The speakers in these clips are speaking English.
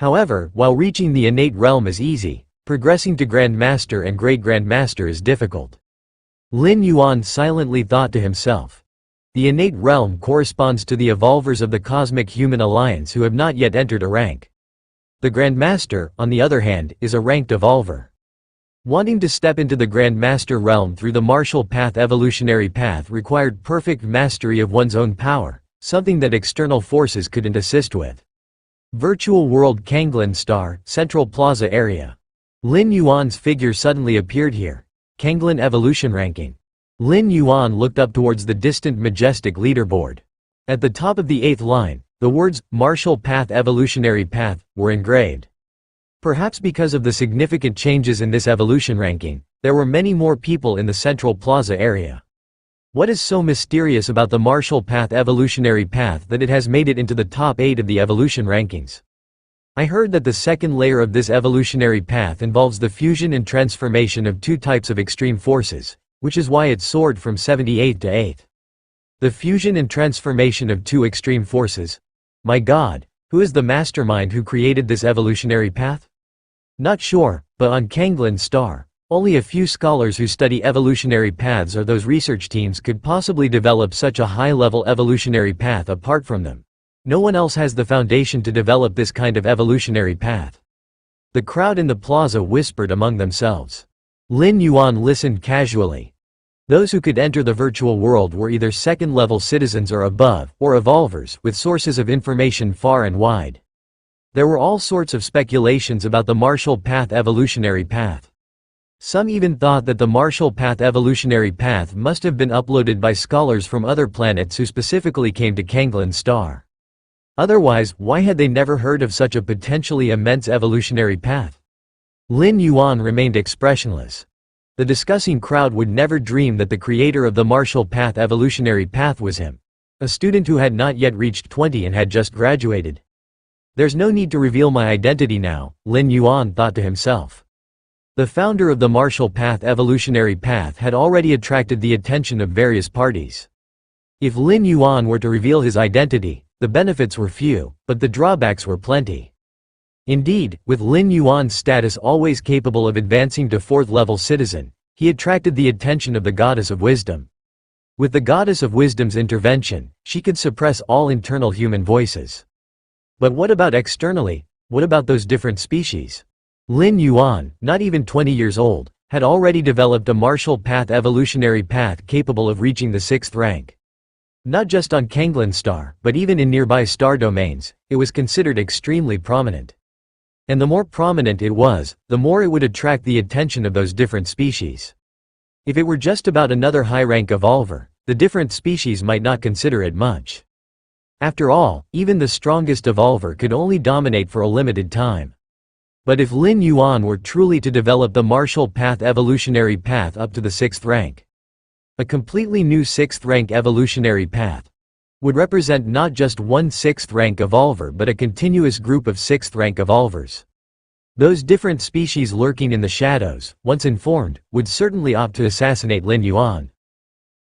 However, while reaching the innate realm is easy, progressing to Grandmaster and Great Grandmaster is difficult. Lin Yuan silently thought to himself. The innate realm corresponds to the evolvers of the Cosmic Human Alliance who have not yet entered a rank. The Grandmaster, on the other hand, is a ranked evolver. Wanting to step into the Grandmaster realm through the martial path evolutionary path required perfect mastery of one's own power, something that external forces couldn't assist with. Virtual World Kanglin Star, Central Plaza area. Lin Yuan's figure suddenly appeared here. Kanglin Evolution Ranking. Lin Yuan looked up towards the distant majestic leaderboard. At the top of the 8th line, the words, Martial Path Evolutionary Path, were engraved. Perhaps because of the significant changes in this evolution ranking, there were many more people in the Central Plaza area. What is so mysterious about the Martial Path Evolutionary Path that it has made it into the top 8 of the evolution rankings? I heard that the second layer of this evolutionary path involves the fusion and transformation of 2 types of extreme forces, which is why it soared from 78th to 8th. The fusion and transformation of 2 extreme forces? My God, who is the mastermind who created this evolutionary path? Not sure, but on Kanglin Star, only a few scholars who study evolutionary paths or those research teams could possibly develop such a high-level evolutionary path apart from them. No one else has the foundation to develop this kind of evolutionary path. The crowd in the plaza whispered among themselves. Lin Yuan listened casually. Those who could enter the virtual world were either second-level citizens or above, or evolvers with sources of information far and wide. There were all sorts of speculations about the Martial Path evolutionary path. Some even thought that the Martial Path evolutionary path must have been uploaded by scholars from other planets who specifically came to Kanglin Star. Otherwise, why had they never heard of such a potentially immense evolutionary path? Lin Yuan remained expressionless. The discussing crowd would never dream that the creator of the Martial Path evolutionary path was him. A student who had not yet reached 20 and had just graduated. There's no need to reveal my identity now, Lin Yuan thought to himself. The founder of the Martial Path evolutionary path had already attracted the attention of various parties. If Lin Yuan were to reveal his identity, the benefits were few, but the drawbacks were plenty. Indeed, with Lin Yuan's status always capable of advancing to 4th-level citizen, he attracted the attention of the Goddess of Wisdom. With the Goddess of Wisdom's intervention, she could suppress all internal human voices. But what about externally? What about those different species? Lin Yuan, not even 20 years old, had already developed a Martial Path evolutionary path capable of reaching the 6th rank. Not just on Kanglin Star, but even in nearby star domains, it was considered extremely prominent. And the more prominent it was, the more it would attract the attention of those different species. If it were just about another high-rank evolver, the different species might not consider it much. After all, even the strongest evolver could only dominate for a limited time. But if Lin Yuan were truly to develop the Martial Path evolutionary path up to the 6th rank, a completely new 6th rank evolutionary path would represent not just one 6th rank evolver but a continuous group of 6th rank evolvers. Those different species lurking in the shadows, once informed, would certainly opt to assassinate Lin Yuan.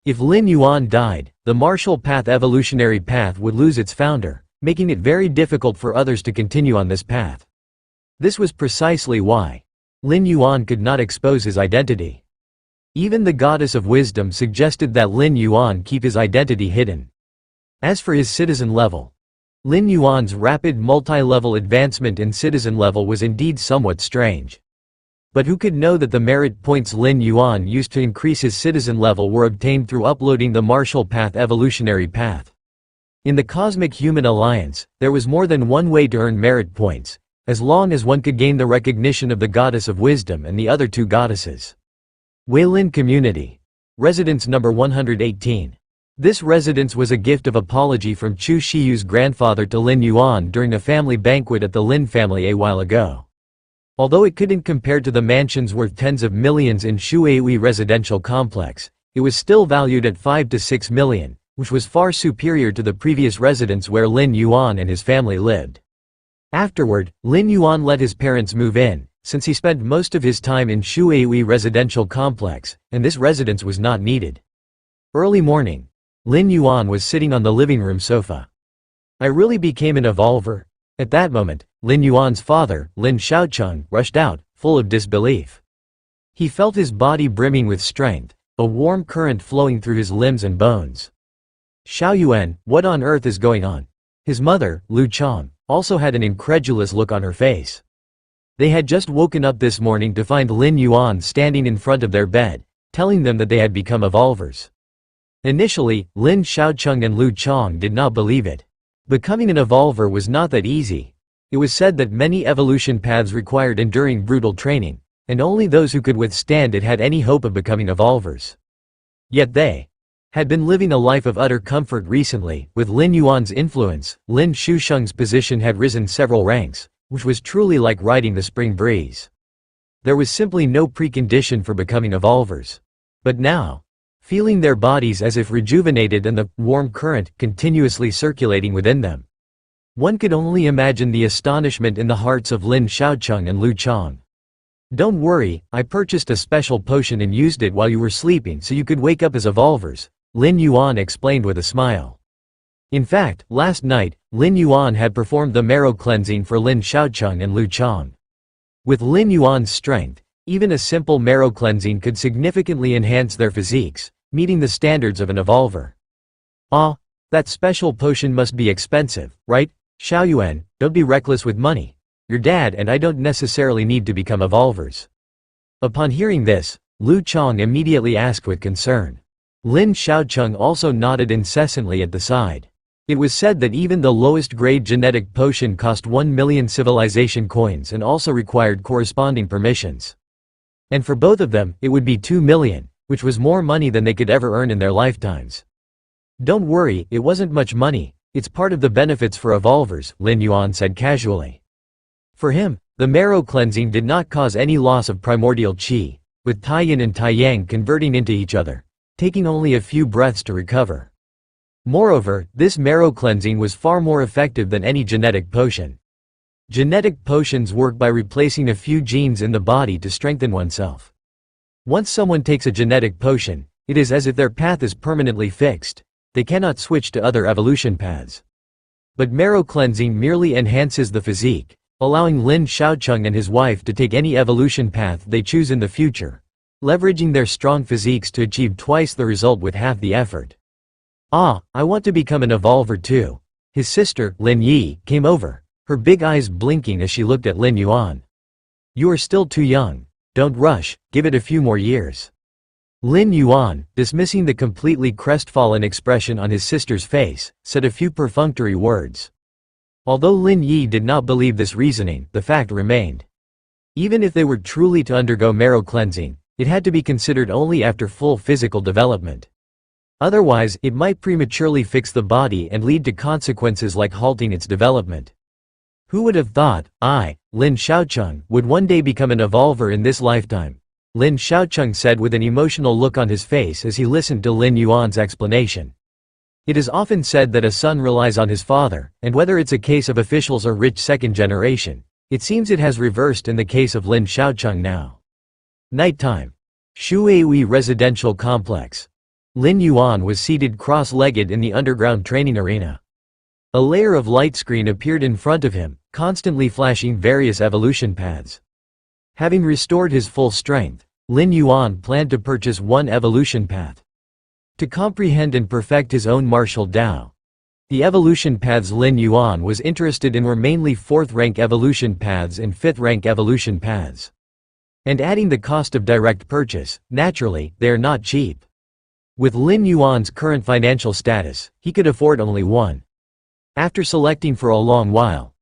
If Lin Yuan died, the Martial Path evolutionary path would lose its founder, making it very difficult for others to continue on this path. This was precisely why Lin Yuan could not expose his identity. Even the Goddess of Wisdom suggested that Lin Yuan keep his identity hidden. As for his citizen level, Lin Yuan's rapid multi-level advancement in citizen level was indeed somewhat strange. But who could know that the merit points Lin Yuan used to increase his citizen level were obtained through uploading the Martial Path evolutionary path? In the Cosmic Human Alliance, there was more than one way to earn merit points, as long as one could gain the recognition of the Goddess of Wisdom and the other 2 goddesses. Weilin Community. Residence number 118. This residence was a gift of apology from Chu Shiyu's grandfather to Lin Yuan during a family banquet at the Lin family a while ago. Although it couldn't compare to the mansions worth tens of millions in Shuihui residential complex, it was still valued at 5 to 6 million, which was far superior to the previous residence where Lin Yuan and his family lived. Afterward, Lin Yuan let his parents move in, since he spent most of his time in Shuihui residential complex, and this residence was not needed. Early morning. Lin Yuan was sitting on the living room sofa. I really became an evolver. At that moment, Lin Yuan's father, Lin Xiaocheng, rushed out, full of disbelief. He felt his body brimming with strength, a warm current flowing through his limbs and bones. "Xiaoyuan, what on earth is going on?" His mother, Lu Chang, also had an incredulous look on her face. They had just woken up this morning to find Lin Yuan standing in front of their bed, telling them that they had become evolvers. Initially, Lin Xiaocheng and Lu Chang did not believe it. Becoming an evolver was not that easy. It was said that many evolution paths required enduring brutal training, and only those who could withstand it had any hope of becoming evolvers. Yet they had been living a life of utter comfort recently. With Lin Yuan's influence, Lin Shusheng's position had risen several ranks, which was truly like riding the spring breeze. There was simply no precondition for becoming evolvers. But now, feeling their bodies as if rejuvenated and the warm current continuously circulating within them, one could only imagine the astonishment in the hearts of Lin Xiaocheng and Lu Chang. "Don't worry, I purchased a special potion and used it while you were sleeping so you could wake up as evolvers," Lin Yuan explained with a smile. In fact, last night, Lin Yuan had performed the marrow cleansing for Lin Xiaocheng and Lu Chang. With Lin Yuan's strength, even a simple marrow cleansing could significantly enhance their physiques, meeting the standards of an evolver. "Ah, that special potion must be expensive, right? Xiaoyuan, don't be reckless with money. Your dad and I don't necessarily need to become evolvers." Upon hearing this, Lu Chang immediately asked with concern. Lin Xiaocheng also nodded incessantly at the side. It was said that even the lowest grade genetic potion cost 1 million civilization coins and also required corresponding permissions. And for both of them, it would be 2 million, which was more money than they could ever earn in their lifetimes. "Don't worry, it wasn't much money, it's part of the benefits for evolvers," Lin Yuan said casually. For him, the marrow cleansing did not cause any loss of primordial qi, with Taiyin and Taiyang converting into each other, taking only a few breaths to recover. Moreover, this marrow cleansing was far more effective than any genetic potion. Genetic potions work by replacing a few genes in the body to strengthen oneself. Once someone takes a genetic potion, it is as if their path is permanently fixed. They cannot switch to other evolution paths. But marrow cleansing merely enhances the physique, allowing Lin Xiaocheng and his wife to take any evolution path they choose in the future, leveraging their strong physiques to achieve twice the result with half the effort. "Ah, I want to become an evolver too." His sister, Lin Yi, came over, her big eyes blinking as she looked at Lin Yuan. "You are still too young. Don't rush, give it a few more years." Lin Yuan, dismissing the completely crestfallen expression on his sister's face, said a few perfunctory words. Although Lin Yi did not believe this reasoning, the fact remained. Even if they were truly to undergo marrow cleansing, it had to be considered only after full physical development. Otherwise, it might prematurely fix the body and lead to consequences like halting its development. Who would have thought, Lin Xiaocheng, would one day become an evolver in this lifetime? Lin Xiaocheng said with an emotional look on his face as he listened to Lin Yuan's explanation. It is often said that a son relies on his father, and whether it's a case of officials or rich second generation, it seems it has reversed in the case of Lin Xiaocheng now. Nighttime. Shuihui Residential Complex. Lin Yuan was seated cross-legged in the underground training arena. A layer of light screen appeared in front of him, constantly flashing various evolution paths. Having restored his full strength, Lin Yuan planned to purchase one evolution path to comprehend and perfect his own martial Dao. The evolution paths Lin Yuan was interested in were mainly 4th-rank evolution paths and 5th-rank evolution paths. And adding the cost of direct purchase, naturally, they are not cheap. With Lin Yuan's current financial status, he could afford only one. After selecting for a long while,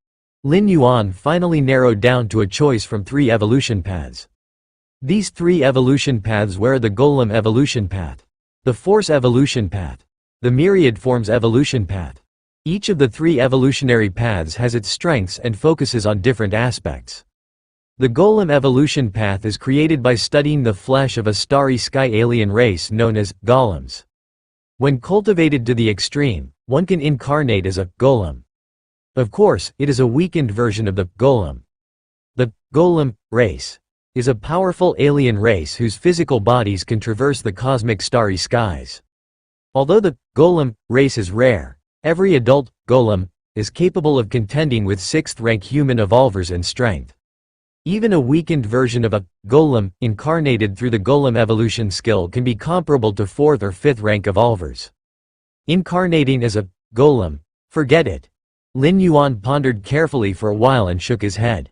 Lin Yuan finally narrowed down to a choice from 3 evolution paths. These 3 evolution paths were the Golem evolution path, the Force evolution path, the Myriad Forms evolution path. Each of the 3 evolutionary paths has its strengths and focuses on different aspects. The Golem evolution path is created by studying the flesh of a starry sky alien race known as golems. When cultivated to the extreme, one can incarnate as a golem. Of course, it is a weakened version of the golem. The golem race is a powerful alien race whose physical bodies can traverse the cosmic starry skies. Although the golem race is rare, every adult golem is capable of contending with 6th-rank human evolvers in strength. Even a weakened version of a golem, incarnated through the golem evolution skill, can be comparable to 4th or 5th-rank evolvers. Incarnating as a golem? Forget it. Lin Yuan pondered carefully for a while and shook his head.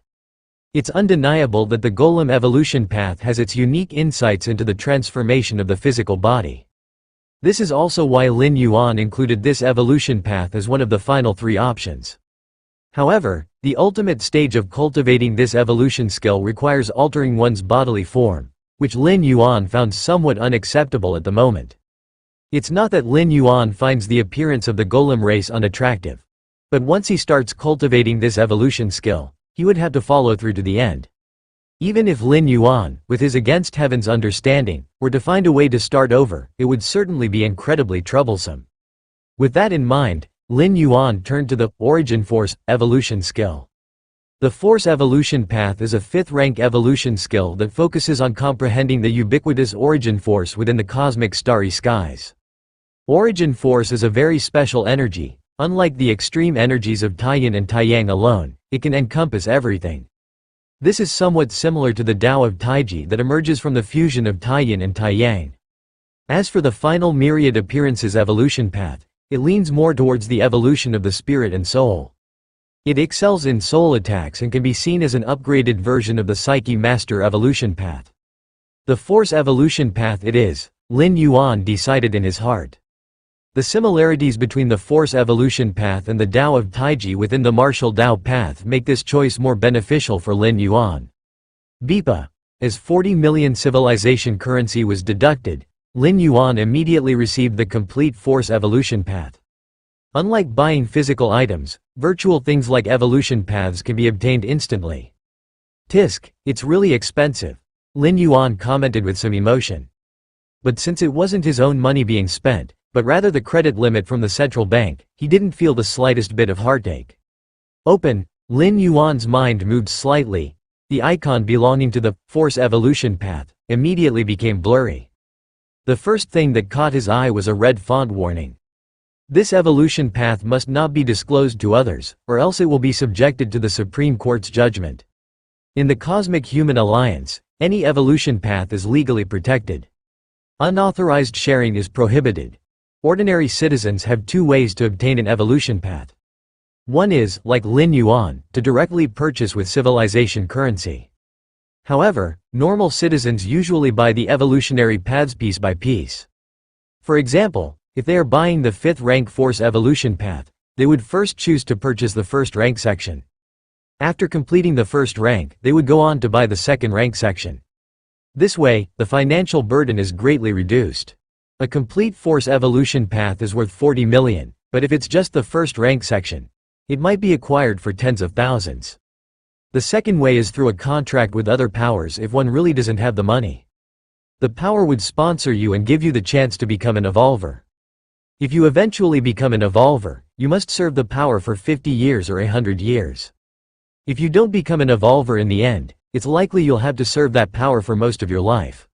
It's undeniable that the golem evolution path has its unique insights into the transformation of the physical body. This is also why Lin Yuan included this evolution path as one of the final 3 options. However, the ultimate stage of cultivating this evolution skill requires altering one's bodily form, which Lin Yuan found somewhat unacceptable at the moment. It's not that Lin Yuan finds the appearance of the golem race unattractive. But once he starts cultivating this evolution skill, he would have to follow through to the end. Even if Lin Yuan, with his against heaven's understanding, were to find a way to start over, it would certainly be incredibly troublesome. With that in mind, Lin Yuan turned to the Origin Force evolution skill. The Force evolution path is a 5th-rank evolution skill that focuses on comprehending the ubiquitous origin force within the cosmic starry skies. Origin force is a very special energy. Unlike the extreme energies of Taiyin and Taiyang alone, it can encompass everything. This is somewhat similar to the Tao of Taiji that emerges from the fusion of Taiyin and Taiyang. As for the final myriad appearances evolution path, it leans more towards the evolution of the spirit and soul. It excels in soul attacks and can be seen as an upgraded version of the Psyche Master evolution path. The Force evolution path it is, Lin Yuan decided in his heart. The similarities between the Force evolution path and the Tao of Taiji within the martial Tao path make this choice more beneficial for Lin Yuan. Bipa. As 40 million civilization currency was deducted, Lin Yuan immediately received the complete Force evolution path. Unlike buying physical items, virtual things like evolution paths can be obtained instantly. Tisk, it's really expensive, Lin Yuan commented with some emotion. But since it wasn't his own money being spent, but rather the credit limit from the central bank, he didn't feel the slightest bit of heartache. Open, Lin Yuan's mind moved slightly. The icon belonging to the Force evolution path immediately became blurry. The first thing that caught his eye was a red font warning. This evolution path must not be disclosed to others, or else it will be subjected to the Supreme Court's judgment. In the Cosmic Human Alliance, any evolution path is legally protected. Unauthorized sharing is prohibited. Ordinary citizens have 2 ways to obtain an evolution path. One is, like Lin Yuan, to directly purchase with civilization currency. However, normal citizens usually buy the evolutionary paths piece by piece. For example, if they are buying the 5th-rank Force evolution path, they would first choose to purchase the 1st-rank section. After completing the 1st rank, they would go on to buy the 2nd-rank section. This way, the financial burden is greatly reduced. A complete Force evolution path is worth 40 million, but if it's just the 1st-rank section, it might be acquired for tens of thousands. The second way is through a contract with other powers if one really doesn't have the money. The power would sponsor you and give you the chance to become an evolver. If you eventually become an evolver, you must serve the power for 50 years or 100 years. If you don't become an evolver in the end, it's likely you'll have to serve that power for most of your life.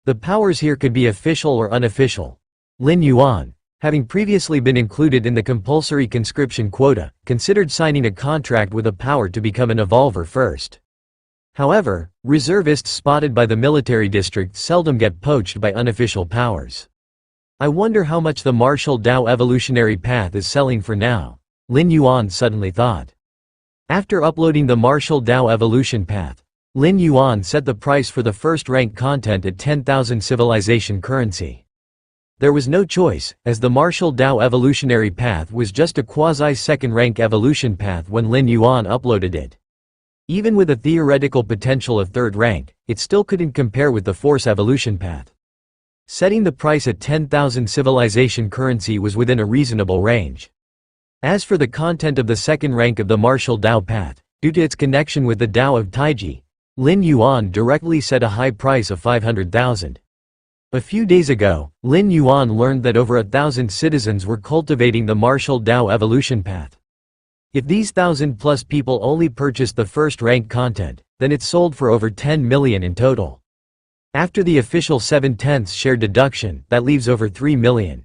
The powers here could be official or unofficial. Lin Yuan, having previously been included in the compulsory conscription quota, considered signing a contract with a power to become an evolver first. However, reservists spotted by the military district seldom get poached by unofficial powers. I wonder how much the martial Tao evolutionary path is selling for now, Lin Yuan suddenly thought. After uploading the martial Tao evolution path, Lin Yuan set the price for the 1st-rank content at 10,000 civilization currency. There was no choice, as the martial Tao evolutionary path was just a quasi-2nd-rank evolution path when Lin Yuan uploaded it. Even with a theoretical potential of 3rd rank, it still couldn't compare with the Force evolution path. Setting the price at 10,000 civilization currency was within a reasonable range. As for the content of the 2nd rank of the martial Tao path, due to its connection with the Tao of Taiji, Lin Yuan directly set a high price of 500,000. A few days ago, Lin Yuan learned that over 1,000 citizens were cultivating the martial Tao evolution path. If these 1,000+ people only purchased the 1st-rank content, then it sold for over 10 million in total. After the official 7/10 share deduction, that leaves over 3 million.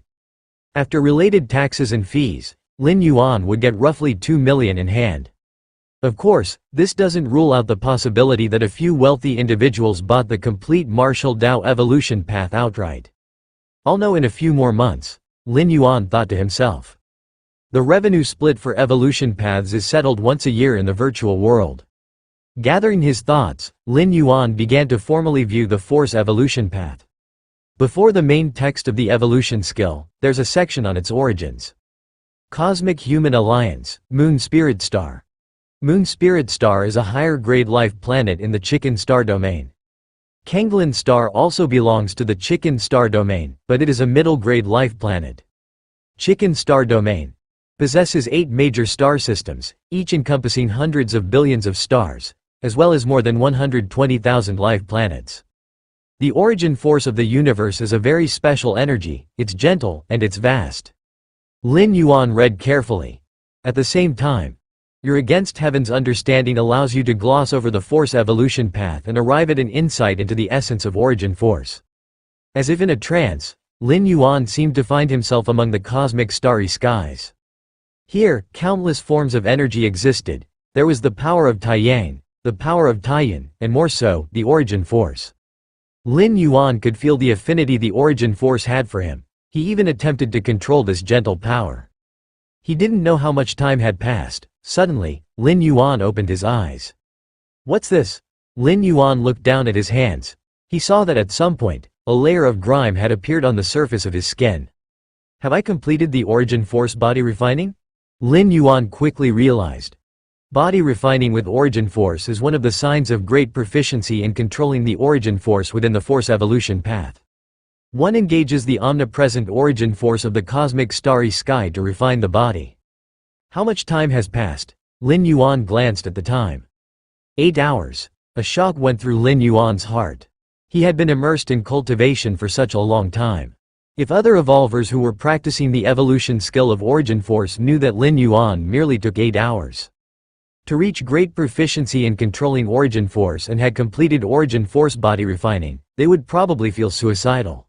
After related taxes and fees, Lin Yuan would get roughly 2 million in hand. Of course, this doesn't rule out the possibility that a few wealthy individuals bought the complete martial Dao evolution path outright. I'll know in a few more months, Lin Yuan thought to himself. The revenue split for evolution paths is settled once a year in the virtual world. Gathering his thoughts, Lin Yuan began to formally view the Force evolution path. Before the main text of the evolution skill, there's a section on its origins. Cosmic Human Alliance, Moon Spirit Star. Moon Spirit Star is a higher-grade life planet in the Chicken Star domain. Kanglin Star also belongs to the Chicken Star domain, but it is a middle-grade life planet. Chicken Star domain possesses 8 major star systems, each encompassing hundreds of billions of stars, as well as more than 120,000 life planets. The origin force of the universe is a very special energy, it's gentle and it's vast. Lin Yuan read carefully. At the same time, your against heaven's understanding allows you to gloss over the Force evolution path and arrive at an insight into the essence of origin force. As if in a trance, Lin Yuan seemed to find himself among the cosmic starry skies. Here, countless forms of energy existed. There was the power of Taiyang, the power of Taiyan, and more so, the origin force. Lin Yuan could feel the affinity the origin force had for him. He even attempted to control this gentle power. He didn't know how much time had passed. Suddenly, Lin Yuan opened his eyes. What's this? Lin Yuan looked down at his hands. He saw that at some point, a layer of grime had appeared on the surface of his skin. Have I completed the origin force body refining? Lin Yuan quickly realized. Body refining with origin force is one of the signs of great proficiency in controlling the origin force within the Force evolution path. One engages the omnipresent origin force of the cosmic starry sky to refine the body. How much time has passed? Lin Yuan glanced at the time. 8 hours. A shock went through Lin Yuan's heart. He had been immersed in cultivation for such a long time. If other evolvers who were practicing the evolution skill of origin force knew that Lin Yuan merely took 8 hours to reach great proficiency in controlling origin force and had completed origin force body refining, they would probably feel suicidal.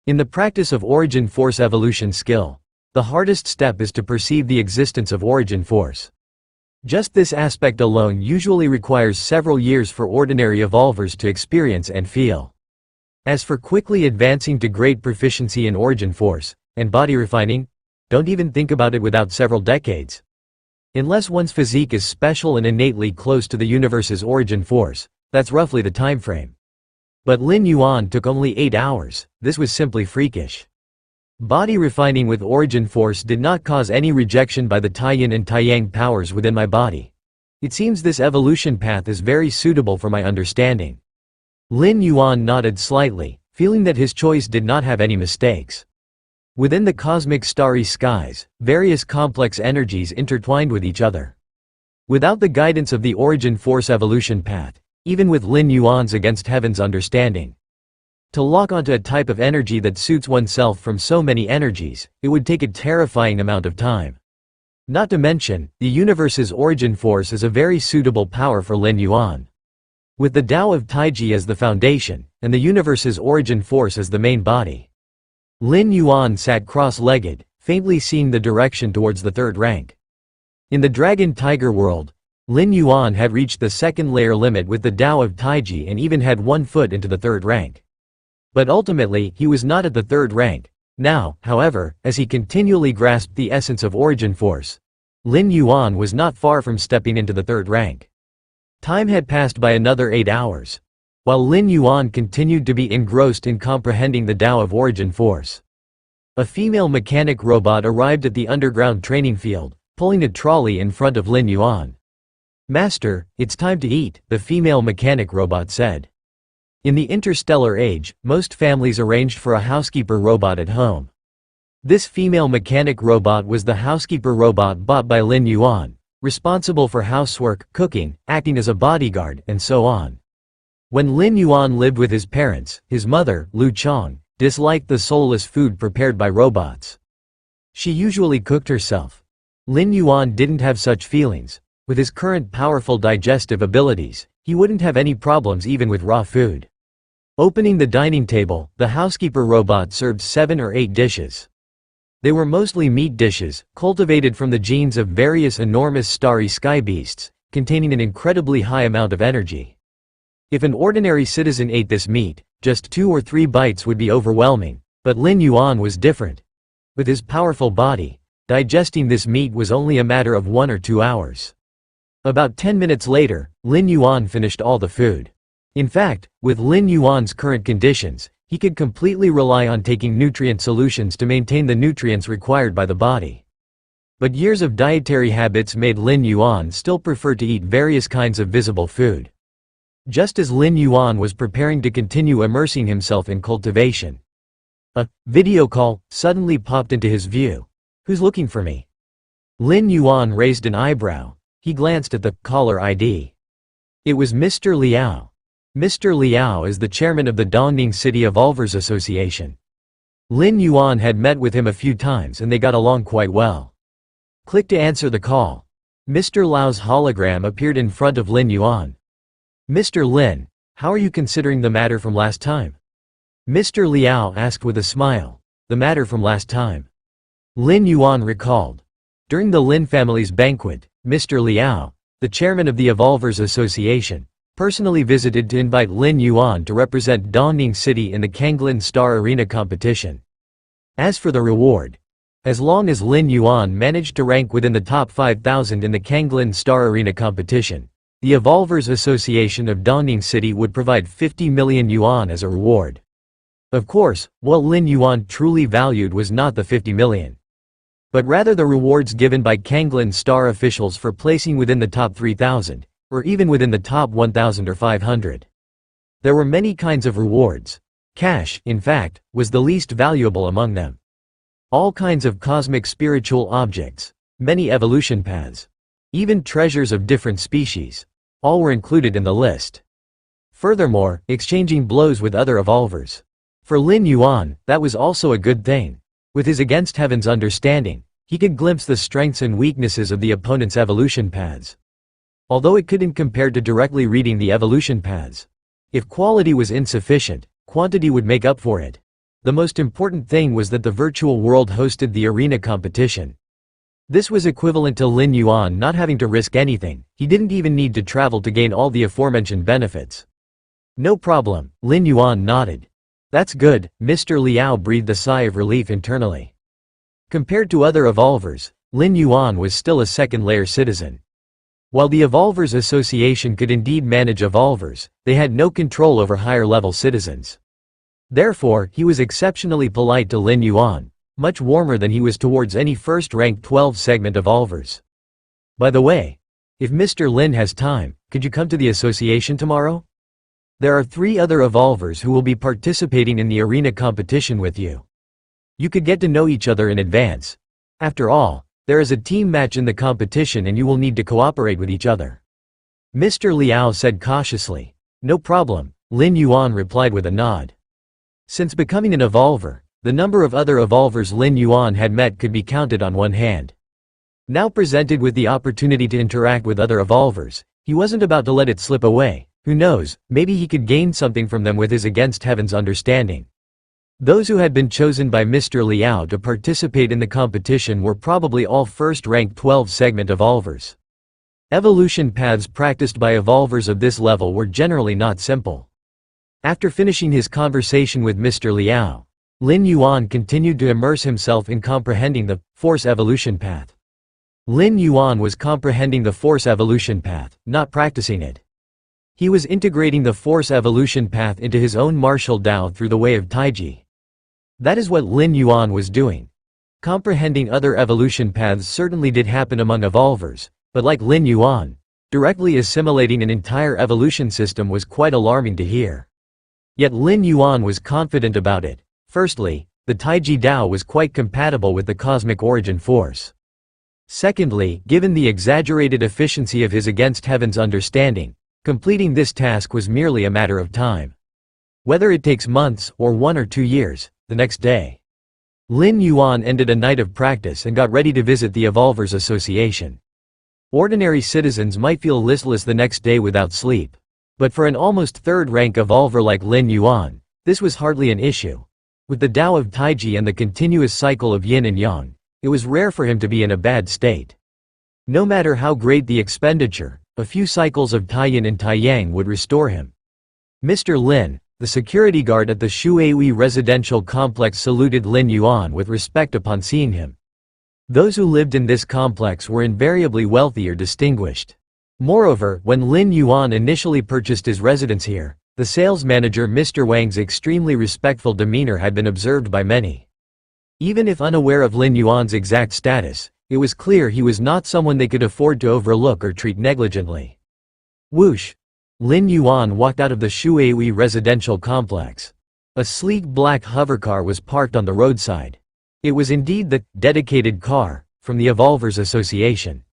In the practice of origin force evolution skill, the hardest step is to perceive the existence of origin force. Just this aspect alone usually requires several years for ordinary evolvers to experience and feel. As for quickly advancing to great proficiency in origin force and body refining, don't even think about it without several decades. Unless one's physique is special and innately close to the universe's origin force, that's roughly the time frame. But Lin Yuan took only 8 hours, this was simply freakish. Body refining with origin force did not cause any rejection by the Taiyan and Taiyang powers within my body. It seems this evolution path is very suitable for my understanding. Lin Yuan nodded slightly, feeling that his choice did not have any mistakes. Within the cosmic starry skies, various complex energies intertwined with each other. Without the guidance of the origin force evolution path, even with Lin Yuan's against heaven's understanding, to lock onto a type of energy that suits oneself from so many energies, it would take a terrifying amount of time. Not to mention, the universe's origin force is a very suitable power for Lin Yuan. With the Tao of Taiji as the foundation, and the universe's origin force as the main body, Lin Yuan sat cross-legged, faintly seeing the direction towards the 3rd rank. In the Dragon Tiger world, Lin Yuan had reached the 2nd layer limit with the Tao of Taiji and even had 1 foot into the 3rd rank. But ultimately, he was not at the 3rd rank. Now, however, as he continually grasped the essence of origin force, Lin Yuan was not far from stepping into the 3rd rank. Time had passed by another 8 hours. While Lin Yuan continued to be engrossed in comprehending the Tao of origin force, a female mechanic robot arrived at the underground training field, pulling a trolley in front of Lin Yuan. "Master, it's time to eat," the female mechanic robot said. In the interstellar age, most families arranged for a housekeeper robot at home. This female mechanic robot was the housekeeper robot bought by Lin Yuan, responsible for housework, cooking, acting as a bodyguard, and so on. When Lin Yuan lived with his parents, his mother, Lu Chong, disliked the soulless food prepared by robots. She usually cooked herself. Lin Yuan didn't have such feelings. With his current powerful digestive abilities, he wouldn't have any problems even with raw food. Opening the dining table, the housekeeper robot served 7 or 8 dishes. They were mostly meat dishes, cultivated from the genes of various enormous starry sky beasts, containing an incredibly high amount of energy. If an ordinary citizen ate this meat, just 2 or 3 bites would be overwhelming, but Lin Yuan was different. With his powerful body, digesting this meat was only a matter of 1 or 2 hours. About 10 minutes later, Lin Yuan finished all the food. In fact, with Lin Yuan's current conditions, he could completely rely on taking nutrient solutions to maintain the nutrients required by the body. But years of dietary habits made Lin Yuan still prefer to eat various kinds of visible food. Just as Lin Yuan was preparing to continue immersing himself in cultivation, a video call suddenly popped into his view. "Who's looking for me?" Lin Yuan raised an eyebrow. He glanced at the caller ID. It was Mr. Liao. Mr. Liao is the chairman of the Dongning City Evolvers Association. Lin Yuan had met with him a few times and they got along quite well. Click to answer the call. Mr. Liao's hologram appeared in front of Lin Yuan. "Mr. Lin, how are you considering the matter from last time?" Mr. Liao asked with a smile. "The matter from last time?" Lin Yuan recalled. During the Lin family's banquet, Mr. Liao, the chairman of the Evolvers Association, personally visited to invite Lin Yuan to represent Dongning City in the Kanglin Star Arena competition. As for the reward, as long as Lin Yuan managed to rank within the top 5,000 in the Kanglin Star Arena competition, the Evolvers Association of Dongning City would provide 50 million yuan as a reward. Of course, what Lin Yuan truly valued was not the 50 million, but rather the rewards given by Kanglin Star officials for placing within the top 3,000. Or even within the top 1,000 or 500. There were many kinds of rewards. Cash, in fact, was the least valuable among them. All kinds of cosmic spiritual objects, many evolution paths, even treasures of different species, all were included in the list. Furthermore, exchanging blows with other evolvers. For Lin Yuan, that was also a good thing. With his against heaven's understanding, he could glimpse the strengths and weaknesses of the opponent's evolution paths. Although it couldn't compare to directly reading the evolution paths. If quality was insufficient, quantity would make up for it. The most important thing was that the virtual world hosted the arena competition. This was equivalent to Lin Yuan not having to risk anything. He didn't even need to travel to gain all the aforementioned benefits. "No problem," Lin Yuan nodded. "That's good." Mr. Liao breathed a sigh of relief internally. Compared to other evolvers, Lin Yuan was still a second-layer citizen. While the Evolvers Association could indeed manage evolvers, they had no control over higher-level citizens. Therefore, he was exceptionally polite to Lin Yuan, much warmer than he was towards any first-ranked 12-segment evolvers. "By the way, if Mr. Lin has time, could you come to the association tomorrow? There are 3 other evolvers who will be participating in the arena competition with you. You could get to know each other in advance. After all, there is a team match in the competition and you will need to cooperate with each other." Mr. Liao said cautiously. "No problem," Lin Yuan replied with a nod. Since becoming an evolver, the number of other evolvers Lin Yuan had met could be counted on one hand. Now presented with the opportunity to interact with other evolvers, he wasn't about to let it slip away. Who knows, maybe he could gain something from them with his against heaven's understanding. Those who had been chosen by Mr. Liao to participate in the competition were probably all first-ranked 12-segment evolvers. Evolution paths practiced by evolvers of this level were generally not simple. After finishing his conversation with Mr. Liao, Lin Yuan continued to immerse himself in comprehending the Force evolution path. Lin Yuan was comprehending the Force evolution path, not practicing it. He was integrating the Force evolution path into his own martial Dao through the way of Taiji. That is what Lin Yuan was doing. Comprehending other evolution paths certainly did happen among evolvers, but like Lin Yuan, directly assimilating an entire evolution system was quite alarming to hear. Yet Lin Yuan was confident about it. Firstly, the Taiji Dao was quite compatible with the cosmic origin force. Secondly, given the exaggerated efficiency of his against heaven's understanding, completing this task was merely a matter of time. Whether it takes months or 1 or 2 years, the next day, Lin Yuan ended a night of practice and got ready to visit the Evolvers Association. Ordinary citizens might feel listless the next day without sleep. But for an almost third-rank evolver like Lin Yuan, this was hardly an issue. With the Tao of Taiji and the continuous cycle of yin and yang, it was rare for him to be in a bad state. No matter how great the expenditure, a few cycles of Taiyin and Taiyang would restore him. Mr. Lin, the security guard at the Shuihui residential complex, saluted Lin Yuan with respect upon seeing him. Those who lived in this complex were invariably wealthy or distinguished. Moreover, when Lin Yuan initially purchased his residence here, the sales manager Mr. Wang's extremely respectful demeanor had been observed by many. Even if unaware of Lin Yuan's exact status, it was clear he was not someone they could afford to overlook or treat negligently. Whoosh! Lin Yuan walked out of the Shuihui residential complex. A sleek black hovercar was parked on the roadside. It was indeed the dedicated car from the Evolvers Association.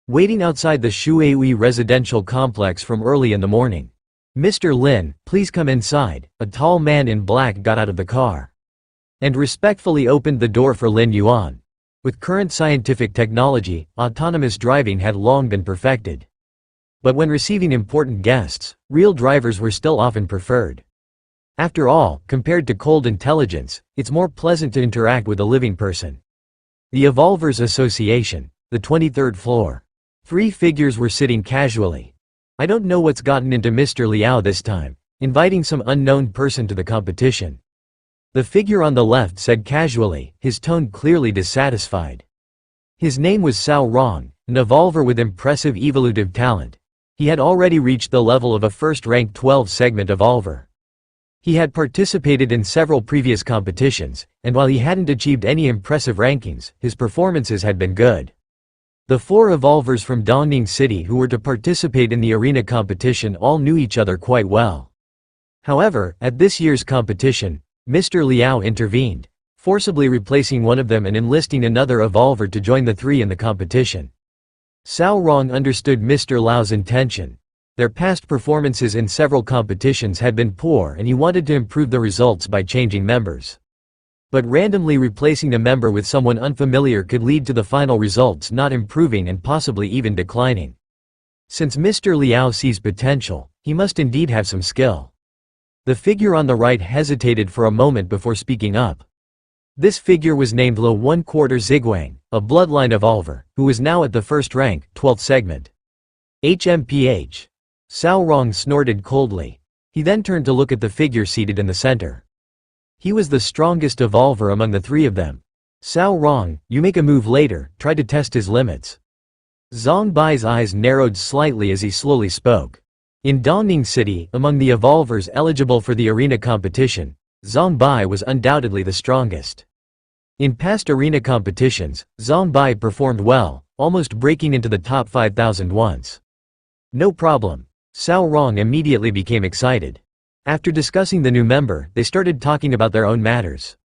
Waiting outside the Shuihui residential complex from early in the morning. Mr. Lin, please come inside. A tall man in black got out of the car and respectfully opened the door for Lin Yuan. With current scientific technology, autonomous driving had long been perfected. But when receiving important guests, real drivers were still often preferred. After all, compared to cold intelligence, it's more pleasant to interact with a living person. The Evolvers Association, the 23rd floor. 3 figures were sitting casually. I don't know what's gotten into Mr. Liao this time, inviting some unknown person to the competition. The figure on the left said casually, his tone clearly dissatisfied. His name was Cao Rong, an evolver with impressive evolutive talent. He had already reached the level of a first-rank 12-segment evolver. He had participated in several previous competitions, and while he hadn't achieved any impressive rankings, his performances had been good. The 4 evolvers from Dongning City who were to participate in the arena competition all knew each other quite well. However, at this year's competition, Mr. Liao intervened, forcibly replacing one of them and enlisting another evolver to join the 3 in the competition. Cao Rong understood Mr. Liao's intention. Their past performances in several competitions had been poor and he wanted to improve the results by changing members. But randomly replacing a member with someone unfamiliar could lead to the final results not improving and possibly even declining. Since Mr. Liao sees potential, he must indeed have some skill. The figure on the right hesitated for a moment before speaking up. This figure was named Lo 1/4 Ziguang, a bloodline evolver, who was now at the first rank, 12th segment. HMPH. Cao Rong snorted coldly. He then turned to look at the figure seated in the center. He was the strongest evolver among the 3 of them. Cao Rong, you make a move later, try to test his limits. Zhang Bai's eyes narrowed slightly as he slowly spoke. In Dongning City, among the evolvers eligible for the arena competition, Zhang Bai was undoubtedly the strongest. In past arena competitions, Zhang Bai performed well, almost breaking into the top 5,000 once. No problem. Cao Rong immediately became excited. After discussing the new member, they started talking about their own matters.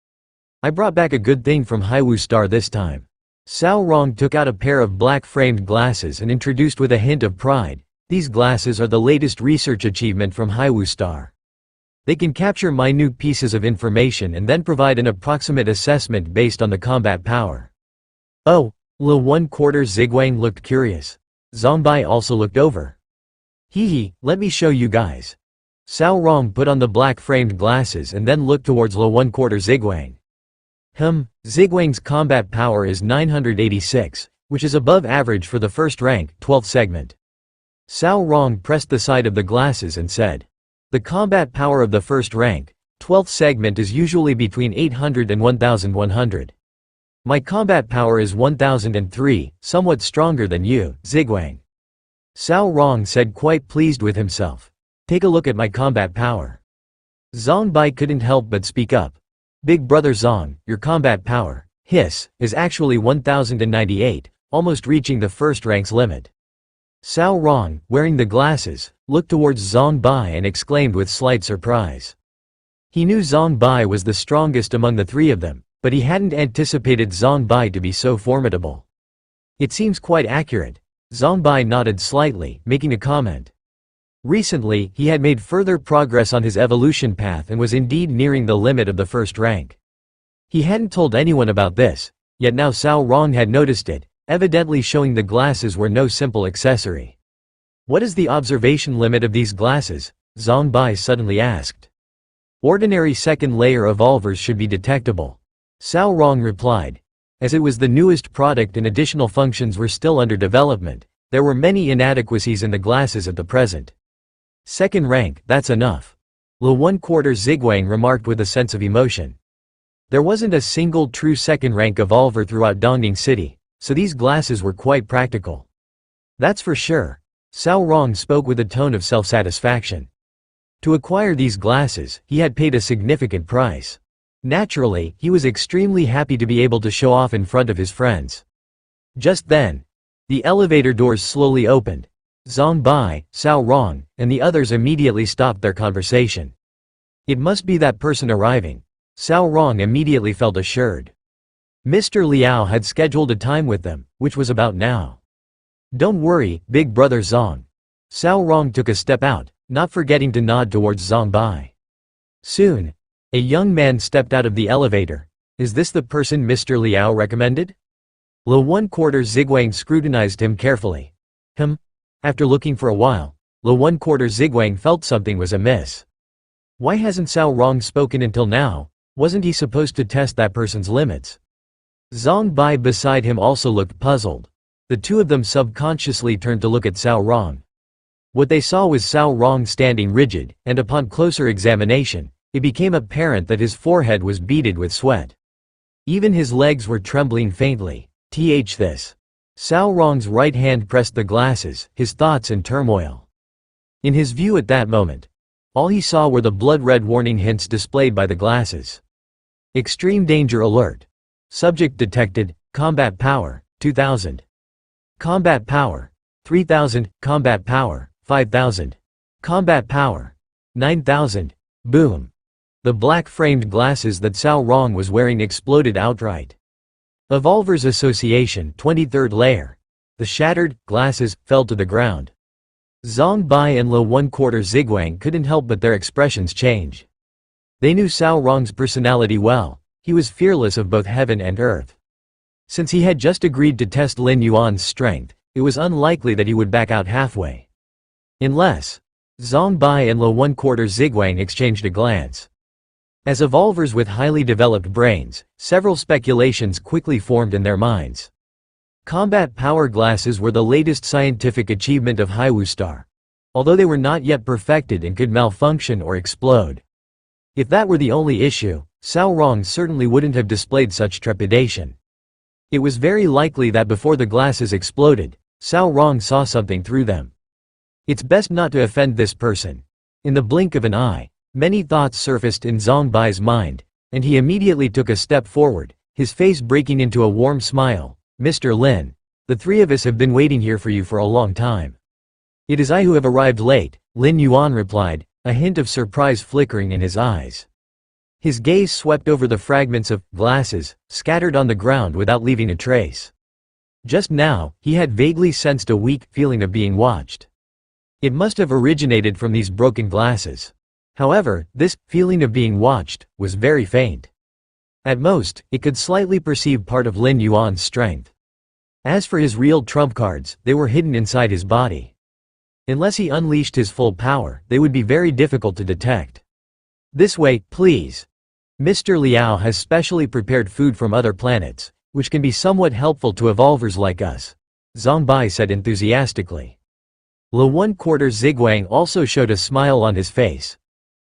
I brought back a good thing from Hiwu Star this time. Cao Rong took out a pair of black-framed glasses and introduced with a hint of pride, these glasses are the latest research achievement from Hiwu Star. They can capture minute pieces of information and then provide an approximate assessment based on the combat power. Oh, Lo 1/4 Ziguang looked curious. Zhang Bai also looked over. Hee, let me show you guys. Cao Rong put on the black-framed glasses and then looked towards Lo 1/4 Ziguang. Ziguang's combat power is 986, which is above average for the first rank, 12th segment. Cao Rong pressed the side of the glasses and said, the combat power of the first rank, 12th segment is usually between 800 and 1100. My combat power is 1003, somewhat stronger than you, Ziguang. Cao Rong said, quite pleased with himself. Take a look at my combat power. Zhang Bai couldn't help but speak up. Big brother Zhang, your combat power, hiss, is actually 1098, almost reaching the first rank's limit. Cao Rong, wearing the glasses, looked towards Zhang Bai and exclaimed with slight surprise. He knew Zhang Bai was the strongest among the 3 of them, but he hadn't anticipated Zhang Bai to be so formidable. It seems quite accurate. Zhang Bai nodded slightly, making a comment. Recently, he had made further progress on his evolution path and was indeed nearing the limit of the first rank. He hadn't told anyone about this, yet now Cao Rong had noticed it, evidently showing the glasses were no simple accessory. What is the observation limit of these glasses? Zhang Bai suddenly asked. Ordinary second layer evolvers should be detectable. Cao Rong replied. As it was the newest product and additional functions were still under development, there were many inadequacies in the glasses at the present. Second rank, that's enough. Le 1/4 Ziguang remarked with a sense of emotion. There wasn't a single true second rank evolver throughout Dongning City, so these glasses were quite practical. That's for sure. Cao Rong spoke with a tone of self-satisfaction. To acquire these glasses, he had paid a significant price. Naturally, he was extremely happy to be able to show off in front of his friends. Just then, the elevator doors slowly opened. Zhang Bai, Cao Rong, and the others immediately stopped their conversation. It must be that person arriving. Cao Rong immediately felt assured. Mr. Liao had scheduled a time with them, which was about now. Don't worry, big brother Zhang. Cao Rong took a step out, not forgetting to nod towards Zhang Bai. Soon, a young man stepped out of the elevator. Is this the person Mr. Liao recommended? Le 1/4 Ziguang scrutinized him carefully. After looking for a while, Le 1/4 Ziguang felt something was amiss. Why hasn't Cao Rong spoken until now? Wasn't he supposed to test that person's limits? Zhang Bai beside him also looked puzzled. The two of them subconsciously turned to look at Cao Rong. What they saw was Cao Rong standing rigid, and upon closer examination, it became apparent that his forehead was beaded with sweat. Even his legs were trembling faintly. This. Cao Rong's right hand pressed the glasses, his thoughts in turmoil. In his view at that moment, all he saw were the blood-red warning hints displayed by the glasses. Extreme danger alert. Subject detected, combat power, 2000. Combat power, 3000, combat power, 5000. Combat power, 9000. Boom. The black-framed glasses that Cao Rong was wearing exploded outright. Evolvers Association, 23rd layer. The shattered glasses fell to the ground. Zhang Bai and Le 1/4 Ziguang couldn't help but their expressions change. They knew Cao Rong's personality well. He was fearless of both heaven and earth. Since he had just agreed to test Lin Yuan's strength, it was unlikely that he would back out halfway. Unless, Zhang Bai and Le 1/4 Ziguang exchanged a glance. As evolvers with highly developed brains, several speculations quickly formed in their minds. Combat power glasses were the latest scientific achievement of Hiwu Star, although they were not yet perfected and could malfunction or explode. If that were the only issue, Cao Rong certainly wouldn't have displayed such trepidation. It was very likely that before the glasses exploded, Cao Rong saw something through them. It's best not to offend this person. In the blink of an eye, many thoughts surfaced in Zhang Bai's mind, and he immediately took a step forward, his face breaking into a warm smile. Mr. Lin, the three of us have been waiting here for you for a long time. It is I who have arrived late, Lin Yuan replied, a hint of surprise flickering in his eyes. His gaze swept over the fragments of glasses, scattered on the ground without leaving a trace. Just now, he had vaguely sensed a weak feeling of being watched. It must have originated from these broken glasses. However, this feeling of being watched was very faint. At most, it could slightly perceive part of Lin Yuan's strength. As for his real trump cards, they were hidden inside his body. Unless he unleashed his full power, they would be very difficult to detect. This way, please. Mr. Liao has specially prepared food from other planets, which can be somewhat helpful to evolvers like us, Zhang Bai said enthusiastically. Le 1/4 Ziguang also showed a smile on his face.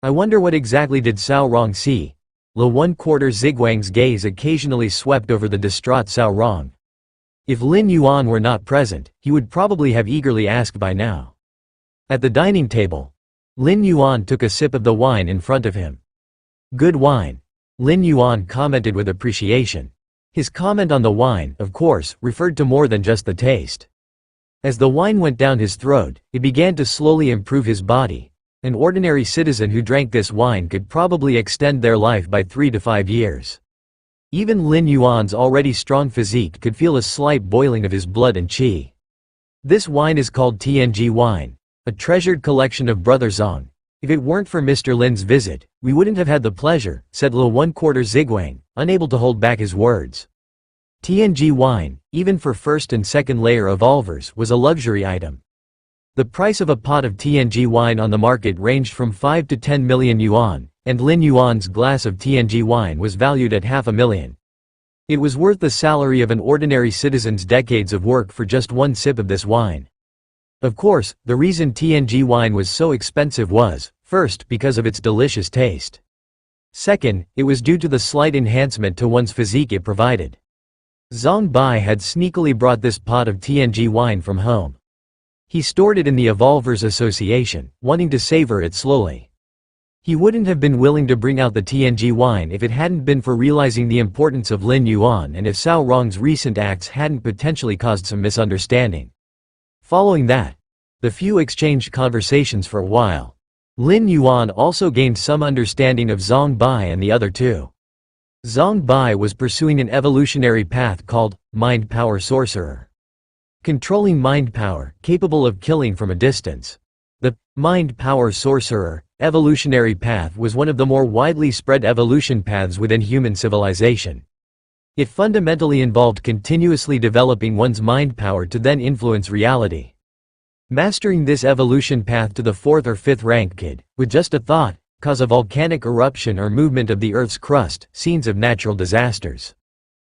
I wonder what exactly did Cao Rong see? Le 1/4 Ziguang's gaze occasionally swept over the distraught Cao Rong. If Lin Yuan were not present, he would probably have eagerly asked by now. At the dining table, Lin Yuan took a sip of the wine in front of him. Good wine. Lin Yuan commented with appreciation. His comment on the wine, of course, referred to more than just the taste. As the wine went down his throat, it began to slowly improve his body. An ordinary citizen who drank this wine could probably extend their life by 3 to 5 years. Even Lin Yuan's already strong physique could feel a slight boiling of his blood and qi. This wine is called TNG wine, a treasured collection of Brother Zhang. If it weren't for Mr. Lin's visit, we wouldn't have had the pleasure, said Le 1/4 Ziguang, unable to hold back his words. TNG wine, even for first and second layer evolvers, was a luxury item. The price of a pot of TNG wine on the market ranged from 5 to 10 million yuan, and Lin Yuan's glass of TNG wine was valued at $500,000. It was worth the salary of an ordinary citizen's decades of work for just one sip of this wine. Of course, the reason TNG wine was so expensive was, first, because of its delicious taste. Second, it was due to the slight enhancement to one's physique it provided. Zhang Bai had sneakily brought this pot of TNG wine from home. He stored it in the Evolvers Association, wanting to savor it slowly. He wouldn't have been willing to bring out the TNG wine if it hadn't been for realizing the importance of Lin Yuan and if Cao Rong's recent acts hadn't potentially caused some misunderstanding. Following that, the few exchanged conversations for a while. Lin Yuan also gained some understanding of Zhang Bai and the other two. Zhang Bai was pursuing an evolutionary path called Mind Power Sorcerer. Controlling mind power, capable of killing from a distance. The Mind Power Sorcerer evolutionary path was one of the more widely spread evolution paths within human civilization. It fundamentally involved continuously developing one's mind power to then influence reality. Mastering this evolution path to the 4th or 5th rank could, with just a thought, cause a volcanic eruption or movement of the Earth's crust, scenes of natural disasters.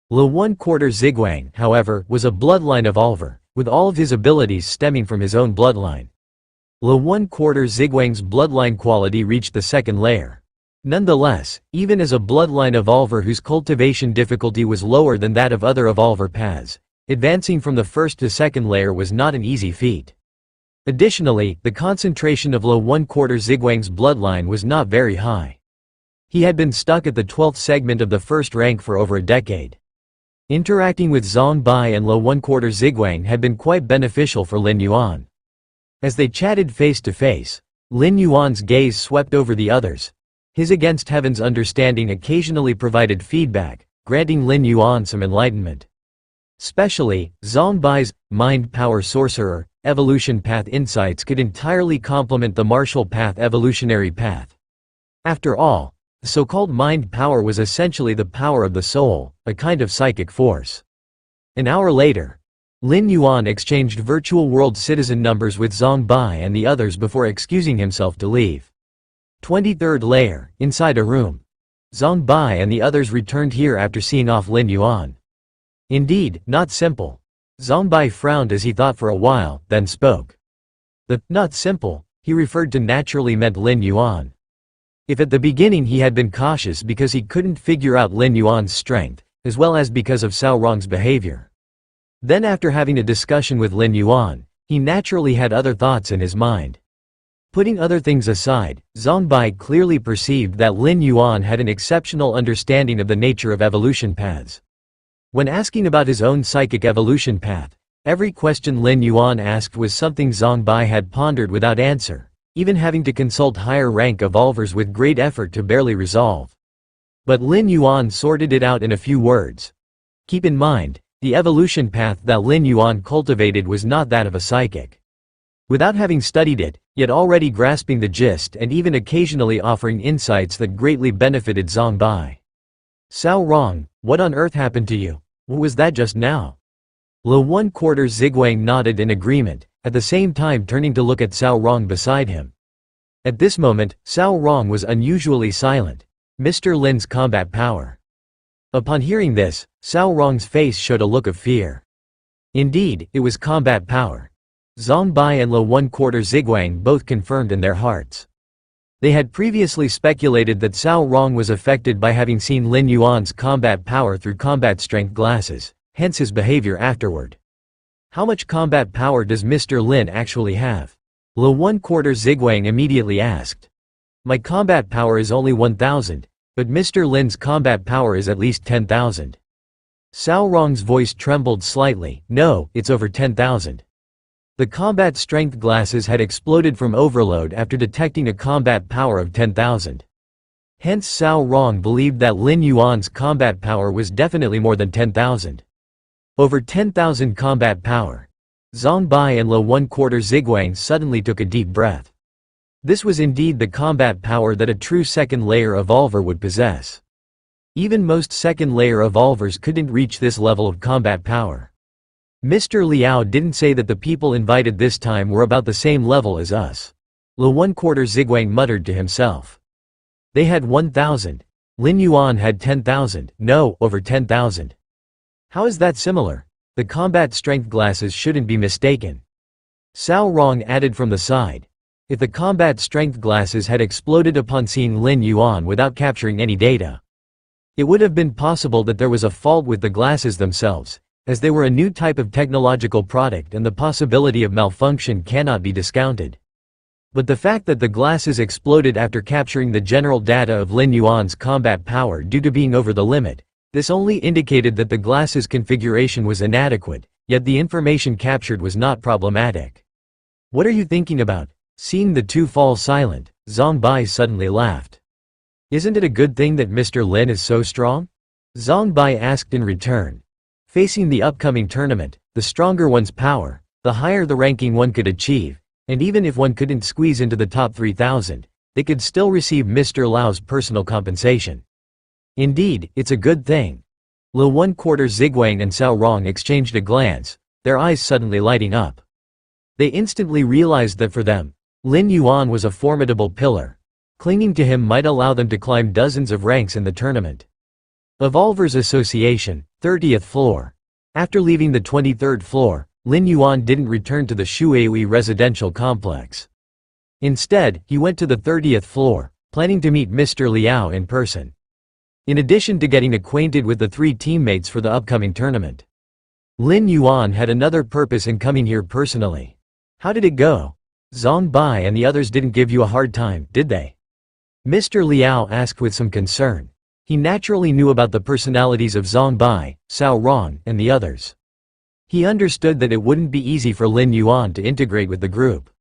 Le 1/4 Ziguang, however, was a bloodline evolver, with all of his abilities stemming from his own bloodline. Le 1/4 Ziguang's bloodline quality reached the 2nd layer. Nonetheless, even as a bloodline evolver whose cultivation difficulty was lower than that of other evolver paths, advancing from the 1st to 2nd layer was not an easy feat. Additionally, the concentration of Le 1/4 Ziguang's bloodline was not very high. He had been stuck at the 12th segment of the 1st rank for over a decade. Interacting with Zhang Bai and Le 1/4 Ziguang had been quite beneficial for Lin Yuan. As they chatted face to face, Lin Yuan's gaze swept over the others. His against heaven's understanding occasionally provided feedback, granting Lin Yuan some enlightenment. Especially, Zhang Bai's Mind Power Sorcerer evolution path insights could entirely complement the martial path evolutionary path. After all, the so-called mind power was essentially the power of the soul, a kind of psychic force. An hour later, Lin Yuan exchanged virtual world citizen numbers with Zhang Bai and the others before excusing himself to leave. 23rd layer, inside a room. Zhang Bai and the others returned here after seeing off Lin Yuan. Indeed, not simple. Zhang Bai frowned as he thought for a while, then spoke. The not simple he referred to naturally meant Lin Yuan. If at the beginning he had been cautious because he couldn't figure out Lin Yuan's strength, as well as because of Cao Rong's behavior. Then after having a discussion with Lin Yuan, he naturally had other thoughts in his mind. Putting other things aside, Zhang Bai clearly perceived that Lin Yuan had an exceptional understanding of the nature of evolution paths. When asking about his own psychic evolution path, every question Lin Yuan asked was something Zhang Bai had pondered without answer, even having to consult higher rank evolvers with great effort to barely resolve. But Lin Yuan sorted it out in a few words. Keep in mind, the evolution path that Lin Yuan cultivated was not that of a psychic. Without having studied it, yet already grasping the gist and even occasionally offering insights that greatly benefited Zhang Bai. Cao Rong, what on earth happened to you? What was that just now? Le 1/4 Ziguang nodded in agreement, at the same time turning to look at Cao Rong beside him. At this moment, Cao Rong was unusually silent. Mr. Lin's combat power. Upon hearing this, Cao Rong's face showed a look of fear. Indeed, it was combat power. Zhang Bai and Le 1/4 Ziguang both confirmed in their hearts. They had previously speculated that Cao Rong was affected by having seen Lin Yuan's combat power through combat strength glasses, hence his behavior afterward. How much combat power does Mr. Lin actually have? Le 1/4 Ziguang immediately asked. My combat power is only 1,000, but Mr. Lin's combat power is at least 10,000. Cao Rong's voice trembled slightly. No, it's over 10,000. The combat strength glasses had exploded from overload after detecting a combat power of 10,000. Hence Cao Rong believed that Lin Yuan's combat power was definitely more than 10,000. Over 10,000 combat power. Zhang Bai and Le 1/4 Ziguang suddenly took a deep breath. This was indeed the combat power that a true second-layer evolver would possess. Even most second-layer evolvers couldn't reach this level of combat power. Mr. Liao didn't say that the people invited this time were about the same level as us. Le 1/4 Ziguang muttered to himself. They had 1,000. Lin Yuan had 10,000, no, over 10,000. How is that similar? The combat strength glasses shouldn't be mistaken. Cao Rong added from the side. If the combat strength glasses had exploded upon seeing Lin Yuan without capturing any data, it would have been possible that there was a fault with the glasses themselves, as they were a new type of technological product and the possibility of malfunction cannot be discounted. But the fact that the glasses exploded after capturing the general data of Lin Yuan's combat power due to being over the limit, this only indicated that the glasses' configuration was inadequate, yet the information captured was not problematic. What are you thinking about? Seeing the two fall silent, Zhang Bai suddenly laughed. Isn't it a good thing that Mr. Lin is so strong? Zhang Bai asked in return. Facing the upcoming tournament, the stronger one's power, the higher the ranking one could achieve, and even if one couldn't squeeze into the top 3,000, they could still receive Mr. Lau's personal compensation. Indeed, it's a good thing. Le 1/4 Ziguang and Cao Rong exchanged a glance, their eyes suddenly lighting up. They instantly realized that for them, Lin Yuan was a formidable pillar. Clinging to him might allow them to climb dozens of ranks in the tournament. Evolvers Association, 30th floor. After leaving the 23rd floor, Lin Yuan didn't return to the Shuui residential complex. Instead, he went to the 30th floor, planning to meet Mr. Liao in person. In addition to getting acquainted with the three teammates for the upcoming tournament, Lin Yuan had another purpose in coming here personally. How did it go? Zhang Bai and the others didn't give you a hard time, did they? Mr. Liao asked with some concern. He naturally knew about the personalities of Zhang Bai, Cao Rong, and the others. He understood that it wouldn't be easy for Lin Yuan to integrate with the group.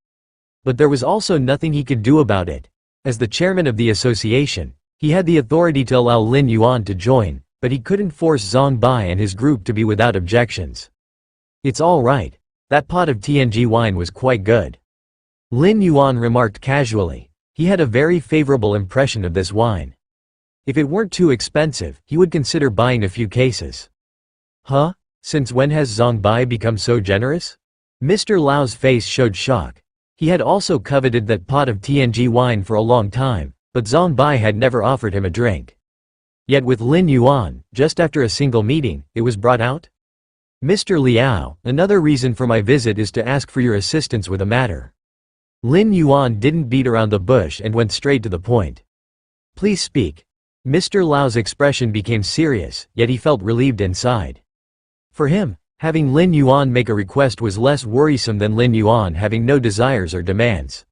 But there was also nothing he could do about it. As the chairman of the association, he had the authority to allow Lin Yuan to join, but he couldn't force Zhang Bai and his group to be without objections. It's all right. That pot of TNG wine was quite good. Lin Yuan remarked casually. He had a very favorable impression of this wine. If it weren't too expensive, he would consider buying a few cases. Huh? Since when has Zhang Bai become so generous? Mr. Lau's face showed shock. He had also coveted that pot of TNG wine for a long time, but Zhang Bai had never offered him a drink. Yet with Lin Yuan, just after a single meeting, it was brought out? Mr. Liao, another reason for my visit is to ask for your assistance with a matter. Lin Yuan didn't beat around the bush and went straight to the point. Please speak. Mr. Lau's expression became serious, yet he felt relieved inside. For him, having Lin Yuan make a request was less worrisome than Lin Yuan having no desires or demands.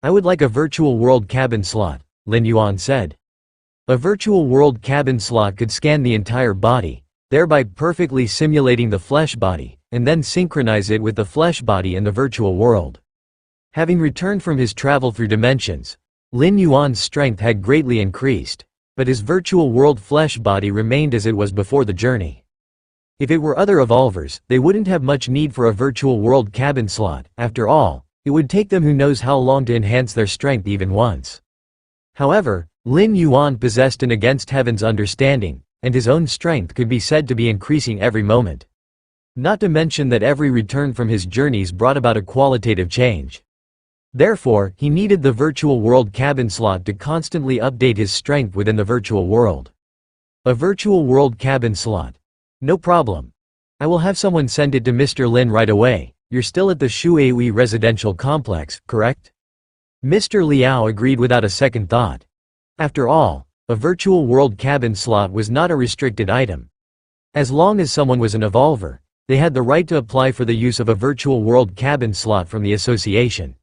I would like a virtual world cabin slot, Lin Yuan said. A virtual world cabin slot could scan the entire body, thereby perfectly simulating the flesh body, and then synchronize it with the flesh body in the virtual world. Having returned from his travel through dimensions, Lin Yuan's strength had greatly increased, but his virtual world flesh body remained as it was before the journey. If it were other evolvers, they wouldn't have much need for a virtual world cabin slot. After all, it would take them who knows how long to enhance their strength even once. However, Lin Yuan possessed an against heaven's understanding, and his own strength could be said to be increasing every moment. Not to mention that every return from his journeys brought about a qualitative change. Therefore, he needed the virtual world cabin slot to constantly update his strength within the virtual world. A virtual world cabin slot. No problem. I will have someone send it to Mr. Lin right away. You're still at the Shuui residential complex, correct? Mr. Liao agreed without a second thought. After all, a virtual world cabin slot was not a restricted item. As long as someone was an evolver, they had the right to apply for the use of a virtual world cabin slot from the association.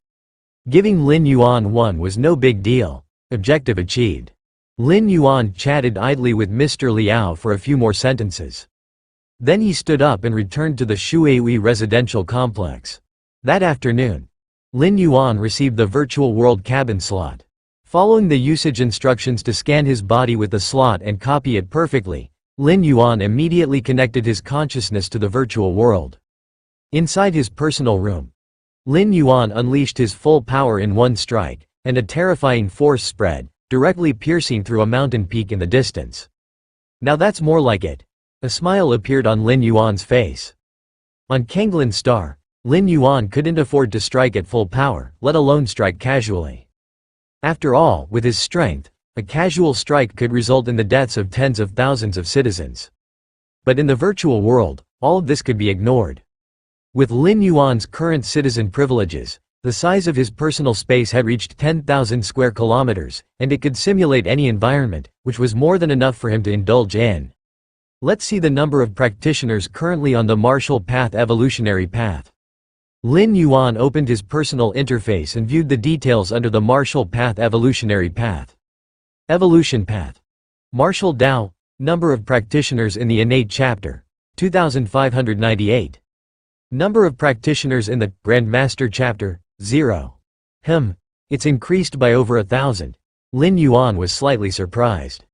Giving Lin Yuan one was no big deal. Objective achieved. Lin Yuan chatted idly with Mr. Liao for a few more sentences. Then he stood up and returned to the Shuui residential complex. That afternoon, Lin Yuan received the virtual world cabin slot. Following the usage instructions to scan his body with the slot and copy it perfectly, Lin Yuan immediately connected his consciousness to the virtual world. Inside his personal room, Lin Yuan unleashed his full power in one strike, and a terrifying force spread, directly piercing through a mountain peak in the distance. Now that's more like it. A smile appeared on Lin Yuan's face. On Kanglan Star, Lin Yuan couldn't afford to strike at full power, let alone strike casually. After all, with his strength, a casual strike could result in the deaths of tens of thousands of citizens. But in the virtual world, all of this could be ignored. With Lin Yuan's current citizen privileges, the size of his personal space had reached 10,000 square kilometers, and it could simulate any environment, which was more than enough for him to indulge in. Let's see the number of practitioners currently on the Martial Path evolutionary path. Lin Yuan opened his personal interface and viewed the details under the Martial Path evolutionary path. Evolution path. Martial Dao, number of practitioners in the innate chapter, 2,598. Number of practitioners in the Grandmaster chapter, 0. It's increased by over 1,000. Lin Yuan was slightly surprised.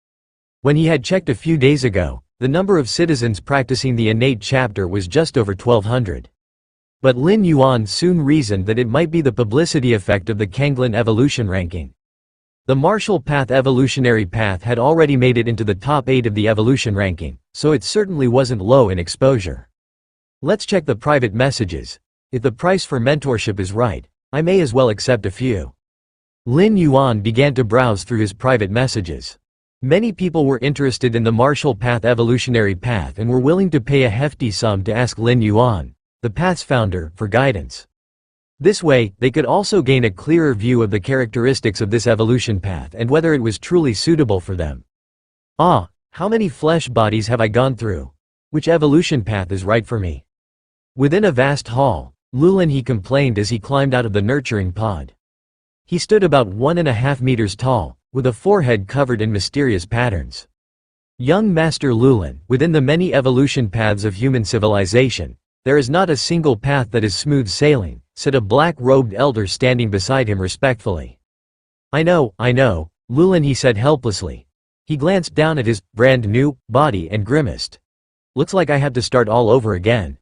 When he had checked a few days ago, the number of citizens practicing the innate chapter was just over 1,200. But Lin Yuan soon reasoned that it might be the publicity effect of the Kanglin evolution ranking. The Martial Path evolutionary path had already made it into the top 8 of the evolution ranking, so it certainly wasn't low in exposure. Let's check the private messages. If the price for mentorship is right, I may as well accept a few. Lin Yuan began to browse through his private messages. Many people were interested in the Martial Path evolutionary path and were willing to pay a hefty sum to ask Lin Yuan, the path's founder, for guidance. This way, they could also gain a clearer view of the characteristics of this evolution path and whether it was truly suitable for them. How many flesh bodies have I gone through? Which evolution path is right for me? Within a vast hall, Lulin he complained as he climbed out of the nurturing pod. He stood about 1.5 meters tall, with a forehead covered in mysterious patterns. Young Master Lulin, within the many evolution paths of human civilization, there is not a single path that is smooth sailing, said a black-robed elder standing beside him respectfully. I know, Lulin he said helplessly. He glanced down at his brand-new body and grimaced. Looks like I have to start all over again.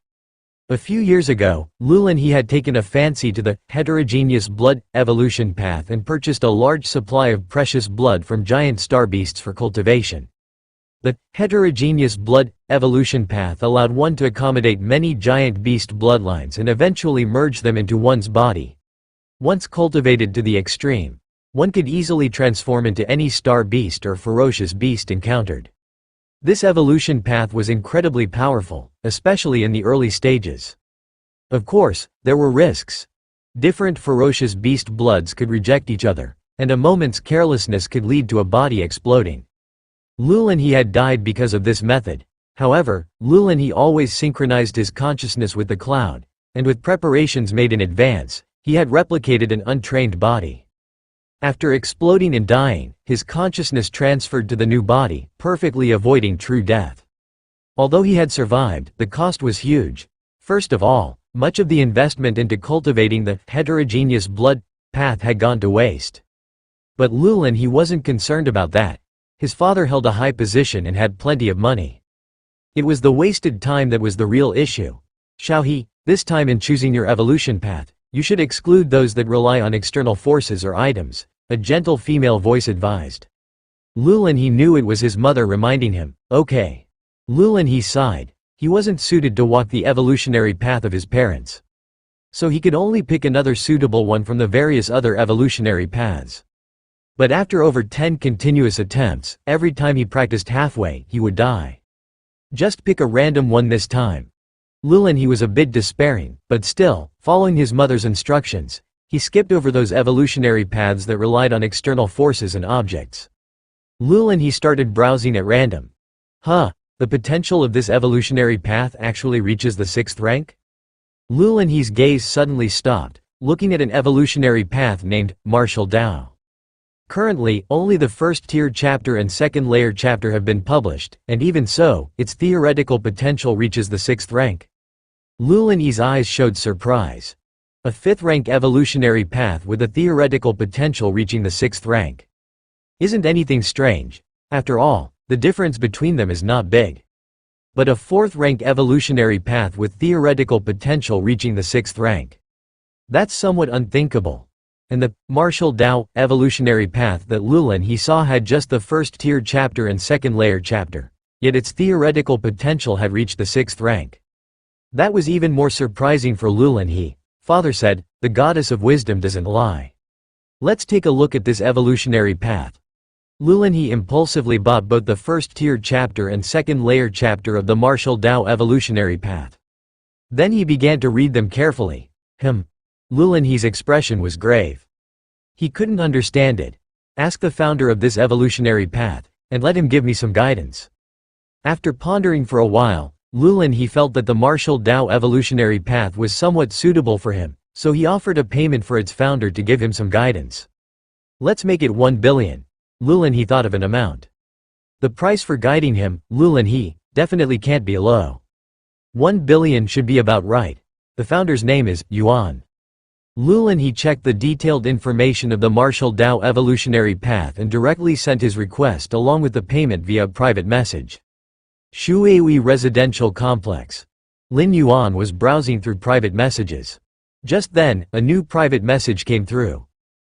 A few years ago, Lulin he had taken a fancy to the heterogeneous blood evolution path and purchased a large supply of precious blood from giant star beasts for cultivation. The heterogeneous blood evolution path allowed one to accommodate many giant beast bloodlines and eventually merge them into one's body. Once cultivated to the extreme, one could easily transform into any star beast or ferocious beast encountered. This evolution path was incredibly powerful, especially in the early stages. Of course, there were risks. Different ferocious beast bloods could reject each other, and a moment's carelessness could lead to a body exploding. Lulin he had died because of this method. However, Lulin he always synchronized his consciousness with the cloud, and with preparations made in advance, he had replicated an untrained body. After exploding and dying, his consciousness transferred to the new body, perfectly avoiding true death. Although he had survived, the cost was huge. First of all, much of the investment into cultivating the heterogeneous blood path had gone to waste. But Lulin he wasn't concerned about that. His father held a high position and had plenty of money. It was the wasted time that was the real issue. Xiaohe, this time in choosing your evolution path, you should exclude those that rely on external forces or items, a gentle female voice advised. Lulin he knew it was his mother reminding him, okay. Lulin he sighed. He wasn't suited to walk the evolutionary path of his parents. So he could only pick another suitable one from the various other evolutionary paths. But after over 10 continuous attempts, every time he practiced halfway, he would die. Just pick a random one this time. Lulin he was a bit despairing, but still, following his mother's instructions, he skipped over those evolutionary paths that relied on external forces and objects. Lulin he started browsing at random. The potential of this evolutionary path actually reaches the 6th rank? Lulin he's gaze suddenly stopped, looking at an evolutionary path named Martial Dao. Currently, only the first-tier chapter and second-layer chapter have been published, and even so, its theoretical potential reaches the 6th rank. Lulin he's eyes showed surprise. A 5th-rank evolutionary path with a theoretical potential reaching the 6th rank. Isn't anything strange? After all, the difference between them is not big. But a 4th-rank evolutionary path with theoretical potential reaching the 6th rank. That's somewhat unthinkable. And the Martial Dao evolutionary path that Lulin he saw had just the first-tier chapter and second-layer chapter, yet its theoretical potential had reached the 6th rank. That was even more surprising for Lulin he. Father said, the goddess of wisdom doesn't lie. Let's take a look at this evolutionary path. Lulinhe impulsively bought both the first-tier chapter and second-layer chapter of the Martial Tao Evolutionary Path. Then he began to read them carefully. Lulinhe's expression was grave. He couldn't understand it. Ask the founder of this evolutionary path, and let him give me some guidance. After pondering for a while, Lulinhe felt that the Martial Tao Evolutionary Path was somewhat suitable for him, so he offered a payment for its founder to give him some guidance. Let's make it 1 billion. Lulinhe thought of an amount. The price for guiding him, Lulinhe, definitely can't be low. 1 billion should be about right. The founder's name is Yuan. Lulinhe checked the detailed information of the Martial Tao Evolutionary Path and directly sent his request along with the payment via a private message. Shuihui Residential Complex. Lin Yuan was browsing through private messages. Just then, a new private message came through.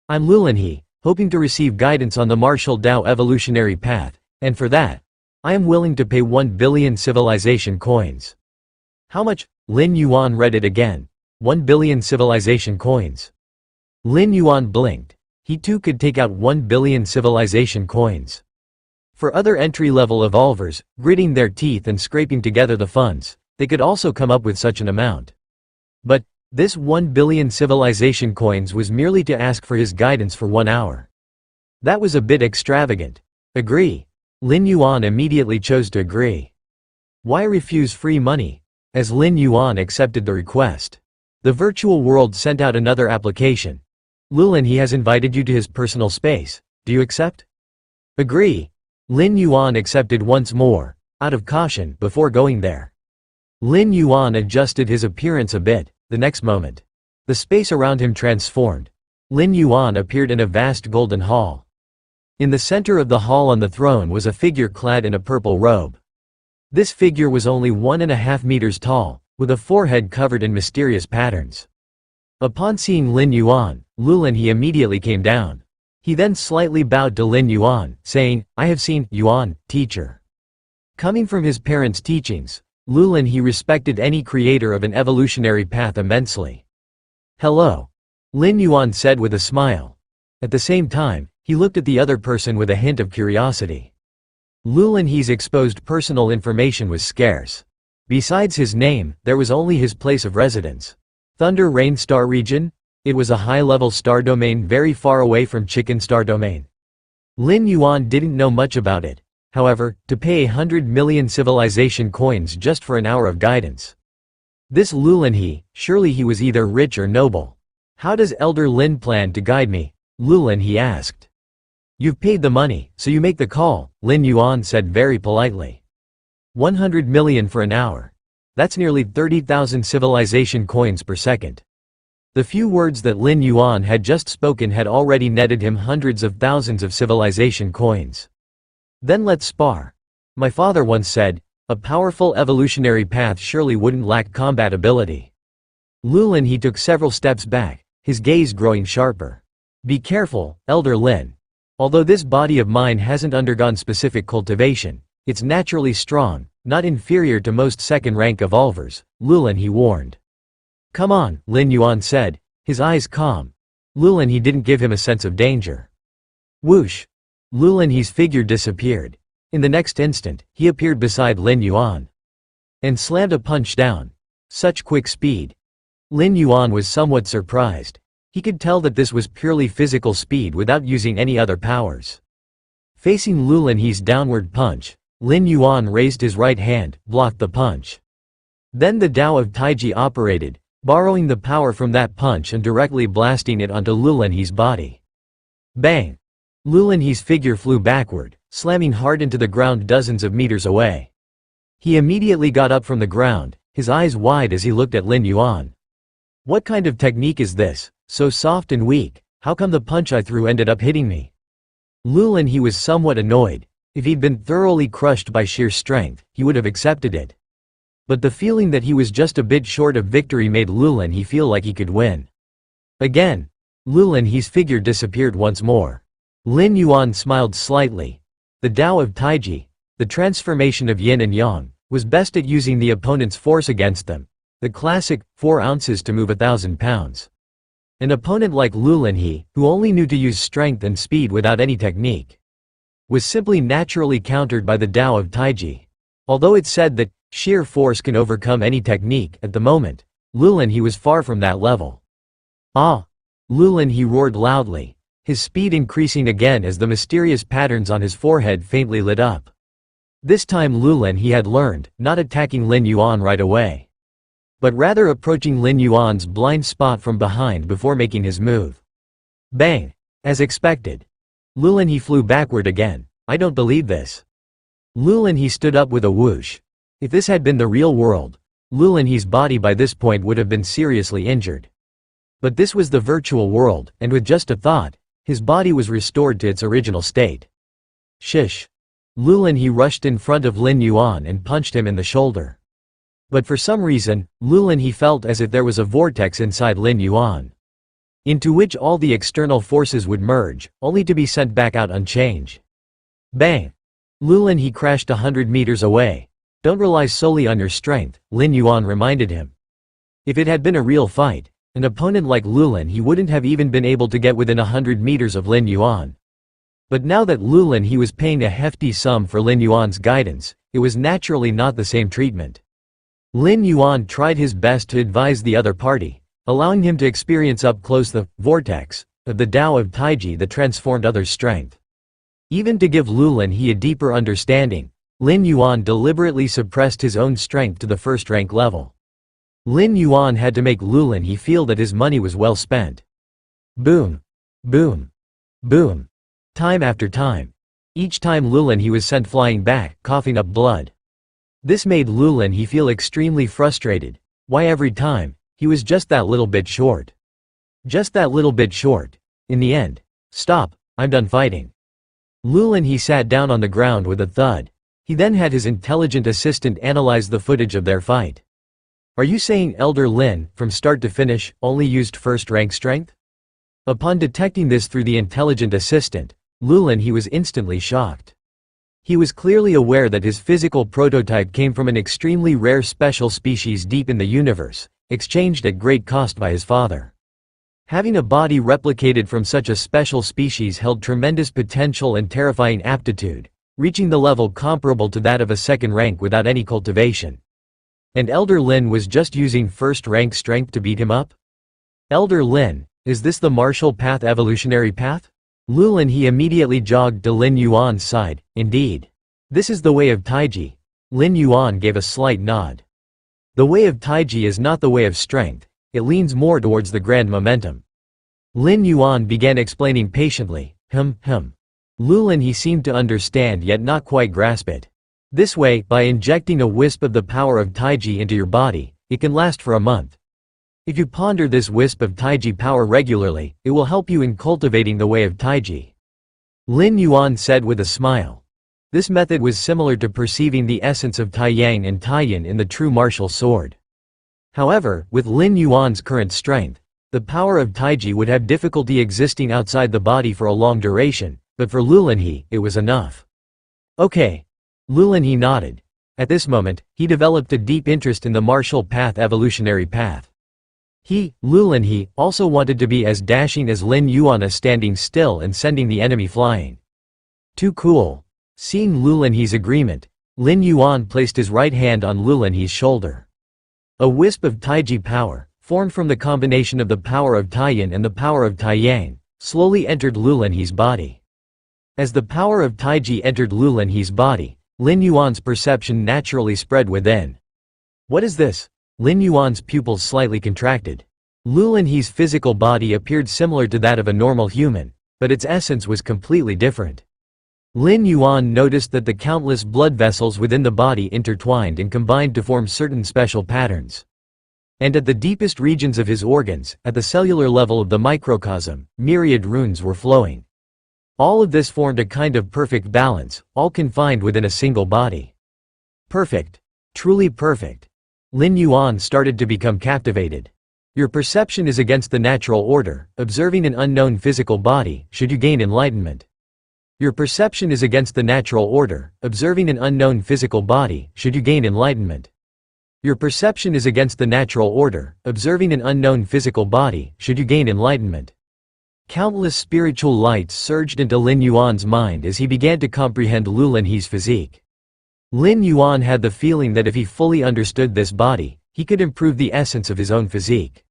I'm Lulinhe, hoping to receive guidance on the Martial Tao Evolutionary Path, and for that, I am willing to pay 1 billion civilization coins. How much? Lin Yuan read it again. 1 billion civilization coins. Lin Yuan blinked. He too could take out 1 billion civilization coins. For other entry-level evolvers, gritting their teeth and scraping together the funds, they could also come up with such an amount. But this 1 billion civilization coins was merely to ask for his guidance for 1 hour. That was a bit extravagant. Agree. Lin Yuan immediately chose to agree. Why refuse free money? As Lin Yuan accepted the request, the virtual world sent out another application. Lulinhe has invited you to his personal space. Do you accept? Agree. Lin Yuan accepted once more, out of caution, before going there. Lin Yuan adjusted his appearance a bit. The next moment, the space around him transformed. Lin Yuan appeared in a vast golden hall. In the center of the hall on the throne was a figure clad in a purple robe. This figure was only 1.5 meters tall, with a forehead covered in mysterious patterns. Upon seeing Lin Yuan, Lulinhe immediately came down. He then slightly bowed to Lin Yuan, saying, I have seen Yuan, teacher. Coming from his parents' teachings, Lulinhe respected any creator of an evolutionary path immensely. Hello. Lin Yuan said with a smile. At the same time, he looked at the other person with a hint of curiosity. Lulinhe's exposed personal information was scarce. Besides his name, there was only his place of residence. Thunder Rain Star Region? It was a high-level star domain very far away from Chicken Star Domain. Lin Yuan didn't know much about it. However, to pay 100 million civilization coins just for an hour of guidance. This Lulinhe, surely he was either rich or noble. How does Elder Lin plan to guide me? Lulinhe asked. You've paid the money, so you make the call, Lin Yuan said very politely. 100 million for an hour. That's nearly 30,000 civilization coins per second. The few words that Lin Yuan had just spoken had already netted him hundreds of thousands of civilization coins. Then let's spar. My father once said, a powerful evolutionary path surely wouldn't lack combat ability. Lulinhe took several steps back, his gaze growing sharper. Be careful, Elder Lin. Although this body of mine hasn't undergone specific cultivation, it's naturally strong, not inferior to most second-rank evolvers, Lulinhe warned. Come on, Lin Yuan said, his eyes calm. Lulinhe didn't give him a sense of danger. Whoosh! Lulinhe's figure disappeared. In the next instant, he appeared beside Lin Yuan. And slammed a punch down. Such quick speed. Lin Yuan was somewhat surprised. He could tell that this was purely physical speed without using any other powers. Facing Lulinhe's downward punch, Lin Yuan raised his right hand, blocked the punch. Then the Tao of Taiji operated, borrowing the power from that punch and directly blasting it onto Lulinhe's body. Bang! Lulinhe's figure flew backward, slamming hard into the ground dozens of meters away. He immediately got up from the ground, his eyes wide as he looked at Lin Yuan. What kind of technique is this, so soft and weak? How come the punch I threw ended up hitting me? Lulinhe was somewhat annoyed. If he'd been thoroughly crushed by sheer strength, he would have accepted it. But the feeling that he was just a bit short of victory made Lulinhe feel like he could win. Again, Lulinhe's figure disappeared once more. Lin Yuan smiled slightly. The Tao of Taiji, the transformation of yin and yang, was best at using the opponent's force against them. The classic, 4 ounces to move 1,000 pounds. An opponent like Lulinhe, who only knew to use strength and speed without any technique. was simply naturally countered by the Tao of Taiji. Although it said that sheer force can overcome any technique, at the moment, Lulin he was far from that level. Ah! Lulin he roared loudly, his speed increasing again as the mysterious patterns on his forehead faintly lit up. This time Lulin he had learned, not attacking Lin Yuan right away, but rather approaching Lin Yuan's blind spot from behind before making his move. Bang! As expected. Lulin he flew backward again. I don't believe this. Lulin he stood up with a whoosh. If this had been the real world, Lulin he's body by this point would have been seriously injured. But this was the virtual world, and with just a thought, his body was restored to its original state. Shish. Lulin he rushed in front of Lin Yuan and punched him in the shoulder. But for some reason, Lulin he felt as if there was a vortex inside Lin Yuan, into which all the external forces would merge, only to be sent back out unchanged. Bang! Lulin he crashed 100 meters away. Don't rely solely on your strength, Lin Yuan reminded him. If it had been a real fight, an opponent like Lulin he wouldn't have even been able to get within 100 meters of Lin Yuan. But now that Lulin he was paying a hefty sum for Lin Yuan's guidance, it was naturally not the same treatment. Lin Yuan tried his best to advise the other party, allowing him to experience up close the vortex of the Tao of Taiji that transformed others' strength. Even to give Lulin he a deeper understanding, Lin Yuan deliberately suppressed his own strength to the first rank level. Lin Yuan had to make Lulin he feel that his money was well spent. Boom. Boom. Boom. Time after time. Each time Lulin he was sent flying back, coughing up blood. This made Lulin he feel extremely frustrated. Why every time? He was just that little bit short. Just that little bit short. In the end. Stop, I'm done fighting. Lulin he sat down on the ground with a thud. He then had his intelligent assistant analyze the footage of their fight. Are you saying Elder Lin, from start to finish, only used first rank strength? Upon detecting this through the intelligent assistant, Lulin he was instantly shocked. He was clearly aware that his physical prototype came from an extremely rare special species deep in the universe, exchanged at great cost by his father. Having a body replicated from such a special species held tremendous potential and terrifying aptitude, reaching the level comparable to that of a second rank without any cultivation. And Elder Lin was just using first rank strength to beat him up? Elder Lin, is this the martial path evolutionary path? Lulin he immediately jogged to Lin Yuan's side. Indeed. This is the way of Taiji. Lin Yuan gave a slight nod. The way of Taiji is not the way of strength, it leans more towards the grand momentum. Lin Yuan began explaining patiently. Lulin he seemed to understand yet not quite grasp it. This way, by injecting a wisp of the power of Taiji into your body, it can last for a month. If you ponder this wisp of Taiji power regularly, it will help you in cultivating the way of Taiji. Lin Yuan said with a smile. This method was similar to perceiving the essence of Taiyang and Taiyin in the true martial sword. However, with Lin Yuan's current strength, the power of Taiji would have difficulty existing outside the body for a long duration, but for Lulin he, it was enough. Okay. Lulin he nodded. At this moment, he developed a deep interest in the martial path evolutionary path. Lulin he, also wanted to be as dashing as Lin Yuan standing still and sending the enemy flying. Too cool. Seeing Lulin he's agreement, Lin Yuan placed his right hand on Lulin he's shoulder. A wisp of Taiji power, formed from the combination of the power of Taiyin and the power of Taiyang, slowly entered Lulin he's body. As the power of Taiji entered Lulin he's body, Lin Yuan's perception naturally spread within. What is this? Lin Yuan's pupils slightly contracted. Lulin he's physical body appeared similar to that of a normal human, but its essence was completely different. Lin Yuan noticed that the countless blood vessels within the body intertwined and combined to form certain special patterns. And at the deepest regions of his organs, at the cellular level of the microcosm, myriad runes were flowing. All of this formed a kind of perfect balance, all confined within a single body. Perfect. Truly perfect. Lin Yuan started to become captivated. Your perception is against the natural order, observing an unknown physical body, should you gain enlightenment. Your perception is against the natural order, observing an unknown physical body, should you gain enlightenment. Your perception is against the natural order, observing an unknown physical body, should you gain enlightenment. Countless spiritual lights surged into Lin Yuan's mind as he began to comprehend Lu Linhe's physique. Lin Yuan had the feeling that if he fully understood this body, he could improve the essence of his own physique.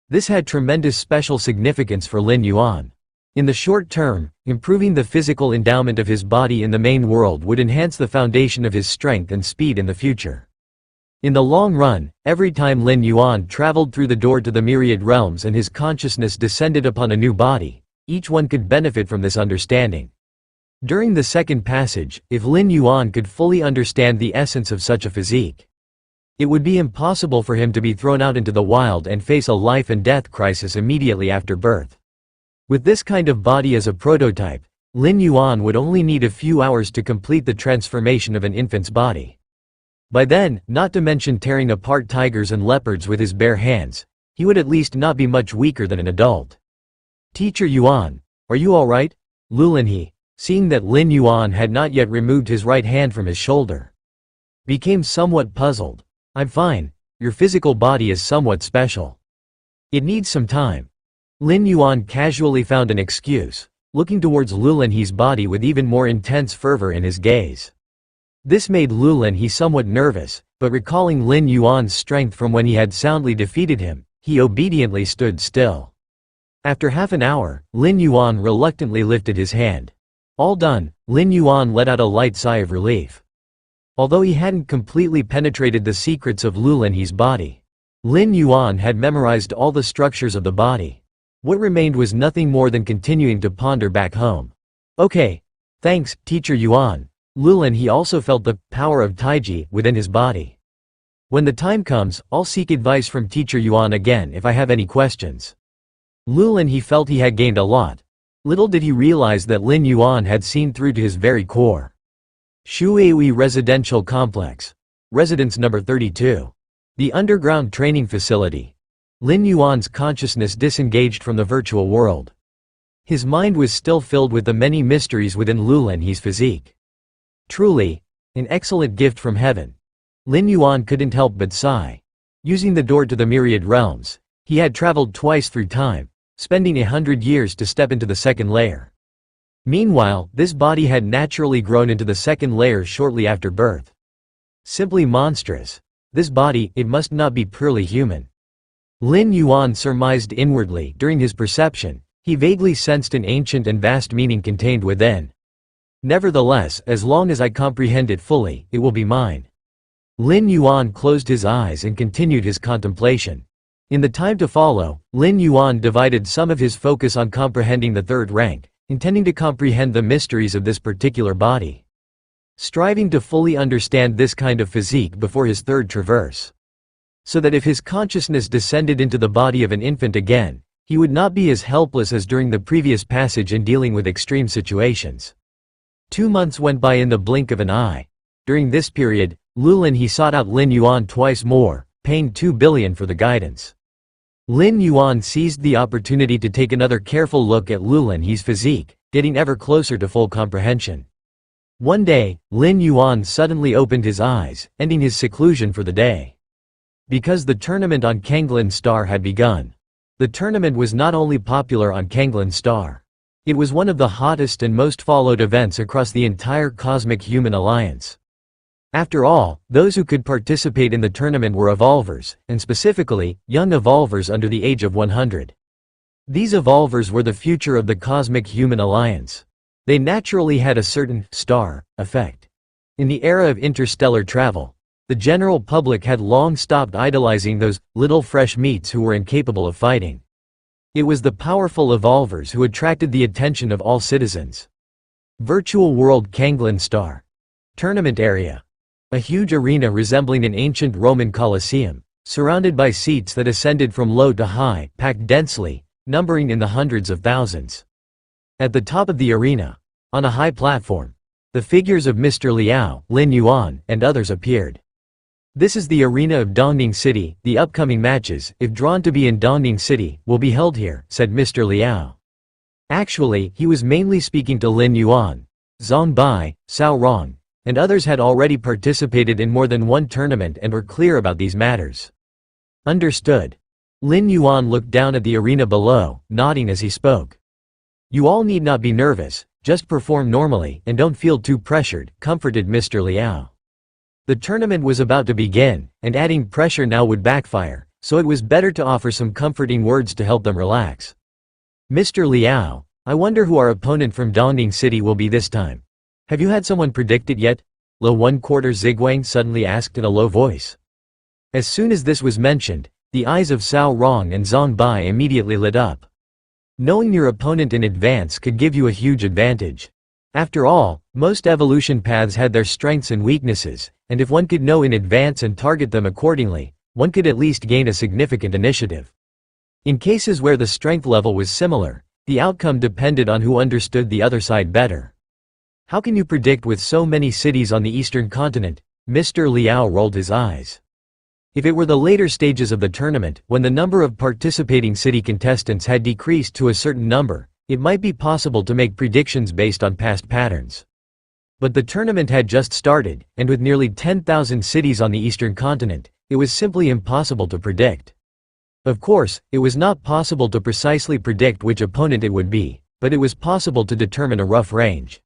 This had tremendous special significance for Lin Yuan. In the short term, improving the physical endowment of his body in the main world would enhance the foundation of his strength and speed in the future. In the long run, every time Lin Yuan traveled through the door to the myriad realms and his consciousness descended upon a new body, each one could benefit from this understanding. During the second passage, if Lin Yuan could fully understand the essence of such a physique, it would be impossible for him to be thrown out into the wild and face a life and death crisis immediately after birth. With this kind of body as a prototype, Lin Yuan would only need a few hours to complete the transformation of an infant's body. By then, not to mention tearing apart tigers and leopards with his bare hands, he would at least not be much weaker than an adult. "Teacher Yuan, are you all right?" Lu Linhe, seeing that Lin Yuan had not yet removed his right hand from his shoulder, became somewhat puzzled. "I'm fine, your physical body is somewhat special. It needs some time." Lin Yuan casually found an excuse, looking towards Lu Linhe's body with even more intense fervor in his gaze. This made Lu Linhe somewhat nervous, but recalling Lin Yuan's strength from when he had soundly defeated him, he obediently stood still. After half an hour, Lin Yuan reluctantly lifted his hand. All done, Lin Yuan let out a light sigh of relief. Although he hadn't completely penetrated the secrets of Lu Linhe's body, Lin Yuan had memorized all the structures of the body. What remained was nothing more than continuing to ponder back home. "Okay. Thanks, Teacher Yuan." Lu Linhe also felt the power of Taiji within his body. "When the time comes, I'll seek advice from Teacher Yuan again if I have any questions." Lu Linhe felt he had gained a lot. Little did he realize that Lin Yuan had seen through to his very core. Shuihui Residential Complex. Residence number 32. The underground training facility. Lin Yuan's consciousness disengaged from the virtual world. His mind was still filled with the many mysteries within Lu Linhe's physique. Truly, an excellent gift from heaven. Lin Yuan couldn't help but sigh. Using the door to the myriad realms, he had traveled twice through time, spending 100 years to step into the second layer. Meanwhile, this body had naturally grown into the second layer shortly after birth. Simply monstrous. This body, it must not be purely human. Lin Yuan surmised inwardly. During his perception, he vaguely sensed an ancient and vast meaning contained within. Nevertheless, as long as I comprehend it fully, it will be mine. Lin Yuan closed his eyes and continued his contemplation. In the time to follow, Lin Yuan divided some of his focus on comprehending the third rank, intending to comprehend the mysteries of this particular body, striving to fully understand this kind of physique before his third traverse, so that if his consciousness descended into the body of an infant again, he would not be as helpless as during the previous passage in dealing with extreme situations. 2 months went by in the blink of an eye. During this period, Lu Linhe sought out Lin Yuan twice more, paying 2 billion for the guidance. Lin Yuan seized the opportunity to take another careful look at Lu Linhe's physique, getting ever closer to full comprehension. One day, Lin Yuan suddenly opened his eyes, ending his seclusion for the day. Because the tournament on Kanglin Star had begun. The tournament was not only popular on Kanglin Star. It was one of the hottest and most followed events across the entire Cosmic Human Alliance. After all, those who could participate in the tournament were evolvers, and specifically, young evolvers under the age of 100. These evolvers were the future of the Cosmic Human Alliance. They naturally had a certain star effect. In the era of interstellar travel, the general public had long stopped idolizing those little fresh meats who were incapable of fighting. It was the powerful evolvers who attracted the attention of all citizens. Virtual World Kanglin Star. Tournament Area. A huge arena resembling an ancient Roman Colosseum, surrounded by seats that ascended from low to high, packed densely, numbering in the hundreds of thousands. At the top of the arena, on a high platform, the figures of Mr. Liao, Lin Yuan, and others appeared. This is the arena of Dongning City. The upcoming matches, if drawn to be in Dongning City, will be held here, said Mr. Liao. Actually, he was mainly speaking to Lin Yuan. Zhang Bai, Cao Rong, and others had already participated in more than one tournament and were clear about these matters. Understood. Lin Yuan looked down at the arena below, nodding as he spoke. You all need not be nervous, just perform normally and don't feel too pressured, comforted Mr. Liao. The tournament was about to begin, and adding pressure now would backfire, so it was better to offer some comforting words to help them relax. Mr. Liao, I wonder who our opponent from Dongning City will be this time. Have you had someone predict it yet? Lo 1/4 Ziguang suddenly asked in a low voice. As soon as this was mentioned, the eyes of Cao Rong and Zhang Bai immediately lit up. Knowing your opponent in advance could give you a huge advantage. After all, most evolution paths had their strengths and weaknesses, and if one could know in advance and target them accordingly, one could at least gain a significant initiative. In cases where the strength level was similar, the outcome depended on who understood the other side better. How can you predict with so many cities on the eastern continent? Mr. Liao rolled his eyes. If it were the later stages of the tournament, when the number of participating city contestants had decreased to a certain number, it might be possible to make predictions based on past patterns. But the tournament had just started, and with nearly 10,000 cities on the eastern continent, it was simply impossible to predict. Of course, it was not possible to precisely predict which opponent it would be, but it was possible to determine a rough range.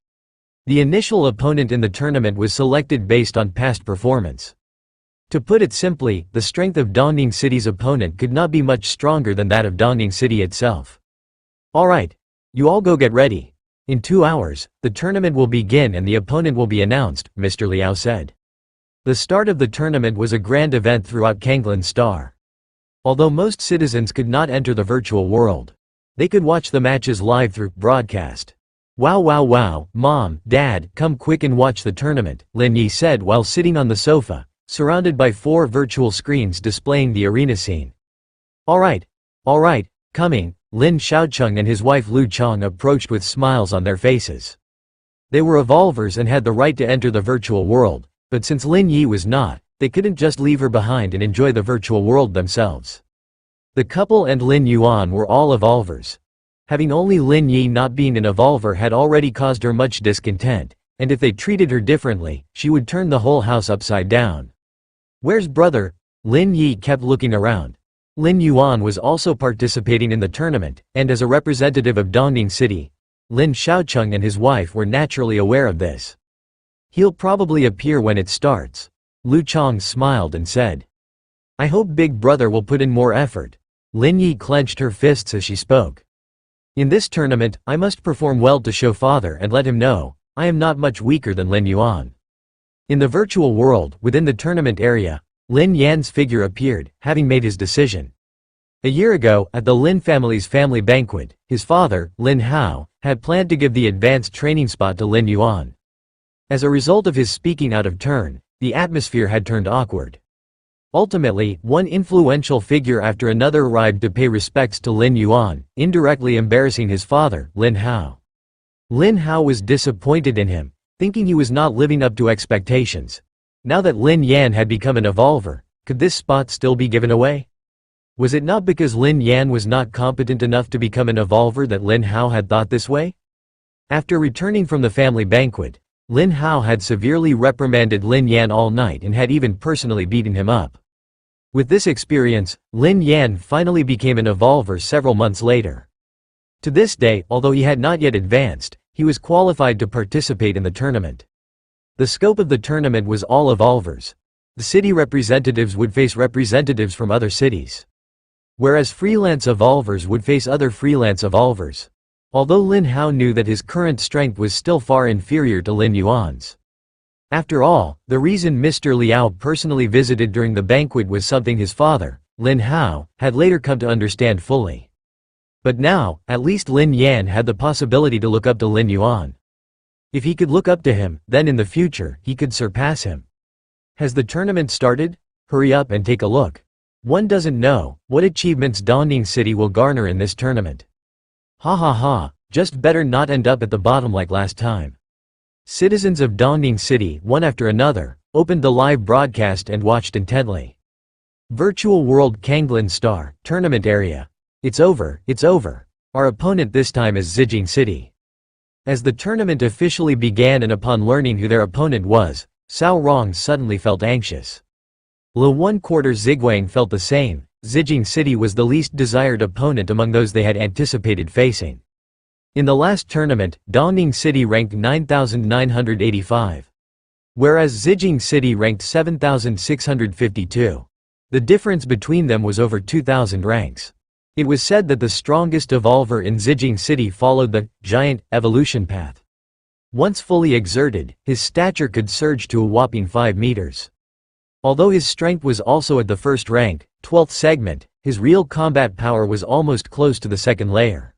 The initial opponent in the tournament was selected based on past performance. To put it simply, the strength of Dongning City's opponent could not be much stronger than that of Dongning City itself. Alright. You all go get ready. In 2 hours, the tournament will begin and the opponent will be announced, Mr. Liao said. The start of the tournament was a grand event throughout Kanglan Star. Although most citizens could not enter the virtual world, they could watch the matches live through broadcast. Wow wow wow, Mom, Dad, come quick and watch the tournament, Lin Yi said while sitting on the sofa, surrounded by 4 virtual screens displaying the arena scene. Alright, coming, Lin Xiaocheng and his wife Lu Chong approached with smiles on their faces. They were evolvers and had the right to enter the virtual world, but since Lin Yi was not, they couldn't just leave her behind and enjoy the virtual world themselves. The couple and Lin Yuan were all evolvers. Having only Lin Yi not being an evolver had already caused her much discontent, and if they treated her differently, she would turn the whole house upside down. Where's brother? Lin Yi kept looking around. Lin Yuan was also participating in the tournament, and as a representative of Dongning City, Lin Xiaocheng and his wife were naturally aware of this. He'll probably appear when it starts. Lu Chong smiled and said. I hope big brother will put in more effort. Lin Yi clenched her fists as she spoke. In this tournament, I must perform well to show father and let him know, I am not much weaker than Lin Yuan. In the virtual world, within the tournament area, Lin Yan's figure appeared, having made his decision. A year ago, at the Lin family's family banquet, his father, Lin Hao, had planned to give the advanced training spot to Lin Yuan. As a result of his speaking out of turn, the atmosphere had turned awkward. Ultimately, one influential figure after another arrived to pay respects to Lin Yuan, indirectly embarrassing his father, Lin Hao. Lin Hao was disappointed in him, thinking he was not living up to expectations. Now that Lin Yan had become an evolver, could this spot still be given away? Was it not because Lin Yan was not competent enough to become an evolver that Lin Hao had thought this way? After returning from the family banquet, Lin Hao had severely reprimanded Lin Yan all night and had even personally beaten him up. With this experience, Lin Yan finally became an evolver several months later. To this day, although he had not yet advanced, he was qualified to participate in the tournament. The scope of the tournament was all evolvers. The city representatives would face representatives from other cities, whereas freelance evolvers would face other freelance evolvers. Although Lin Hao knew that his current strength was still far inferior to Lin Yuan's. After all, the reason Mr. Liao personally visited during the banquet was something his father, Lin Hao, had later come to understand fully. But now, at least Lin Yan had the possibility to look up to Lin Yuan. If he could look up to him, then in the future, he could surpass him. Has the tournament started? Hurry up and take a look. One doesn't know what achievements Dongning City will garner in this tournament. Ha ha ha, just better not end up at the bottom like last time. Citizens of Dongning City, one after another, opened the live broadcast and watched intently. Virtual World Kanglan Star, Tournament Area. It's over, it's over. Our opponent this time is Zijing City. As the tournament officially began and upon learning who their opponent was, Cao Rong suddenly felt anxious. Lo 1/4 Ziguang felt the same. Zijing City was the least desired opponent among those they had anticipated facing. In the last tournament, Dongning City ranked 9,985. Whereas Zijing City ranked 7,652. The difference between them was over 2,000 ranks. It was said that the strongest evolver in Zijing City followed the giant evolution path. Once fully exerted, his stature could surge to a whopping 5 meters. Although his strength was also at the first rank, 12th segment, his real combat power was almost close to the second layer.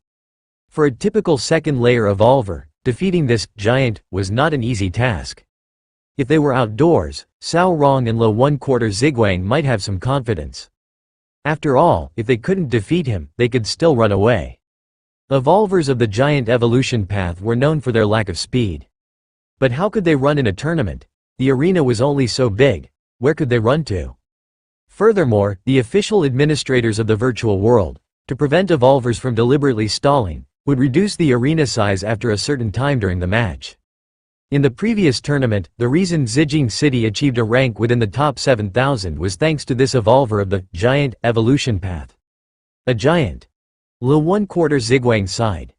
For a typical second layer evolver, defeating this giant was not an easy task. If they were outdoors, Cao Rong and Lo 1/4 Ziguang might have some confidence. After all, if they couldn't defeat him, they could still run away. Evolvers of the giant evolution path were known for their lack of speed. But how could they run in a tournament? The arena was only so big. Where could they run to? Furthermore, the official administrators of the virtual world, to prevent evolvers from deliberately stalling, would reduce the arena size after a certain time during the match. In the previous tournament, the reason Zijing City achieved a rank within the top 7,000 was thanks to this evolver of the giant evolution path. A giant. Lo 1/4 Ziguang sighed.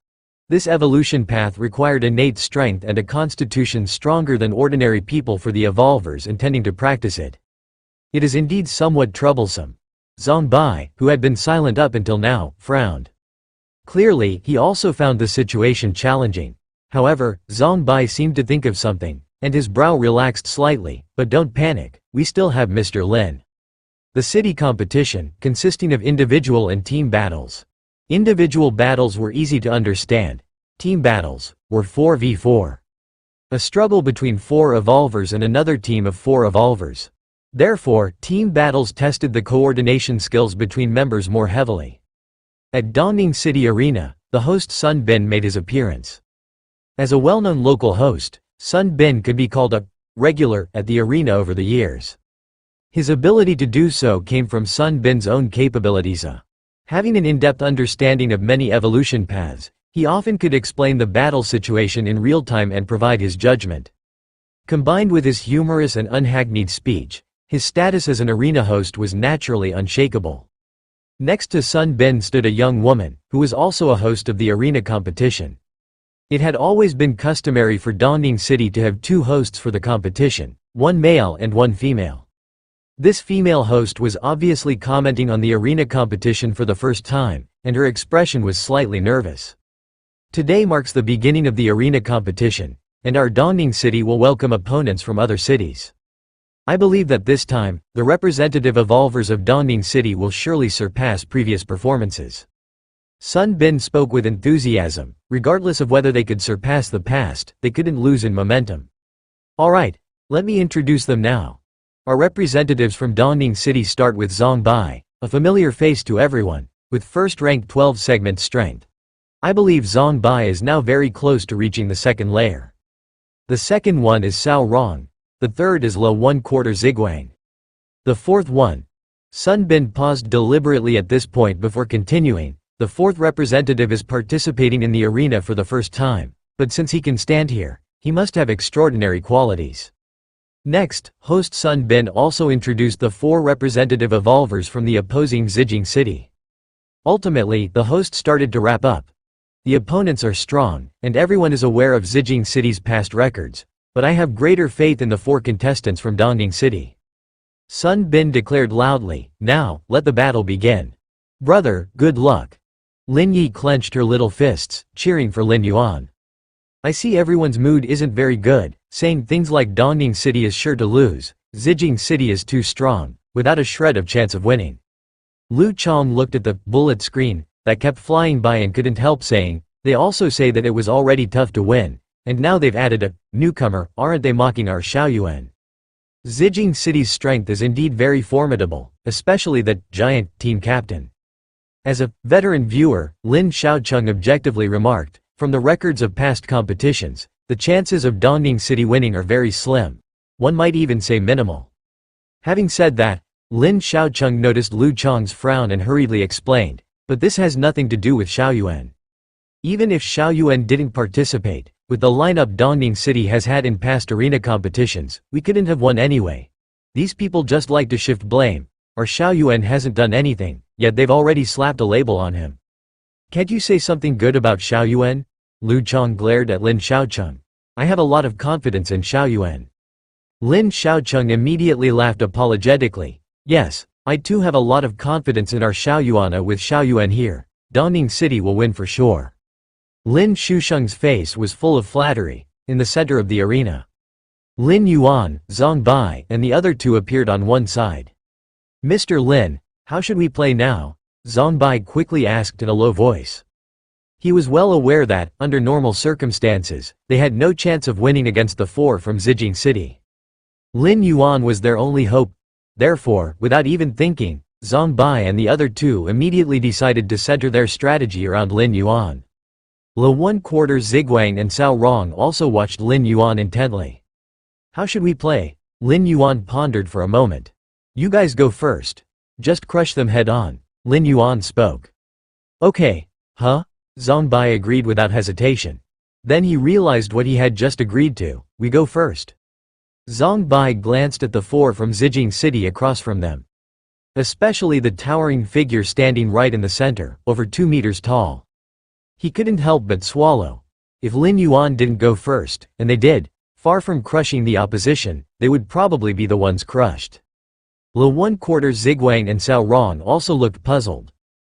This evolution path required innate strength and a constitution stronger than ordinary people for the evolvers intending to practice it. It is indeed somewhat troublesome. Zhang Bai, who had been silent up until now, frowned. Clearly, he also found the situation challenging. However, Zhang Bai seemed to think of something, and his brow relaxed slightly. But don't panic, we still have Mr. Lin. The city competition, consisting of individual and team battles. Individual battles were easy to understand. Team battles were 4v4. A struggle between 4 evolvers and another team of 4 evolvers. Therefore, team battles tested the coordination skills between members more heavily. At Dongning City Arena, the host Sun Bin made his appearance. As a well-known local host, Sun Bin could be called a regular at the arena over the years. His ability to do so came from Sun Bin's own capabilities. Having an in-depth understanding of many evolution paths, he often could explain the battle situation in real time and provide his judgment. Combined with his humorous and unhackneyed speech, his status as an arena host was naturally unshakable. Next to Sun Bin stood a young woman, who was also a host of the arena competition. It had always been customary for Dongning City to have 2 hosts for the competition, one male and one female. This female host was obviously commenting on the arena competition for the first time, and her expression was slightly nervous. Today marks the beginning of the arena competition, and our Dongning City will welcome opponents from other cities. I believe that this time, the representative evolvers of Dongning City will surely surpass previous performances. Sun Bin spoke with enthusiasm. Regardless of whether they could surpass the past, they couldn't lose in momentum. Alright, let me introduce them now. Our representatives from Dongning City start with Zhang Bai, a familiar face to everyone, with first rank 12 segment strength. I believe Zhang Bai is now very close to reaching the second layer. The second one is Cao Rong. The third is Lo 1/4 Ziguang. The fourth one. Sun Bin paused deliberately at this point before continuing. The fourth representative is participating in the arena for the first time, but since he can stand here, he must have extraordinary qualities. Next, host Sun Bin also introduced the 4 representative evolvers from the opposing Zijing City. Ultimately, the host started to wrap up. The opponents are strong, and everyone is aware of Zijing City's past records, but I have greater faith in the 4 contestants from Dongning City. Sun Bin declared loudly, "Now, let the battle begin. Brother, good luck." Lin Yi clenched her little fists, cheering for Lin Yuan. I see everyone's mood isn't very good, saying things like Dongning City is sure to lose, Zijing City is too strong, without a shred of chance of winning. Lu Chong looked at the bullet screen that kept flying by and couldn't help saying, they also say that it was already tough to win, and now they've added a newcomer, aren't they mocking our Xiaoyuan? Zijing City's strength is indeed very formidable, especially that giant team captain. As a veteran viewer, Lin Xiaocheng objectively remarked, from the records of past competitions, the chances of Dongning City winning are very slim. One might even say minimal. Having said that, Lin Xiaocheng noticed Lu Chong's frown and hurriedly explained, but this has nothing to do with Xiaoyuan. Even if Xiaoyuan didn't participate, with the lineup Dongning City has had in past arena competitions, we couldn't have won anyway. These people just like to shift blame, or Xiaoyuan hasn't done anything, yet they've already slapped a label on him. Can't you say something good about Xiaoyuan? Lu Chong glared at Lin Xiaocheng. I have a lot of confidence in Xiaoyuan. Lin Xiaocheng immediately laughed apologetically. Yes, I too have a lot of confidence in our Xiaoyuan. With Xiaoyuan here, Dongning City will win for sure. Lin Shusheng's face was full of flattery. In the center of the arena, Lin Yuan, Zhang Bai, and the other two appeared on one side. Mr. Lin, how should we play now? Zhang Bai quickly asked in a low voice. He was well aware that, under normal circumstances, they had no chance of winning against the four from Zijing City. Lin Yuan was their only hope. Therefore, without even thinking, Zhang Bai and the other two immediately decided to center their strategy around Lin Yuan. Le 1/4 Ziguang and Cao Rong also watched Lin Yuan intently. How should we play? Lin Yuan pondered for a moment. You guys go first. Just crush them head on, Lin Yuan spoke. Okay. Huh? Zhang Bai agreed without hesitation. Then he realized what he had just agreed to. We go first. Zhang Bai glanced at the four from Zijing City across from them. Especially the towering figure standing right in the center, over 2 meters tall. He couldn't help but swallow. If Lin Yuan didn't go first, and they did, far from crushing the opposition, they would probably be the ones crushed. Le 1/4 Ziguang and Cao Rong also looked puzzled.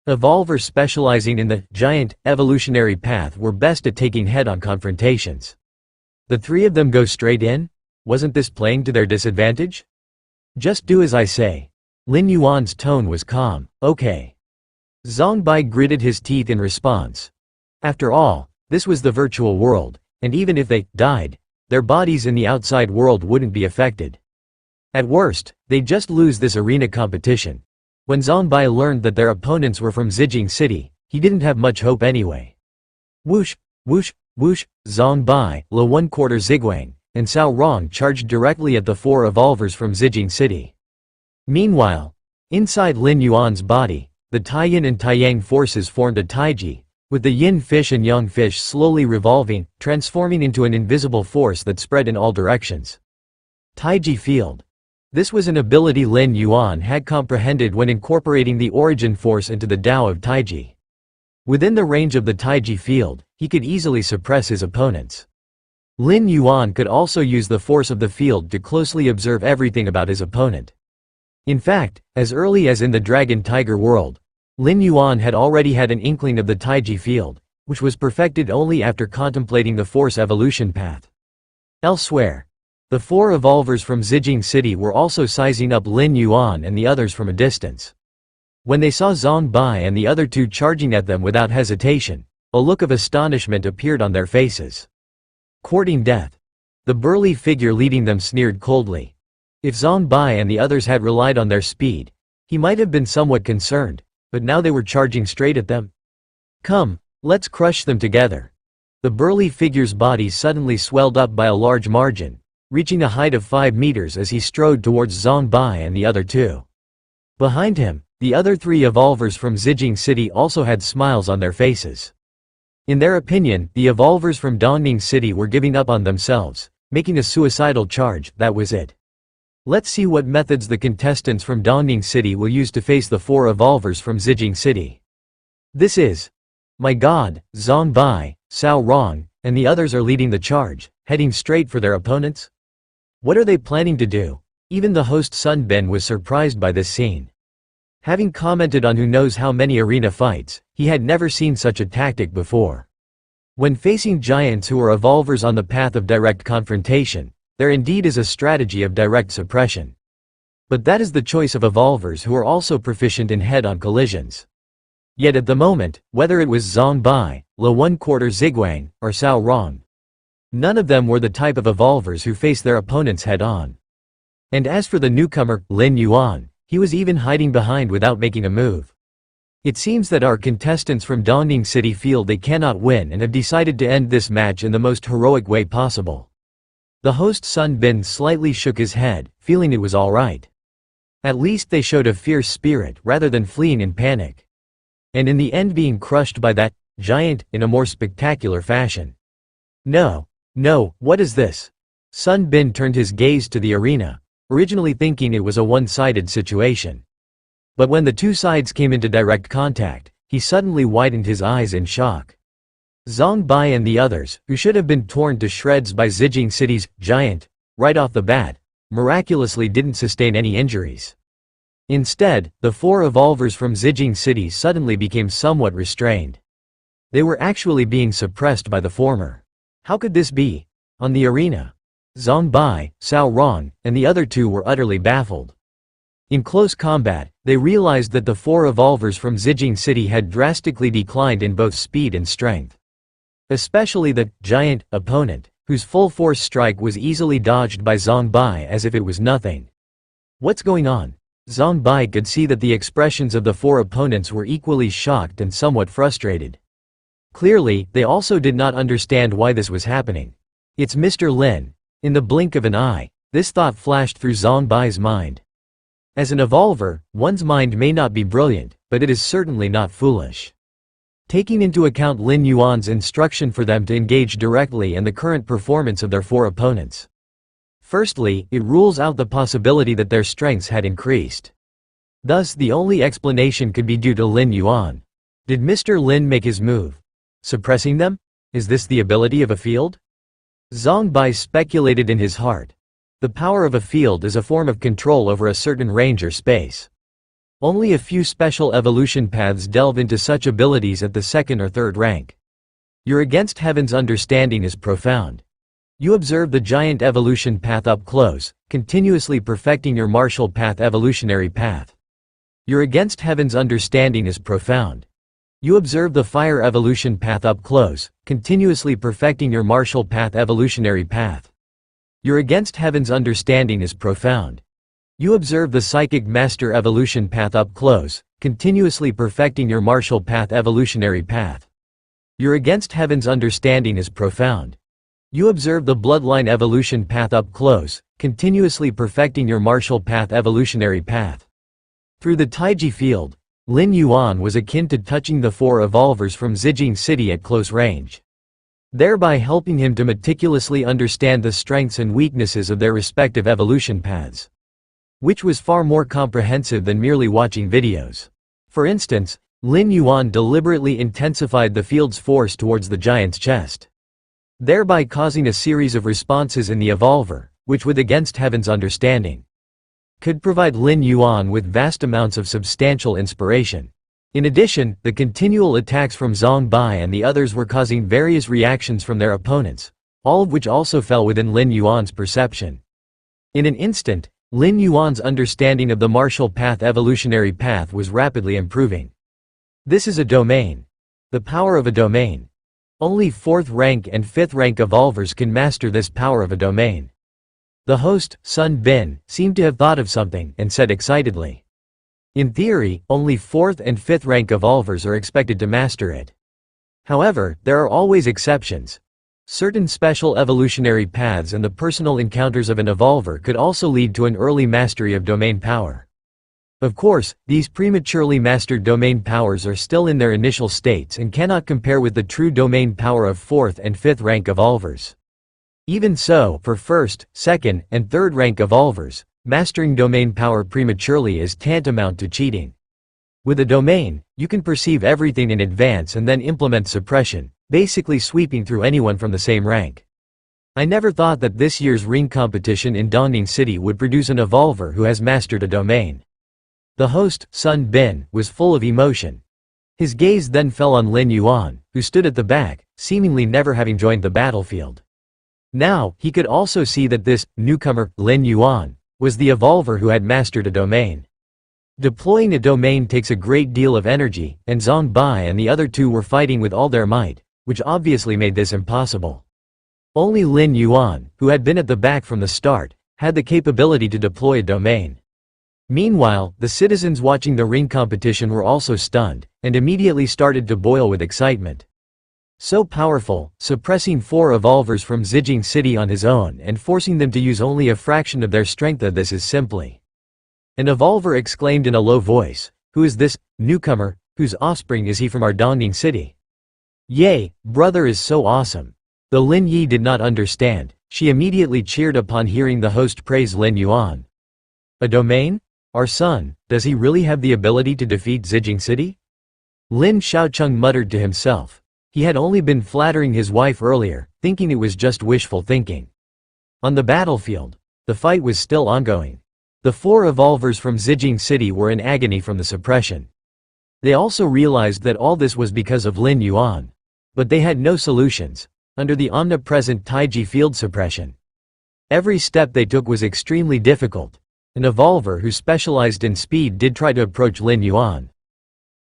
Evolvers specializing in the giant evolutionary path were best at taking head-on confrontations. The three of them go straight in? Wasn't this playing to their disadvantage? Just do as I say. Lin Yuan's tone was calm. Okay. Zhang Bai gritted his teeth in response. After all, this was the virtual world, and even if they died, their bodies in the outside world wouldn't be affected. At worst, they'd just lose this arena competition. When Zhang Bai learned that their opponents were from Zijing City, he didn't have much hope anyway. Whoosh, whoosh, whoosh, Zhang Bai, Le 1/4 Ziguang, and Cao Rong charged directly at the four evolvers from Zijing City. Meanwhile, inside Lin Yuan's body, the Taiyin and Taiyang forces formed a Taiji, with the yin fish and yang fish slowly revolving, transforming into an invisible force that spread in all directions. Taiji Field. This was an ability Lin Yuan had comprehended when incorporating the origin force into the Tao of Taiji. Within the range of the Taiji field, he could easily suppress his opponents. Lin Yuan could also use the force of the field to closely observe everything about his opponent. In fact, as early as in the Dragon Tiger world, Lin Yuan had already had an inkling of the Taiji field, which was perfected only after contemplating the force evolution path. Elsewhere, the four evolvers from Zijing City were also sizing up Lin Yuan and the others from a distance. When they saw Zhang Bai and the other two charging at them without hesitation, a look of astonishment appeared on their faces. Courting death. The burly figure leading them sneered coldly. If Zhang Bai and the others had relied on their speed, he might have been somewhat concerned, but now they were charging straight at them. Come, let's crush them together. The burly figure's body suddenly swelled up by a large margin, reaching a height of 5 meters as he strode towards Zhang Bai and the other two. Behind him, the other three evolvers from Zijing City also had smiles on their faces. In their opinion, the evolvers from Dongning City were giving up on themselves, making a suicidal charge. That was it. Let's see what methods the contestants from Dongning City will use to face the four evolvers from Zijing City. This is... My God, Zhang Bai, Cao Rong, and the others are leading the charge, heading straight for their opponents? What are they planning to do? Even the host Sun Bin was surprised by this scene. Having commented on who knows how many arena fights, he had never seen such a tactic before. When facing giants who are evolvers on the path of direct confrontation, there indeed is a strategy of direct suppression. But that is the choice of evolvers who are also proficient in head-on collisions. Yet at the moment, whether it was Zhang Bai, Le 1/4 Ziguang, or Cao Rong, none of them were the type of evolvers who face their opponents head-on. And as for the newcomer, Lin Yuan, he was even hiding behind without making a move. It seems that our contestants from Dongning City feel they cannot win and have decided to end this match in the most heroic way possible. The host Sun Bin slightly shook his head, feeling it was alright. At least they showed a fierce spirit rather than fleeing in panic. And in the end being crushed by that giant in a more spectacular fashion. No, what is this? Sun Bin turned his gaze to the arena, originally thinking it was a one-sided situation. But when the two sides came into direct contact, he suddenly widened his eyes in shock. Zhang Bai and the others, who should have been torn to shreds by Zijing City's giant, right off the bat, miraculously didn't sustain any injuries. Instead, the 4 evolvers from Zijing City suddenly became somewhat restrained. They were actually being suppressed by the former. How could this be? On the arena, Zhang Bai, Cao Rong, and the other 2 were utterly baffled. In close combat, they realized that the 4 evolvers from Zijing City had drastically declined in both speed and strength. Especially the giant opponent, whose full force strike was easily dodged by Zhang Bai as if it was nothing. What's going on? Zhang Bai could see that the expressions of the 4 opponents were equally shocked and somewhat frustrated. Clearly, they also did not understand why this was happening. It's Mr. Lin. In the blink of an eye, this thought flashed through Zhang Bai's mind. As an evolver, one's mind may not be brilliant, but it is certainly not foolish. Taking into account Lin Yuan's instruction for them to engage directly and the current performance of their 4 opponents. Firstly, it rules out the possibility that their strengths had increased. Thus, the only explanation could be due to Lin Yuan. Did Mr. Lin make his move? Suppressing them? Is this the ability of a field? Zhang Bai speculated in his heart. The power of a field is a form of control over a certain range or space. Only a few special evolution paths delve into such abilities at the 2nd or 3rd rank. Your Against Heaven's understanding is profound. You observe the giant evolution path up close, continuously perfecting your martial path evolutionary path. Your Against Heaven's understanding is profound. You observe the fire evolution path up close, continuously perfecting your martial path evolutionary path. Your Against Heaven's understanding is profound. You observe the psychic master evolution path up close, continuously perfecting your martial path evolutionary path. Your Against Heaven's understanding is profound. You observe the bloodline evolution path up close, continuously perfecting your martial path evolutionary path. Through the Taiji field, Lin Yuan was akin to touching the 4 evolvers from Zijing City at close range, thereby helping him to meticulously understand the strengths and weaknesses of their respective evolution paths, which was far more comprehensive than merely watching videos. For instance, Lin Yuan deliberately intensified the field's force towards the giant's chest, thereby causing a series of responses in the evolver, which with Against Heaven's understanding, could provide Lin Yuan with vast amounts of substantial inspiration. In addition, the continual attacks from Zhang Bai and the others were causing various reactions from their opponents, all of which also fell within Lin Yuan's perception. In an instant, Lin Yuan's understanding of the martial path evolutionary path was rapidly improving. This is a domain. The power of a domain. Only 4th rank and 5th rank evolvers can master this power of a domain. The host, Sun Bin, seemed to have thought of something and said excitedly, in theory, only 4th and 5th rank evolvers are expected to master it. However, there are always exceptions. Certain special evolutionary paths and the personal encounters of an evolver could also lead to an early mastery of domain power. Of course, these prematurely mastered domain powers are still in their initial states and cannot compare with the true domain power of 4th and 5th rank evolvers. Even so, for 1st, 2nd, and 3rd rank evolvers, mastering domain power prematurely is tantamount to cheating. With a domain, you can perceive everything in advance and then implement suppression, basically sweeping through anyone from the same rank. I never thought that this year's ring competition in Dongning City would produce an evolver who has mastered a domain. The host, Sun Bin, was full of emotion. His gaze then fell on Lin Yuan, who stood at the back, seemingly never having joined the battlefield. Now, he could also see that this newcomer, Lin Yuan, was the evolver who had mastered a domain. Deploying a domain takes a great deal of energy, and Zhang Bai and the other 2 were fighting with all their might, which obviously made this impossible. Only Lin Yuan, who had been at the back from the start, had the capability to deploy a domain. Meanwhile, the citizens watching the ring competition were also stunned, and immediately started to boil with excitement. So powerful, suppressing 4 evolvers from Zijing City on his own and forcing them to use only a fraction of their strength. This is simply. An evolver exclaimed in a low voice, "Who is this newcomer? Whose offspring is he from our Dongning City?" "Yay, brother is so awesome." Though Lin Yi did not understand, she immediately cheered upon hearing the host praise Lin Yuan. "A domain? Our son, does he really have the ability to defeat Zijing City?" Lin Shaocheng muttered to himself. He had only been flattering his wife earlier, thinking it was just wishful thinking. On the battlefield, the fight was still ongoing. The 4 evolvers from Zijing City were in agony from the suppression. They also realized that all this was because of Lin Yuan. But they had no solutions, under the omnipresent Taiji field suppression. Every step they took was extremely difficult. An evolver who specialized in speed did try to approach Lin Yuan.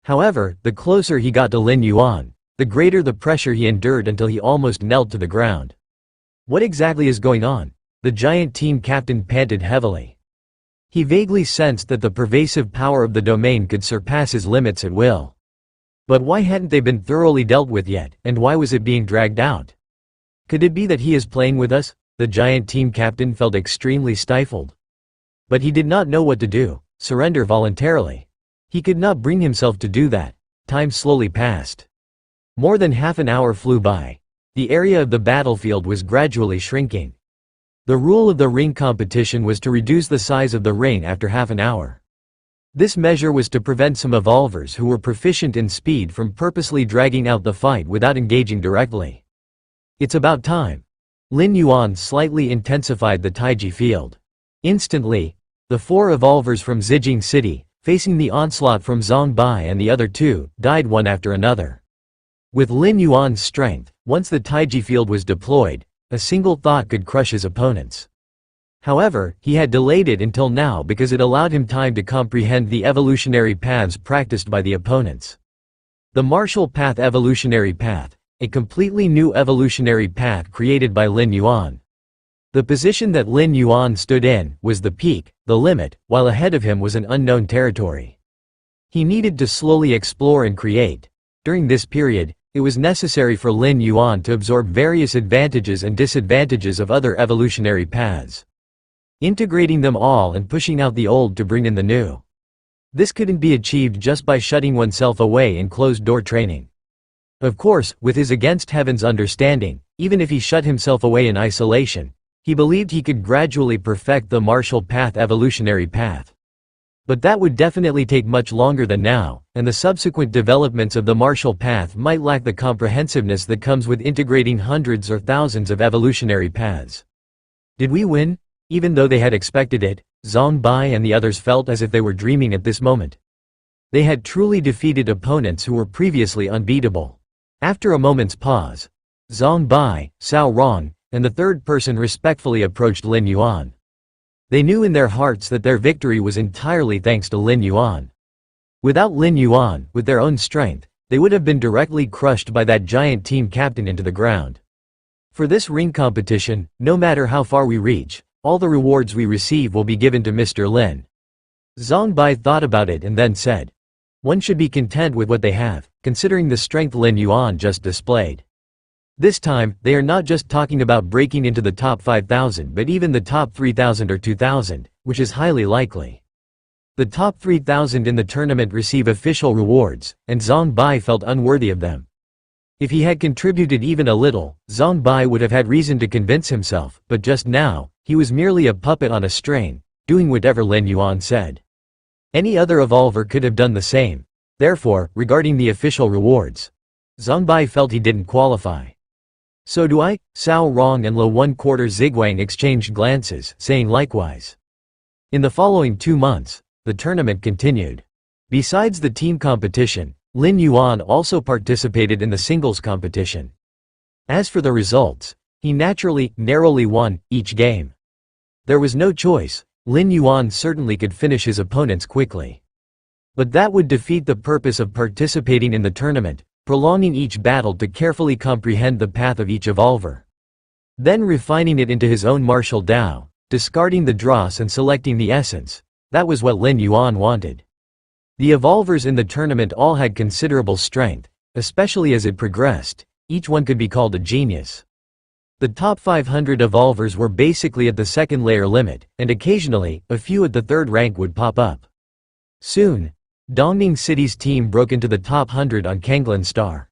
However, the closer he got to Lin Yuan, the greater the pressure he endured until he almost knelt to the ground. What exactly is going on? The giant team captain panted heavily. He vaguely sensed that the pervasive power of the domain could surpass his limits at will. But why hadn't they been thoroughly dealt with yet, and why was it being dragged out? Could it be that he is playing with us? The giant team captain felt extremely stifled. But he did not know what to do. Surrender voluntarily. He could not bring himself to do that. Time slowly passed. More than half an hour flew by. The area of the battlefield was gradually shrinking. The rule of the ring competition was to reduce the size of the ring after half an hour. This measure was to prevent some evolvers who were proficient in speed from purposely dragging out the fight without engaging directly. It's about time. Lin Yuan slightly intensified the Taiji field. Instantly, the 4 evolvers from Zijing City, facing the onslaught from Zhang Bai and the other 2, died one after another. With Lin Yuan's strength, once the Taiji field was deployed, a single thought could crush his opponents. However, he had delayed it until now because it allowed him time to comprehend the evolutionary paths practiced by the opponents. The martial path evolutionary path, a completely new evolutionary path created by Lin Yuan. The position that Lin Yuan stood in was the peak, the limit, while ahead of him was an unknown territory. He needed to slowly explore and create. During this period, it was necessary for Lin Yuan to absorb various advantages and disadvantages of other evolutionary paths, integrating them all and pushing out the old to bring in the new. This couldn't be achieved just by shutting oneself away in closed-door training. Of course, with his against heaven's understanding, even if he shut himself away in isolation, he believed he could gradually perfect the martial path evolutionary path. But that would definitely take much longer than now, and the subsequent developments of the martial path might lack the comprehensiveness that comes with integrating hundreds or thousands of evolutionary paths. Did we win? Even though they had expected it, Zhang Bai and the others felt as if they were dreaming at this moment. They had truly defeated opponents who were previously unbeatable. After a moment's pause, Zhang Bai, Cao Rong, and the third person respectfully approached Lin Yuan. They knew in their hearts that their victory was entirely thanks to Lin Yuan. Without Lin Yuan, with their own strength, they would have been directly crushed by that giant team captain into the ground. For this ring competition, no matter how far we reach, all the rewards we receive will be given to Mr. Lin. Zhang Bai thought about it and then said, one should be content with what they have, considering the strength Lin Yuan just displayed. This time, they are not just talking about breaking into the top 5,000 but even the top 3,000 or 2,000, which is highly likely. The top 3,000 in the tournament receive official rewards, and Zhang Bai felt unworthy of them. If he had contributed even a little, Zhang Bai would have had reason to convince himself, but just now, he was merely a puppet on a string, doing whatever Lin Yuan said. Any other evolver could have done the same. Therefore, regarding the official rewards, Zhang Bai felt he didn't qualify. So do I? Cao Rong and Lo 1/4 Ziguang exchanged glances, saying likewise. In the following 2 months, the tournament continued. Besides the team competition, Lin Yuan also participated in the singles competition. As for the results, he narrowly won each game. There was no choice. Lin Yuan certainly could finish his opponents quickly. But that would defeat the purpose of participating in the tournament, prolonging each battle to carefully comprehend the path of each evolver. Then refining it into his own martial Tao, discarding the dross and selecting the essence. That was what Lin Yuan wanted. The evolvers in the tournament all had considerable strength, especially as it progressed. Each one could be called a genius. The top 500 evolvers were basically at the second layer limit, and occasionally, a few at the third rank would pop up. Soon, Dongning City's team broke into the top 100 on Kanglan Star.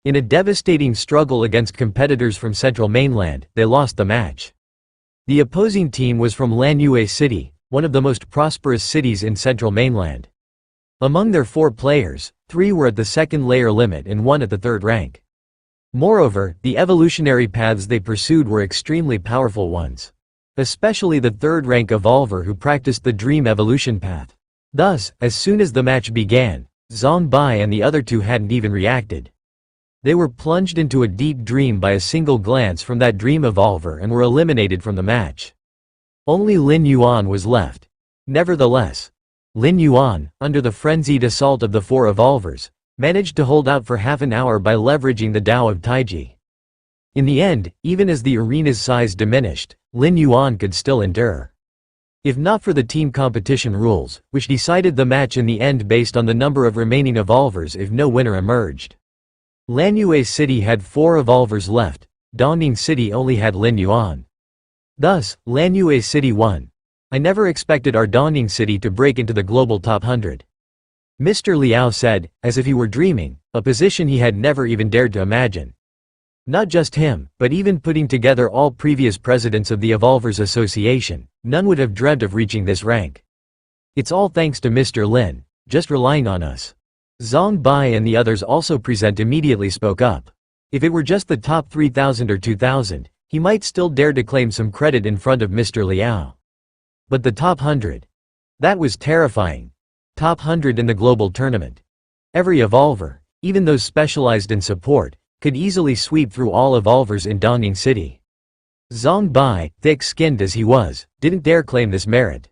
In a devastating struggle against competitors from Central Mainland, they lost the match. The opposing team was from Lanyue City, one of the most prosperous cities in Central Mainland. Among their 4 players, 3 were at the second layer limit and 1 at the third rank. Moreover, the evolutionary paths they pursued were extremely powerful ones. Especially the third-rank evolver who practiced the dream evolution path. Thus, as soon as the match began, Zhang Bai and the other two hadn't even reacted. They were plunged into a deep dream by a single glance from that dream evolver and were eliminated from the match. Only Lin Yuan was left. Nevertheless, Lin Yuan, under the frenzied assault of the four evolvers, managed to hold out for half an hour by leveraging the Tao of Taiji. In the end, even as the arena's size diminished, Lin Yuan could still endure. If not for the team competition rules, which decided the match in the end based on the number of remaining evolvers if no winner emerged. Lanyue City had 4 evolvers left, Dongning City only had Lin Yuan. Thus, Lanyue City won. I never expected our Dongning City to break into the global top 100. Mr. Liao said, as if he were dreaming, a position he had never even dared to imagine. Not just him, but even putting together all previous presidents of the Evolvers Association, none would have dreamt of reaching this rank. It's all thanks to Mr. Lin, just relying on us. Zhang Bai and the others also present immediately spoke up. If it were just the top 3,000 or 2,000, he might still dare to claim some credit in front of Mr. Liao. But the top 100. That was terrifying. Top 100 in the global tournament. Every evolver, even those specialized in support, could easily sweep through all evolvers in Dongning City. Zhang Bai, thick-skinned as he was, didn't dare claim this merit.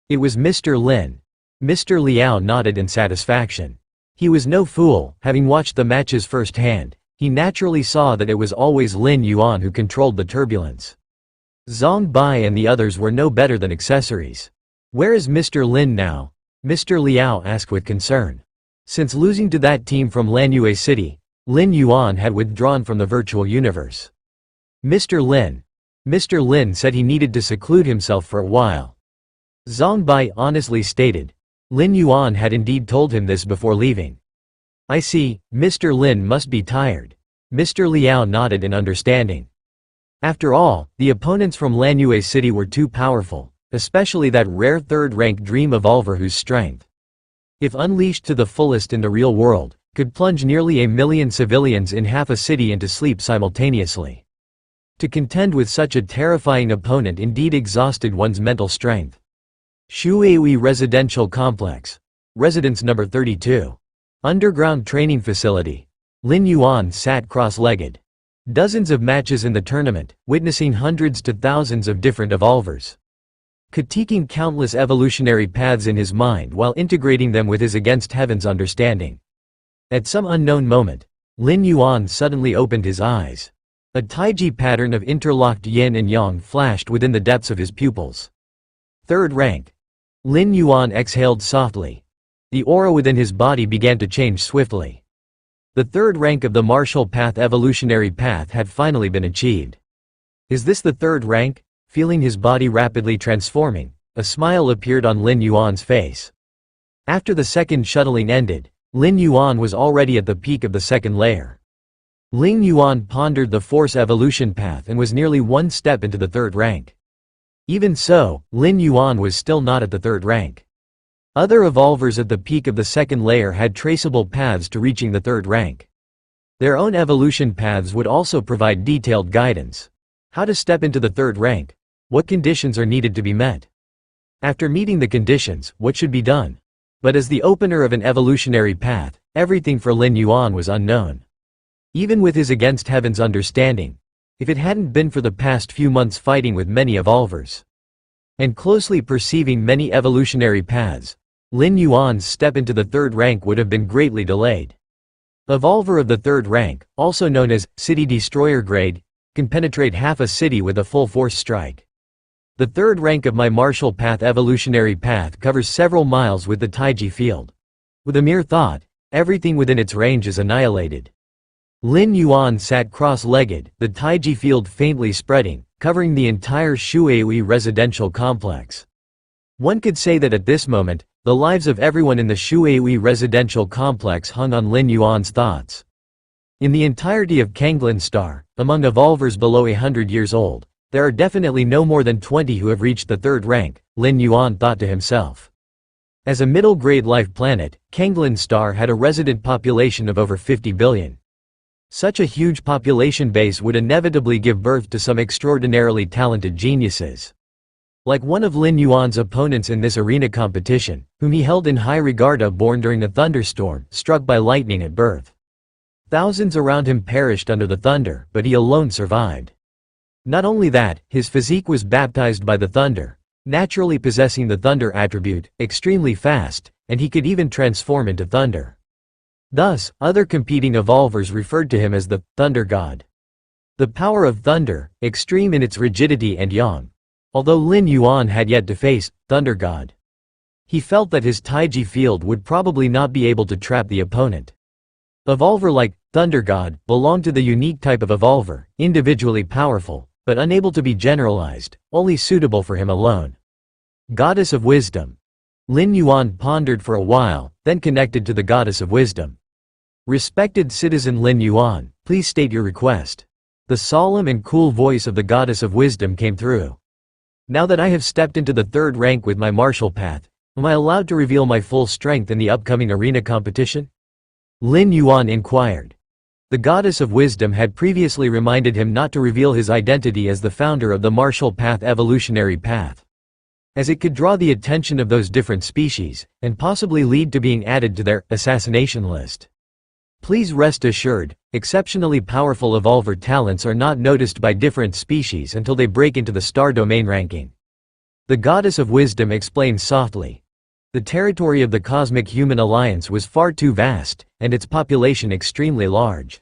It was Mr. Lin. Mr. Liao nodded in satisfaction. He was no fool, having watched the matches firsthand, he naturally saw that it was always Lin Yuan who controlled the turbulence. Zhang Bai and the others were no better than accessories. Where is Mr. Lin now? Mr. Liao asked with concern. Since losing to that team from Lanyue City, Lin Yuan had withdrawn from the virtual universe. Mr. Lin said he needed to seclude himself for a while. Zhang Bai honestly stated. Lin Yuan had indeed told him this before leaving. I see, Mr. Lin must be tired. Mr. Liao nodded in understanding. After all, the opponents from Lanyue City were too powerful, especially that rare third-rank dream evolver whose strength, if unleashed to the fullest in the real world, could plunge nearly 1 million civilians in half a city into sleep simultaneously. To contend with such a terrifying opponent indeed exhausted one's mental strength. Shuehui Residential Complex. Residence number 32. Underground training facility. Lin Yuan sat cross-legged. Dozens of matches in the tournament, witnessing hundreds to thousands of different evolvers. Critiquing countless evolutionary paths in his mind while integrating them with his against heaven's understanding. At some unknown moment, Lin Yuan suddenly opened his eyes. A Taiji pattern of interlocked yin and yang flashed within the depths of his pupils. Third rank. Lin Yuan exhaled softly. The aura within his body began to change swiftly. The third rank of the martial path evolutionary path had finally been achieved. Is this the third rank? Feeling his body rapidly transforming, a smile appeared on Lin Yuan's face. After the second shuttling ended, Lin Yuan was already at the peak of the second layer. Lin Yuan pondered the force evolution path and was nearly one step into the third rank. Even so, Lin Yuan was still not at the third rank. Other evolvers at the peak of the second layer had traceable paths to reaching the third rank. Their own evolution paths would also provide detailed guidance. How to step into the third rank? What conditions are needed to be met? After meeting the conditions, what should be done? But as the opener of an evolutionary path, everything for Lin Yuan was unknown. Even with his against heaven's understanding, if it hadn't been for the past few months fighting with many evolvers, and closely perceiving many evolutionary paths, Lin Yuan's step into the third rank would have been greatly delayed. Evolver of the third rank, also known as City Destroyer grade, can penetrate half a city with a full force strike. The third rank of my martial path evolutionary path covers several miles with the Taiji field. With a mere thought, everything within its range is annihilated. Lin Yuan sat cross-legged, the Taiji field faintly spreading, covering the entire Shuehui residential complex. One could say that at this moment, the lives of everyone in the Shuehui residential complex hung on Lin Yuan's thoughts. In the entirety of Kanglin Star, among evolvers below 100 years old, there are definitely no more than 20 who have reached the third rank, Lin Yuan thought to himself. As a middle-grade life planet, Kanglin Star had a resident population of over 50 billion. Such a huge population base would inevitably give birth to some extraordinarily talented geniuses. Like one of Lin Yuan's opponents in this arena competition, whom he held in high regard, born during a thunderstorm, struck by lightning at birth. Thousands around him perished under the thunder, but he alone survived. Not only that, his physique was baptized by the thunder, naturally possessing the thunder attribute, extremely fast, and he could even transform into thunder. Thus, other competing evolvers referred to him as the Thunder God. The power of thunder, extreme in its rigidity and yang. Although Lin Yuan had yet to face Thunder God, he felt that his Taiji field would probably not be able to trap the opponent. Evolver like Thunder God belonged to the unique type of evolver, individually powerful, but unable to be generalized, only suitable for him alone. Goddess of Wisdom. Lin Yuan pondered for a while, then connected to the Goddess of Wisdom. Respected citizen Lin Yuan, please state your request. The solemn and cool voice of the Goddess of Wisdom came through. Now that I have stepped into the third rank with my martial path, am I allowed to reveal my full strength in the upcoming arena competition? Lin Yuan inquired. The Goddess of Wisdom had previously reminded him not to reveal his identity as the founder of the martial path evolutionary path, as it could draw the attention of those different species, and possibly lead to being added to their assassination list. Please rest assured, exceptionally powerful evolver talents are not noticed by different species until they break into the star domain ranking. The Goddess of Wisdom explained softly. The territory of the Cosmic Human Alliance was far too vast, and its population extremely large.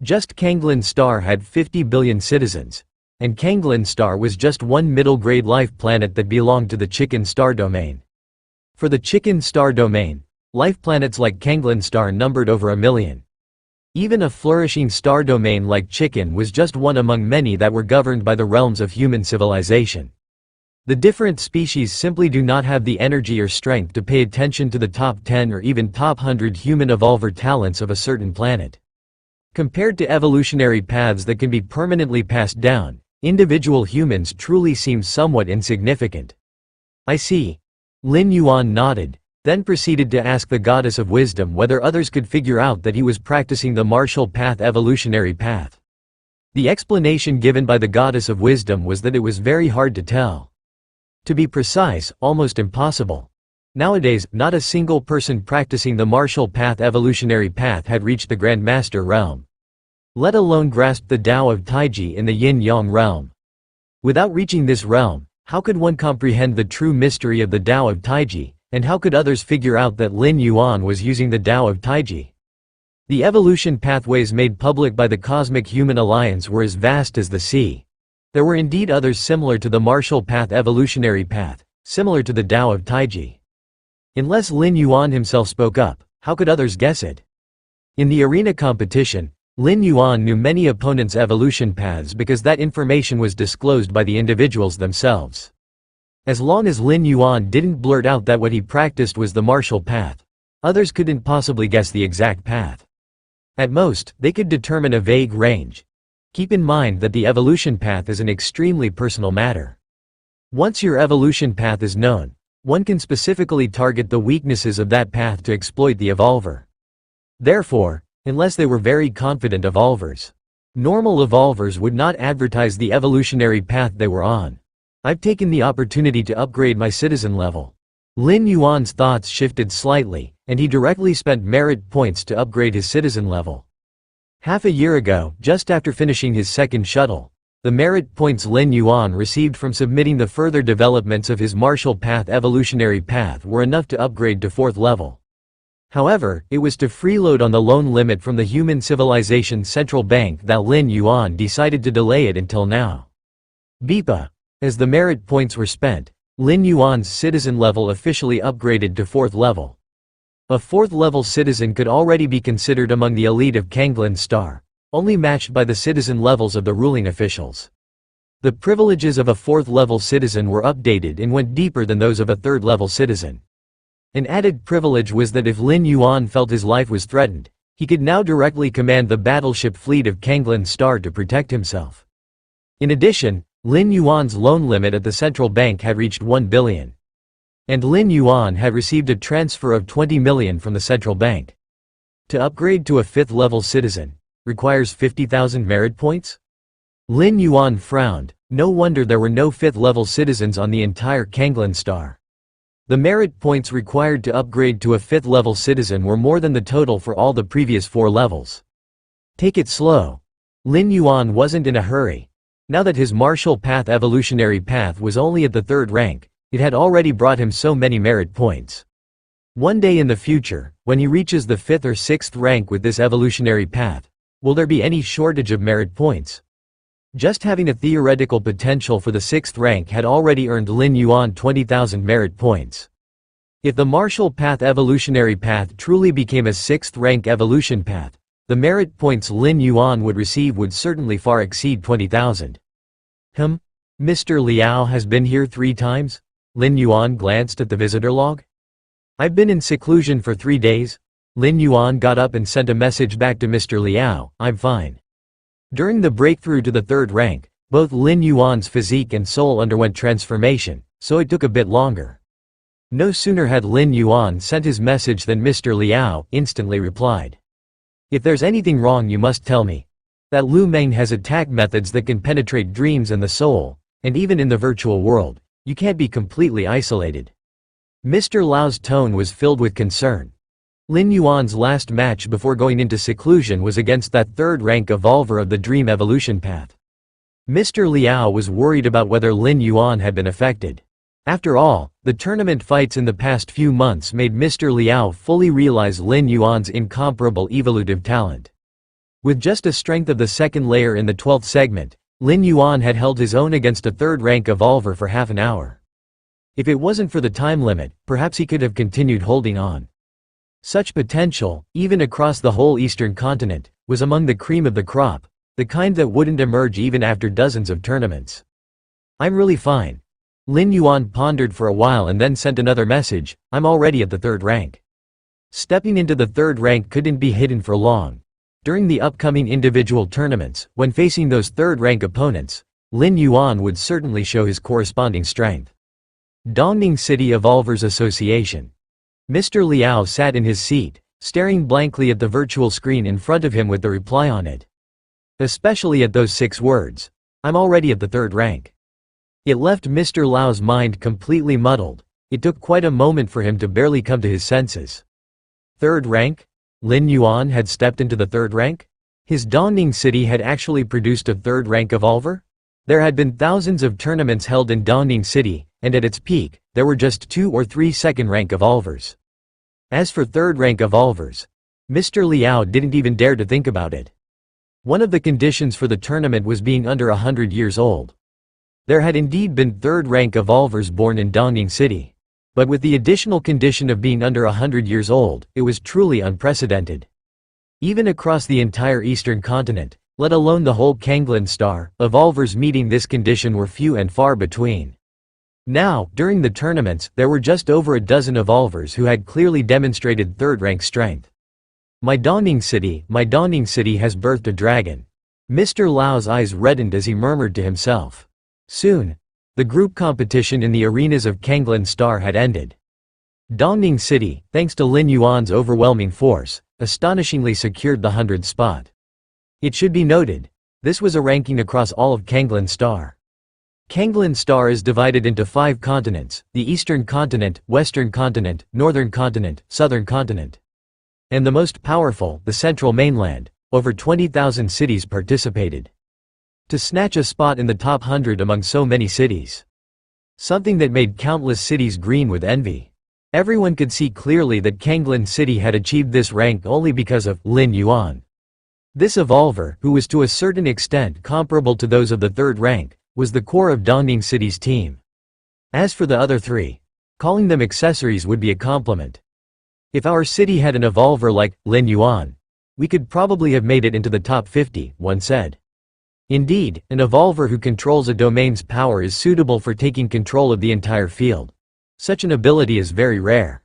Just Kanglin Star had 50 billion citizens, and Kanglin Star was just one middle-grade life planet that belonged to the Chicken Star domain. For the Chicken Star domain, life planets like Kanglin Star numbered over 1 million. Even a flourishing star domain like Chicken was just one among many that were governed by the realms of human civilization. The different species simply do not have the energy or strength to pay attention to the top 10 or even top 100 human evolver talents of a certain planet. Compared to evolutionary paths that can be permanently passed down, individual humans truly seem somewhat insignificant. I see. Lin Yuan nodded, then proceeded to ask the Goddess of Wisdom whether others could figure out that he was practicing the martial path evolutionary path. The explanation given by the Goddess of Wisdom was that it was very hard to tell. To be precise, almost impossible. Nowadays, not a single person practicing the martial path evolutionary path had reached the Grandmaster realm, let alone grasped the Tao of Taiji in the Yin-Yang realm. Without reaching this realm, how could one comprehend the true mystery of the Tao of Taiji, and how could others figure out that Lin Yuan was using the Tao of Taiji? The evolution pathways made public by the Cosmic Human Alliance were as vast as the sea. There were indeed others similar to the martial path evolutionary path, similar to the Tao of Taiji. Unless Lin Yuan himself spoke up, how could others guess it? In the arena competition, Lin Yuan knew many opponents' evolution paths because that information was disclosed by the individuals themselves. As long as Lin Yuan didn't blurt out that what he practiced was the martial path, others couldn't possibly guess the exact path. At most, they could determine a vague range. Keep in mind that the evolution path is an extremely personal matter. Once your evolution path is known, one can specifically target the weaknesses of that path to exploit the evolver. Therefore, unless they were very confident evolvers, normal evolvers would not advertise the evolutionary path they were on. I've taken the opportunity to upgrade my citizen level. Lin Yuan's thoughts shifted slightly, and he directly spent merit points to upgrade his citizen level. Half a year ago, just after finishing his second shuttle, the merit points Lin Yuan received from submitting the further developments of his martial path evolutionary path were enough to upgrade to 4th level. However, it was to freeload on the loan limit from the human civilization central bank that Lin Yuan decided to delay it until now. Beepa. As the merit points were spent, Lin Yuan's citizen level officially upgraded to 4th level. A 4th level citizen could already be considered among the elite of Kanglin Star, only matched by the citizen levels of the ruling officials. The privileges of a 4th level citizen were updated and went deeper than those of a 3rd level citizen. An added privilege was that if Lin Yuan felt his life was threatened, he could now directly command the battleship fleet of Kanglin Star to protect himself. In addition, Lin Yuan's loan limit at the central bank had reached 1 billion. And Lin Yuan had received a transfer of 20 million from the central bank. To upgrade to a 5th level citizen, requires 50,000 merit points? Lin Yuan frowned. No wonder there were no 5th-level citizens on the entire Kanglan star. The merit points required to upgrade to a 5th-level citizen were more than the total for all the previous 4 levels. Take it slow. Lin Yuan wasn't in a hurry. Now that his martial path evolutionary path was only at the 3rd rank, it had already brought him so many merit points. One day in the future, when he reaches the 5th or 6th rank with this evolutionary path, will there be any shortage of merit points? Just having a theoretical potential for the 6th rank had already earned Lin Yuan 20,000 merit points. If the martial path evolutionary path truly became a 6th rank evolution path, the merit points Lin Yuan would receive would certainly far exceed 20,000. Mr. Liao has been here 3 times? Lin Yuan glanced at the visitor log. I've been in seclusion for 3 days. Lin Yuan got up and sent a message back to Mr. Liao, I'm fine. During the breakthrough to the 3rd rank, both Lin Yuan's physique and soul underwent transformation, so it took a bit longer. No sooner had Lin Yuan sent his message than Mr. Liao instantly replied. If there's anything wrong you must tell me. That Lu Meng has attack methods that can penetrate dreams and the soul, and even in the virtual world, you can't be completely isolated. Mr. Lao's tone was filled with concern. Lin Yuan's last match before going into seclusion was against that 3rd rank evolver of the Dream Evolution Path. Mr. Liao was worried about whether Lin Yuan had been affected. After all, the tournament fights in the past few months made Mr. Liao fully realize Lin Yuan's incomparable evolutive talent. With just a strength of the 2nd layer in the 12th segment, Lin Yuan had held his own against a 3rd rank evolver for half an hour. If it wasn't for the time limit, perhaps he could have continued holding on. Such potential, even across the whole eastern continent, was among the cream of the crop, the kind that wouldn't emerge even after dozens of tournaments. I'm really fine. Lin Yuan pondered for a while and then sent another message, I'm already at the 3rd rank. Stepping into the 3rd rank couldn't be hidden for long. During the upcoming individual tournaments, when facing those 3rd rank opponents, Lin Yuan would certainly show his corresponding strength. Dongning City Evolvers Association. Mr. Liao sat in his seat, staring blankly at the virtual screen in front of him with the reply on it. Especially at those 6 words. I'm already at the 3rd rank. It left Mr. Liao's mind completely muddled. It took quite a moment for him to barely come to his senses. 3rd rank? Lin Yuan had stepped into the 3rd rank? His Dongning City had actually produced a 3rd rank evolver? There had been thousands of tournaments held in Dongning City, and at its peak, there were just 2 or 3 2nd rank evolvers. As for 3rd rank evolvers, Mr. Liao didn't even dare to think about it. One of the conditions for the tournament was being under 100 years old. There had indeed been 3rd rank evolvers born in Dongning City. But with the additional condition of being under 100 years old, it was truly unprecedented. Even across the entire eastern continent, let alone the whole Kanglan star, evolvers meeting this condition were few and far between. Now, during the tournaments, there were just over a dozen evolvers who had clearly demonstrated 3rd rank strength. My Dongning City has birthed a dragon. Mr. Liao's eyes reddened as he murmured to himself. Soon, the group competition in the arenas of Kanglan Star had ended. Dongning City, thanks to Lin Yuan's overwhelming force, astonishingly secured the 100th spot. It should be noted, this was a ranking across all of Kanglan Star. Kanglan Star is divided into 5 continents, the Eastern Continent, Western Continent, Northern Continent, Southern Continent. And the most powerful, the Central Mainland, over 20,000 cities participated. To snatch a spot in the top 100 among so many cities. Something that made countless cities green with envy. Everyone could see clearly that Kanglan City had achieved this rank only because of Lin Yuan. This evolver, who was to a certain extent comparable to those of the 3rd rank, was the core of Dongning City's team. As for the other 3, calling them accessories would be a compliment. If our city had an evolver like Lin Yuan, we could probably have made it into the top 50, one said. Indeed, an evolver who controls a domain's power is suitable for taking control of the entire field. Such an ability is very rare.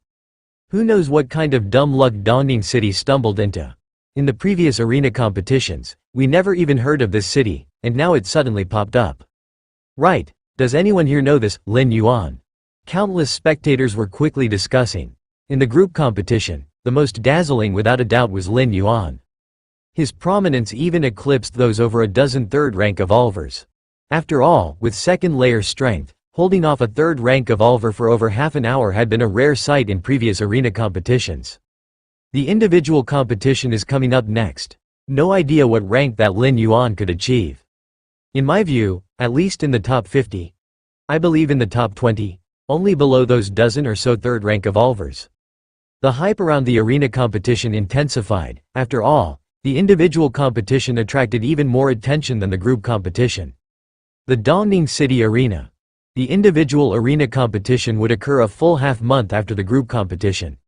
Who knows what kind of dumb luck Dongning City stumbled into. In the previous arena competitions, we never even heard of this city, and now it suddenly popped up. Right, does anyone here know this, Lin Yuan? Countless spectators were quickly discussing. In the group competition, the most dazzling without a doubt was Lin Yuan. His prominence even eclipsed those over a dozen third-rank evolvers. After all, with second-layer strength, holding off a third-rank evolver for over half an hour had been a rare sight in previous arena competitions. The individual competition is coming up next. No idea what rank that Lin Yuan could achieve. In my view, at least in the top 50. I believe in the top 20, only below those dozen or so third-rank evolvers. The hype around the arena competition intensified. After all, the individual competition attracted even more attention than the group competition. The Dongning City Arena. The individual arena competition would occur a full half-month after the group competition.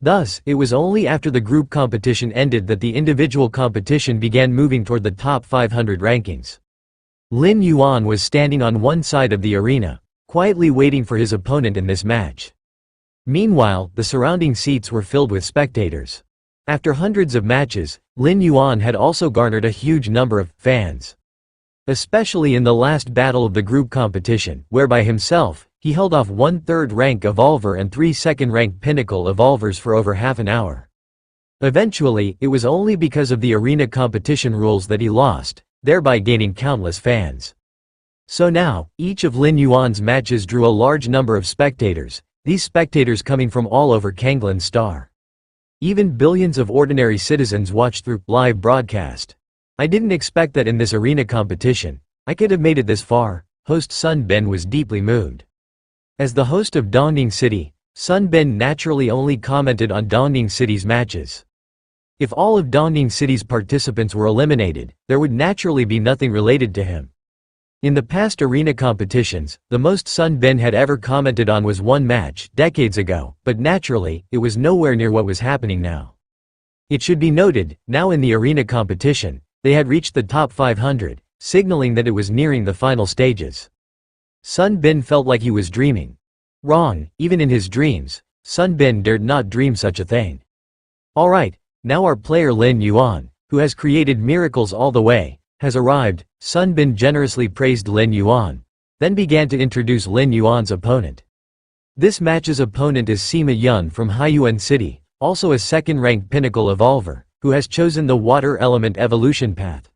Thus, it was only after the group competition ended that the individual competition began moving toward the top 500 rankings. Lin Yuan was standing on one side of the arena, quietly waiting for his opponent in this match. Meanwhile, the surrounding seats were filled with spectators. After hundreds of matches, Lin Yuan had also garnered a huge number of fans. Especially in the last battle of the group competition, where by himself, he held off one third-rank evolver and three second-rank pinnacle evolvers for over half an hour. Eventually, it was only because of the arena competition rules that he lost, thereby gaining countless fans. So now, each of Lin Yuan's matches drew a large number of spectators, these spectators coming from all over Kanglan Star. Even billions of ordinary citizens watched through live broadcast. I didn't expect that in this arena competition, I could have made it this far. Host Sun Bin was deeply moved. As the host of Dongning City, Sun Bin naturally only commented on Dongning City's matches. If all of Dongning City's participants were eliminated, there would naturally be nothing related to him. In the past arena competitions, the most Sun Bin had ever commented on was one match, decades ago, but naturally, it was nowhere near what was happening now. It should be noted, now in the arena competition, they had reached the top 500, signaling that it was nearing the final stages. Sun Bin felt like he was dreaming. Wrong, even in his dreams, Sun Bin dared not dream such a thing. Alright, now our player Lin Yuan, who has created miracles all the way, has arrived. Sun Bin generously praised Lin Yuan, then began to introduce Lin Yuan's opponent. This match's opponent is Sima Yun from Haiyuan City, also a second-ranked pinnacle evolver, who has chosen the water element evolution path.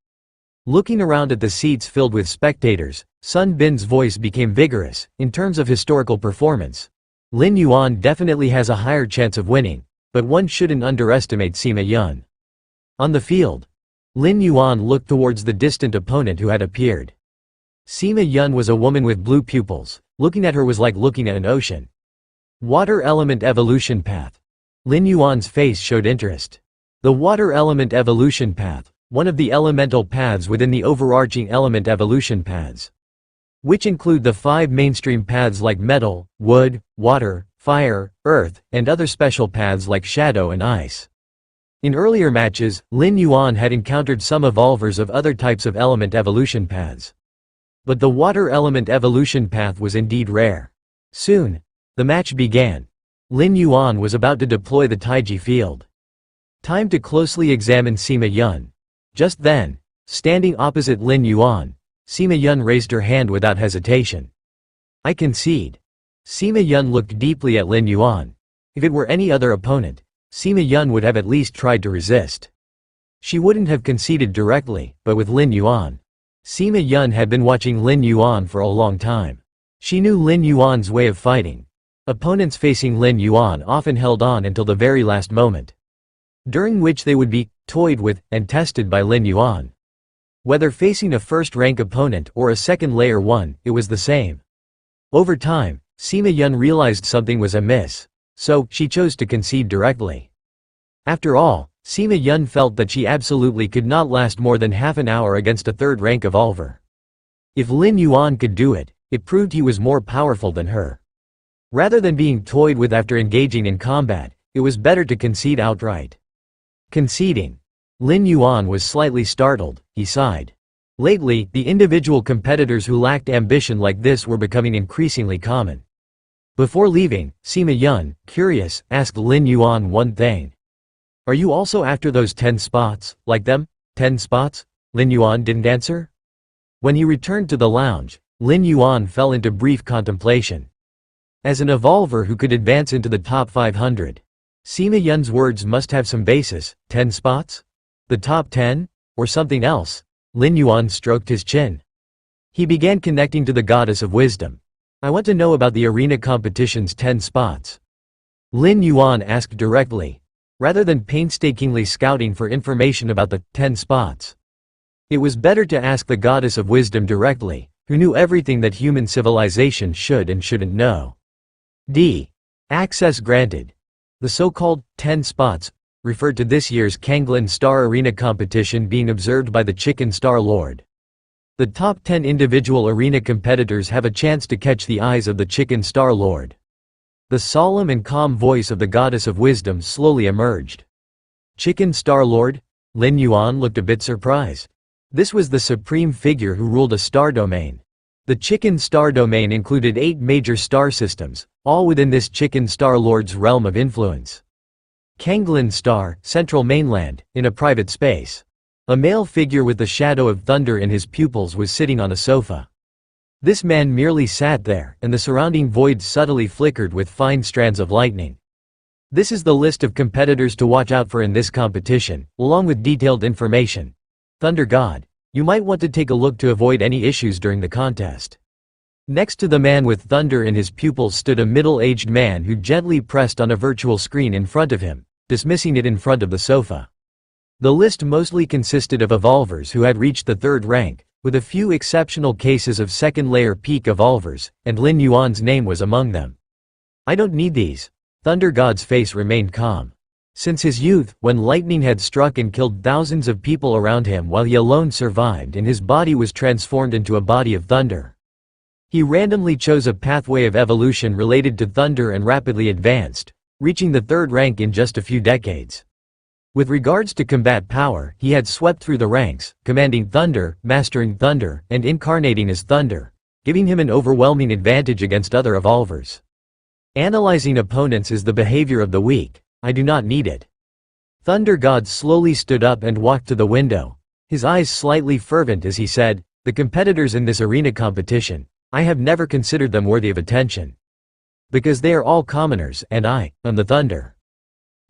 Looking around at the seats filled with spectators, Sun Bin's voice became vigorous. In terms of historical performance, Lin Yuan definitely has a higher chance of winning, but one shouldn't underestimate Sima Yun. On the field, Lin Yuan looked towards the distant opponent who had appeared. Sima Yun was a woman with blue pupils. Looking at her was like looking at an ocean. Water element evolution path. Lin Yuan's face showed interest. The water element evolution path, one of the elemental paths within the overarching element evolution paths, which include the 5 mainstream paths like metal, wood, water, fire, earth, and other special paths like shadow and ice. In earlier matches, Lin Yuan had encountered some evolvers of other types of element evolution paths. But the water element evolution path was indeed rare. Soon, the match began. Lin Yuan was about to deploy the Taiji field. Time to closely examine Sima Yun. Just then, standing opposite Lin Yuan, Sima Yun raised her hand without hesitation. I concede. Sima Yun looked deeply at Lin Yuan. If it were any other opponent, Sima Yun would have at least tried to resist. She wouldn't have conceded directly, but with Lin Yuan. Sima Yun had been watching Lin Yuan for a long time. She knew Lin Yuan's way of fighting. Opponents facing Lin Yuan often held on until the very last moment, during which they would be toyed with and tested by Lin Yuan. Whether facing a first-rank opponent or a second-layer one, it was the same. Over time, Sima Yun realized something was amiss, so she chose to concede directly. After all, Sima Yun felt that she absolutely could not last more than half an hour against a third-rank evolver. If Lin Yuan could do it, it proved he was more powerful than her. Rather than being toyed with after engaging in combat, it was better to concede outright. Conceding. Lin Yuan was slightly startled. He sighed. Lately, the individual competitors who lacked ambition like this were becoming increasingly common. Before leaving, Sima Yun, curious, asked Lin Yuan one thing. Are you also after those 10 spots, like them? 10 spots? Lin Yuan didn't answer. When he returned to the lounge, Lin Yuan fell into brief contemplation. As an evolver who could advance into the top 500, Sima Yun's words must have some basis. 10 spots? The top 10? Or something else? Lin Yuan stroked his chin. He began connecting to the goddess of wisdom. I want to know about the arena competition's 10 spots. Lin Yuan asked directly, rather than painstakingly scouting for information about the 10 spots. It was better to ask the goddess of wisdom directly, who knew everything that human civilization should and shouldn't know. Access granted. The so-called 10 spots referred to this year's Kanglin Star Arena competition being observed by the Chicken Star Lord. The top 10 individual arena competitors have a chance to catch the eyes of the Chicken Star Lord. The solemn and calm voice of the goddess of wisdom slowly emerged. Chicken Star Lord? Lin Yuan looked a bit surprised. This was the supreme figure who ruled a star domain. The Chicken Star domain included 8 major star systems, all within this Chicken Star Lord's realm of influence. Kanglin Star, Central Mainland, in a private space. A male figure with the shadow of thunder in his pupils was sitting on a sofa. This man merely sat there, and the surrounding void subtly flickered with fine strands of lightning. This is the list of competitors to watch out for in this competition, along with detailed information. Thunder God. You might want to take a look to avoid any issues during the contest. Next to the man with thunder in his pupils stood a middle-aged man who gently pressed on a virtual screen in front of him, dismissing it in front of the sofa. The list mostly consisted of evolvers who had reached the 3rd rank, with a few exceptional cases of second-layer peak evolvers, and Lin Yuan's name was among them. I don't need these. Thunder God's face remained calm. Since his youth, when lightning had struck and killed thousands of people around him while he alone survived and his body was transformed into a body of thunder. He randomly chose a pathway of evolution related to thunder and rapidly advanced, reaching the 3rd rank in just a few decades. With regards to combat power, he had swept through the ranks, commanding thunder, mastering thunder, and incarnating as thunder, giving him an overwhelming advantage against other evolvers. Analyzing opponents is the behavior of the weak. I do not need it. Thunder God slowly stood up and walked to the window, his eyes slightly fervent as he said, the competitors in this arena competition, I have never considered them worthy of attention. Because they are all commoners and I am the thunder.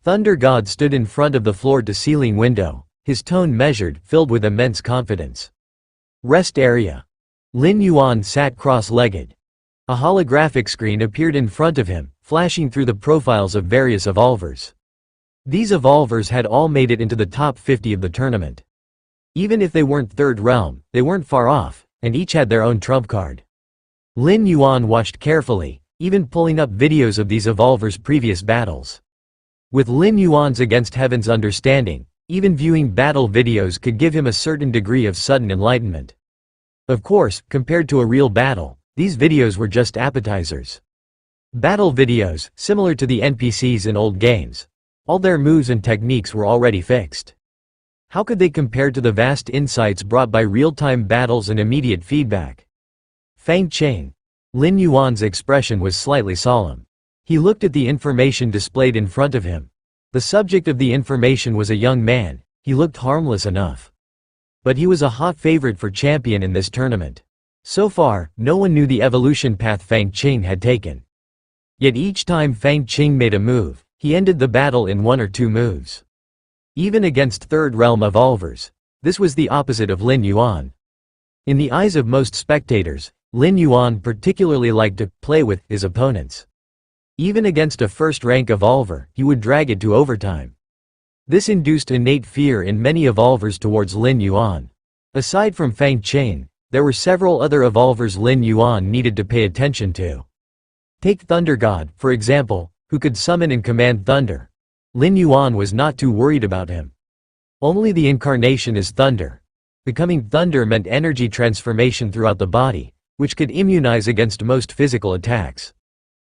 Thunder God stood in front of the floor-to-ceiling window, his tone measured, filled with immense confidence. Rest area. Lin Yuan sat cross-legged. A holographic screen appeared in front of him, flashing through the profiles of various evolvers. These evolvers had all made it into the top 50 of the tournament. Even if they weren't 3rd realm, they weren't far off, and each had their own trump card. Lin Yuan watched carefully, even pulling up videos of these evolvers' previous battles. With Lin Yuan's Against Heaven's understanding, even viewing battle videos could give him a certain degree of sudden enlightenment. Of course, compared to a real battle, these videos were just appetizers. Battle videos, similar to the NPCs in old games. All their moves and techniques were already fixed. How could they compare to the vast insights brought by real-time battles and immediate feedback? Fang Qing. Lin Yuan's expression was slightly solemn. He looked at the information displayed in front of him. The subject of the information was a young man, he looked harmless enough. But he was a hot favorite for champion in this tournament. So far, no one knew the evolution path Fang Qing had taken. Yet each time Fang Qing made a move, he ended the battle in 1 or 2 moves. Even against 3rd realm evolvers, this was the opposite of Lin Yuan. In the eyes of most spectators, Lin Yuan particularly liked to play with his opponents. Even against a 1st rank evolver, he would drag it to overtime. This induced innate fear in many evolvers towards Lin Yuan. Aside from Fang Qing, there were several other evolvers Lin Yuan needed to pay attention to. Take Thunder God, for example, who could summon and command thunder. Lin Yuan was not too worried about him. Only the incarnation is thunder. Becoming thunder meant energy transformation throughout the body, which could immunize against most physical attacks.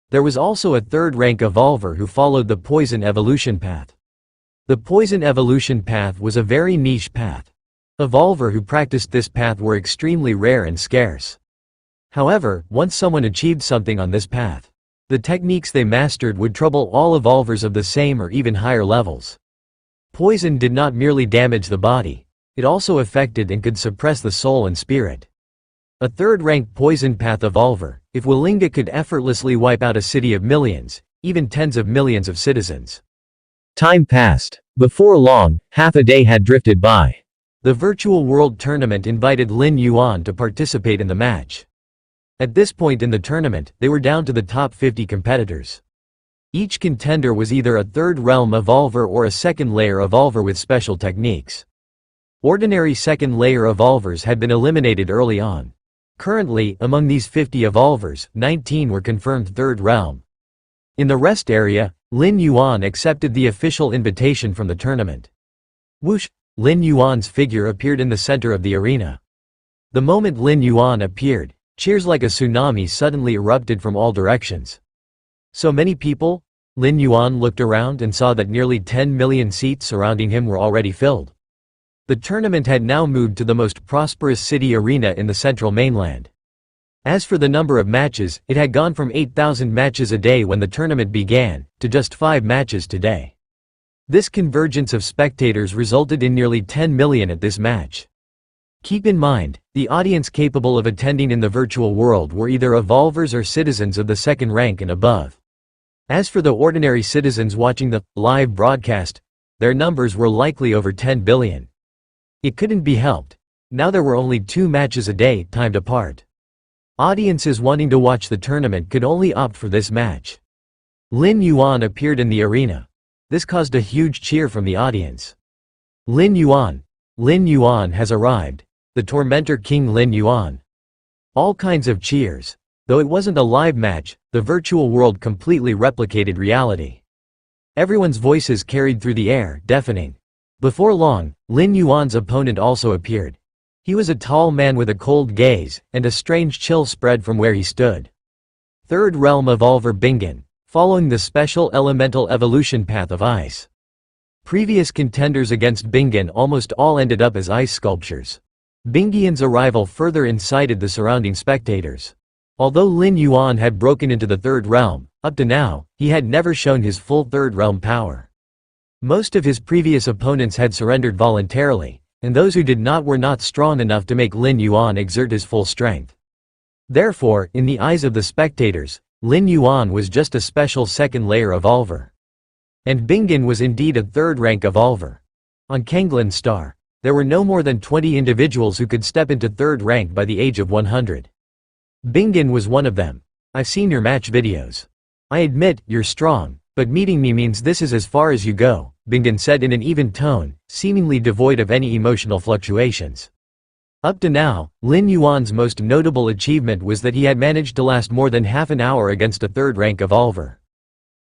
There was also a 3rd rank evolver who followed the poison evolution path. The poison evolution path was a very niche path. Evolver who practiced this path were extremely rare and scarce. However, once someone achieved something on this path, the techniques they mastered would trouble all evolvers of the same or even higher levels. Poison did not merely damage the body, it also affected and could suppress the soul and spirit. A 3rd rank poison path evolver, if willing it could effortlessly wipe out a city of millions, even tens of millions of citizens. Time passed. Before long, half a day had drifted by. The virtual world tournament invited Lin Yuan to participate in the match. At this point in the tournament, they were down to the top 50 competitors. Each contender was either a third realm evolver or a second layer evolver with special techniques. Ordinary second layer evolvers had been eliminated early on. Currently, among these 50 evolvers, 19 were confirmed third realm. In the rest area, Lin Yuan accepted the official invitation from the tournament. Whoosh! Lin Yuan's figure appeared in the center of the arena. The moment Lin Yuan appeared, cheers like a tsunami suddenly erupted from all directions. So many people? Lin Yuan looked around and saw that nearly 10 million seats surrounding him were already filled. The tournament had now moved to the most prosperous city arena in the central mainland. As for the number of matches, it had gone from 8,000 matches a day when the tournament began, to just 5 matches today. This convergence of spectators resulted in nearly 10 million at this match. Keep in mind, the audience capable of attending in the virtual world were either evolvers or citizens of the second rank and above. As for the ordinary citizens watching the live broadcast, their numbers were likely over 10 billion. It couldn't be helped. Now there were only 2 matches a day, timed apart. Audiences wanting to watch the tournament could only opt for this match. Lin Yuan appeared in the arena. This caused a huge cheer from the audience. Lin Yuan has arrived. The tormentor King Lin Yuan. All kinds of cheers. Though it wasn't a live match, the virtual world completely replicated reality. Everyone's voices carried through the air, deafening. Before long, Lin Yuan's opponent also appeared. He was a tall man with a cold gaze, and a strange chill spread from where he stood. Third realm evolver Bingen, following the special elemental evolution path of ice. Previous contenders against Bingen almost all ended up as ice sculptures. Bingian's arrival further incited the surrounding spectators. Although Lin Yuan had broken into the third realm, up to now, he had never shown his full third realm power. Most of his previous opponents had surrendered voluntarily, and those who did not were not strong enough to make Lin Yuan exert his full strength. Therefore, in the eyes of the spectators, Lin Yuan was just a special second layer evolver. And Bingen was indeed a third rank evolver. On Kanglan Star, there were no more than 20 individuals who could step into third rank by the age of 100. Bingen was one of them. I've seen your match videos. I admit, you're strong, but meeting me means this is as far as you go, Bingen said in an even tone, seemingly devoid of any emotional fluctuations. Up to now, Lin Yuan's most notable achievement was that he had managed to last more than half an hour against a third-rank evolver.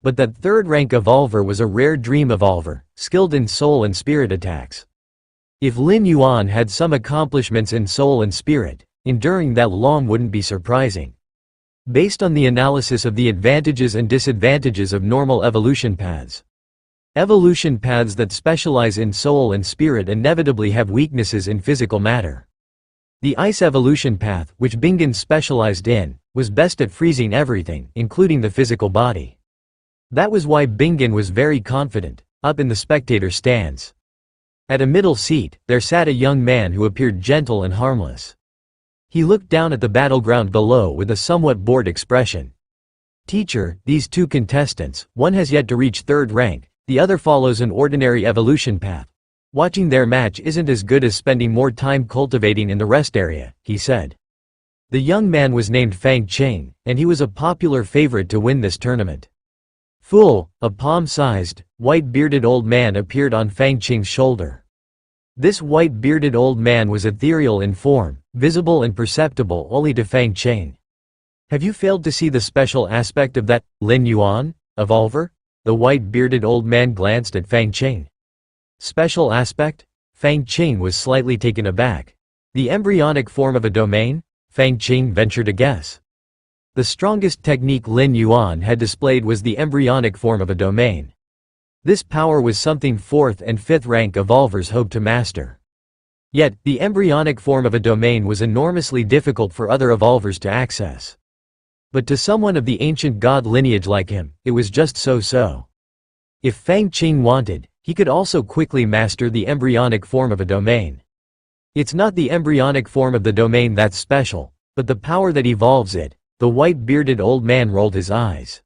But that third-rank evolver was a rare dream evolver, skilled in soul and spirit attacks. If Lin Yuan had some accomplishments in soul and spirit, enduring that long wouldn't be surprising. Based on the analysis of the advantages and disadvantages of normal evolution paths. Evolution paths that specialize in soul and spirit inevitably have weaknesses in physical matter. The ice evolution path, which Bingen specialized in, was best at freezing everything, including the physical body. That was why Bingen was very confident, up in the spectator stands. At a middle seat, there sat a young man who appeared gentle and harmless. He looked down at the battleground below with a somewhat bored expression. Teacher, these 2 contestants, one has yet to reach third rank, the other follows an ordinary evolution path. Watching their match isn't as good as spending more time cultivating in the rest area, he said. The young man was named Fang Qing, and he was a popular favorite to win this tournament. Fool, a palm-sized, white-bearded old man appeared on Fang Qing's shoulder. This white-bearded old man was ethereal in form, visible and perceptible only to Fang Qing. Have you failed to see the special aspect of that, Lin Yuan, evolver? The white-bearded old man glanced at Fang Qing. Special aspect? Fang Qing was slightly taken aback. The embryonic form of a domain? Fang Qing ventured a guess. The strongest technique Lin Yuan had displayed was the embryonic form of a domain. This power was something 4th and 5th rank evolvers hoped to master. Yet, the embryonic form of a domain was enormously difficult for other evolvers to access. But to someone of the ancient god lineage like him, it was just so-so. If Fang Qing wanted, he could also quickly master the embryonic form of a domain. It's not the embryonic form of the domain that's special, but the power that evolves it. The white-bearded old man rolled his eyes.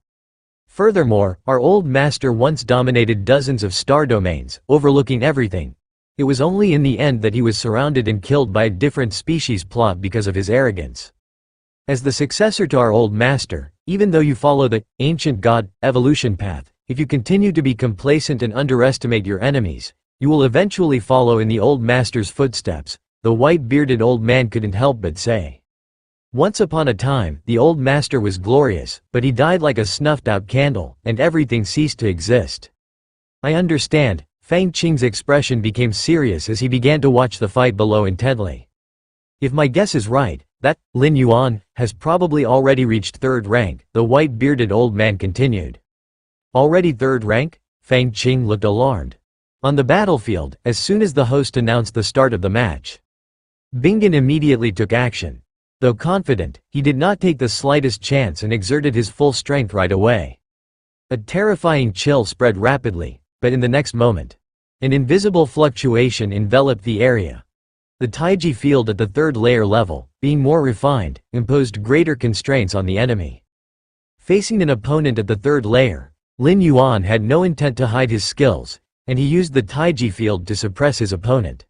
Furthermore, our old master once dominated dozens of star domains, overlooking everything. It was only in the end that he was surrounded and killed by a different species plot because of his arrogance. As the successor to our old master, even though you follow the ancient god evolution path, if you continue to be complacent and underestimate your enemies, you will eventually follow in the old master's footsteps, the white-bearded old man couldn't help but say. Once upon a time, the old master was glorious, but he died like a snuffed-out candle, and everything ceased to exist. I understand. Fang Qing's expression became serious as he began to watch the fight below intently. If my guess is right, that Lin Yuan has probably already reached 3rd rank, the white-bearded old man continued. Already 3rd rank? Fang Qing looked alarmed. On the battlefield, as soon as the host announced the start of the match, Bingen immediately took action. Though confident, he did not take the slightest chance and exerted his full strength right away. A terrifying chill spread rapidly, but in the next moment, an invisible fluctuation enveloped the area. The Taiji field at the 3rd layer level, being more refined, imposed greater constraints on the enemy. Facing an opponent at the 3rd layer, Lin Yuan had no intent to hide his skills, and he used the Taiji field to suppress his opponent.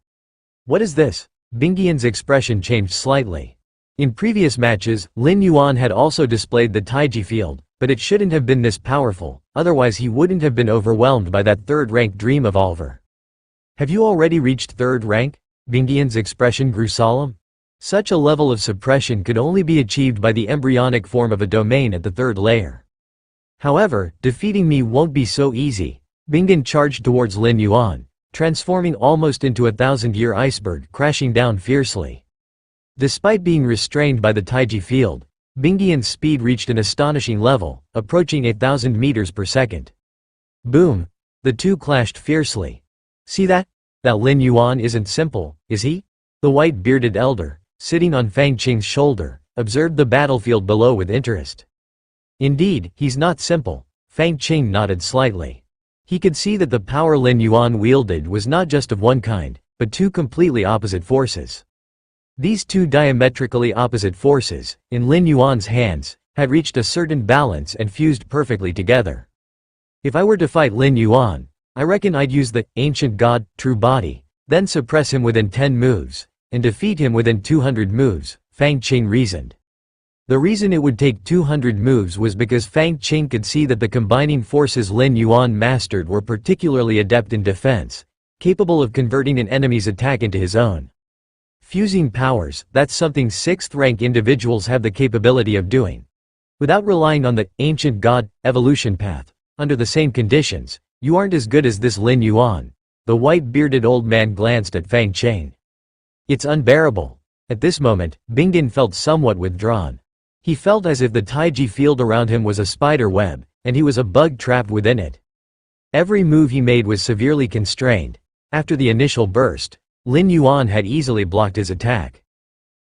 What is this? Bingian's expression changed slightly. In previous matches, Lin Yuan had also displayed the Taiji field, but it shouldn't have been this powerful, otherwise he wouldn't have been overwhelmed by that 3rd rank dream evolver. Have you already reached 3rd rank? Bingian's expression grew solemn. Such a level of suppression could only be achieved by the embryonic form of a domain at the 3rd layer. However, defeating me won't be so easy. Bingen charged towards Lin Yuan, transforming almost into a 1,000-year iceberg, crashing down fiercely. Despite being restrained by the Taiji field, Bingian's speed reached an astonishing level, approaching 8,000 meters per second. Boom! The two clashed fiercely. See that? That Lin Yuan isn't simple, is he? The white-bearded elder, sitting on Fang Qing's shoulder, observed the battlefield below with interest. Indeed, he's not simple. Fang Qing nodded slightly. He could see that the power Lin Yuan wielded was not just of one kind, but two completely opposite forces. These two diametrically opposite forces, in Lin Yuan's hands, had reached a certain balance and fused perfectly together. If I were to fight Lin Yuan, I reckon I'd use the ancient god, true body, then suppress him within 10 moves, and defeat him within 200 moves, Fang Qing reasoned. The reason it would take 200 moves was because Fang Qing could see that the combining forces Lin Yuan mastered were particularly adept in defense, capable of converting an enemy's attack into his own. Fusing powers, that's something 6th rank individuals have the capability of doing. Without relying on the ancient god evolution path, under the same conditions, you aren't as good as this Lin Yuan. The white-bearded old man glanced at Fang Qing. It's unbearable. At this moment, Bingen felt somewhat withdrawn. He felt as if the Taiji field around him was a spider web, and he was a bug trapped within it. Every move he made was severely constrained. After the initial burst, Lin Yuan had easily blocked his attack.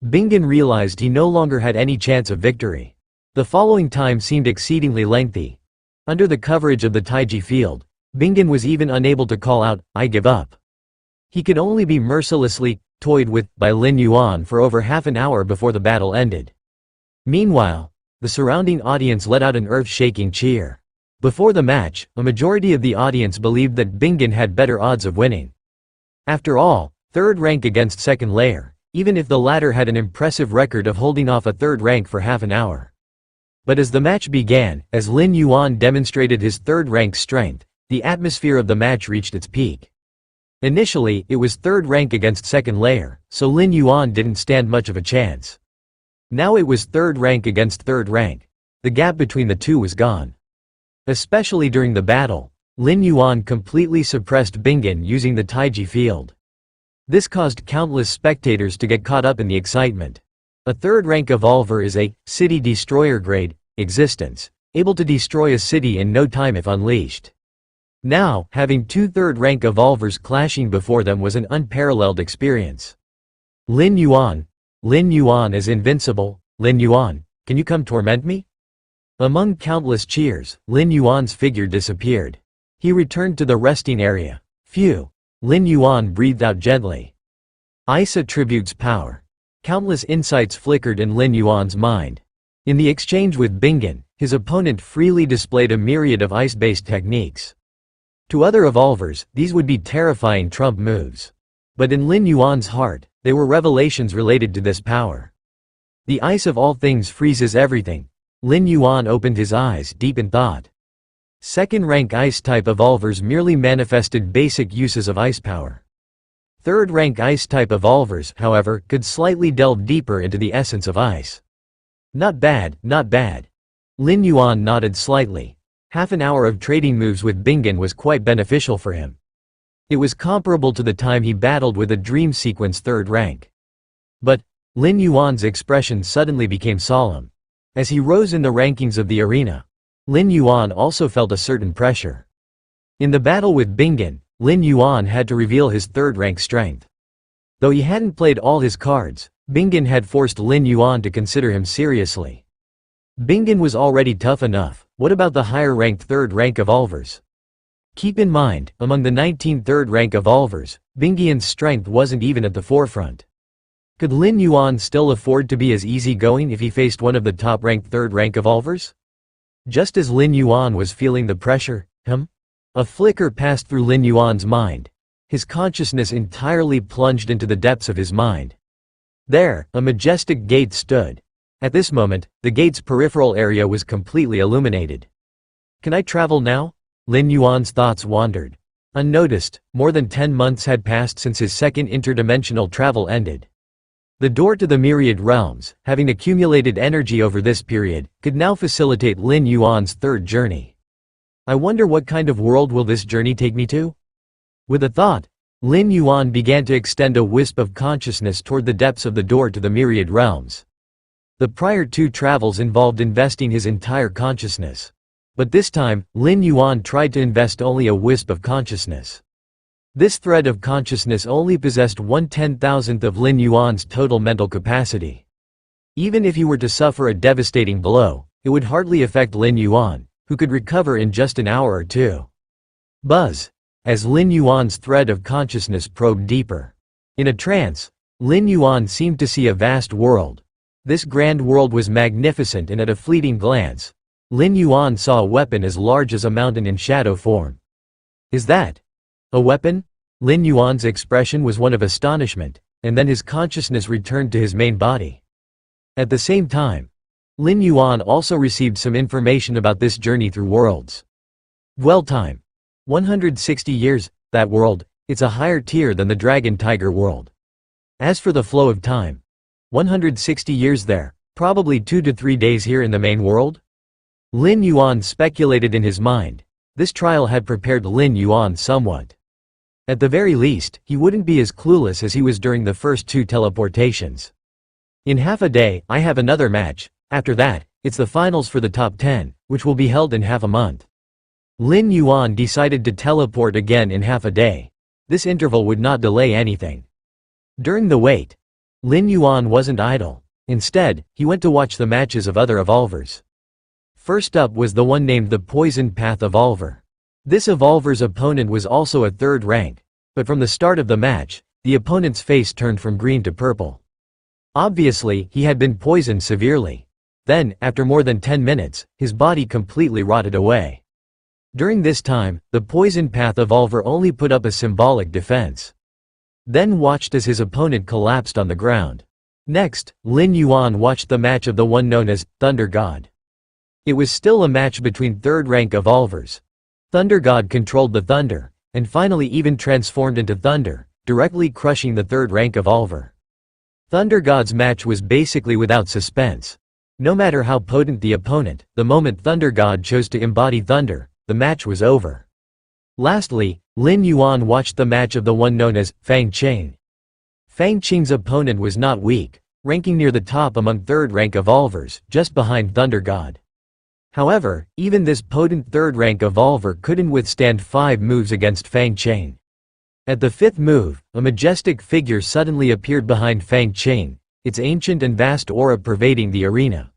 Bingen realized he no longer had any chance of victory. The following time seemed exceedingly lengthy. Under the coverage of the Taiji field, Bingen was even unable to call out, "I give up." He could only be mercilessly toyed with by Lin Yuan for over half an hour before the battle ended. Meanwhile, the surrounding audience let out an earth-shaking cheer. Before the match, a majority of the audience believed that Bingen had better odds of winning. After all, 3rd rank against 2nd layer, even if the latter had an impressive record of holding off a 3rd rank for half an hour. But as the match began, as Lin Yuan demonstrated his 3rd rank strength, the atmosphere of the match reached its peak. Initially, it was 3rd rank against 2nd layer, so Lin Yuan didn't stand much of a chance. Now it was 3rd rank against 3rd rank. The gap between the two was gone. Especially during the battle, Lin Yuan completely suppressed Bingen using the Taiji field. This caused countless spectators to get caught up in the excitement. A 3rd rank evolver is a city destroyer grade existence, able to destroy a city in no time if unleashed. Now, having two 3rd rank evolvers clashing before them was an unparalleled experience. Lin Yuan is invincible. Lin Yuan, can you come torment me? Among countless cheers, Lin Yuan's figure disappeared. He returned to the resting area. Phew. Lin Yuan breathed out gently. Ice attributes power. Countless insights flickered in Lin Yuan's mind. In the exchange with Bingen, his opponent freely displayed a myriad of ice-based techniques. To other evolvers, these would be terrifying trump moves. But in Lin Yuan's heart, they were revelations related to this power. The ice of all things freezes everything. Lin Yuan opened his eyes deep in thought. Second-rank ice-type evolvers merely manifested basic uses of ice power. Third-rank ice-type evolvers, however, could slightly delve deeper into the essence of ice. Not bad, not bad. Lin Yuan nodded slightly. Half an hour of trading moves with Bingen was quite beneficial for him. It was comparable to the time he battled with a dream sequence third rank. But Lin Yuan's expression suddenly became solemn. As he rose in the rankings of the arena, Lin Yuan also felt a certain pressure. In the battle with Bingen, Lin Yuan had to reveal his third-rank strength. Though he hadn't played all his cards, Bingen had forced Lin Yuan to consider him seriously. Bingen was already tough enough, what about the higher-ranked third-rank evolvers? Keep in mind, among the 19 third-rank evolvers, Bingian's strength wasn't even at the forefront. Could Lin Yuan still afford to be as easygoing if he faced one of the top-ranked third-rank evolvers? Just as Lin Yuan was feeling the pressure, a flicker passed through Lin Yuan's mind. His consciousness entirely plunged into the depths of his mind. There, a majestic gate stood. At this moment, the gate's peripheral area was completely illuminated. Can I travel now? Lin Yuan's thoughts wandered. Unnoticed, more than 10 months had passed since his second interdimensional travel ended. The door to the myriad realms, having accumulated energy over this period, could now facilitate Lin Yuan's third journey. I wonder what kind of world will this journey take me to? With a thought, Lin Yuan began to extend a wisp of consciousness toward the depths of the door to the myriad realms. The prior two travels involved investing his entire consciousness. But this time, Lin Yuan tried to invest only a wisp of consciousness. This thread of consciousness only possessed 1/10,000th of Lin Yuan's total mental capacity. Even if he were to suffer a devastating blow, it would hardly affect Lin Yuan, who could recover in just an hour or two. Buzz. As Lin Yuan's thread of consciousness probed deeper. In a trance, Lin Yuan seemed to see a vast world. This grand world was magnificent, and at a fleeting glance, Lin Yuan saw a weapon as large as a mountain in shadow form. Is that a weapon? Lin Yuan's expression was one of astonishment, and then his consciousness returned to his main body. At the same time, Lin Yuan also received some information about this journey through worlds. Dwell time. 160 years, that world, it's a higher tier than the Dragon Tiger world. As for the flow of time, 160 years there, probably 2 to 3 days here in the main world? Lin Yuan speculated in his mind. This trial had prepared Lin Yuan somewhat. At the very least, he wouldn't be as clueless as he was during the first 2 teleportations. In half a day, I have another match. After that, it's the finals for the top 10, which will be held in half a month. Lin Yuan decided to teleport again in half a day. This interval would not delay anything. During the wait, Lin Yuan wasn't idle. Instead, he went to watch the matches of other evolvers. First up was the one named the Poison Path Evolver. This evolver's opponent was also a third rank, but from the start of the match, the opponent's face turned from green to purple. Obviously, he had been poisoned severely. Then, after more than 10 minutes, his body completely rotted away. During this time, the Poison Path Evolver only put up a symbolic defense. Then watched as his opponent collapsed on the ground. Next, Lin Yuan watched the match of the one known as Thunder God. It was still a match between third-rank evolvers. Thunder God controlled the thunder, and finally even transformed into thunder, directly crushing the third-rank evolver. Thunder God's match was basically without suspense. No matter how potent the opponent, the moment Thunder God chose to embody thunder, the match was over. Lastly, Lin Yuan watched the match of the one known as Fang Qing. Fang Qing's opponent was not weak, ranking near the top among third-rank evolvers, just behind Thunder God. However, even this potent third-rank evolver couldn't withstand 5 moves against Fang Qing. At the 5th move, a majestic figure suddenly appeared behind Fang Qing, its ancient and vast aura pervading the arena.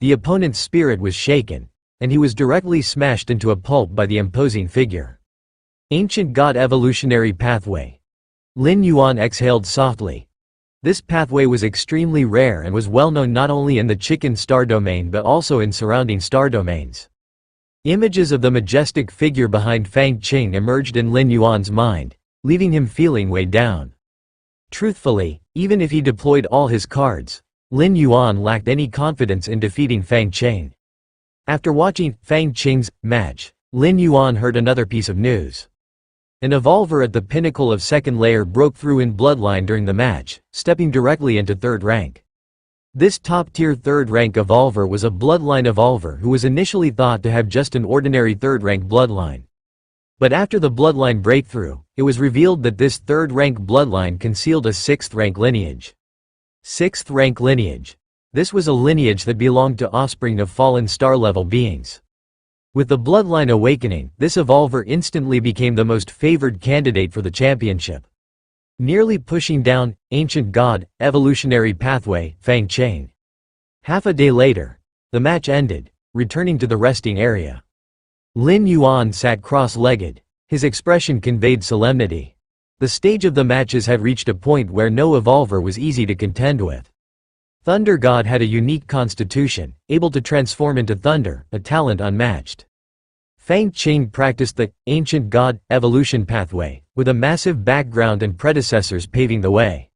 The opponent's spirit was shaken, and he was directly smashed into a pulp by the imposing figure. Ancient God Evolutionary Pathway. Lin Yuan exhaled softly. This pathway was extremely rare and was well known not only in the Chicken star domain but also in surrounding star domains. Images of the majestic figure behind Fang Qing emerged in Lin Yuan's mind, leaving him feeling weighed down. Truthfully, even if he deployed all his cards, Lin Yuan lacked any confidence in defeating Fang Qing. After watching Fang Qing's match, Lin Yuan heard another piece of news. An evolver at the pinnacle of second layer broke through in bloodline during the match, stepping directly into third rank. This top-tier third-rank evolver was a bloodline evolver who was initially thought to have just an ordinary third-rank bloodline. But after the bloodline breakthrough, it was revealed that this third-rank bloodline concealed a sixth-rank lineage. Sixth-rank lineage. This was a lineage that belonged to offspring of fallen star-level beings. With the bloodline awakening, this evolver instantly became the most favored candidate for the championship. Nearly pushing down ancient god, evolutionary pathway, Fang Qing. Half a day later, the match ended, returning to the resting area. Lin Yuan sat cross-legged. His expression conveyed solemnity. The stage of the matches had reached a point where no evolver was easy to contend with. Thunder God had a unique constitution, able to transform into thunder, a talent unmatched. Fang Qing practiced the ancient god evolution pathway, with a massive background and predecessors paving the way.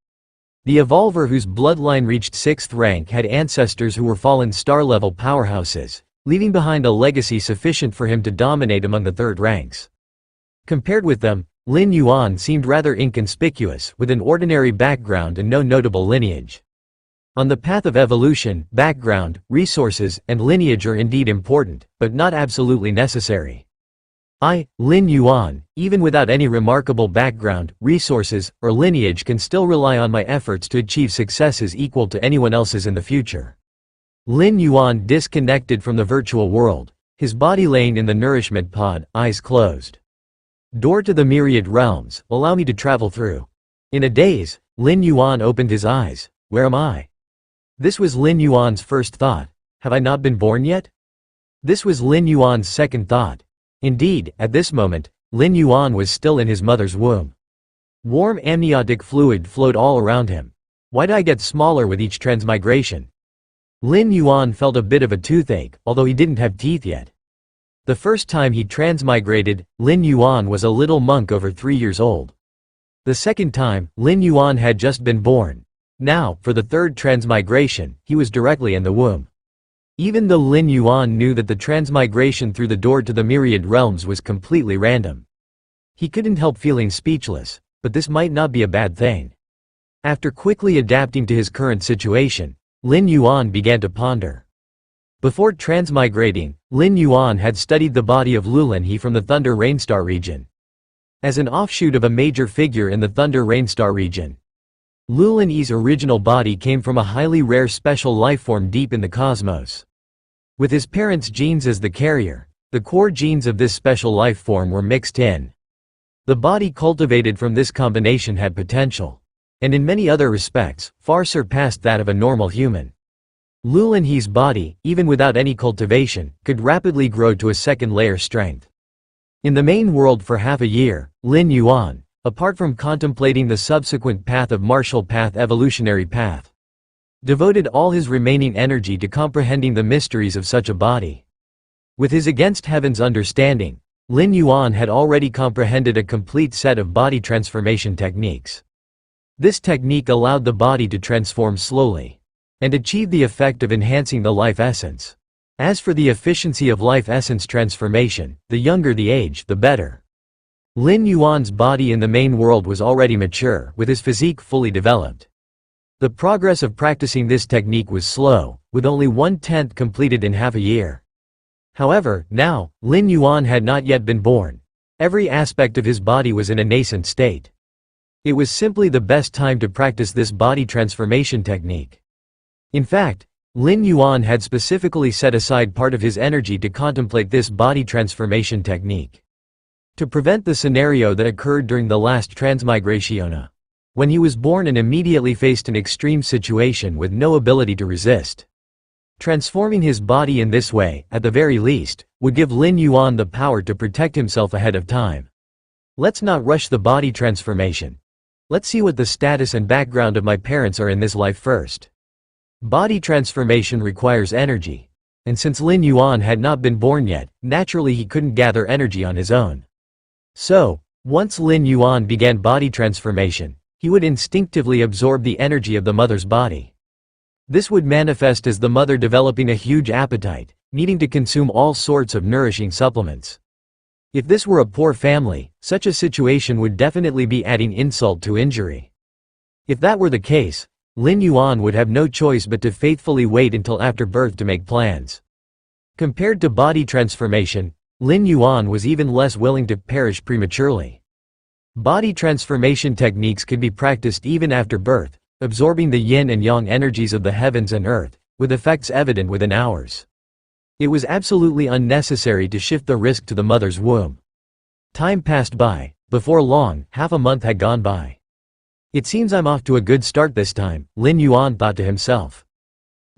The evolver whose bloodline reached 6th rank had ancestors who were fallen star-level powerhouses, leaving behind a legacy sufficient for him to dominate among the third ranks. Compared with them, Lin Yuan seemed rather inconspicuous, with an ordinary background and no notable lineage. On the path of evolution, background, resources, and lineage are indeed important, but not absolutely necessary. I, Lin Yuan, even without any remarkable background, resources, or lineage can still rely on my efforts to achieve successes equal to anyone else's in the future. Lin Yuan disconnected from the virtual world, his body laying in the nourishment pod, eyes closed. Door to the myriad realms, allow me to travel through. In a daze, Lin Yuan opened his eyes. Where am I? This was Lin Yuan's first thought. Have I not been born yet? This was Lin Yuan's second thought. Indeed, at this moment, Lin Yuan was still in his mother's womb. Warm amniotic fluid flowed all around him. Why do I get smaller with each transmigration? Lin Yuan felt a bit of a toothache, although he didn't have teeth yet. The first time he transmigrated, Lin Yuan was a little monk over 3 years old. The second time, Lin Yuan had just been born. Now, for the third transmigration, he was directly in the womb. Even though Lin Yuan knew that the transmigration through the door to the myriad realms was completely random. He couldn't help feeling speechless, but this might not be a bad thing. After quickly adapting to his current situation, Lin Yuan began to ponder. Before transmigrating, Lin Yuan had studied the body of Lulin He from the Thunder Rainstar region. As an offshoot of a major figure in the Thunder Rainstar region, Lulin Yi's original body came from a highly rare special lifeform deep in the cosmos. With his parents' genes as the carrier, the core genes of this special lifeform were mixed in. The body cultivated from this combination had potential, and in many other respects, far surpassed that of a normal human. Lulin Yi's body, even without any cultivation, could rapidly grow to a second-layer strength. In the main world for half a year, Lin Yuan, apart from contemplating the subsequent path of martial path evolutionary path, devoted all his remaining energy to comprehending the mysteries of such a body. With his against heaven's understanding, Lin Yuan had already comprehended a complete set of body transformation techniques. This technique allowed the body to transform slowly and achieve the effect of enhancing the life essence. As for the efficiency of life essence transformation, the younger the age, the better. Lin Yuan's body in the main world was already mature, with his physique fully developed. The progress of practicing this technique was slow, with only 1/10 completed in half a year. However, now, Lin Yuan had not yet been born. Every aspect of his body was in a nascent state. It was simply the best time to practice this body transformation technique. In fact, Lin Yuan had specifically set aside part of his energy to contemplate this body transformation technique. To prevent the scenario that occurred during the last transmigration, when he was born and immediately faced an extreme situation with no ability to resist. Transforming his body in this way, at the very least, would give Lin Yuan the power to protect himself ahead of time. Let's not rush the body transformation. Let's see what the status and background of my parents are in this life first. Body transformation requires energy. And since Lin Yuan had not been born yet, naturally he couldn't gather energy on his own. So, once Lin Yuan began body transformation, he would instinctively absorb the energy of the mother's body. This would manifest as the mother developing a huge appetite, needing to consume all sorts of nourishing supplements. If this were a poor family, such a situation would definitely be adding insult to injury. If that were the case, Lin Yuan would have no choice but to faithfully wait until after birth to make plans. Compared to body transformation, Lin Yuan was even less willing to perish prematurely. Body transformation techniques could be practiced even after birth, absorbing the yin and yang energies of the heavens and earth, with effects evident within hours. It was absolutely unnecessary to shift the risk to the mother's womb. Time passed by. Before long, half a month had gone by. It seems I'm off to a good start this time, Lin Yuan thought to himself.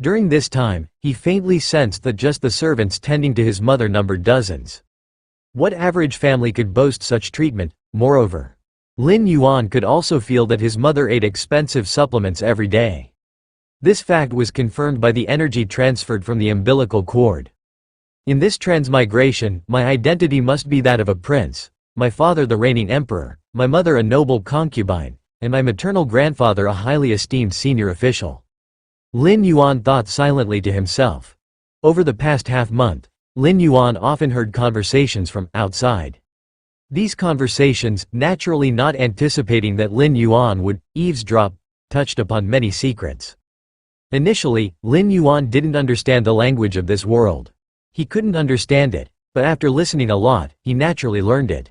During this time, he faintly sensed that just the servants tending to his mother numbered dozens. What average family could boast such treatment? Moreover, Lin Yuan could also feel that his mother ate expensive supplements every day. This fact was confirmed by the energy transferred from the umbilical cord. In this transmigration, my identity must be that of a prince, my father the reigning emperor, my mother a noble concubine, and my maternal grandfather a highly esteemed senior official. Lin Yuan thought silently to himself. Over the past half-month, Lin Yuan often heard conversations from outside. These conversations, naturally not anticipating that Lin Yuan would eavesdrop, touched upon many secrets. Initially, Lin Yuan didn't understand the language of this world. He couldn't understand it, but after listening a lot, he naturally learned it.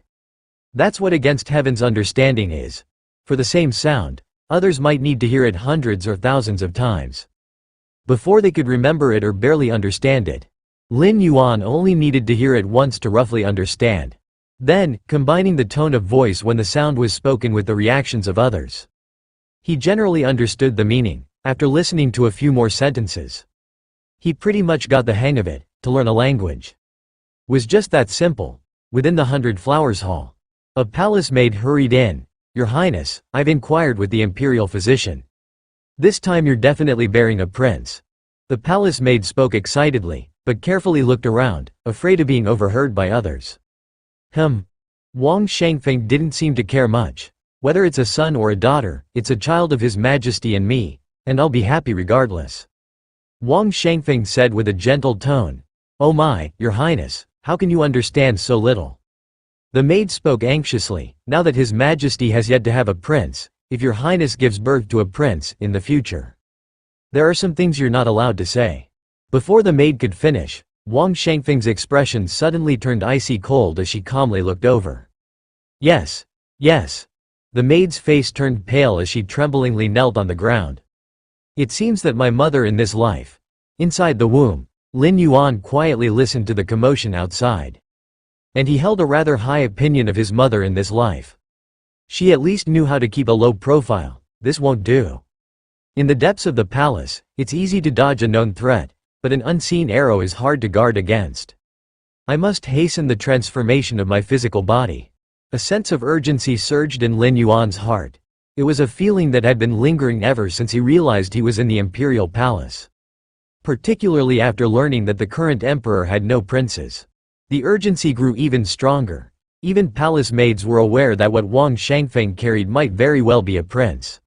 That's what against heaven's understanding is. For the same sound, others might need to hear it hundreds or thousands of times before they could remember it or barely understand it. Lin Yuan only needed to hear it once to roughly understand. Then, combining the tone of voice when the sound was spoken with the reactions of others, he generally understood the meaning. After listening to a few more sentences, he pretty much got the hang of it. To learn a language was just that simple. Within the 100 Flowers Hall, a palace maid hurried in. Your Highness, I've inquired with the imperial physician. This time you're definitely bearing a prince. The palace maid spoke excitedly, but carefully looked around, afraid of being overheard by others. Wang Shangfeng didn't seem to care much. Whether it's a son or a daughter, it's a child of His Majesty and me, and I'll be happy regardless. Wang Shangfeng said with a gentle tone. Oh my, Your Highness, how can you understand so little? The maid spoke anxiously. Now that His Majesty has yet to have a prince, if Your Highness gives birth to a prince in the future, there are some things you're not allowed to say. Before the maid could finish, Wang Shangfeng's expression suddenly turned icy cold as she calmly looked over. Yes. The maid's face turned pale as she tremblingly knelt on the ground. It seems that my mother in this life. Inside the womb, Lin Yuan quietly listened to the commotion outside. And he held a rather high opinion of his mother in this life. She at least knew how to keep a low profile. This won't do. In the depths of the palace, it's easy to dodge a known threat, but an unseen arrow is hard to guard against. I must hasten the transformation of my physical body. A sense of urgency surged in Lin Yuan's heart. It was a feeling that had been lingering ever since he realized he was in the imperial palace. Particularly after learning that the current emperor had no princes. The urgency grew even stronger. Even palace maids were aware that what Wang Shangfeng carried might very well be a prince.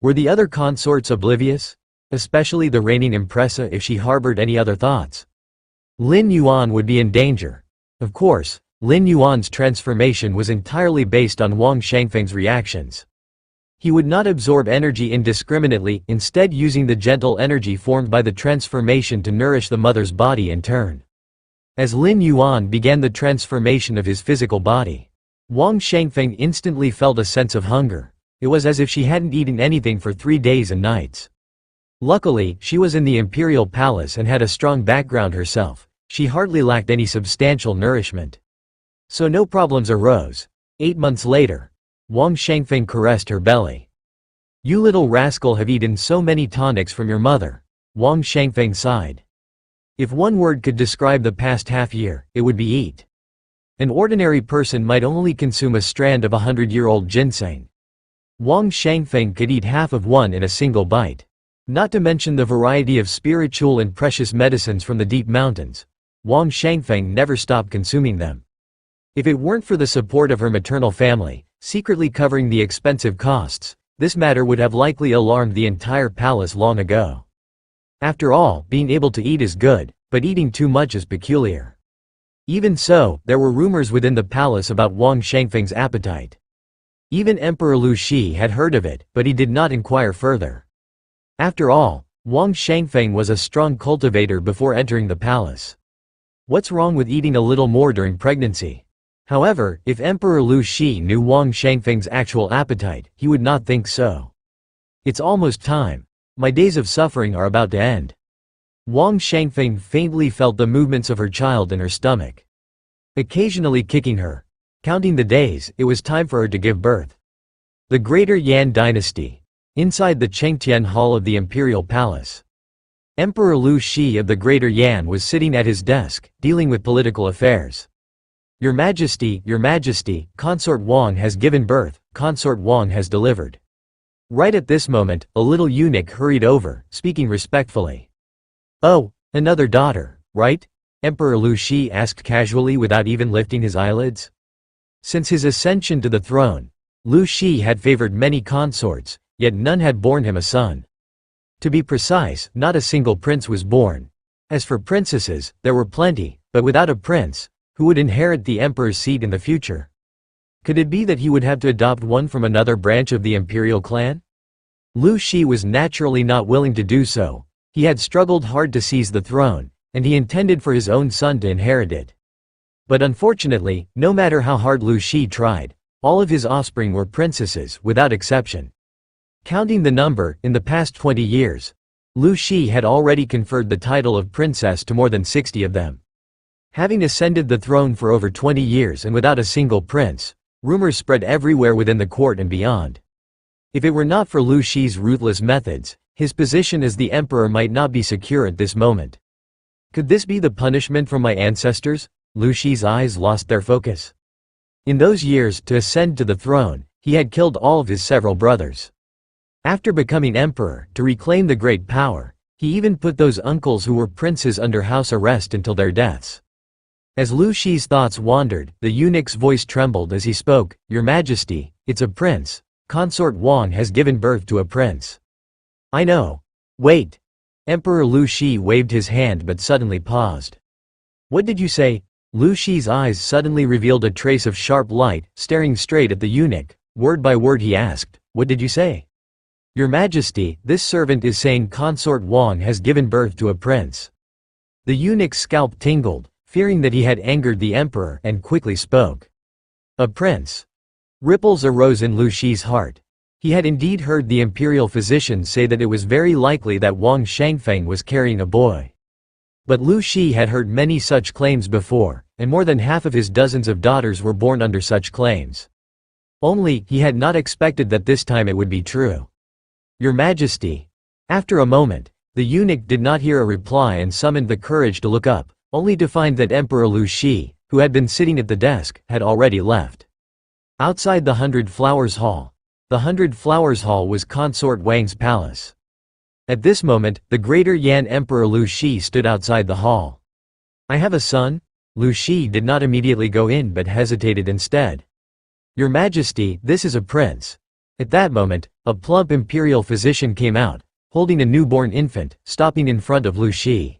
Were the other consorts oblivious? Especially the reigning empressa if she harbored any other thoughts. Lin Yuan would be in danger. Of course, Lin Yuan's transformation was entirely based on Wang Shangfeng's reactions. He would not absorb energy indiscriminately, instead using the gentle energy formed by the transformation to nourish the mother's body in turn. As Lin Yuan began the transformation of his physical body, Wang Shangfeng instantly felt a sense of hunger. It was as if she hadn't eaten anything for 3 days and nights. Luckily, she was in the imperial palace and had a strong background herself. She hardly lacked any substantial nourishment. So no problems arose. 8 months later, Wang Shangfeng caressed her belly. You little rascal have eaten so many tonics from your mother, Wang Shangfeng sighed. If one word could describe the past half year, it would be eat. An ordinary person might only consume a strand of 100-year-old ginseng. Wang Shangfeng could eat half of one in a single bite. Not to mention the variety of spiritual and precious medicines from the deep mountains. Wang Shangfeng never stopped consuming them. If it weren't for the support of her maternal family, secretly covering the expensive costs, this matter would have likely alarmed the entire palace long ago. After all, being able to eat is good, but eating too much is peculiar. Even so, there were rumors within the palace about Wang Shangfeng's appetite. Even Emperor Lu Shi had heard of it, but he did not inquire further. After all, Wang Shangfeng was a strong cultivator before entering the palace. What's wrong with eating a little more during pregnancy? However, if Emperor Lu Shi knew Wang Shangfeng's actual appetite, he would not think so. It's almost time. My days of suffering are about to end. Wang Shangfeng faintly felt the movements of her child in her stomach. Occasionally kicking her. Counting the days, it was time for her to give birth. The Greater Yan Dynasty. Inside the Chengtian Hall of the Imperial Palace. Emperor Lu Shi of the Greater Yan was sitting at his desk, dealing with political affairs. Your Majesty, Consort Wang has given birth, Consort Wang has delivered. Right at this moment, a little eunuch hurried over, speaking respectfully. Oh, another daughter, right? Emperor Lu Shi asked casually without even lifting his eyelids. Since his ascension to the throne, Lu Shi had favored many consorts, yet none had borne him a son. To be precise, not a single prince was born. As for princesses, there were plenty, but without a prince, who would inherit the emperor's seat in the future? Could it be that he would have to adopt one from another branch of the imperial clan? Lu Shi was naturally not willing to do so. He had struggled hard to seize the throne, and he intended for his own son to inherit it. But unfortunately, no matter how hard Lu Shi tried, all of his offspring were princesses, without exception. Counting the number, in the past 20 years, Lu Shi had already conferred the title of princess to more than 60 of them. Having ascended the throne for over 20 years and without a single prince, rumors spread everywhere within the court and beyond. If it were not for Lu Shi's ruthless methods, his position as the emperor might not be secure at this moment. Could this be the punishment from my ancestors? Lu Shi's eyes lost their focus. In those years, to ascend to the throne, he had killed all of his several brothers. After becoming emperor, to reclaim the great power, he even put those uncles who were princes under house arrest until their deaths. As Lu Shi's thoughts wandered, the eunuch's voice trembled as he spoke. Your Majesty, it's a prince. Consort Wang has given birth to a prince. I know. Wait. Emperor Lu Shi waved his hand but suddenly paused. What did you say? Lu Shi's eyes suddenly revealed a trace of sharp light, staring straight at the eunuch. Word by word he asked, what did you say? Your Majesty, this servant is saying Consort Wang has given birth to a prince. The eunuch's scalp tingled, fearing that he had angered the emperor, and quickly spoke. A prince. Ripples arose in Lu Shi's heart. He had indeed heard the imperial physicians say that it was very likely that Wang Shangfeng was carrying a boy. But Lu Shi had heard many such claims before, and more than half of his dozens of daughters were born under such claims. Only, he had not expected that this time it would be true. Your Majesty. After a moment, the eunuch did not hear a reply and summoned the courage to look up, only to find that Emperor Lu Shi, who had been sitting at the desk, had already left. Outside the 100 Flowers Hall. The 100 Flowers Hall was Consort Wang's palace. At this moment, the Greater Yan Emperor Lu Shi stood outside the hall. I have a son? Lu Shi did not immediately go in but hesitated instead. Your Majesty, this is a prince. At that moment, a plump imperial physician came out, holding a newborn infant, stopping in front of Lu Shi.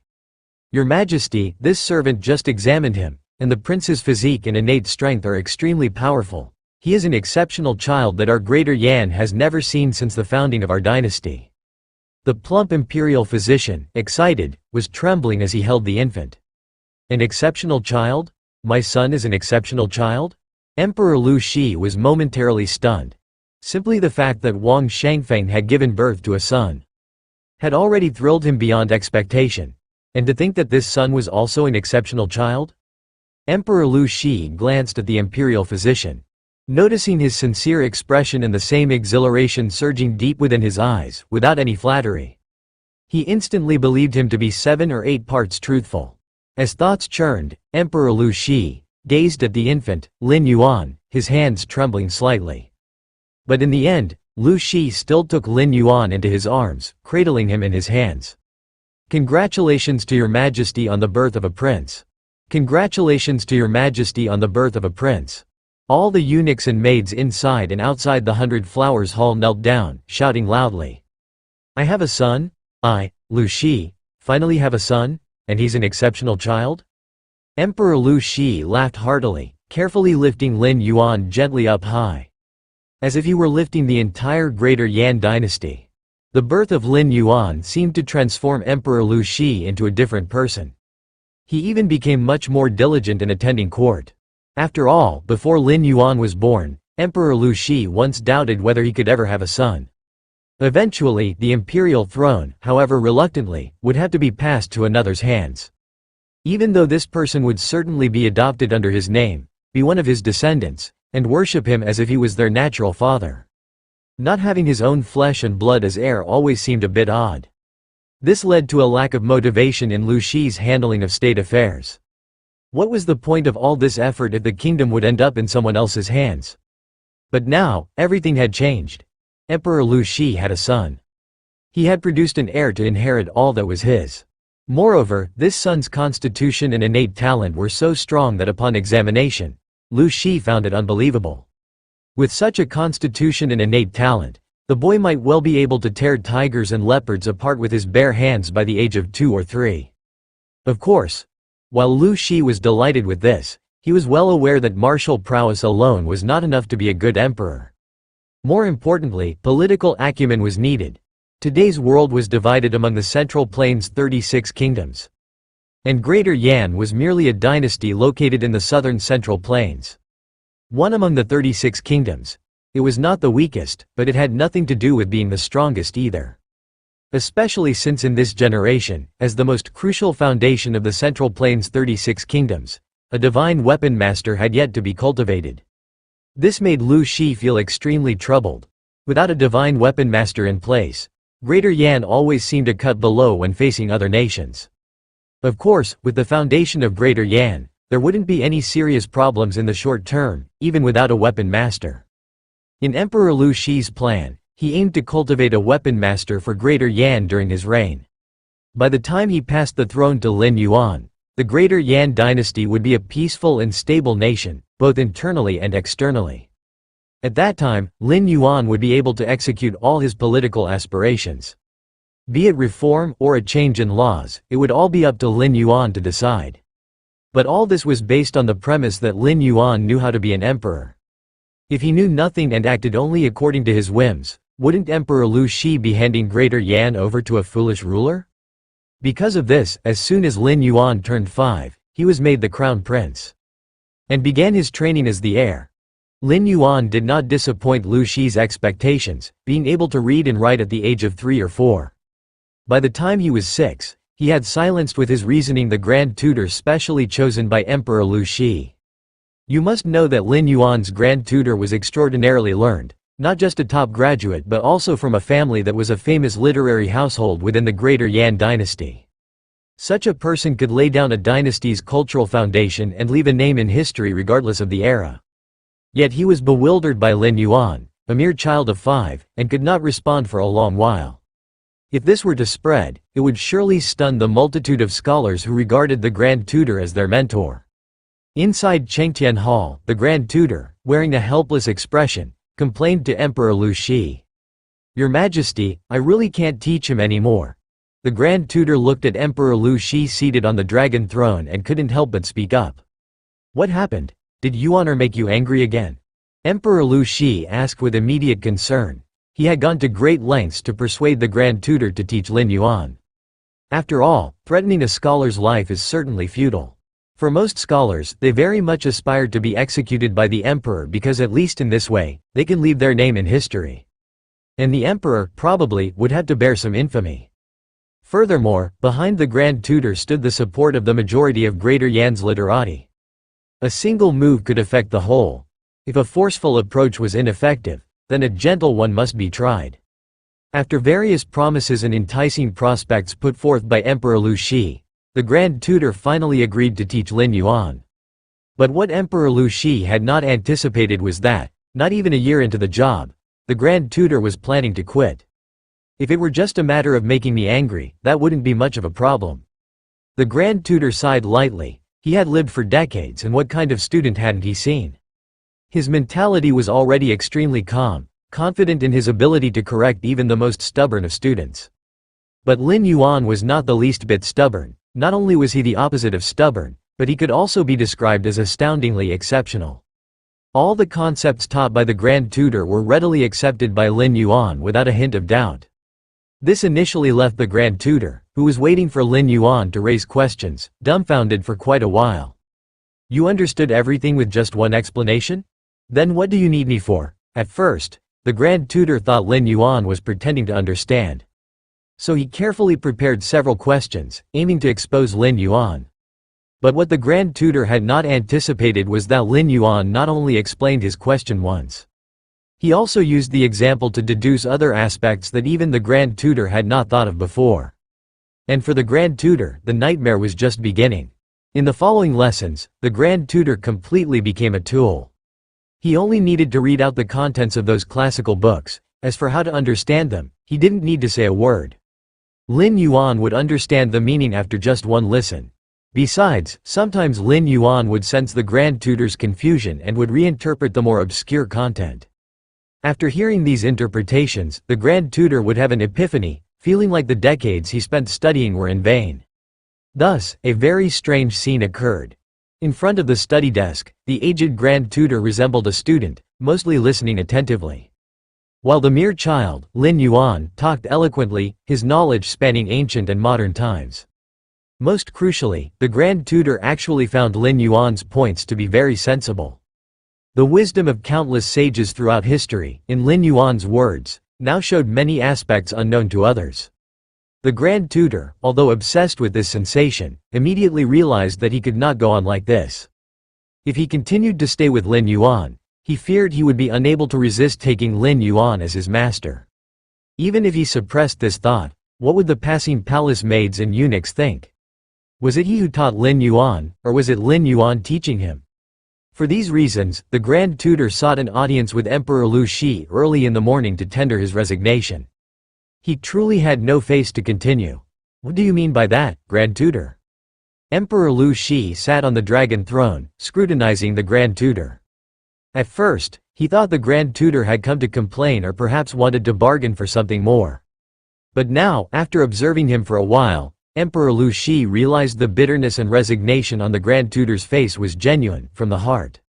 Your Majesty, this servant just examined him, and the prince's physique and innate strength are extremely powerful. He is an exceptional child that our Greater Yan has never seen since the founding of our dynasty. The plump imperial physician, excited, was trembling as he held the infant. An exceptional child? My son is an exceptional child? Emperor Lu Shi was momentarily stunned. Simply the fact that Wang Shangfeng had given birth to a son had already thrilled him beyond expectation. And to think that this son was also an exceptional child? Emperor Lu Shi glanced at the imperial physician. Noticing his sincere expression and the same exhilaration surging deep within his eyes, without any flattery, he instantly believed him to be 7 or 8 parts truthful. As thoughts churned, Emperor Lu Shi gazed at the infant, Lin Yuan, his hands trembling slightly. But in the end, Lu Shi still took Lin Yuan into his arms, cradling him in his hands. "Congratulations to your majesty on the birth of a prince. Congratulations to your majesty on the birth of a prince." All the eunuchs and maids inside and outside the 100 Flowers Hall knelt down, shouting loudly, "I have a son? I, Lu Shi, finally have a son, and he's an exceptional child?" Emperor Lu Shi laughed heartily, carefully lifting Lin Yuan gently up high, as if he were lifting the entire Greater Yan dynasty. The birth of Lin Yuan seemed to transform Emperor Lu Shi into a different person. He even became much more diligent in attending court. After all, before Lin Yuan was born, Emperor Lu Shi once doubted whether he could ever have a son. Eventually, the imperial throne, however reluctantly, would have to be passed to another's hands. Even though this person would certainly be adopted under his name, be one of his descendants, and worship him as if he was their natural father. Not having his own flesh and blood as heir always seemed a bit odd. This led to a lack of motivation in Lu Shi's handling of state affairs. What was the point of all this effort if the kingdom would end up in someone else's hands? But now, everything had changed. Emperor Lu Shi had a son. He had produced an heir to inherit all that was his. Moreover, this son's constitution and innate talent were so strong that upon examination, Lu Shi found it unbelievable. With such a constitution and innate talent, the boy might well be able to tear tigers and leopards apart with his bare hands by the age of 2 or 3. Of course, while Lu Shi was delighted with this, he was well aware that martial prowess alone was not enough to be a good emperor. More importantly, political acumen was needed. Today's world was divided among the Central Plains' 36 kingdoms. And Greater Yan was merely a dynasty located in the southern Central Plains. One among the 36 kingdoms. It was not the weakest, but it had nothing to do with being the strongest either. Especially since in this generation, as the most crucial foundation of the Central Plains' 36 kingdoms, a divine weapon master had yet to be cultivated. This made Lu Shi feel extremely troubled. Without a divine weapon master in place, Greater Yan always seemed a cut below when facing other nations. Of course, with the foundation of Greater Yan, there wouldn't be any serious problems in the short term, even without a weapon master. In Emperor Lu Shi's plan, he aimed to cultivate a weapon master for Greater Yan during his reign. By the time he passed the throne to Lin Yuan, the Greater Yan dynasty would be a peaceful and stable nation, both internally and externally. At that time, Lin Yuan would be able to execute all his political aspirations. Be it reform or a change in laws, it would all be up to Lin Yuan to decide. But all this was based on the premise that Lin Yuan knew how to be an emperor. If he knew nothing and acted only according to his whims, wouldn't Emperor Lu Shi be handing Greater Yan over to a foolish ruler? Because of this, as soon as Lin Yuan turned 5, he was made the crown prince and began his training as the heir. Lin Yuan did not disappoint Lu Shi's expectations, being able to read and write at the age of 3 or 4. By the time he was 6, he had silenced with his reasoning the grand tutor specially chosen by Emperor Lu Shi. You must know that Lin Yuan's grand tutor was extraordinarily learned, not just a top graduate but also from a family that was a famous literary household within the Greater Yan dynasty. Such a person could lay down a dynasty's cultural foundation and leave a name in history regardless of the era. Yet he was bewildered by Lin Yuan, a mere child of 5, and could not respond for a long while. If this were to spread, it would surely stun the multitude of scholars who regarded the grand tutor as their mentor. Inside Chengtian Hall, the grand tutor, wearing a helpless expression, complained to Emperor Lu Shi. "Your Majesty, I really can't teach him anymore." The grand tutor looked at Emperor Lu Shi seated on the dragon throne and couldn't help but speak up. "What happened? Did Yuan make you angry again?" Emperor Lu Shi asked with immediate concern. He had gone to great lengths to persuade the grand tutor to teach Lin Yuan. After all, threatening a scholar's life is certainly futile. For most scholars, they very much aspired to be executed by the emperor because at least in this way, they can leave their name in history. And the emperor, probably, would have to bear some infamy. Furthermore, behind the grand tutor stood the support of the majority of Greater Yan's literati. A single move could affect the whole. If a forceful approach was ineffective, then a gentle one must be tried. After various promises and enticing prospects put forth by Emperor Lu Shi, the grand tutor finally agreed to teach Lin Yuan. But what Emperor Lu Shi had not anticipated was that, not even a year into the job, the Grand Tutor was planning to quit. If it were just a matter of making me angry, that wouldn't be much of a problem. The Grand Tutor sighed lightly. He had lived for decades, and what kind of student hadn't he seen? His mentality was already extremely calm, confident in his ability to correct even the most stubborn of students. But Lin Yuan was not the least bit stubborn. Not only was he the opposite of stubborn, but he could also be described as astoundingly exceptional. All the concepts taught by the Grand Tutor were readily accepted by Lin Yuan without a hint of doubt. This initially left the Grand Tutor, who was waiting for Lin Yuan to raise questions, dumbfounded for quite a while. "You understood everything with just one explanation? Then what do you need me for?" At first, the Grand Tutor thought Lin Yuan was pretending to understand. So he carefully prepared several questions, aiming to expose Lin Yuan. But what the Grand Tutor had not anticipated was that Lin Yuan not only explained his question once. He also used the example to deduce other aspects that even the Grand Tutor had not thought of before. And for the Grand Tutor, the nightmare was just beginning. In the following lessons, the Grand Tutor completely became a tool. He only needed to read out the contents of those classical books. As for how to understand them, he didn't need to say a word. Lin Yuan would understand the meaning after just one listen. Besides, sometimes Lin Yuan would sense the Grand Tutor's confusion and would reinterpret the more obscure content. After hearing these interpretations, the Grand Tutor would have an epiphany, feeling like the decades he spent studying were in vain. Thus, a very strange scene occurred. In front of the study desk, the aged Grand Tutor resembled a student, mostly listening attentively. While the mere child, Lin Yuan, talked eloquently, his knowledge spanning ancient and modern times. Most crucially, the Grand Tutor actually found Lin Yuan's points to be very sensible. The wisdom of countless sages throughout history, in Lin Yuan's words, now showed many aspects unknown to others. The Grand Tutor, although obsessed with this sensation, immediately realized that he could not go on like this. If he continued to stay with Lin Yuan, he feared he would be unable to resist taking Lin Yuan as his master. Even if he suppressed this thought, what would the passing palace maids and eunuchs think? Was it he who taught Lin Yuan, or was it Lin Yuan teaching him? For these reasons, the Grand Tutor sought an audience with Emperor Lu Shi early in the morning to tender his resignation. He truly had no face to continue. "What do you mean by that, Grand Tutor?" Emperor Lu Shi sat on the dragon throne, scrutinizing the Grand Tutor. At first, he thought the Grand Tutor had come to complain or perhaps wanted to bargain for something more. But now, after observing him for a while, Emperor Lu Shi realized the bitterness and resignation on the Grand Tutor's face was genuine, from the heart.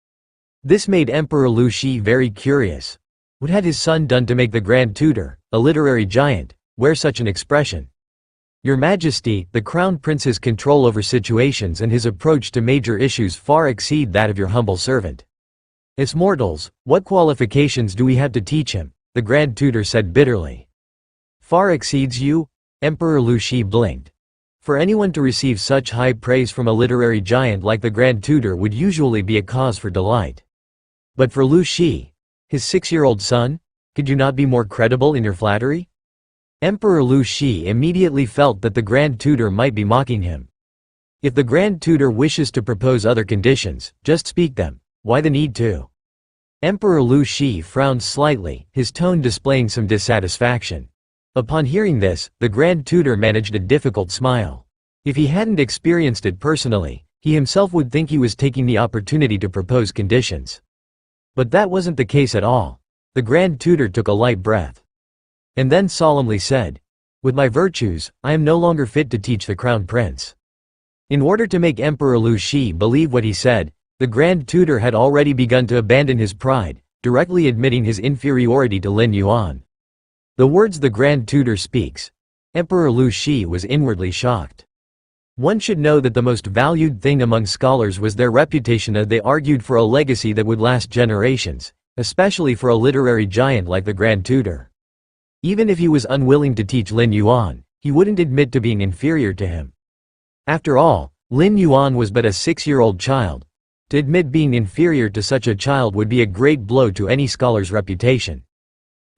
This made Emperor Lu Shi very curious. What had his son done to make the Grand Tutor, a literary giant, wear such an expression? "Your Majesty, the Crown Prince's control over situations and his approach to major issues far exceed that of your humble servant. As mortals, what qualifications do we have to teach him?" the Grand Tutor said bitterly. "Far exceeds you?" Emperor Lu Shi blinked. For anyone to receive such high praise from a literary giant like the Grand Tutor would usually be a cause for delight. But for Lu Shi, his 6-year-old son, could you not be more credible in your flattery? Emperor Lu Shi immediately felt that the Grand Tutor might be mocking him. If the Grand Tutor wishes to propose other conditions, just speak them. Why the need to? Emperor Lu Shi frowned slightly, his tone displaying some dissatisfaction. Upon hearing this, the Grand Tutor managed a difficult smile. If he hadn't experienced it personally, he himself would think he was taking the opportunity to propose conditions. But that wasn't the case at all. The Grand Tutor took a light breath. And then solemnly said, "With my virtues, I am no longer fit to teach the Crown Prince." In order to make Emperor Lu Shi believe what he said, the Grand Tutor had already begun to abandon his pride, directly admitting his inferiority to Lin Yuan. The words the Grand Tutor speaks. Emperor Lu Shi was inwardly shocked. One should know that the most valued thing among scholars was their reputation, as they argued for a legacy that would last generations, especially for a literary giant like the Grand Tutor. Even if he was unwilling to teach Lin Yuan, he wouldn't admit to being inferior to him. After all, Lin Yuan was but a 6-year-old child. To admit being inferior to such a child would be a great blow to any scholar's reputation.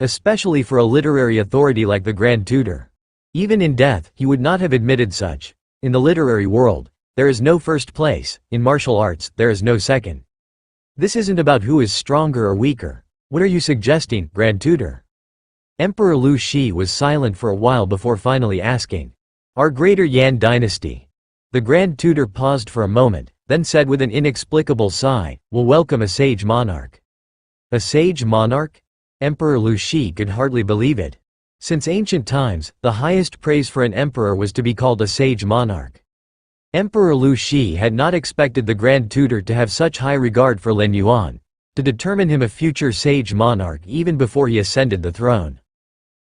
Especially for a literary authority like the Grand Tutor. Even in death, he would not have admitted such. In the literary world, there is no first place. In martial arts, there is no second. This isn't about who is stronger or weaker. What are you suggesting, Grand Tutor? Emperor Lu Shi was silent for a while before finally asking. Our Greater Yan Dynasty. The Grand Tutor paused for a moment, then said with an inexplicable sigh, will welcome a sage monarch. A sage monarch? Emperor Lu Shi could hardly believe it. Since ancient times, the highest praise for an emperor was to be called a sage monarch. Emperor Lu Shi had not expected the Grand Tutor to have such high regard for Lin Yuan, to determine him a future sage monarch even before he ascended the throne.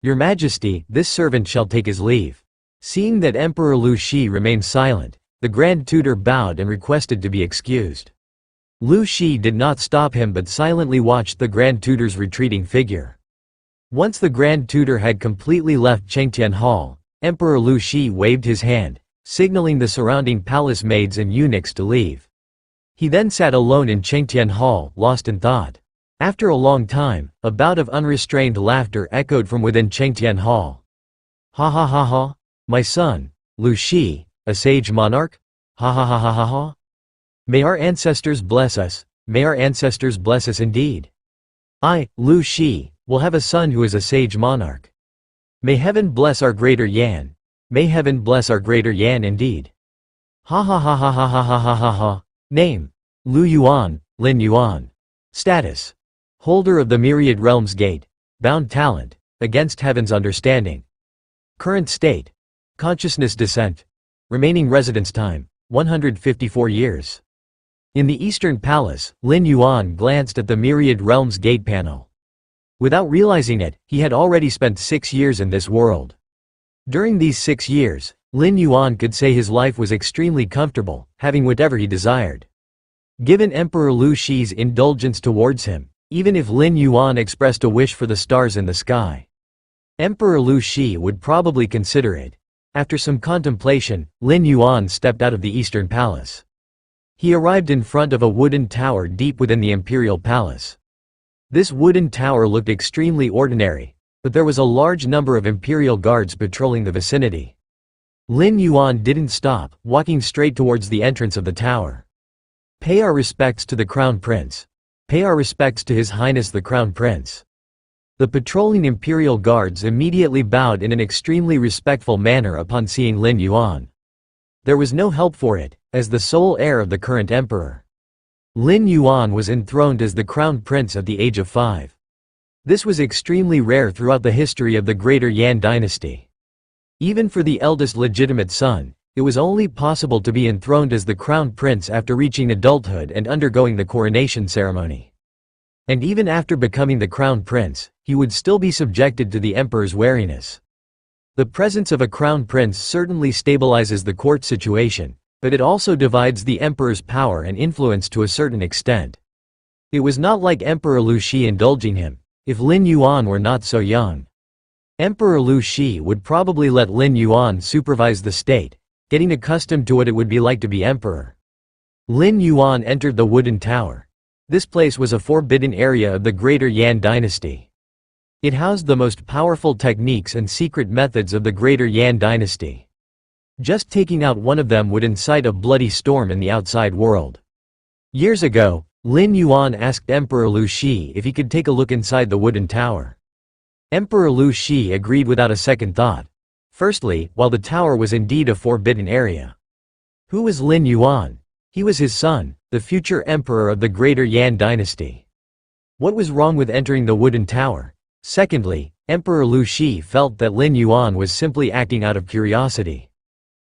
Your Majesty, this servant shall take his leave. Seeing that Emperor Lu Shi remained silent, the Grand Tutor bowed and requested to be excused. Lu Shi did not stop him but silently watched the Grand Tutor's retreating figure. Once the Grand Tutor had completely left Chengtian Hall, Emperor Lu Shi waved his hand, signaling the surrounding palace maids and eunuchs to leave. He then sat alone in Chengtian Hall, lost in thought. After a long time, a bout of unrestrained laughter echoed from within Chengtian Hall. Ha ha ha ha! My son, Lu Shi, a sage monarch? Ha ha ha ha ha ha! May our ancestors bless us, may our ancestors bless us indeed. I, Lu Shi, will have a son who is a sage monarch. May heaven bless our Greater Yan. May heaven bless our Greater Yan indeed. Ha ha ha ha ha ha ha ha ha ha. Name: Lu Yuan, Lin Yuan. Status: holder of the Myriad Realms Gate. Bound talent: against heaven's understanding. Current state: consciousness descent. Remaining residence time: 154 years. In the Eastern Palace, Lin Yuan glanced at the Myriad Realms Gate panel. Without realizing it, he had already spent 6 years in this world. During these 6 years, Lin Yuan could say his life was extremely comfortable, having whatever he desired. Given Emperor Lu Shi's indulgence towards him, even if Lin Yuan expressed a wish for the stars in the sky, Emperor Lu Shi would probably consider it. After some contemplation, Lin Yuan stepped out of the Eastern Palace. He arrived in front of a wooden tower deep within the Imperial Palace. This wooden tower looked extremely ordinary, but there was a large number of Imperial guards patrolling the vicinity. Lin Yuan didn't stop, walking straight towards the entrance of the tower. Pay our respects to the Crown Prince. Pay our respects to His Highness the Crown Prince. The patrolling Imperial guards immediately bowed in an extremely respectful manner upon seeing Lin Yuan. There was no help for it, as the sole heir of the current emperor. Lin Yuan was enthroned as the Crown Prince at the age of 5. This was extremely rare throughout the history of the Greater Yan Dynasty. Even for the eldest legitimate son, it was only possible to be enthroned as the Crown Prince after reaching adulthood and undergoing the coronation ceremony. And even after becoming the Crown Prince, he would still be subjected to the emperor's wariness. The presence of a Crown Prince certainly stabilizes the court situation, but it also divides the emperor's power and influence to a certain extent. It was not like Emperor Lu Shi indulging him, if Lin Yuan were not so young. Emperor Lu Shi would probably let Lin Yuan supervise the state, getting accustomed to what it would be like to be emperor. Lin Yuan entered the wooden tower. This place was a forbidden area of the Greater Yan Dynasty. It housed the most powerful techniques and secret methods of the Greater Yan Dynasty. Just taking out one of them would incite a bloody storm in the outside world. Years ago, Lin Yuan asked Emperor Lu Shi if he could take a look inside the wooden tower. Emperor Lu Shi agreed without a second thought. Firstly, while the tower was indeed a forbidden area. Who was Lin Yuan? He was his son, the future emperor of the Greater Yan Dynasty. What was wrong with entering the wooden tower? Secondly, Emperor Lu Shi felt that Lin Yuan was simply acting out of curiosity.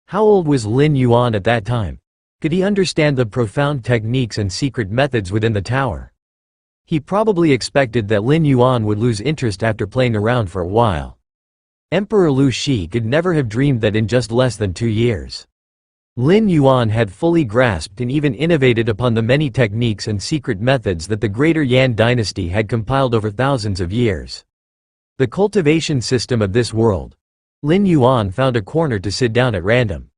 How old was Lin Yuan at that time? Could he understand the profound techniques and secret methods within the tower? He probably expected that Lin Yuan would lose interest after playing around for a while. Emperor Lu Shi could never have dreamed that in just less than 2 years, Lin Yuan had fully grasped and even innovated upon the many techniques and secret methods that the Greater Yan Dynasty had compiled over thousands of years. The cultivation system of this world. Lin Yuan found a corner to sit down at random.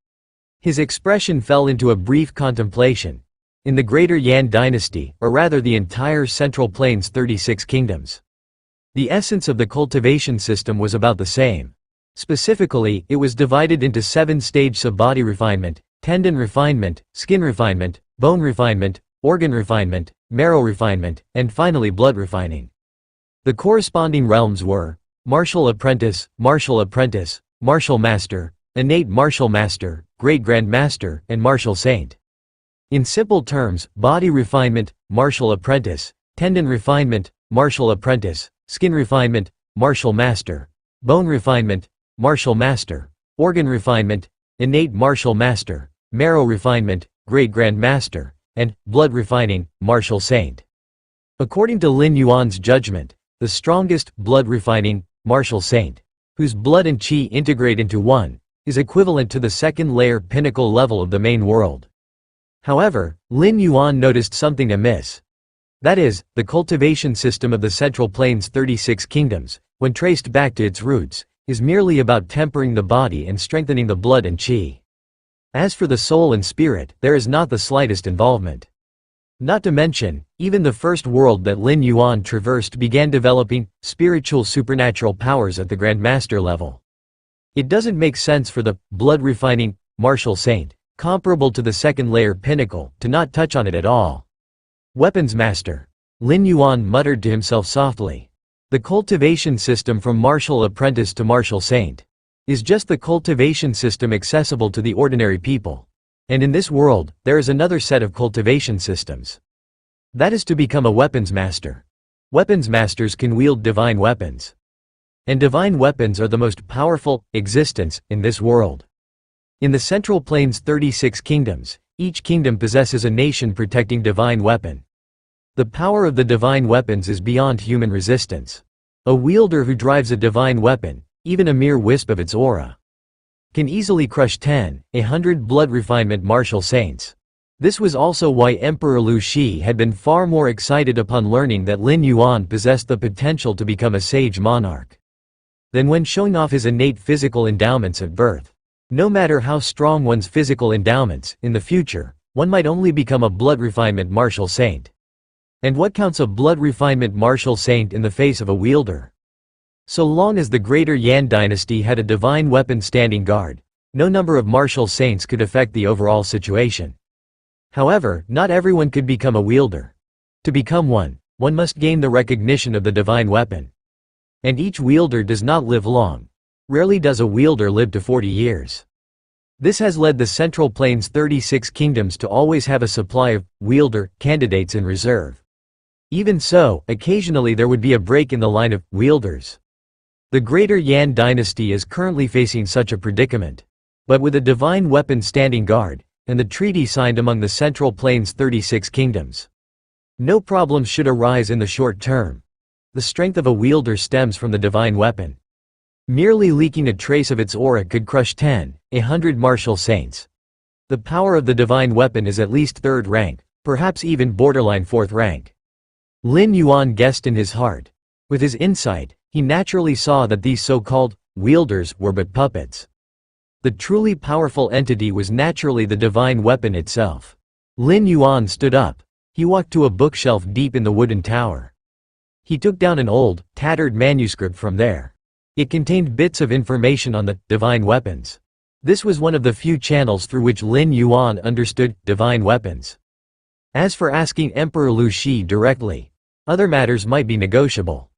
His expression fell into a brief contemplation. In the Greater Yan Dynasty, or rather the entire Central Plains' 36 kingdoms, the essence of the cultivation system was about the same. Specifically, it was divided into 7 stages of body refinement, tendon refinement, skin refinement, bone refinement, organ refinement, marrow refinement, and finally blood refining. The corresponding realms were martial apprentice, martial master, innate martial master, great grandmaster, and martial saint. In simple terms, body refinement, martial apprentice; tendon refinement, martial apprentice; skin refinement, martial master; bone refinement, martial master; organ refinement, innate martial master; marrow refinement, great grandmaster; and blood refining, martial saint. According to Lin Yuan's judgment, the strongest, blood refining, martial saint, whose blood and qi integrate into one, is equivalent to the second layer pinnacle level of the main world. However, Lin Yuan noticed something amiss. That is, the cultivation system of the Central Plains' 36 kingdoms, when traced back to its roots, is merely about tempering the body and strengthening the blood and qi. As for the soul and spirit, there is not the slightest involvement. Not to mention, even the first world that Lin Yuan traversed began developing spiritual supernatural powers at the Grandmaster level. It doesn't make sense for the blood-refining, martial saint, comparable to the second-layer pinnacle, to not touch on it at all. Weapons master. Lin Yuan muttered to himself softly. The cultivation system from martial apprentice to martial saint is just the cultivation system accessible to the ordinary people. And in this world, there is another set of cultivation systems. That is to become a weapons master. Weapons masters can wield divine weapons. And divine weapons are the most powerful existence in this world. In the Central Plains' 36 kingdoms, each kingdom possesses a nation protecting divine weapon. The power of the divine weapons is beyond human resistance. A wielder who drives a divine weapon, even a mere wisp of its aura, can easily crush 100 blood refinement martial saints. This was also why Emperor Lu Shi had been far more excited upon learning that Lin Yuan possessed the potential to become a sage monarch than when showing off his innate physical endowments at birth. No matter how strong one's physical endowments, in the future, one might only become a blood refinement martial saint. And what counts a blood refinement martial saint in the face of a wielder? So long as the Greater Yan dynasty had a divine weapon standing guard, no number of martial saints could affect the overall situation. However, not everyone could become a wielder. To become one must gain the recognition of the divine weapon. And each wielder does not live long. Rarely does a wielder live to 40 years. This has led the Central Plains' 36 kingdoms to always have a supply of wielder candidates in reserve. Even so, occasionally there would be a break in the line of wielders. The Greater Yan dynasty is currently facing such a predicament. But with a divine weapon standing guard, and the treaty signed among the Central Plains' 36 kingdoms, no problems should arise in the short term. The strength of a wielder stems from the divine weapon. Merely leaking a trace of its aura could crush 100 martial saints. The power of the divine weapon is at least 3rd rank, perhaps even borderline 4th rank. Lin Yuan guessed in his heart. With his insight, he naturally saw that these so-called wielders were but puppets. The truly powerful entity was naturally the divine weapon itself. Lin Yuan stood up. He walked to a bookshelf deep in the wooden tower. He took down an old, tattered manuscript from there. It contained bits of information on the divine weapons. This was one of the few channels through which Lin Yuan understood divine weapons. As for asking Emperor Lu Shi directly, other matters might be negotiable.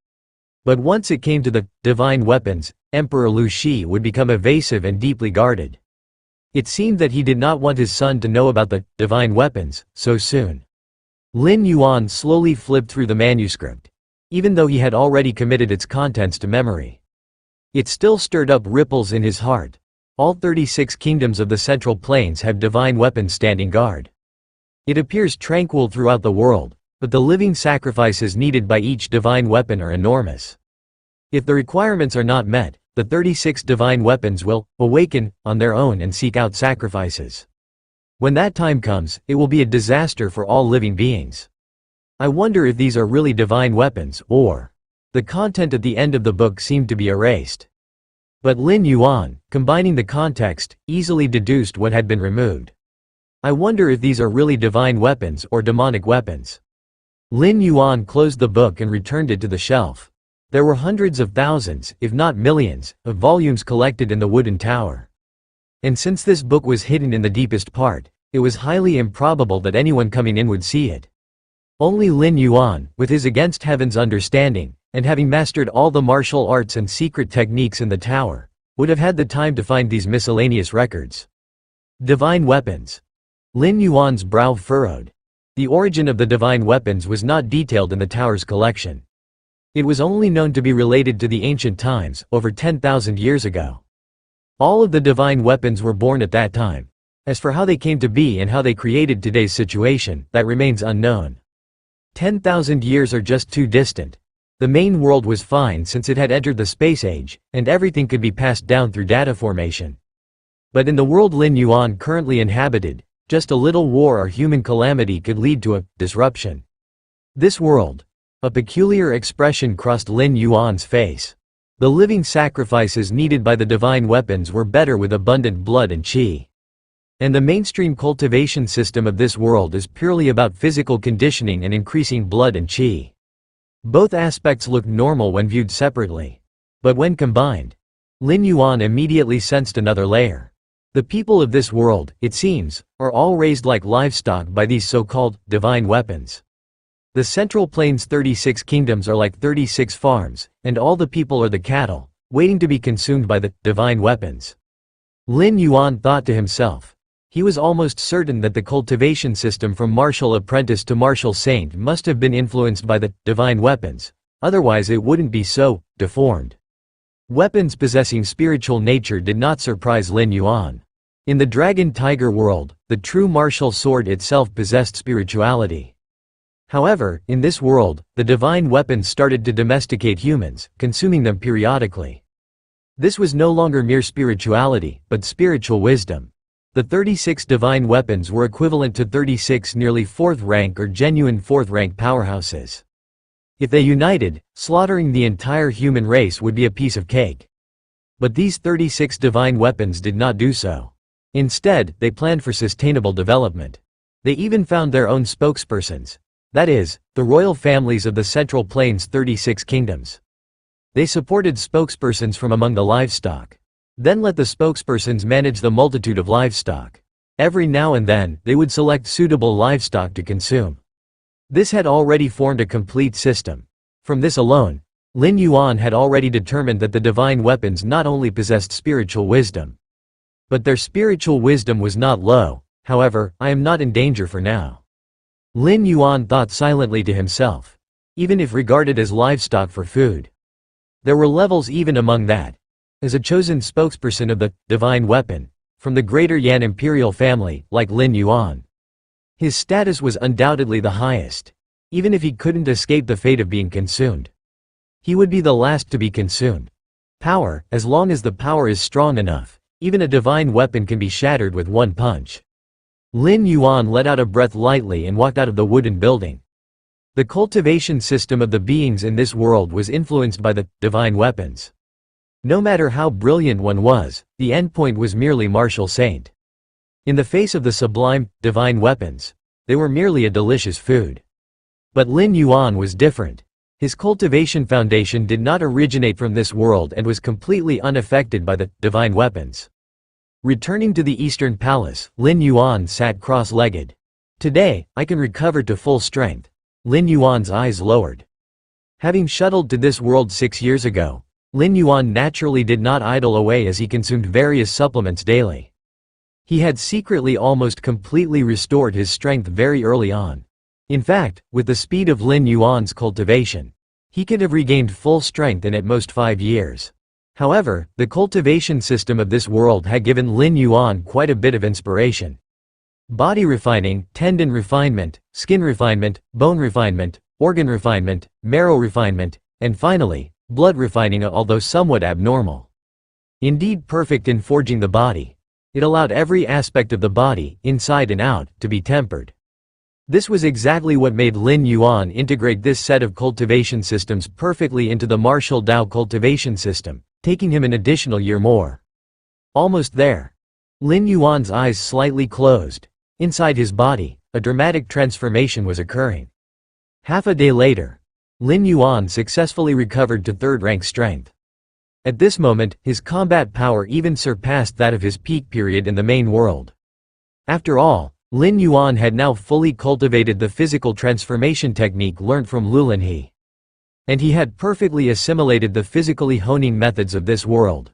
But once it came to the divine weapons, Emperor Lu Shi would become evasive and deeply guarded. It seemed that he did not want his son to know about the divine weapons so soon. Lin Yuan slowly flipped through the manuscript. Even though he had already committed its contents to memory, it still stirred up ripples in his heart. All 36 kingdoms of the Central Plains have divine weapons standing guard. It appears tranquil throughout the world, but the living sacrifices needed by each divine weapon are enormous. If the requirements are not met, the 36 divine weapons will awaken on their own and seek out sacrifices. When that time comes, it will be a disaster for all living beings. I wonder if these are really divine weapons, or the content at the end of the book seemed to be erased. But Lin Yuan, combining the context, easily deduced what had been removed. I wonder if these are really divine weapons or demonic weapons. Lin Yuan closed the book and returned it to the shelf. There were hundreds of thousands, if not millions, of volumes collected in the wooden tower. And since this book was hidden in the deepest part, it was highly improbable that anyone coming in would see it. Only Lin Yuan, with his against heaven's understanding, and having mastered all the martial arts and secret techniques in the tower, would have had the time to find these miscellaneous records. Divine weapons. Lin Yuan's brow furrowed. The origin of the divine weapons was not detailed in the tower's collection. It was only known to be related to the ancient times, over 10,000 years ago. All of the divine weapons were born at that time. As for how they came to be and how they created today's situation, that remains unknown. 10,000 years are just too distant. The main world was fine since it had entered the space age, and everything could be passed down through data formation. But in the world Lin Yuan currently inhabited, just a little war or human calamity could lead to a disruption. This world. A peculiar expression crossed Lin Yuan's face. The living sacrifices needed by the divine weapons were better with abundant blood and qi. And the mainstream cultivation system of this world is purely about physical conditioning and increasing blood and qi. Both aspects look normal when viewed separately. But when combined, Lin Yuan immediately sensed another layer. The people of this world, it seems, are all raised like livestock by these so-called divine weapons. The Central Plains' 36 kingdoms are like 36 farms, and all the people are the cattle, waiting to be consumed by the divine weapons. Lin Yuan thought to himself. He was almost certain that the cultivation system from martial apprentice to martial saint must have been influenced by the divine weapons, otherwise it wouldn't be so deformed. Weapons possessing spiritual nature did not surprise Lin Yuan. In the dragon tiger world, the true martial sword itself possessed spirituality. However, in this world, the divine weapons started to domesticate humans, consuming them periodically. This was no longer mere spirituality, but spiritual wisdom. The 36 divine weapons were equivalent to 36 nearly 4th rank or genuine 4th rank powerhouses. If they united, slaughtering the entire human race would be a piece of cake. But these 36 divine weapons did not do so. Instead, they planned for sustainable development. They even found their own spokespersons. That is, the royal families of the Central Plains' 36 kingdoms. They supported spokespersons from among the livestock. Then let the spokespersons manage the multitude of livestock. Every now and then, they would select suitable livestock to consume. This had already formed a complete system. From this alone, Lin Yuan had already determined that the divine weapons not only possessed spiritual wisdom, but their spiritual wisdom was not low. However, I am not in danger for now. Lin Yuan thought silently to himself. Even if regarded as livestock for food. There were levels even among that. As a chosen spokesperson of the divine weapon, from the greater Yan imperial family, like Lin Yuan, his status was undoubtedly the highest. Even if he couldn't escape the fate of being consumed, he would be the last to be consumed. Power, as long as the power is strong enough, even a divine weapon can be shattered with one punch. Lin Yuan let out a breath lightly and walked out of the wooden building. The cultivation system of the beings in this world was influenced by the divine weapons. No matter how brilliant one was, the endpoint was merely martial saint. In the face of the sublime, divine weapons, they were merely a delicious food. But Lin Yuan was different. His cultivation foundation did not originate from this world and was completely unaffected by the divine weapons. Returning to the Eastern Palace, Lin Yuan sat cross-legged. Today, I can recover to full strength. Lin Yuan's eyes lowered. Having shuttled to this world 6 years ago, Lin Yuan naturally did not idle away as he consumed various supplements daily. He had secretly almost completely restored his strength very early on. In fact, with the speed of Lin Yuan's cultivation, he could have regained full strength in at most 5 years. However, the cultivation system of this world had given Lin Yuan quite a bit of inspiration. Body refining, tendon refinement, skin refinement, bone refinement, organ refinement, marrow refinement, and finally, blood refining, although somewhat abnormal. Indeed perfect in forging the body. It allowed every aspect of the body, inside and out, to be tempered. This was exactly what made Lin Yuan integrate this set of cultivation systems perfectly into the martial Dao cultivation system, taking him an additional year more. Almost there. Lin Yuan's eyes slightly closed. Inside his body, a dramatic transformation was occurring. Half a day later, Lin Yuan successfully recovered to 3rd rank strength. At this moment, his combat power even surpassed that of his peak period in the main world. After all, Lin Yuan had now fully cultivated the physical transformation technique learnt from Lulinhe. and he had perfectly assimilated the physically honing methods of this world.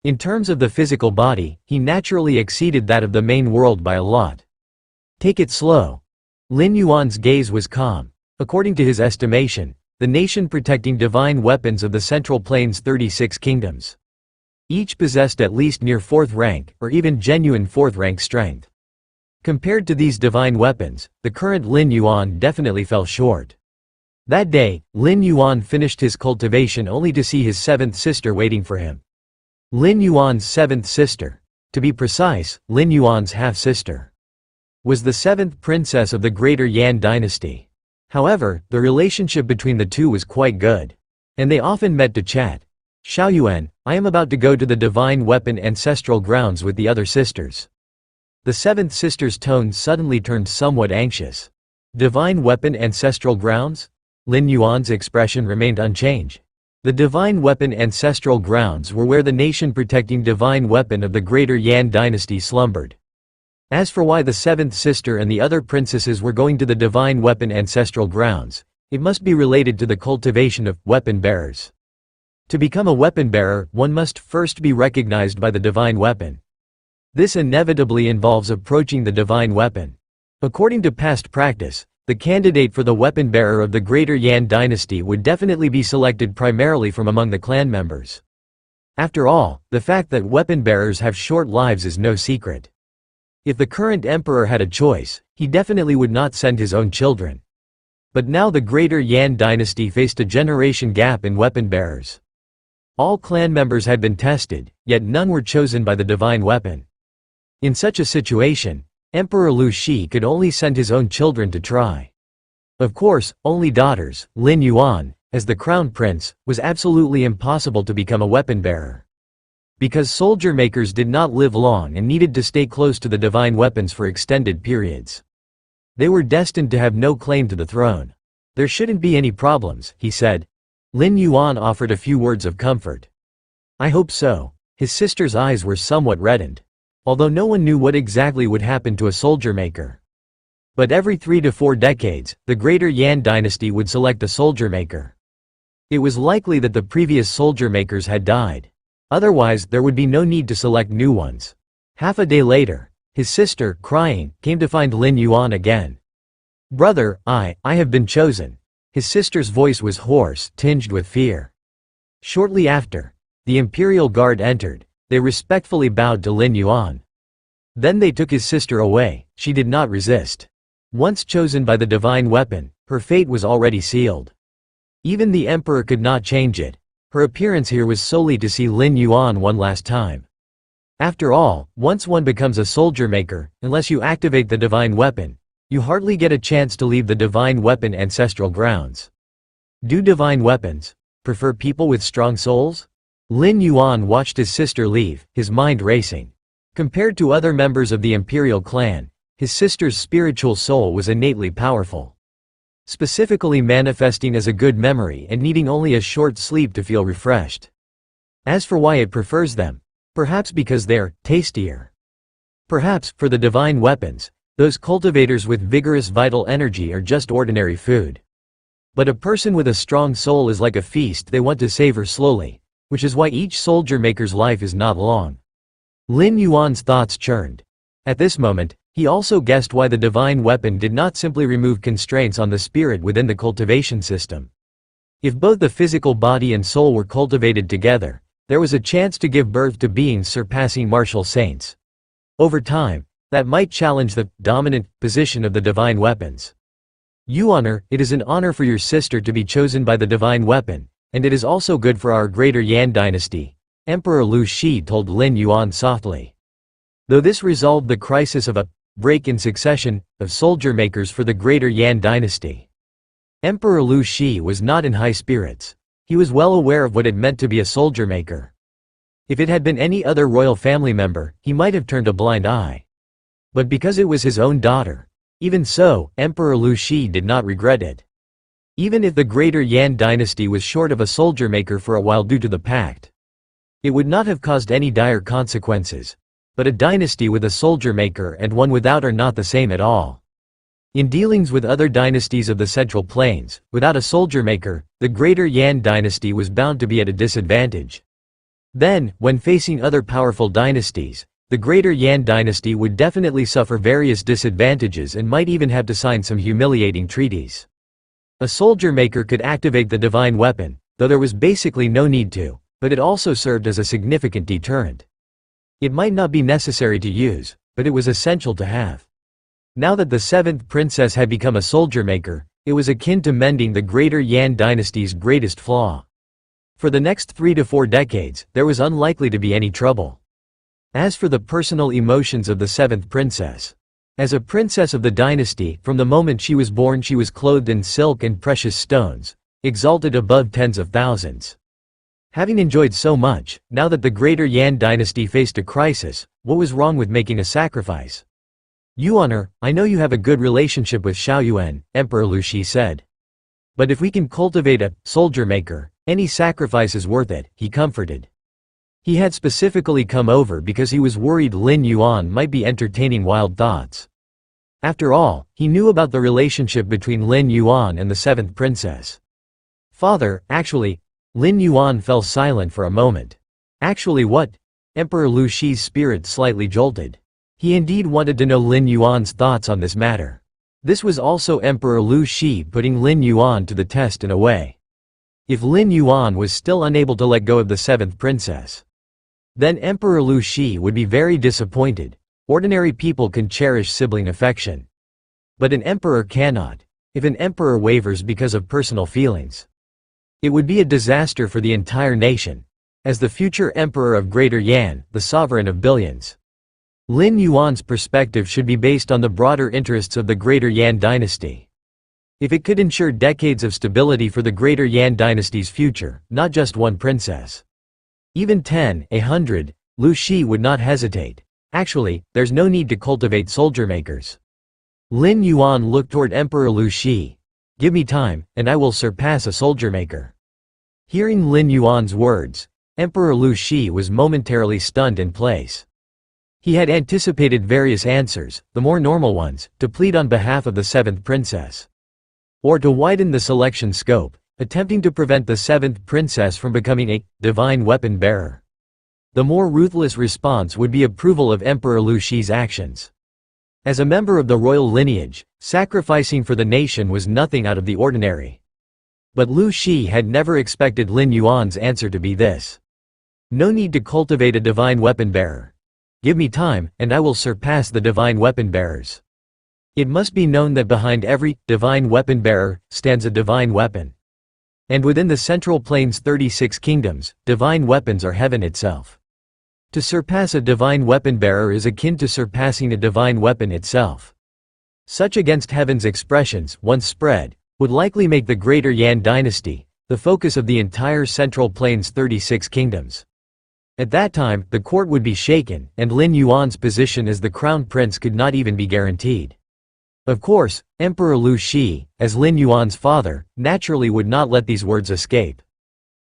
In terms of the physical body, he naturally exceeded that of the main world by a lot. Take it slow. Lin Yuan's gaze was calm. According to his estimation, the nation protecting divine weapons of the Central Plains' 36 kingdoms. Each possessed at least near 4th rank, or even genuine 4th rank strength. Compared to these divine weapons, the current Lin Yuan definitely fell short. That day, Lin Yuan finished his cultivation only to see his 7th sister waiting for him. Lin Yuan's 7th sister, to be precise, Lin Yuan's half-sister, was the 7th princess of the Greater Yan dynasty. However, the relationship between the two was quite good, and they often met to chat. "Xiaoyuan, I am about to go to the divine weapon ancestral grounds with the other sisters." The 7th sister's tone suddenly turned somewhat anxious. Divine weapon ancestral grounds? Lin Yuan's expression remained unchanged. The divine weapon ancestral grounds were where the nation protecting divine weapon of the Greater Yan dynasty slumbered. As for why the 7th sister and the other princesses were going to the divine weapon ancestral grounds, it must be related to the cultivation of weapon bearers. To become a weapon bearer, one must first be recognized by the divine weapon. This inevitably involves approaching the divine weapon. According to past practice, the candidate for the weapon bearer of the Greater Yan dynasty would definitely be selected primarily from among the clan members. After all, the fact that weapon bearers have short lives is no secret. If the current emperor had a choice, he definitely would not send his own children. But now the Greater Yan dynasty faced a generation gap in weapon bearers. All clan members had been tested, yet none were chosen by the divine weapon. In such a situation, Emperor Lu Shi could only send his own children to try. Of course, only daughters. Lin Yuan, as the crown prince, was absolutely impossible to become a weapon bearer. Because soldier makers did not live long and needed to stay close to the divine weapons for extended periods. They were destined to have no claim to the throne. "There shouldn't be any problems," he said. Lin Yuan offered a few words of comfort. "I hope so." His sister's eyes were somewhat reddened. Although no one knew what exactly would happen to a soldier maker. But every 3 to 4 decades, the Greater Yan dynasty would select a soldier maker. It was likely that the previous soldier makers had died. Otherwise, there would be no need to select new ones. Half a day later, his sister, crying, came to find Lin Yuan again. "Brother, I have been chosen." His sister's voice was hoarse, tinged with fear. Shortly after, the imperial guard entered. They respectfully bowed to Lin Yuan. Then they took his sister away. She did not resist. Once chosen by the divine weapon, her fate was already sealed. Even the emperor could not change it. Her appearance here was solely to see Lin Yuan one last time. After all, once one becomes a soldier maker, unless you activate the divine weapon, you hardly get a chance to leave the divine weapon ancestral grounds. Do divine weapons prefer people with strong souls? Lin Yuan watched his sister leave, his mind racing. Compared to other members of the imperial clan, his sister's spiritual soul was innately powerful. Specifically manifesting as a good memory and needing only a short sleep to feel refreshed. As for why it prefers them, perhaps because they're tastier. Perhaps, for the divine weapons, those cultivators with vigorous vital energy are just ordinary food. But a person with a strong soul is like a feast they want to savor slowly, which is why each soldier maker's life is not long. Lin Yuan's thoughts churned. At this moment, he also guessed why the divine weapon did not simply remove constraints on the spirit within the cultivation system. If both the physical body and soul were cultivated together, there was a chance to give birth to beings surpassing martial saints. Over time, that might challenge the dominant position of the divine weapons. Yuaner, it is an honor for your sister to be chosen by the divine weapon, and it is also good for our Greater Yan dynasty, Emperor Lu Shi told Lin Yuan softly. Though this resolved the crisis of a break in succession of soldier makers for the Greater Yan dynasty. Emperor Lu Shi was not in high spirits. He was well aware of what it meant to be a soldier maker. If it had been any other royal family member, he might have turned a blind eye. But because it was his own daughter, even so, Emperor Lu Shi did not regret it. Even if the Greater Yan dynasty was short of a soldier maker for a while due to the pact, it would not have caused any dire consequences. But a dynasty with a soldier maker and one without are not the same at all. In dealings with other dynasties of the Central Plains, without a soldier maker, the Greater Yan dynasty was bound to be at a disadvantage. Then, when facing other powerful dynasties, the Greater Yan dynasty would definitely suffer various disadvantages and might even have to sign some humiliating treaties. A soldier maker could activate the divine weapon, though there was basically no need to, but it also served as a significant deterrent. It might not be necessary to use, but it was essential to have. Now that the seventh princess had become a soldier maker, it was akin to mending the Greater Yan dynasty's greatest flaw. For the next 3 to 4 decades, there was unlikely to be any trouble. As for the personal emotions of the seventh princess, as a princess of the dynasty, from the moment she was born she was clothed in silk and precious stones, exalted above tens of thousands. Having enjoyed so much, now that the Greater Yan dynasty faced a crisis, what was wrong with making a sacrifice? Yuan, I know you have a good relationship with Xiaoyuan, Emperor Lu Shi said. But if we can cultivate a soldier maker, any sacrifice is worth it, he comforted. He had specifically come over because he was worried Lin Yuan might be entertaining wild thoughts. After all, he knew about the relationship between Lin Yuan and the seventh princess. Father, actually, Lin Yuan fell silent for a moment. Actually what? Emperor Lu Shi's spirit slightly jolted. He indeed wanted to know Lin Yuan's thoughts on this matter. This was also Emperor Lu Shi putting Lin Yuan to the test in a way. If Lin Yuan was still unable to let go of the seventh princess, then Emperor Lu Shi would be very disappointed. Ordinary people can cherish sibling affection, but an emperor cannot. If an emperor wavers because of personal feelings, it would be a disaster for the entire nation. As the future emperor of Greater Yan, the sovereign of billions, Lin Yuan's perspective should be based on the broader interests of the Greater Yan dynasty. If it could ensure decades of stability for the Greater Yan dynasty's future, not just one princess, even 10, 100, Lu Shi would not hesitate. Actually, there's no need to cultivate soldier makers. Lin Yuan looked toward Emperor Lu Shi. Give me time, and I will surpass a soldier maker. Hearing Lin Yuan's words, Emperor Lu Shi was momentarily stunned in place. He had anticipated various answers, the more normal ones, to plead on behalf of the seventh princess, or to widen the selection scope, attempting to prevent the seventh princess from becoming a divine weapon bearer. The more ruthless response would be approval of Emperor Lu Shi's actions. As a member of the royal lineage, sacrificing for the nation was nothing out of the ordinary. But Lu Shi had never expected Lin Yuan's answer to be this. No need to cultivate a divine weapon bearer. Give me time, and I will surpass the divine weapon bearers. It must be known that behind every divine weapon bearer stands a divine weapon. And within the Central Plains' 36 kingdoms, divine weapons are heaven itself. To surpass a divine weapon bearer is akin to surpassing a divine weapon itself. Such against heaven's expressions, once spread, would likely make the Greater Yan dynasty the focus of the entire Central Plains' 36 kingdoms. At that time, the court would be shaken, and Lin Yuan's position as the crown prince could not even be guaranteed. Of course, Emperor Lu Shi, as Lin Yuan's father, naturally would not let these words escape.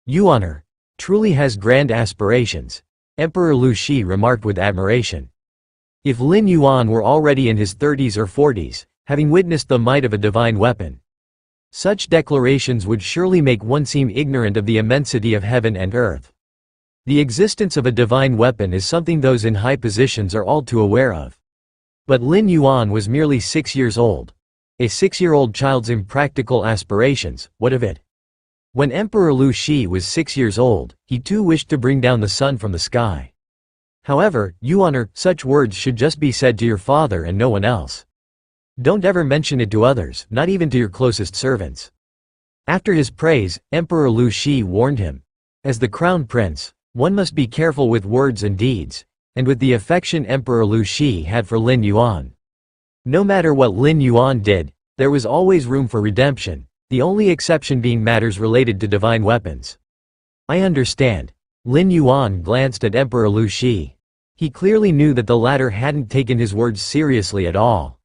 Yuan truly has grand aspirations, Emperor Lu Shi remarked with admiration. If Lin Yuan were already in his 30s or 40s, having witnessed the might of a divine weapon, such declarations would surely make one seem ignorant of the immensity of heaven and earth. The existence of a divine weapon is something those in high positions are all too aware of. But Lin Yuan was merely 6 years old. A 6-year-old child's impractical aspirations, what of it? When Emperor Lu Shi was 6 years old, he too wished to bring down the sun from the sky. However, Yuan, such words should just be said to your father and no one else. Don't ever mention it to others, not even to your closest servants. After his praise, Emperor Lu Shi warned him. As the crown prince, one must be careful with words and deeds, and with the affection Emperor Lu Shi had for Lin Yuan. No matter what Lin Yuan did, there was always room for redemption, the only exception being matters related to divine weapons. I understand. Lin Yuan glanced at Emperor Lu Shi. He clearly knew that the latter hadn't taken his words seriously at all.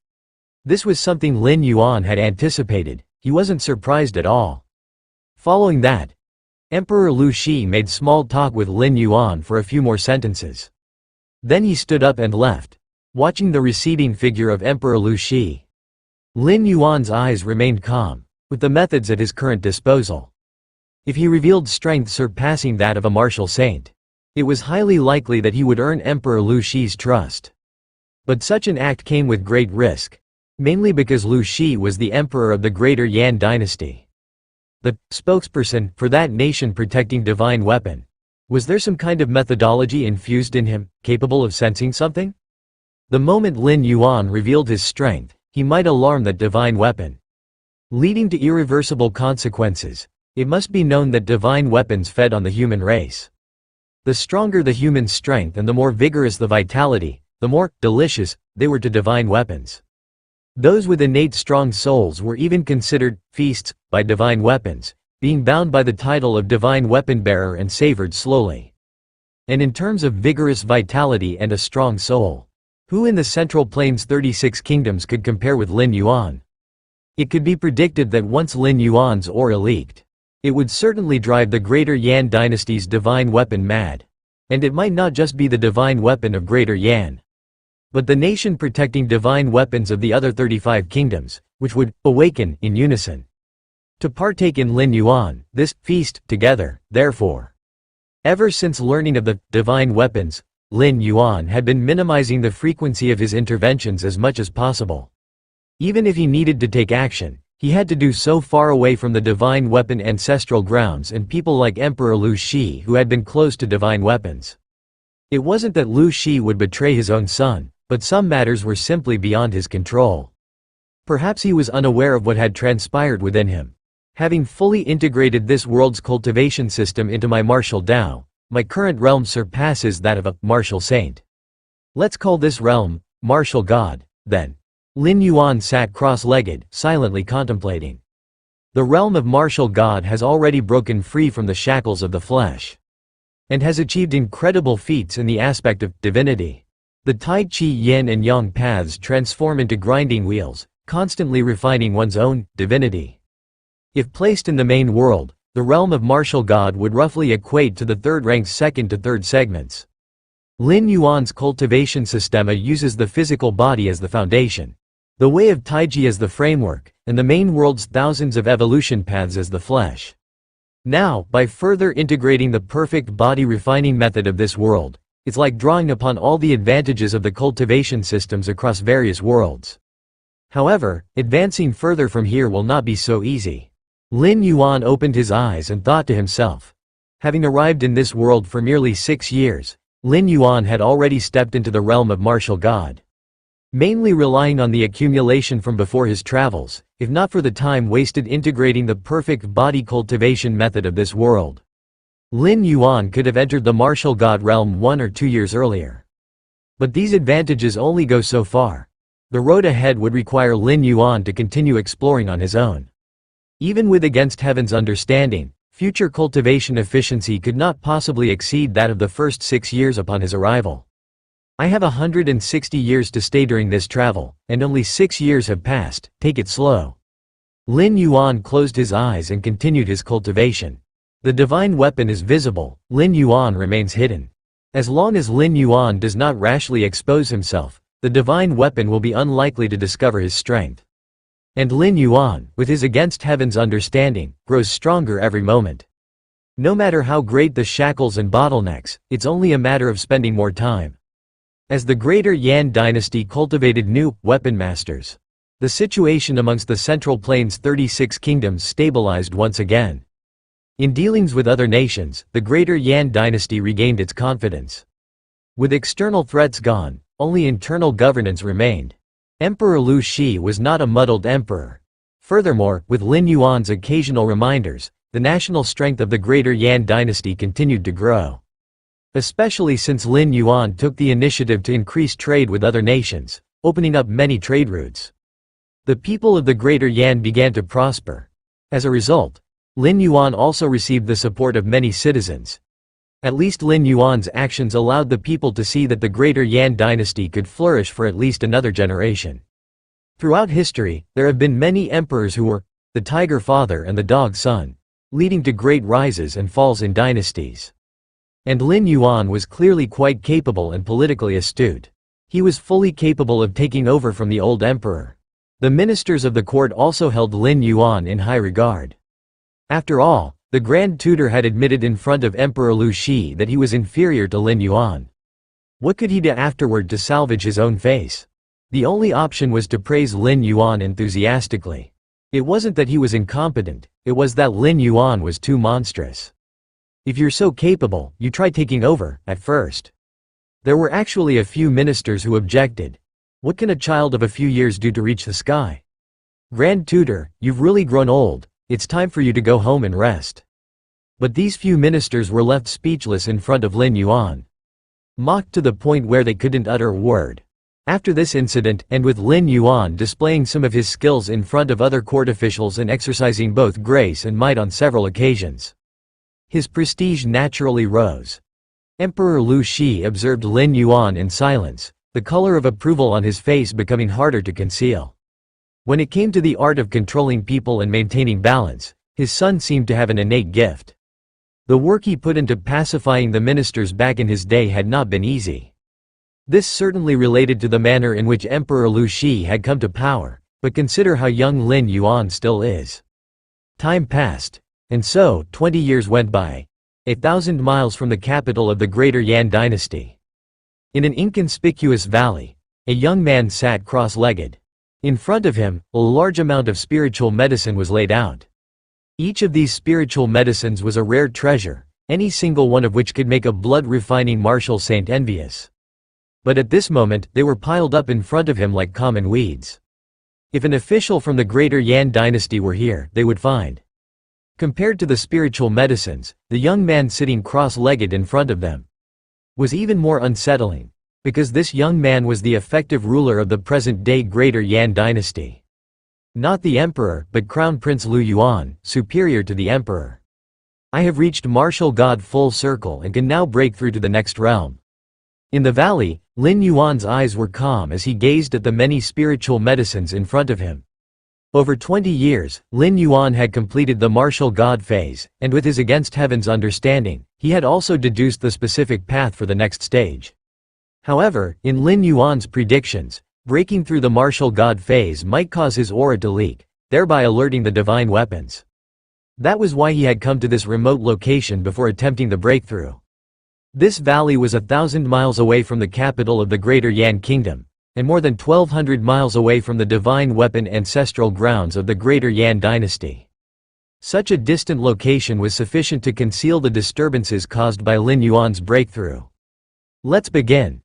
This was something Lin Yuan had anticipated, he wasn't surprised at all. Following that, Emperor Lu Shi made small talk with Lin Yuan for a few more sentences. Then he stood up and left, watching the receding figure of Emperor Lu Shi. Lin Yuan's eyes remained calm, with the methods at his current disposal. If he revealed strength surpassing that of a martial saint, it was highly likely that he would earn Emperor Lu Shi's trust. But such an act came with great risk, mainly because Lu Shi was the emperor of the Greater Yan dynasty, the spokesperson for that nation protecting divine weapon. Was there some kind of methodology infused in him, capable of sensing something? The moment Lin Yuan revealed his strength, he might alarm that divine weapon, leading to irreversible consequences. It must be known that divine weapons fed on the human race. The stronger the human strength and the more vigorous the vitality, the more delicious they were to divine weapons. Those with innate strong souls were even considered feasts by divine weapons, being bound by the title of divine weapon bearer and savored slowly. And in terms of vigorous vitality and a strong soul, who in the Central Plains 36 kingdoms could compare with Lin Yuan? It could be predicted that once Lin Yuan's aura leaked, it would certainly drive the Greater Yan dynasty's divine weapon mad. And it might not just be the divine weapon of Greater Yan, but the nation protecting divine weapons of the other 35 kingdoms, which would awaken in unison to partake in Lin Yuan, this feast together, therefore. Ever since learning of the divine weapons, Lin Yuan had been minimizing the frequency of his interventions as much as possible. Even if he needed to take action, he had to do so far away from the divine weapon ancestral grounds and people like Emperor Lu Shi who had been close to divine weapons. It wasn't that Lu Shi would betray his own son, but some matters were simply beyond his control. Perhaps he was unaware of what had transpired within him. Having fully integrated this world's cultivation system into my martial Tao, my current realm surpasses that of a martial saint. Let's call this realm martial God, then. Lin Yuan sat cross-legged, silently contemplating. The realm of martial God has already broken free from the shackles of the flesh, and has achieved incredible feats in the aspect of divinity. The Tai Chi Yin and Yang paths transform into grinding wheels, constantly refining one's own divinity. If placed in the main world, the realm of martial God would roughly equate to the third-ranked second to third segments. Lin Yuan's cultivation systema uses the physical body as the foundation, the way of Taiji as the framework, and the main world's thousands of evolution paths as the flesh. Now, by further integrating the perfect body refining method of this world, it's like drawing upon all the advantages of the cultivation systems across various worlds. However, advancing further from here will not be so easy. Lin Yuan opened his eyes and thought to himself. Having arrived in this world for merely 6 years, Lin Yuan had already stepped into the realm of martial God. Mainly relying on the accumulation from before his travels, if not for the time wasted integrating the perfect body cultivation method of this world, Lin Yuan could have entered the martial God realm 1 or 2 years earlier. But these advantages only go so far. The road ahead would require Lin Yuan to continue exploring on his own. Even with against heaven's understanding, future cultivation efficiency could not possibly exceed that of the first 6 years upon his arrival. I have 160 years to stay during this travel, and only 6 years have passed, take it slow. Lin Yuan closed his eyes and continued his cultivation. The divine weapon is visible, Lin Yuan remains hidden. As long as Lin Yuan does not rashly expose himself, the divine weapon will be unlikely to discover his strength. And Lin Yuan, with his against heaven's understanding, grows stronger every moment. No matter how great the shackles and bottlenecks, it's only a matter of spending more time. As the Greater Yan dynasty cultivated new weapon masters, the situation amongst the Central Plains 36 kingdoms stabilized once again. In dealings with other nations, the Greater Yan dynasty regained its confidence. With external threats gone, only internal governance remained. Emperor Lu Shi was not a muddled emperor. Furthermore, with Lin Yuan's occasional reminders, the national strength of the Greater Yan dynasty continued to grow. Especially since Lin Yuan took the initiative to increase trade with other nations, opening up many trade routes. The people of the Greater Yan began to prosper. As a result, Lin Yuan also received the support of many citizens. At least Lin Yuan's actions allowed the people to see that the Greater Yan dynasty could flourish for at least another generation. Throughout history, there have been many emperors who were the tiger father and the dog son, leading to great rises and falls in dynasties. And Lin Yuan was clearly quite capable and politically astute. He was fully capable of taking over from the old emperor. The ministers of the court also held Lin Yuan in high regard. After all, the Grand Tutor had admitted in front of Emperor Lu Shi that he was inferior to Lin Yuan. What could he do afterward to salvage his own face? The only option was to praise Lin Yuan enthusiastically. It wasn't that he was incompetent, it was that Lin Yuan was too monstrous. If you're so capable, you try taking over, at first. There were actually a few ministers who objected. What can a child of a few years do to reach the sky? Grand Tutor, you've really grown old, it's time for you to go home and rest. But these few ministers were left speechless in front of Lin Yuan. Mocked to the point where they couldn't utter a word. After this incident, and with Lin Yuan displaying some of his skills in front of other court officials and exercising both grace and might on several occasions, his prestige naturally rose. Emperor Lu Shi observed Lin Yuan in silence, the color of approval on his face becoming harder to conceal. When it came to the art of controlling people and maintaining balance, his son seemed to have an innate gift. The work he put into pacifying the ministers back in his day had not been easy. This certainly related to the manner in which Emperor Lu Shi had come to power, but consider how young Lin Yuan still is. Time passed, and so 20 years went by, 1,000 miles from the capital of the Greater Yan dynasty. In an inconspicuous valley, a young man sat cross-legged. In front of him, a large amount of spiritual medicine was laid out. Each of these spiritual medicines was a rare treasure, any single one of which could make a blood-refining martial saint envious. But at this moment, they were piled up in front of him like common weeds. If an official from the Greater Yan dynasty were here, they would find. Compared to the spiritual medicines, the young man sitting cross-legged in front of them was even more unsettling, because this young man was the effective ruler of the present-day Greater Yan dynasty. Not the emperor, but Crown Prince Lu Yuan, superior to the emperor. I have reached martial god full circle and can now break through to the next realm. In the valley, Lin Yuan's eyes were calm as he gazed at the many spiritual medicines in front of him. Over 20 years, Lin Yuan had completed the martial god phase, and with his against heaven's understanding, he had also deduced the specific path for the next stage. However, in Lin Yuan's predictions, breaking through the martial god phase might cause his aura to leak, thereby alerting the divine weapons. That was why he had come to this remote location before attempting the breakthrough. This valley was 1,000 miles away from the capital of the Greater Yan Kingdom, and more than 1,200 miles away from the divine weapon ancestral grounds of the Greater Yan dynasty. Such a distant location was sufficient to conceal the disturbances caused by Lin Yuan's breakthrough. Let's begin.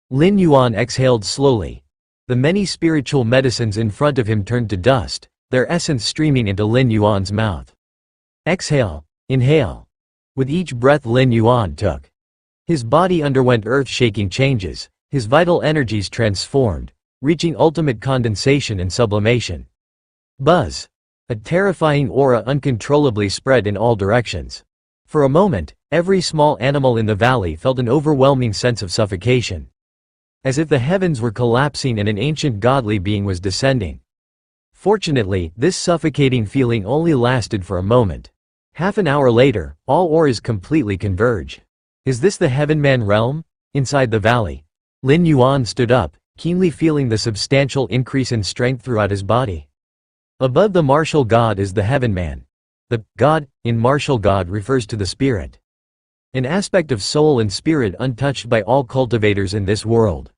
Lin Yuan exhaled slowly. The many spiritual medicines in front of him turned to dust, their essence streaming into Lin Yuan's mouth. Exhale. Inhale. With each breath Lin Yuan took, his body underwent earth-shaking changes. His vital energies transformed, reaching ultimate condensation and sublimation. Buzz. A terrifying aura uncontrollably spread in all directions. For a moment, every small animal in the valley felt an overwhelming sense of suffocation. As if the heavens were collapsing and an ancient godly being was descending. Fortunately, this suffocating feeling only lasted for a moment. Half an hour later, all auras completely converge. Is this the Heavenman realm? Inside the valley, Lin Yuan stood up, keenly feeling the substantial increase in strength throughout his body. Above the martial god is the Heavenman. The god in martial god refers to the spirit, an aspect of soul and spirit untouched by all cultivators in this world.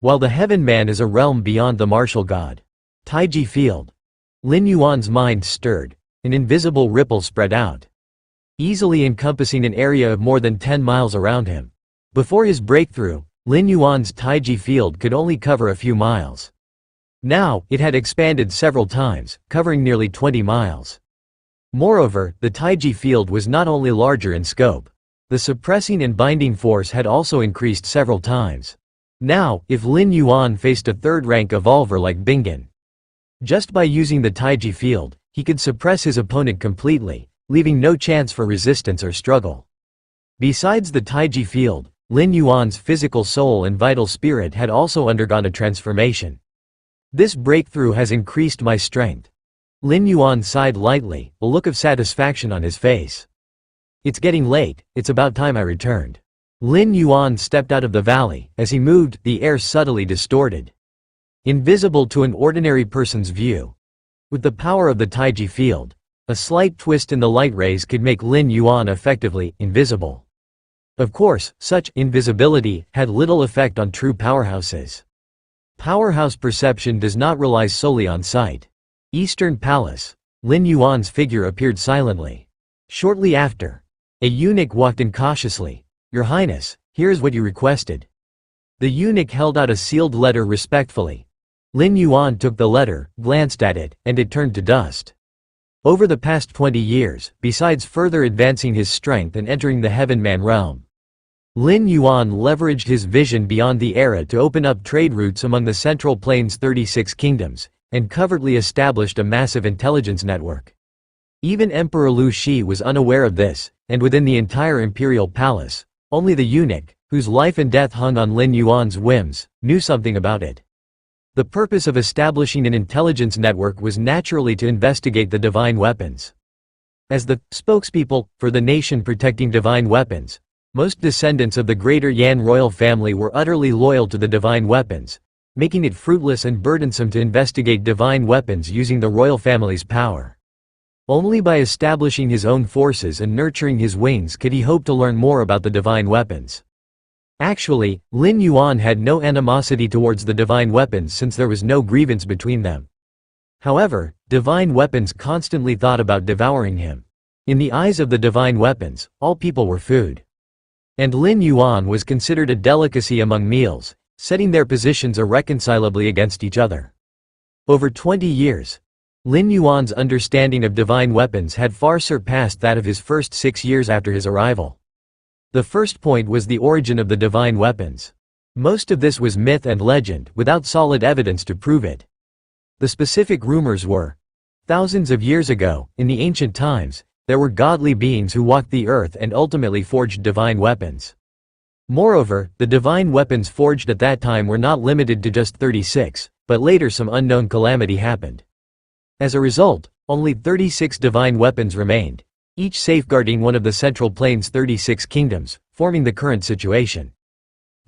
While the Heavenman is a realm beyond the martial god. Taiji field. Lin Yuan's mind stirred, an invisible ripple spread out, easily encompassing an area of more than 10 miles around him. Before his breakthrough, Lin Yuan's Taiji field could only cover a few miles. Now, it had expanded several times, covering nearly 20 miles. Moreover, the Taiji field was not only larger in scope. The suppressing and binding force had also increased several times. Now, if Lin Yuan faced a third-rank evolver like Bingen, just by using the Taiji field, he could suppress his opponent completely, leaving no chance for resistance or struggle. Besides the Taiji field, Lin Yuan's physical soul and vital spirit had also undergone a transformation. This breakthrough has increased my strength. Lin Yuan sighed lightly, a look of satisfaction on his face. It's getting late, it's about time I returned. Lin Yuan stepped out of the valley. As he moved, the air subtly distorted. invisible to an ordinary person's view. With the power of the Taiji field, a slight twist in the light rays could make Lin Yuan effectively invisible. Of course, such invisibility had little effect on true powerhouses. Powerhouse perception does not rely solely on sight. Eastern Palace. Lin Yuan's figure appeared silently. Shortly after, a eunuch walked in cautiously. "Your Highness, here is what you requested." The eunuch held out a sealed letter respectfully. Lin Yuan took the letter, glanced at it, and it turned to dust. Over the past 20 years, besides further advancing his strength and entering the Heavenman realm, Lin Yuan leveraged his vision beyond the era to open up trade routes among the Central Plains' 36 kingdoms, and covertly established a massive intelligence network. Even Emperor Lu Shi was unaware of this, and within the entire imperial palace, only the eunuch, whose life and death hung on Lin Yuan's whims, knew something about it. The purpose of establishing an intelligence network was naturally to investigate the divine weapons. As the spokespeople for the nation protecting divine weapons, most descendants of the greater Yan royal family were utterly loyal to the divine weapons, making it fruitless and burdensome to investigate divine weapons using the royal family's power. Only by establishing his own forces and nurturing his wings could he hope to learn more about the divine weapons. Actually, Lin Yuan had no animosity towards the divine weapons since there was no grievance between them. However, divine weapons constantly thought about devouring him. In the eyes of the divine weapons, all people were food. And Lin Yuan was considered a delicacy among meals, setting their positions irreconcilably against each other. Over 20 years, Lin Yuan's understanding of divine weapons had far surpassed that of his first 6 years after his arrival. The first point was the origin of the divine weapons. Most of this was myth and legend, without solid evidence to prove it. The specific rumors were, thousands of years ago, in the ancient times, there were godly beings who walked the earth and ultimately forged divine weapons. Moreover, the divine weapons forged at that time were not limited to just 36, but later some unknown calamity happened. As a result, only 36 divine weapons remained, each safeguarding one of the Central Plains' 36 kingdoms, forming the current situation.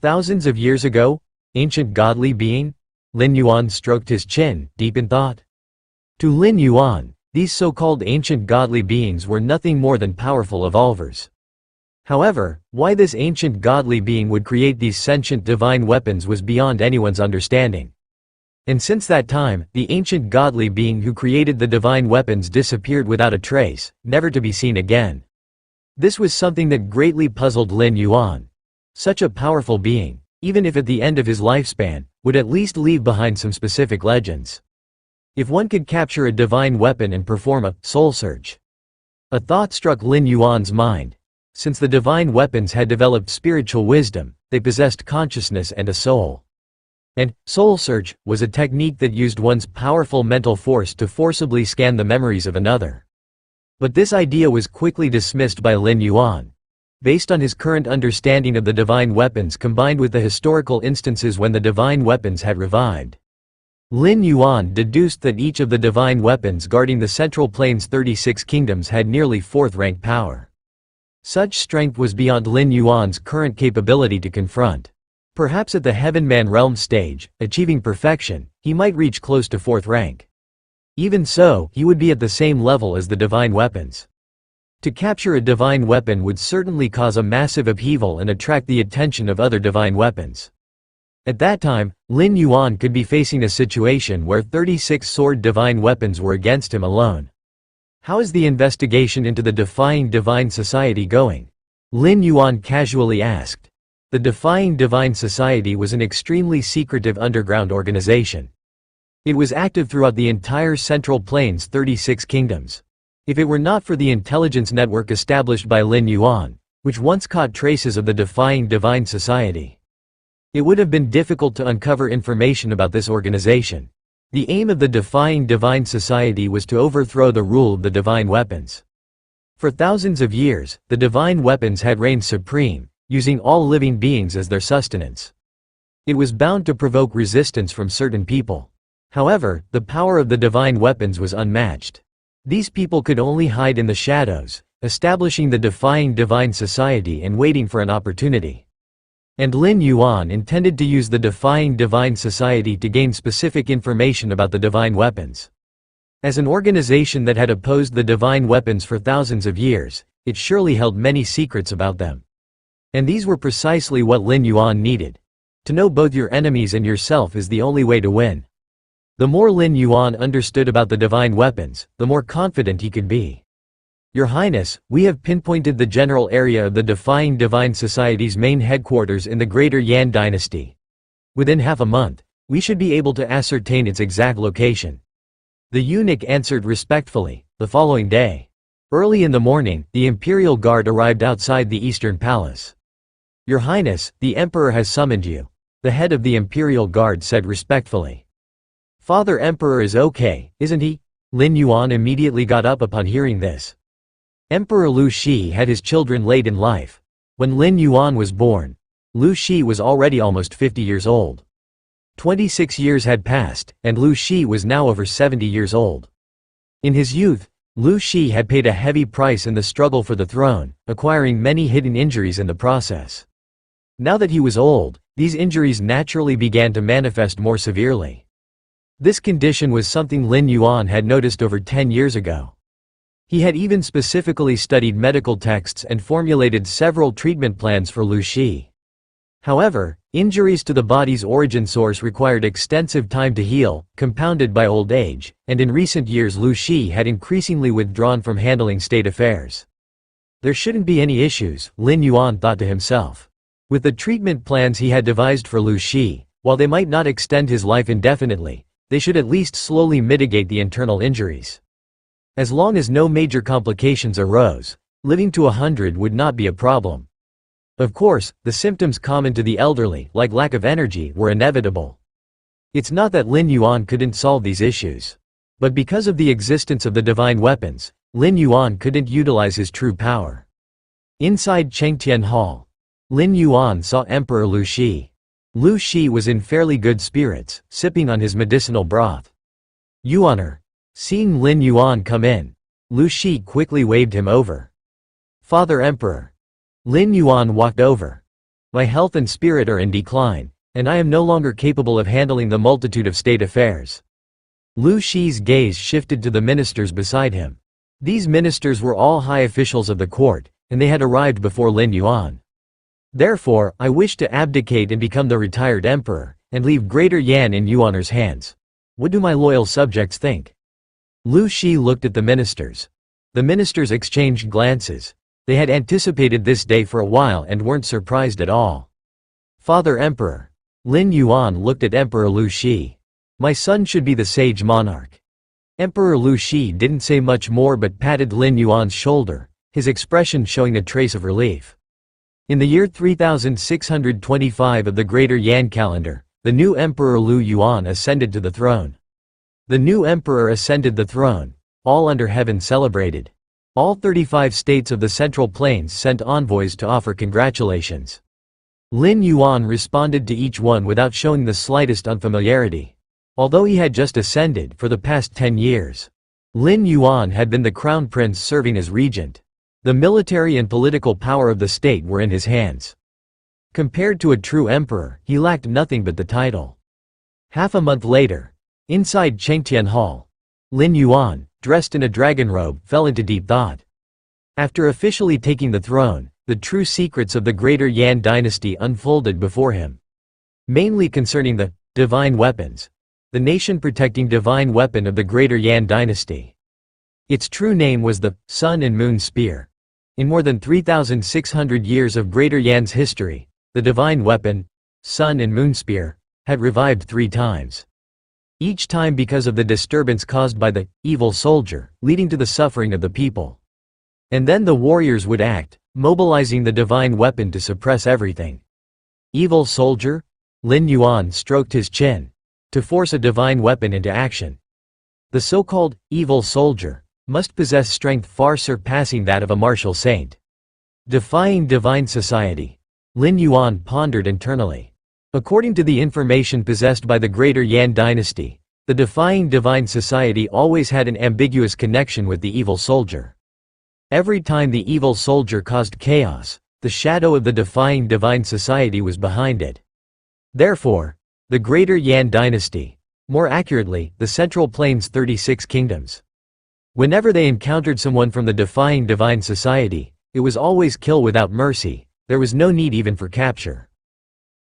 Thousands of years ago, ancient godly being? Lin Yuan stroked his chin, deep in thought. To Lin Yuan, these so-called ancient godly beings were nothing more than powerful evolvers. However, why this ancient godly being would create these sentient divine weapons was beyond anyone's understanding. And since that time, the ancient godly being who created the divine weapons disappeared without a trace, never to be seen again. This was something that greatly puzzled Lin Yuan. Such a powerful being, even if at the end of his lifespan, would at least leave behind some specific legends. If one could capture a divine weapon and perform a soul search. A thought struck Lin Yuan's mind. Since the divine weapons had developed spiritual wisdom, they possessed consciousness and a soul. And soul search was a technique that used one's powerful mental force to forcibly scan the memories of another. But this idea was quickly dismissed by Lin Yuan. Based on his current understanding of the divine weapons combined with the historical instances when the divine weapons had revived, Lin Yuan deduced that each of the divine weapons guarding the Central Plains' 36 kingdoms had nearly 4th-rank power. Such strength was beyond Lin Yuan's current capability to confront. Perhaps at the Heavenman realm stage, achieving perfection, he might reach close to 4th rank. Even so, he would be at the same level as the divine weapons. To capture a divine weapon would certainly cause a massive upheaval and attract the attention of other divine weapons. At that time, Lin Yuan could be facing a situation where 36 sword divine weapons were against him alone. How is the investigation into the Defying Divine Society going? Lin Yuan casually asked. The Defying Divine Society was an extremely secretive underground organization. It was active throughout the entire Central Plains' 36 kingdoms. If it were not for the intelligence network established by Lin Yuan, which once caught traces of the Defying Divine Society, it would have been difficult to uncover information about this organization. The aim of the Defying Divine Society was to overthrow the rule of the divine weapons. For thousands of years, the divine weapons had reigned supreme, using all living beings as their sustenance. It was bound to provoke resistance from certain people. However, the power of the divine weapons was unmatched. These people could only hide in the shadows, establishing the Defying Divine Society and waiting for an opportunity. and Lin Yuan intended to use the Defying Divine Society to gain specific information about the divine weapons. As an organization that had opposed the divine weapons for thousands of years, it surely held many secrets about them. And these were precisely what Lin Yuan needed. To know both your enemies and yourself is the only way to win. The more Lin Yuan understood about the divine weapons, the more confident he could be. Your Highness, we have pinpointed the general area of the Defying Divine Society's main headquarters in the Greater Yan Dynasty. Within half a month, we should be able to ascertain its exact location. The eunuch answered respectfully. The following day, early in the morning, the Imperial Guard arrived outside the Eastern Palace. Your Highness, the Emperor has summoned you, the head of the Imperial Guard said respectfully. Father Emperor is okay, isn't he? Lin Yuan immediately got up upon hearing this. Emperor Lu Shi had his children late in life. When Lin Yuan was born, Lu Shi was already almost 50 years old. 26 years had passed, and Lu Shi was now over 70 years old. In his youth, Lu Shi had paid a heavy price in the struggle for the throne, acquiring many hidden injuries in the process. Now that he was old, these injuries naturally began to manifest more severely. This condition was something Lin Yuan had noticed over 10 years ago. He had even specifically studied medical texts and formulated several treatment plans for Lu Shi. However, injuries to the body's origin source required extensive time to heal, compounded by old age, and in recent years Lu Shi had increasingly withdrawn from handling state affairs. There shouldn't be any issues, Lin Yuan thought to himself. With the treatment plans he had devised for Lu Shi, while they might not extend his life indefinitely, they should at least slowly mitigate the internal injuries. As long as no major complications arose, living to 100 would not be a problem. Of course, the symptoms common to the elderly, like lack of energy, were inevitable. It's not that Lin Yuan couldn't solve these issues. But because of the existence of the divine weapons, Lin Yuan couldn't utilize his true power. Inside Chengtian Hall, Lin Yuan saw Emperor Lu Shi. Lu Shi was in fairly good spirits, sipping on his medicinal broth. Yuaner. Seeing Lin Yuan come in, Lu Shi quickly waved him over. Father Emperor. Lin Yuan walked over. My health and spirit are in decline, and I am no longer capable of handling the multitude of state affairs. Lu Shi's gaze shifted to the ministers beside him. These ministers were all high officials of the court, and they had arrived before Lin Yuan. Therefore, I wish to abdicate and become the retired emperor, and leave Greater Yan in Yuaner's hands. What do my loyal subjects think? Lu Shi looked at the ministers. The ministers exchanged glances. They had anticipated this day for a while and weren't surprised at all. Father Emperor. Lin Yuan looked at Emperor Lu Shi. My son should be the sage monarch. Emperor Lu Shi didn't say much more but patted Lin Yuan's shoulder, his expression showing a trace of relief. In the year 3625 of the Greater Yan calendar, the new Emperor Lu Yuan ascended to the throne. The new emperor ascended the throne. All under heaven celebrated. All 35 states of the Central Plains sent envoys to offer congratulations. Lin Yuan responded to each one without showing the slightest unfamiliarity. Although he had just ascended for the past 10 years, Lin Yuan had been the crown prince serving as regent. The military and political power of the state were in his hands. Compared to a true emperor, he lacked nothing but the title. Half a month later, inside Chengtian Hall, Lin Yuan, dressed in a dragon robe, fell into deep thought. After officially taking the throne, the true secrets of the Greater Yan dynasty unfolded before him. Mainly concerning the divine weapons, the nation-protecting divine weapon of the Greater Yan dynasty. Its true name was the Sun and Moon Spear. In more than 3,600 years of Greater Yan's history, the divine weapon, Sun and Moon Spear, had revived 3 times. Each time because of the disturbance caused by the evil soldier, leading to the suffering of the people. And then the warriors would act, mobilizing the divine weapon to suppress everything. Evil soldier? Lin Yuan stroked his chin. To force a divine weapon into action. The so-called evil soldier must possess strength far surpassing that of a martial saint. Defying divine society. Lin Yuan pondered internally. According to the information possessed by the Greater Yan dynasty, the Defying Divine Society always had an ambiguous connection with the evil soldier. Every time the evil soldier caused chaos, the shadow of the defying divine society was behind it. Therefore, the Greater Yan Dynasty, more accurately, the Central Plains' 36 kingdoms. Whenever they encountered someone from the defying divine society, it was always kill without mercy, there was no need even for capture.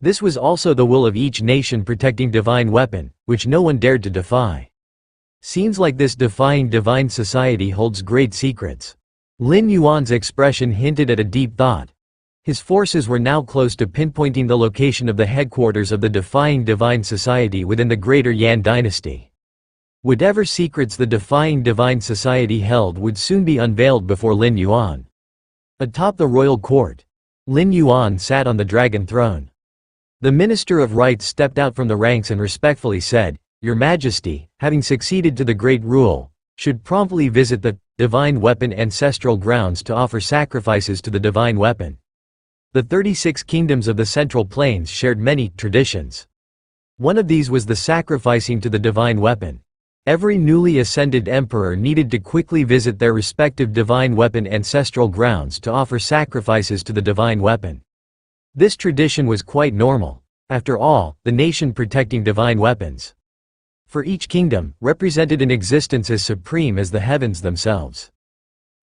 This was also the will of each nation protecting divine weapon, which no one dared to defy. Seems like this defying divine society holds great secrets. Lin Yuan's expression hinted at a deep thought. His forces were now close to pinpointing the location of the headquarters of the defying divine society within the Greater Yan Dynasty. Whatever secrets the defying divine society held would soon be unveiled before Lin Yuan. Atop the royal court, Lin Yuan sat on the dragon throne. The Minister of Rites stepped out from the ranks and respectfully said, "Your Majesty, having succeeded to the great rule, should promptly visit the divine weapon ancestral grounds to offer sacrifices to the divine weapon." The 36 kingdoms of the Central Plains shared many traditions. One of these was the sacrificing to the divine weapon. Every newly ascended emperor needed to quickly visit their respective divine weapon ancestral grounds to offer sacrifices to the divine weapon. This tradition was quite normal. After all, the nation protecting divine weapons. For each kingdom, represented an existence as supreme as the heavens themselves.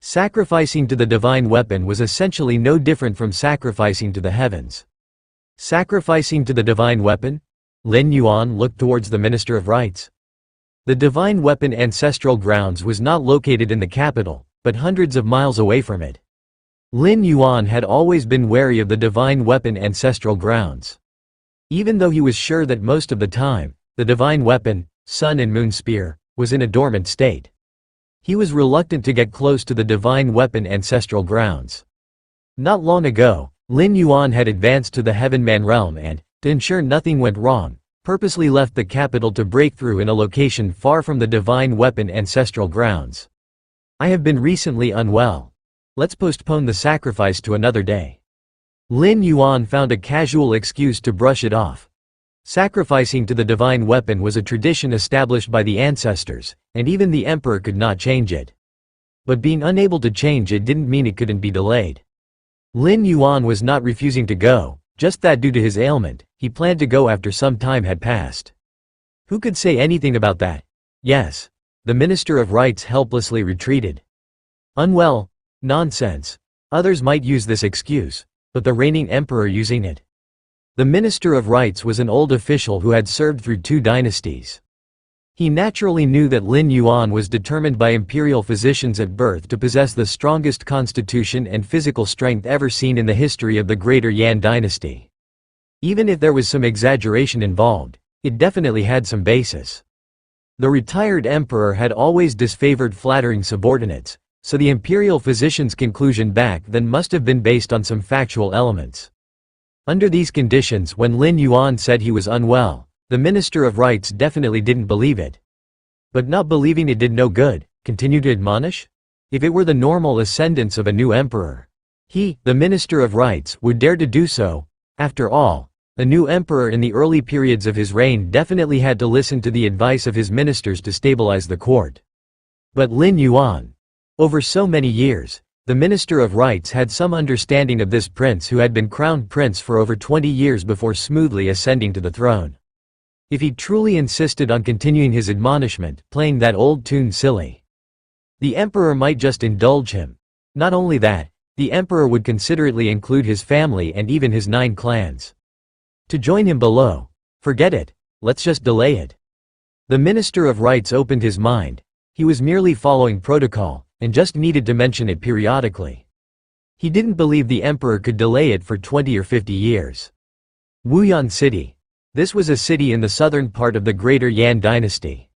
Sacrificing to the divine weapon was essentially no different from sacrificing to the heavens. Sacrificing to the divine weapon? Lin Yuan looked towards the Minister of Rites. The divine weapon ancestral grounds was not located in the capital, but hundreds of miles away from it. Lin Yuan had always been wary of the divine weapon ancestral grounds. Even though he was sure that most of the time, the divine weapon, Sun and Moon Spear, was in a dormant state. He was reluctant to get close to the divine weapon ancestral grounds. Not long ago, Lin Yuan had advanced to the Heavenman realm and, to ensure nothing went wrong, purposely left the capital to break through in a location far from the divine weapon ancestral grounds. "I have been recently unwell. Let's postpone the sacrifice to another day." Lin Yuan found a casual excuse to brush it off. Sacrificing to the divine weapon was a tradition established by the ancestors, and even the emperor could not change it. But being unable to change it didn't mean it couldn't be delayed. Lin Yuan was not refusing to go, just that due to his ailment, he planned to go after some time had passed. Who could say anything about that? Yes. The Minister of Rites helplessly retreated. Unwell? Nonsense. Others might use this excuse, but the reigning emperor using it. The Minister of Rites was an old official who had served through 2 dynasties. He naturally knew that Lin Yuan was determined by imperial physicians at birth to possess the strongest constitution and physical strength ever seen in the history of the Greater Yan Dynasty. Even if there was some exaggeration involved, it definitely had some basis. The retired emperor had always disfavored flattering subordinates, so the imperial physician's conclusion back then must have been based on some factual elements. Under these conditions, when Lin Yuan said he was unwell, the Minister of Rites definitely didn't believe it. But not believing it did no good, continue to admonish? If it were the normal ascendance of a new emperor, he, the Minister of Rites, would dare to do so. After all, a new emperor in the early periods of his reign definitely had to listen to the advice of his ministers to stabilize the court. But Lin Yuan, over so many years, the Minister of Rites had some understanding of this prince who had been crowned prince for over 20 years before smoothly ascending to the throne. If he truly insisted on continuing his admonishment, playing that old tune silly, the emperor might just indulge him. Not only that, the emperor would considerately include his family and even his 9 clans. To join him below? Forget it, let's just delay it. The Minister of Rites opened his mind. He was merely following protocol, and just needed to mention it periodically. He didn't believe the emperor could delay it for 20 or 50 years. Wuyuan City. This was a city in the southern part of the Greater Yan Dynasty.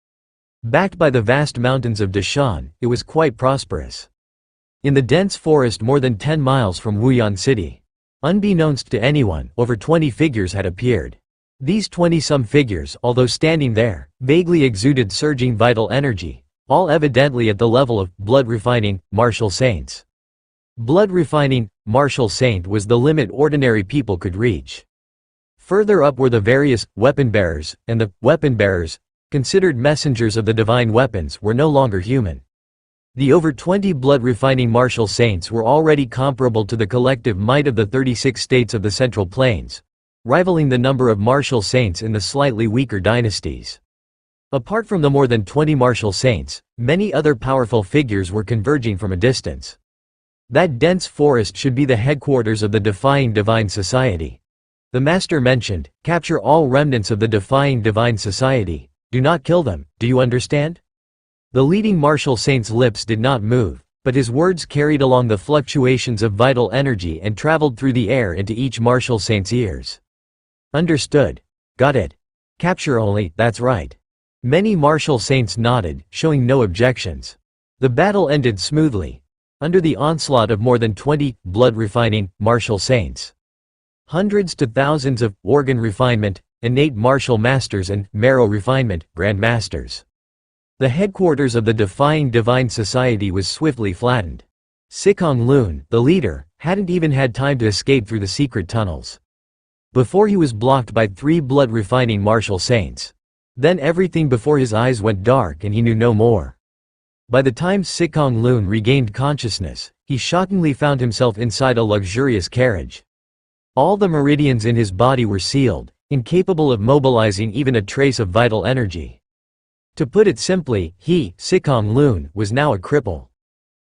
Backed by the vast mountains of Dashan, it was quite prosperous. In the dense forest more than 10 miles from Wuyuan City, unbeknownst to anyone, over 20 figures had appeared. These 20-some figures, although standing there, vaguely exuded surging vital energy, all evidently at the level of blood-refining, martial saints. Blood-refining, martial saint was the limit ordinary people could reach. Further up were the various weapon-bearers, and the weapon-bearers, considered messengers of the divine weapons, were no longer human. The over 20 blood-refining martial saints were already comparable to the collective might of the 36 states of the Central Plains, rivaling the number of martial saints in the slightly weaker dynasties. Apart from the more than 20 martial saints, many other powerful figures were converging from a distance. That dense forest should be the headquarters of the Defying Divine Society. The Master mentioned, capture all remnants of the Defying Divine Society. Do not kill them, do you understand? The leading martial saint's lips did not move, but his words carried along the fluctuations of vital energy and traveled through the air into each martial saint's ears. Understood. Got it. Capture only, that's right. Many martial saints nodded, showing no objections. The battle ended smoothly, under the onslaught of more than 20 blood-refining martial saints. Hundreds to thousands of organ refinement, innate martial masters and marrow refinement, grand masters. The headquarters of the Defying Divine Society was swiftly flattened. Sikong Lun, the leader, hadn't even had time to escape through the secret tunnels before he was blocked by 3 blood-refining martial saints. Then everything before his eyes went dark and he knew no more. By the time Sikong Lun regained consciousness, he shockingly found himself inside a luxurious carriage. All the meridians in his body were sealed, incapable of mobilizing even a trace of vital energy. To put it simply, he, Sikong Lun, was now a cripple.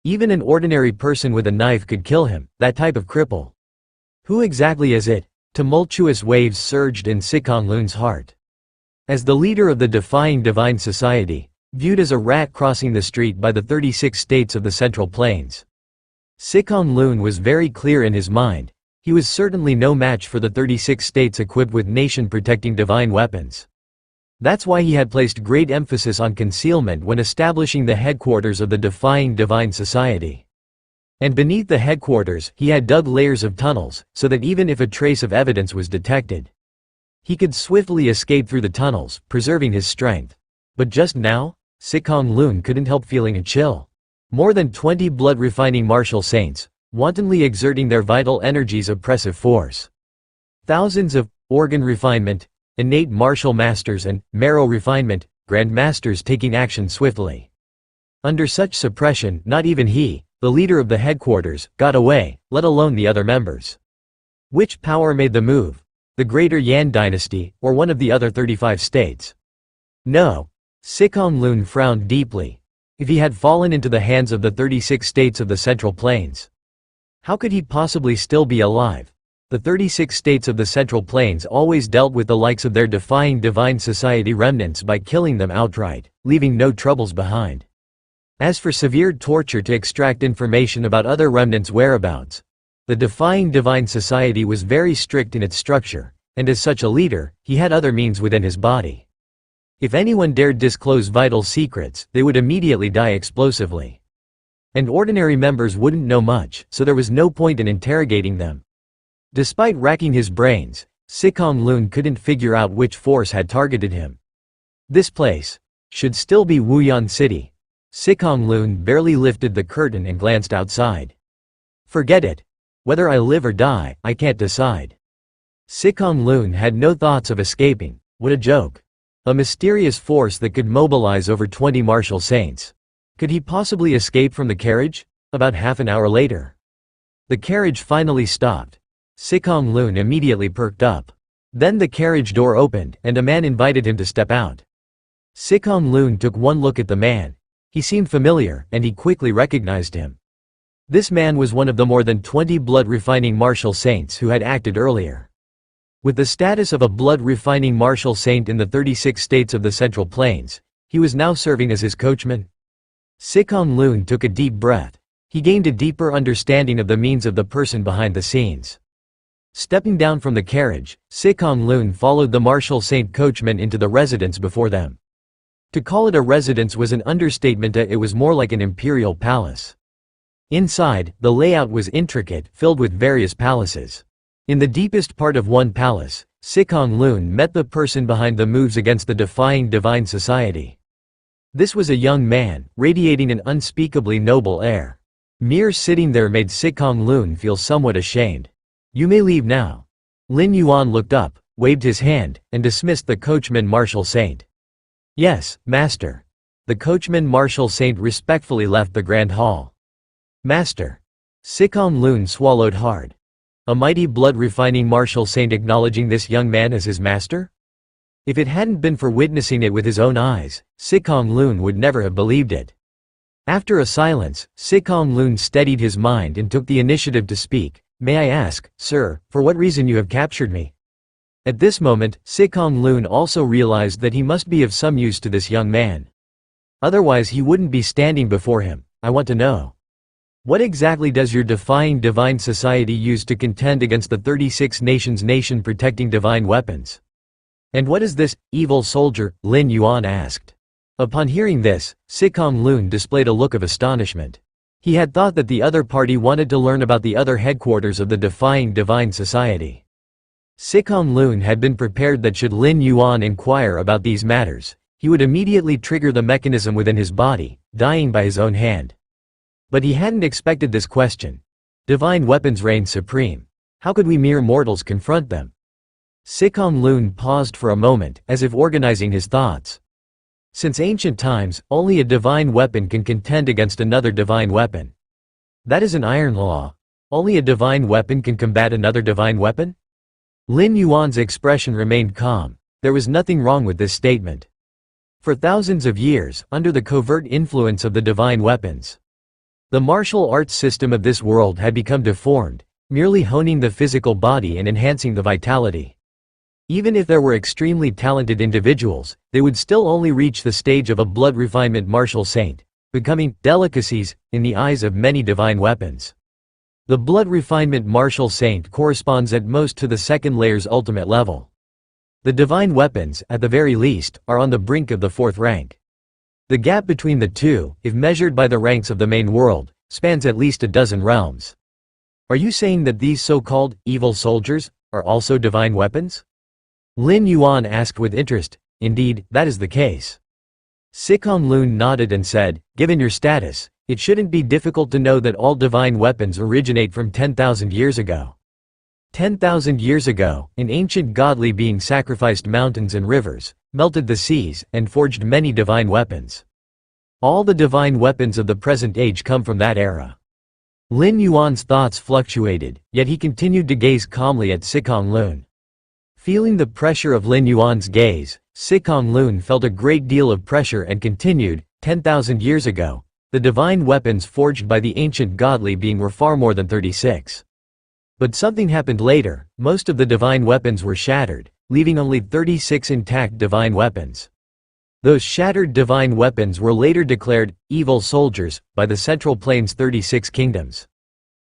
Even an ordinary person with a knife could kill him, that type of cripple. Who exactly is it? Tumultuous waves surged in Sikong Lun's heart. As the leader of the Defying Divine Society, viewed as a rat crossing the street by the 36 states of the Central Plains, Sikong Lun was very clear in his mind. He was certainly no match for the 36 states equipped with nation-protecting divine weapons. That's why he had placed great emphasis on concealment when establishing the headquarters of the Defying Divine Society. And beneath the headquarters, he had dug layers of tunnels, so that even if a trace of evidence was detected, he could swiftly escape through the tunnels, preserving his strength. But just now, Sikong Lun couldn't help feeling a chill. More than 20 blood-refining martial saints, wantonly exerting their vital energies' oppressive force. Thousands of organ refinement, innate martial masters and marrow refinement, grand masters taking action swiftly. Under such suppression, not even he, the leader of the headquarters, got away, let alone the other members. Which power made the move? The Greater Yan dynasty, or one of the other 35 states? No. Sikong Lun frowned deeply. If he had fallen into the hands of the 36 states of the Central Plains, how could he possibly still be alive? The 36 states of the Central Plains always dealt with the likes of their Defying Divine Society remnants by killing them outright, leaving no troubles behind. As for severe torture to extract information about other remnants' whereabouts, the Defying Divine Society was very strict in its structure, and as such a leader, he had other means within his body. If anyone dared disclose vital secrets, they would immediately die explosively. And ordinary members wouldn't know much, so there was no point in interrogating them. Despite racking his brains, Sikong Lun couldn't figure out which force had targeted him. This place should still be Wuyan City. Sikong Lun barely lifted the curtain and glanced outside. Forget it. Whether I live or die, I can't decide. Sikong Lun had no thoughts of escaping. What a joke. A mysterious force that could mobilize over 20 martial saints. Could he possibly escape from the carriage? About half an hour later, the carriage finally stopped. Sikong Lun immediately perked up. Then the carriage door opened, and a man invited him to step out. Sikong Lun took one look at the man. He seemed familiar, and he quickly recognized him. This man was one of the more than 20 blood-refining martial saints who had acted earlier. With the status of a blood-refining martial saint in the 36 states of the Central Plains, he was now serving as his coachman. Sikong Lun took a deep breath. He gained a deeper understanding of the means of the person behind the scenes. Stepping down from the carriage, Sikong Lun followed the martial saint coachman into the residence before them. To call it a residence was an understatement, it was more like an imperial palace. Inside, the layout was intricate, filled with various palaces. In the deepest part of one palace, Sikong Lun met the person behind the moves against the Defying Divine Society. This was a young man, radiating an unspeakably noble air. Mere sitting there made Sikong Lun feel somewhat ashamed. You may leave now. Lin Yuan looked up, waved his hand, and dismissed the coachman martial saint. Yes, master. The coachman Marshal Saint respectfully left the grand hall. Master. Sikong Lun swallowed hard. A mighty blood-refining Marshal Saint acknowledging this young man as his master? If it hadn't been for witnessing it with his own eyes, Sikong Lun would never have believed it. After a silence, Sikong Lun steadied his mind and took the initiative to speak. May I ask, sir, for what reason you have captured me? At this moment, Sikong Lun also realized that he must be of some use to this young man. Otherwise he wouldn't be standing before him. I want to know. What exactly does your Defying Divine Society use to contend against the 36 nations nation protecting divine weapons? And what is this, evil soldier? Lin Yuan asked. Upon hearing this, Sikong Lun displayed a look of astonishment. He had thought that the other party wanted to learn about the other headquarters of the Defying Divine Society. Sikong Lun had been prepared that should Lin Yuan inquire about these matters, he would immediately trigger the mechanism within his body, dying by his own hand. But he hadn't expected this question. Divine weapons reign supreme. How could we mere mortals confront them? Sikong Lun paused for a moment, as if organizing his thoughts. Since ancient times, only a divine weapon can contend against another divine weapon. That is an iron law. Only a divine weapon can combat another divine weapon? Lin Yuan's expression remained calm. There was nothing wrong with this statement. For thousands of years, under the covert influence of the divine weapons, the martial arts system of this world had become deformed, merely honing the physical body and enhancing the vitality. Even if there were extremely talented individuals, they would still only reach the stage of a blood refinement martial saint, becoming delicacies in the eyes of many divine weapons. The blood refinement martial saint corresponds at most to the second layer's ultimate level. The divine weapons, at the very least, are on the brink of the fourth rank. The gap between the two, if measured by the ranks of the main world, spans at least a dozen realms. Are you saying that these so-called evil soldiers are also divine weapons? Lin Yuan asked with interest. Indeed, that is the case. Sikong Lun nodded and said, given your status, it shouldn't be difficult to know that all divine weapons originate from 10,000 years ago. 10,000 years ago, an ancient godly being sacrificed mountains and rivers, melted the seas, and forged many divine weapons. All the divine weapons of the present age come from that era. Lin Yuan's thoughts fluctuated, yet he continued to gaze calmly at Sikong Lun. Feeling the pressure of Lin Yuan's gaze, Sikong Lun felt a great deal of pressure and continued, 10,000 years ago, the divine weapons forged by the ancient godly being were far more than 36. But something happened later. Most of the divine weapons were shattered, leaving only 36 intact divine weapons. Those shattered divine weapons were later declared evil soldiers by the Central Plains 36 kingdoms.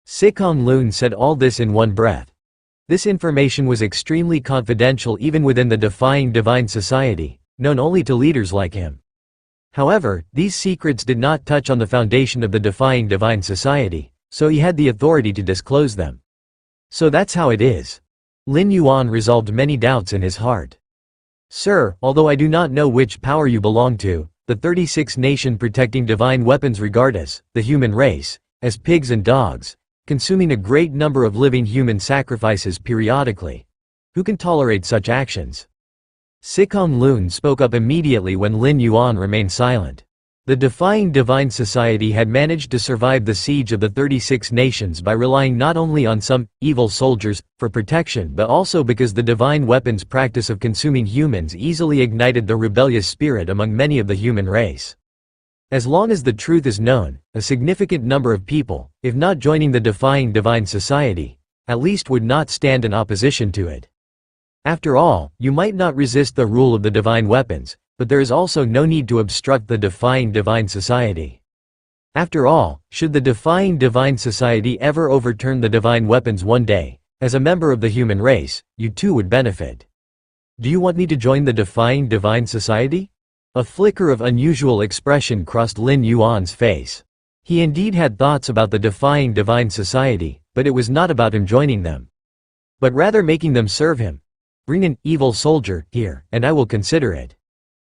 Sikong Lun said all this in one breath. This information was extremely confidential even within the Defying Divine Society, known only to leaders like him. However, these secrets did not touch on the foundation of the Defying Divine Society, so he had the authority to disclose them. So that's how it is. Lin Yuan resolved many doubts in his heart. Sir, although I do not know which power you belong to, the 36 nation protecting divine weapons regard us, the human race, as pigs and dogs, consuming a great number of living human sacrifices periodically. Who can tolerate such actions? Sikong Lun spoke up immediately when Lin Yuan remained silent. The Defying Divine Society had managed to survive the siege of the 36 nations by relying not only on some evil soldiers for protection but also because the divine weapons practice of consuming humans easily ignited the rebellious spirit among many of the human race. As long as the truth is known, a significant number of people, if not joining the Defying Divine Society, at least would not stand in opposition to it. After all, you might not resist the rule of the divine weapons, but there is also no need to obstruct the Defying Divine Society. After all, should the Defying Divine Society ever overturn the divine weapons one day, as a member of the human race, you too would benefit. Do you want me to join the Defying Divine Society? A flicker of unusual expression crossed Lin Yuan's face. He indeed had thoughts about the Defying Divine Society, but it was not about him joining them, but rather making them serve him. Bring an evil soldier here, and I will consider it.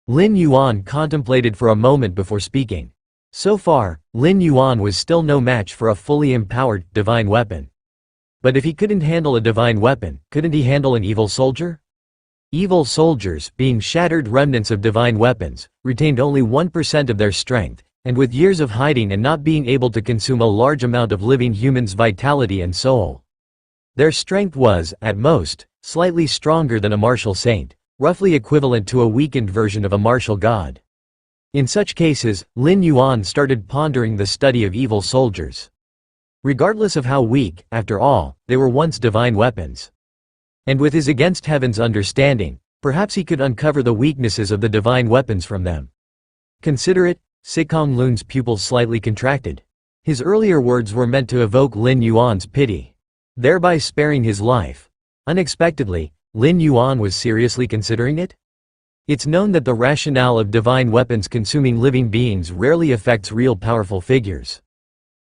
Lin Yuan contemplated for a moment before speaking. So far, Lin Yuan was still no match for a fully empowered, divine weapon. But if he couldn't handle a divine weapon, couldn't he handle an evil soldier? Evil soldiers, being shattered remnants of divine weapons, retained only 1% of their strength, and with years of hiding and not being able to consume a large amount of living humans' vitality and soul. Their strength was, at most, slightly stronger than a martial saint, roughly equivalent to a weakened version of a martial god. In such cases, Lin Yuan started pondering the study of evil soldiers. Regardless of how weak, after all, they were once divine weapons. And with his against heaven's understanding, perhaps he could uncover the weaknesses of the divine weapons from them. Considerate, Sikong Lun's pupils slightly contracted. His earlier words were meant to evoke Lin Yuan's pity, thereby sparing his life. Unexpectedly, Lin Yuan was seriously considering it? It's known that the rationale of divine weapons consuming living beings rarely affects real powerful figures.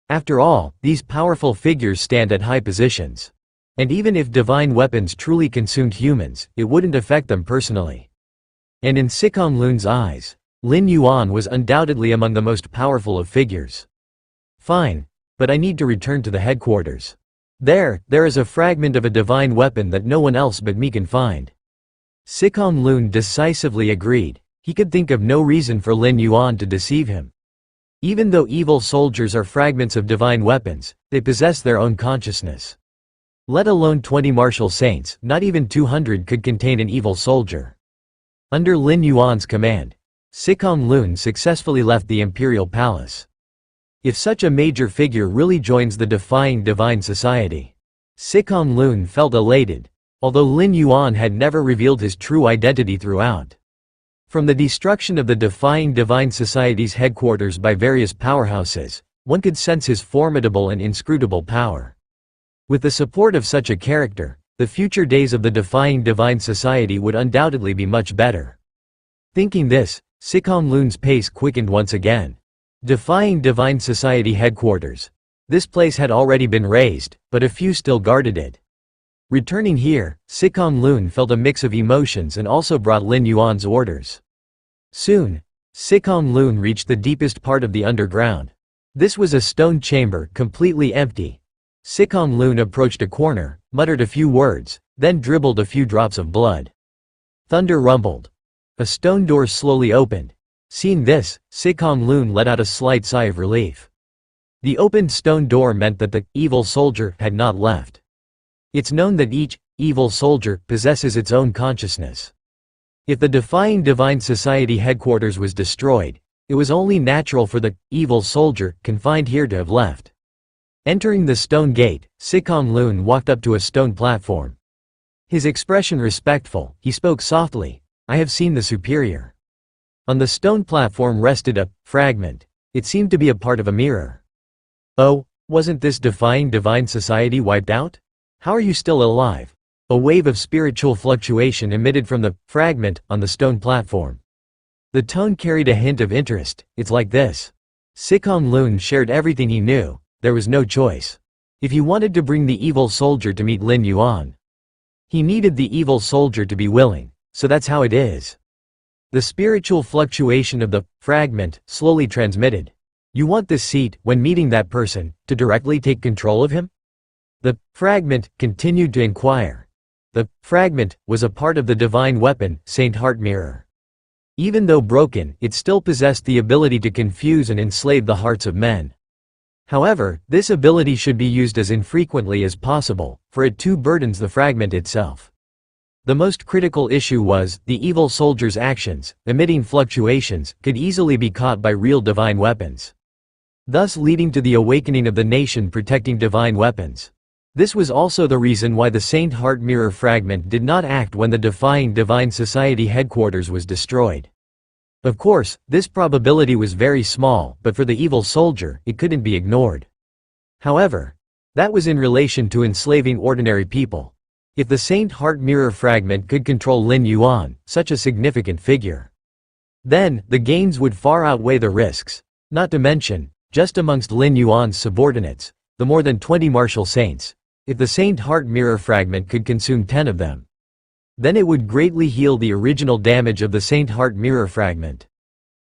After all, these powerful figures stand at high positions. And even if divine weapons truly consumed humans, it wouldn't affect them personally. And in Sikong Lun's eyes, Lin Yuan was undoubtedly among the most powerful of figures. Fine, but I need to return to the headquarters. There is a fragment of a divine weapon that no one else but me can find. Sikong Lun decisively agreed. He could think of no reason for Lin Yuan to deceive him. Even though evil soldiers are fragments of divine weapons, they possess their own consciousness. Let alone 20 martial saints, not even 200 could contain an evil soldier. Under Lin Yuan's command, Sikong Lun successfully left the imperial palace. If such a major figure really joins the defying divine society, Sikong Lun felt elated, although Lin Yuan had never revealed his true identity throughout. From the destruction of the defying divine society's headquarters by various powerhouses, one could sense his formidable and inscrutable power. With the support of such a character, the future days of the defying divine society would undoubtedly be much better. Thinking this, Sikong Lun's pace quickened once again. Defying divine society headquarters. This place had already been razed, but a few still guarded it. Returning here, Sikong Lun felt a mix of emotions and also brought Lin Yuan's orders. Soon, Sikong Lun reached the deepest part of the underground. This was a stone chamber, completely empty. Sikong Lun approached a corner, muttered a few words, then dribbled a few drops of blood. Thunder rumbled. A stone door slowly opened. Seeing this, Sikong Lun let out a slight sigh of relief. The opened stone door meant that the evil soldier had not left. It's known that each evil soldier possesses its own consciousness. If the defying divine society headquarters was destroyed, it was only natural for the evil soldier confined here to have left. Entering the stone gate, Sikong Lun walked up to a stone platform. His expression respectful, he spoke softly, "I have seen the superior." On the stone platform rested a fragment. It seemed to be a part of a mirror. "Oh, wasn't this defying divine society wiped out? How are you still alive?" A wave of spiritual fluctuation emitted from the fragment on the stone platform. The tone carried a hint of interest. "It's like this." Sikong Lun shared everything he knew. There was no choice. If he wanted to bring the evil soldier to meet Lin Yuan, he needed the evil soldier to be willing, so that's how it is. The spiritual fluctuation of the fragment slowly transmitted. "You want this seat, when meeting that person, to directly take control of him?" The fragment continued to inquire. The fragment was a part of the divine weapon, Saint Heart Mirror. Even though broken, it still possessed the ability to confuse and enslave the hearts of men. However, this ability should be used as infrequently as possible, for it too burdens the fragment itself. The most critical issue was, the evil soldier's actions, emitting fluctuations, could easily be caught by real divine weapons, thus leading to the awakening of the nation protecting divine weapons. This was also the reason why the Saint Heart Mirror fragment did not act when the defying divine society headquarters was destroyed. Of course, this probability was very small, but for the evil soldier, it couldn't be ignored. However, that was in relation to enslaving ordinary people. If the Saint Heart Mirror fragment could control Lin Yuan, such a significant figure, then the gains would far outweigh the risks. Not to mention, just amongst Lin Yuan's subordinates, the more than 20 martial saints, if the Saint Heart Mirror fragment could consume 10 of them, then it would greatly heal the original damage of the Saint Heart Mirror fragment.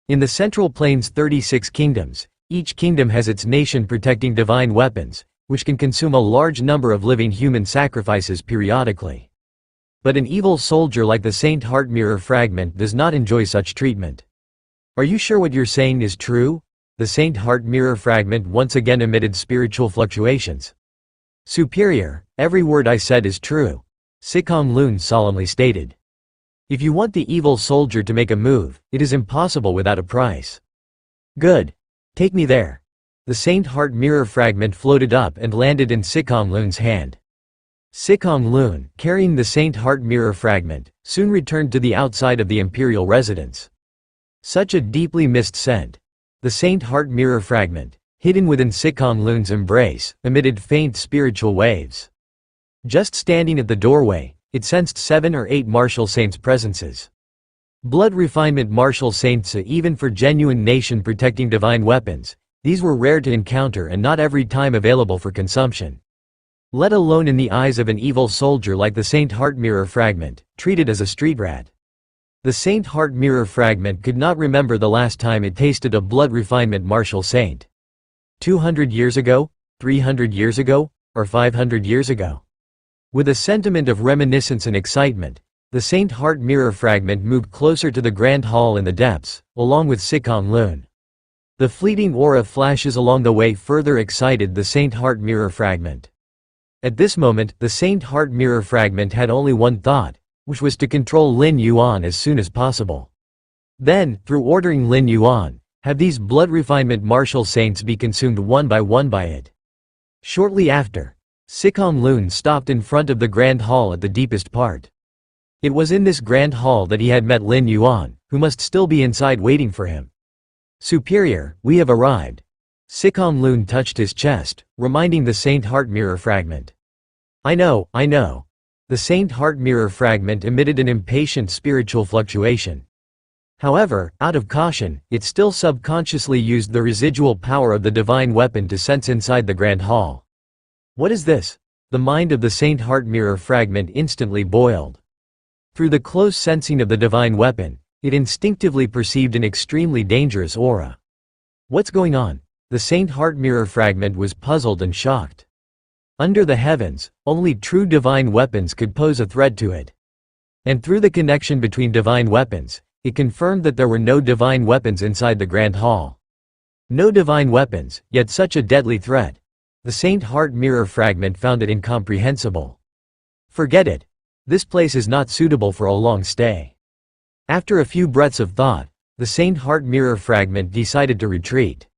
In the Central Plains' 36 kingdoms, each kingdom has its nation protecting divine weapons, which can consume a large number of living human sacrifices periodically. But an evil soldier like the Saint Heart Mirror fragment does not enjoy such treatment. Are you sure what you're saying is true? The Saint Heart Mirror fragment once again emitted spiritual fluctuations. Superior, every word I said is true, Sikong Lun solemnly stated. If you want the evil soldier to make a move, it is impossible without a price. Good. Take me there. The Saint Heart Mirror fragment floated up and landed in Sikong Lun's hand. Sikong Lun, carrying the Saint Heart Mirror fragment, soon returned to the outside of the imperial residence. Such a deeply missed scent. The Saint Heart Mirror fragment, hidden within Sikong Lun's embrace, emitted faint spiritual waves. Just standing at the doorway, it sensed 7 or 8 martial saints' presences. Blood refinement martial saints, even for genuine nation-protecting divine weapons, these were rare to encounter and not every time available for consumption. Let alone in the eyes of an evil soldier like the Saint Heart Mirror fragment, treated as a street rat. The Saint Heart Mirror fragment could not remember the last time it tasted a blood refinement martial saint. 200 years ago, 300 years ago, or 500 years ago. With a sentiment of reminiscence and excitement, the Saint Heart Mirror fragment moved closer to the Grand Hall in the depths, along with Sikong Lun. The fleeting aura flashes along the way further excited the Saint Heart Mirror fragment. At this moment, the Saint Heart Mirror fragment had only one thought, which was to control Lin Yuan as soon as possible. Then, through ordering Lin Yuan, have these blood refinement martial saints be consumed one by it. Shortly after, Sikong Lun stopped in front of the Grand Hall at the deepest part. It was in this Grand Hall that he had met Lin Yuan, who must still be inside waiting for him. Superior, we have arrived. Sikong Lun touched his chest, reminding the Saint Heart Mirror fragment. I know. The Saint Heart Mirror fragment emitted an impatient spiritual fluctuation. However, out of caution, it still subconsciously used the residual power of the divine weapon to sense inside the Grand Hall. What is this? The mind of the Saint Heart Mirror fragment instantly boiled. Through the close sensing of the divine weapon, it instinctively perceived an extremely dangerous aura. What's going on? The Saint Heart Mirror fragment was puzzled and shocked. Under the heavens, only true divine weapons could pose a threat to it. And through the connection between divine weapons, it confirmed that there were no divine weapons inside the Grand Hall. No divine weapons, yet such a deadly threat. The Saint Heart Mirror fragment found it incomprehensible. Forget it. This place is not suitable for a long stay. After a few breaths of thought, the Saint Heart Mirror fragment decided to retreat.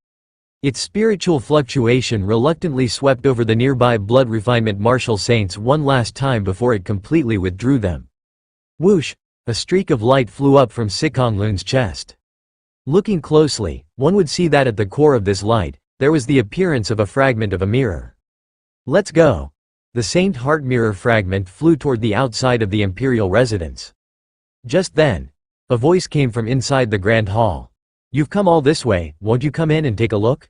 Its spiritual fluctuation reluctantly swept over the nearby blood refinement martial saints one last time before it completely withdrew them. Whoosh! A streak of light flew up from Sikong Lun's chest. Looking closely, one would see that at the core of this light, there was the appearance of a fragment of a mirror. Let's go. The Saint Heart Mirror fragment flew toward the outside of the imperial residence. Just then, a voice came from inside the Grand Hall. You've come all this way, won't you come in and take a look?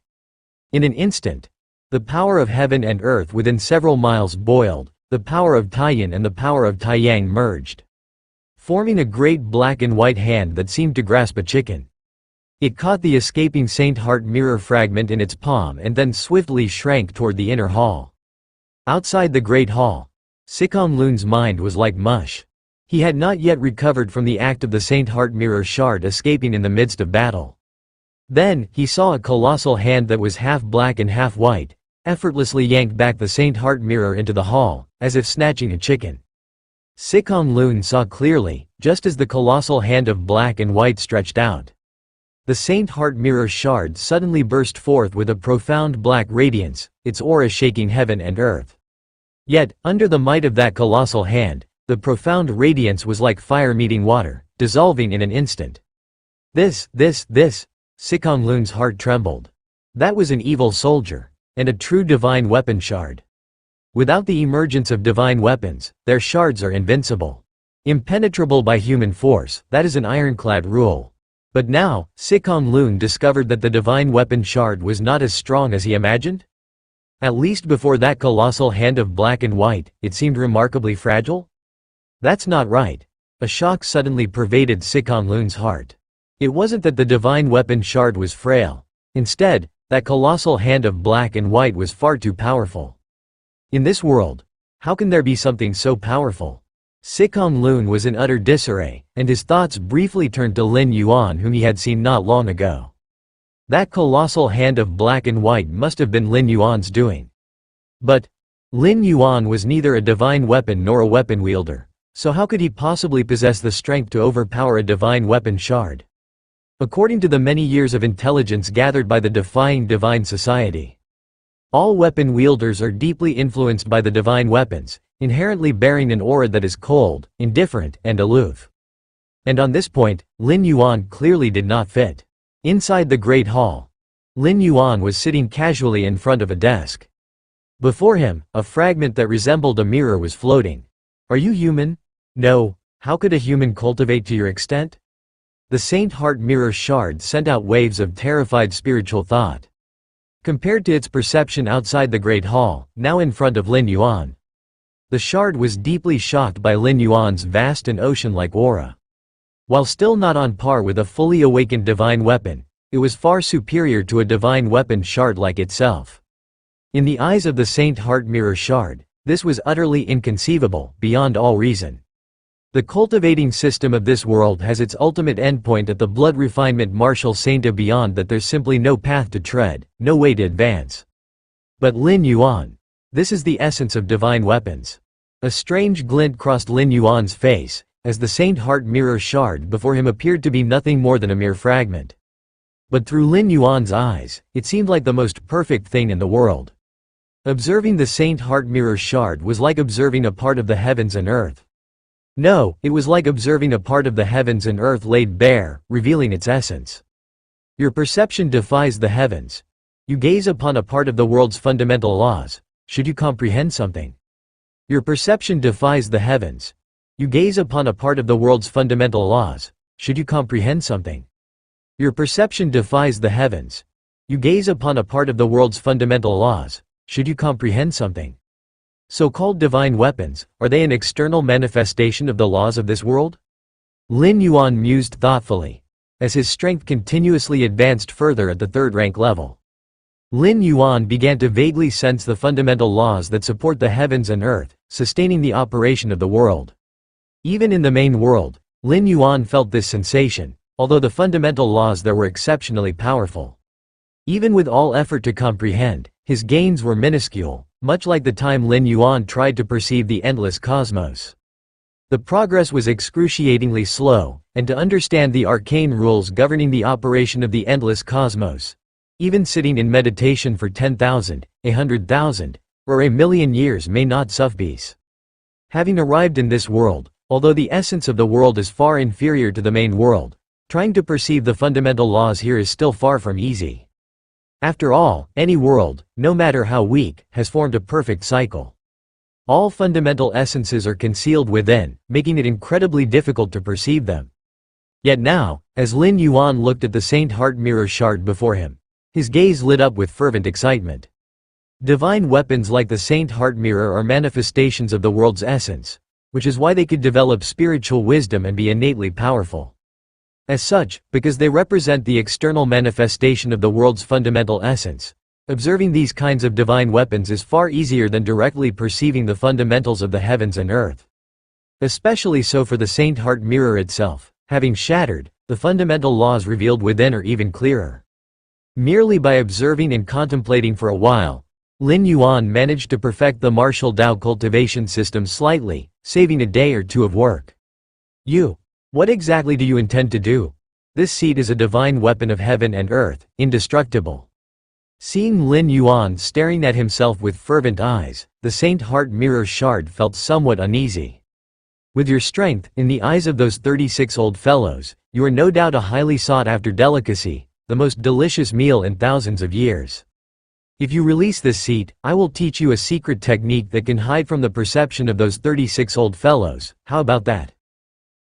In an instant, the power of heaven and earth within several miles boiled, the power of Taiyan and the power of Taiyang merged, forming a great black and white hand that seemed to grasp a chicken. It caught the escaping Saint Heart Mirror fragment in its palm and then swiftly shrank toward the inner hall. Outside the Great Hall, Sikong Lun's mind was like mush. He had not yet recovered from the act of the Saint Heart Mirror shard escaping in the midst of battle. Then, he saw a colossal hand that was half black and half white, effortlessly yanked back the Saint Heart Mirror into the hall, as if snatching a chicken. Sikong Lun saw clearly, just as the colossal hand of black and white stretched out. The Saint Heart Mirror shard suddenly burst forth with a profound black radiance, its aura shaking heaven and earth. Yet, under the might of that colossal hand, the profound radiance was like fire meeting water, dissolving in an instant. This, Sikong Lun's heart trembled. That was an evil soldier, and a true divine weapon shard. Without the emergence of divine weapons, their shards are invincible. Impenetrable by human force, that is an ironclad rule. But now, Sikong Lun discovered that the divine weapon shard was not as strong as he imagined? At least before that colossal hand of black and white, it seemed remarkably fragile? That's not right. A shock suddenly pervaded Sikong Lun's heart. It wasn't that the divine weapon shard was frail. Instead, that colossal hand of black and white was far too powerful. In this world, how can there be something so powerful? Sikong Lun was in utter disarray, and his thoughts briefly turned to Lin Yuan, whom he had seen not long ago. That colossal hand of black and white must have been Lin Yuan's doing. But Lin Yuan was neither a divine weapon nor a weapon wielder, so how could he possibly possess the strength to overpower a divine weapon shard? According to the many years of intelligence gathered by the Defying Divine Society, all weapon wielders are deeply influenced by the divine weapons, inherently bearing an aura that is cold, indifferent, and aloof. And on this point, Lin Yuan clearly did not fit. Inside the Great Hall, Lin Yuan was sitting casually in front of a desk. Before him, a fragment that resembled a mirror was floating. Are you human? No. How could a human cultivate to your extent? The Saint Heart Mirror Shard sent out waves of terrified spiritual thought. Compared to its perception outside the Great Hall, now in front of Lin Yuan, the shard was deeply shocked by Lin Yuan's vast and ocean-like aura. While still not on par with a fully awakened divine weapon, it was far superior to a divine weapon shard like itself. In the eyes of the Saint Heart Mirror Shard, this was utterly inconceivable, beyond all reason. The cultivating system of this world has its ultimate endpoint at the blood refinement martial saint beyond that there's simply no path to tread, no way to advance. But Lin Yuan. This is the essence of divine weapons. A strange glint crossed Lin Yuan's face, as the Saint Heart Mirror Shard before him appeared to be nothing more than a mere fragment. But through Lin Yuan's eyes, it seemed like the most perfect thing in the world. Observing the Saint Heart Mirror Shard was like observing a part of the heavens and earth. No, it was like observing a part of the heavens and earth laid bare, revealing its essence. Your perception defies the heavens. You gaze upon a part of the world's fundamental laws. Should you comprehend something? Your perception defies the heavens. You gaze upon a part of the world's fundamental laws. Should you comprehend something? Your perception defies the heavens. You gaze upon a part of the world's fundamental laws. Should you comprehend something? So-called divine weapons, are they an external manifestation of the laws of this world? Lin Yuan mused thoughtfully, as his strength continuously advanced further at the third rank level. Lin Yuan began to vaguely sense the fundamental laws that support the heavens and earth, sustaining the operation of the world. Even in the main world, Lin Yuan felt this sensation, although the fundamental laws there were exceptionally powerful. Even with all effort to comprehend, his gains were minuscule, much like the time Lin Yuan tried to perceive the endless cosmos. The progress was excruciatingly slow, and to understand the arcane rules governing the operation of the endless cosmos, even sitting in meditation for 10,000, 100,000, or a million years may not suffice. Having arrived in this world, although the essence of the world is far inferior to the main world, trying to perceive the fundamental laws here is still far from easy. After all, any world, no matter how weak, has formed a perfect cycle. All fundamental essences are concealed within, making it incredibly difficult to perceive them. Yet now, as Lin Yuan looked at the Saint Heart Mirror Shard before him, his gaze lit up with fervent excitement. Divine weapons like the Saint Heart Mirror are manifestations of the world's essence, which is why they could develop spiritual wisdom and be innately powerful. As such, because they represent the external manifestation of the world's fundamental essence, observing these kinds of divine weapons is far easier than directly perceiving the fundamentals of the heavens and earth. Especially so for the Saint Heart Mirror itself, having shattered, the fundamental laws revealed within are even clearer. Merely by observing and contemplating for a while, Lin Yuan managed to perfect the martial Dao cultivation system slightly, saving a day or two of work. What exactly do you intend to do? This seed is a divine weapon of heaven and earth, indestructible. Seeing Lin Yuan staring at himself with fervent eyes, the Saint Heart Mirror Shard felt somewhat uneasy. With your strength, in the eyes of those 36 old fellows, you are no doubt a highly sought-after delicacy, the most delicious meal in thousands of years. If you release this seed, I will teach you a secret technique that can hide from the perception of those 36 old fellows. How about that?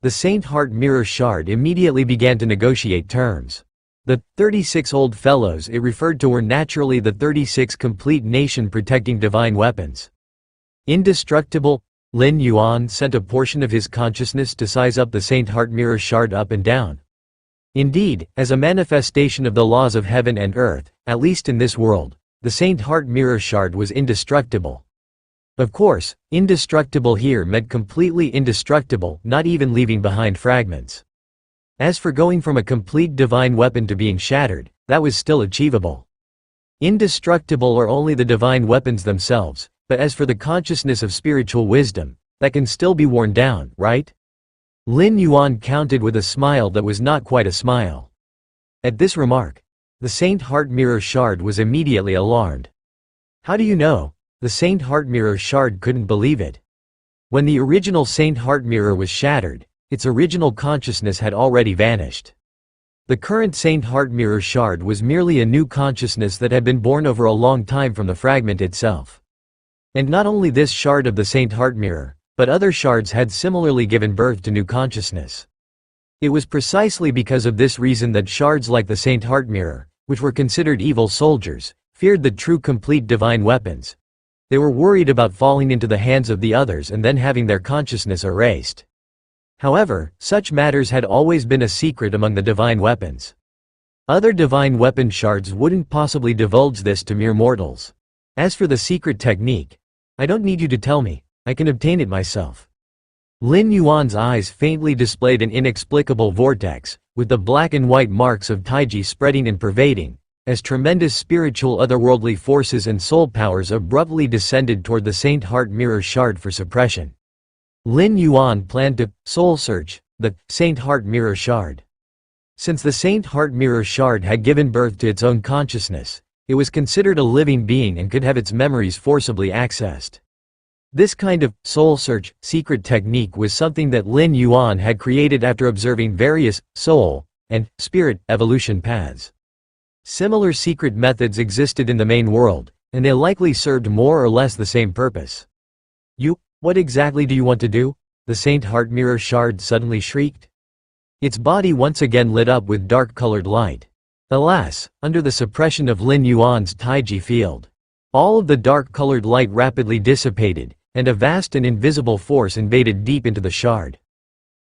The Saint Heart Mirror Shard immediately began to negotiate terms. The 36 old fellows it referred to were naturally the 36 complete nation protecting divine weapons. Indestructible. Lin Yuan sent a portion of his consciousness to size up the Saint Heart Mirror Shard up and down. Indeed, as a manifestation of the laws of heaven and earth, at least in this world, the Saint Heart Mirror Shard was indestructible. Of course, indestructible here meant completely indestructible, not even leaving behind fragments. As for going from a complete divine weapon to being shattered, that was still achievable. Indestructible are only the divine weapons themselves, but as for the consciousness of spiritual wisdom, that can still be worn down, right? Lin Yuan counted with a smile that was not quite a smile. At this remark, the Saint Heart Mirror Shard was immediately alarmed. How do you know? The Saint Heart Mirror Shard couldn't believe it. When the original Saint Heart Mirror was shattered, its original consciousness had already vanished. The current Saint Heart Mirror Shard was merely a new consciousness that had been born over a long time from the fragment itself. And not only this shard of the Saint Heart Mirror, but other shards had similarly given birth to new consciousness. It was precisely because of this reason that shards like the Saint Heart Mirror, which were considered evil soldiers, feared the true complete divine weapons. They were worried about falling into the hands of the others and then having their consciousness erased. However, such matters had always been a secret among the divine weapons. Other divine weapon shards wouldn't possibly divulge this to mere mortals. As for the secret technique, I don't need you to tell me, I can obtain it myself. Lin Yuan's eyes faintly displayed an inexplicable vortex, with the black and white marks of Taiji spreading and pervading, as tremendous spiritual otherworldly forces and soul powers abruptly descended toward the Saint Heart Mirror Shard for suppression. Lin Yuan planned to soul search the Saint Heart Mirror Shard. Since the Saint Heart Mirror Shard had given birth to its own consciousness, it was considered a living being and could have its memories forcibly accessed. This kind of soul search secret technique was something that Lin Yuan had created after observing various soul and spirit evolution paths. Similar secret methods existed in the main world, and they likely served more or less the same purpose. What exactly do you want to do? The Saint Heart Mirror Shard suddenly shrieked. Its body once again lit up with dark-colored light. Alas, under the suppression of Lin Yuan's Taiji field, all of the dark-colored light rapidly dissipated, and a vast and invisible force invaded deep into the shard.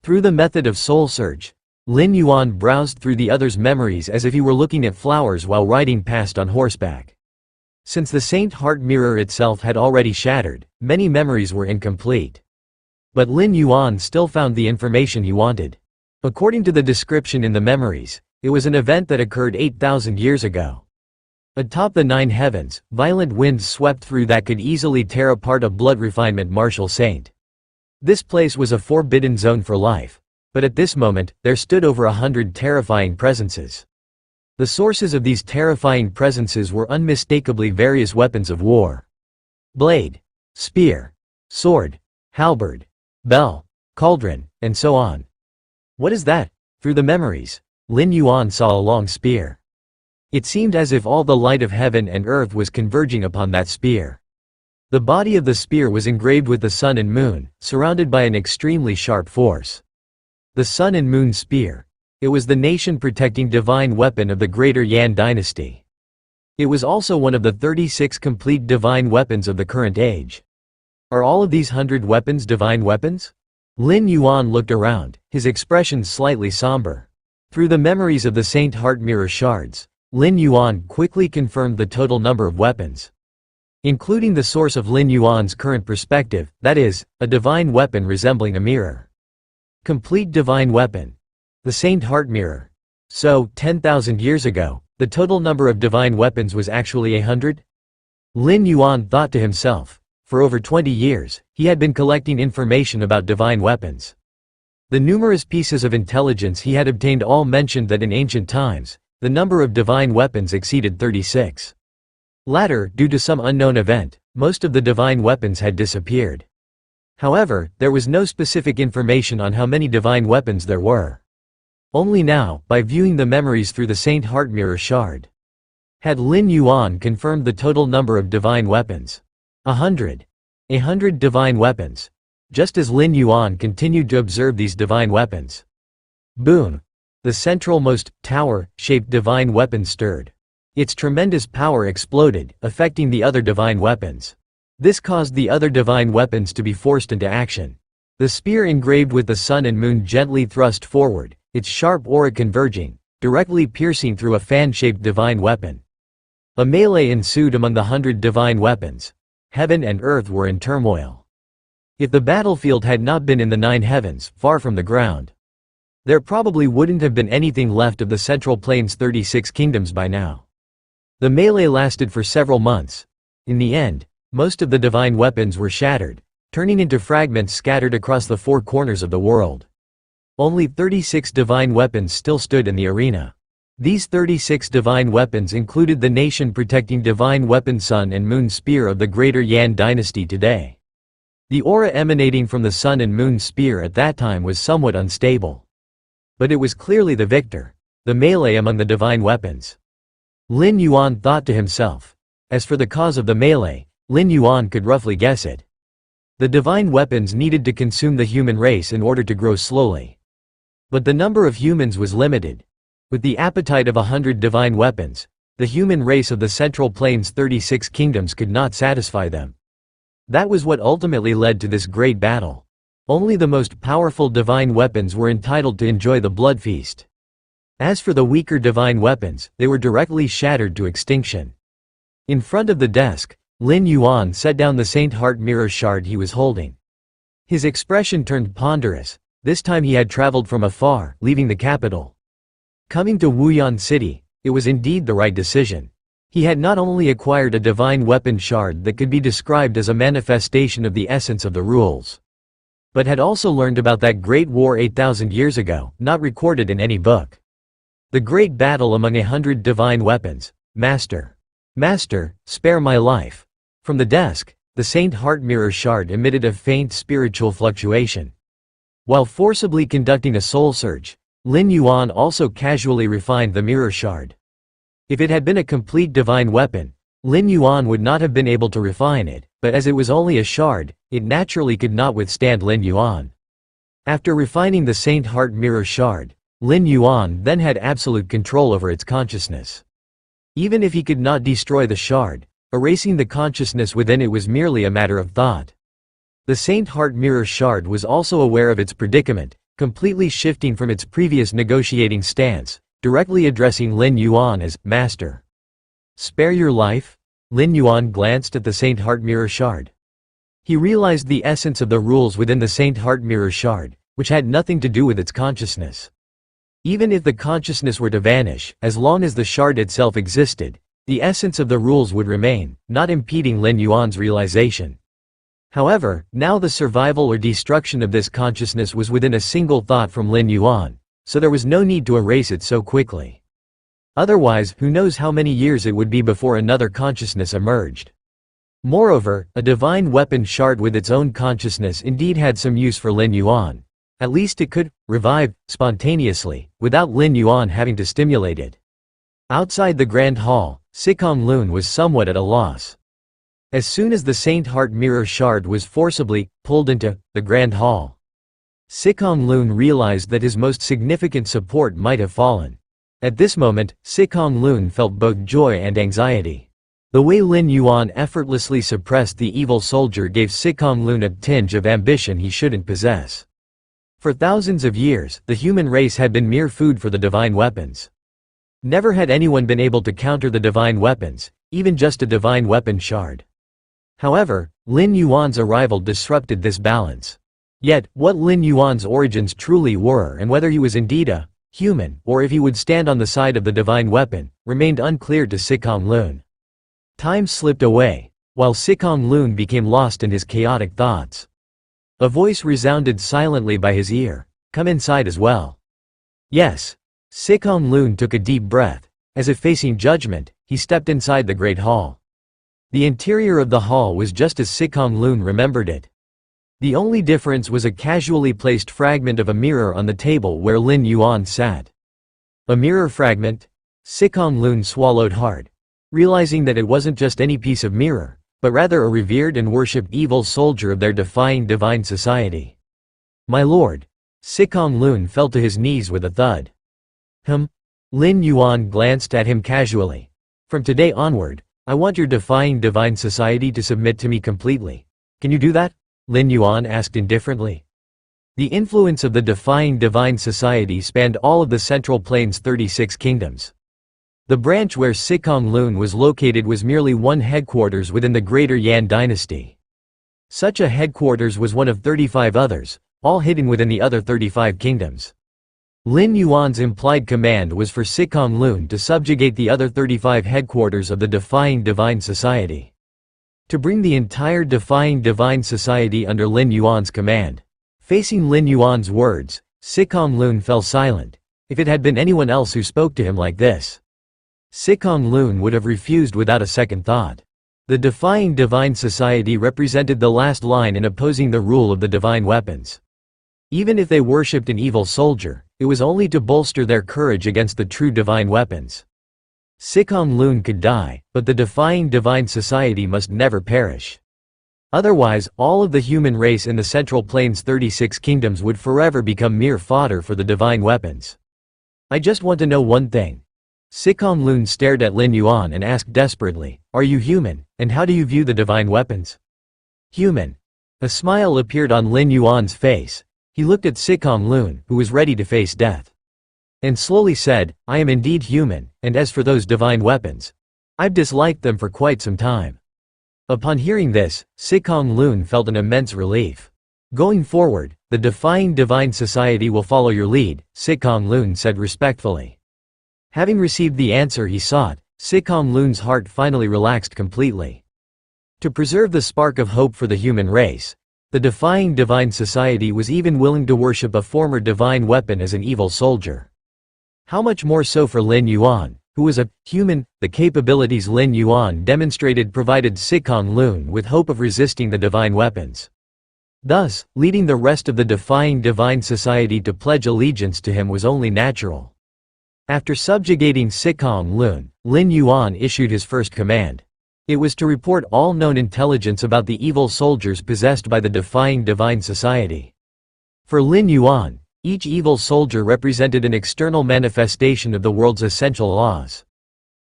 Through the method of soul search, Lin Yuan browsed through the other's memories as if he were looking at flowers while riding past on horseback. Since the Saint Heart Mirror itself had already shattered, many memories were incomplete. But Lin Yuan still found the information he wanted. According to the description in the memories, it was an event that occurred 8,000 years ago. Atop the 9 heavens, violent winds swept through that could easily tear apart a blood refinement martial saint. This place was a forbidden zone for life. But at this moment, there stood over 100 terrifying presences. The sources of these terrifying presences were unmistakably various weapons of war. Blade, spear, sword, halberd, bell, cauldron, and so on. What is that? Through the memories, Lin Yuan saw a long spear. It seemed as if all the light of heaven and earth was converging upon that spear. The body of the spear was engraved with the sun and moon, surrounded by an extremely sharp force. The Sun and Moon Spear. It was the nation-protecting divine weapon of the Greater Yan dynasty. It was also one of the 36 complete divine weapons of the current age. Are all of these 100 weapons divine weapons? Lin Yuan looked around, his expression slightly somber. Through the memories of the Saint Heart Mirror Shards, Lin Yuan quickly confirmed the total number of weapons. Including the source of Lin Yuan's current perspective, that is, a divine weapon resembling a mirror. Complete divine weapon. The Saint Heart Mirror. So, 10,000 years ago, the total number of divine weapons was actually 100? Lin Yuan thought to himself. For over 20 years, he had been collecting information about divine weapons. The numerous pieces of intelligence he had obtained all mentioned that in ancient times, the number of divine weapons exceeded 36. Later, due to some unknown event, most of the divine weapons had disappeared. However, there was no specific information on how many divine weapons there were. Only now, by viewing the memories through the Saint Heart Mirror Shard, had Lin Yuan confirmed the total number of divine weapons. 100. 100 divine weapons. Just as Lin Yuan continued to observe these divine weapons. Boom! The central-most, tower-shaped divine weapon stirred. Its tremendous power exploded, affecting the other divine weapons. This caused the other divine weapons to be forced into action. The spear engraved with the sun and moon gently thrust forward, its sharp aura converging, directly piercing through a fan-shaped divine weapon. A melee ensued among the 100 divine weapons. Heaven and earth were in turmoil. If the battlefield had not been in the 9 heavens, far from the ground, there probably wouldn't have been anything left of the Central Plains' 36 kingdoms by now. The melee lasted for several months. In the end, most of the divine weapons were shattered, turning into fragments scattered across the 4 corners of the world. Only 36 divine weapons still stood in the arena. These 36 divine weapons included the nation-protecting divine weapon Sun and Moon Spear of the Greater Yan dynasty today. The aura emanating from the Sun and Moon Spear at that time was somewhat unstable. But it was clearly the victor, the melee among the divine weapons. Lin Yuan thought to himself. As for the cause of the melee, Lin Yuan could roughly guess it. The divine weapons needed to consume the human race in order to grow slowly. But the number of humans was limited. With the appetite of 100 divine weapons, the human race of the Central Plains' 36 kingdoms could not satisfy them. That was what ultimately led to this great battle. Only the most powerful divine weapons were entitled to enjoy the blood feast. As for the weaker divine weapons, they were directly shattered to extinction. In front of the desk, Lin Yuan set down the Saint Heart mirror shard he was holding. His expression turned ponderous. This time he had traveled from afar, leaving the capital. Coming to Wuyan City, it was indeed the right decision. He had not only acquired a divine weapon shard that could be described as a manifestation of the essence of the rules, but had also learned about that great war 8,000 years ago, not recorded in any book. The great battle among 100 divine weapons. Master. Master, spare my life. From the desk, the Saint Heart mirror shard emitted a faint spiritual fluctuation. While forcibly conducting a soul search, Lin Yuan also casually refined the mirror shard. If it had been a complete divine weapon, Lin Yuan would not have been able to refine it, but as it was only a shard, it naturally could not withstand Lin Yuan. After refining the Saint Heart mirror shard, Lin Yuan then had absolute control over its consciousness. Even if he could not destroy the shard, erasing the consciousness within it was merely a matter of thought. The Saint Heart mirror shard was also aware of its predicament, completely shifting from its previous negotiating stance, directly addressing Lin Yuan as Master. Spare your life? Lin Yuan glanced at the Saint Heart mirror shard. He realized the essence of the rules within the Saint Heart mirror shard, which had nothing to do with its consciousness. Even if the consciousness were to vanish, as long as the shard itself existed, the essence of the rules would remain, not impeding Lin Yuan's realization. However, now the survival or destruction of this consciousness was within a single thought from Lin Yuan, so there was no need to erase it so quickly. Otherwise, who knows how many years it would be before another consciousness emerged. Moreover, a divine weapon shard with its own consciousness indeed had some use for Lin Yuan. At least it could revive spontaneously, without Lin Yuan having to stimulate it. Outside the Grand Hall, Sikong Lun was somewhat at a loss. As soon as the Saint Heart mirror shard was forcibly pulled into the Grand Hall, Sikong Lun realized that his most significant support might have fallen. At this moment, Sikong Lun felt both joy and anxiety. The way Lin Yuan effortlessly suppressed the evil soldier gave Sikong Lun a tinge of ambition he shouldn't possess. For thousands of years, the human race had been mere food for the divine weapons. Never had anyone been able to counter the divine weapons, even just a divine weapon shard. However, Lin Yuan's arrival disrupted this balance. Yet, what Lin Yuan's origins truly were and whether he was indeed a human, or if he would stand on the side of the divine weapon, remained unclear to Sikong Lun. Time slipped away, while Sikong Lun became lost in his chaotic thoughts. A voice resounded silently by his ear, "Come inside as well." Yes. Sikong Lun took a deep breath. As if facing judgment, he stepped inside the great hall. The interior of the hall was just as Sikong Lun remembered it. The only difference was a casually placed fragment of a mirror on the table where Lin Yuan sat. A mirror fragment? Sikong Lun swallowed hard, realizing that it wasn't just any piece of mirror, but rather a revered and worshipped evil soldier of their defying divine society. "My lord." Sikong Lun fell to his knees with a thud. Lin Yuan glanced at him casually. "From today onward, I want your defying divine society to submit to me completely. Can you do that?" Lin Yuan asked indifferently. The influence of the defying divine society spanned all of the Central Plains' 36 kingdoms. The branch where Sikong Lun was located was merely one headquarters within the Greater Yan dynasty. Such a headquarters was one of 35 others, all hidden within the other 35 kingdoms. Lin Yuan's implied command was for Sikong Lun to subjugate the other 35 headquarters of the Defying Divine Society. To bring the entire Defying Divine Society under Lin Yuan's command. Facing Lin Yuan's words, Sikong Lun fell silent. If it had been anyone else who spoke to him like this, Sikong Lun would have refused without a second thought. The Defying Divine Society represented the last line in opposing the rule of the divine weapons. Even if they worshipped an evil soldier, it was only to bolster their courage against the true divine weapons. Sikong Lun could die, but the Defying Divine Society must never perish. Otherwise, all of the human race in the Central Plains' 36 kingdoms would forever become mere fodder for the divine weapons. I just want to know one thing. Sikong Lun stared at Lin Yuan and asked desperately, "Are you human, and how do you view the divine weapons?" Human. A smile appeared on Lin Yuan's face. He looked at Sikong Lun, who was ready to face death, and slowly said, "I am indeed human, and as for those divine weapons, I've disliked them for quite some time." Upon hearing this, Sikong Lun felt an immense relief. "Going forward, the Defying Divine Society will follow your lead," Sikong Lun said respectfully. Having received the answer he sought, Sikong Lun's heart finally relaxed completely. To preserve the spark of hope for the human race, the Defying Divine Society was even willing to worship a former divine weapon as an evil soldier. How much more so for Lin Yuan, who was a human? The capabilities Lin Yuan demonstrated provided Sikong Lun with hope of resisting the divine weapons. Thus, leading the rest of the Defying Divine Society to pledge allegiance to him was only natural. After subjugating Sikong Lun, Lin Yuan issued his first command. It was to report all known intelligence about the evil soldiers possessed by the Defying Divine Society. For Lin Yuan, each evil soldier represented an external manifestation of the world's essential laws.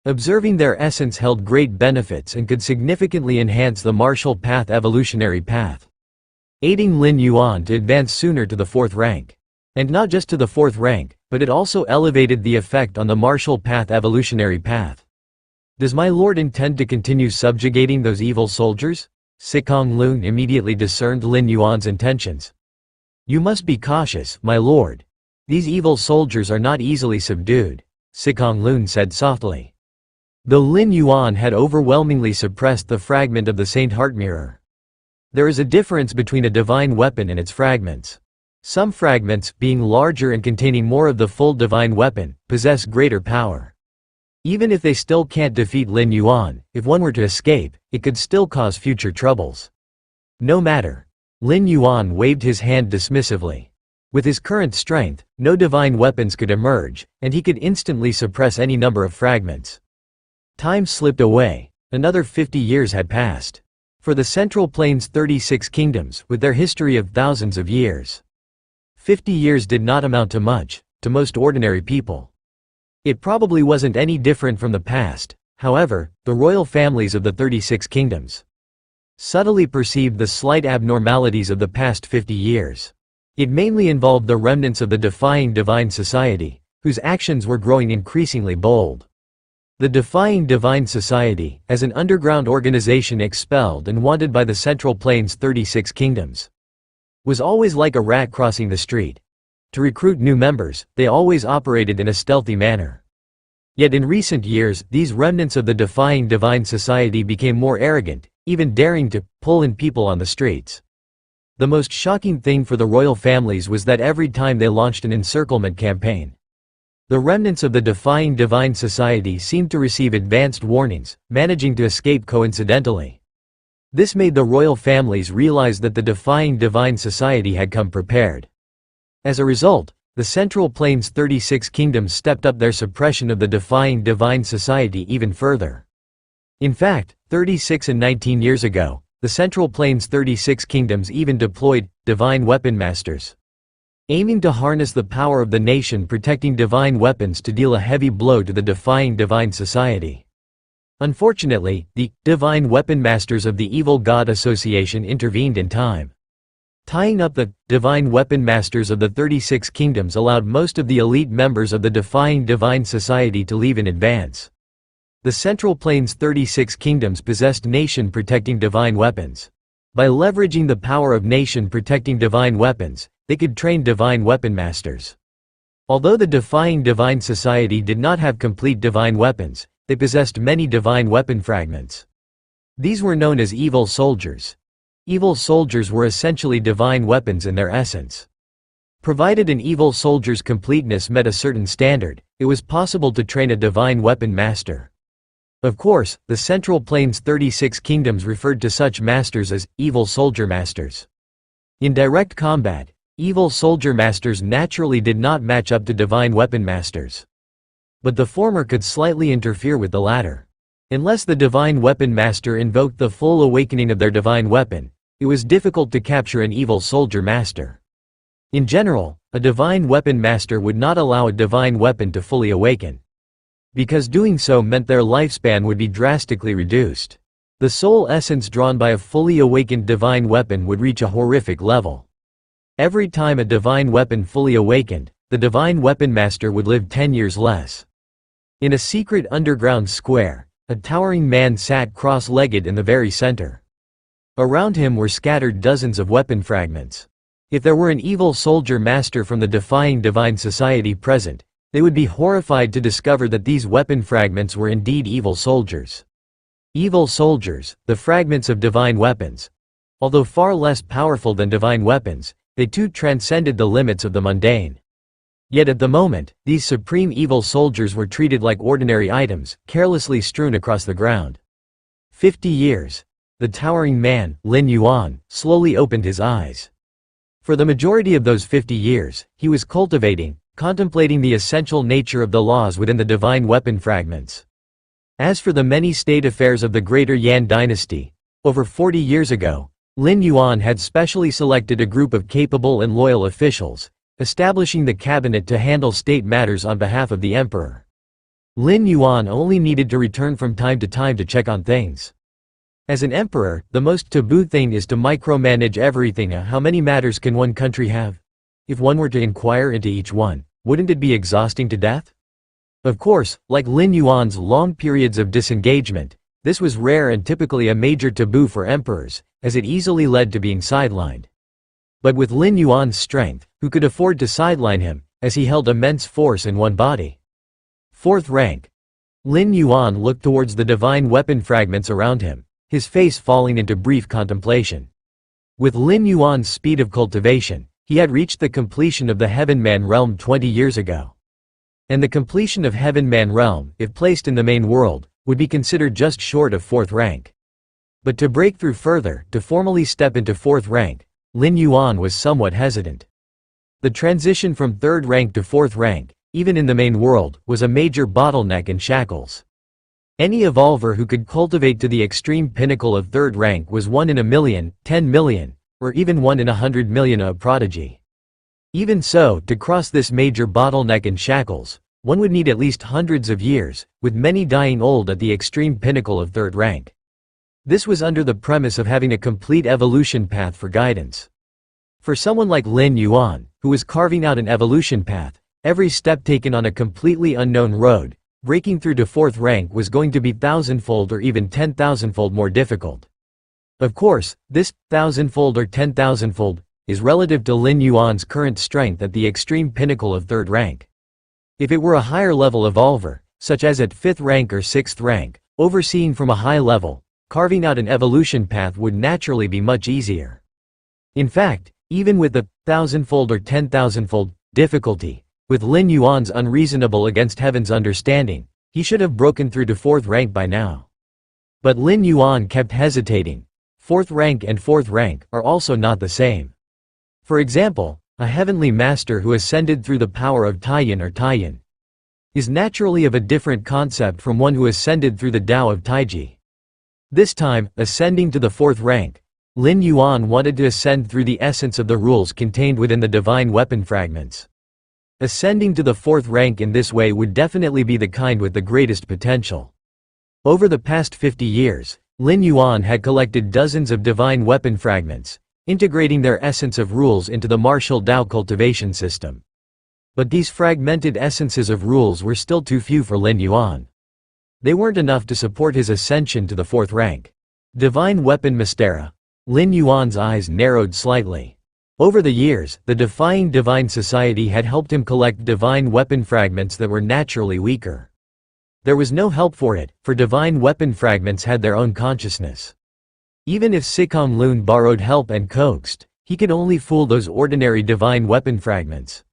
Observing their essence held great benefits and could significantly enhance the martial path evolutionary path, aiding Lin Yuan to advance sooner to the 4th rank. And not just to the 4th rank, but it also elevated the effect on the martial path evolutionary path. Does my lord intend to continue subjugating those evil soldiers? Sikong Lun immediately discerned Lin Yuan's intentions. You must be cautious, my lord. These evil soldiers are not easily subdued, Sikong Lun said softly. Though Lin Yuan had overwhelmingly suppressed the fragment of the Saint Heart Mirror. There is a difference between a divine weapon and its fragments. Some fragments, being larger and containing more of the full divine weapon, possess greater power. Even if they still can't defeat Lin Yuan, if one were to escape, it could still cause future troubles. No matter. Lin Yuan waved his hand dismissively. With his current strength, no divine weapons could emerge, and he could instantly suppress any number of fragments. Time slipped away. Another 50 years had passed. For the Central Plains' 36 kingdoms, with their history of thousands of years, 50 years did not amount to much, to most ordinary people. It probably wasn't any different from the past. However, the royal families of the 36 kingdoms subtly perceived the slight abnormalities of the past 50 years. It mainly involved the remnants of the Defying Divine Society, whose actions were growing increasingly bold. The Defying Divine Society, as an underground organization expelled and wanted by the Central Plains' 36 kingdoms, was always like a rat crossing the street. To recruit new members, they always operated in a stealthy manner. Yet in recent years, these remnants of the Defying Divine Society became more arrogant, even daring to pull in people on the streets. The most shocking thing for the royal families was that every time they launched an encirclement campaign, the remnants of the Defying Divine Society seemed to receive advanced warnings, managing to escape coincidentally. This made the royal families realize that the Defying Divine Society had come prepared. As a result, the Central Plains' 36 kingdoms stepped up their suppression of the Defying Divine Society even further. In fact, 36 and 19 years ago, the Central Plains' 36 kingdoms even deployed divine weapon masters, aiming to harness the power of the nation protecting divine weapons to deal a heavy blow to the Defying Divine Society. Unfortunately, the divine weapon masters of the Evil God Association intervened in time. Tying up the divine weapon masters of the 36 kingdoms allowed most of the elite members of the Defying Divine Society to leave in advance. The Central Plains 36 kingdoms possessed nation-protecting divine weapons. By leveraging the power of nation-protecting divine weapons, they could train divine weapon masters. Although the Defying Divine Society did not have complete divine weapons, they possessed many divine weapon fragments. These were known as evil soldiers. Evil soldiers were essentially divine weapons in their essence. Provided an evil soldier's completeness met a certain standard, it was possible to train a divine weapon master. Of course, the Central Plains 36 kingdoms referred to such masters as evil soldier masters. In direct combat, evil soldier masters naturally did not match up to divine weapon masters. But the former could slightly interfere with the latter. Unless the divine weapon master invoked the full awakening of their divine weapon, it was difficult to capture an evil soldier master. In general, a divine weapon master would not allow a divine weapon to fully awaken, because doing so meant their lifespan would be drastically reduced. The soul essence drawn by a fully awakened divine weapon would reach a horrific level. Every time a divine weapon fully awakened, the divine weapon master would live 10 years less. In a secret underground square, a towering man sat cross-legged in the very center. Around him were scattered dozens of weapon fragments. If there were an evil soldier master from the Defying Divine Society present, they would be horrified to discover that these weapon fragments were indeed evil soldiers. Evil soldiers, the fragments of divine weapons. Although far less powerful than divine weapons, they too transcended the limits of the mundane. Yet at the moment, these supreme evil soldiers were treated like ordinary items, carelessly strewn across the ground. 50 years. The towering man, Lin Yuan, slowly opened his eyes. For the majority of those 50 years, he was contemplating the essential nature of the laws within the divine weapon fragments. As for the many state affairs of the Greater Yan dynasty, over 40 years ago, Lin Yuan had specially selected a group of capable and loyal officials, establishing the cabinet to handle state matters on behalf of the emperor. Lin Yuan only needed to return from time to time to check on things. As an emperor, the most taboo thing is to micromanage everything. How many matters can one country have? If one were to inquire into each one, wouldn't it be exhausting to death? Of course, like Lin Yuan's long periods of disengagement, this was rare and typically a major taboo for emperors, as it easily led to being sidelined. But with Lin Yuan's strength, who could afford to sideline him, as he held immense force in one body? 4th rank. Lin Yuan looked towards the divine weapon fragments around him, his face falling into brief contemplation. With Lin Yuan's speed of cultivation, he had reached the completion of the Heaven-Man realm 20 years ago. And the completion of Heaven-Man realm, if placed in the main world, would be considered just short of 4th rank. But to break through further, to formally step into 4th rank, Lin Yuan was somewhat hesitant. The transition from 3rd rank to 4th rank, even in the main world, was a major bottleneck and shackles. Any evolver who could cultivate to the extreme pinnacle of 3rd rank was 1 in a million, 10 million, or even 1 in 100 million a prodigy. Even so, to cross this major bottleneck and shackles, one would need at least hundreds of years, with many dying old at the extreme pinnacle of 3rd rank. This was under the premise of having a complete evolution path for guidance. For someone like Lin Yuan, who was carving out an evolution path, every step taken on a completely unknown road, breaking through to 4th rank was going to be thousandfold or even 10,000-fold more difficult. Of course, this 1,000-fold or 10,000-fold is relative to Lin Yuan's current strength at the extreme pinnacle of 3rd rank. If it were a higher level evolver, such as at 5th rank or 6th rank, overseeing from a high level, carving out an evolution path would naturally be much easier. In fact, even with the 1,000-fold or 10,000-fold difficulty, with Lin Yuan's unreasonable against heaven's understanding, he should have broken through to 4th rank by now. But Lin Yuan kept hesitating. 4th rank and 4th rank are also not the same. For example, a heavenly master who ascended through the power of Taiyin or Taiyin is naturally of a different concept from one who ascended through the Tao of Taiji. This time, ascending to the 4th rank, Lin Yuan wanted to ascend through the essence of the rules contained within the divine weapon fragments. Ascending to the 4th rank in this way would definitely be the kind with the greatest potential. Over the past 50 years, Lin Yuan had collected dozens of divine weapon fragments, integrating their essence of rules into the martial Tao cultivation system. But these fragmented essences of rules were still too few for Lin Yuan. They weren't enough to support his ascension to the 4th rank. Divine Weapon Mystera. Lin Yuan's eyes narrowed slightly. Over the years, the Defying Divine Society had helped him collect divine weapon fragments that were naturally weaker. There was no help for it, for divine weapon fragments had their own consciousness. Even if Sikong Lun borrowed help and coaxed, he could only fool those ordinary divine weapon fragments.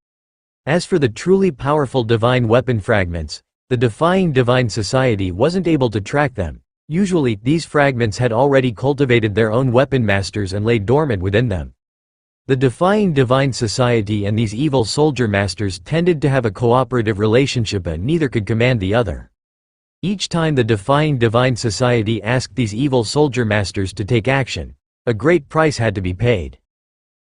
As for the truly powerful divine weapon fragments, the Defying Divine Society wasn't able to track them. Usually, these fragments had already cultivated their own weapon masters and lay dormant within them. The Defying Divine Society and these evil soldier masters tended to have a cooperative relationship, but neither could command the other. Each time the Defying Divine Society asked these evil soldier masters to take action, a great price had to be paid.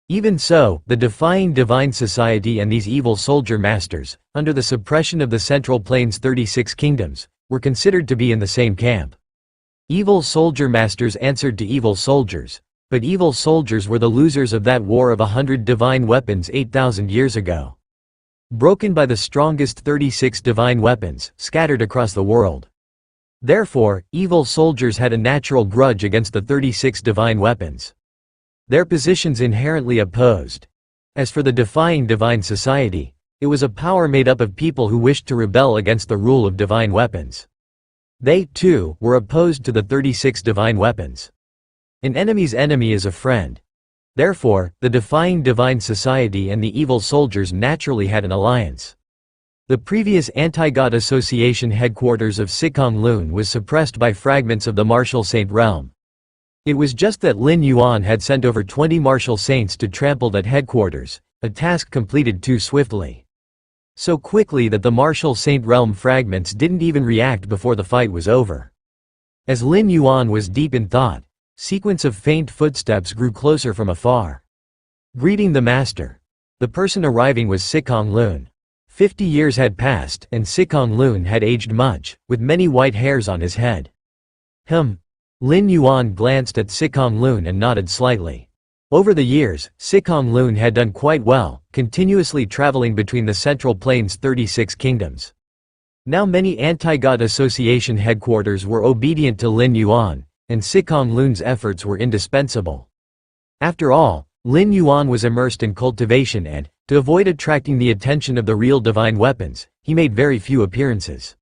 Even so, the Defying Divine Society and these evil soldier masters, under the suppression of the Central Plains 36 kingdoms, were considered to be in the same camp. Evil soldier masters answered to evil soldiers, but evil soldiers were the losers of that war of 100 divine weapons 8,000 years ago. Broken by the strongest 36 divine weapons, scattered across the world. Therefore, evil soldiers had a natural grudge against the 36 divine weapons. Their positions inherently opposed. As for the Defying Divine Society, it was a power made up of people who wished to rebel against the rule of divine weapons. They, too, were opposed to the 36 divine weapons. An enemy's enemy is a friend. Therefore, the Defying Divine Society and the evil soldiers naturally had an alliance. The previous Anti-God Association headquarters of Sikong Lun was suppressed by fragments of the Martial Saint realm. It was just that Lin Yuan had sent over 20 martial saints to trample that headquarters, a task completed too swiftly. So quickly that the martial saint realm fragments didn't even react before the fight was over. As Lin Yuan was deep in thought, sequence of faint footsteps grew closer from afar. Greeting the master. The person arriving was Sikong Lun. 50 years had passed, and Sikong Lun had aged much, with many white hairs on his head. Lin Yuan glanced at Sikong Lun and nodded slightly. Over the years, Sikong Lun had done quite well, continuously traveling between the Central Plains 36 kingdoms. Now many Anti-God Association headquarters were obedient to Lin Yuan, and Sikong Lun's efforts were indispensable. After all, Lin Yuan was immersed in cultivation and, to avoid attracting the attention of the real divine weapons, he made very few appearances.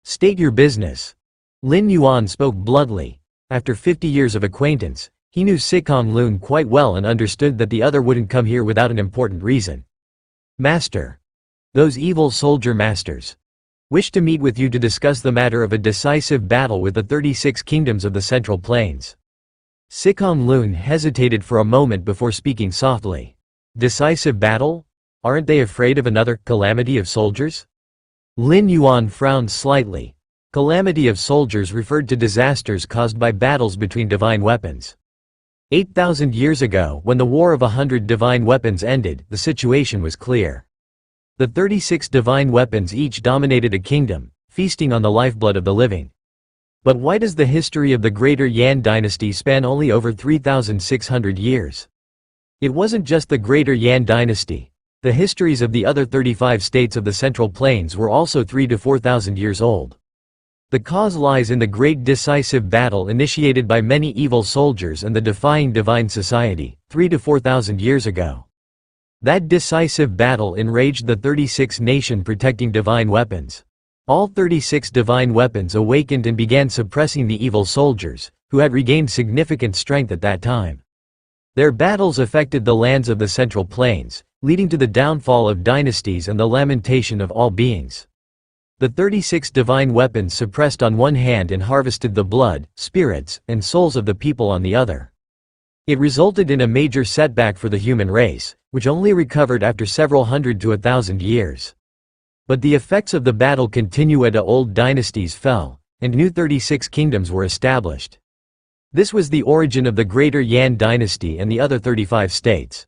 State your business. Lin Yuan spoke bluntly. After 50 years of acquaintance, he knew Sikong Lun quite well and understood that the other wouldn't come here without an important reason. Master. Those evil soldier masters wish to meet with you to discuss the matter of a decisive battle with the 36 kingdoms of the Central Plains. Sikong Lun hesitated for a moment before speaking softly. Decisive battle? Aren't they afraid of another calamity of soldiers? Lin Yuan frowned slightly. Calamity of soldiers referred to disasters caused by battles between divine weapons. 8,000 years ago, when the War of 100 divine weapons ended, the situation was clear. The 36 divine weapons each dominated a kingdom, feasting on the lifeblood of the living. But why does the history of the Greater Yan dynasty span only over 3,600 years? It wasn't just the Greater Yan dynasty. The histories of the other 35 states of the Central Plains were also 3,000 to 4,000 years old. The cause lies in the great decisive battle initiated by many evil soldiers and the Defying Divine Society, 3,000 to 4,000 years ago. That decisive battle enraged the 36 nation protecting divine weapons. All 36 divine weapons awakened and began suppressing the evil soldiers, who had regained significant strength at that time. Their battles affected the lands of the Central Plains, leading to the downfall of dynasties and the lamentation of all beings. The 36 divine weapons suppressed on one hand and harvested the blood, spirits, and souls of the people on the other. It resulted in a major setback for the human race, which only recovered after several hundred to 1,000 years. But the effects of the battle continued as old dynasties fell, and new 36 kingdoms were established. This was the origin of the Greater Yan dynasty and the other 35 states.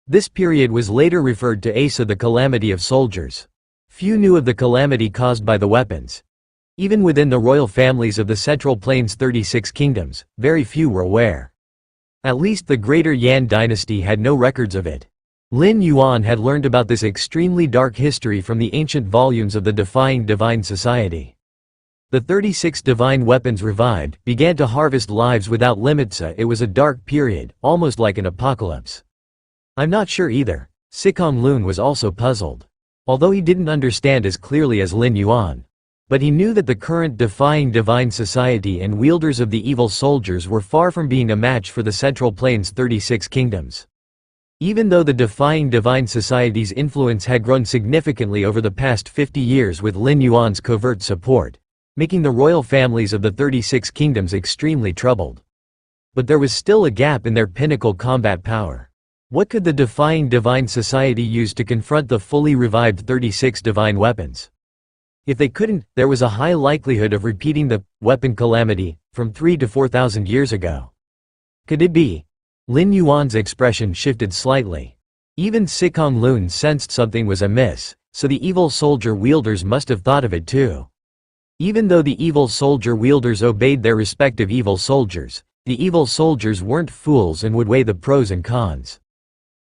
This period was later referred to as the calamity of soldiers. Few knew of the calamity caused by the weapons. Even within the royal families of the Central Plains 36 kingdoms, very few were aware. At least the Greater Yan dynasty had no records of it. Lin Yuan had learned about this extremely dark history from the ancient volumes of the Defying Divine Society. The 36 divine weapons revived, began to harvest lives without limits. It was a dark period, almost like an apocalypse. I'm not sure either. Sikong Lun was also puzzled. Although he didn't understand as clearly as Lin Yuan. But he knew that the current Defying Divine Society and wielders of the evil soldiers were far from being a match for the Central Plains' 36 kingdoms. Even though the Defying Divine Society's influence had grown significantly over the past 50 years with Lin Yuan's covert support, making the royal families of the 36 kingdoms extremely troubled. But there was still a gap in their pinnacle combat power. What could the Defying Divine Society use to confront the fully revived 36 divine weapons? If they couldn't, there was a high likelihood of repeating the weapon calamity from 3 to 4,000 years ago. Could it be? Lin Yuan's expression shifted slightly. Even Sikong Lun sensed something was amiss, so the evil soldier wielders must have thought of it too. Even though the evil soldier wielders obeyed their respective evil soldiers, the evil soldiers weren't fools and would weigh the pros and cons.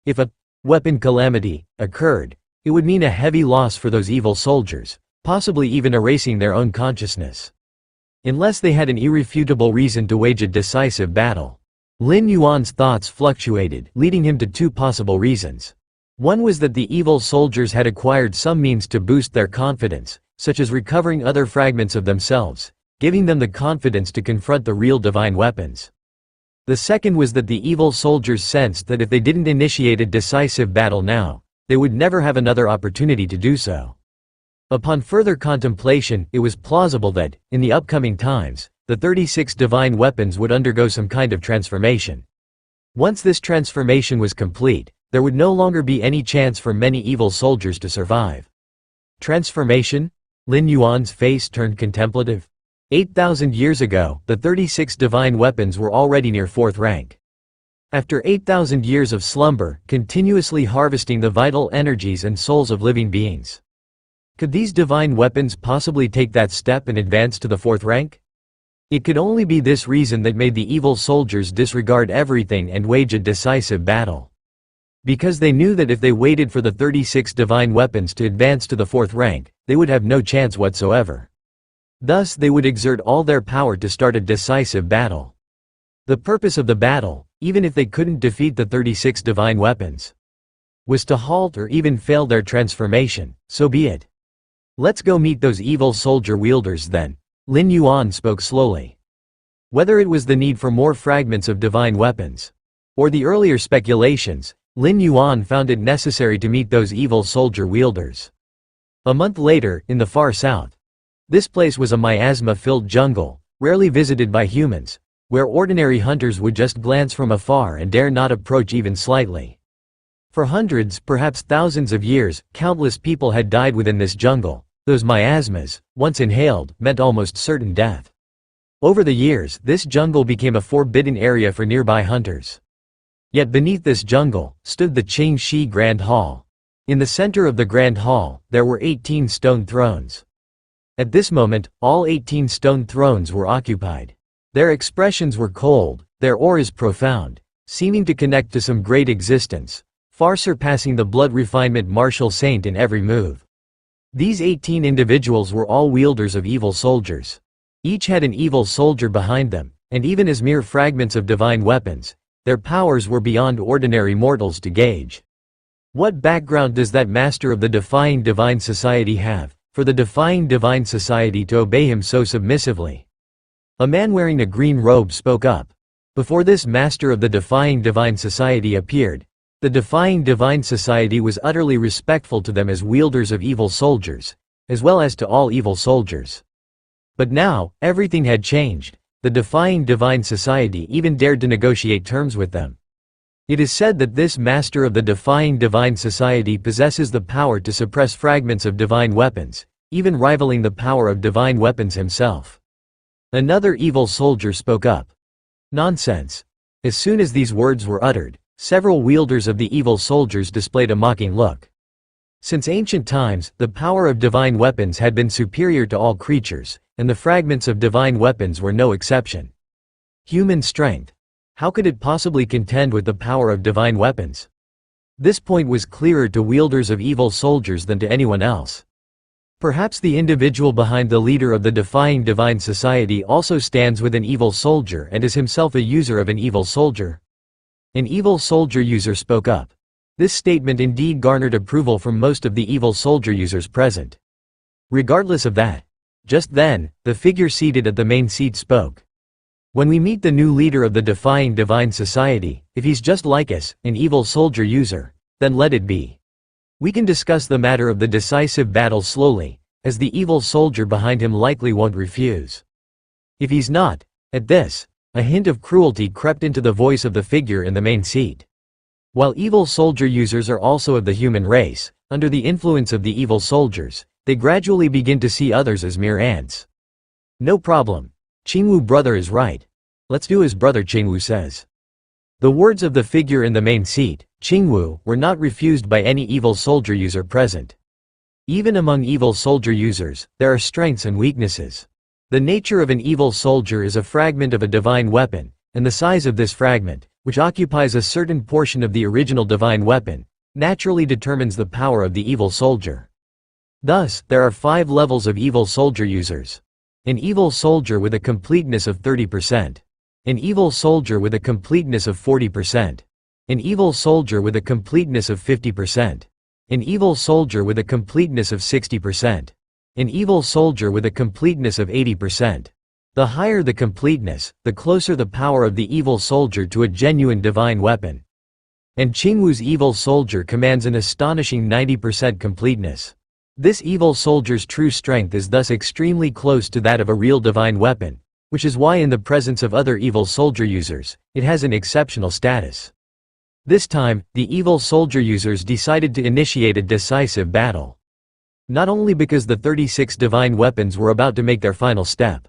If a weapon calamity occurred, it would mean a heavy loss for those evil soldiers, possibly even erasing their own consciousness. Unless they had an irrefutable reason to wage a decisive battle. Lin Yuan's thoughts fluctuated, leading him to two possible reasons. One was that the evil soldiers had acquired some means to boost their confidence, such as recovering other fragments of themselves, giving them the confidence to confront the real divine weapons. The second was that the evil soldiers sensed that if they didn't initiate a decisive battle now, they would never have another opportunity to do so. Upon further contemplation, it was plausible that, in the upcoming times, the 36 divine weapons would undergo some kind of transformation. Once this transformation was complete, there would no longer be any chance for many evil soldiers to survive. Transformation? Lin Yuan's face turned contemplative. 8,000 years ago, the 36 divine weapons were already near 4th rank. After 8,000 years of slumber, continuously harvesting the vital energies and souls of living beings. Could these divine weapons possibly take that step and advance to the 4th rank? It could only be this reason that made the evil soldiers disregard everything and wage a decisive battle. Because they knew that if they waited for the 36 divine weapons to advance to the 4th rank, they would have no chance whatsoever. Thus they would exert all their power to start a decisive battle. The purpose of the battle, even if they couldn't defeat the 36 divine weapons, was to halt or even fail their transformation. So be it. Let's go meet those evil soldier wielders then. Lin Yuan spoke slowly. Whether it was the need for more fragments of divine weapons, or the earlier speculations, Lin Yuan found it necessary to meet those evil soldier wielders. A month later, in the far south. This place was a miasma-filled jungle, rarely visited by humans, where ordinary hunters would just glance from afar and dare not approach even slightly. For hundreds, perhaps thousands of years, countless people had died within this jungle. Those miasmas, once inhaled, meant almost certain death. Over the years, this jungle became a forbidden area for nearby hunters. Yet beneath this jungle, stood the Qingxi Grand Hall. In the center of the Grand Hall, there were 18 stone thrones. At this moment, all 18 stone thrones were occupied. Their expressions were cold, their auras profound, seeming to connect to some great existence, far surpassing the blood refinement martial saint in every move. These 18 individuals were all wielders of evil soldiers. Each had an evil soldier behind them, and even as mere fragments of divine weapons, their powers were beyond ordinary mortals to gauge. What background does that master of the Defying Divine Society have, for the Defying Divine Society to obey him so submissively? A man wearing a green robe spoke up. Before this master of the Defying Divine Society appeared, the Defying Divine Society was utterly respectful to them as wielders of evil soldiers, as well as to all evil soldiers. But now, everything had changed. The Defying Divine Society even dared to negotiate terms with them. It is said that this master of the Defying Divine Society possesses the power to suppress fragments of divine weapons, even rivaling the power of divine weapons himself. Another evil soldier spoke up. Nonsense. As soon as these words were uttered, several wielders of the evil soldiers displayed a mocking look. Since ancient times, the power of divine weapons had been superior to all creatures, and the fragments of divine weapons were no exception. Human strength. How could it possibly contend with the power of divine weapons? This point was clearer to wielders of evil soldiers than to anyone else. Perhaps the individual behind the leader of the defying divine society also stands with an evil soldier and is himself a user of an evil soldier. An evil soldier user spoke up. This statement indeed garnered approval from most of the evil soldier users present. Regardless of that, just then, the figure seated at the main seat spoke. When we meet the new leader of the defying divine society, if he's just like us, an evil soldier user, then let it be. We can discuss the matter of the decisive battle slowly, as the evil soldier behind him likely won't refuse. If he's not, at this, a hint of cruelty crept into the voice of the figure in the main seat. While evil soldier users are also of the human race, under the influence of the evil soldiers, they gradually begin to see others as mere ants. No problem. Qingwu brother is right. Let's do as brother Qingwu says. The words of the figure in the main seat, Qingwu, were not refused by any evil soldier user present. Even among evil soldier users, there are strengths and weaknesses. The nature of an evil soldier is a fragment of a divine weapon, and the size of this fragment, which occupies a certain portion of the original divine weapon, naturally determines the power of the evil soldier. Thus, there are 5 levels of evil soldier users. An evil soldier with a completeness of 30%. An evil soldier with a completeness of 40%. An evil soldier with a completeness of 50%. An evil soldier with a completeness of 60%. An evil soldier with a completeness of 80%. The higher the completeness, the closer the power of the evil soldier to a genuine divine weapon. And Qingwu's evil soldier commands an astonishing 90% completeness. This evil soldier's true strength is thus extremely close to that of a real divine weapon, which is why in the presence of other evil soldier users, it has an exceptional status. This time, the evil soldier users decided to initiate a decisive battle. Not only because the 36 divine weapons were about to make their final step,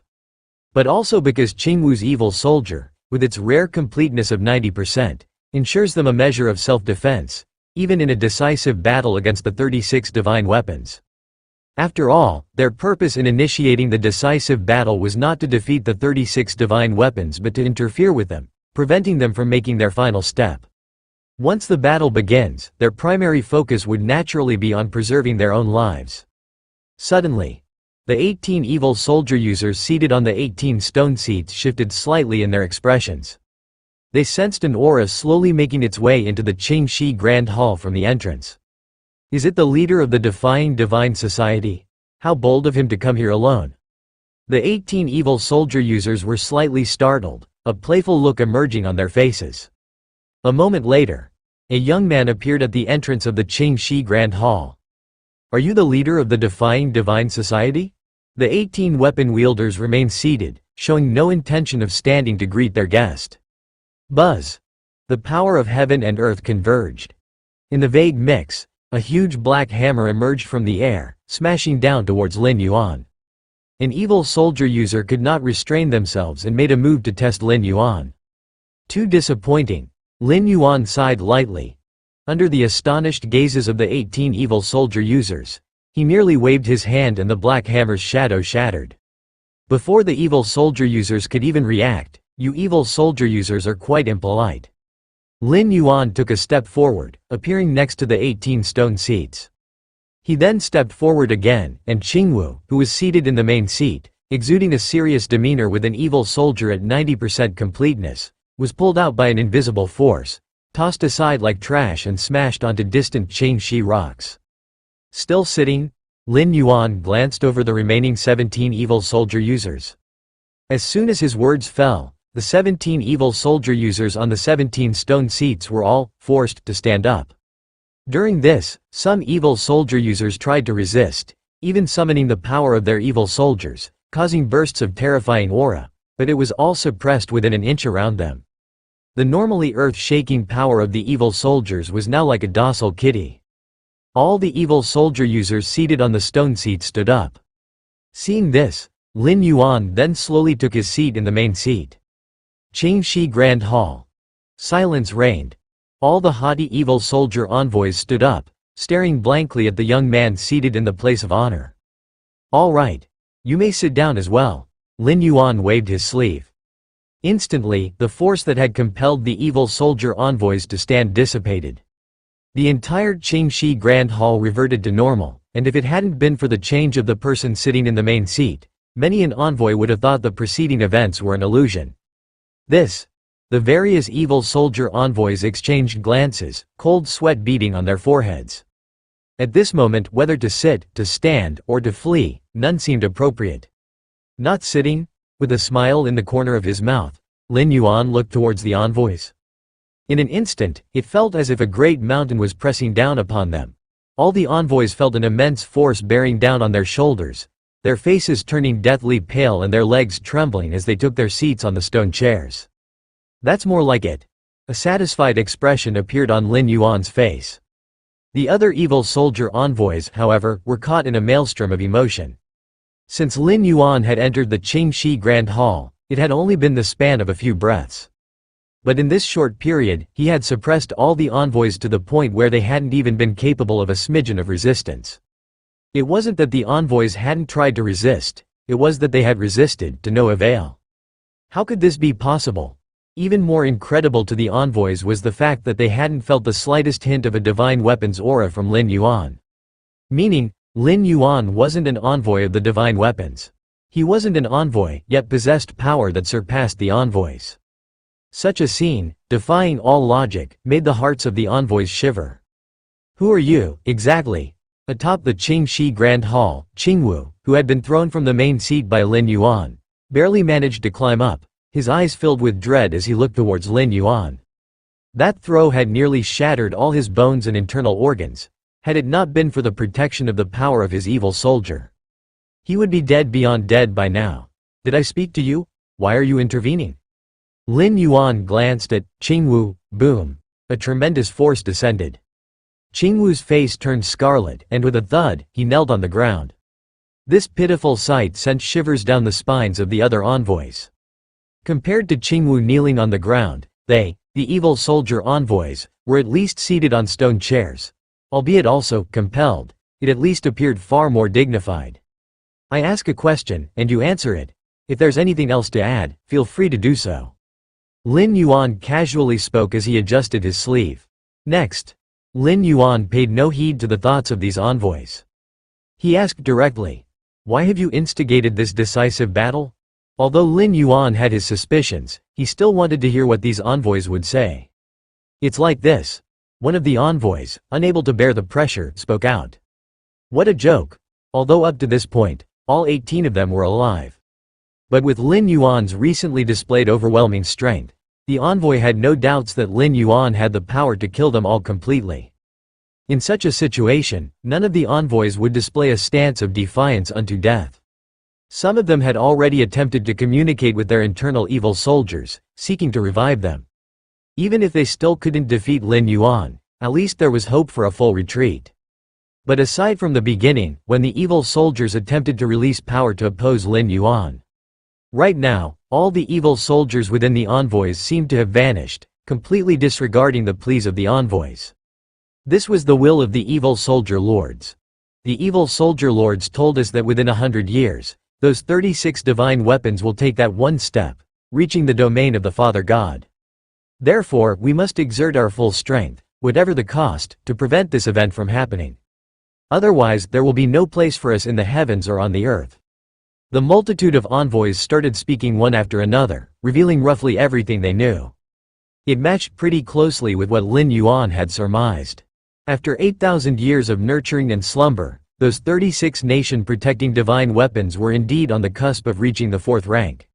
but also because Qingwu's evil soldier, with its rare completeness of 90%, ensures them a measure of self-defense, even in a decisive battle against the 36 divine weapons. After all, their purpose in initiating the decisive battle was not to defeat the 36 divine weapons but to interfere with them, preventing them from making their final step. Once the battle begins, their primary focus would naturally be on preserving their own lives. Suddenly, the 18 evil soldier users seated on the 18 stone seats shifted slightly in their expressions. They sensed an aura slowly making its way into the Qingxi Grand Hall from the entrance. Is it the leader of the defying divine society? How bold of him to come here alone. The 18 evil soldier users were slightly startled, a playful look emerging on their faces. A moment later, a young man appeared at the entrance of the Qingxi Grand Hall. Are you the leader of the defying divine society? The 18 weapon wielders remained seated, showing no intention of standing to greet their guest. Buzz! The power of heaven and earth converged. In the vague mix, a huge black hammer emerged from the air, smashing down towards Lin Yuan. An evil soldier user could not restrain themselves and made a move to test Lin Yuan. Too disappointing. Lin Yuan sighed lightly. Under the astonished gazes of the 18 evil soldier users, he merely waved his hand and the black hammer's shadow shattered. Before the evil soldier users could even react, you evil soldier users are quite impolite. Lin Yuan took a step forward, appearing next to the 18 stone seats. He then stepped forward again, and Qingwu, who was seated in the main seat, exuding a serious demeanor with an evil soldier at 90% completeness, was pulled out by an invisible force, tossed aside like trash and smashed onto distant Qingxi rocks. Still sitting, Lin Yuan glanced over the remaining 17 evil soldier users. As soon as his words fell, the 17 evil soldier users on the 17 stone seats were all forced to stand up. During this, some evil soldier users tried to resist, even summoning the power of their evil soldiers, causing bursts of terrifying aura, but it was all suppressed within an inch around them. The normally earth-shaking power of the evil soldiers was now like a docile kitty. All the evil soldier users seated on the stone seat stood up. Seeing this, Lin Yuan then slowly took his seat in the main seat. Qingxi Grand Hall. Silence reigned. All the haughty evil soldier envoys stood up, staring blankly at the young man seated in the place of honor. All right. You may sit down as well. Lin Yuan waved his sleeve. Instantly, the force that had compelled the evil soldier envoys to stand dissipated. The entire Qingxi Grand Hall reverted to normal, and if it hadn't been for the change of the person sitting in the main seat, many an envoy would have thought the preceding events were an illusion. The various evil soldier envoys exchanged glances, cold sweat beading on their foreheads. At this moment, whether to sit, to stand, or to flee, none seemed appropriate. Not sitting? With a smile in the corner of his mouth, Lin Yuan looked towards the envoys. In an instant, it felt as if a great mountain was pressing down upon them. All the envoys felt an immense force bearing down on their shoulders, their faces turning deathly pale and their legs trembling as they took their seats on the stone chairs. That's more like it. A satisfied expression appeared on Lin Yuan's face. The other evil soldier envoys, however, were caught in a maelstrom of emotion. Since Lin Yuan had entered the Qingxi Grand Hall, it had only been the span of a few breaths. But in this short period, he had suppressed all the envoys to the point where they hadn't even been capable of a smidgen of resistance. It wasn't that the envoys hadn't tried to resist, it was that they had resisted to no avail. How could this be possible? Even more incredible to the envoys was the fact that they hadn't felt the slightest hint of a divine weapon's aura from Lin Yuan. Meaning, Lin Yuan wasn't an envoy of the divine weapons. He wasn't an envoy, yet possessed power that surpassed the envoys. Such a scene, defying all logic, made the hearts of the envoys shiver. Who are you, exactly? Atop the Qingxi Grand Hall, Qingwu, who had been thrown from the main seat by Lin Yuan, barely managed to climb up, his eyes filled with dread as he looked towards Lin Yuan. That throw had nearly shattered all his bones and internal organs, had it not been for the protection of the power of his evil soldier. He would be dead beyond dead by now. Did I speak to you? Why are you intervening? Lin Yuan glanced at Qingwu. Boom. A tremendous force descended. Qingwu's face turned scarlet, and with a thud, he knelt on the ground. This pitiful sight sent shivers down the spines of the other envoys. Compared to Qingwu kneeling on the ground, they, the evil soldier envoys, were at least seated on stone chairs. Albeit also compelled, it at least appeared far more dignified. I ask a question, and you answer it. If there's anything else to add, feel free to do so. Lin Yuan casually spoke as he adjusted his sleeve. Next, Lin Yuan paid no heed to the thoughts of these envoys. He asked directly, "Why have you instigated this decisive battle?" Although Lin Yuan had his suspicions, he still wanted to hear what these envoys would say. "It's like this." One of the envoys, unable to bear the pressure, spoke out. What a joke! Although up to this point, all 18 of them were alive. But with Lin Yuan's recently displayed overwhelming strength, the envoy had no doubts that Lin Yuan had the power to kill them all completely. In such a situation, none of the envoys would display a stance of defiance unto death. Some of them had already attempted to communicate with their internal evil soldiers, seeking to revive them. Even if they still couldn't defeat Lin Yuan, at least there was hope for a full retreat. But aside from the beginning, when the evil soldiers attempted to release power to oppose Lin Yuan. Right now, all the evil soldiers within the envoys seemed to have vanished, completely disregarding the pleas of the envoys. This was the will of the evil soldier lords. The evil soldier lords told us that within 100 years, those 36 divine weapons will take that one step, reaching the domain of the Father God. Therefore, we must exert our full strength, whatever the cost, to prevent this event from happening. Otherwise, there will be no place for us in the heavens or on the earth. The multitude of envoys started speaking one after another, revealing roughly everything they knew. It matched pretty closely with what Lin Yuan had surmised. After 8,000 years of nurturing and slumber, those 36 nation-protecting divine weapons were indeed on the cusp of reaching the 4th rank.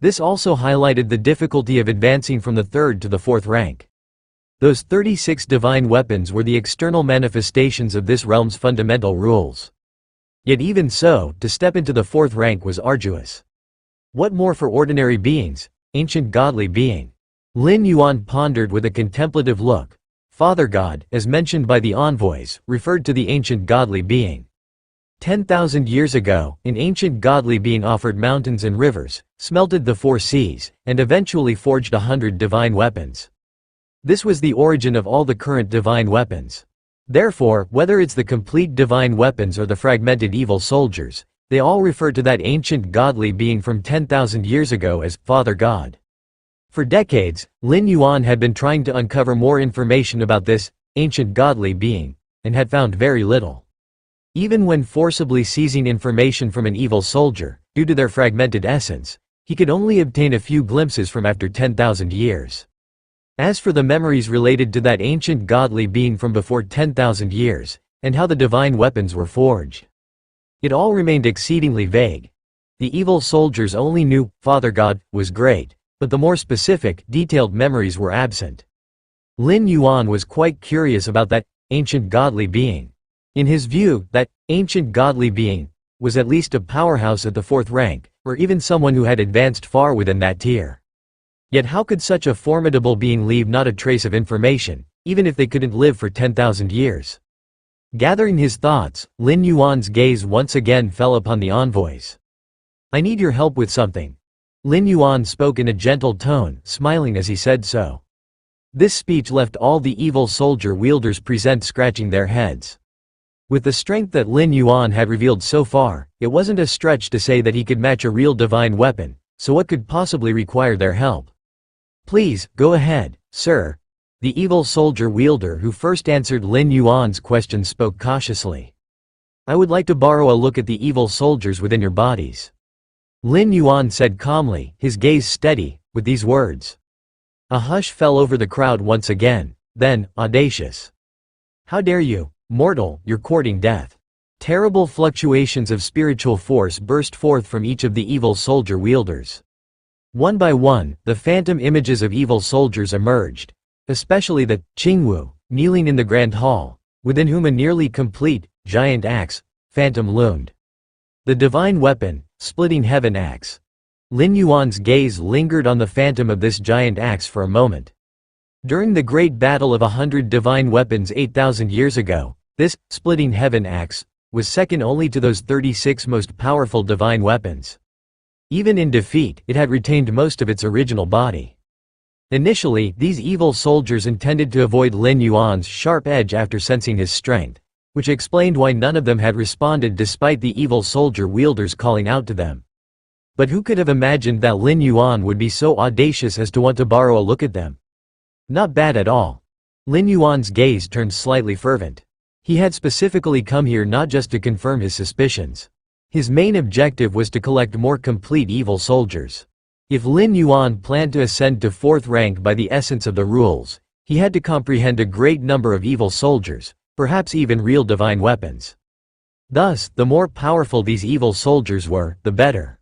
This also highlighted the difficulty of advancing from the 3rd to the 4th rank. Those 36 divine weapons were the external manifestations of this realm's fundamental rules. Yet even so, to step into the 4th rank was arduous. What more for ordinary beings, ancient godly being? Lin Yuan pondered with a contemplative look. Father God, as mentioned by the envoys, referred to the ancient godly being. 10,000 years ago, an ancient godly being offered mountains and rivers, smelted the 4 seas, and eventually forged 100 divine weapons. This was the origin of all the current divine weapons. Therefore, whether it's the complete divine weapons or the fragmented evil soldiers, they all refer to that ancient godly being from 10,000 years ago as Father God. For decades, Lin Yuan had been trying to uncover more information about this ancient godly being, and had found very little. Even when forcibly seizing information from an evil soldier, due to their fragmented essence, he could only obtain a few glimpses from after 10,000 years. As for the memories related to that ancient godly being from before 10,000 years, and how the divine weapons were forged, it all remained exceedingly vague. The evil soldiers only knew Father God was great, but the more specific, detailed memories were absent. Lin Yuan was quite curious about that ancient godly being. In his view, that ancient godly being was at least a powerhouse at the 4th rank, or even someone who had advanced far within that tier. Yet how could such a formidable being leave not a trace of information, even if they couldn't live for 10,000 years? Gathering his thoughts, Lin Yuan's gaze once again fell upon the envoys. "I need your help with something." Lin Yuan spoke in a gentle tone, smiling as he said so. This speech left all the evil soldier wielders present scratching their heads. With the strength that Lin Yuan had revealed so far, it wasn't a stretch to say that he could match a real divine weapon, so what could possibly require their help? "Please, go ahead, sir." The evil soldier wielder who first answered Lin Yuan's question spoke cautiously. "I would like to borrow a look at the evil soldiers within your bodies." Lin Yuan said calmly, his gaze steady, with these words. A hush fell over the crowd once again, then, audacious. "How dare you, mortal, you're courting death." Terrible fluctuations of spiritual force burst forth from each of the evil soldier wielders. One by one, the phantom images of evil soldiers emerged, especially the Qingwu, kneeling in the grand hall, within whom a nearly complete, giant axe, phantom loomed. The divine weapon, splitting heaven axe. Lin Yuan's gaze lingered on the phantom of this giant axe for a moment. During the great battle of 100 divine weapons 8,000 years ago, this splitting heaven axe was second only to those 36 most powerful divine weapons. Even in defeat, it had retained most of its original body. Initially, these evil soldiers intended to avoid Lin Yuan's sharp edge after sensing his strength, which explained why none of them had responded despite the evil soldier wielders calling out to them. But who could have imagined that Lin Yuan would be so audacious as to want to borrow a look at them? Not bad at all. Lin Yuan's gaze turned slightly fervent. He had specifically come here not just to confirm his suspicions. His main objective was to collect more complete evil soldiers. If Lin Yuan planned to ascend to 4th rank by the essence of the rules, he had to comprehend a great number of evil soldiers, perhaps even real divine weapons. Thus, the more powerful these evil soldiers were, the better.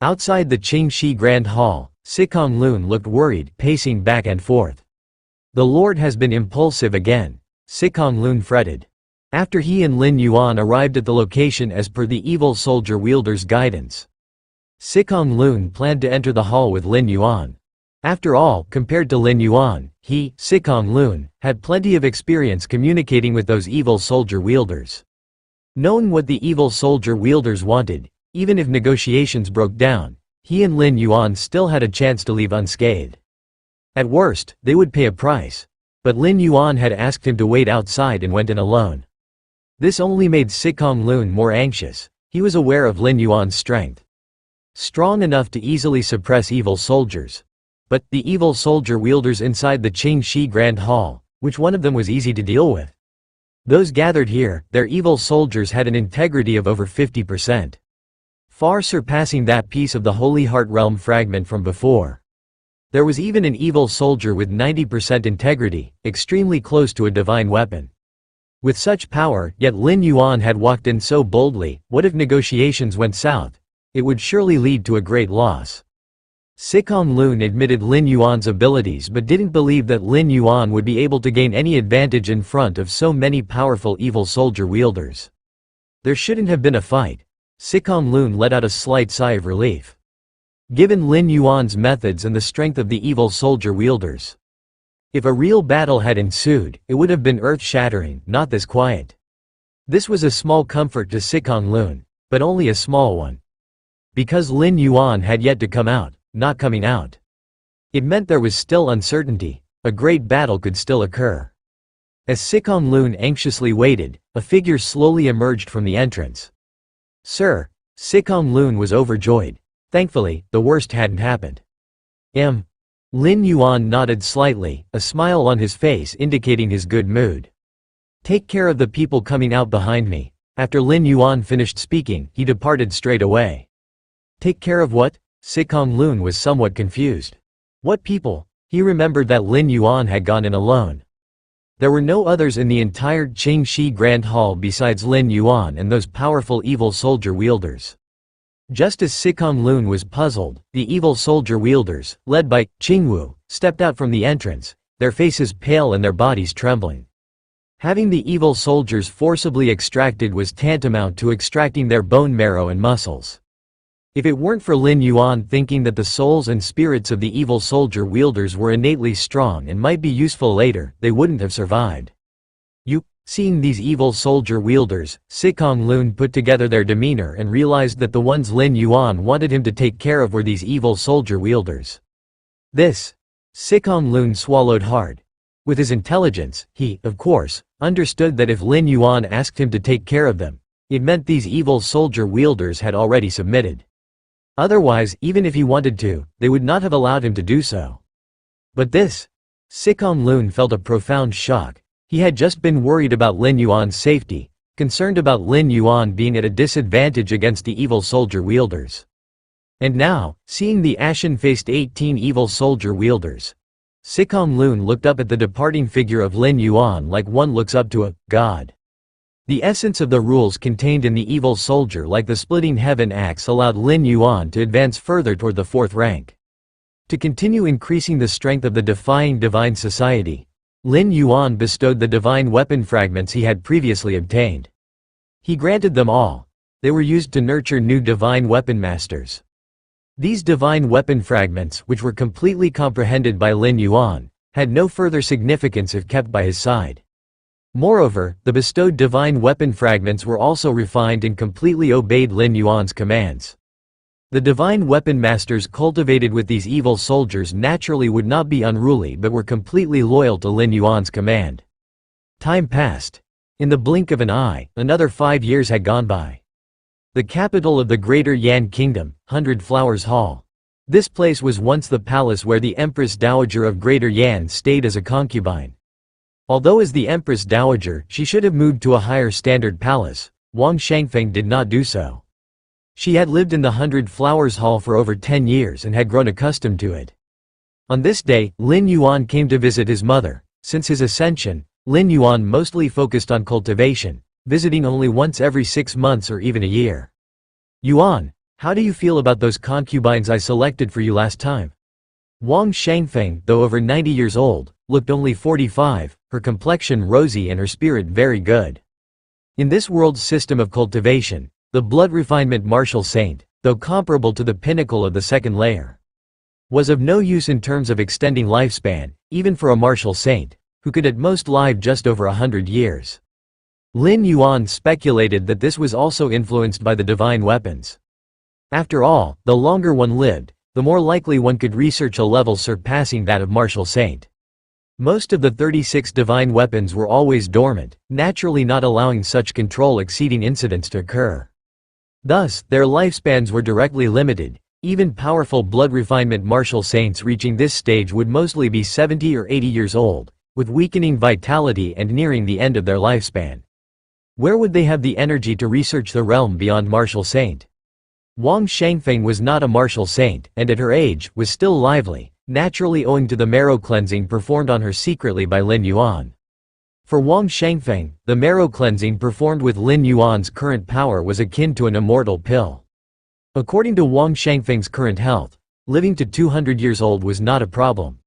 Outside the Qingxi Grand Hall, Sikong Lun looked worried, pacing back and forth. The Lord has been impulsive again, Sikong Lun fretted. After he and Lin Yuan arrived at the location as per the evil soldier wielder's guidance, Sikong Lun planned to enter the hall with Lin Yuan. After all, compared to Lin Yuan, he, Sikong Lun, had plenty of experience communicating with those evil soldier wielders. Knowing what the evil soldier wielders wanted, even if negotiations broke down, he and Lin Yuan still had a chance to leave unscathed. At worst, they would pay a price. But Lin Yuan had asked him to wait outside and went in alone. This only made Sikong Lun more anxious. He was aware of Lin Yuan's strength, strong enough to easily suppress evil soldiers. But the evil soldier wielders inside the Qingxi Grand Hall, which one of them was easy to deal with? Those gathered here, their evil soldiers had an integrity of over 50%. Far surpassing that piece of the Holy Heart Realm fragment from before. There was even an evil soldier with 90% integrity, extremely close to a divine weapon. With such power, yet Lin Yuan had walked in so boldly. What if negotiations went south? It would surely lead to a great loss. Sikong Lun admitted Lin Yuan's abilities but didn't believe that Lin Yuan would be able to gain any advantage in front of so many powerful evil soldier wielders. There shouldn't have been a fight. Sikong Lun let out a slight sigh of relief. Given Lin Yuan's methods and the strength of the evil soldier wielders, if a real battle had ensued, it would have been earth-shattering, not this quiet. This was a small comfort to Sikong Lun, but only a small one. Because Lin Yuan had yet to come out, not coming out. It meant there was still uncertainty. A great battle could still occur. As Sikong Lun anxiously waited, a figure slowly emerged from the entrance. "Sir." Sikong Lun was overjoyed. Thankfully, the worst hadn't happened. Lin Yuan nodded slightly, a smile on his face indicating his good mood. "Take care of the people coming out behind me." After Lin Yuan finished speaking, he departed straight away. Take care of what? Sikong Lun was somewhat confused. What people? He remembered that Lin Yuan had gone in alone. There were no others in the entire Qingxi Grand Hall besides Lin Yuan and those powerful evil soldier wielders. Just as Sikong Lun was puzzled, the evil soldier wielders, led by Qingwu, stepped out from the entrance, their faces pale and their bodies trembling. Having the evil soldiers forcibly extracted was tantamount to extracting their bone marrow and muscles. If it weren't for Lin Yuan thinking that the souls and spirits of the evil soldier wielders were innately strong and might be useful later, they wouldn't have survived. Seeing these evil soldier wielders, Sikong Lun put together their demeanor and realized that the ones Lin Yuan wanted him to take care of were these evil soldier wielders. Sikong Lun swallowed hard. With his intelligence, he, of course, understood that if Lin Yuan asked him to take care of them, it meant these evil soldier wielders had already submitted. Otherwise, even if he wanted to, they would not have allowed him to do so. But Sikong Lun felt a profound shock. He had just been worried about Lin Yuan's safety, concerned about Lin Yuan being at a disadvantage against the evil soldier wielders. And now, seeing the ashen-faced 18 evil soldier wielders, Sikong Lun looked up at the departing figure of Lin Yuan like one looks up to a god. The essence of the rules contained in the evil soldier like the splitting heaven axe allowed Lin Yuan to advance further toward the 4th rank. To continue increasing the strength of the defying divine society, Lin Yuan bestowed the divine weapon fragments he had previously obtained. He granted them all. They were used to nurture new divine weapon masters. These divine weapon fragments, which were completely comprehended by Lin Yuan, had no further significance if kept by his side. Moreover, the bestowed divine weapon fragments were also refined and completely obeyed Lin Yuan's commands. The divine weapon masters cultivated with these evil soldiers naturally would not be unruly but were completely loyal to Lin Yuan's command. Time passed. In the blink of an eye, another 5 years had gone by. The capital of the Greater Yan Kingdom, 100 Flowers Hall. This place was once the palace where the Empress Dowager of Greater Yan stayed as a concubine. Although as the Empress Dowager, she should have moved to a higher standard palace, Wang Shangfeng did not do so. She had lived in the 100 Flowers Hall for over 10 years and had grown accustomed to it. On this day, Lin Yuan came to visit his mother. Since his ascension, Lin Yuan mostly focused on cultivation, visiting only once every 6 months or even a year. "Yuan, how do you feel about those concubines I selected for you last time?" Wang Shangfeng, though over 90 years old, looked only 45, her complexion rosy and her spirit very good. In this world's system of cultivation, the blood refinement martial saint, though comparable to the pinnacle of the 2nd layer, was of no use in terms of extending lifespan, even for a martial saint, who could at most live just over 100 years. Lin Yuan speculated that this was also influenced by the divine weapons. After all, the longer one lived, the more likely one could research a level surpassing that of martial saint. Most of the 36 divine weapons were always dormant, naturally not allowing such control-exceeding incidents to occur. Thus, their lifespans were directly limited. Even powerful blood refinement martial saints reaching this stage would mostly be 70 or 80 years old, with weakening vitality and nearing the end of their lifespan. Where would they have the energy to research the realm beyond martial saint? Wang Shangfeng was not a martial saint, and at her age, was still lively, naturally owing to the marrow cleansing performed on her secretly by Lin Yuan. For Wang Shangfeng, the marrow cleansing performed with Lin Yuan's current power was akin to an immortal pill. According to Wang Shangfeng's current health, living to 200 years old was not a problem.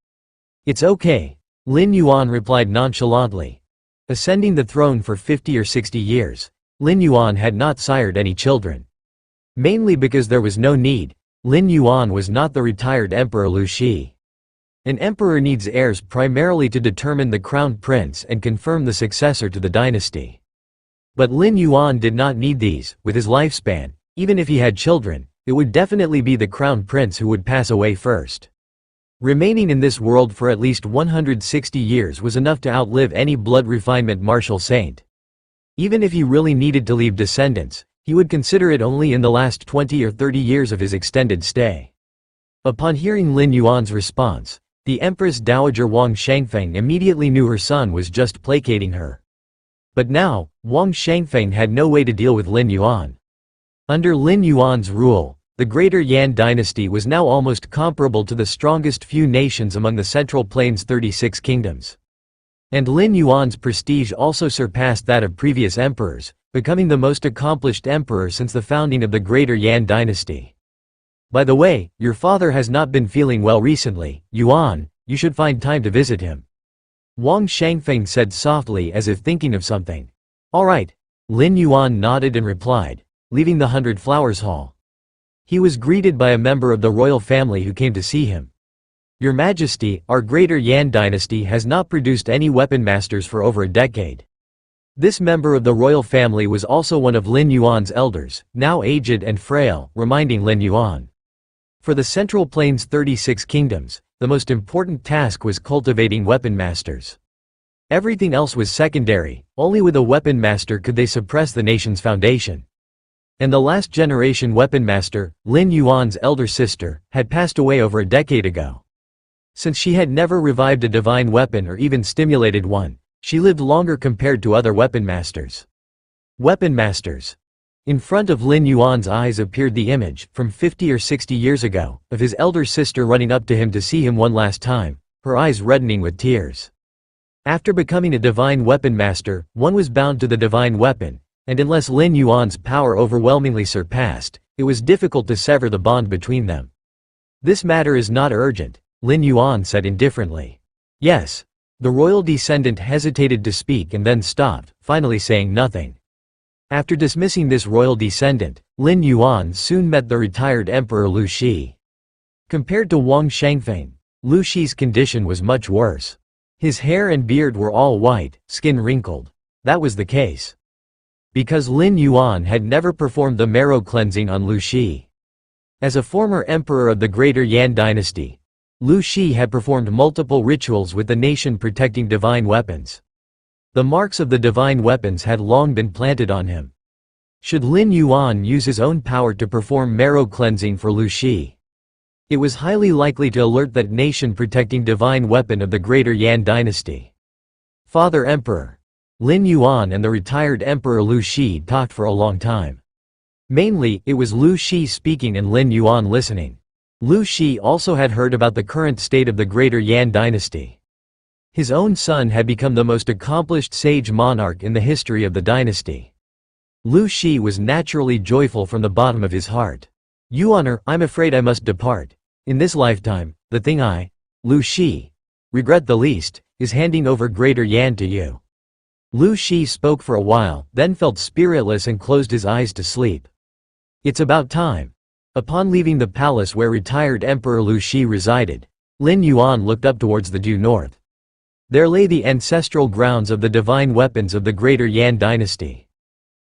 "It's okay," Lin Yuan replied nonchalantly. Ascending the throne for 50 or 60 years, Lin Yuan had not sired any children. Mainly because there was no need. Lin Yuan was not the retired Emperor Liu Shi. An emperor needs heirs primarily to determine the crown prince and confirm the successor to the dynasty. But Lin Yuan did not need these. With his lifespan, even if he had children, it would definitely be the crown prince who would pass away first. Remaining in this world for at least 160 years was enough to outlive any blood refinement martial saint. Even if he really needed to leave descendants, he would consider it only in the last 20 or 30 years of his extended stay. Upon hearing Lin Yuan's response, The Empress Dowager Wang Shangfeng immediately knew her son was just placating her. But now, Wang Shangfeng had no way to deal with Lin Yuan. Under Lin Yuan's rule, the Greater Yan dynasty was now almost comparable to the strongest few nations among the Central Plains' 36 kingdoms. And Lin Yuan's prestige also surpassed that of previous emperors, becoming the most accomplished emperor since the founding of the Greater Yan dynasty. By the way, your father has not been feeling well recently, Yuan, you should find time to visit him. Wang Shangfeng said softly as if thinking of something. All right. Lin Yuan nodded and replied, leaving the 100 Flowers Hall. He was greeted by a member of the royal family who came to see him. Your Majesty, our Greater Yan dynasty has not produced any weapon masters for over a decade. This member of the royal family was also one of Lin Yuan's elders, now aged and frail, reminding Lin Yuan. For the Central Plains' 36 kingdoms, the most important task was cultivating weapon masters. Everything else was secondary, only with a weapon master could they suppress the nation's foundation. And the last generation weapon master, Lin Yuan's elder sister, had passed away over a decade ago. Since she had never revived a divine weapon or even stimulated one, she lived longer compared to other weapon masters. Weapon masters. In front of Lin Yuan's eyes appeared the image, from 50 or 60 years ago, of his elder sister running up to him to see him one last time, her eyes reddening with tears. After becoming a divine weapon master, one was bound to the divine weapon, and unless Lin Yuan's power overwhelmingly surpassed, it was difficult to sever the bond between them. This matter is not urgent, Lin Yuan said indifferently. Yes. The royal descendant hesitated to speak and then stopped, finally saying nothing. After dismissing this royal descendant, Lin Yuan soon met the retired Emperor Lu Shi. Compared to Wang Shangfeng, Lu Shi's condition was much worse. His hair and beard were all white, skin wrinkled. That was the case because Lin Yuan had never performed the marrow cleansing on Lu Shi. As a former emperor of the Greater Yan dynasty, Lu Shi had performed multiple rituals with the nation protecting divine weapons. The marks of the divine weapons had long been planted on him. Should Lin Yuan use his own power to perform marrow cleansing for Lu Shi, it was highly likely to alert that nation protecting divine weapon of the Greater Yan dynasty. Father Emperor. Lin Yuan and the retired Emperor Lu Shi talked for a long time. Mainly, it was Lu Shi speaking and Lin Yuan listening. Lu Shi also had heard about the current state of the Greater Yan dynasty. His own son had become the most accomplished sage monarch in the history of the dynasty. Lu Shi was naturally joyful from the bottom of his heart. Yuaner, I'm afraid I must depart. In this lifetime, the thing I, Lu Shi, regret the least, is handing over Greater Yan to you. Lu Shi spoke for a while, then felt spiritless and closed his eyes to sleep. It's about time. Upon leaving the palace where retired Emperor Lu Shi resided, Lin Yuan looked up towards the due north. There lay the ancestral grounds of the divine weapons of the Greater Yan dynasty.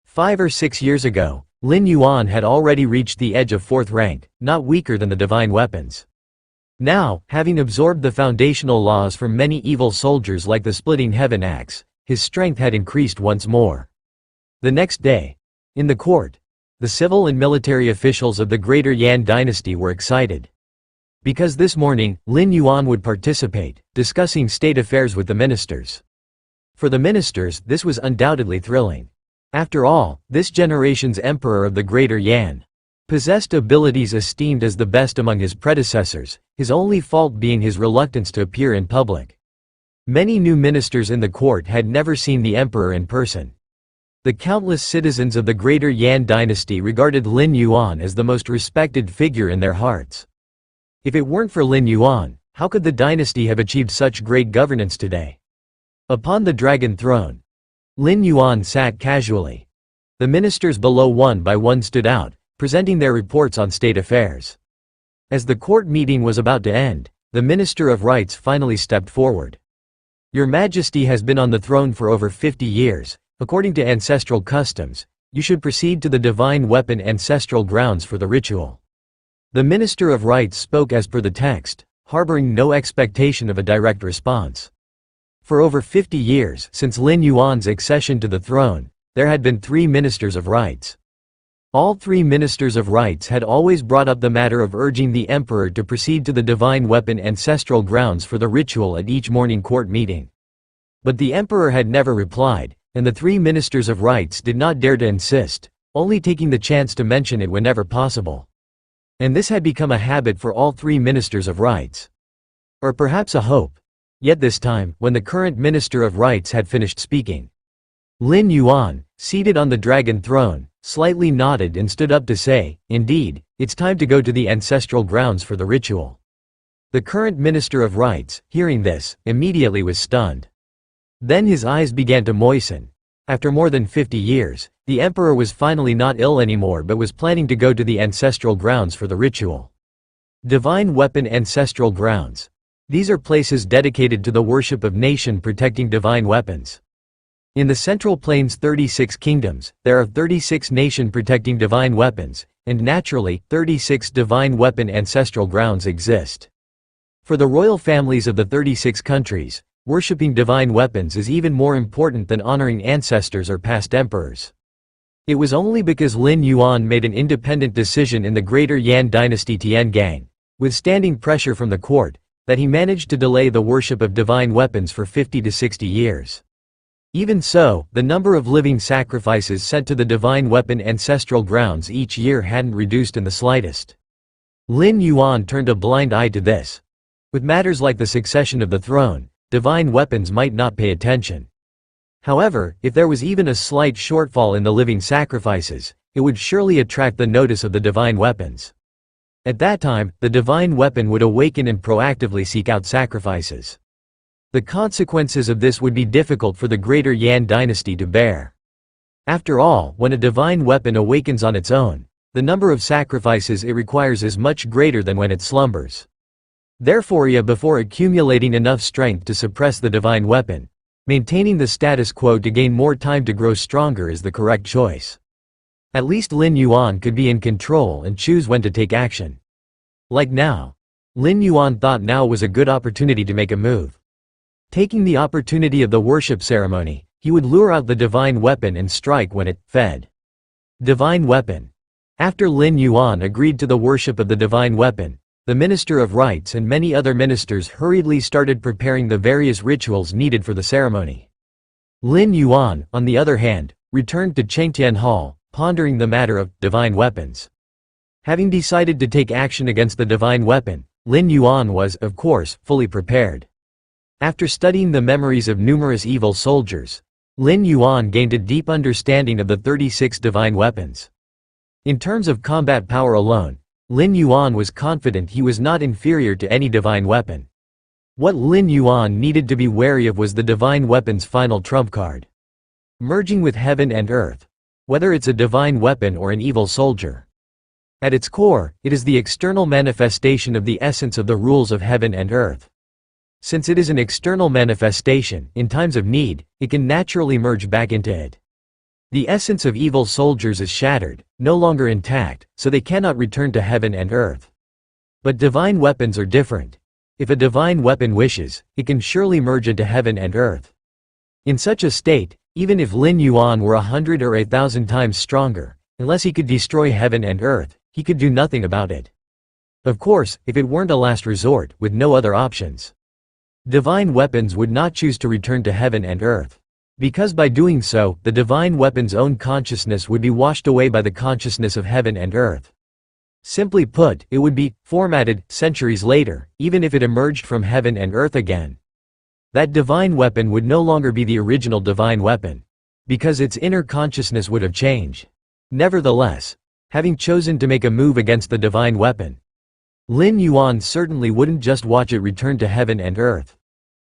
5 or 6 years ago, Lin Yuan had already reached the edge of 4th rank, not weaker than the divine weapons. Now, having absorbed the foundational laws from many evil soldiers like the splitting heaven axe, his strength had increased once more. The next day, in the court, the civil and military officials of the Greater Yan dynasty were excited. Because this morning, Lin Yuan would participate, discussing state affairs with the ministers. For the ministers, this was undoubtedly thrilling. After all, this generation's emperor of the Greater Yan possessed abilities esteemed as the best among his predecessors, his only fault being his reluctance to appear in public. Many new ministers in the court had never seen the emperor in person. The countless citizens of the Greater Yan dynasty regarded Lin Yuan as the most respected figure in their hearts. If it weren't for Lin Yuan, how could the dynasty have achieved such great governance today? Upon the dragon throne, Lin Yuan sat casually. The ministers below one by one stood out, presenting their reports on state affairs. As the court meeting was about to end, the Minister of Rights finally stepped forward. Your Majesty has been on the throne for over 50 years. According to ancestral customs, you should proceed to the divine weapon ancestral grounds for the ritual. The Minister of Rights spoke as per the text, harboring no expectation of a direct response. For over 50 years since Lin Yuan's accession to the throne, there had been 3 ministers of rights. All three ministers of rites had always brought up the matter of urging the emperor to proceed to the divine weapon ancestral grounds for the ritual at each morning court meeting. But the emperor had never replied, and the three ministers of rites did not dare to insist, only taking the chance to mention it whenever possible. And this had become a habit for all three ministers of rites. Or perhaps a hope. Yet this time, when the current minister of rites had finished speaking, Lin Yuan, seated on the dragon throne, slightly nodded and stood up to say, "Indeed, it's time to go to the ancestral grounds for the ritual." The current minister of rites, hearing this, immediately was stunned. Then his eyes began to moisten. After more than 50 years, the emperor was finally not ill anymore but was planning to go to the ancestral grounds for the ritual. Divine Weapon Ancestral Grounds. These are places dedicated to the worship of nation protecting divine weapons. In the Central Plains 36 kingdoms, there are 36 nation protecting divine weapons, and naturally, 36 divine weapon ancestral grounds exist. For the royal families of the 36 countries, worshipping divine weapons is even more important than honoring ancestors or past emperors. It was only because Lin Yuan made an independent decision in the Greater Yan Dynasty Tiangang, withstanding pressure from the court, that he managed to delay the worship of divine weapons for 50 to 60 years. Even so, the number of living sacrifices sent to the divine weapon ancestral grounds each year hadn't reduced in the slightest. Lin Yuan turned a blind eye to this. With matters like the succession of the throne, divine weapons might not pay attention. However, if there was even a slight shortfall in the living sacrifices, it would surely attract the notice of the divine weapons. At that time, the divine weapon would awaken and proactively seek out sacrifices. The consequences of this would be difficult for the Greater Yan Dynasty to bear. After all, when a divine weapon awakens on its own, the number of sacrifices it requires is much greater than when it slumbers. Therefore, before accumulating enough strength to suppress the divine weapon, maintaining the status quo to gain more time to grow stronger is the correct choice. At least Lin Yuan could be in control and choose when to take action. Like now. Lin Yuan thought now was a good opportunity to make a move. Taking the opportunity of the worship ceremony, he would lure out the divine weapon and strike when it fed. Divine weapon. After Lin Yuan agreed to the worship of the divine weapon, the minister of rites and many other ministers hurriedly started preparing the various rituals needed for the ceremony. Lin Yuan, on the other hand, returned to Chengtian Hall, pondering the matter of divine weapons. Having decided to take action against the divine weapon, Lin Yuan was, of course, fully prepared. After studying the memories of numerous evil soldiers, Lin Yuan gained a deep understanding of the 36 divine weapons. In terms of combat power alone, Lin Yuan was confident he was not inferior to any divine weapon. What Lin Yuan needed to be wary of was the divine weapon's final trump card. Merging with heaven and earth. Whether it's a divine weapon or an evil soldier. At its core, it is the external manifestation of the essence of the rules of heaven and earth. Since it is an external manifestation, in times of need, it can naturally merge back into it. The essence of evil soldiers is shattered, no longer intact, so they cannot return to heaven and earth. But divine weapons are different. If a divine weapon wishes, it can surely merge into heaven and earth. In such a state, even if Lin Yuan were 100 or 1,000 times stronger, unless he could destroy heaven and earth, he could do nothing about it. Of course, if it weren't a last resort, with no other options. Divine weapons would not choose to return to heaven and earth. Because by doing so, the divine weapon's own consciousness would be washed away by the consciousness of heaven and earth. Simply put, it would be formatted centuries later, even if it emerged from heaven and earth again. That divine weapon would no longer be the original divine weapon, because its inner consciousness would have changed. Nevertheless, having chosen to make a move against the divine weapon, Lin Yuan certainly wouldn't just watch it return to heaven and earth.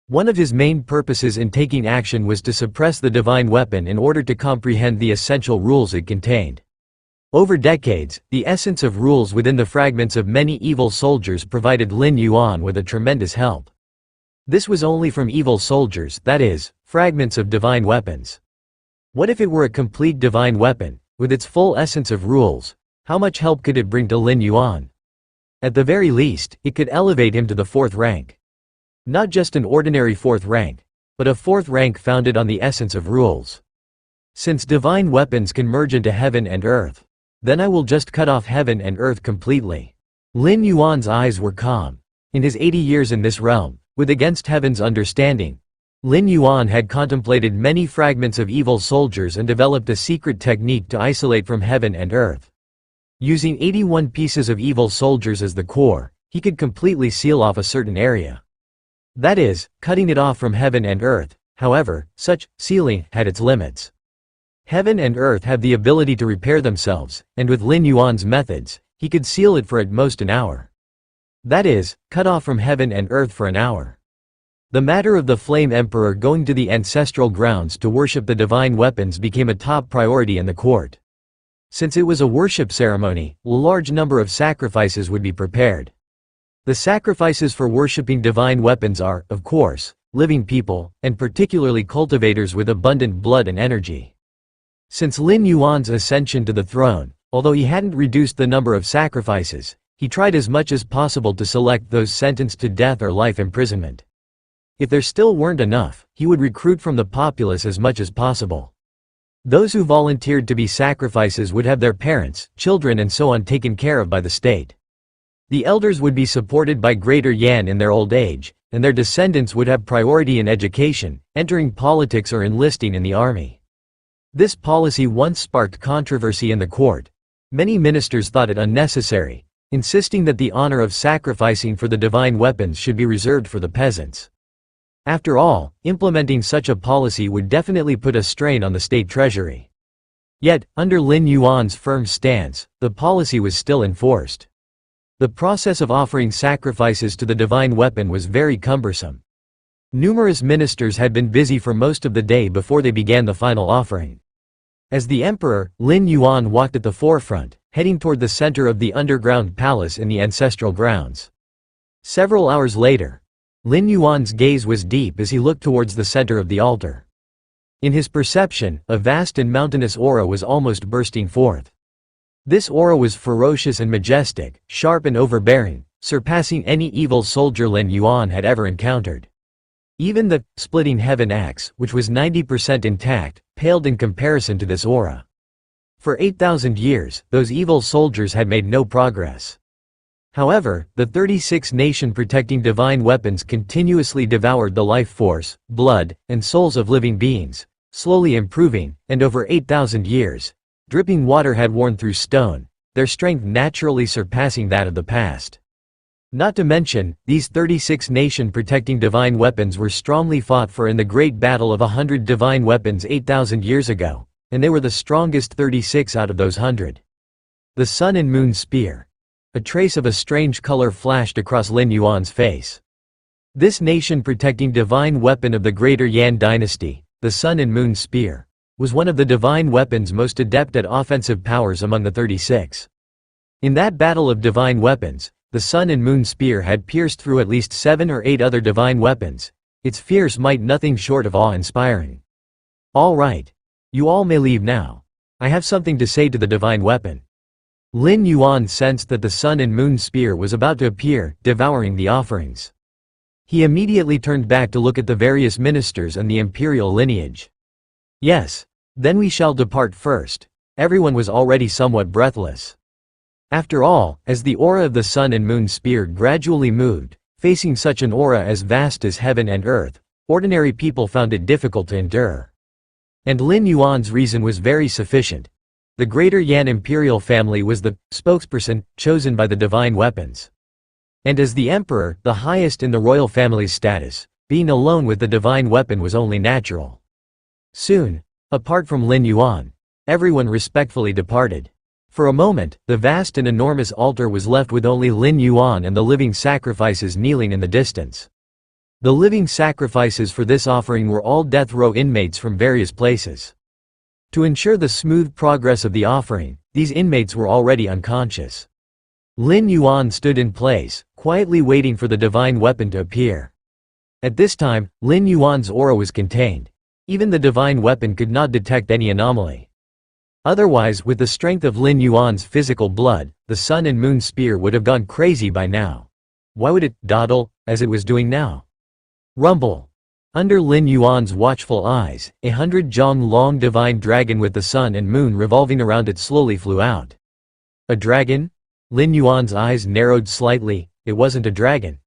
One of his main purposes in taking action was to suppress the divine weapon in order to comprehend the essential rules it contained. Over decades, the essence of rules within the fragments of many evil soldiers provided Lin Yuan with a tremendous help. This was only from evil soldiers, that is, fragments of divine weapons. What if it were a complete divine weapon, with its full essence of rules? How much help could it bring to Lin Yuan? At the very least, it could elevate him to the 4th rank. Not just an ordinary 4th rank, but a 4th rank founded on the essence of rules. Since divine weapons can merge into heaven and earth, Then I will just cut off heaven and earth completely." Lin Yuan's eyes were calm. In his 80 years in this realm, with against heaven's understanding, Lin Yuan had contemplated many fragments of evil soldiers and developed a secret technique to isolate from heaven and earth. Using 81 pieces of evil soldiers as the core, he could completely seal off a certain area. That is, cutting it off from heaven and earth. However, such sealing had its limits. Heaven and earth have the ability to repair themselves, and with Lin Yuan's methods, he could seal it for at most an hour. That is, cut off from heaven and earth for an hour. The matter of the Flame Emperor going to the ancestral grounds to worship the divine weapons became a top priority in the court. Since it was a worship ceremony, a large number of sacrifices would be prepared. The sacrifices for worshipping divine weapons are, of course, living people, and particularly cultivators with abundant blood and energy. Since Lin Yuan's ascension to the throne, although he hadn't reduced the number of sacrifices, he tried as much as possible to select those sentenced to death or life imprisonment. If there still weren't enough, he would recruit from the populace as much as possible. Those who volunteered to be sacrifices would have their parents, children and so on taken care of by the state. The elders would be supported by Greater Yan in their old age, and their descendants would have priority in education, entering politics or enlisting in the army. This policy once sparked controversy in the court. Many ministers thought it unnecessary, insisting that the honor of sacrificing for the divine weapons should be reserved for the peasants. After all, implementing such a policy would definitely put a strain on the state treasury. Yet, under Lin Yuan's firm stance, the policy was still enforced. The process of offering sacrifices to the divine weapon was very cumbersome. Numerous ministers had been busy for most of the day before they began the final offering. As the emperor, Lin Yuan walked at the forefront, heading toward the center of the underground palace in the ancestral grounds. Several hours later, Lin Yuan's gaze was deep as he looked towards the center of the altar. In his perception, a vast and mountainous aura was almost bursting forth. This aura was ferocious and majestic, sharp and overbearing, surpassing any evil soldier Lin Yuan had ever encountered. Even the splitting heaven axe, which was 90% intact, paled in comparison to this aura. For 8,000 years, those evil soldiers had made no progress. However, the 36 nation protecting divine weapons continuously devoured the life force, blood, and souls of living beings, slowly improving, and over 8,000 years, dripping water had worn through stone, their strength naturally surpassing that of the past. Not to mention, these 36 nation protecting divine weapons were strongly fought for in the great battle of 100 divine weapons 8,000 years ago, and they were the strongest 36 out of those 100. The Sun and Moon Spear. A trace of a strange color flashed across Lin Yuan's face. This nation-protecting divine weapon of the Greater Yan dynasty, the Sun and Moon Spear, was one of the divine weapons most adept at offensive powers among the 36. In that battle of divine weapons, the Sun and Moon Spear had pierced through at least 7 or 8 other divine weapons, its fierce might nothing short of awe-inspiring. "All right. You all may leave now. I have something to say to the divine weapon." Lin Yuan sensed that the Sun and Moon Spear was about to appear, devouring the offerings. He immediately turned back to look at the various ministers and the imperial lineage. "Yes. Then we shall depart first." Everyone was already somewhat breathless. After all, as the aura of the Sun and Moon Spear gradually moved, facing such an aura as vast as heaven and earth, ordinary people found it difficult to endure. And Lin Yuan's reason was very sufficient. The Greater Yan imperial family was the spokesperson chosen by the divine weapons. And as the emperor, the highest in the royal family's status, being alone with the divine weapon was only natural. Soon, apart from Lin Yuan, everyone respectfully departed. For a moment, the vast and enormous altar was left with only Lin Yuan and the living sacrifices kneeling in the distance. The living sacrifices for this offering were all death row inmates from various places. To ensure the smooth progress of the offering, these inmates were already unconscious. Lin Yuan stood in place, quietly waiting for the divine weapon to appear. At this time, Lin Yuan's aura was contained. Even the divine weapon could not detect any anomaly. Otherwise, with the strength of Lin Yuan's physical blood, the Sun and Moon Spear would have gone crazy by now. Why would it dawdle, as it was doing now? Rumble. Under Lin Yuan's watchful eyes, 100 jong long divine dragon with the sun and moon revolving around it slowly flew out. A dragon? Lin Yuan's eyes narrowed slightly. It wasn't a dragon.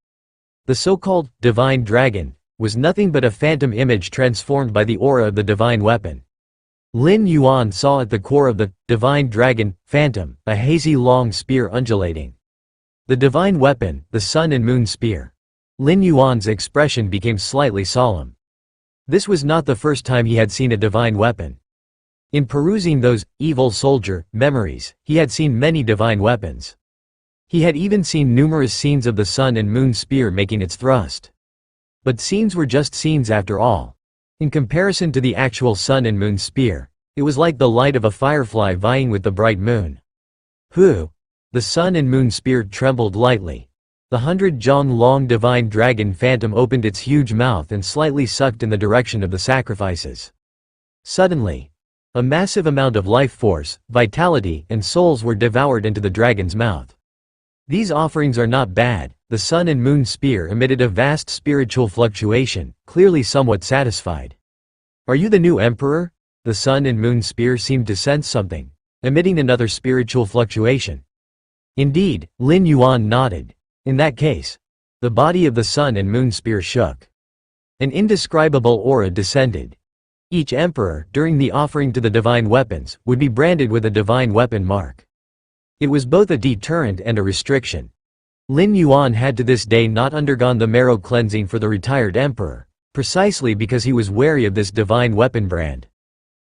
The so-called divine dragon was nothing but a phantom image transformed by the aura of the divine weapon. Lin Yuan saw at the core of the divine dragon phantom a hazy long spear undulating. The divine weapon, the sun and moon spear. Lin Yuan's expression became slightly solemn. This was not the first time he had seen a divine weapon. In perusing those evil soldier memories, he had seen many divine weapons. He had even seen numerous scenes of the sun and moon spear making its thrust. But scenes were just scenes after all. In comparison to the actual sun and moon spear, it was like the light of a firefly vying with the bright moon. Hu! The sun and moon spear trembled lightly. The 100-jong-long divine dragon phantom opened its huge mouth and slightly sucked in the direction of the sacrifices. Suddenly, a massive amount of life force, vitality, and souls were devoured into the dragon's mouth. These offerings are not bad. The sun and moon spear emitted a vast spiritual fluctuation, clearly somewhat satisfied. Are you the new emperor? The sun and moon spear seemed to sense something, emitting another spiritual fluctuation. Indeed, Lin Yuan nodded. In that case, the body of the sun and moon spear shook. An indescribable aura descended. Each emperor, during the offering to the divine weapons, would be branded with a divine weapon mark. It was both a deterrent and a restriction. Lin Yuan had to this day not undergone the marrow cleansing for the retired emperor, precisely because he was wary of this divine weapon brand.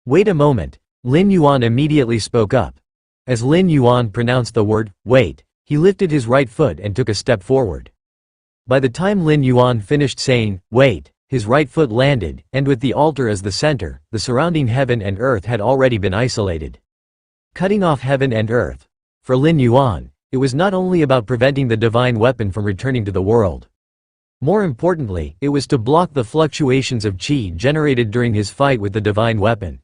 Wait a moment, Lin Yuan immediately spoke up. As Lin Yuan pronounced the word, wait, he lifted his right foot and took a step forward. By the time Lin Yuan finished saying, wait, his right foot landed, and with the altar as the center, the surrounding heaven and earth had already been isolated. Cutting off heaven and earth. For Lin Yuan, it was not only about preventing the divine weapon from returning to the world. More importantly, it was to block the fluctuations of qi generated during his fight with the divine weapon.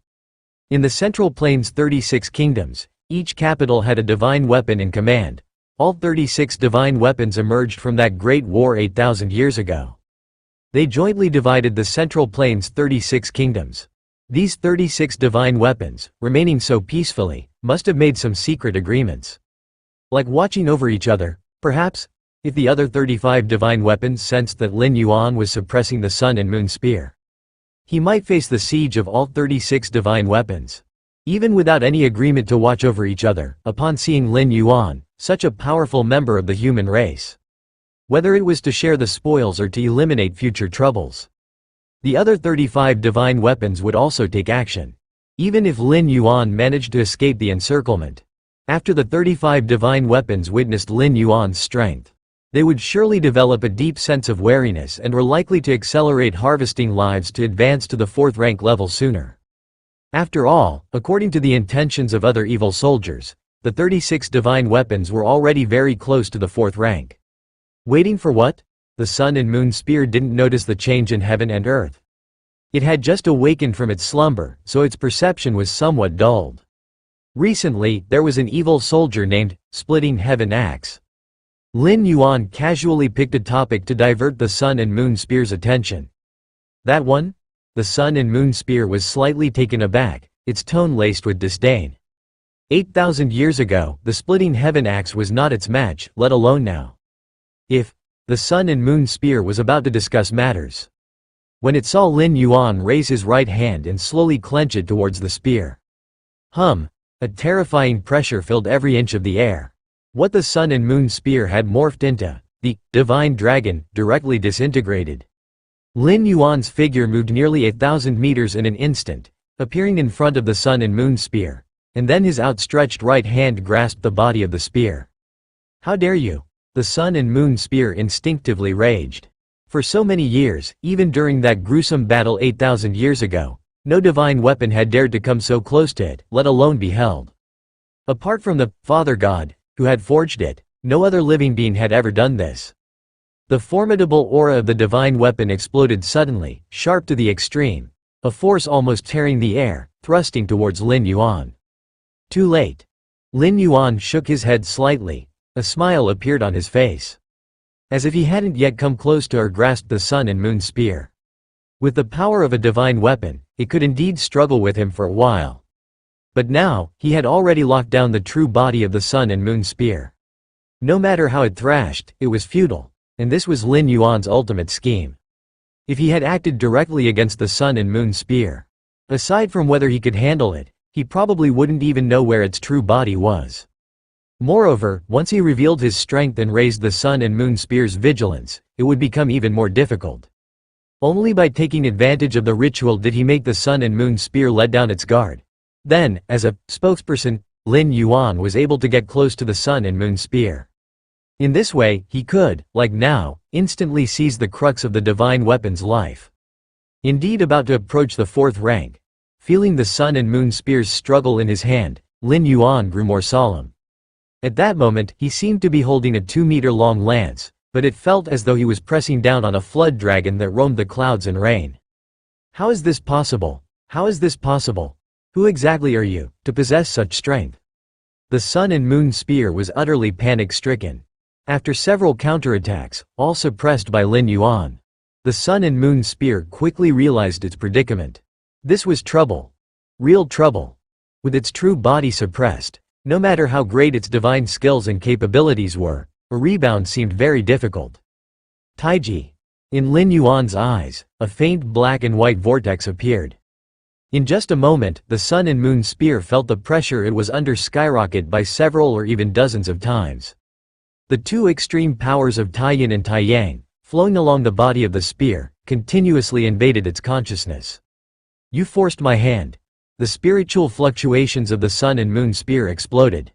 In the Central Plains' 36 kingdoms, each capital had a divine weapon in command. All 36 divine weapons emerged from that great war 8,000 years ago. They jointly divided the Central Plains' 36 kingdoms. These 36 divine weapons, remaining so peacefully, must have made some secret agreements. Like watching over each other, perhaps, if the other 35 divine weapons sensed that Lin Yuan was suppressing the sun and moon spear. He might face the siege of all 36 divine weapons. Even without any agreement to watch over each other, upon seeing Lin Yuan, such a powerful member of the human race. Whether it was to share the spoils or to eliminate future troubles. The other 35 divine weapons would also take action. Even if Lin Yuan managed to escape the encirclement. After the 35 divine weapons witnessed Lin Yuan's strength, they would surely develop a deep sense of wariness and were likely to accelerate harvesting lives to advance to the 4th rank level sooner. After all, according to the intentions of other evil soldiers, the 36 divine weapons were already very close to the 4th rank. Waiting for what? The sun and moon spear didn't notice the change in heaven and earth. It had just awakened from its slumber, so its perception was somewhat dulled. Recently, there was an evil soldier named Splitting Heaven Axe. Lin Yuan casually picked a topic to divert the sun and moon spear's attention. That one? The sun and moon spear was slightly taken aback, its tone laced with disdain. 8,000 years ago, the Splitting Heaven Axe was not its match, let alone now. If the sun and moon spear was about to discuss matters. When it saw Lin Yuan raise his right hand and slowly clench it towards the spear. A terrifying pressure filled every inch of the air. What the sun and moon spear had morphed into, the divine dragon, directly disintegrated. Lin Yuan's figure moved nearly 1,000 meters in an instant, appearing in front of the sun and moon spear, and then his outstretched right hand grasped the body of the spear. How dare you? The sun and moon spear instinctively raged. For so many years, even during that gruesome battle 8,000 years ago, no divine weapon had dared to come so close to it, let alone be held. Apart from the Father God, who had forged it, no other living being had ever done this. The formidable aura of the divine weapon exploded suddenly, sharp to the extreme, a force almost tearing the air, thrusting towards Lin Yuan. Too late. Lin Yuan shook his head slightly. A smile appeared on his face. As if he hadn't yet come close to or grasped the sun and moon spear. With the power of a divine weapon, it could indeed struggle with him for a while. But now, he had already locked down the true body of the Sun and Moon Spear. No matter how it thrashed, it was futile, and this was Lin Yuan's ultimate scheme. If he had acted directly against the Sun and Moon Spear, aside from whether he could handle it, he probably wouldn't even know where its true body was. Moreover, once he revealed his strength and raised the Sun and Moon Spear's vigilance, it would become even more difficult. Only by taking advantage of the ritual did he make the Sun and Moon Spear let down its guard. Then, as a spokesperson, Lin Yuan was able to get close to the Sun and Moon Spear. In this way, he could, like now, instantly seize the crux of the divine weapon's life. Indeed, about to approach the fourth rank, feeling the Sun and Moon Spear's struggle in his hand, Lin Yuan grew more solemn. At that moment, he seemed to be holding a 2-meter-long lance, but it felt as though he was pressing down on a flood dragon that roamed the clouds and rain. How is this possible? How is this possible? Who exactly are you, to possess such strength? The Sun and Moon Spear was utterly panic-stricken. After several counterattacks, all suppressed by Lin Yuan, the Sun and Moon Spear quickly realized its predicament. This was trouble. Real trouble. With its true body suppressed, no matter how great its divine skills and capabilities were, a rebound seemed very difficult. Taiji. In Lin Yuan's eyes, a faint black and white vortex appeared. In just a moment, the Sun and Moon Spear felt the pressure it was under skyrocket by several or even dozens of times. The two extreme powers of Taiyin and Taiyang, flowing along the body of the spear, continuously invaded its consciousness. You forced my hand. The spiritual fluctuations of the Sun and Moon Spear exploded.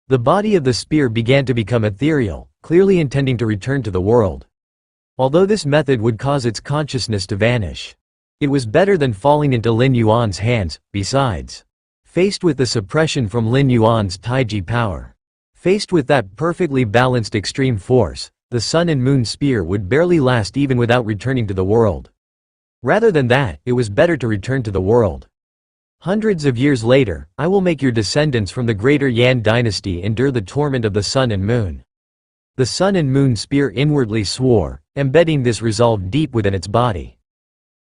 The body of the spear began to become ethereal, clearly intending to return to the world. Although this method would cause its consciousness to vanish, it was better than falling into Lin Yuan's hands. Besides, faced with the suppression from Lin Yuan's Taiji power, faced with that perfectly balanced extreme force, the Sun and Moon Spear would barely last even without returning to the world. Rather than that, it was better to return to the world. Hundreds of years later, I will make your descendants from the greater Yan dynasty endure the torment of the Sun and Moon. The Sun and Moon Spear inwardly swore, embedding this resolve deep within its body.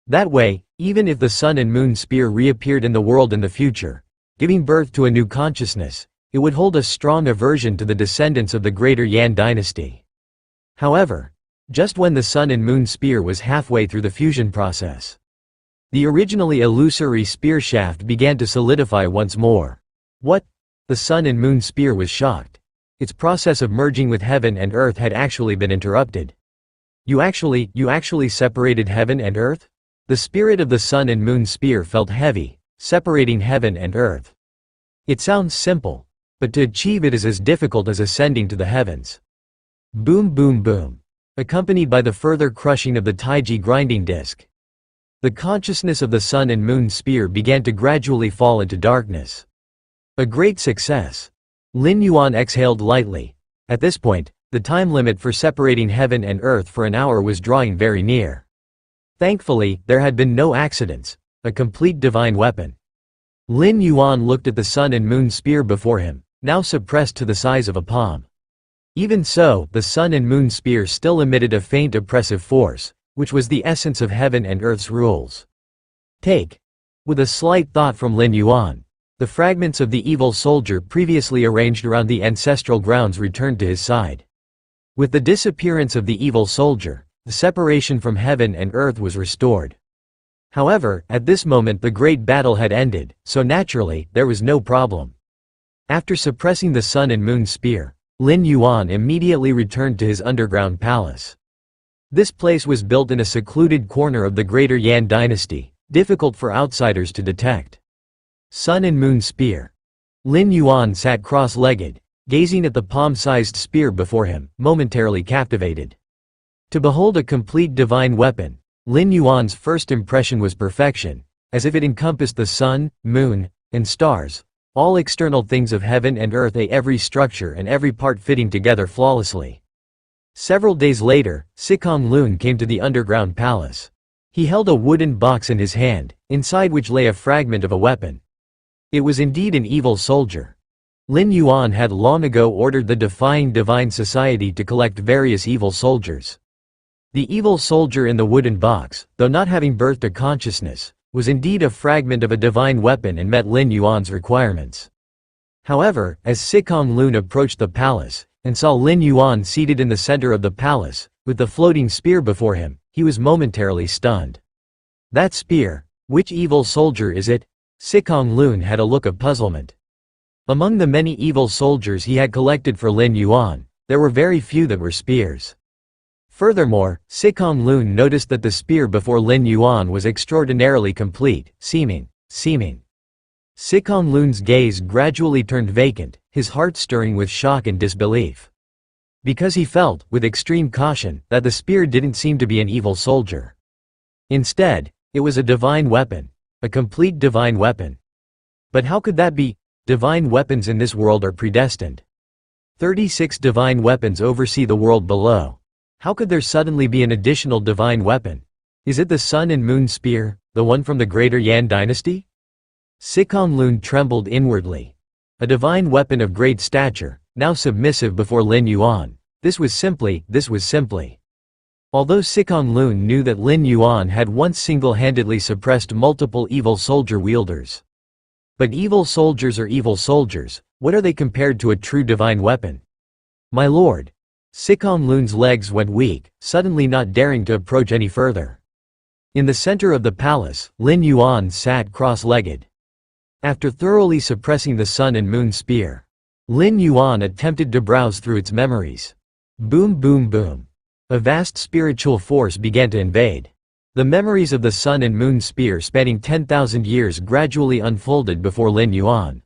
That way, even if the Sun and Moon Spear reappeared in the world in the future, giving birth to a new consciousness, it would hold a strong aversion to the descendants of the greater Yan dynasty. However, just when the Sun and Moon Spear was halfway through the fusion process, the originally illusory spear shaft began to solidify once more. What? The Sun and Moon Spear was shocked. Its process of merging with heaven and earth had actually been interrupted. You actually separated heaven and earth? The spirit of the Sun and Moon Spear felt heavy, separating heaven and earth. It sounds simple, but to achieve it is as difficult as ascending to the heavens. Boom boom boom. Accompanied by the further crushing of the Taiji grinding disc, the consciousness of the Sun and Moon Spear began to gradually fall into darkness. A great success. Lin Yuan exhaled lightly. At this point, the time limit for separating heaven and earth for an hour was drawing very near. Thankfully, there had been no accidents. A complete divine weapon. Lin Yuan looked at the Sun and Moon Spear before him, now suppressed to the size of a palm. Even so, the Sun and Moon Spear still emitted a faint oppressive force, which was the essence of heaven and earth's rules. Take. With a slight thought from Lin Yuan, the fragments of the evil soldier previously arranged around the ancestral grounds returned to his side. With the disappearance of the evil soldier, the separation from heaven and earth was restored. However, at this moment the great battle had ended, so naturally, there was no problem. After suppressing the Sun and Moon Spear, Lin Yuan immediately returned to his underground palace. This place was built in a secluded corner of the greater Yan dynasty, difficult for outsiders to detect. Sun and Moon Spear. Lin Yuan sat cross-legged, gazing at the palm-sized spear before him, momentarily captivated. To behold a complete divine weapon, Lin Yuan's first impression was perfection, as if it encompassed the sun, moon, and stars, all external things of heaven and earth, every structure and every part fitting together flawlessly. Several days later, Sikong Lun came to the underground palace. He held a wooden box in his hand, inside which lay a fragment of a weapon. It was indeed an evil soldier. Lin Yuan had long ago ordered the Defying Divine Society to collect various evil soldiers. The evil soldier in the wooden box, though not having birthed a consciousness, was indeed a fragment of a divine weapon and met Lin Yuan's requirements. However, as Sikong Lun approached the palace, and saw Lin Yuan seated in the center of the palace, with the floating spear before him, he was momentarily stunned. That spear? Which evil soldier is it? Sikong Lun had a look of puzzlement. Among the many evil soldiers he had collected for Lin Yuan, there were very few that were spears. Furthermore, Sikong Lun noticed that the spear before Lin Yuan was extraordinarily complete, seeming. Sikong Lun's gaze gradually turned vacant, his heart stirring with shock and disbelief. Because he felt, with extreme caution, that the spear didn't seem to be an evil soldier. Instead, it was a divine weapon. A complete divine weapon. But how could that be? Divine weapons in this world are predestined. 36 divine weapons oversee the world below. How could there suddenly be an additional divine weapon? Is it the Sun and Moon Spear, the one from the Greater Yan dynasty? Sikong Lun trembled inwardly. A divine weapon of great stature, now submissive before Lin Yuan. This was simply. Although Sikong Lun knew that Lin Yuan had once single-handedly suppressed multiple evil soldier wielders. But evil soldiers are evil soldiers, what are they compared to a true divine weapon? My lord. Sikong Lun's legs went weak, suddenly not daring to approach any further. In the center of the palace, Lin Yuan sat cross-legged. After thoroughly suppressing the Sun and Moon Spear, Lin Yuan attempted to browse through its memories. Boom boom boom. A vast spiritual force began to invade. The memories of the Sun and Moon Spear spanning 10,000 years gradually unfolded before Lin Yuan.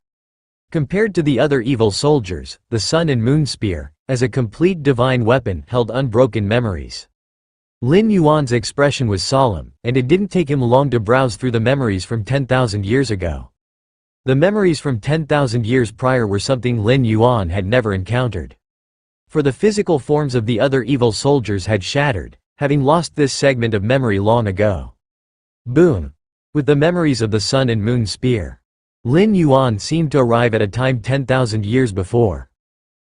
Compared to the other evil soldiers, the Sun and Moon Spear, as a complete divine weapon, held unbroken memories. Lin Yuan's expression was solemn, and it didn't take him long to browse through the memories from 10,000 years ago. The memories from 10,000 years prior were something Lin Yuan had never encountered. For the physical forms of the other evil soldiers had shattered, having lost this segment of memory long ago. Boom! With the memories of the Sun and Moon Spear, Lin Yuan seemed to arrive at a time 10,000 years before.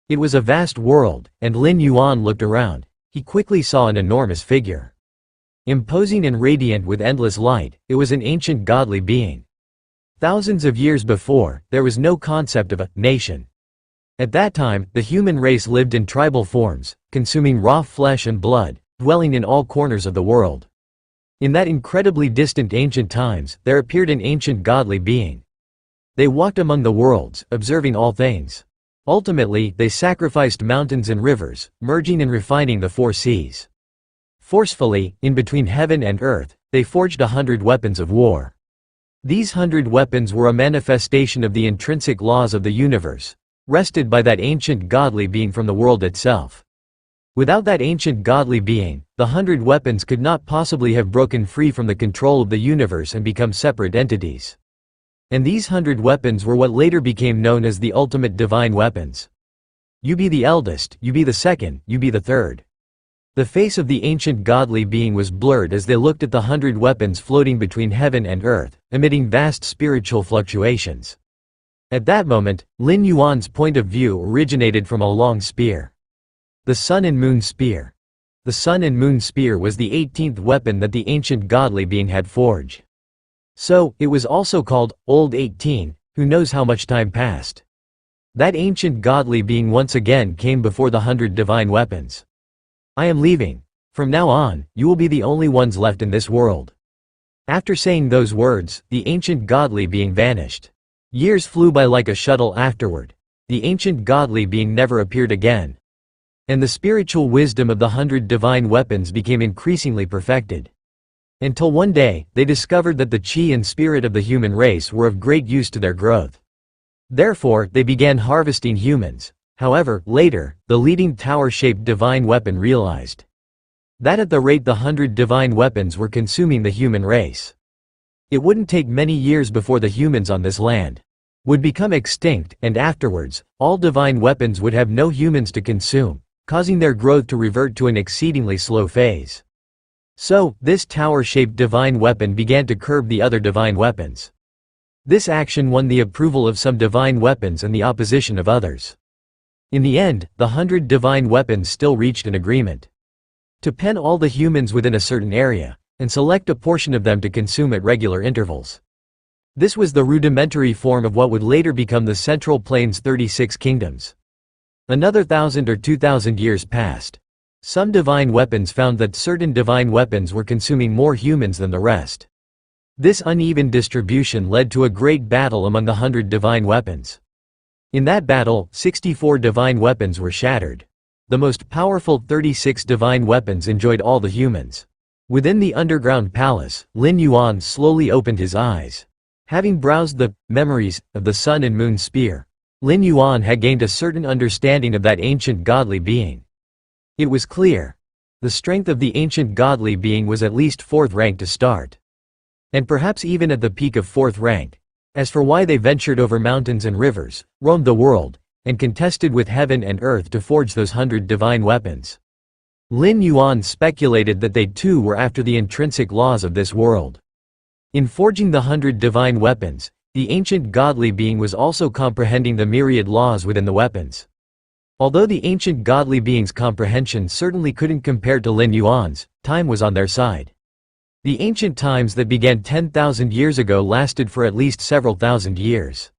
It was a vast world, and Lin Yuan looked around. He quickly saw an enormous figure. Imposing and radiant with endless light, it was an ancient godly being. Thousands of years before, there was no concept of a nation. At that time, the human race lived in tribal forms, consuming raw flesh and blood, dwelling in all corners of the world. In that incredibly distant ancient times, there appeared an ancient godly being. They walked among the worlds, observing all things. Ultimately, they sacrificed mountains and rivers, merging and refining the 4 seas. Forcefully, in between heaven and earth, they forged 100 weapons of war. These 100 weapons were a manifestation of the intrinsic laws of the universe, wrested by that ancient godly being from the world itself. Without that ancient godly being, the 100 weapons could not possibly have broken free from the control of the universe and become separate entities. And these 100 weapons were what later became known as the ultimate divine weapons. You be the eldest, you be the second, you be the third. The face of the ancient godly being was blurred as they looked at the 100 weapons floating between heaven and earth, emitting vast spiritual fluctuations. At that moment, Lin Yuan's point of view originated from a long spear. The Sun and Moon Spear. The Sun and Moon Spear was the 18th weapon that the ancient godly being had forged. So, it was also called Old 18, who knows how much time passed. That ancient godly being once again came before the 100 divine weapons. I am leaving. From now on, you will be the only ones left in this world. After saying those words, the ancient godly being vanished. Years flew by like a shuttle afterward. The ancient godly being never appeared again. And the spiritual wisdom of the 100 divine weapons became increasingly perfected. Until one day, they discovered that the chi and spirit of the human race were of great use to their growth. Therefore, they began harvesting humans. However, later, the leading tower-shaped divine weapon realized that at the rate the 100 divine weapons were consuming the human race, it wouldn't take many years before the humans on this land would become extinct, and afterwards, all divine weapons would have no humans to consume, causing their growth to revert to an exceedingly slow phase. So, this tower-shaped divine weapon began to curb the other divine weapons. This action won the approval of some divine weapons and the opposition of others. In the end, the 100 divine weapons still reached an agreement to pen all the humans within a certain area, and select a portion of them to consume at regular intervals. This was the rudimentary form of what would later become the Central Plain's 36 kingdoms. Another 1,000 or 2,000 years passed. Some divine weapons found that certain divine weapons were consuming more humans than the rest. This uneven distribution led to a great battle among the 100 divine weapons. In that battle, 64 divine weapons were shattered. The most powerful 36 divine weapons enjoyed all the humans. Within the underground palace, Lin Yuan slowly opened his eyes. Having browsed the memories of the sun and moon spear, Lin Yuan had gained a certain understanding of that ancient godly being. It was clear. The strength of the ancient godly being was at least 4th rank to start. And perhaps even at the peak of 4th rank. As for why they ventured over mountains and rivers, roamed the world, and contested with heaven and earth to forge those 100 divine weapons, Lin Yuan speculated that they too were after the intrinsic laws of this world. In forging the 100 divine weapons, the ancient godly being was also comprehending the myriad laws within the weapons. Although the ancient godly being's comprehension certainly couldn't compare to Lin Yuan's, time was on their side. The ancient times that began 10,000 years ago lasted for at least several thousand years.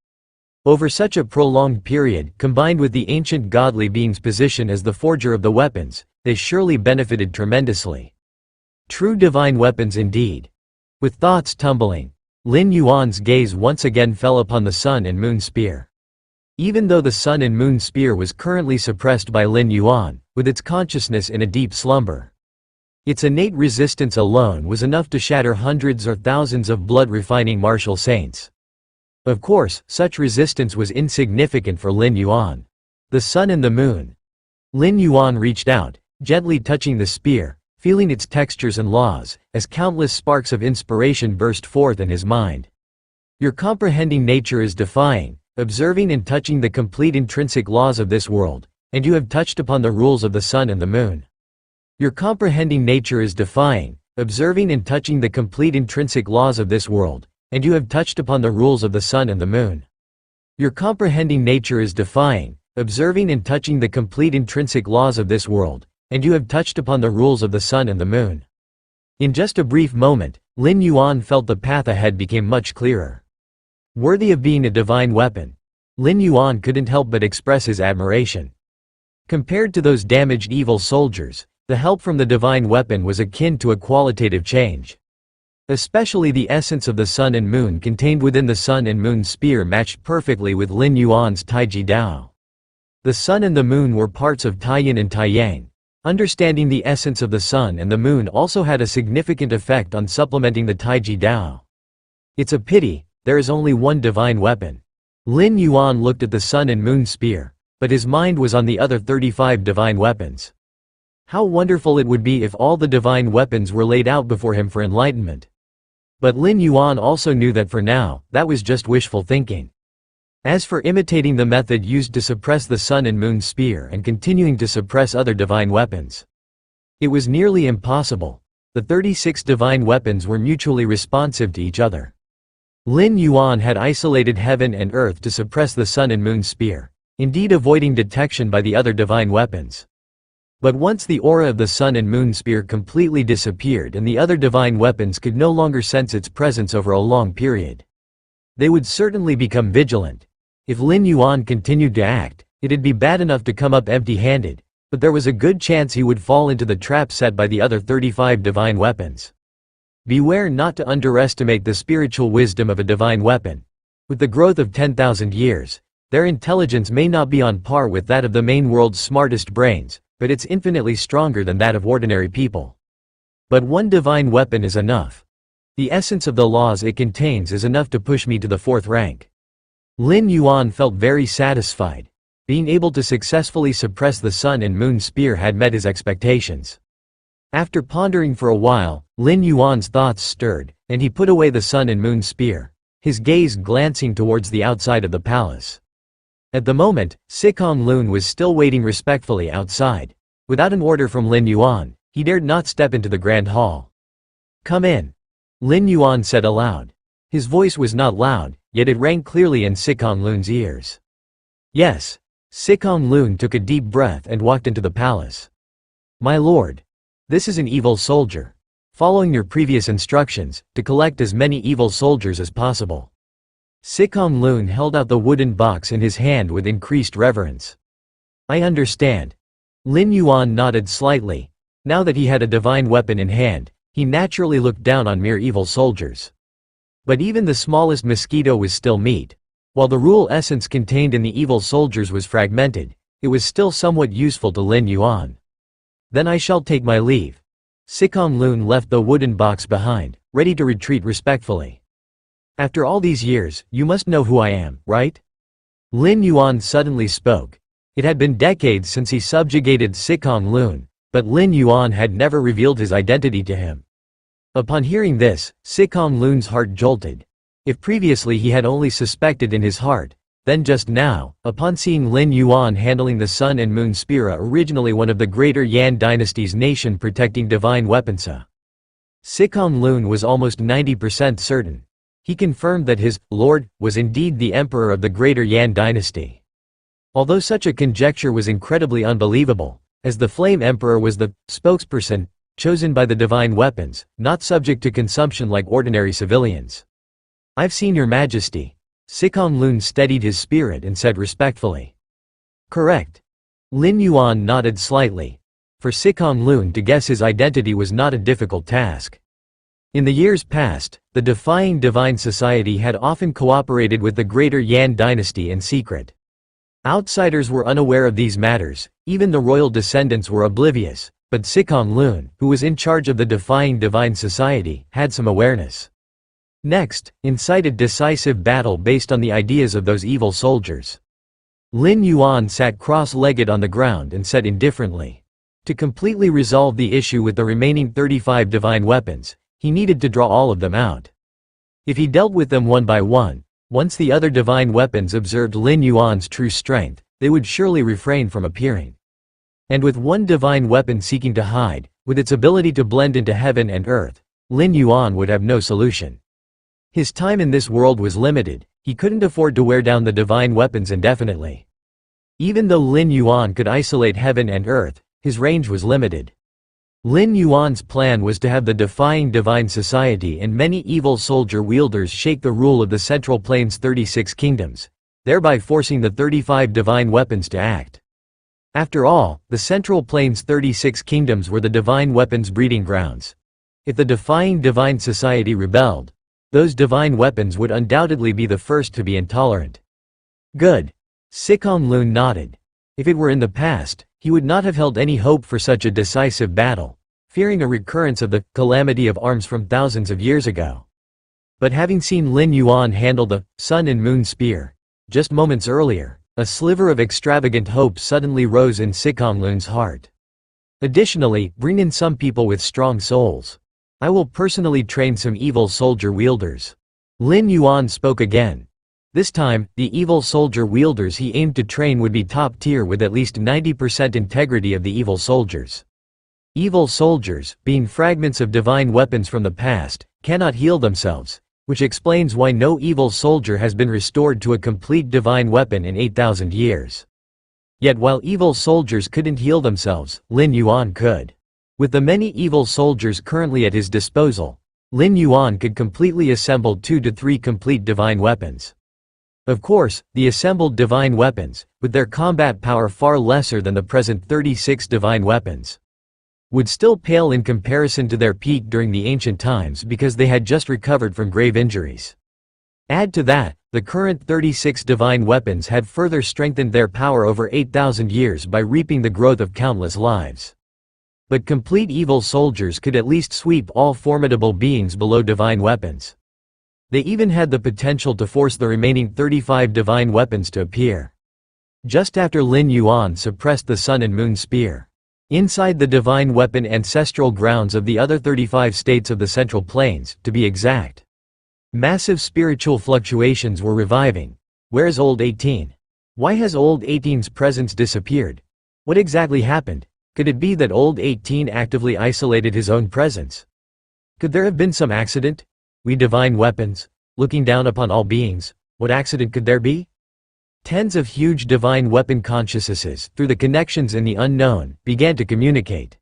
Over such a prolonged period, combined with the ancient godly being's position as the forger of the weapons, they surely benefited tremendously. True divine weapons indeed. With thoughts tumbling, Lin Yuan's gaze once again fell upon the sun and moon spear. Even though the sun and moon spear was currently suppressed by Lin Yuan, with its consciousness in a deep slumber, its innate resistance alone was enough to shatter hundreds or thousands of blood-refining martial saints. Of course, such resistance was insignificant for Lin Yuan. The sun and the moon. Lin Yuan reached out, gently touching the spear, feeling its textures and laws, as countless sparks of inspiration burst forth in his mind. Your comprehending nature is defying, observing and touching the complete intrinsic laws of this world, and you have touched upon the rules of the sun and the moon. Your comprehending nature is defying, observing and touching the complete intrinsic laws of this world, and you have touched upon the rules of the sun and the moon. Your comprehending nature is defying, observing and touching the complete intrinsic laws of this world, and you have touched upon the rules of the sun and the moon. In just a brief moment, Lin Yuan felt the path ahead became much clearer. Worthy of being a divine weapon, Lin Yuan couldn't help but express his admiration. Compared to those damaged evil soldiers, the help from the divine weapon was akin to a qualitative change. Especially the essence of the sun and moon contained within the sun and moon spear matched perfectly with Lin Yuan's Taiji Dao. The sun and the moon were parts of Taiyin and Taiyang. Understanding the essence of the sun and the moon also had a significant effect on supplementing the Taiji Dao. It's a pity, there is only one divine weapon. Lin Yuan looked at the sun and moon spear, but his mind was on the other 35 divine weapons. How wonderful it would be if all the divine weapons were laid out before him for enlightenment. But Lin Yuan also knew that for now, that was just wishful thinking. As for imitating the method used to suppress the sun and moon spear and continuing to suppress other divine weapons, it was nearly impossible. The 36 divine weapons were mutually responsive to each other. Lin Yuan had isolated heaven and earth to suppress the sun and moon spear, indeed avoiding detection by the other divine weapons. But once the aura of the sun and moon spear completely disappeared and the other divine weapons could no longer sense its presence over a long period, they would certainly become vigilant. If Lin Yuan continued to act, it'd be bad enough to come up empty-handed, but there was a good chance he would fall into the trap set by the other 35 divine weapons. Beware not to underestimate the spiritual wisdom of a divine weapon. With the growth of 10,000 years, their intelligence may not be on par with that of the main world's smartest brains, but it's infinitely stronger than that of ordinary people. But one divine weapon is enough. The essence of the laws it contains is enough to push me to the 4th rank. Lin Yuan felt very satisfied. Being able to successfully suppress the sun and moon spear had met his expectations. After pondering for a while, Lin Yuan's thoughts stirred, and he put away the sun and moon spear, his gaze glancing towards the outside of the palace. At the moment, Sikong Lun was still waiting respectfully outside. Without an order from Lin Yuan, he dared not step into the grand hall. "Come in," Lin Yuan said aloud. His voice was not loud, yet it rang clearly in Sikong Lun's ears. "Yes." Sikong Lun took a deep breath and walked into the palace. "My lord. This is an evil soldier. following your previous instructions, to collect as many evil soldiers as possible. Sikong Lun held out the wooden box in his hand with increased reverence. I understand. Lin Yuan nodded slightly. Now that he had a divine weapon in hand, he naturally looked down on mere evil soldiers. But even the smallest mosquito was still meat. While the rule essence contained in the evil soldiers was fragmented, it was still somewhat useful to Lin Yuan. Then I shall take my leave. Sikong Lun left the wooden box behind, ready to retreat respectfully. After all these years, you must know who I am, right? Lin Yuan suddenly spoke. It had been decades since he subjugated Sikong Lun, but Lin Yuan had never revealed his identity to him. Upon hearing this, Sikong Lun's heart jolted. If previously he had only suspected in his heart, then just now, upon seeing Lin Yuan handling the Sun and Moon Spear, originally one of the greater Yan dynasty's nation-protecting divine weapons, Sikong Lun was almost 90% certain. He confirmed that his lord was indeed the emperor of the greater Yan dynasty. Although such a conjecture was incredibly unbelievable, as the Flame Emperor was the spokesperson chosen by the divine weapons, not subject to consumption like ordinary civilians. I've seen your majesty. Sikong Lun steadied his spirit and said respectfully. Correct. Lin Yuan nodded slightly. For Sikong Lun to guess his identity was not a difficult task. In the years past, the Defying Divine Society had often cooperated with the greater Yan dynasty in secret. Outsiders were unaware of these matters, even the royal descendants were oblivious, but Sikong Lun, who was in charge of the Defying Divine Society, had some awareness. Next, incite a decisive battle based on the ideas of those evil soldiers. Lin Yuan sat cross-legged on the ground and said indifferently. To completely resolve the issue with the remaining 35 divine weapons, he needed to draw all of them out. If he dealt with them one by one, once the other divine weapons observed Lin Yuan's true strength, they would surely refrain from appearing. And with one divine weapon seeking to hide, with its ability to blend into heaven and earth, Lin Yuan would have no solution. His time in this world was limited, he couldn't afford to wear down the divine weapons indefinitely. Even though Lin Yuan could isolate heaven and earth, his range was limited. Lin Yuan's plan was to have the Defying Divine Society and many evil soldier wielders shake the rule of the Central Plains' 36 kingdoms, thereby forcing the 35 divine weapons to act. After all, the Central Plains' 36 kingdoms were the divine weapons' breeding grounds. If the Defying Divine Society rebelled, those divine weapons would undoubtedly be the first to be intolerant. Good. Sikong Lun nodded. If it were in the past, he would not have held any hope for such a decisive battle, fearing a recurrence of the calamity of arms from thousands of years ago. But having seen Lin Yuan handle the Sun and Moon Spear just moments earlier, a sliver of extravagant hope suddenly rose in Sikong Lun's heart. Additionally, bring in some people with strong souls. I will personally train some evil soldier wielders. Lin Yuan spoke again. This time, the evil soldier wielders he aimed to train would be top tier with at least 90% integrity of the evil soldiers. Evil soldiers, being fragments of divine weapons from the past, cannot heal themselves, which explains why no evil soldier has been restored to a complete divine weapon in 8,000 years. Yet while evil soldiers couldn't heal themselves, Lin Yuan could. With the many evil soldiers currently at his disposal, Lin Yuan could completely assemble 2 to 3 complete divine weapons. Of course, the assembled divine weapons, with their combat power far lesser than the present 36 divine weapons, would still pale in comparison to their peak during the ancient times because they had just recovered from grave injuries. Add to that, the current 36 divine weapons had further strengthened their power over 8,000 years by reaping the growth of countless lives. But complete evil soldiers could at least sweep all formidable beings below divine weapons. They even had the potential to force the remaining 35 divine weapons to appear. Just after Lin Yuan suppressed the Sun and Moon Spear, inside the divine weapon ancestral grounds of the other 35 states of the Central Plains, to be exact, massive spiritual fluctuations were reviving. Where's Old 18? Why has Old 18's presence disappeared? What exactly happened? Could it be that Old 18 actively isolated his own presence? Could there have been some accident? We divine weapons, looking down upon all beings, what accident could there be? Tens of huge divine weapon consciousnesses, through the connections in the unknown, began to communicate.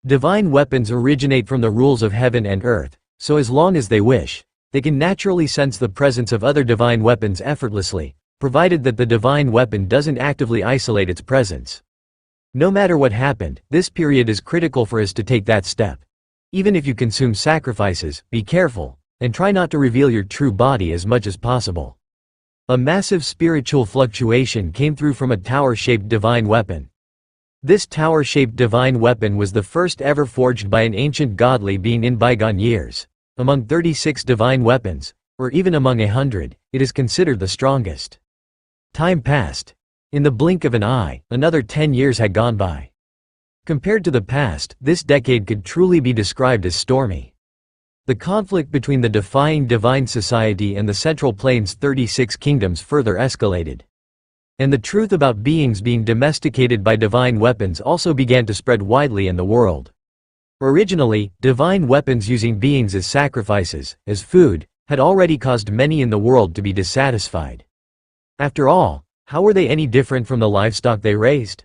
Divine weapons originate from the rules of heaven and earth, so as long as they wish, they can naturally sense the presence of other divine weapons effortlessly, provided that the divine weapon doesn't actively isolate its presence. No matter what happened, this period is critical for us to take that step. Even if you consume sacrifices, be careful, and try not to reveal your true body as much as possible. A massive spiritual fluctuation came through from a tower-shaped divine weapon. This tower-shaped divine weapon was the first ever forged by an ancient godly being in bygone years. Among 36 divine weapons, or even among 100, it is considered the strongest. Time passed. In the blink of an eye, another 10 years had gone by. Compared to the past, this decade could truly be described as stormy. The conflict between the defying divine society and the Central Plains' 36 kingdoms further escalated. And the truth about beings being domesticated by divine weapons also began to spread widely in the world. Originally, divine weapons using beings as sacrifices, as food, had already caused many in the world to be dissatisfied. After all, how were they any different from the livestock they raised?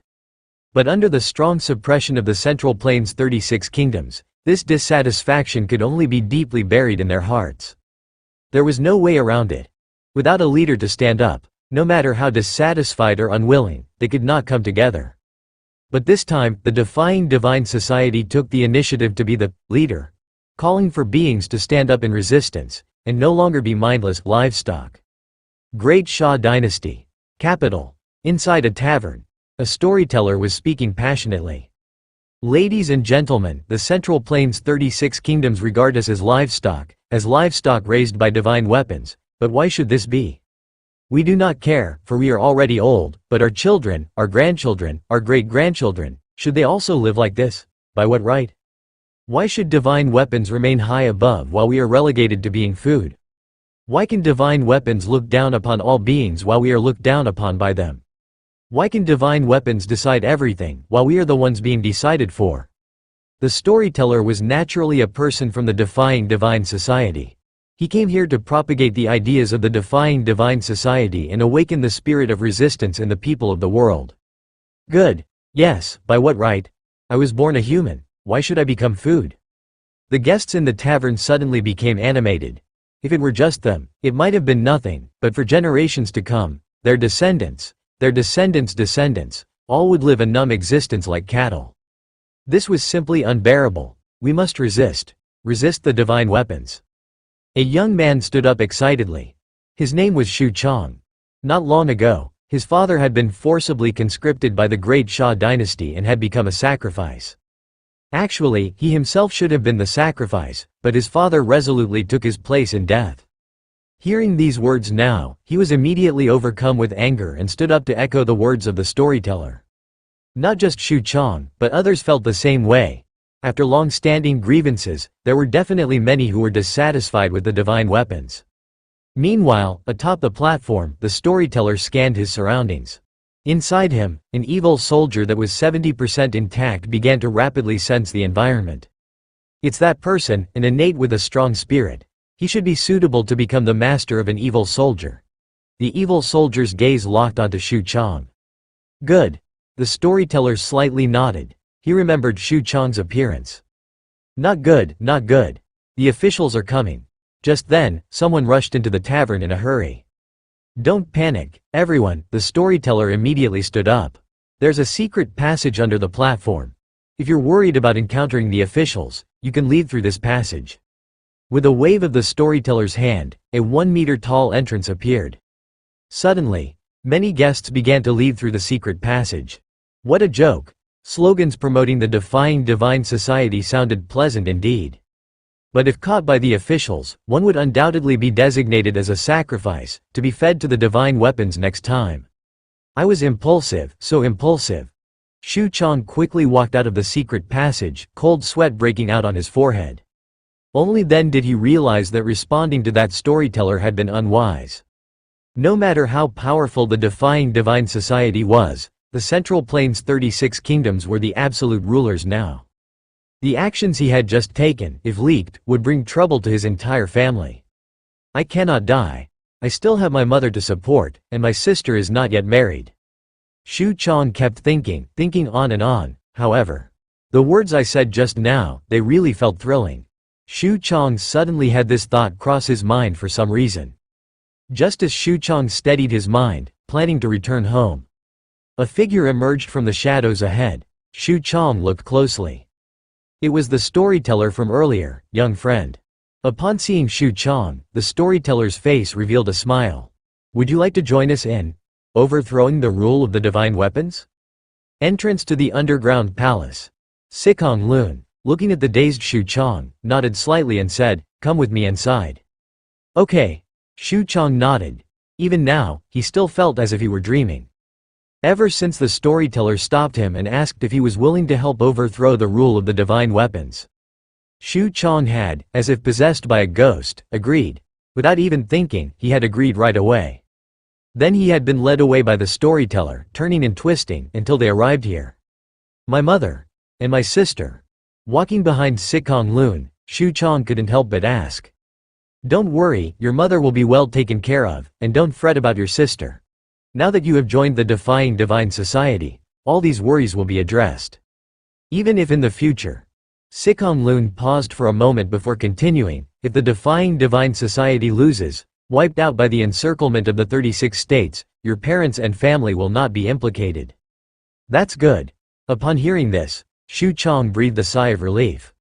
But under the strong suppression of the Central Plains' 36 kingdoms, this dissatisfaction could only be deeply buried in their hearts. There was no way around it. Without a leader to stand up, no matter how dissatisfied or unwilling, they could not come together. But this time, the defying divine society took the initiative to be the leader, calling for beings to stand up in resistance, and no longer be mindless livestock. Great Shah Dynasty. Capital. Inside a tavern. A storyteller was speaking passionately. Ladies and gentlemen, the Central Plains' 36 kingdoms regard us as livestock raised by divine weapons, but why should this be? We do not care, for we are already old, but our children, our grandchildren, our great-grandchildren, should they also live like this? By what right? Why should divine weapons remain high above while we are relegated to being food? Why can divine weapons look down upon all beings while we are looked down upon by them? Why can divine weapons decide everything while we are the ones being decided for? The storyteller was naturally a person from the defying divine society. He came here to propagate the ideas of the defying divine society and awaken the spirit of resistance in the people of the world. Good. Yes, by what right? I was born a human, why should I become food? The guests in the tavern suddenly became animated. If it were just them, it might have been nothing, but for generations to come, their descendants, all would live a numb existence like cattle. This was simply unbearable. We must resist the divine weapons. A young man stood up excitedly. His name was Shu Chong. Not long ago, his father had been forcibly conscripted by the Great Shah Dynasty and had become a sacrifice. Actually, he himself should have been the sacrifice, but his father resolutely took his place in death. Hearing these words now, he was immediately overcome with anger and stood up to echo the words of the storyteller. Not just Shu Chong, but others felt the same way. After long-standing grievances, there were definitely many who were dissatisfied with the divine weapons. Meanwhile, atop the platform, the storyteller scanned his surroundings. Inside him, an evil soldier that was 70% intact began to rapidly sense the environment. It's that person, an innate with a strong spirit. He should be suitable to become the master of an evil soldier. The evil soldier's gaze locked onto Shu Chong. Good. The storyteller slightly nodded. He remembered Shu Chong's appearance. Not good, not good. The officials are coming. Just then, someone rushed into the tavern in a hurry. Don't panic, everyone, the storyteller immediately stood up. There's a secret passage under the platform. If you're worried about encountering the officials, you can leave through this passage. With a wave of the storyteller's hand, a 1-meter-tall entrance appeared. Suddenly, many guests began to leave through the secret passage. What a joke! Slogans promoting the defying divine society sounded pleasant indeed. But if caught by the officials, one would undoubtedly be designated as a sacrifice, to be fed to the divine weapons next time. I was impulsive, so impulsive. Shu Chong quickly walked out of the secret passage, cold sweat breaking out on his forehead. Only then did he realize that responding to that storyteller had been unwise. No matter how powerful the defying divine society was, the Central Plains' 36 kingdoms were the absolute rulers now. The actions he had just taken, if leaked, would bring trouble to his entire family. I cannot die. I still have my mother to support, and my sister is not yet married. Shu Chong kept thinking on and on, however. The words I said just now, they really felt thrilling. Shu Chong suddenly had this thought cross his mind for some reason. Just as Shu Chong steadied his mind, planning to return home, a figure emerged from the shadows ahead. Shu Chong looked closely. It was the storyteller from earlier, young friend. Upon seeing Shu Chong, the storyteller's face revealed a smile. Would you like to join us in overthrowing the rule of the divine weapons? Entrance to the underground palace. Sikong Lun, looking at the dazed Shu Chong, nodded slightly and said, "Come with me inside." Okay. Shu Chong nodded. Even now, he still felt as if he were dreaming. Ever since the storyteller stopped him and asked if he was willing to help overthrow the rule of the divine weapons, Shu Chong had, as if possessed by a ghost, agreed. Without even thinking, he had agreed right away. Then he had been led away by the storyteller, turning and twisting, until they arrived here. My mother. And my sister. Walking behind Sikong Lun, Shu Chong couldn't help but ask. Don't worry, your mother will be well taken care of, and don't fret about your sister. Now that you have joined the Defying Divine Society, all these worries will be addressed. Even if in the future. Sikong Lun paused for a moment before continuing, if the Defying Divine Society loses, wiped out by the encirclement of the 36 states, your parents and family will not be implicated. That's good. Upon hearing this, Shu Chong breathed a sigh of relief.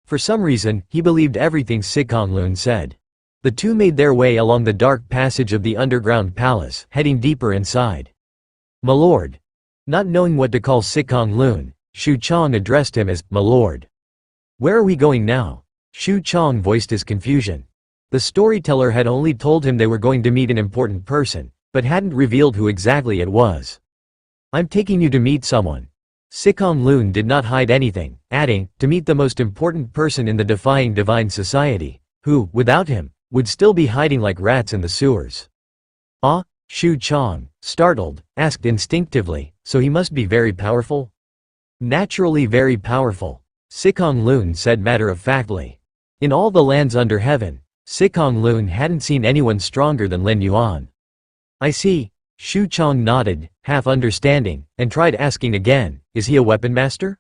For some reason, he believed everything Sikong Lun said. The two made their way along the dark passage of the underground palace, heading deeper inside. My lord. Not knowing what to call Sikong Lun, Shu Chong addressed him as my lord. Where are we going now? Shu Chong voiced his confusion. The storyteller had only told him they were going to meet an important person, but hadn't revealed who exactly it was. I'm taking you to meet someone. Sikong Lun did not hide anything, adding, to meet the most important person in the Defying Divine Society, who, without him, would still be hiding like rats in the sewers. Ah? Shu Chong, startled, asked instinctively, so he must be very powerful? Naturally very powerful, Sikong Lun said matter-of-factly. In all the lands under heaven, Sikong Lun hadn't seen anyone stronger than Lin Yuan. I see. Shu Chong nodded, half understanding, and tried asking again, is he a weapon master?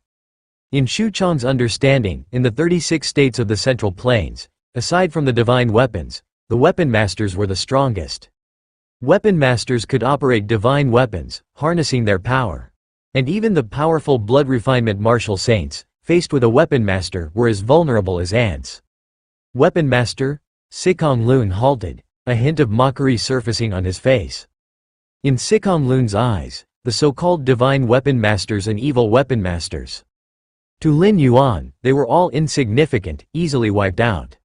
In Shu Chong's understanding, in the 36 states of the Central Plains, aside from the divine weapons, the weapon masters were the strongest. Weapon masters could operate divine weapons, harnessing their power. And even the powerful blood refinement martial saints, faced with a weapon master, were as vulnerable as ants. Weapon master? Sikong Lun halted, a hint of mockery surfacing on his face. In Sikong Lun's eyes, the so-called divine weapon masters and evil weapon masters. To Lin Yuan, they were all insignificant, easily wiped out.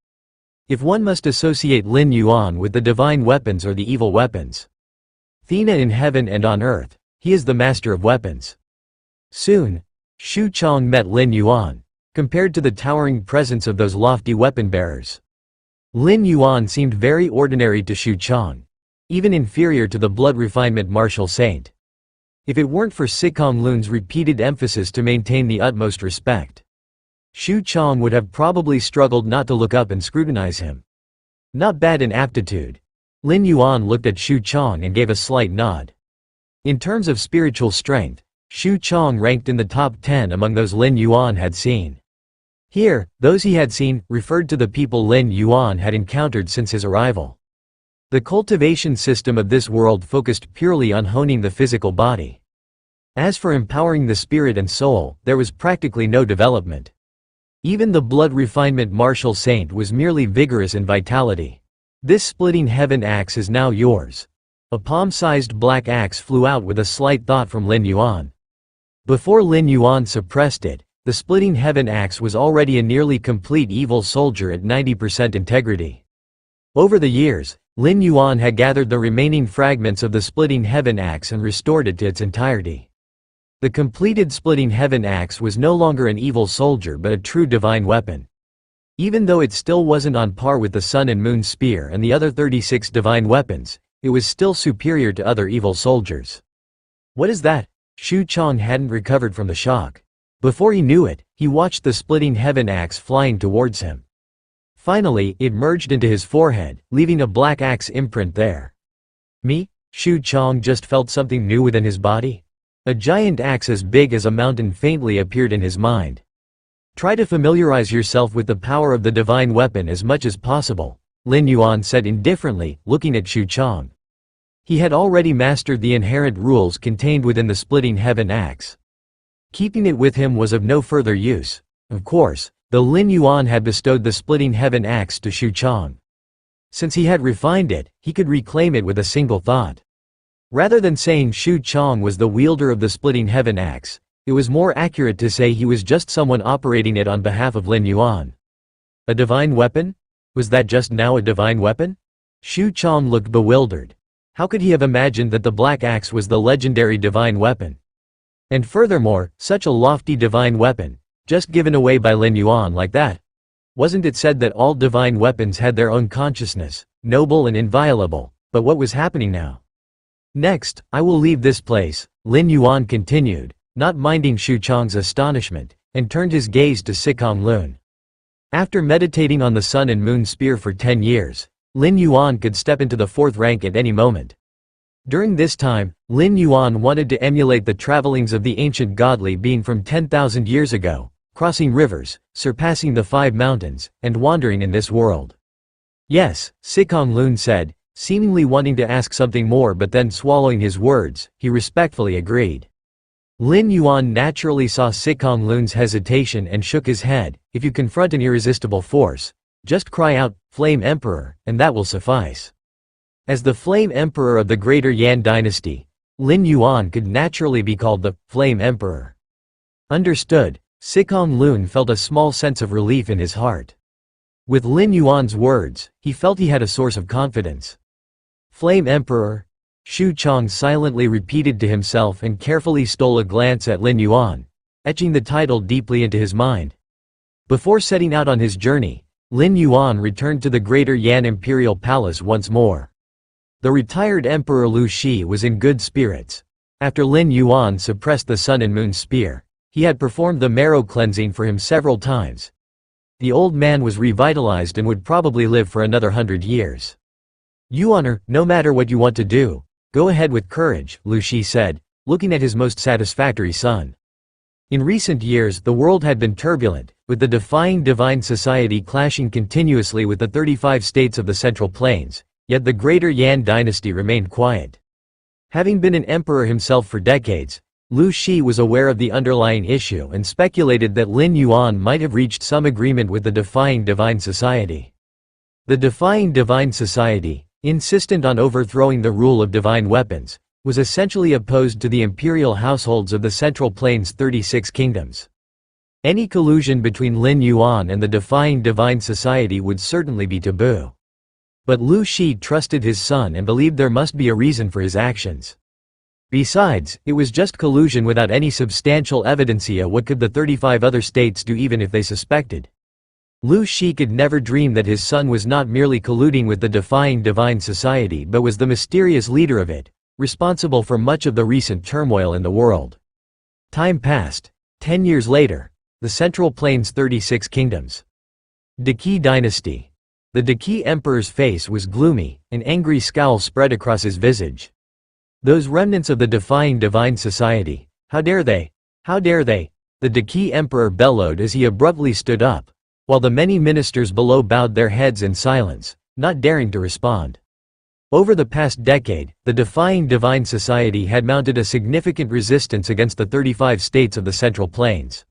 If one must associate Lin Yuan with the divine weapons or the evil weapons, Athena in heaven and on earth, he is the master of weapons. Soon, Shu Chong met Lin Yuan. Compared to the towering presence of those lofty weapon bearers, Lin Yuan seemed very ordinary to Shu Chong, even inferior to the blood refinement martial saint. If it weren't for Sikong Lun's repeated emphasis to maintain the utmost respect, Shu Chong would have probably struggled not to look up and scrutinize him. Not bad in aptitude. Lin Yuan looked at Shu Chong and gave a slight nod. In terms of spiritual strength, Shu Chong ranked in the top 10 among those Lin Yuan had seen. Here, those he had seen, referred to the people Lin Yuan had encountered since his arrival. The cultivation system of this world focused purely on honing the physical body. As for empowering the spirit and soul, there was practically no development. Even the blood refinement martial saint was merely vigorous in vitality. This splitting heaven axe is now yours. A palm-sized black axe flew out with a slight thought from Lin Yuan. Before Lin Yuan suppressed it, the splitting heaven axe was already a nearly complete evil soldier at 90% integrity. Over the years, Lin Yuan had gathered the remaining fragments of the splitting heaven axe and restored it to its entirety. The completed splitting heaven axe was no longer an evil soldier but a true divine weapon. Even though it still wasn't on par with the sun and moon spear and the other 36 divine weapons, it was still superior to other evil soldiers. What is that? Shu Chong hadn't recovered from the shock. Before he knew it, he watched the splitting heaven axe flying towards him. Finally, it merged into his forehead, leaving a black axe imprint there. Me? Shu Chong just felt something new within his body. A giant axe as big as a mountain faintly appeared in his mind. Try to familiarize yourself with the power of the divine weapon as much as possible, Lin Yuan said indifferently, looking at Xu Chang. He had already mastered the inherent rules contained within the splitting heaven axe. Keeping it with him was of no further use. Of course, though Lin Yuan had bestowed the splitting heaven axe to Xu Chang. Since he had refined it, he could reclaim it with a single thought. Rather than saying Xu Chang was the wielder of the splitting heaven axe, it was more accurate to say he was just someone operating it on behalf of Lin Yuan. A divine weapon? Was that just now a divine weapon? Xu Chang looked bewildered. How could he have imagined that the black axe was the legendary divine weapon? And furthermore, such a lofty divine weapon, just given away by Lin Yuan like that? Wasn't it said that all divine weapons had their own consciousness, noble and inviolable, but what was happening now? Next, I will leave this place, Lin Yuan continued, not minding Xu Chang's astonishment, and turned his gaze to Sikong Lun. After meditating on the sun and moon spear for 10 years, Lin Yuan could step into the 4th rank at any moment. During this time, Lin Yuan wanted to emulate the travelings of the ancient godly being from 10,000 years ago, crossing rivers, surpassing the 5 mountains, and wandering in this world. Yes, Sikong Lun said, seemingly wanting to ask something more but then swallowing his words, he respectfully agreed. Lin Yuan naturally saw Sikong Lun's hesitation and shook his head. If you confront an irresistible force, just cry out, Flame Emperor, and that will suffice. As the Flame Emperor of the Greater Yan dynasty, Lin Yuan could naturally be called the Flame Emperor. Understood, Sikong Lun felt a small sense of relief in his heart. With Lin Yuan's words, he felt he had a source of confidence. Flame Emperor? Xu Chang silently repeated to himself and carefully stole a glance at Lin Yuan, etching the title deeply into his mind. Before setting out on his journey, Lin Yuan returned to the Greater Yan Imperial Palace once more. The retired Emperor Lu Shi was in good spirits. After Lin Yuan suppressed the Sun and Moon Spear, he had performed the marrow cleansing for him several times. The old man was revitalized and would probably live for another 100 years. Yuaner, no matter what you want to do, go ahead with courage, Lu Shi said, looking at his most satisfactory son. In recent years the world had been turbulent, with the defying divine society clashing continuously with the 35 states of the Central Plains, yet the Greater Yan dynasty remained quiet. Having been an emperor himself for decades, Lu Shi was aware of the underlying issue and speculated that Lin Yuan might have reached some agreement with the defying divine society. The defying divine society, insistent on overthrowing the rule of divine weapons, was essentially opposed to the imperial households of the Central Plains' 36 kingdoms. Any collusion between Lin Yuan and the defying divine society would certainly be taboo. But Lu Shi trusted his son and believed there must be a reason for his actions. Besides, it was just collusion without any substantial evidence. What could the 35 other states do even if they suspected? Lu Shi could never dream that his son was not merely colluding with the defying divine society but was the mysterious leader of it, responsible for much of the recent turmoil in the world. Time passed. 10 years later. The Central Plains' 36 kingdoms. Deqi dynasty. The Deqi emperor's face was gloomy, an angry scowl spread across his visage. Those remnants of the defying divine society, how dare they? How dare they? The Deqi emperor bellowed as he abruptly stood up, while the many ministers below bowed their heads in silence, not daring to respond. Over the past decade, the defying divine society had mounted a significant resistance against the 35 states of the Central Plains.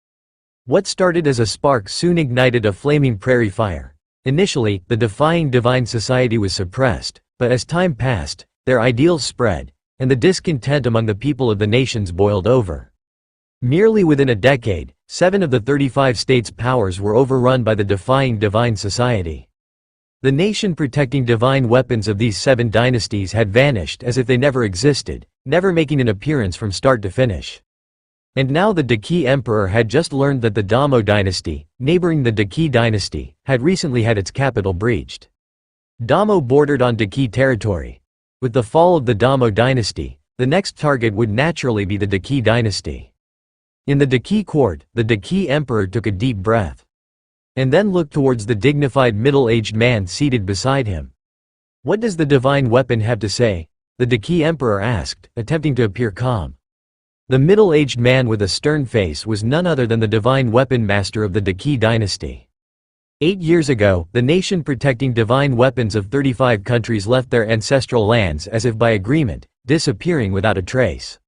What started as a spark soon ignited a flaming prairie fire. Initially, the defying divine society was suppressed, but as time passed, their ideals spread, and the discontent among the people of the nations boiled over. Merely within a decade, 7 of the 35 states' powers were overrun by the defying divine society. The nation protecting divine weapons of these 7 dynasties had vanished as if they never existed, never making an appearance from start to finish. And now the Deqi emperor had just learned that the Damo dynasty, neighboring the Deqi dynasty, had recently had its capital breached. Damo bordered on Deqi territory. With the fall of the Damo dynasty, the next target would naturally be the Deqi dynasty. In the Deqi court, the Deqi emperor took a deep breath. And then looked towards the dignified middle-aged man seated beside him. What does the divine weapon have to say? The Deqi emperor asked, attempting to appear calm. The middle-aged man with a stern face was none other than the divine weapon master of the Daqi dynasty. 8 years ago, the nation protecting divine weapons of 35 countries left their ancestral lands as if by agreement, disappearing without a trace.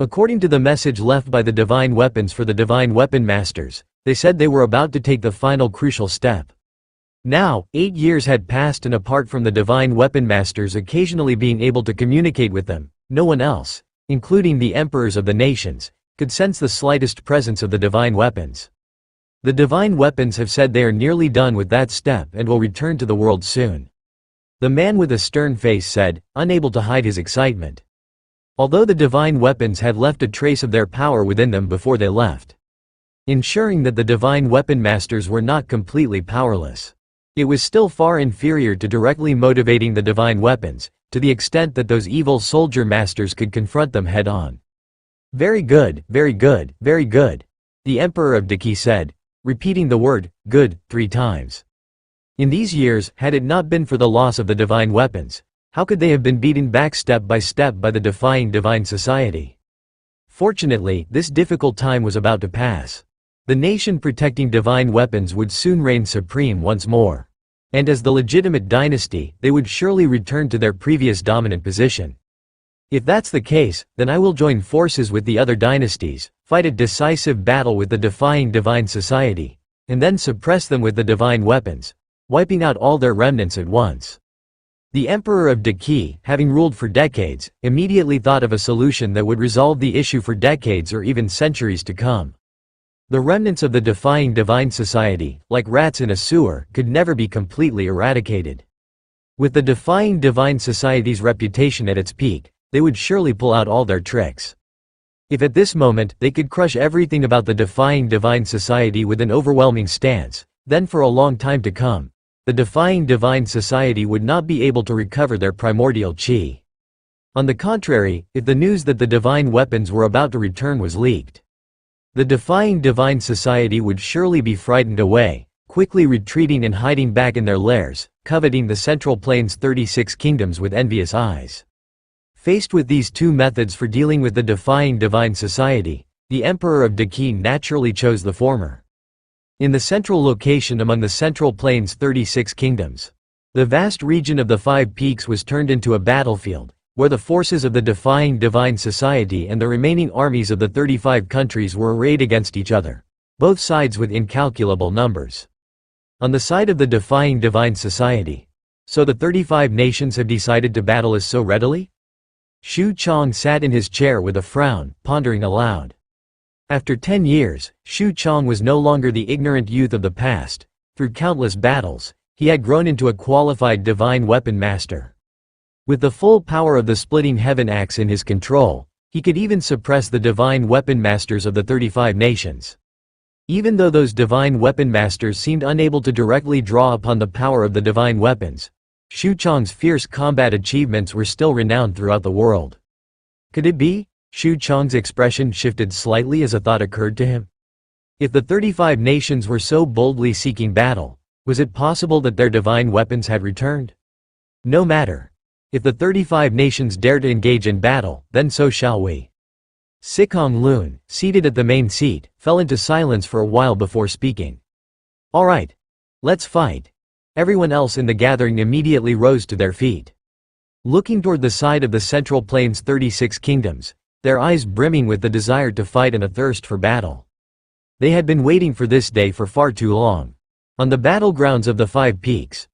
According to the message left by the divine weapons for the divine weapon masters, they said they were about to take the final crucial step. Now, 8 years had passed, and apart from the divine weapon masters occasionally being able to communicate with them, no one else, including the emperors of the nations, could sense the slightest presence of the divine weapons. The divine weapons have said they are nearly done with that step and will return to the world soon. The man with a stern face said, unable to hide his excitement. Although the divine weapons had left a trace of their power within them before they left, ensuring that the divine weapon masters were not completely powerless, it was still far inferior to directly motivating the divine weapons, to the extent that those evil soldier masters could confront them head-on. Very good, very good, very good, the Emperor of Daqi said, repeating the word, good, 3 times. In these years, had it not been for the loss of the divine weapons, how could they have been beaten back step by step by the defying divine society? Fortunately, this difficult time was about to pass. The nation protecting divine weapons would soon reign supreme once more. And as the legitimate dynasty, they would surely return to their previous dominant position. If that's the case, then I will join forces with the other dynasties, fight a decisive battle with the defying divine society, and then suppress them with the divine weapons, wiping out all their remnants at once. The Emperor of Daqi, having ruled for decades, immediately thought of a solution that would resolve the issue for decades or even centuries to come. The remnants of the defying divine society, like rats in a sewer, could never be completely eradicated. With the defying divine society's reputation at its peak, they would surely pull out all their tricks. If at this moment they could crush everything about the defying divine society with an overwhelming stance, then for a long time to come, the defying divine society would not be able to recover their primordial chi. On the contrary, if the news that the divine weapons were about to return was leaked, the defying divine society would surely be frightened away, quickly retreating and hiding back in their lairs, coveting the Central Plains' 36 kingdoms with envious eyes. Faced with these 2 methods for dealing with the defying divine society, the Emperor of Daqi naturally chose the former. In the central location among the Central Plains' 36 kingdoms, the vast region of the 5 peaks was turned into a battlefield, where the forces of the defying divine society and the remaining armies of the 35 countries were arrayed against each other, both sides with incalculable numbers. On the side of the defying divine society, so the 35 nations have decided to battle us so readily? Xu Chang sat in his chair with a frown, pondering aloud. After 10 years, Xu Chang was no longer the ignorant youth of the past. Through countless battles, he had grown into a qualified divine weapon master. With the full power of the splitting heaven axe in his control, he could even suppress the divine weapon masters of the 35 nations. Even though those divine weapon masters seemed unable to directly draw upon the power of the divine weapons, Xu Chang's fierce combat achievements were still renowned throughout the world. Could it be? Xu Chang's expression shifted slightly as a thought occurred to him. If the 35 nations were so boldly seeking battle, was it possible that their divine weapons had returned? No matter. If the 35 nations dare to engage in battle, then so shall we. Sikong Lun, seated at the main seat, fell into silence for a while before speaking. All right. Let's fight. Everyone else in the gathering immediately rose to their feet. Looking toward the side of the Central Plains' 36 kingdoms, their eyes brimming with the desire to fight and a thirst for battle. They had been waiting for this day for far too long. On the battlegrounds of the 5 peaks,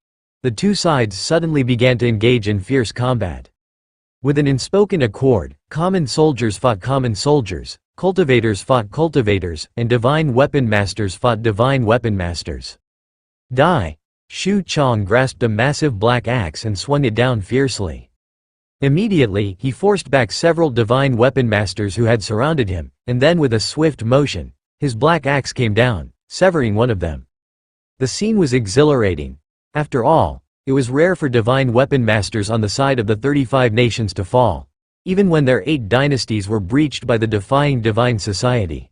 the 2 sides suddenly began to engage in fierce combat. With an unspoken accord, common soldiers fought common soldiers, cultivators fought cultivators, and divine weapon masters fought divine weapon masters. Die! Xu Chang grasped a massive black axe and swung it down fiercely. Immediately, he forced back several divine weapon masters who had surrounded him, and then with a swift motion, his black axe came down, severing one of them. The scene was exhilarating. After all, it was rare for divine weapon masters on the side of the 35 nations to fall, even when their 8 dynasties were breached by the defying divine society.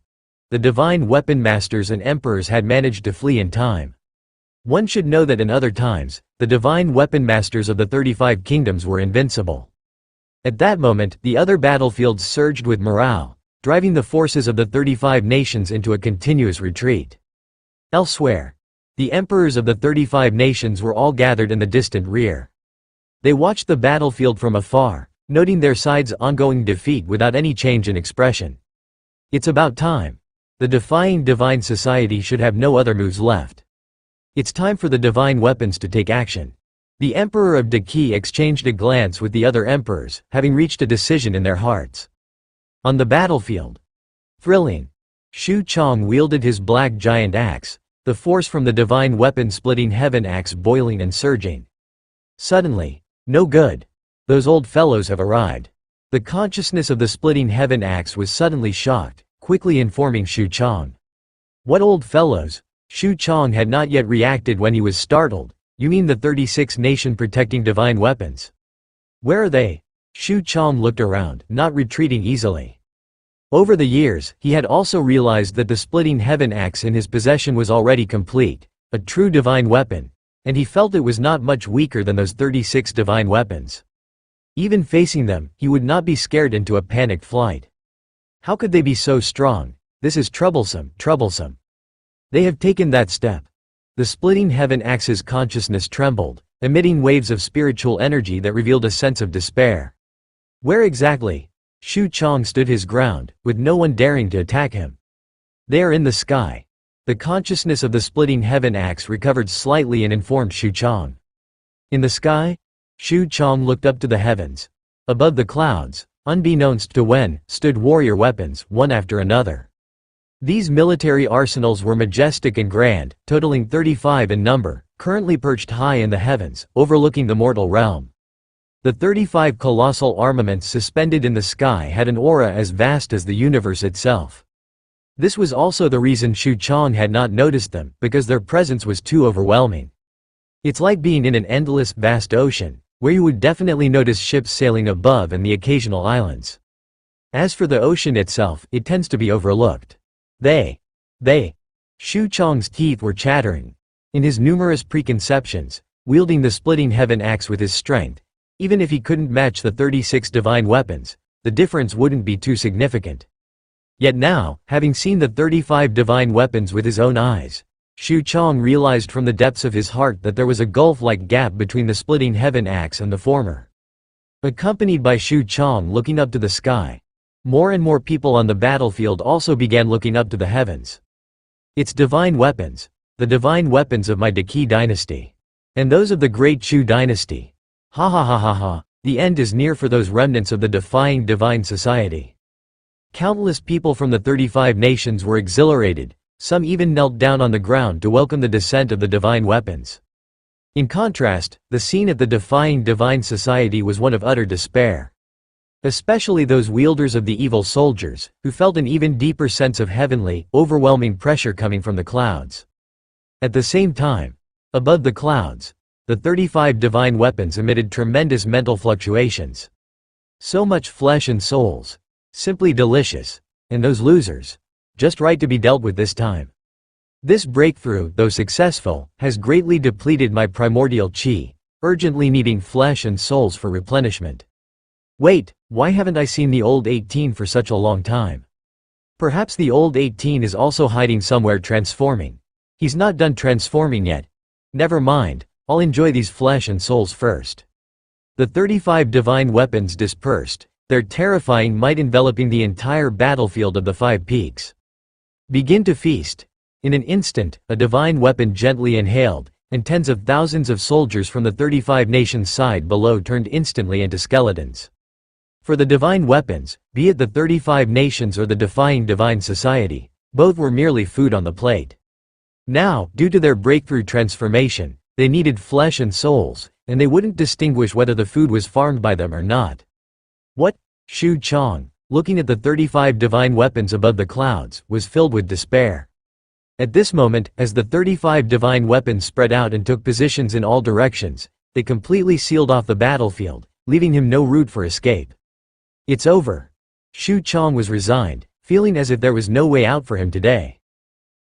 The divine weapon masters and emperors had managed to flee in time. One should know that in other times, the divine weapon masters of the 35 kingdoms were invincible. At that moment, the other battlefields surged with morale, driving the forces of the 35 nations into a continuous retreat. Elsewhere, the emperors of the 35 nations were all gathered in the distant rear. They watched the battlefield from afar, noting their side's ongoing defeat without any change in expression. It's about time. The defying divine society should have no other moves left. It's time for the divine weapons to take action. The Emperor of Daqi exchanged a glance with the other emperors, having reached a decision in their hearts. On the battlefield. Thrilling. Shu Chong wielded his black giant axe, the force from the divine weapon splitting heaven axe boiling and surging. Suddenly, no good. Those old fellows have arrived. The consciousness of the splitting heaven axe was suddenly shocked, quickly informing Shu Chong. What old fellows? Shu Chong had not yet reacted when he was startled. You mean the 36 nation protecting divine weapons? Where are they? Shu Chong looked around, not retreating easily. Over the years, he had also realized that the splitting heaven axe in his possession was already complete, a true divine weapon, and he felt it was not much weaker than those 36 divine weapons. Even facing them, he would not be scared into a panicked flight. How could they be so strong? This is troublesome, troublesome. They have taken that step. The splitting heaven axe's consciousness trembled, emitting waves of spiritual energy that revealed a sense of despair. Where exactly? Shu Chong stood his ground, with no one daring to attack him. They are in the sky. The consciousness of the splitting heaven axe recovered slightly and informed Shu Chong. In the sky? Shu Chong looked up to the heavens. Above the clouds, unbeknownst to Wen, stood warrior weapons, one after another. These military arsenals were majestic and grand, totaling 35 in number, currently perched high in the heavens, overlooking the mortal realm. The 35 colossal armaments suspended in the sky had an aura as vast as the universe itself. This was also the reason Shu Chong had not noticed them, because their presence was too overwhelming. It's like being in an endless, vast ocean, where you would definitely notice ships sailing above and the occasional islands. As for the ocean itself, it tends to be overlooked. They. Shu Chong's teeth were chattering. In his numerous preconceptions, wielding the splitting heaven axe with his strength, even if he couldn't match the 36 divine weapons, the difference wouldn't be too significant. Yet now, having seen the 35 divine weapons with his own eyes, Shu Chong realized from the depths of his heart that there was a gulf-like gap between the splitting heaven axe and the former. Accompanied by Shu Chong looking up to the sky, more and more people on the battlefield also began looking up to the heavens. It's divine weapons, the divine weapons of my Daqi dynasty. And those of the great Chu dynasty. Ha ha ha ha ha, the end is near for those remnants of the defying divine society. Countless people from the 35 nations were exhilarated, some even knelt down on the ground to welcome the descent of the divine weapons. In contrast, the scene at the defying divine society was one of utter despair. Especially those wielders of the evil soldiers, who felt an even deeper sense of heavenly, overwhelming pressure coming from the clouds. At the same time, above the clouds, the 35 divine weapons emitted tremendous mental fluctuations. So much flesh and souls. Simply delicious. And those losers. Just right to be dealt with this time. This breakthrough, though successful, has greatly depleted my primordial chi, urgently needing flesh and souls for replenishment. Wait, why haven't I seen the old 18 for such a long time? Perhaps the old 18 is also hiding somewhere transforming. He's not done transforming yet. Never mind, I'll enjoy these flesh and souls first. The 35 divine weapons dispersed, their terrifying might enveloping the entire battlefield of the 5 peaks. Begin to feast. In an instant, a divine weapon gently inhaled, and tens of thousands of soldiers from the 35 nations side below turned instantly into skeletons. For the divine weapons, be it the 35 nations or the defying divine society, both were merely food on the plate. Now, due to their breakthrough transformation, they needed flesh and souls, and they wouldn't distinguish whether the food was farmed by them or not. What? Shu Chong, looking at the 35 divine weapons above the clouds, was filled with despair. At this moment, as the 35 divine weapons spread out and took positions in all directions, they completely sealed off the battlefield, leaving him no route for escape. It's over. Shu Chong was resigned, feeling as if there was no way out for him today.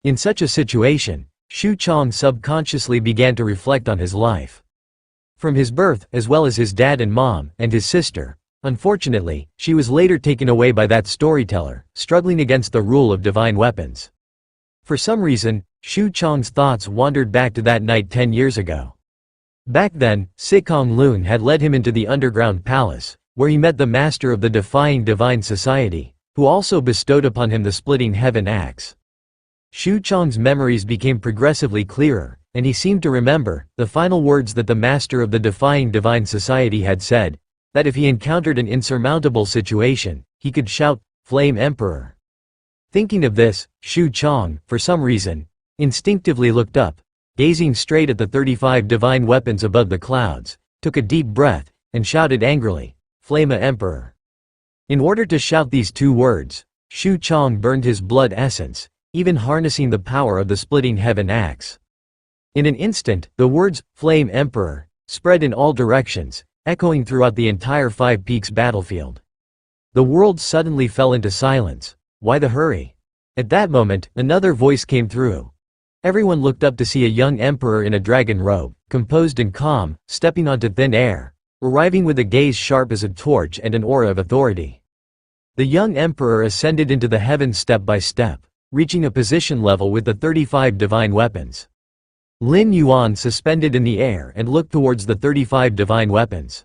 In such a situation, Shu Chong subconsciously began to reflect on his life. From his birth, as well as his dad and mom, and his sister, Unfortunately, she was later taken away by that storyteller, struggling against the rule of divine weapons. For some reason, Xu Chang's thoughts wandered back to that night 10 years ago. Back then, Sikong Lun had led him into the underground palace, where he met the master of the Defying Divine Society, who also bestowed upon him the Splitting Heaven axe. Xu Chang's memories became progressively clearer, and he seemed to remember the final words that the master of the Defying Divine Society had said, that if he encountered an insurmountable situation, he could shout, "Flame Emperor." Thinking of this, Xu Chang, for some reason, instinctively looked up, gazing straight at the 35 divine weapons above the clouds, took a deep breath, and shouted angrily, "Flame Emperor." In order to shout these two words, Xu Chang burned his blood essence, even harnessing the power of the Splitting Heaven axe. In an instant, the words, "Flame Emperor," spread in all directions, echoing throughout the entire Five Peaks battlefield. The world suddenly fell into silence. Why the hurry? At that moment, another voice came through. Everyone looked up to see a young emperor in a dragon robe, composed and calm, stepping onto thin air, arriving with a gaze sharp as a torch and an aura of authority. The young emperor ascended into the heavens step by step, reaching a position level with the 35 divine weapons. Lin Yuan suspended in the air and looked towards the 35 divine weapons.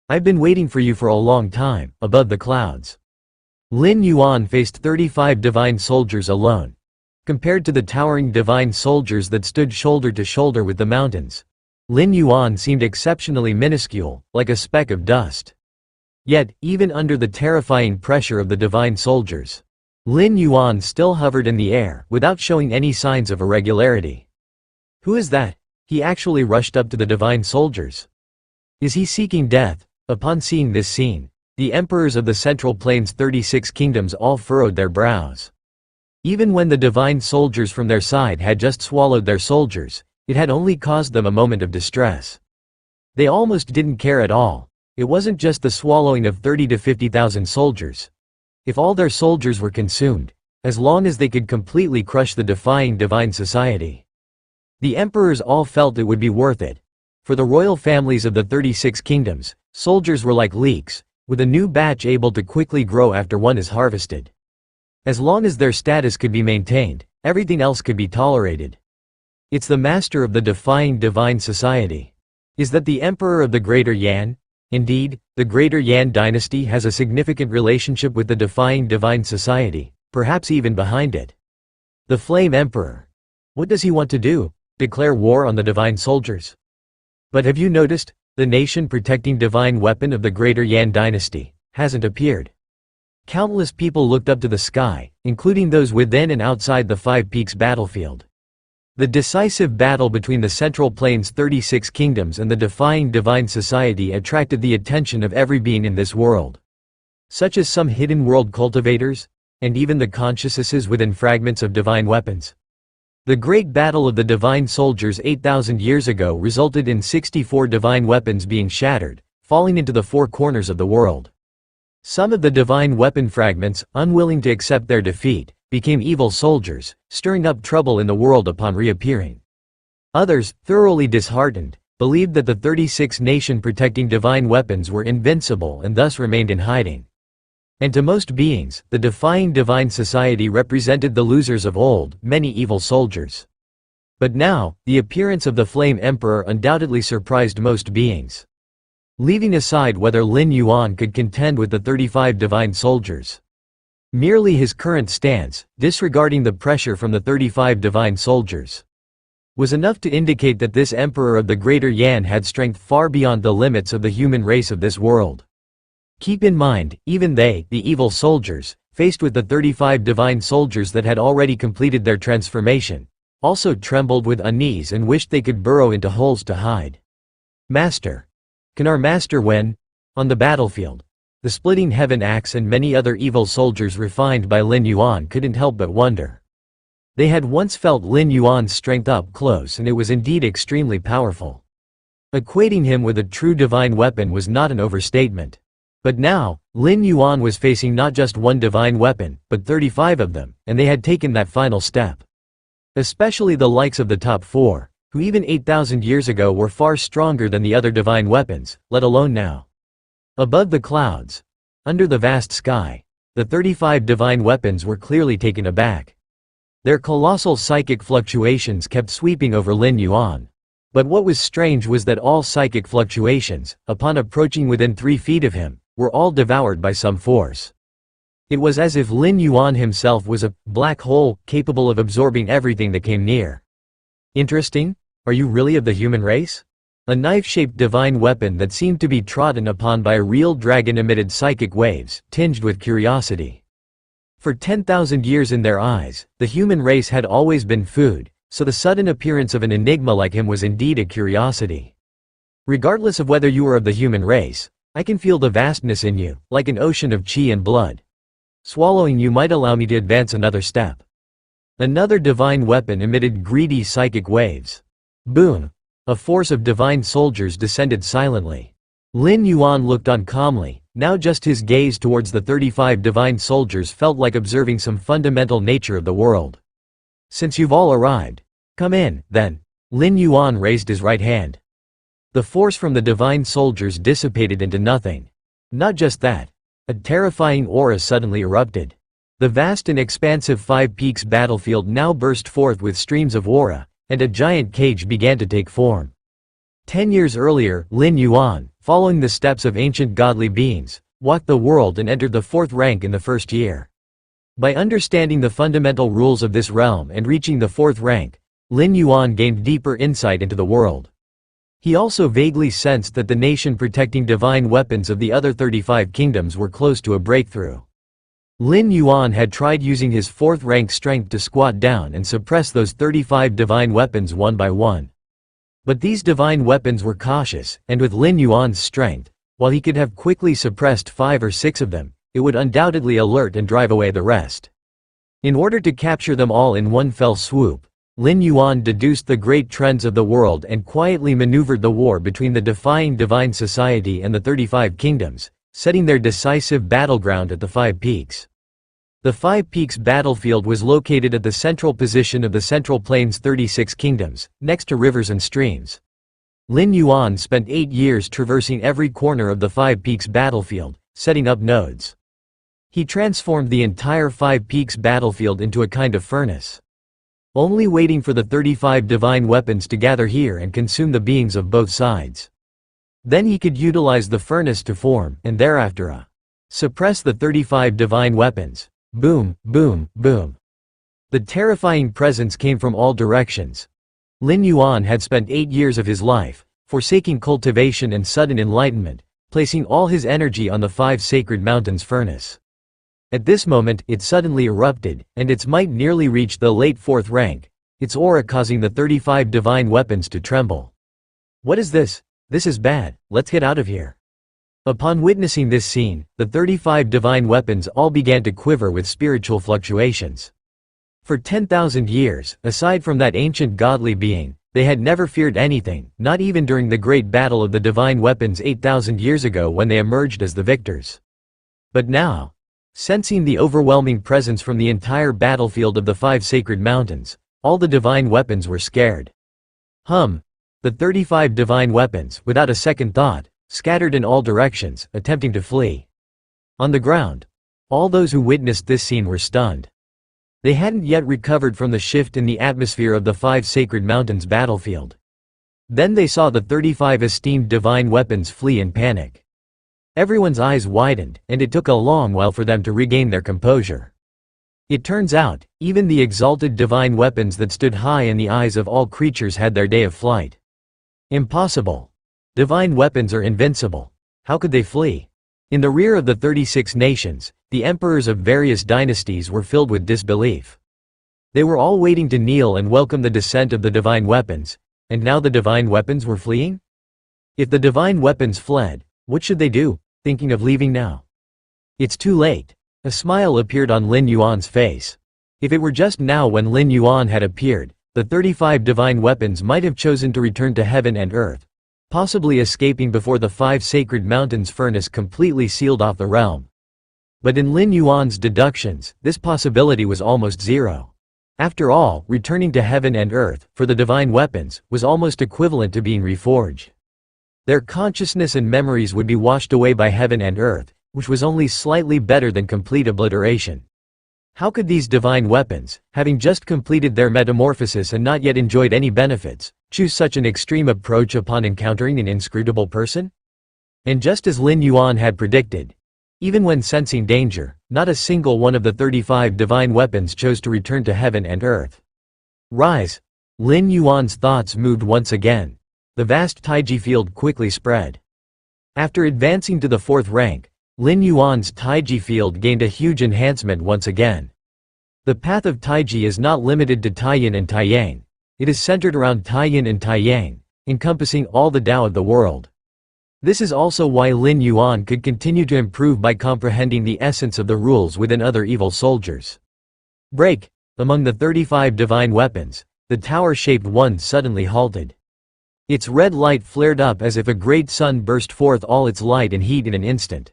"I've been waiting for you for a long time," above the clouds. Lin Yuan faced 35 divine soldiers alone. Compared to the towering divine soldiers that stood shoulder to shoulder with the mountains, Lin Yuan seemed exceptionally minuscule, like a speck of dust. Yet, even under the terrifying pressure of the divine soldiers, Lin Yuan still hovered in the air, without showing any signs of irregularity. Who is that? He actually rushed up to the divine soldiers. Is he seeking death? Upon seeing this scene, the emperors of the Central Plains' 36 kingdoms all furrowed their brows. Even when the divine soldiers from their side had just swallowed their soldiers, it had only caused them a moment of distress. They almost didn't care at all. It wasn't just the swallowing of 30 to 50,000 soldiers. If all their soldiers were consumed, as long as they could completely crush the Defying Divine Society. The emperors all felt it would be worth it. For the royal families of the 36 kingdoms, soldiers were like leeks, with a new batch able to quickly grow after one is harvested. As long as their status could be maintained, everything else could be tolerated. It's the master of the Defying Divine Society. Is that the emperor of the Greater Yan? Indeed, the Greater Yan dynasty has a significant relationship with the Defying Divine Society, perhaps even behind it. The Flame Emperor. What does he want to do? Declare war on the divine soldiers? But have you noticed, the nation protecting divine weapon of the Greater Yan dynasty hasn't appeared. Countless people looked up to the sky, including those within and outside the Five Peaks battlefield. The decisive battle between the Central Plains' 36 kingdoms and the Defying Divine Society attracted the attention of every being in this world. Such as some hidden world cultivators, and even the consciousnesses within fragments of divine weapons. The great battle of the divine soldiers 8,000 years ago resulted in 64 divine weapons being shattered, falling into the four corners of the world. Some of the divine weapon fragments, unwilling to accept their defeat, became evil soldiers, stirring up trouble in the world upon reappearing. Others, thoroughly disheartened, believed that the 36 nation protecting divine weapons were invincible and thus remained in hiding. And to most beings, the Defying Divine Society represented the losers of old, many evil soldiers. But now, the appearance of the Flame Emperor undoubtedly surprised most beings. Leaving aside whether Lin Yuan could contend with the 35 divine soldiers. Merely his current stance, disregarding the pressure from the 35 divine soldiers, was enough to indicate that this emperor of the Greater Yan had strength far beyond the limits of the human race of this world. Keep in mind, even they, the evil soldiers, faced with the 35 divine soldiers that had already completed their transformation, also trembled with unease and wished they could burrow into holes to hide. Master. Can our master win? On the battlefield, the Splitting Heaven axe and many other evil soldiers refined by Lin Yuan couldn't help but wonder. They had once felt Lin Yuan's strength up close and it was indeed extremely powerful. Equating him with a true divine weapon was not an overstatement. But now, Lin Yuan was facing not just one divine weapon, but 35 of them, and they had taken that final step. Especially the likes of the top four, who even 8,000 years ago were far stronger than the other divine weapons, let alone now. Above the clouds, under the vast sky, the 35 divine weapons were clearly taken aback. Their colossal psychic fluctuations kept sweeping over Lin Yuan. But what was strange was that all psychic fluctuations, upon approaching within 3 feet of him, were all devoured by some force. It was as if Lin Yuan himself was a black hole capable of absorbing everything that came near. Interesting? Are you really of the human race? A knife-shaped divine weapon that seemed to be trodden upon by a real dragon emitted psychic waves, tinged with curiosity. For 10,000 years in their eyes, the human race had always been food, so the sudden appearance of an enigma like him was indeed a curiosity. Regardless of whether you are of the human race, I can feel the vastness in you, like an ocean of chi and blood. Swallowing you might allow me to advance another step. Another divine weapon emitted greedy psychic waves. Boom! A force of divine soldiers descended silently. Lin Yuan looked on calmly, now just his gaze towards the 35 divine soldiers felt like observing some fundamental nature of the world. Since you've all arrived, come in, then. Lin Yuan raised his right hand. The force from the divine soldiers dissipated into nothing. Not just that. A terrifying aura suddenly erupted. The vast and expansive Five Peaks battlefield now burst forth with streams of aura, and a giant cage began to take form. 10 years earlier, Lin Yuan, following the steps of ancient godly beings, walked the world and entered the 4th rank in the first year. By understanding the fundamental rules of this realm and reaching the 4th rank, Lin Yuan gained deeper insight into the world. He also vaguely sensed that the nation protecting divine weapons of the other 35 kingdoms were close to a breakthrough. Lin Yuan had tried using his 4th rank strength to squat down and suppress those 35 divine weapons one by one. But these divine weapons were cautious, and with Lin Yuan's strength, while he could have quickly suppressed 5 or 6 of them, it would undoubtedly alert and drive away the rest. In order to capture them all in one fell swoop, Lin Yuan deduced the great trends of the world and quietly maneuvered the war between the defying divine society and the 35 kingdoms, setting their decisive battleground at the 5 Peaks. The 5 Peaks battlefield was located at the central position of the Central Plains' 36 kingdoms, next to rivers and streams. Lin Yuan spent 8 years traversing every corner of the 5 Peaks battlefield, setting up nodes. He transformed the entire 5 Peaks battlefield into a kind of furnace. Only waiting for the 35 divine weapons to gather here and consume the beings of both sides. Then he could utilize the furnace to form, and thereafter suppress the 35 divine weapons. Boom, boom, boom. The terrifying presence came from all directions. Lin Yuan had spent 8 years of his life, forsaking cultivation and sudden enlightenment, placing all his energy on the 5 sacred mountains furnace. At this moment, it suddenly erupted, and its might nearly reached the late 4th rank, its aura causing the 35 divine weapons to tremble. What is this? This is bad, let's get out of here. Upon witnessing this scene, the 35 divine weapons all began to quiver with spiritual fluctuations. For 10,000 years, aside from that ancient godly being, they had never feared anything, not even during the great battle of the divine weapons 8,000 years ago when they emerged as the victors. But now, sensing the overwhelming presence from the entire battlefield of the 5 sacred mountains, all the divine weapons were scared. The 35 divine weapons, without a second thought, scattered in all directions, attempting to flee. On the ground, all those who witnessed this scene were stunned. They hadn't yet recovered from the shift in the atmosphere of the 5 sacred mountains battlefield. Then they saw the 35 esteemed divine weapons flee in panic. Everyone's eyes widened, and it took a long while for them to regain their composure. It turns out, even the exalted divine weapons that stood high in the eyes of all creatures had their day of flight. Impossible. Divine weapons are invincible. How could they flee? In the rear of the 36 nations, the emperors of various dynasties were filled with disbelief. They were all waiting to kneel and welcome the descent of the divine weapons, and now the divine weapons were fleeing? If the divine weapons fled, what should they do, thinking of leaving now? It's too late. A smile appeared on Lin Yuan's face. If it were just now when Lin Yuan had appeared, the 35 divine weapons might have chosen to return to heaven and earth, possibly escaping before the 5 sacred mountains furnace completely sealed off the realm. But in Lin Yuan's deductions, this possibility was almost zero. After all, returning to heaven and earth, for the divine weapons, was almost equivalent to being reforged. Their consciousness and memories would be washed away by heaven and earth, which was only slightly better than complete obliteration. How could these divine weapons, having just completed their metamorphosis and not yet enjoyed any benefits, choose such an extreme approach upon encountering an inscrutable person? And just as Lin Yuan had predicted, even when sensing danger, not a single one of the 35 divine weapons chose to return to heaven and earth. Rise! Lin Yuan's thoughts moved once again. The vast Taiji field quickly spread. After advancing to the 4th rank, Lin Yuan's Taiji field gained a huge enhancement once again. The path of Taiji is not limited to Taiyin and Taiyang. It is centered around Taiyin and Taiyang, encompassing all the Tao of the world. This is also why Lin Yuan could continue to improve by comprehending the essence of the rules within other evil soldiers. Break! Among the 35 divine weapons, the tower-shaped one suddenly halted. Its red light flared up as if a great sun burst forth all its light and heat in an instant.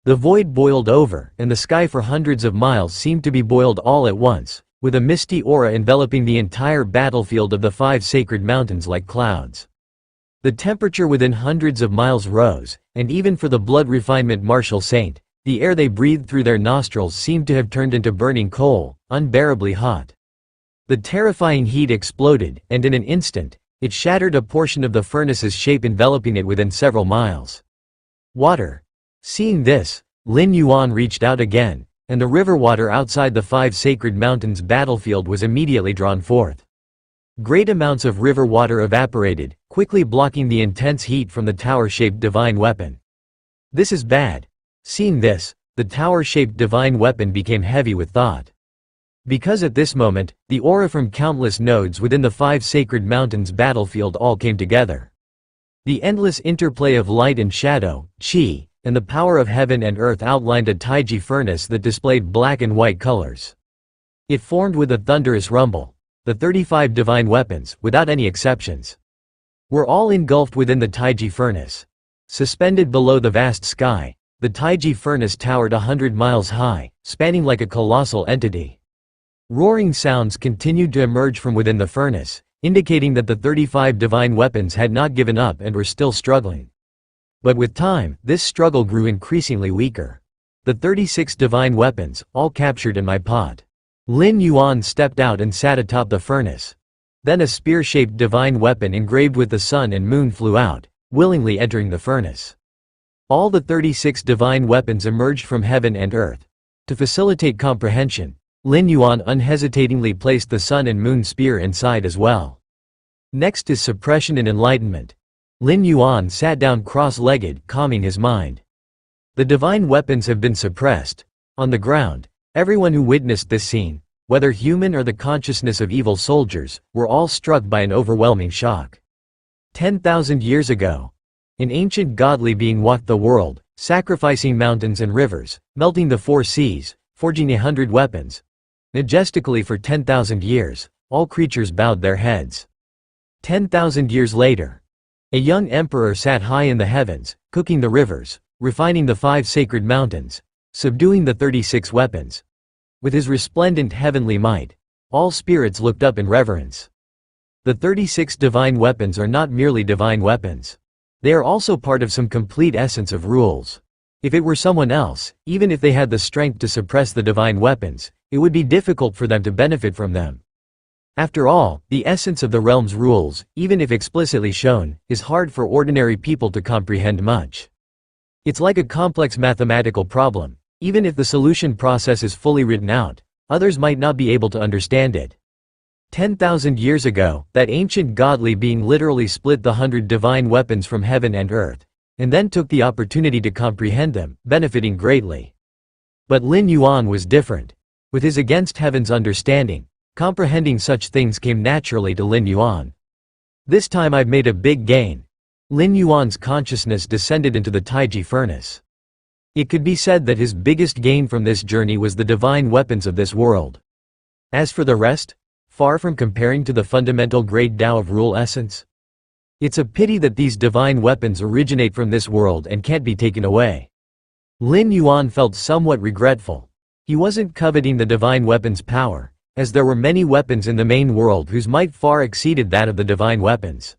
The void boiled over, and the sky for hundreds of miles seemed to be boiled all at once, with a misty aura enveloping the entire battlefield of the 5 sacred mountains like clouds. The temperature within hundreds of miles rose, and even for the blood refinement martial saint, the air they breathed through their nostrils seemed to have turned into burning coal, unbearably hot. The terrifying heat exploded, and in an instant, it shattered a portion of the furnace's shape, enveloping it within several miles. Water. Seeing this, Lin Yuan reached out again, and the river water outside the 5 sacred mountains battlefield was immediately drawn forth. Great amounts of river water evaporated, quickly blocking the intense heat from the tower-shaped divine weapon. This is bad. Seeing this, the tower-shaped divine weapon became heavy with thought. Because at this moment, the aura from countless nodes within the 5 sacred mountains battlefield all came together. The endless interplay of light and shadow, qi, and the power of heaven and earth outlined a Taiji furnace that displayed black and white colors. It formed with a thunderous rumble. The 35 divine weapons, without any exceptions, were all engulfed within the Taiji furnace. Suspended below the vast sky, the Taiji furnace towered 100 miles high, spanning like a colossal entity. Roaring sounds continued to emerge from within the furnace, indicating that the 35 divine weapons had not given up and were still struggling. But with time, this struggle grew increasingly weaker. The 36 divine weapons, all captured in my pot. Lin Yuan stepped out and sat atop the furnace. Then a spear-shaped divine weapon engraved with the sun and moon flew out, willingly entering the furnace. All the 36 divine weapons emerged from heaven and earth. To facilitate comprehension, Lin Yuan unhesitatingly placed the sun and moon spear inside as well. Next is suppression and enlightenment. Lin Yuan sat down cross-legged, calming his mind. The divine weapons have been suppressed. On the ground, everyone who witnessed this scene, whether human or the consciousness of evil soldiers, were all struck by an overwhelming shock. 10,000 years ago, an ancient godly being walked the world, sacrificing mountains and rivers, melting the 4 seas, forging 100 weapons. Majestically for 10,000 years, all creatures bowed their heads. 10,000 years later, a young emperor sat high in the heavens, cooking the rivers, refining the 5 sacred mountains, subduing the 36 weapons. With his resplendent heavenly might, all spirits looked up in reverence. The 36 divine weapons are not merely divine weapons. They are also part of some complete essence of rules. If it were someone else, even if they had the strength to suppress the divine weapons, it would be difficult for them to benefit from them. After all, the essence of the realm's rules, even if explicitly shown, is hard for ordinary people to comprehend much. It's like a complex mathematical problem. Even if the solution process is fully written out, others might not be able to understand it. 10,000 years ago, that ancient godly being literally split the 100 divine weapons from heaven and earth, and then took the opportunity to comprehend them, benefiting greatly. But Lin Yuan was different. With his against heaven's understanding, comprehending such things came naturally to Lin Yuan. This time I've made a big gain. Lin Yuan's consciousness descended into the Taiji furnace. It could be said that his biggest gain from this journey was the divine weapons of this world. As for the rest, far from comparing to the fundamental great Tao of rule essence. It's a pity that these divine weapons originate from this world and can't be taken away. Lin Yuan felt somewhat regretful. He wasn't coveting the divine weapons' power, as there were many weapons in the main world whose might far exceeded that of the divine weapons.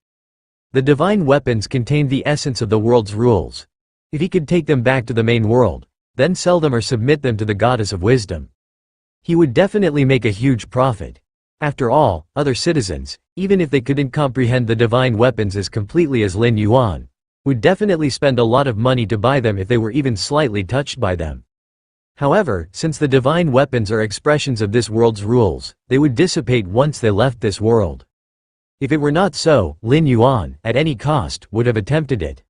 The divine weapons contained the essence of the world's rules. If he could take them back to the main world, then sell them or submit them to the goddess of wisdom, he would definitely make a huge profit. After all, other citizens, even if they couldn't comprehend the divine weapons as completely as Lin Yuan, would definitely spend a lot of money to buy them if they were even slightly touched by them. However, since the divine weapons are expressions of this world's rules, they would dissipate once they left this world. If it were not so, Lin Yuan, at any cost, would have attempted it.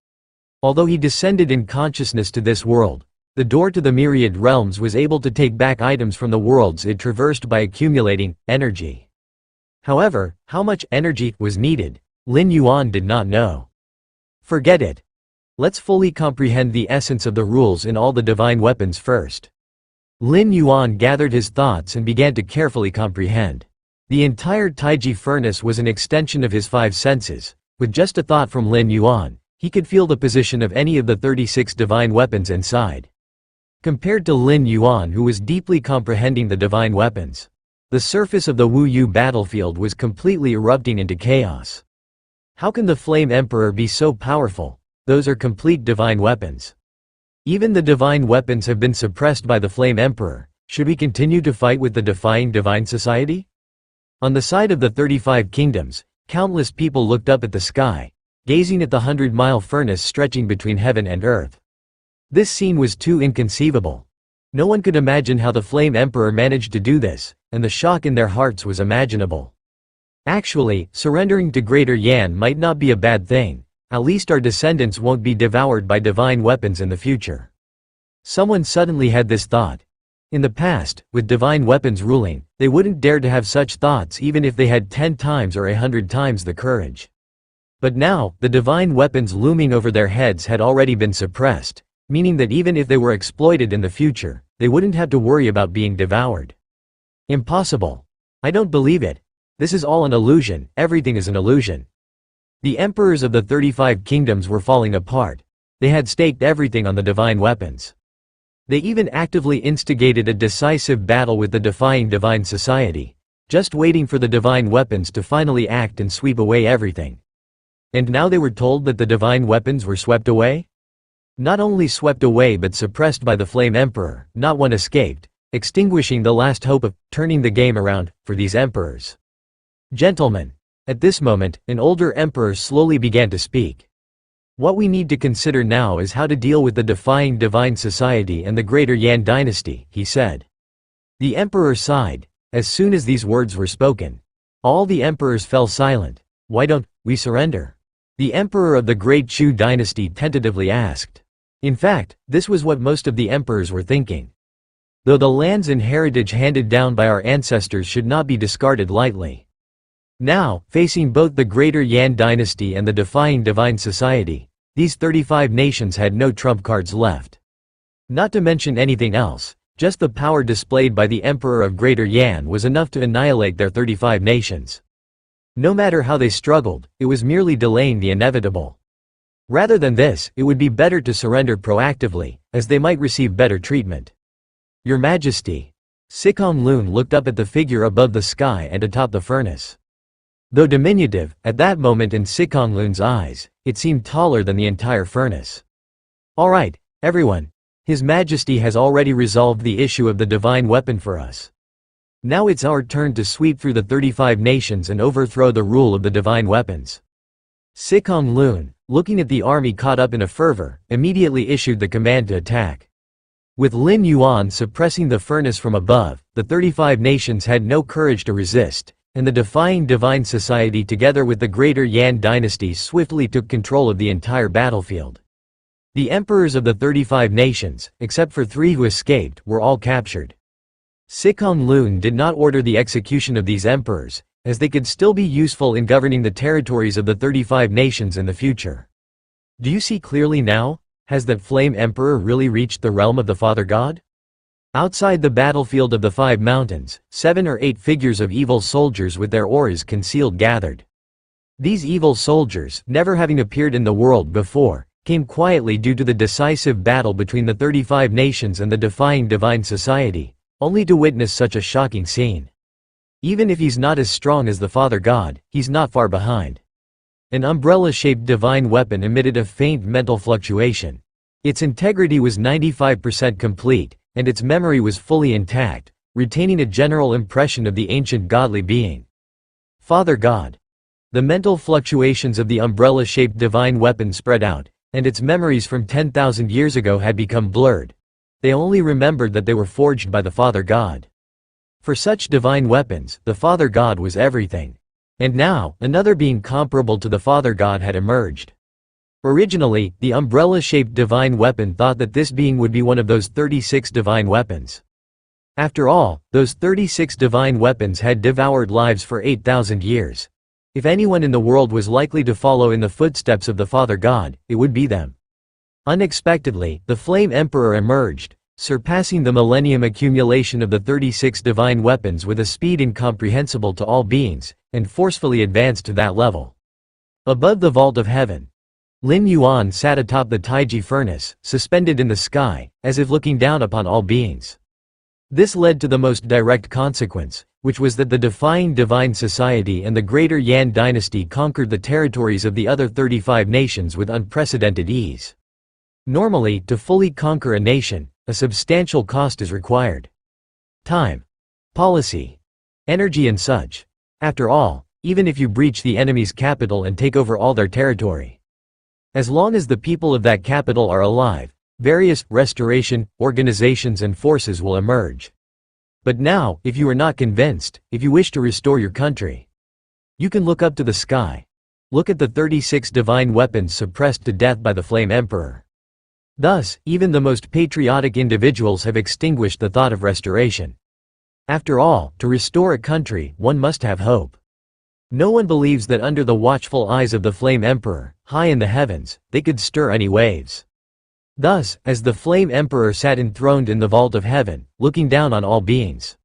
Although he descended in consciousness to this world, the door to the myriad realms was able to take back items from the worlds it traversed by accumulating energy. However, how much energy was needed, Lin Yuan did not know. Forget it. Let's fully comprehend the essence of the rules in all the divine weapons first. Lin Yuan gathered his thoughts and began to carefully comprehend. The entire Taiji furnace was an extension of his five senses. With just a thought from Lin Yuan, he could feel the position of any of the 36 divine weapons inside. Compared to Lin Yuan, who was deeply comprehending the divine weapons, the surface of the Wu Yu battlefield was completely erupting into chaos. How can the Flame Emperor be so powerful? Those are complete divine weapons. Even the divine weapons have been suppressed by the Flame Emperor. Should we continue to fight with the defying divine society? On the side of the 35 kingdoms, countless people looked up at the sky, gazing at the 100-mile furnace stretching between heaven and earth. This scene was too inconceivable. No one could imagine how the Flame Emperor managed to do this, and the shock in their hearts was imaginable. Actually, surrendering to Greater Yan might not be a bad thing. At least our descendants won't be devoured by divine weapons in the future. Someone suddenly had this thought. In the past, with divine weapons ruling, they wouldn't dare to have such thoughts even if they had 10 times or 100 times the courage. But now, the divine weapons looming over their heads had already been suppressed, meaning that even if they were exploited in the future, they wouldn't have to worry about being devoured. Impossible. I don't believe it. This is all an illusion, everything is an illusion. The emperors of the 35 kingdoms were falling apart. They had staked everything on the divine weapons. They even actively instigated a decisive battle with the defying divine society, just waiting for the divine weapons to finally act and sweep away everything. And now they were told that the divine weapons were swept away? Not only swept away but suppressed by the Flame Emperor, not one escaped, extinguishing the last hope of turning the game around for these emperors. Gentlemen, at this moment, an older emperor slowly began to speak. What we need to consider now is how to deal with the defying divine society and the Greater Yan dynasty, he said. The emperor sighed. As soon as these words were spoken, all the emperors fell silent. Why don't we surrender? The emperor of the Great Chu dynasty tentatively asked. In fact, this was what most of the emperors were thinking. Though the lands and heritage handed down by our ancestors should not be discarded lightly. Now, facing both the Greater Yan dynasty and the defying divine society, these 35 nations had no trump cards left. Not to mention anything else, just the power displayed by the Emperor of Greater Yan was enough to annihilate their 35 nations. No matter how they struggled, it was merely delaying the inevitable. Rather than this, it would be better to surrender proactively, as they might receive better treatment. Your Majesty. Sikong Lun looked up at the figure above the sky and atop the furnace. Though diminutive, at that moment in Sikong Lun's eyes, it seemed taller than the entire furnace. Alright, everyone. His Majesty has already resolved the issue of the divine weapon for us. Now it's our turn to sweep through the 35 nations and overthrow the rule of the divine weapons. Sikong Lun, looking at the army caught up in a fervor, immediately issued the command to attack. With Lin Yuan suppressing the furnace from above, the 35 nations had no courage to resist, and the defying divine society together with the Greater Yan dynasty swiftly took control of the entire battlefield. The emperors of the 35 nations, except for 3 who escaped, were all captured. Sikong Lun did not order the execution of these emperors, as they could still be useful in governing the territories of the 35 nations in the future. Do you see clearly now? Has that Flame Emperor really reached the realm of the Father God? Outside the battlefield of the 5 mountains, 7 or 8 figures of evil soldiers with their auras concealed gathered. These evil soldiers, never having appeared in the world before, came quietly due to the decisive battle between the 35 nations and the defying divine society, only to witness such a shocking scene. Even if he's not as strong as the Father God, he's not far behind. An umbrella-shaped divine weapon emitted a faint mental fluctuation. Its integrity was 95% complete, and its memory was fully intact, retaining a general impression of the ancient godly being. Father God. The mental fluctuations of the umbrella-shaped divine weapon spread out, and its memories from 10,000 years ago had become blurred. They only remembered that they were forged by the Father God. For such divine weapons, the Father God was everything. And now, another being comparable to the Father God had emerged. Originally, the umbrella-shaped divine weapon thought that this being would be one of those 36 divine weapons. After all, those 36 divine weapons had devoured lives for 8,000 years. If anyone in the world was likely to follow in the footsteps of the Father God, it would be them. Unexpectedly, the Flame Emperor emerged, surpassing the millennium accumulation of the 36 divine weapons with a speed incomprehensible to all beings, and forcefully advanced to that level. Above the vault of heaven, Lin Yuan sat atop the Taiji furnace, suspended in the sky, as if looking down upon all beings. This led to the most direct consequence, which was that the defying divine society and the greater Yan dynasty conquered the territories of the other 35 nations with unprecedented ease. Normally, to fully conquer a nation, a substantial cost is required. Time, policy, energy and such. After all, even if you breach the enemy's capital and take over all their territory, as long as the people of that capital are alive, various restoration organizations and forces will emerge. But now, if you are not convinced, if you wish to restore your country, you can look up to the sky. Look at the 36 divine weapons suppressed to death by the Flame Emperor. Thus, even the most patriotic individuals have extinguished the thought of restoration. After all, to restore a country, one must have hope. No one believes that under the watchful eyes of the Flame Emperor, high in the heavens, they could stir any waves. Thus, as the Flame Emperor sat enthroned in the vault of heaven, looking down on all beings,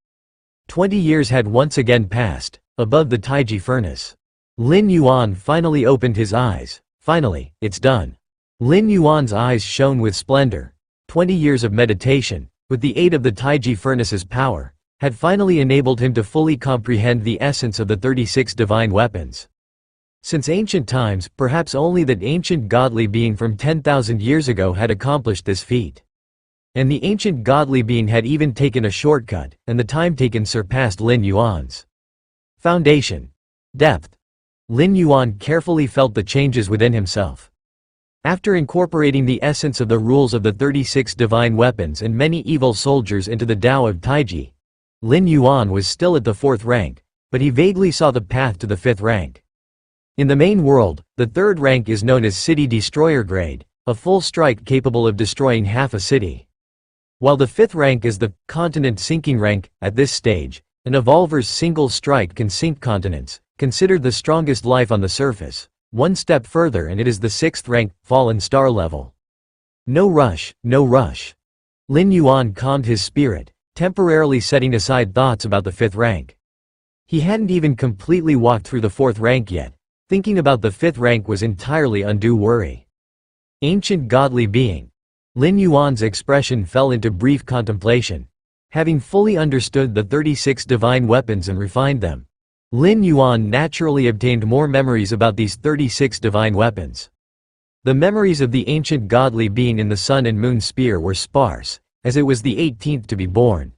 20 years had once again passed, above the Taiji furnace. Lin Yuan finally opened his eyes. Finally, it's done. Lin Yuan's eyes shone with splendor. 20 years of meditation, with the aid of the Taiji furnace's power, had finally enabled him to fully comprehend the essence of the 36 divine weapons. Since ancient times, perhaps only that ancient godly being from 10,000 years ago had accomplished this feat. And the ancient godly being had even taken a shortcut, and the time taken surpassed Lin Yuan's. Foundation. Depth. Lin Yuan carefully felt the changes within himself. After incorporating the essence of the rules of the 36 divine weapons and many evil soldiers into the Tao of Taiji, Lin Yuan was still at the 4th rank, but he vaguely saw the path to the 5th rank. In the main world, the 3rd rank is known as City Destroyer grade, a full strike capable of destroying half a city. While the 5th rank is the continent sinking rank. At this stage, an evolver's single strike can sink continents, considered the strongest life on the surface. One step further and it is the 6th rank, fallen star level. No rush, no rush. Lin Yuan calmed his spirit, temporarily setting aside thoughts about the 5th rank. He hadn't even completely walked through the 4th rank yet. Thinking about the 5th rank was entirely undue worry. Ancient godly being. Lin Yuan's expression fell into brief contemplation. Having fully understood the 36 divine weapons and refined them, Lin Yuan naturally obtained more memories about these 36 divine weapons. The memories of the ancient godly being in the sun and moon sphere were sparse, as it was the 18th to be born.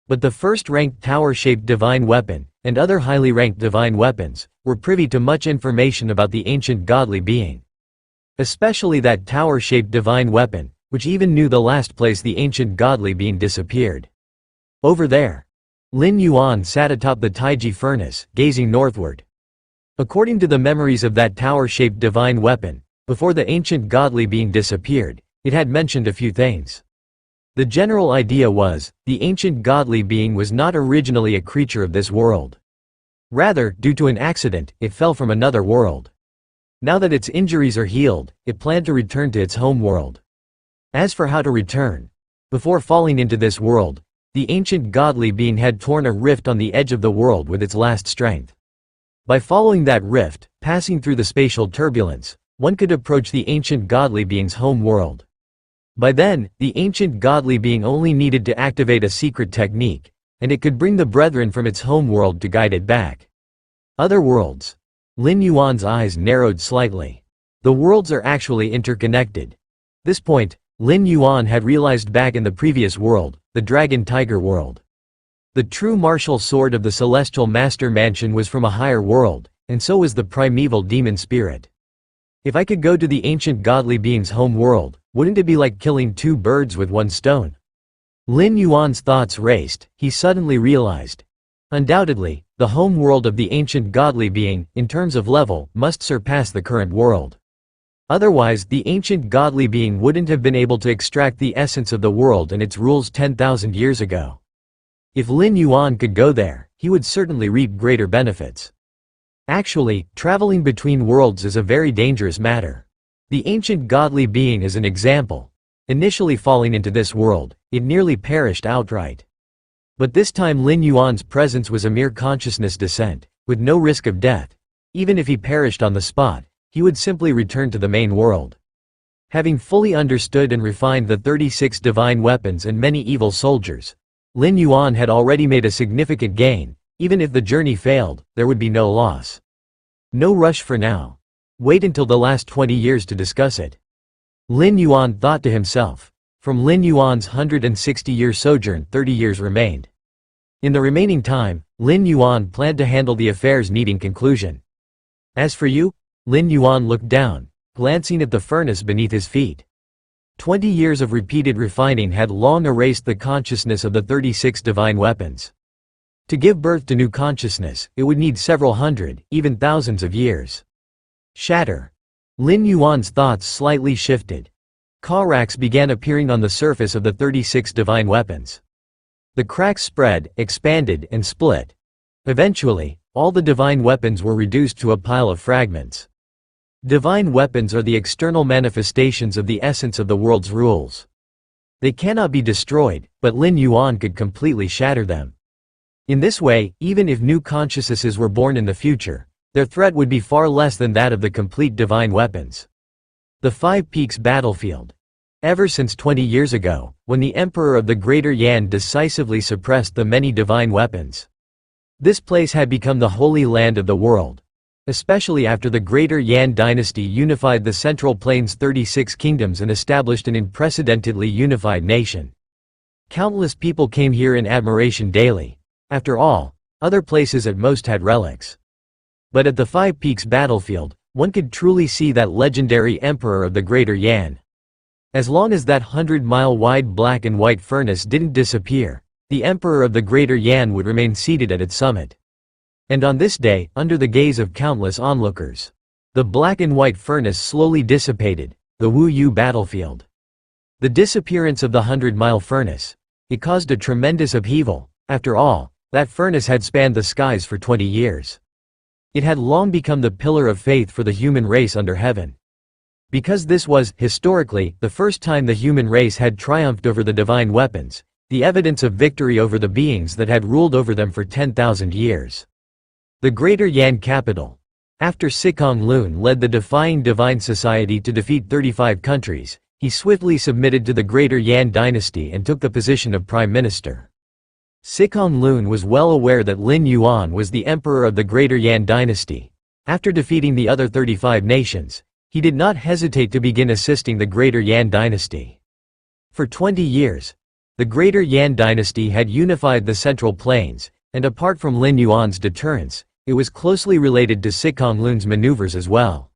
But the 1st-ranked tower-shaped divine weapon, and other highly ranked divine weapons, were privy to much information about the ancient godly being. Especially that tower-shaped divine weapon, which even knew the last place the ancient godly being disappeared. Over there. Lin Yuan sat atop the Taiji furnace, gazing northward. According to the memories of that tower-shaped divine weapon, before the ancient godly being disappeared, it had mentioned a few things. The general idea was, the ancient godly being was not originally a creature of this world. Rather, due to an accident, it fell from another world. Now that its injuries are healed, it planned to return to its home world. As for how to return, before falling into this world, the ancient godly being had torn a rift on the edge of the world with its last strength. By following that rift, passing through the spatial turbulence, one could approach the ancient godly being's home world. By then, the ancient godly being only needed to activate a secret technique, and it could bring the brethren from its home world to guide it back. Other worlds. Lin Yuan's eyes narrowed slightly. The worlds are actually interconnected. This point, Lin Yuan had realized back in the previous world, the Dragon Tiger world. The true martial sword of the Celestial Master Mansion was from a higher world, and so was the primeval demon spirit. If I could go to the ancient godly being's home world, wouldn't it be like killing two birds with one stone? Lin Yuan's thoughts raced. He suddenly realized. Undoubtedly, the home world of the ancient godly being, in terms of level, must surpass the current world. Otherwise, the ancient godly being wouldn't have been able to extract the essence of the world and its rules 10,000 years ago. If Lin Yuan could go there, he would certainly reap greater benefits. Actually, traveling between worlds is a very dangerous matter. The ancient godly being is an example. Initially falling into this world, it nearly perished outright. But this time Lin Yuan's presence was a mere consciousness descent, with no risk of death. Even if he perished on the spot, he would simply return to the main world. Having fully understood and refined the 36 divine weapons and many evil soldiers, Lin Yuan had already made a significant gain. Even if the journey failed, there would be no loss. No rush for now. Wait until the last 20 years to discuss it. Lin Yuan thought to himself. From Lin Yuan's 160-year sojourn, 30 years remained. In the remaining time, Lin Yuan planned to handle the affairs needing conclusion. As for you? Lin Yuan looked down, glancing at the furnace beneath his feet. 20 years of repeated refining had long erased the consciousness of the 36 divine weapons. To give birth to new consciousness, it would need several hundred, even thousands of years. Shatter. Lin Yuan's thoughts slightly shifted. Cracks began appearing on the surface of the 36 divine weapons. The cracks spread, expanded, and split. Eventually, all the divine weapons were reduced to a pile of fragments. Divine weapons are the external manifestations of the essence of the world's rules. They cannot be destroyed, but Lin Yuan could completely shatter them. In this way, even if new consciousnesses were born in the future, their threat would be far less than that of the complete divine weapons. The Five Peaks battlefield. Ever since 20 years ago, when the Emperor of the Greater Yan decisively suppressed the many divine weapons, this place had become the holy land of the world. Especially after the Greater Yan dynasty unified the Central Plains' 36 kingdoms and established an unprecedentedly unified nation. Countless people came here in admiration daily. After all, other places at most had relics. But at the Five Peaks battlefield, one could truly see that legendary Emperor of the Greater Yan. As long as that 100-mile-wide black and white furnace didn't disappear, the Emperor of the Greater Yan would remain seated at its summit. And on this day, under the gaze of countless onlookers, the black and white furnace slowly dissipated, the Wu Yu battlefield. The disappearance of the 100-mile furnace. It caused a tremendous upheaval. After all, that furnace had spanned the skies for 20 years. It had long become the pillar of faith for the human race under heaven. Because this was, historically, the first time the human race had triumphed over the divine weapons, the evidence of victory over the beings that had ruled over them for 10,000 years. The Greater Yan capital. After Sikong Lun led the Defying Divine Society to defeat 35 countries, he swiftly submitted to the Greater Yan dynasty and took the position of Prime Minister. Sikong Lun was well aware that Lin Yuan was the emperor of the Greater Yan dynasty. After defeating the other 35 nations, he did not hesitate to begin assisting the Greater Yan dynasty. For 20 years, the Greater Yan dynasty had unified the Central Plains, and apart from Lin Yuan's deterrence, it was closely related to Sikong Lun's maneuvers as well.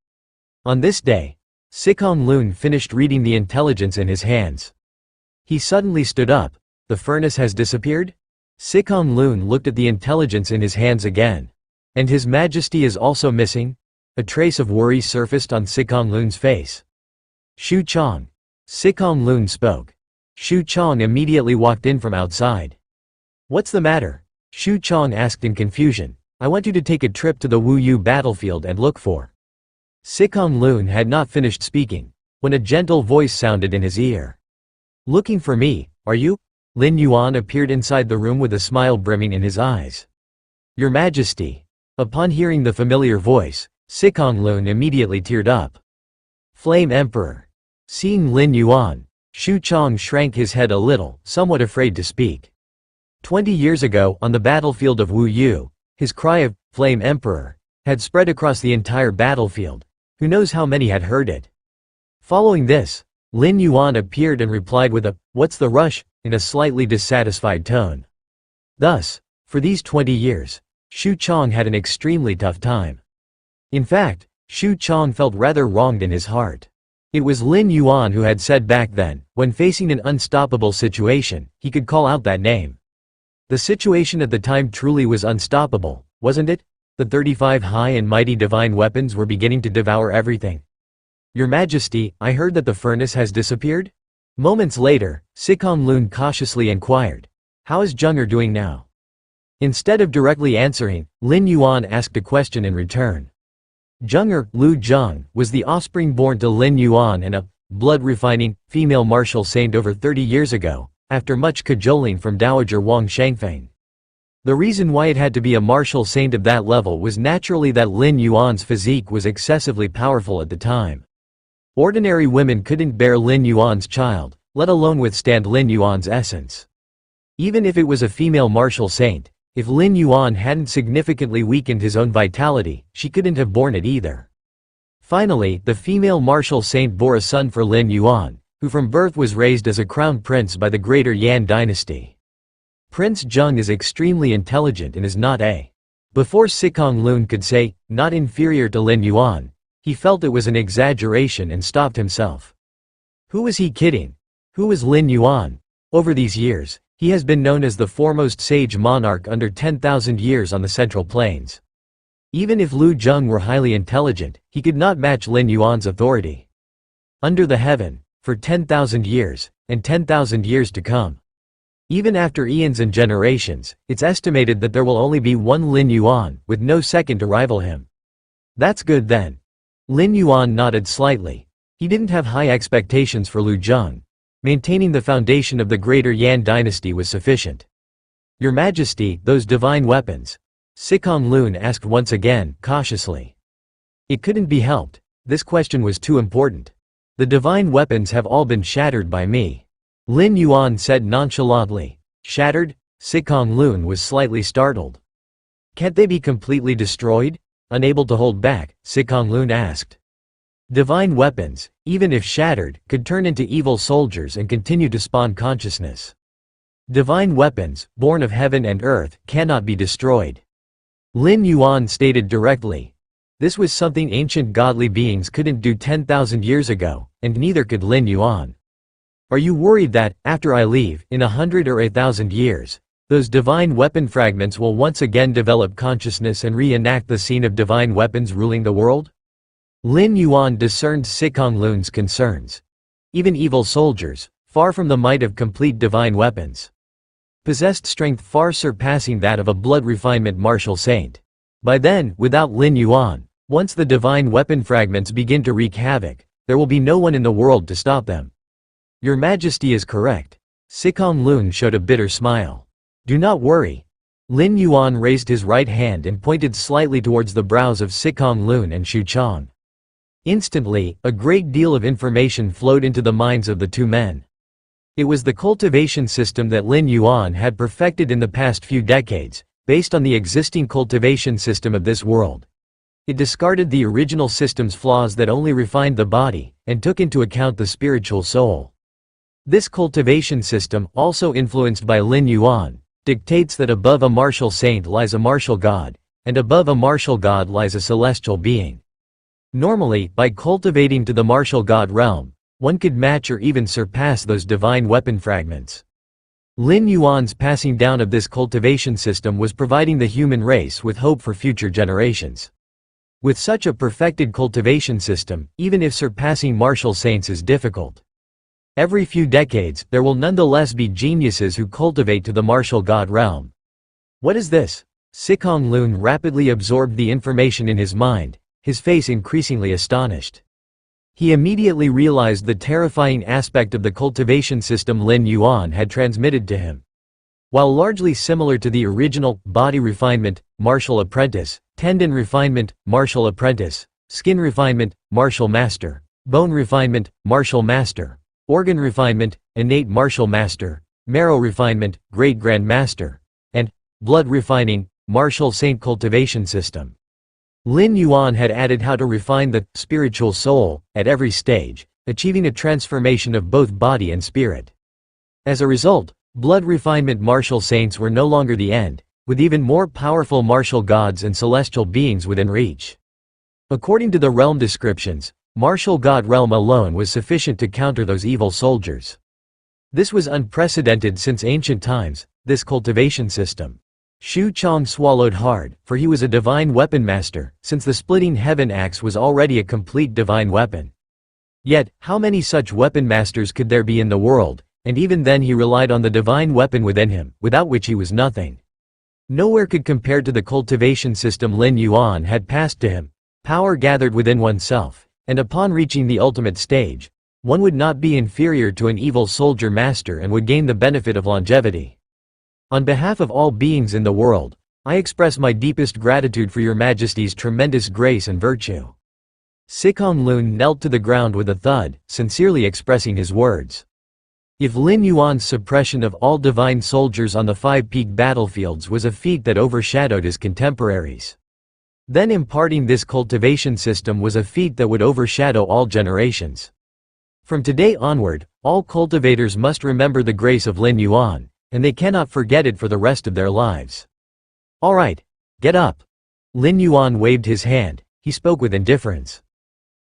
On this day, Sikong Lun finished reading the intelligence in his hands. He suddenly stood up. The furnace has disappeared? Sikong Lun looked at the intelligence in his hands again. And His Majesty is also missing? A trace of worry surfaced on Sikong Lun's face. Shu Chong. Sikong Lun spoke. Shu Chong immediately walked in from outside. What's the matter? Shu Chong asked in confusion. I want you to take a trip to the Wu Yu battlefield and look for. Sikong Lun had not finished speaking, when a gentle voice sounded in his ear. Looking for me, are you? Lin Yuan appeared inside the room with a smile brimming in his eyes. Your Majesty. Upon hearing the familiar voice, Sikong Lun immediately teared up. Flame Emperor. Seeing Lin Yuan, Shu Chong shrank his head a little, somewhat afraid to speak. 20 years ago, on the battlefield of Wu Yu, his cry of, Flame Emperor, had spread across the entire battlefield. Who knows how many had heard it? Following this, Lin Yuan appeared and replied with a, "What's the rush?" in a slightly dissatisfied tone. Thus, for these 20 years, Xu Chong had an extremely tough time. In fact, Xu Chong felt rather wronged in his heart. It was Lin Yuan who had said back then, when facing an unstoppable situation, he could call out that name. The situation at the time truly was unstoppable, wasn't it? The 35 high and mighty divine weapons were beginning to devour everything. "Your Majesty, I heard that the furnace has disappeared?" Moments later, Sikong Lun cautiously inquired. "How is Zheng Er doing now?" Instead of directly answering, Lin Yuan asked a question in return. Zheng Er, Lu Zheng, was the offspring born to Lin Yuan and a blood-refining, female martial saint over 30 years ago, after much cajoling from Dowager Wang Shangfeng. The reason why it had to be a martial saint of that level was naturally that Lin Yuan's physique was excessively powerful at the time. Ordinary women couldn't bear Lin Yuan's child, let alone withstand Lin Yuan's essence. Even if it was a female martial saint, if Lin Yuan hadn't significantly weakened his own vitality, she couldn't have borne it either. Finally, the female martial saint bore a son for Lin Yuan, who from birth was raised as a crown prince by the greater Yan dynasty. Prince Zheng is extremely intelligent and is not a. Before Sikong Lun could say, not inferior to Lin Yuan, he felt it was an exaggeration and stopped himself. Who was he kidding? Who was Lin Yuan? Over these years, he has been known as the foremost sage monarch under 10,000 years on the Central Plains. Even if Lu Zheng were highly intelligent, he could not match Lin Yuan's authority. Under the heaven, for 10,000 years, and 10,000 years to come. Even after eons and generations, it's estimated that there will only be one Lin Yuan, with no second to rival him. That's good then. Lin Yuan nodded slightly. He didn't have high expectations for Lu Zheng. Maintaining the foundation of the greater Yan dynasty was sufficient. "Your Majesty, those divine weapons?" Sikong Lun asked once again, cautiously. It couldn't be helped. This question was too important. "The divine weapons have all been shattered by me," Lin Yuan said nonchalantly. "Shattered?" Sikong Lun was slightly startled. "Can't they be completely destroyed?" Unable to hold back, Sikong Lun asked. "Divine weapons, even if shattered, could turn into evil soldiers and continue to spawn consciousness. Divine weapons, born of heaven and earth, cannot be destroyed," Lin Yuan stated directly. This was something ancient godly beings couldn't do 10,000 years ago, and neither could Lin Yuan. "Are you worried that, after I leave, in 100 or 1,000 years, those divine weapon fragments will once again develop consciousness and reenact the scene of divine weapons ruling the world?" Lin Yuan discerned Sikong Lun's concerns. Even evil soldiers, far from the might of complete divine weapons, possessed strength far surpassing that of a blood refinement martial saint. By then, without Lin Yuan, once the divine weapon fragments begin to wreak havoc, there will be no one in the world to stop them. "Your Majesty is correct." Sikong Lun showed a bitter smile. "Do not worry." Lin Yuan raised his right hand and pointed slightly towards the brows of Sikong Lun and Xu Chong. Instantly, a great deal of information flowed into the minds of the two men. It was the cultivation system that Lin Yuan had perfected in the past few decades, based on the existing cultivation system of this world. It discarded the original system's flaws that only refined the body, and took into account the spiritual soul. This cultivation system, also influenced by Lin Yuan, dictates that above a martial saint lies a martial god, and above a martial god lies a celestial being. Normally, by cultivating to the martial god realm, one could match or even surpass those divine weapon fragments. Lin Yuan's passing down of this cultivation system was providing the human race with hope for future generations. With such a perfected cultivation system, even if surpassing martial saints is difficult, every few decades, there will nonetheless be geniuses who cultivate to the martial god realm. What is this? Sikong Lun rapidly absorbed the information in his mind, his face increasingly astonished. He immediately realized the terrifying aspect of the cultivation system Lin Yuan had transmitted to him. While largely similar to the original body refinement, martial apprentice, tendon refinement, martial apprentice, skin refinement, martial master, bone refinement, martial master, organ refinement, innate martial master, marrow refinement, great grand master, and blood refining, martial saint cultivation system. Lin Yuan had added how to refine the spiritual soul at every stage, achieving a transformation of both body and spirit. As a result, blood refinement martial saints were no longer the end, with even more powerful martial gods and celestial beings within reach. According to the realm descriptions, martial god realm alone was sufficient to counter those evil soldiers. This was unprecedented since ancient times, this cultivation system. Xu Chang swallowed hard, for he was a divine weapon master, since the splitting heaven axe was already a complete divine weapon. Yet, how many such weapon masters could there be in the world, and even then he relied on the divine weapon within him, without which he was nothing. Nowhere could compare to the cultivation system Lin Yuan had passed to him, power gathered within oneself, and upon reaching the ultimate stage, one would not be inferior to an evil soldier master and would gain the benefit of longevity. On behalf of all beings in the world, I express my deepest gratitude for your Majesty's tremendous grace and virtue. Sikong Lun knelt to the ground with a thud, sincerely expressing his words. If Lin Yuan's suppression of all divine soldiers on the 5 peak battlefields was a feat that overshadowed his contemporaries, then imparting this cultivation system was a feat that would overshadow all generations. From today onward, all cultivators must remember the grace of Lin Yuan, and they cannot forget it for the rest of their lives. Alright, get up. Lin Yuan waved his hand, he spoke with indifference.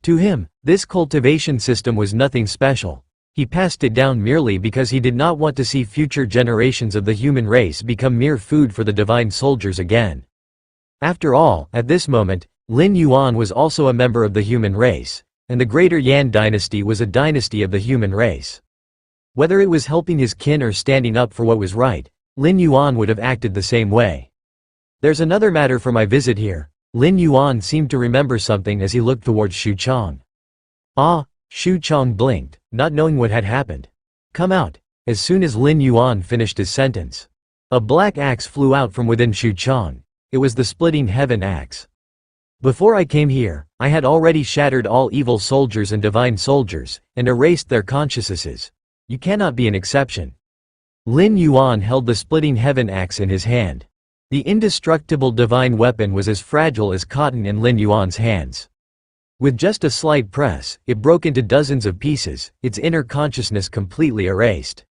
To him, this cultivation system was nothing special. He passed it down merely because he did not want to see future generations of the human race become mere food for the divine soldiers again. After all, at this moment, Lin Yuan was also a member of the human race, and the Greater Yan dynasty was a dynasty of the human race. Whether it was helping his kin or standing up for what was right, Lin Yuan would have acted the same way. There's another matter for my visit here. Lin Yuan seemed to remember something as he looked towards Xu Chang. Ah, Xu Chang blinked, not knowing what had happened. Come out. As soon as Lin Yuan finished his sentence, a black axe flew out from within Xu Chang. It was the splitting heaven axe. Before I came here, I had already shattered all evil soldiers and divine soldiers, and erased their consciousnesses. You cannot be an exception. Lin Yuan held the splitting heaven axe in his hand. The indestructible divine weapon was as fragile as cotton in Lin Yuan's hands. With just a slight press, it broke into dozens of pieces, its inner consciousness completely erased.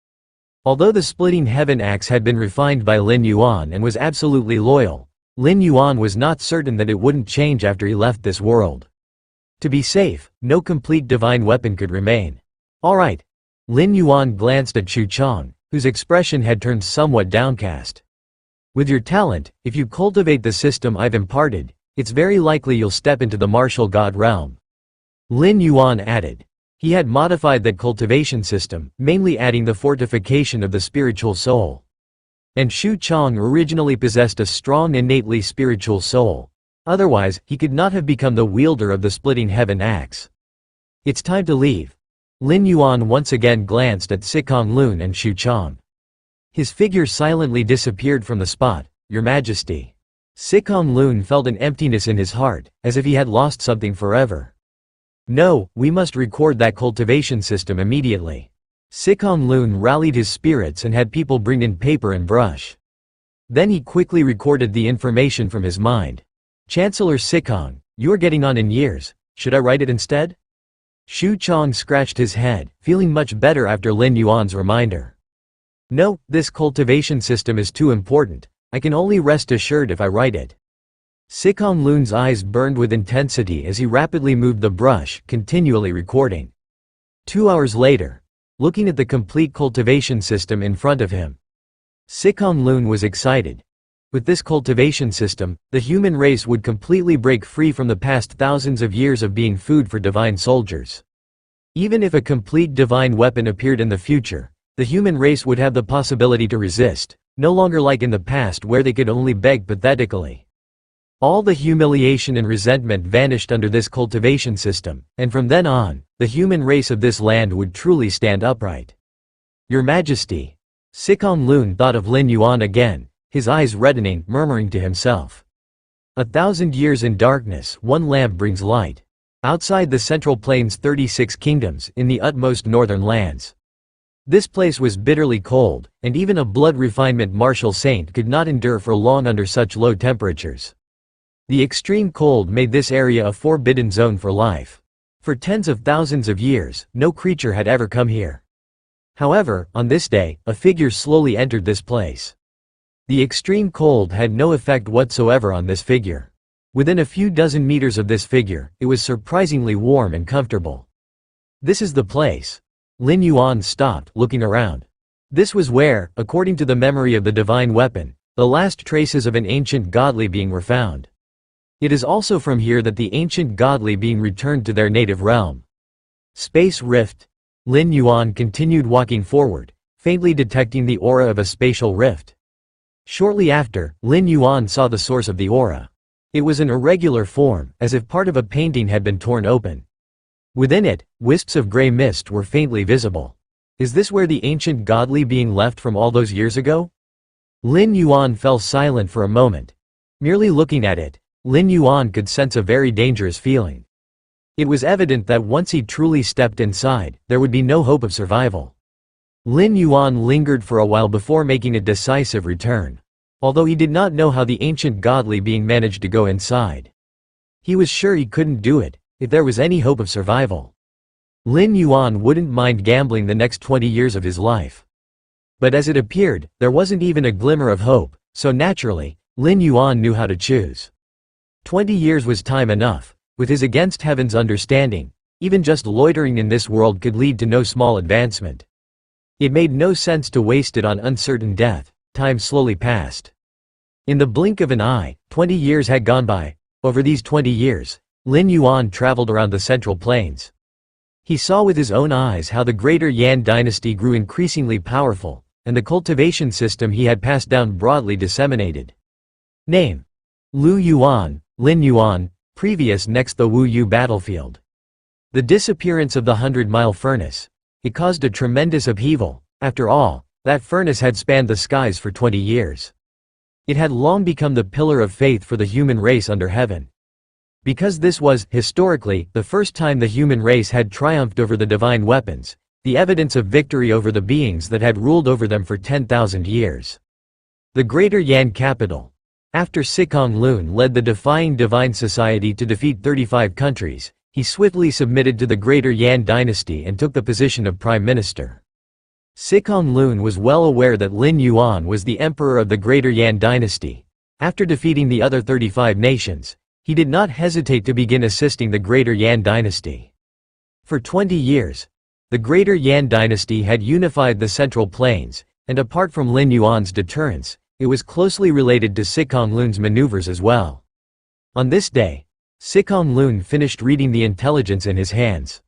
Although the splitting heaven axe had been refined by Lin Yuan and was absolutely loyal, Lin Yuan was not certain that it wouldn't change after he left this world. To be safe, no complete divine weapon could remain. Alright. Lin Yuan glanced at Xu Chang, whose expression had turned somewhat downcast. With your talent, if you cultivate the system I've imparted, it's very likely you'll step into the martial god realm. Lin Yuan added. He had modified that cultivation system, mainly adding the fortification of the spiritual soul. And Xu Chang originally possessed a strong innately spiritual soul. Otherwise, he could not have become the wielder of the splitting heaven axe. It's time to leave. Lin Yuan once again glanced at Sikong Lun and Xu Chang. His figure silently disappeared from the spot. Your Majesty. Sikong Lun felt an emptiness in his heart, as if he had lost something forever. No, we must record that cultivation system immediately. Sikong Lun rallied his spirits and had people bring in paper and brush. Then he quickly recorded the information from his mind. Chancellor Sikong, you are getting on in years, should I write it instead? Xu Chang scratched his head, feeling much better after Lin Yuan's reminder. No, this cultivation system is too important. I can only rest assured if I write it. Sikong Lun's eyes burned with intensity as he rapidly moved the brush, continually recording. 2 hours later, looking at the complete cultivation system in front of him, Sikong Lun was excited. With this cultivation system, the human race would completely break free from the past thousands of years of being food for divine soldiers. Even if a complete divine weapon appeared in the future, the human race would have the possibility to resist, no longer like in the past where they could only beg pathetically. All the humiliation and resentment vanished under this cultivation system, and from then on, the human race of this land would truly stand upright. Your Majesty. Sikong Lun thought of Lin Yuan again, his eyes reddening, murmuring to himself. 1,000 years in darkness, one lamp brings light. Outside the Central Plains 36 kingdoms, in the utmost northern lands. This place was bitterly cold, and even a blood refinement martial saint could not endure for long under such low temperatures. The extreme cold made this area a forbidden zone for life. For tens of thousands of years, no creature had ever come here. However, on this day, a figure slowly entered this place. The extreme cold had no effect whatsoever on this figure. Within a few dozen meters of this figure, it was surprisingly warm and comfortable. This is the place. Lin Yuan stopped, looking around. This was where, according to the memory of the divine weapon, the last traces of an ancient godly being were found. It is also from here that the ancient godly being returned to their native realm. Space rift. Lin Yuan continued walking forward, faintly detecting the aura of a spatial rift. Shortly after, Lin Yuan saw the source of the aura. It was an irregular form, as if part of a painting had been torn open. Within it, wisps of gray mist were faintly visible. Is this where the ancient godly being left from all those years ago? Lin Yuan fell silent for a moment. Merely looking at it, Lin Yuan could sense a very dangerous feeling. It was evident that once he truly stepped inside, there would be no hope of survival. Lin Yuan lingered for a while before making a decisive return. Although he did not know how the ancient godly being managed to go inside. He was sure he couldn't do it, if there was any hope of survival. Lin Yuan wouldn't mind gambling the next 20 years of his life. But as it appeared, there wasn't even a glimmer of hope, so naturally, Lin Yuan knew how to choose. 20 years was time enough. With his against heaven's understanding, even just loitering in this world could lead to no small advancement. It made no sense to waste it on uncertain death. Time slowly passed. In the blink of an eye, 20 years had gone by. Over these 20 years, Lin Yuan traveled around the Central Plains. He saw with his own eyes how the greater Yan dynasty grew increasingly powerful, and the cultivation system he had passed down broadly disseminated. Name: Lu Yuan, Lin Yuan, previous next the Wu Yu battlefield. The disappearance of the 100-mile furnace. It caused a tremendous upheaval. After all, that furnace had spanned the skies for 20 years. It had long become the pillar of faith for the human race under heaven. Because this was, historically, the first time the human race had triumphed over the divine weapons, the evidence of victory over the beings that had ruled over them for 10,000 years. The Greater Yan capital. After Sikong Lun led the Defying Divine Society to defeat 35 countries, he swiftly submitted to the Greater Yan dynasty and took the position of prime minister. Sikong Lun was well aware that Lin Yuan was the emperor of the Greater Yan dynasty. After defeating the other 35 nations, he did not hesitate to begin assisting the Greater Yan dynasty. For 20 years, the Greater Yan dynasty had unified the Central Plains, and apart from Lin Yuan's deterrence, it was closely related to Sikong Lun's maneuvers as well. On this day, Sikong Lun finished reading the intelligence in his hands.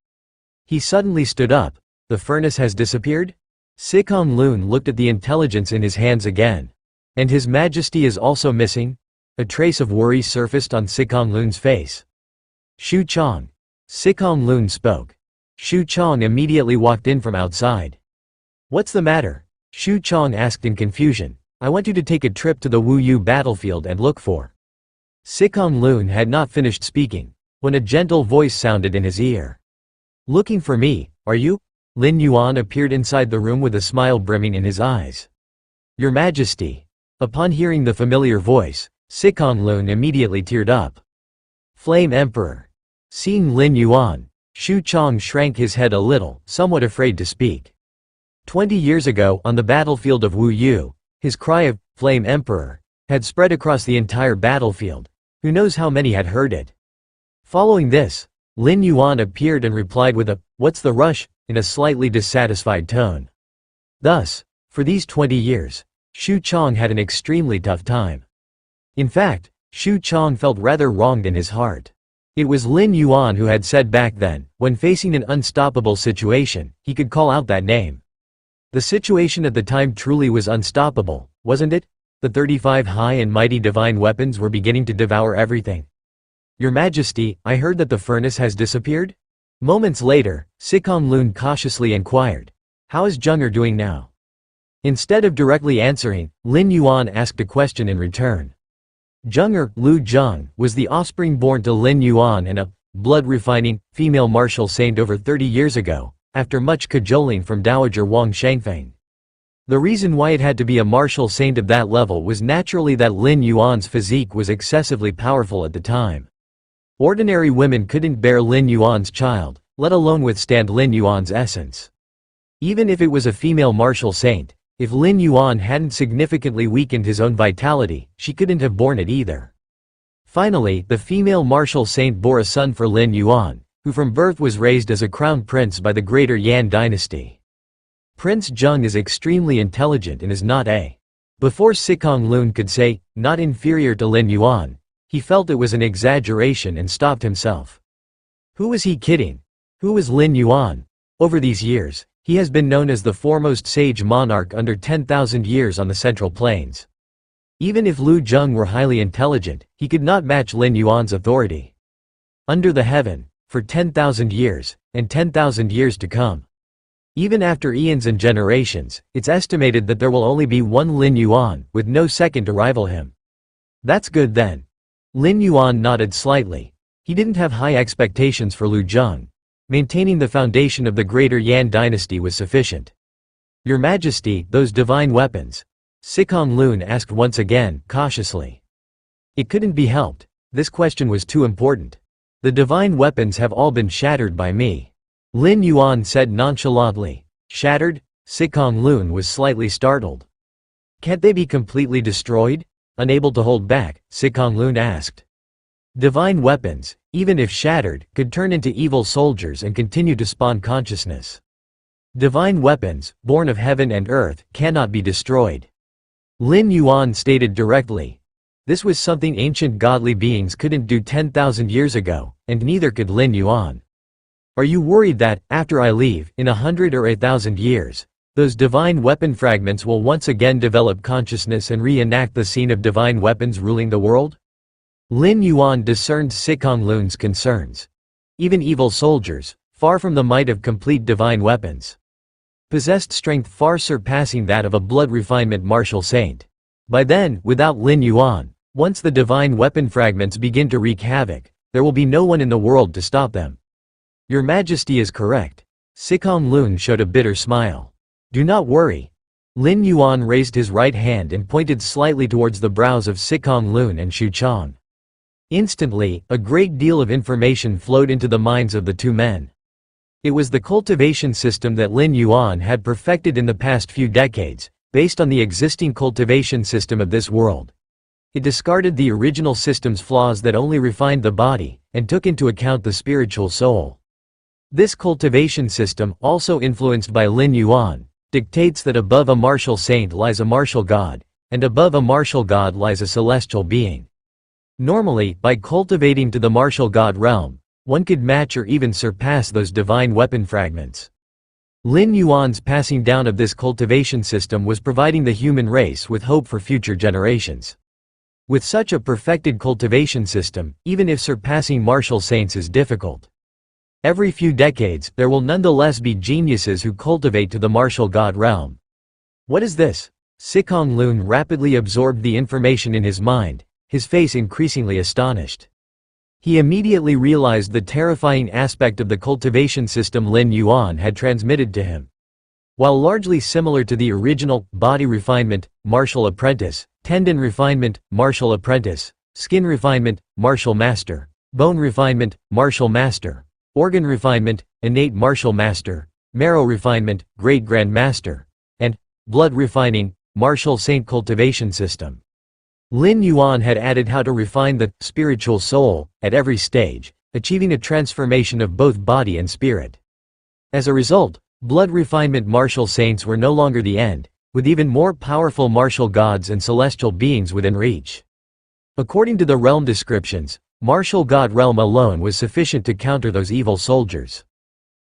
He suddenly stood up. The furnace has disappeared? Sikong Lun looked at the intelligence in his hands again. And His Majesty is also missing? A trace of worry surfaced on Sikong Lun's face. Shu Chong. Sikong Lun spoke. Shu Chong immediately walked in from outside. What's the matter? Shu Chong asked in confusion. I want you to take a trip to the Wu Yu battlefield and look for. Sikong Lun had not finished speaking, when a gentle voice sounded in his ear. Looking for me, are you? Lin Yuan appeared inside the room with a smile brimming in his eyes. Your Majesty. Upon hearing the familiar voice, Sikong Lun immediately teared up. Flame Emperor. Seeing Lin Yuan, Shu Chong shrank his head a little, somewhat afraid to speak. 20 years ago, on the battlefield of Wu Yu, his cry of, Flame Emperor, had spread across the entire battlefield. Who knows how many had heard it? Following this, Lin Yuan appeared and replied with a, what's the rush, in a slightly dissatisfied tone. Thus, for these 20 years, Shu Chong had an extremely tough time. In fact, Shu Chong felt rather wronged in his heart. It was Lin Yuan who had said back then, when facing an unstoppable situation, he could call out that name. The situation at the time truly was unstoppable, wasn't it? The 35 high and mighty divine weapons were beginning to devour everything. Your Majesty, I heard that the furnace has disappeared? Moments later, Sikong Lun cautiously inquired. How is Zheng doing now? Instead of directly answering, Lin Yuan asked a question in return. Zheng Lu Zheng was the offspring born to Lin Yuan and a blood-refining female martial saint over 30 years ago, after much cajoling from Dowager Wang Shangfeng. The reason why it had to be a martial saint of that level was naturally that Lin Yuan's physique was excessively powerful at the time. Ordinary women couldn't bear Lin Yuan's child, let alone withstand Lin Yuan's essence. Even if it was a female martial saint, if Lin Yuan hadn't significantly weakened his own vitality, she couldn't have borne it either. Finally, the female martial saint bore a son for Lin Yuan, who from birth was raised as a crown prince by the greater Yan dynasty. Prince Zheng is extremely intelligent and is not a. Before Sikong Lun could say, not inferior to Lin Yuan, he felt it was an exaggeration and stopped himself. Who was he kidding? Who was Lin Yuan? Over these years, he has been known as the foremost sage monarch under 10,000 years on the Central Plains. Even if Lu Zheng were highly intelligent, he could not match Lin Yuan's authority. Under the heaven, for 10,000 years, and 10,000 years to come. Even after eons and generations, it's estimated that there will only be one Lin Yuan, with no second to rival him. That's good then. Lin Yuan nodded slightly. He didn't have high expectations for Lu Zheng. Maintaining the foundation of the greater Yan dynasty was sufficient. Your Majesty, those divine weapons? Sikong Lun asked once again, cautiously. It couldn't be helped. This question was too important. The divine weapons have all been shattered by me. Lin Yuan said nonchalantly. Shattered? Sikong Lun was slightly startled. Can't they be completely destroyed? Unable to hold back, Sikong Lun asked. Divine weapons, even if shattered, could turn into evil soldiers and continue to spawn consciousness. Divine weapons, born of heaven and earth, cannot be destroyed. Lin Yuan stated directly. This was something ancient godly beings couldn't do 10,000 years ago, and neither could Lin Yuan. Are you worried that, after I leave, in 100 or 1,000 years, those divine weapon fragments will once again develop consciousness and reenact the scene of divine weapons ruling the world? Lin Yuan discerned Sikong Lun's concerns. Even evil soldiers, far from the might of complete divine weapons, possessed strength far surpassing that of a blood refinement martial saint. By then, without Lin Yuan, once the divine weapon fragments begin to wreak havoc, there will be no one in the world to stop them. Your Majesty is correct. Sikong Lun showed a bitter smile. Do not worry. Lin Yuan raised his right hand and pointed slightly towards the brows of Sikong Lun and Xu Chang. Instantly, a great deal of information flowed into the minds of the two men. It was the cultivation system that Lin Yuan had perfected in the past few decades, based on the existing cultivation system of this world. It discarded the original system's flaws that only refined the body, and took into account the spiritual soul. This cultivation system, also influenced by Lin Yuan, dictates that above a martial saint lies a martial god, and above a martial god lies a celestial being. Normally, by cultivating to the martial god realm, one could match or even surpass those divine weapon fragments. Lin Yuan's passing down of this cultivation system was providing the human race with hope for future generations. With such a perfected cultivation system, even if surpassing martial saints is difficult, every few decades, there will nonetheless be geniuses who cultivate to the martial god realm. What is this? Sikong Lun rapidly absorbed the information in his mind, his face increasingly astonished. He immediately realized the terrifying aspect of the cultivation system Lin Yuan had transmitted to him. While largely similar to the original, body refinement, martial apprentice, tendon refinement, martial apprentice, skin refinement, martial master, bone refinement, martial master, organ refinement, innate martial master, marrow refinement, great grand master, and blood refining, martial saint cultivation system. Lin Yuan had added how to refine the spiritual soul at every stage, achieving a transformation of both body and spirit. As a result, blood refinement martial saints were no longer the end, with even more powerful martial gods and celestial beings within reach. According to the realm descriptions, martial god realm alone was sufficient to counter those evil soldiers.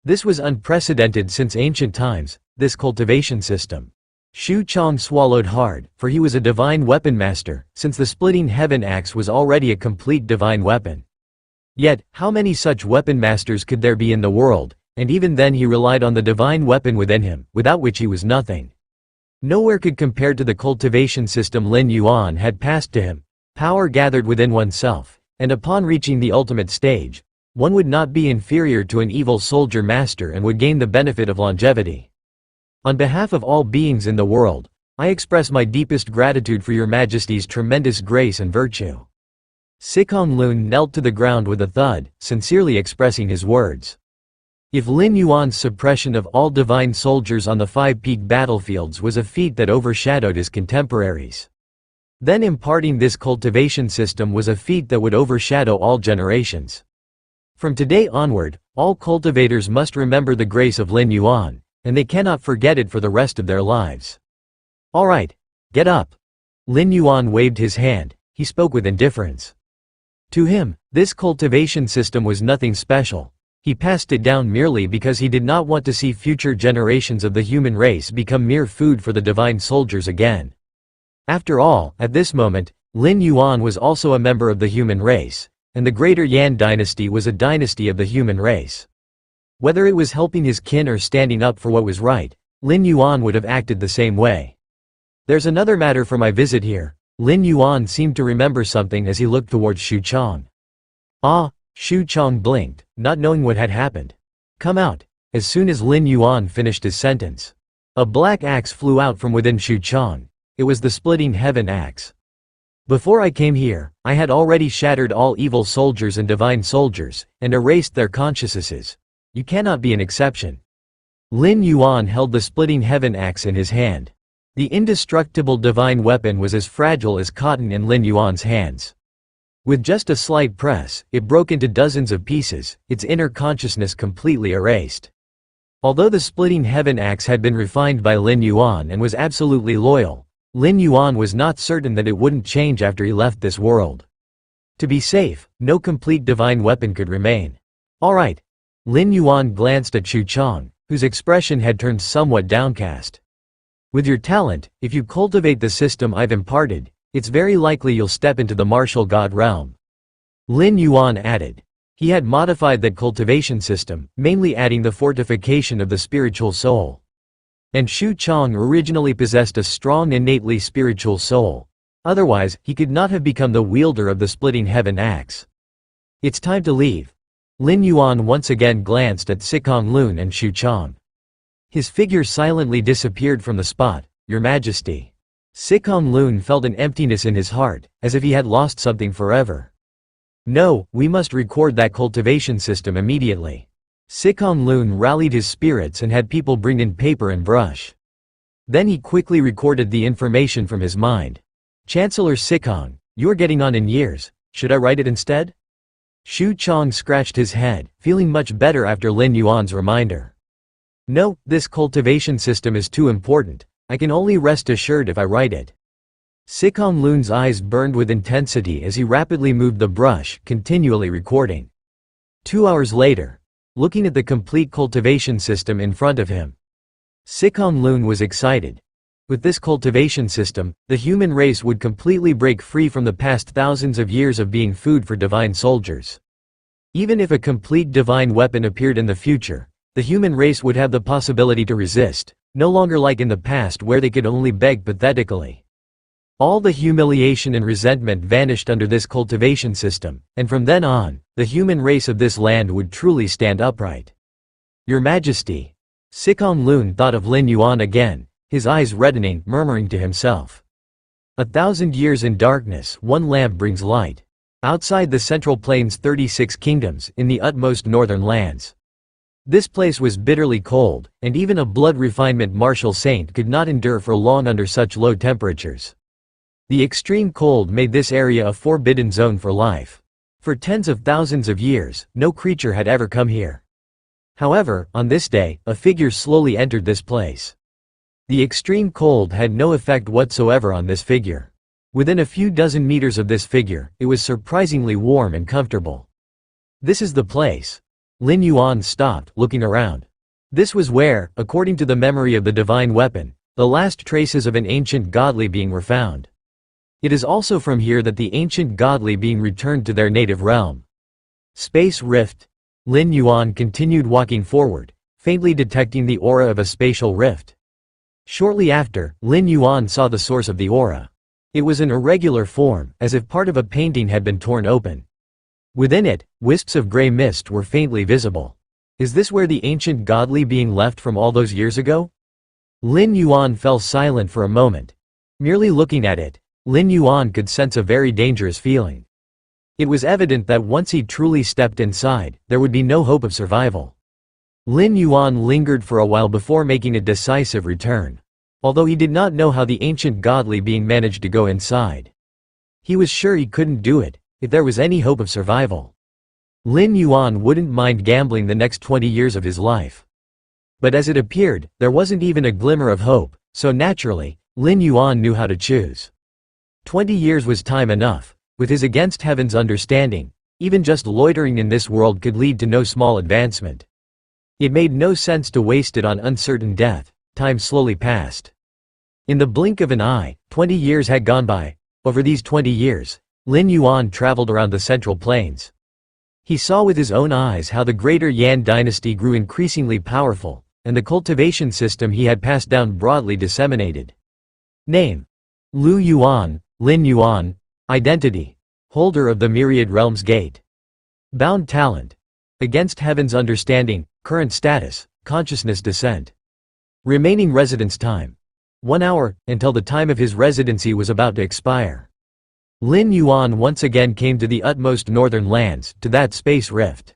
This was unprecedented since ancient times, this cultivation system. Xu Chang swallowed hard, for he was a divine weapon master, since the splitting heaven axe was already a complete divine weapon. Yet, how many such weapon masters could there be in the world, and even then he relied on the divine weapon within him, without which he was nothing. Nowhere could compare to the cultivation system Lin Yuan had passed to him, power gathered within oneself, and upon reaching the ultimate stage, one would not be inferior to an evil soldier master and would gain the benefit of longevity. On behalf of all beings in the world, I express my deepest gratitude for your Majesty's tremendous grace and virtue." Sikong Lun knelt to the ground with a thud, sincerely expressing his words. If Lin Yuan's suppression of all divine soldiers on the 5 peak battlefields was a feat that overshadowed his contemporaries, then imparting this cultivation system was a feat that would overshadow all generations. From today onward, all cultivators must remember the grace of Lin Yuan, and they cannot forget it for the rest of their lives. "Alright, get up." Lin Yuan waved his hand. He spoke with indifference. To him, this cultivation system was nothing special. He passed it down merely because he did not want to see future generations of the human race become mere food for the divine soldiers again. After all, at this moment, Lin Yuan was also a member of the human race, and the Greater Yan dynasty was a dynasty of the human race. Whether it was helping his kin or standing up for what was right, Lin Yuan would have acted the same way. "There's another matter for my visit here." Lin Yuan seemed to remember something as he looked towards Xu Chang. "Ah," Xu Chang blinked, not knowing what had happened. "Come out." As soon as Lin Yuan finished his sentence, a black axe flew out from within Xu Chang. It was the splitting heaven axe. "Before I came here, I had already shattered all evil soldiers and divine soldiers, and erased their consciousnesses. You cannot be an exception." Lin Yuan held the splitting heaven axe in his hand. The indestructible divine weapon was as fragile as cotton in Lin Yuan's hands. With just a slight press, it broke into dozens of pieces, its inner consciousness completely erased. Although the splitting heaven axe had been refined by Lin Yuan and was absolutely loyal, Lin Yuan was not certain that it wouldn't change after he left this world. To be safe, no complete divine weapon could remain. "Alright." Lin Yuan glanced at Xu Chang, whose expression had turned somewhat downcast. "With your talent, if you cultivate the system I've imparted, it's very likely you'll step into the martial god realm." Lin Yuan added. He had modified that cultivation system, mainly adding the fortification of the spiritual soul. And Xu Chang originally possessed a strong innately spiritual soul. Otherwise, he could not have become the wielder of the splitting heaven axe. "It's time to leave." Lin Yuan once again glanced at Sikong Lun and Xu Chang. His figure silently disappeared from the spot. "Your Majesty." Sikong Lun felt an emptiness in his heart, as if he had lost something forever. "No, we must record that cultivation system immediately." Sikong Lun rallied his spirits and had people bring in paper and brush. Then he quickly recorded the information from his mind. "Chancellor Sikong, you are getting on in years, should I write it instead?" Xu Chang scratched his head, feeling much better after Lin Yuan's reminder. "No, this cultivation system is too important. I can only rest assured if I write it." Sikong Lun's eyes burned with intensity as he rapidly moved the brush, continually recording. 2 hours later, looking at the complete cultivation system in front of him, Sikong Lun was excited. With this cultivation system, the human race would completely break free from the past thousands of years of being food for divine soldiers. Even if a complete divine weapon appeared in the future, the human race would have the possibility to resist, no longer like in the past where they could only beg pathetically. All the humiliation and resentment vanished under this cultivation system, and from then on, the human race of this land would truly stand upright. "Your Majesty." Sikong Lun thought of Lin Yuan again, his eyes reddening, murmuring to himself. 1,000 years in darkness, one lamp brings light. Outside the Central Plains 36 kingdoms, in the utmost northern lands. This place was bitterly cold, and even a blood refinement martial saint could not endure for long under such low temperatures. The extreme cold made this area a forbidden zone for life. For tens of thousands of years, no creature had ever come here. However, on this day, a figure slowly entered this place. The extreme cold had no effect whatsoever on this figure. Within a few dozen meters of this figure, it was surprisingly warm and comfortable. "This is the place." Lin Yuan stopped, looking around. This was where, according to the memory of the divine weapon, the last traces of an ancient godly being were found. It is also from here that the ancient godly being returned to their native realm. Space rift. Lin Yuan continued walking forward, faintly detecting the aura of a spatial rift. Shortly after, Lin Yuan saw the source of the aura. It was an irregular form, as if part of a painting had been torn open. Within it, wisps of gray mist were faintly visible. Is this where the ancient godly being left from all those years ago? Lin Yuan fell silent for a moment. Merely looking at it, Lin Yuan could sense a very dangerous feeling. It was evident that once he truly stepped inside, there would be no hope of survival. Lin Yuan lingered for a while before making a decisive return. Although he did not know how the ancient godly being managed to go inside. He was sure he couldn't do it, if there was any hope of survival. Lin Yuan wouldn't mind gambling the next 20 years of his life. But as it appeared, there wasn't even a glimmer of hope, so naturally, Lin Yuan knew how to choose. 20 years was time enough. With his against heaven's understanding, even just loitering in this world could lead to no small advancement. It made no sense to waste it on uncertain death. Time slowly passed. In the blink of an eye, 20 years had gone by. Over these 20 years, Lin Yuan traveled around the Central Plains. He saw with his own eyes how the greater Yan dynasty grew increasingly powerful, and the cultivation system he had passed down broadly disseminated. Name: Lu Yuan, Lin Yuan. Identity: holder of the Myriad Realms Gate. Bound talent: against heaven's understanding. Current status: consciousness descent. Remaining residence time: 1 hour, until the time of his residency was about to expire. Lin Yuan once again came to the utmost northern lands, to that space rift.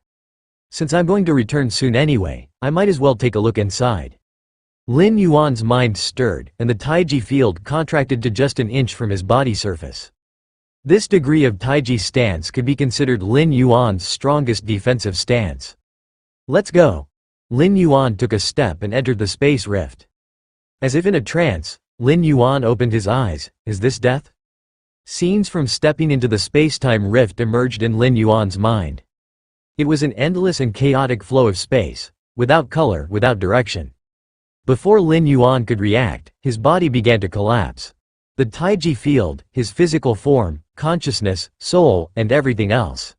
Since I'm going to return soon anyway, I might as well take a look inside. Lin Yuan's mind stirred, and the Taiji field contracted to just an inch from his body surface. This degree of Taiji stance could be considered Lin Yuan's strongest defensive stance. Let's go. Lin Yuan took a step and entered the space rift. As if in a trance, Lin Yuan opened his eyes. Is this death? Scenes from stepping into the space-time rift emerged in Lin Yuan's mind. It was an endless and chaotic flow of space, without color, without direction. Before Lin Yuan could react, his body began to collapse. The Taiji field, his physical form, consciousness, soul, and everything else.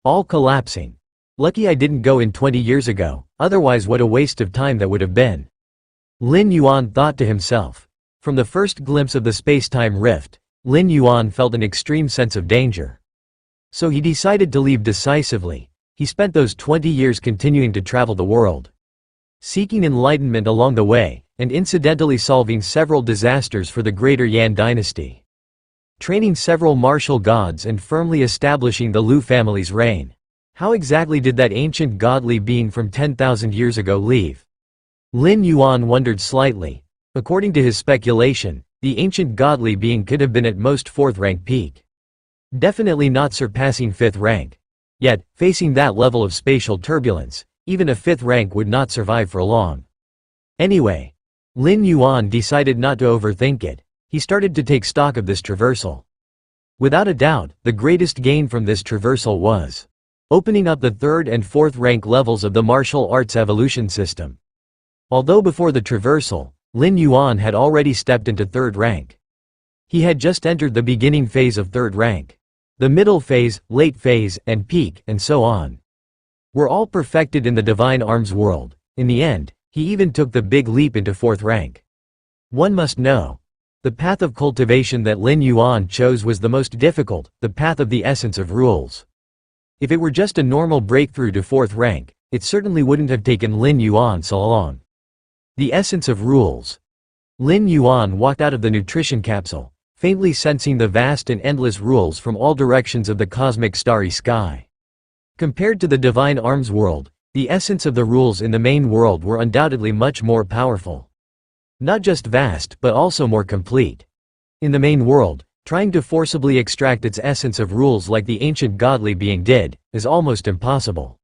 All collapsing. Lucky I didn't go in 20 years ago, otherwise what a waste of time that would have been. Lin Yuan thought to himself. From the first glimpse of the space-time rift, Lin Yuan felt an extreme sense of danger. So he decided to leave decisively. He spent those 20 years continuing to travel the world, seeking enlightenment along the way, and incidentally solving several disasters for the greater Yan dynasty. Training several martial gods and firmly establishing the Lu family's reign. How exactly did that ancient godly being from 10,000 years ago leave? Lin Yuan wondered slightly. According to his speculation, the ancient godly being could have been at most 4th rank peak. Definitely not surpassing 5th rank. Yet, facing that level of spatial turbulence, even a 5th rank would not survive for long. Anyway, Lin Yuan decided not to overthink it. He started to take stock of this traversal. Without a doubt, the greatest gain from this traversal was opening up the 3rd and 4th rank levels of the martial arts evolution system. Although before the traversal, Lin Yuan had already stepped into 3rd rank. He had just entered the beginning phase of 3rd rank. The middle phase, late phase, and peak, and so on, were all perfected in the Divine Arms world. In the end, he even took the big leap into 4th rank. One must know. The path of cultivation that Lin Yuan chose was the most difficult, the path of the essence of rules. If it were just a normal breakthrough to 4th rank, it certainly wouldn't have taken Lin Yuan so long. The essence of rules. Lin Yuan walked out of the nutrition capsule, faintly sensing the vast and endless rules from all directions of the cosmic starry sky. Compared to the Divine Arms world, the essence of the rules in the main world were undoubtedly much more powerful. Not just vast but also more complete. In the main world, trying to forcibly extract its essence of rules like the ancient godly being did, is almost impossible.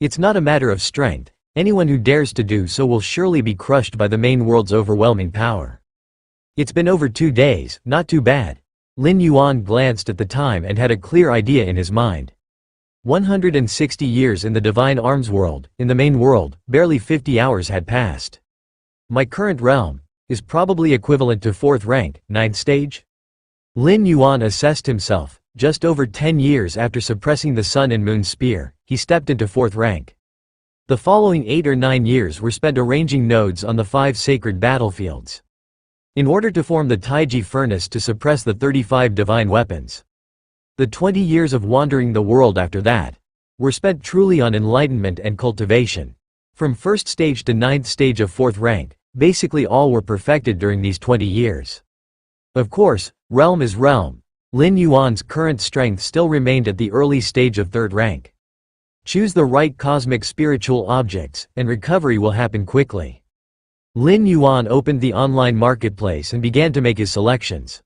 It's not a matter of strength. Anyone who dares to do so will surely be crushed by the main world's overwhelming power. It's been over 2 days, not too bad. Lin Yuan glanced at the time and had a clear idea in his mind. 160 years in the Divine Arms world, in the main world, barely 50 hours had passed. My current realm is probably equivalent to 4th rank, 9th stage? Lin Yuan assessed himself. Just over 10 years after suppressing the Sun and Moon Spear, he stepped into 4th rank. The following 8 or 9 years were spent arranging nodes on the 5 sacred battlefields, in order to form the Taiji furnace to suppress the 35 divine weapons. The 20 years of wandering the world after that were spent truly on enlightenment and cultivation. From 1st stage to 9th stage of 4th rank, Basically all were perfected during these 20 years. Of course, realm is realm. Lin Yuan's current strength still remained at the early stage of 3rd rank. Choose the right cosmic spiritual objects, and recovery will happen quickly. Lin Yuan opened the online marketplace and began to make his selections.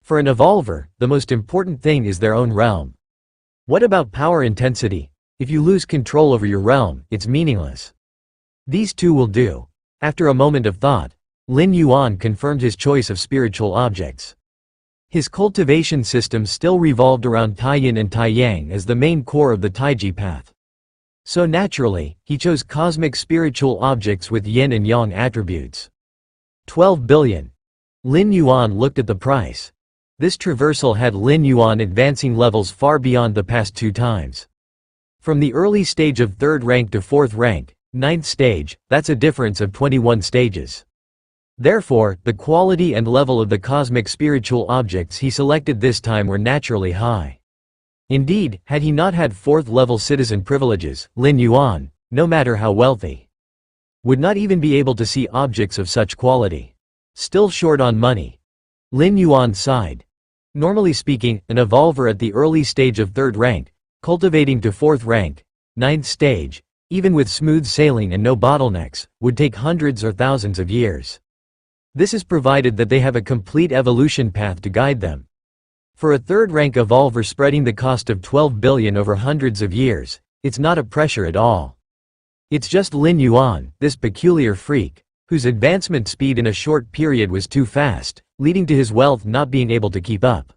For an evolver, the most important thing is their own realm. What about power intensity? If you lose control over your realm, it's meaningless. These two will do. After a moment of thought, Lin Yuan confirmed his choice of spiritual objects. His cultivation system still revolved around Taiyin and Taiyang as the main core of the Taiji path. So naturally, he chose cosmic spiritual objects with yin and yang attributes. 12 billion. Lin Yuan looked at the price. This traversal had Lin Yuan advancing levels far beyond the past 2 times. From the early stage of 3rd rank to 4th rank, 9th stage, that's a difference of 21 stages. Therefore, the quality and level of the cosmic spiritual objects he selected this time were naturally high. Indeed, had he not had 4th level citizen privileges, Lin Yuan, no matter how wealthy, would not even be able to see objects of such quality. Still short on money. Lin Yuan sighed. Normally speaking, an evolver at the early stage of 3rd rank, cultivating to 4th rank, 9th stage, even with smooth sailing and no bottlenecks, would take hundreds or thousands of years. This is provided that they have a complete evolution path to guide them. For a 3rd rank evolver spreading the cost of 12 billion over hundreds of years, it's not a pressure at all. It's just Lin Yuan, this peculiar freak, whose advancement speed in a short period was too fast, leading to his wealth not being able to keep up.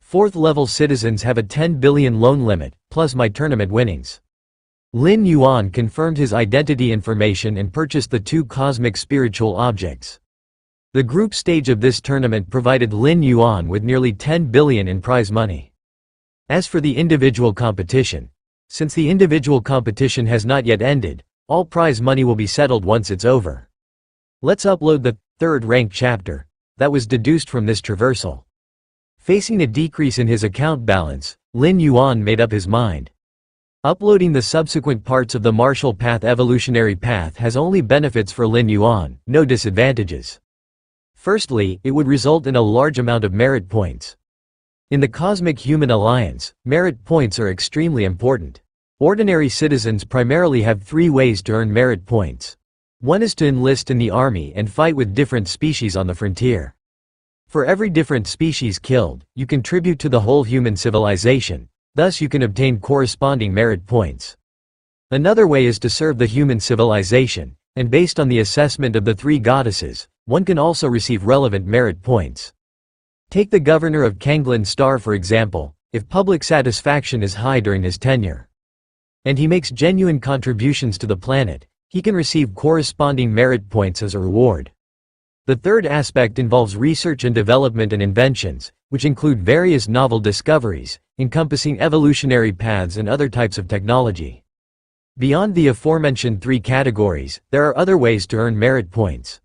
4th level citizens have a 10 billion loan limit, plus my tournament winnings. Lin Yuan confirmed his identity information and purchased the 2 cosmic spiritual objects. The group stage of this tournament provided Lin Yuan with nearly 10 billion in prize money. As for the individual competition, since the individual competition has not yet ended, all prize money will be settled once it's over. Let's upload the 3rd rank chapter that was deduced from this traversal. Facing a decrease in his account balance, Lin Yuan made up his mind. Uploading the subsequent parts of the martial path evolutionary path has only benefits for Lin Yuan, no disadvantages. Firstly, it would result in a large amount of merit points. In the Cosmic Human Alliance, merit points are extremely important. Ordinary citizens primarily have 3 ways to earn merit points. One is to enlist in the army and fight with different species on the frontier. For every different species killed, you contribute to the whole human civilization, thus you can obtain corresponding merit points. Another way is to serve the human civilization, and based on the assessment of the 3 goddesses, one can also receive relevant merit points. Take the governor of Kanglin Star for example, if public satisfaction is high during his tenure, and he makes genuine contributions to the planet, he can receive corresponding merit points as a reward. The 3rd aspect involves research and development and inventions, which include various novel discoveries, encompassing evolutionary paths and other types of technology. Beyond the aforementioned 3 categories, there are other ways to earn merit points.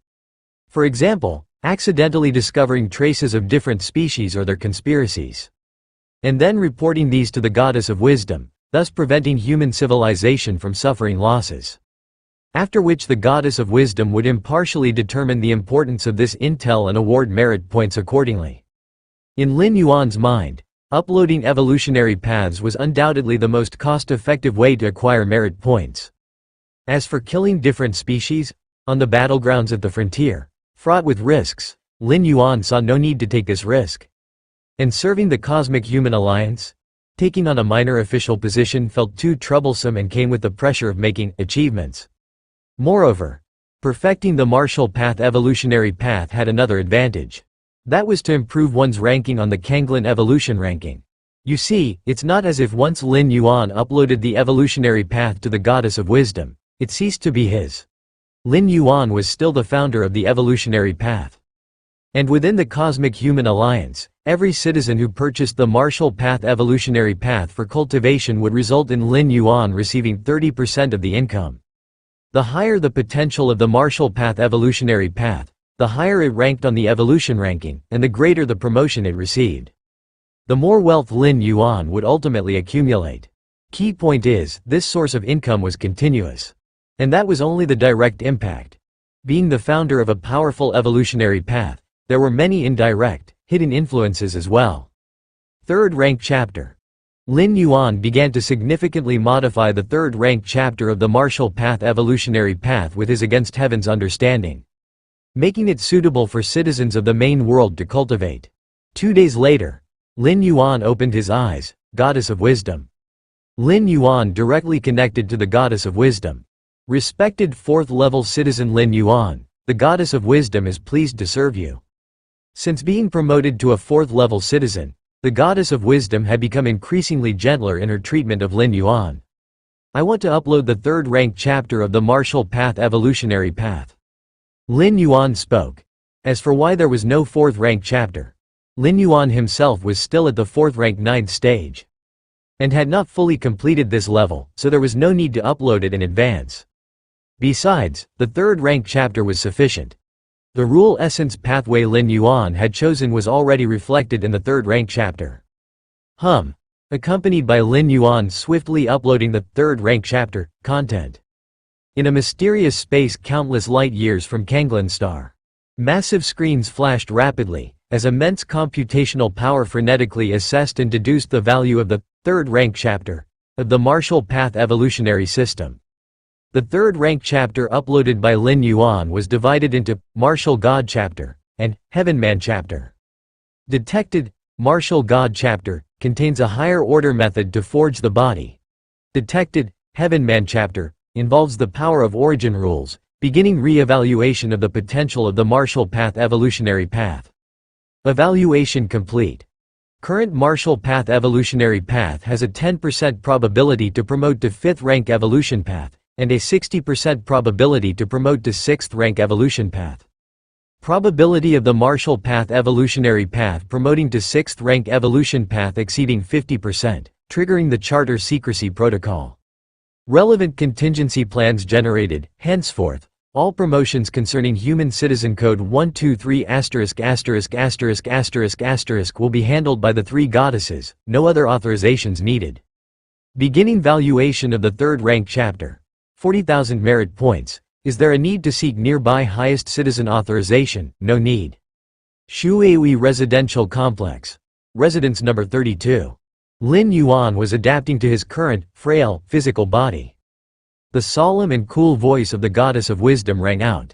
For example, accidentally discovering traces of different species or their conspiracies, and then reporting these to the Goddess of Wisdom, thus preventing human civilization from suffering losses. After which the Goddess of Wisdom would impartially determine the importance of this intel and award merit points accordingly. In Lin Yuan's mind, uploading evolutionary paths was undoubtedly the most cost-effective way to acquire merit points. As for killing different species, on the battlegrounds at the frontier, fraught with risks, Lin Yuan saw no need to take this risk. And serving the Cosmic Human Alliance, taking on a minor official position felt too troublesome and came with the pressure of making achievements. Moreover, perfecting the martial path evolutionary path had another advantage. That was to improve one's ranking on the Kanglin evolution ranking. You see, it's not as if once Lin Yuan uploaded the evolutionary path to the Goddess of Wisdom, it ceased to be his. Lin Yuan was still the founder of the evolutionary path. And within the Cosmic Human Alliance, every citizen who purchased the martial path evolutionary path for cultivation would result in Lin Yuan receiving 30% of the income. The higher the potential of the martial path evolutionary path, the higher it ranked on the evolution ranking, and the greater the promotion it received. The more wealth Lin Yuan would ultimately accumulate. Key point is, this source of income was continuous. And that was only the direct impact. Being the founder of a powerful evolutionary path, there were many indirect, hidden influences as well. Third rank chapter. Lin Yuan began to significantly modify the third rank chapter of the Martial Path evolutionary path with his Against Heaven's understanding, making it suitable for citizens of the main world to cultivate. 2 days later, Lin Yuan opened his eyes, Goddess of Wisdom. Lin Yuan directly connected to the Goddess of Wisdom. Respected 4th level citizen Lin Yuan, the Goddess of Wisdom is pleased to serve you. Since being promoted to a 4th level citizen, the Goddess of Wisdom had become increasingly gentler in her treatment of Lin Yuan. I want to upload the 3rd rank chapter of the Martial Path evolutionary path. Lin Yuan spoke. As for why there was no 4th rank chapter, Lin Yuan himself was still at the 4th rank 9th stage, and had not fully completed this level, so there was no need to upload it in advance. Besides, the 3rd rank chapter was sufficient. The rule essence pathway Lin Yuan had chosen was already reflected in the 3rd rank chapter. Accompanied by Lin Yuan swiftly uploading the 3rd rank chapter content. In a mysterious space countless light years from Kanglan star, massive screens flashed rapidly, as immense computational power frenetically assessed and deduced the value of the 3rd rank chapter of the Martial Path evolutionary system. The 3rd rank chapter uploaded by Lin Yuan was divided into Martial God chapter and Heaven Man chapter. Detected Martial God chapter contains a higher order method to forge the body. Detected Heaven Man chapter involves the power of origin rules, beginning re-evaluation of the potential of the Martial Path evolutionary path. Evaluation complete. Current Martial Path evolutionary path has a 10% probability to promote to 5th rank evolution path, and a 60% probability to promote to 6th rank evolution path. Probability of the Martial Path evolutionary path promoting to 6th rank evolution path exceeding 50%, triggering the Charter Secrecy Protocol. Relevant contingency plans generated. Henceforth, all promotions concerning Human Citizen Code 123***** will be handled by the 3 goddesses, no other authorizations needed. Beginning valuation of the 3rd rank chapter. 40,000 merit points. Is there a need to seek nearby highest citizen authorization? No need. Shuehui Residential Complex. Residence number 32. Lin Yuan was adapting to his current, frail, physical body. The solemn and cool voice of the Goddess of Wisdom rang out.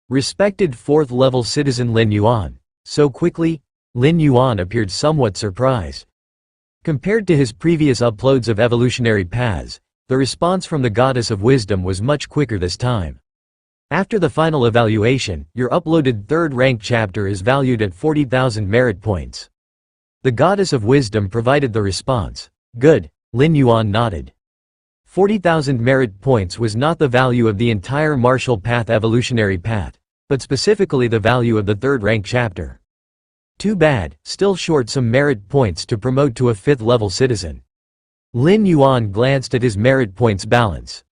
Respected 4th level citizen Lin Yuan. So quickly? Lin Yuan appeared somewhat surprised. Compared to his previous uploads of evolutionary paths, the response from the Goddess of Wisdom was much quicker this time. After the final evaluation, your uploaded 3rd rank chapter is valued at 40,000 merit points. The Goddess of Wisdom provided the response. Good, Lin Yuan nodded. 40,000 merit points was not the value of the entire Martial Path evolutionary path, but specifically the value of the 3rd rank chapter. Too bad, still short some merit points to promote to a 5th level citizen. Lin Yuan glanced at his merit points balance.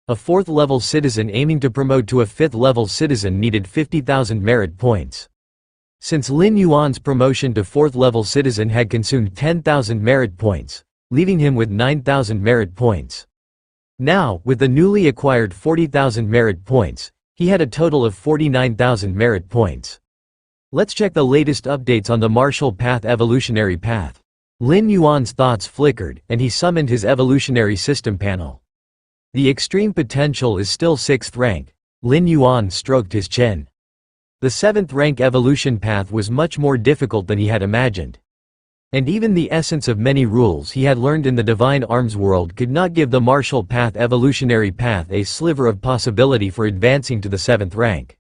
A 4th level citizen aiming to promote to a 5th level citizen needed 50,000 merit points. Since Lin Yuan's promotion to 4th level citizen had consumed 10,000 merit points, leaving him with 9,000 merit points. Now, with the newly acquired 40,000 merit points, he had a total of 49,000 merit points. Let's check the latest updates on the Martial Path evolutionary path. Lin Yuan's thoughts flickered, and he summoned his evolutionary system panel. The extreme potential is still 6th rank. Lin Yuan stroked his chin. The 7th rank evolution path was much more difficult than he had imagined. And even the essence of many rules he had learned in the Divine Arms world could not give the Martial Path evolutionary path a sliver of possibility for advancing to the 7th rank.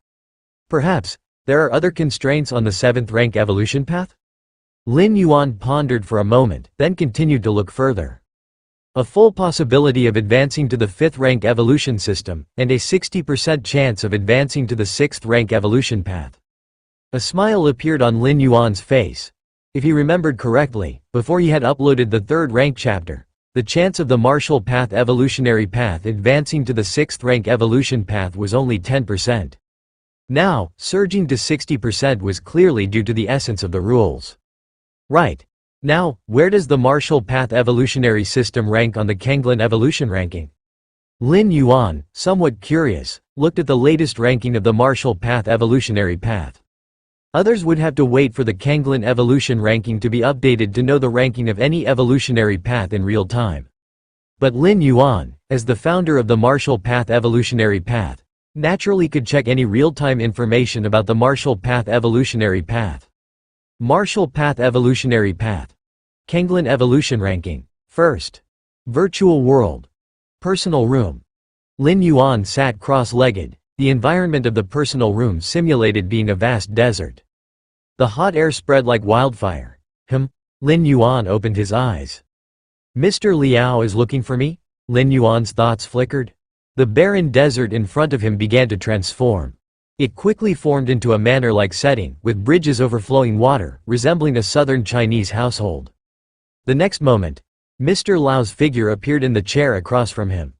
Perhaps, there are other constraints on the 7th rank evolution path? Lin Yuan pondered for a moment, then continued to look further. A full possibility of advancing to the 5th rank evolution system, and a 60% chance of advancing to the 6th rank evolution path. A smile appeared on Lin Yuan's face. If he remembered correctly, before he had uploaded the 3rd rank chapter, the chance of the Martial Path evolutionary path advancing to the 6th rank evolution path was only 10%. Now, surging to 60% was clearly due to the essence of the rules. Right. Now, where does the Martial Path evolutionary system rank on the Kanglan evolution ranking? Lin Yuan, somewhat curious, looked at the latest ranking of the martial path evolutionary path. Others would have to wait for the Kanglin evolution ranking to be updated to know the ranking of any evolutionary path in real time. But Lin Yuan, as the founder of the martial path evolutionary path, naturally could check any real-time information about the martial path evolutionary path. Martial path evolutionary path. Kanglin evolution ranking. First. Virtual world. Personal room. Lin Yuan sat cross-legged. The environment of the personal room simulated being a vast desert. The hot air spread like wildfire. Lin Yuan opened his eyes. Mr. Liao is looking for me? Lin Yuan's thoughts flickered. The barren desert in front of him began to transform. It quickly formed into a manor-like setting, with bridges overflowing water, resembling a southern Chinese household. The next moment, Mr. Liao's figure appeared in the chair across from him.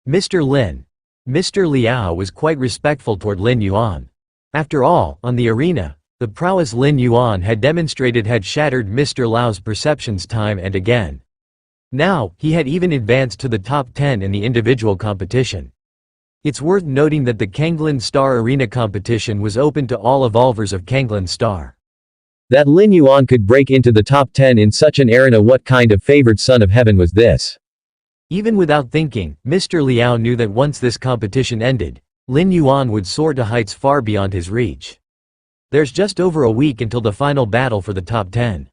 Mr. Lin. Mr. Liao was quite respectful toward Lin Yuan. After all, on the arena, the prowess Lin Yuan had demonstrated had shattered Mr. Liao's perceptions time and again. Now, he had even advanced to the top 10 in the individual competition. It's worth noting that the Kanglin Star Arena competition was open to all evolvers of Kanglin Star. That Lin Yuan could break into the top 10 in such an arena, what kind of favored son of heaven was this? Even without thinking, Mr. Liao knew that once this competition ended, Lin Yuan would soar to heights far beyond his reach. There's just over a week until the final battle for the top 10.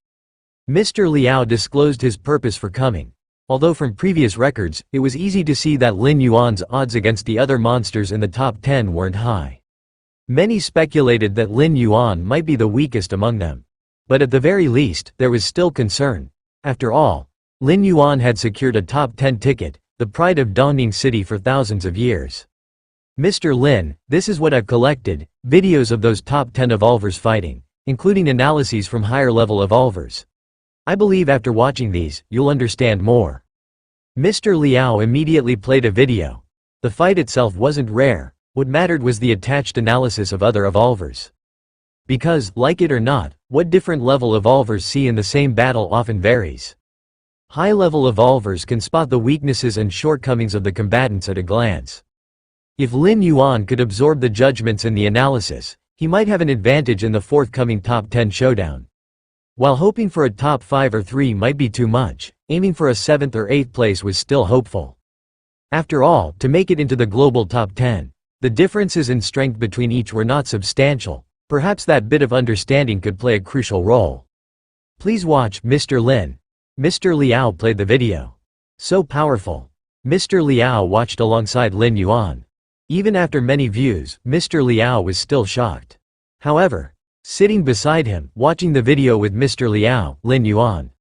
Mr. Liao disclosed his purpose for coming. Although from previous records, it was easy to see that Lin Yuan's odds against the other monsters in the top 10 weren't high. Many speculated that Lin Yuan might be the weakest among them. But at the very least, there was still concern. After all, Lin Yuan had secured a top 10 ticket, the pride of Dongning City for thousands of years. Mr. Lin, this is what I've collected, videos of those top 10 evolvers fighting, including analyses from higher-level evolvers. I believe after watching these, you'll understand more. Mr. Liao immediately played a video. The fight itself wasn't rare, what mattered was the attached analysis of other evolvers. Because, like it or not, what different level evolvers see in the same battle often varies. High-level evolvers can spot the weaknesses and shortcomings of the combatants at a glance. If Lin Yuan could absorb the judgments in the analysis, he might have an advantage in the forthcoming top 10 showdown. While hoping for a top 5 or 3 might be too much, aiming for a 7th or 8th place was still hopeful. After all, to make it into the global top 10, the differences in strength between each were not substantial. Perhaps that bit of understanding could play a crucial role. Please watch, Mr. Lin. Mr. Liao played the video. So powerful. Mr. Liao watched alongside Lin Yuan. Even after many views, Mr. Liao was still shocked. However, sitting beside him, watching the video with Mr. Liao, Lin Yuan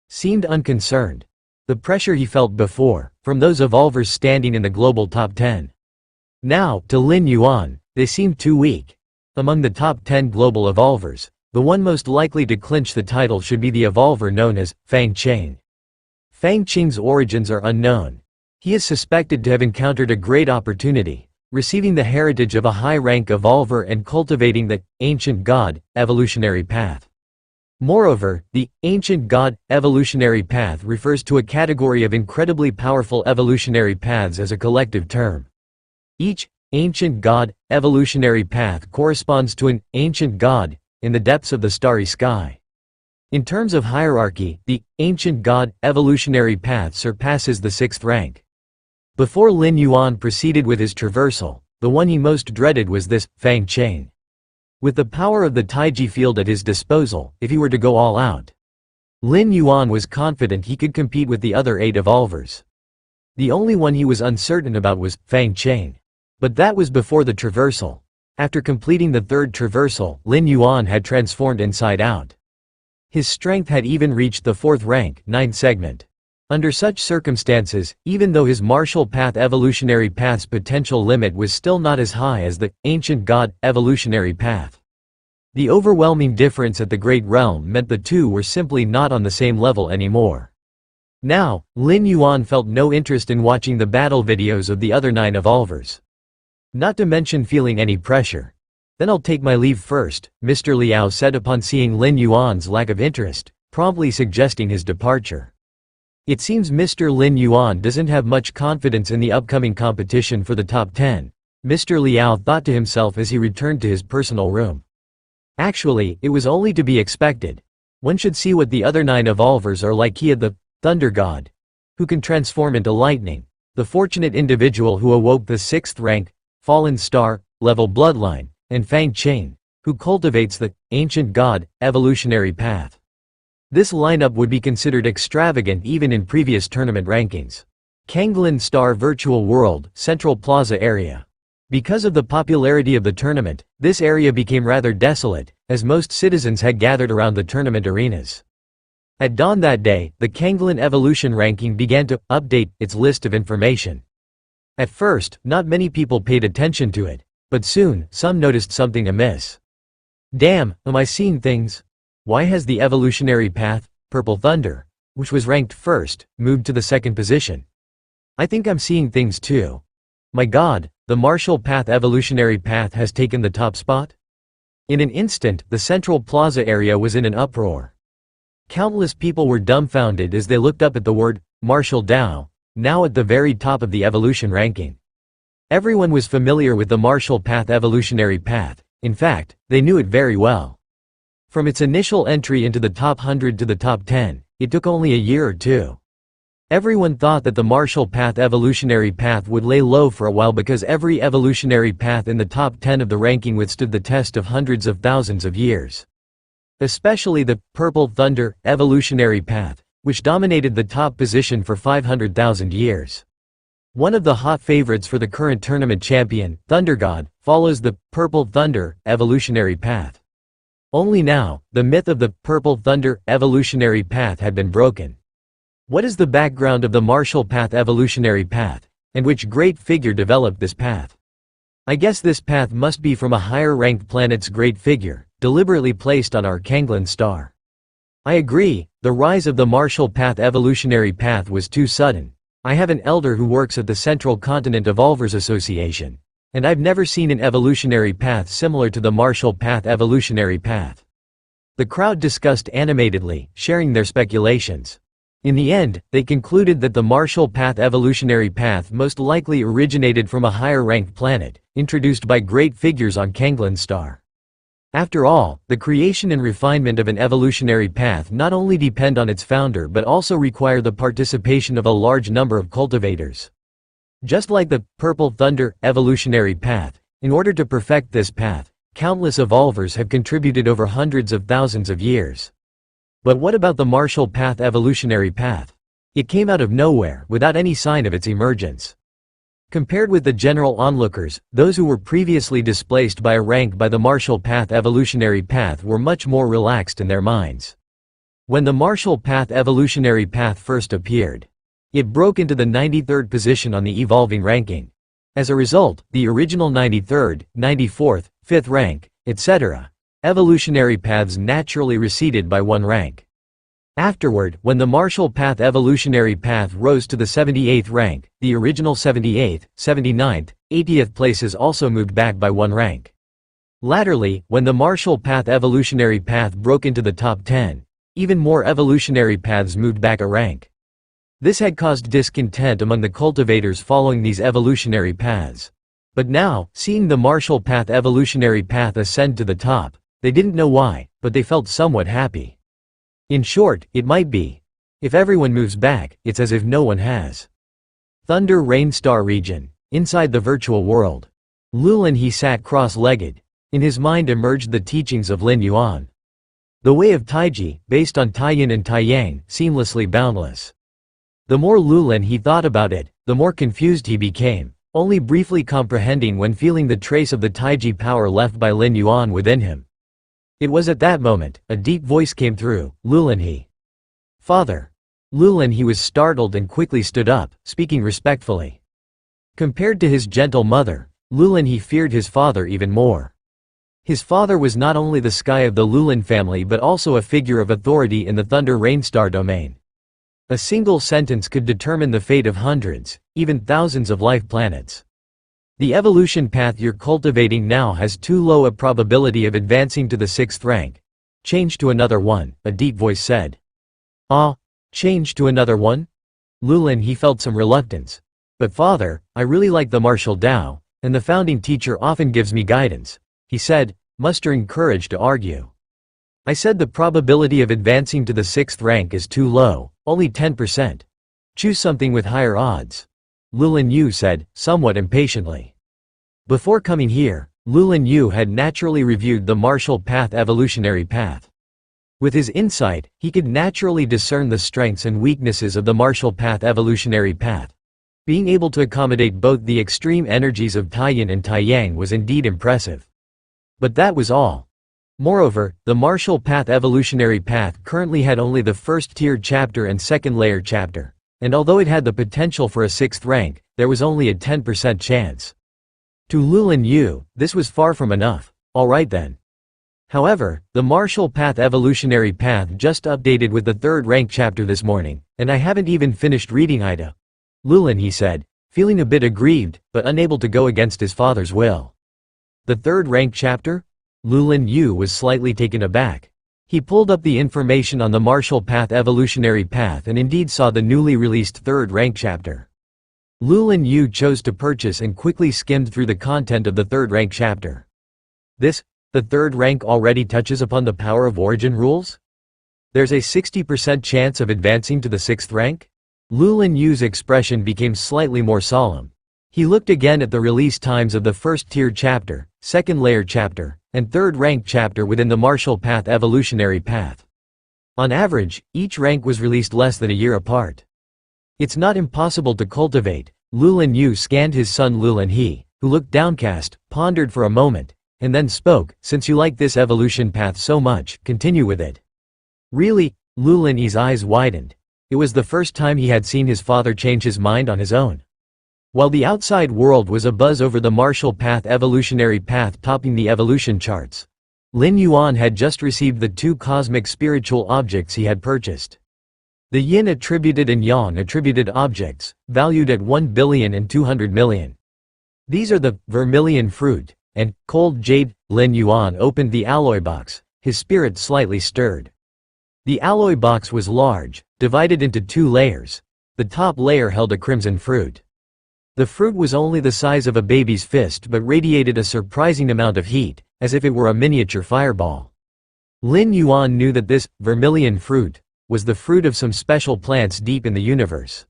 seemed unconcerned. The pressure he felt before, from those evolvers standing in the global top 10. Now, to Lin Yuan, they seemed too weak. Among the top 10 global evolvers, the one most likely to clinch the title should be the evolver known as Fang Qing. Fang Qing's origins are unknown. He is suspected to have encountered a great opportunity, receiving the heritage of a high-rank evolver and cultivating the ancient god evolutionary path. Moreover, the ancient god evolutionary path refers to a category of incredibly powerful evolutionary paths as a collective term. Each ancient god evolutionary path corresponds to an ancient god in the depths of the starry sky. In terms of hierarchy, the ancient god evolutionary path surpasses the 6th rank. Before Lin Yuan proceeded with his traversal, the one he most dreaded was this Fang Qing. With the power of the Taiji field at his disposal, if he were to go all out, Lin Yuan was confident he could compete with the other 8 evolvers. The only one he was uncertain about was Fang Qing. But that was before the traversal. After completing the 3rd traversal, Lin Yuan had transformed inside out. His strength had even reached the 4th rank, 9th segment. Under such circumstances, even though his martial path evolutionary path's potential limit was still not as high as the ancient god evolutionary path. The overwhelming difference at the Great Realm meant the two were simply not on the same level anymore. Now, Lin Yuan felt no interest in watching the battle videos of the other 9 evolvers. Not to mention feeling any pressure. Then I'll take my leave first, Mr. Liao said upon seeing Lin Yuan's lack of interest, promptly suggesting his departure. It seems Mr. Lin Yuan doesn't have much confidence in the upcoming competition for the top 10, Mr. Liao thought to himself as he returned to his personal room. Actually, it was only to be expected. One should see what the other 9 evolvers are like. He, the Thunder God, who can transform into lightning, the fortunate individual who awoke the 6th rank, Fallen Star, level bloodline, and Fang Chain, who cultivates the Ancient God, evolutionary path. This lineup would be considered extravagant even in previous tournament rankings. Kanglin Star Virtual World, Central Plaza area. Because of the popularity of the tournament, this area became rather desolate, as most citizens had gathered around the tournament arenas. At dawn that day, the Kanglin Evolution ranking began to update its list of information. At first, not many people paid attention to it, but soon, some noticed something amiss. Damn, am I seeing things? Why has the evolutionary path, Purple Thunder, which was ranked first, moved to the 2nd position? I think I'm seeing things too. My god, the Martial Path evolutionary path has taken the top spot? In an instant, the Central Plaza area was in an uproar. Countless people were dumbfounded as they looked up at the word, Martial Dao, now at the very top of the evolution ranking. Everyone was familiar with the Martial Path evolutionary path, in fact, they knew it very well. From its initial entry into the top 100 to the top 10, it took only a year or two. Everyone thought that the Martial Path evolutionary path would lay low for a while because every evolutionary path in the top 10 of the ranking withstood the test of hundreds of thousands of years. Especially the Purple Thunder evolutionary path, which dominated the top position for 500,000 years. One of the hot favorites for the current tournament champion, Thunder God, follows the Purple Thunder evolutionary path. Only now, the myth of the Purple Thunder evolutionary path had been broken. What is the background of the Martial Path evolutionary path, and which great figure developed this path? I guess this path must be from a higher-ranked planet's great figure, deliberately placed on our Kanglin star. I agree, the rise of the Martial Path evolutionary path was too sudden. I have an elder who works at the Central Continent Evolvers Association, and I've never seen an evolutionary path similar to the Martial Path evolutionary path. The crowd discussed animatedly, sharing their speculations. In the end, they concluded that the Martial Path evolutionary path most likely originated from a higher-ranked planet, introduced by great figures on Kanglin star. After all, the creation and refinement of an evolutionary path not only depend on its founder but also require the participation of a large number of cultivators. Just like the Purple Thunder evolutionary path, in order to perfect this path, countless evolvers have contributed over hundreds of thousands of years. But what about the Martial Path evolutionary path? It came out of nowhere, without any sign of its emergence. Compared with the general onlookers, those who were previously displaced by a rank by the Martial Path evolutionary path were much more relaxed in their minds. When the Martial Path evolutionary path first appeared, it broke into the 93rd position on the evolving ranking. As a result, the original 93rd, 94th, 5th rank, etc. evolutionary paths naturally receded by one rank. Afterward, when the Martial Path evolutionary path rose to the 78th rank, the original 78th, 79th, 80th places also moved back by one rank. Latterly, when the Martial Path evolutionary path broke into the top 10, even more evolutionary paths moved back a rank. This had caused discontent among the cultivators following these evolutionary paths. But now, seeing the Martial Path evolutionary path ascend to the top, they didn't know why, but they felt somewhat happy. In short, it might be. If everyone moves back, it's as if no one has. Thunder Rain Star region. Inside the virtual world. Lulin he sat cross-legged. In his mind emerged the teachings of Lin Yuan. The way of Taiji, based on Taiyin and Taiyang, seamlessly boundless. The more Lulin he thought about it, the more confused he became, only briefly comprehending when feeling the trace of the Taiji power left by Lin Yuan within him. It was at that moment, a deep voice came through, Lulin he. Father. Lulin he was startled and quickly stood up, speaking respectfully. Compared to his gentle mother, Lulin he feared his father even more. His father was not only the sky of the Lulin family but also a figure of authority in the Thunder Rainstar domain. A single sentence could determine the fate of hundreds, even thousands of life planets. The evolution path you're cultivating now has too low a probability of advancing to the 6th rank. Change to another one, a deep voice said. Ah, change to another one? Lulin he felt some reluctance. But father, I really like the martial Tao, and the founding teacher often gives me guidance, he said, mustering courage to argue. I said the probability of advancing to the 6th rank is too low, only 10%. Choose something with higher odds. Lulin Yu said, somewhat impatiently. Before coming here, Lulin Yu had naturally reviewed the martial path evolutionary path. With his insight, he could naturally discern the strengths and weaknesses of the martial path evolutionary path. Being able to accommodate both the extreme energies of Taiyin and Taiyang was indeed impressive. But that was all. Moreover, the martial path evolutionary path currently had only the first-tiered chapter and second-layer chapter, and although it had the potential for a 6th rank, there was only a 10% chance. To Lulin Yu, this was far from enough. Alright then. However, the martial path evolutionary path just updated with the 3rd rank chapter this morning, and I haven't even finished reading Ida. Lulin he said, feeling a bit aggrieved, but unable to go against his father's will. The 3rd rank chapter? Lulin Yu was slightly taken aback. He pulled up the information on the martial path evolutionary path and indeed saw the newly released 3rd rank chapter. Lulin Yu chose to purchase and quickly skimmed through the content of the 3rd rank chapter. The 3rd rank already touches upon the power of origin rules? There's a 60% chance of advancing to the 6th rank? Lulin Yu's expression became slightly more solemn. He looked again at the release times of the first-tiered chapter, second-layer chapter, and 3rd rank chapter within the martial path evolutionary path. On average, each rank was released less than a year apart. It's not impossible to cultivate. Lulin Yu scanned his son Lulin He, who looked downcast, pondered for a moment, and then spoke, since you like this evolution path so much, continue with it. Really? Lulin He's eyes widened. It was the first time he had seen his father change his mind on his own. While the outside world was abuzz over the martial path evolutionary path topping the evolution charts, Lin Yuan had just received the 2 cosmic spiritual objects he had purchased. The yin attributed and yang attributed objects, valued at 1,200 million. These are the vermilion fruit and cold jade. Lin Yuan opened the alloy box, his spirit slightly stirred. The alloy box was large, divided into 2 layers. The top layer held a crimson fruit. The fruit was only the size of a baby's fist but radiated a surprising amount of heat, as if it were a miniature fireball. Lin Yuan knew that this vermilion fruit was the fruit of some special plants deep in the universe.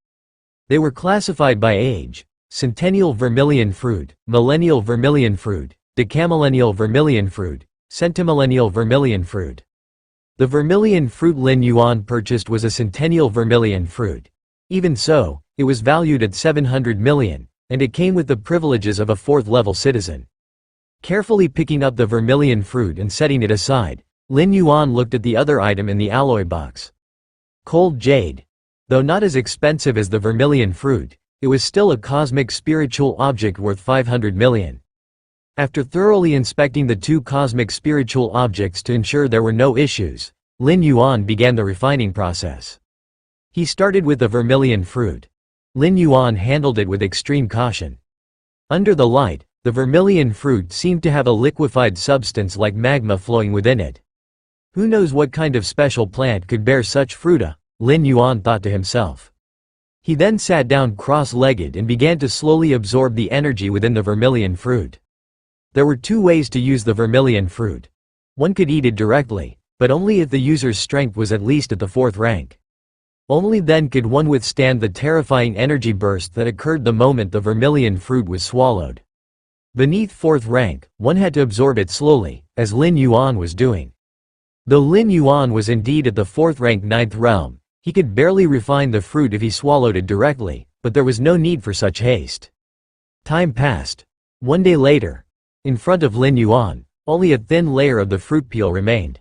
They were classified by age: centennial vermilion fruit, millennial vermilion fruit, decamillennial vermilion fruit, centimillennial vermilion fruit. The vermilion fruit Lin Yuan purchased was a centennial vermilion fruit. Even so, it was valued at 700 million, and it came with the privileges of a 4th-level citizen. Carefully picking up the vermilion fruit and setting it aside, Lin Yuan looked at the other item in the alloy box. Cold jade. Though not as expensive as the vermilion fruit, it was still a cosmic spiritual object worth 500 million. After thoroughly inspecting the 2 cosmic spiritual objects to ensure there were no issues, Lin Yuan began the refining process. He started with the vermilion fruit. Lin Yuan handled it with extreme caution. Under the light, the vermilion fruit seemed to have a liquefied substance like magma flowing within it. Who knows what kind of special plant could bear such fruit? Lin Yuan thought to himself. He then sat down cross-legged and began to slowly absorb the energy within the vermilion fruit. There were 2 ways to use the vermilion fruit. One could eat it directly, but only if the user's strength was at least at the 4th rank. Only then could one withstand the terrifying energy burst that occurred the moment the vermilion fruit was swallowed. Beneath 4th rank, one had to absorb it slowly, as Lin Yuan was doing. Though Lin Yuan was indeed at the 4th rank 9th realm, he could barely refine the fruit if he swallowed it directly, but there was no need for such haste. Time passed. 1 day later. In front of Lin Yuan, only a thin layer of the fruit peel remained.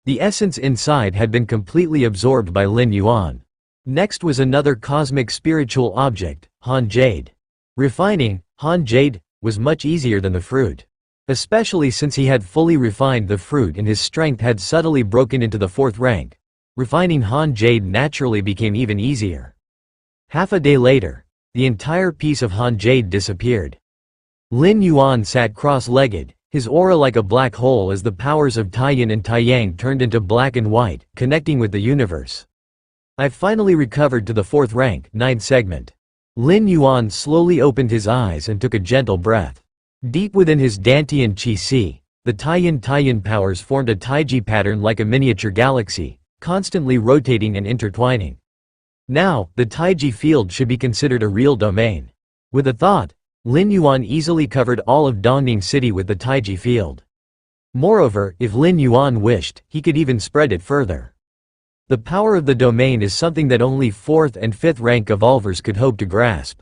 The essence inside had been completely absorbed by Lin Yuan. Next was another cosmic spiritual object, Han Jade. Refining Han Jade was much easier than the fruit. Especially since he had fully refined the fruit and his strength had subtly broken into the 4th rank. Refining Han Jade naturally became even easier. Half a day later, the entire piece of Han Jade disappeared. Lin Yuan sat cross-legged, his aura like a black hole as the powers of Taiyin and Taiyang turned into black and white, connecting with the universe. I've finally recovered to the 4th rank, 9th segment. Lin Yuan slowly opened his eyes and took a gentle breath. Deep within his Dantian Qi, the Taiyin powers formed a Taiji pattern like a miniature galaxy, constantly rotating and intertwining. Now, the Taiji field should be considered a real domain. With a thought, Lin Yuan easily covered all of Dongning City with the Taiji field. Moreover, if Lin Yuan wished, he could even spread it further. The power of the domain is something that only 4th and 5th rank evolvers could hope to grasp.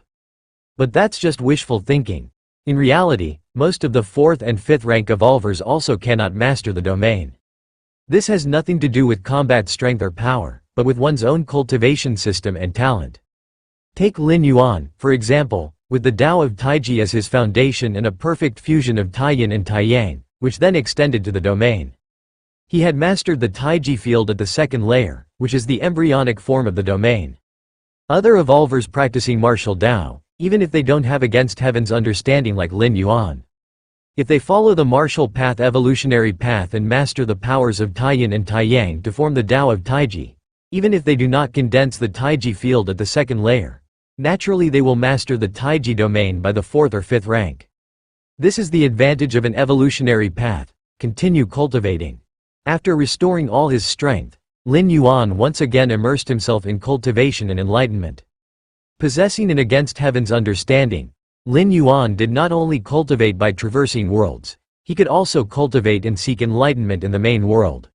But that's just wishful thinking. In reality, most of the 4th and 5th rank evolvers also cannot master the domain. This has nothing to do with combat strength or power, but with one's own cultivation system and talent. Take Lin Yuan, for example, with the Tao of Taiji as his foundation and a perfect fusion of Taiyin and Taiyang, which then extended to the domain. He had mastered the Taiji field at the 2nd layer, which is the embryonic form of the domain. Other evolvers practicing martial Tao, even if they don't have against heaven's understanding like Lin Yuan. If they follow the martial path evolutionary path and master the powers of Taiyin and Taiyang to form the Tao of Taiji, even if they do not condense the Taiji field at the 2nd layer, naturally they will master the Taiji domain by the 4th or 5th rank. This is the advantage of an evolutionary path. Continue cultivating. After restoring all his strength, Lin Yuan once again immersed himself in cultivation and enlightenment. Possessing an against heaven's understanding, Lin Yuan did not only cultivate by traversing worlds, he could also cultivate and seek enlightenment in the main world.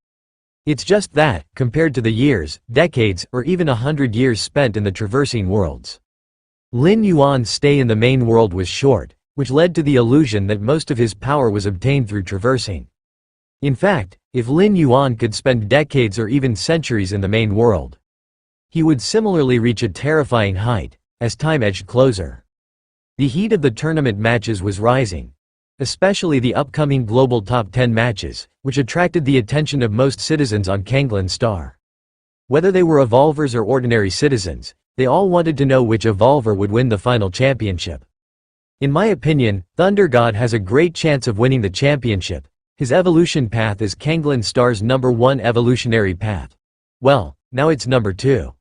It's just that, compared to the years, decades, or even 100 years spent in the traversing worlds, Lin Yuan's stay in the main world was short, which led to the illusion that most of his power was obtained through traversing. In fact, if Lin Yuan could spend decades or even centuries in the main world, he would similarly reach a terrifying height, as time edged closer. The heat of the tournament matches was rising, especially the upcoming global top 10 matches, which attracted the attention of most citizens on Kanglan Star. Whether they were evolvers or ordinary citizens, they all wanted to know which evolver would win the final championship. In my opinion, Thunder God has a great chance of winning the championship. His evolution path is Kanglan Star's #1 evolutionary path. Well, now it's #2.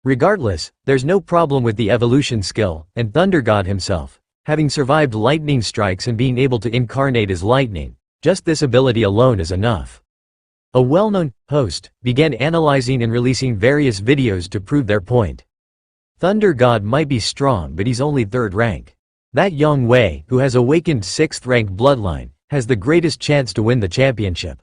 Regardless, there's no problem with the evolution skill, and Thunder God himself, having survived lightning strikes and being able to incarnate as lightning, just this ability alone is enough. A well-known host began analyzing and releasing various videos to prove their point. Thunder God might be strong, but he's only 3rd rank. That Yang Wei, who has awakened 6th rank bloodline, has the greatest chance to win the championship.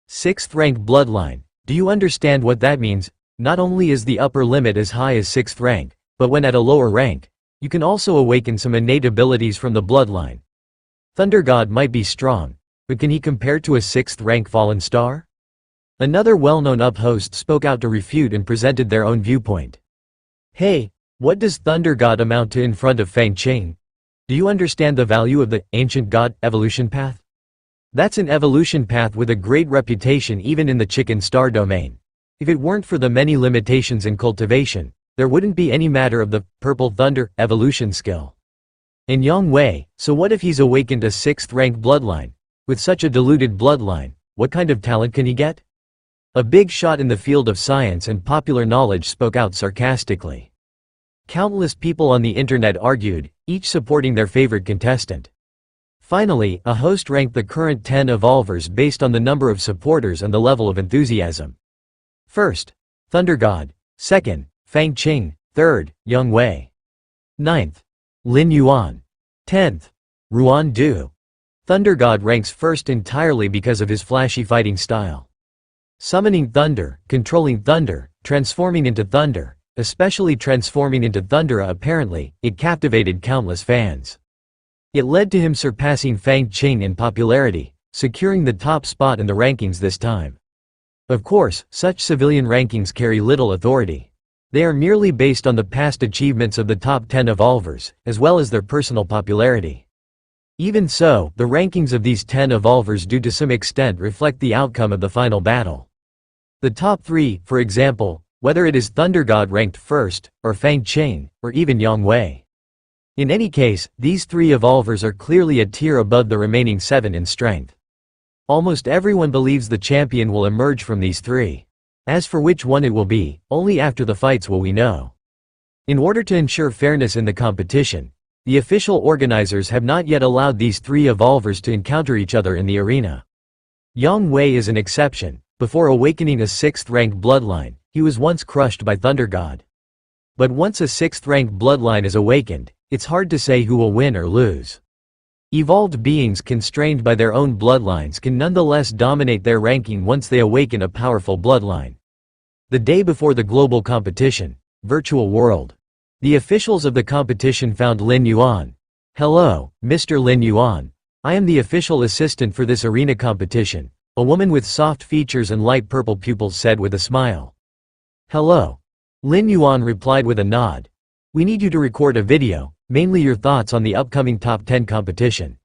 6th rank bloodline, do you understand what that means? Not only is the upper limit as high as 6th rank, but when at a lower rank, you can also awaken some innate abilities from the bloodline. Thunder God might be strong, but can he compare to a 6th rank fallen star? Another well-known host spoke out to refute and presented their own viewpoint. Hey, what does Thunder God amount to in front of Fang Qing? Do you understand the value of the ancient god evolution path? That's an evolution path with a great reputation even in the Chicken Star domain. If it weren't for the many limitations in cultivation, there wouldn't be any matter of the Purple Thunder evolution skill. In Yang Wei, so what if he's awakened a 6th rank bloodline? With such a diluted bloodline, what kind of talent can he get? A big shot in the field of science and popular knowledge spoke out sarcastically. Countless people on the internet argued, each supporting their favorite contestant. Finally, a host ranked the current 10 evolvers based on the number of supporters and the level of enthusiasm. 1st, Thunder God. 2nd, Fang Qing. 3rd, Yang Wei. 9th, Lin Yuan. 10th, Ruan Du. Thunder God ranks 1st entirely because of his flashy fighting style. Summoning thunder, controlling thunder, transforming into thunder, especially transforming into Thundera apparently, it captivated countless fans. It led to him surpassing Fang Qing in popularity, securing the top spot in the rankings this time. Of course, such civilian rankings carry little authority. They are merely based on the past achievements of the top 10 evolvers, as well as their personal popularity. Even so, the rankings of these 10 evolvers do to some extent reflect the outcome of the final battle. The top 3, for example, whether it is Thunder God ranked 1st, or Fang Qing, or even Yang Wei. In any case, these 3 evolvers are clearly a tier above the remaining 7 in strength. Almost everyone believes the champion will emerge from these 3. As for which one it will be, only after the fights will we know. In order to ensure fairness in the competition, the official organizers have not yet allowed these three evolvers to encounter each other in the arena. Yang Wei is an exception. Before awakening a 6th-rank bloodline, he was once crushed by Thunder God. But once a 6th-rank bloodline is awakened, it's hard to say who will win or lose. Evolved beings constrained by their own bloodlines can nonetheless dominate their ranking once they awaken a powerful bloodline. The day before the global competition, virtual world. The officials of the competition found Lin Yuan. "Hello, Mr. Lin Yuan. I am the official assistant for this arena competition," a woman with soft features and light purple pupils said with a smile. "Hello." Lin Yuan replied with a nod. "We need you to record a video, mainly your thoughts on the upcoming top 10 competition."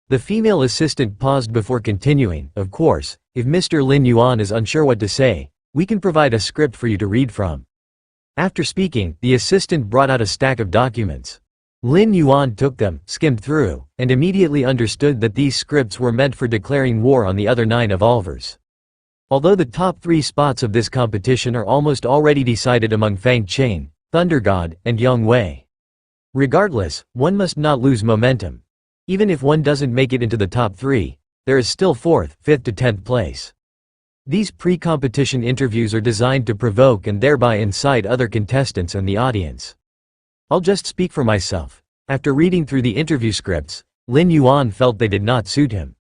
The female assistant paused before continuing. "Of course, if Mr. Lin Yuan is unsure what to say, we can provide a script for you to read from." After speaking, the assistant brought out a stack of documents. Lin Yuan took them, skimmed through, and immediately understood that these scripts were meant for declaring war on the other 9 evolvers. Although the top 3 spots of this competition are almost already decided among Fang Chen, Thunder God, and Yang Wei. Regardless, one must not lose momentum. Even if one doesn't make it into the top 3, there is still 4th, 5th to 10th place. These pre-competition interviews are designed to provoke and thereby incite other contestants and the audience. I'll just speak for myself. After reading through the interview scripts, Lin Yuan felt they did not suit him.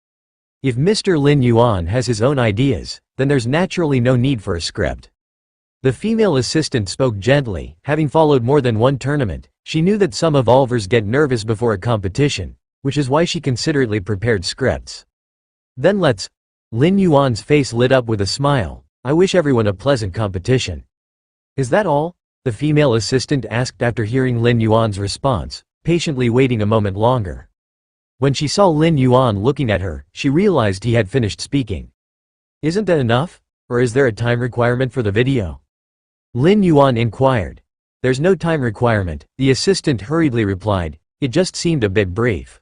If Mr. Lin Yuan has his own ideas, then there's naturally no need for a script. The female assistant spoke gently. Having followed more than one tournament, she knew that some evolvers get nervous before a competition, which is why she considerately prepared scripts. "Then let's—" Lin Yuan's face lit up with a smile. "I wish everyone a pleasant competition." "Is that all?" the female assistant asked after hearing Lin Yuan's response, patiently waiting a moment longer. When she saw Lin Yuan looking at her, she realized he had finished speaking. "Isn't that enough? Or is there a time requirement for the video?" Lin Yuan inquired. "There's no time requirement," the assistant hurriedly replied. "It just seemed a bit brief."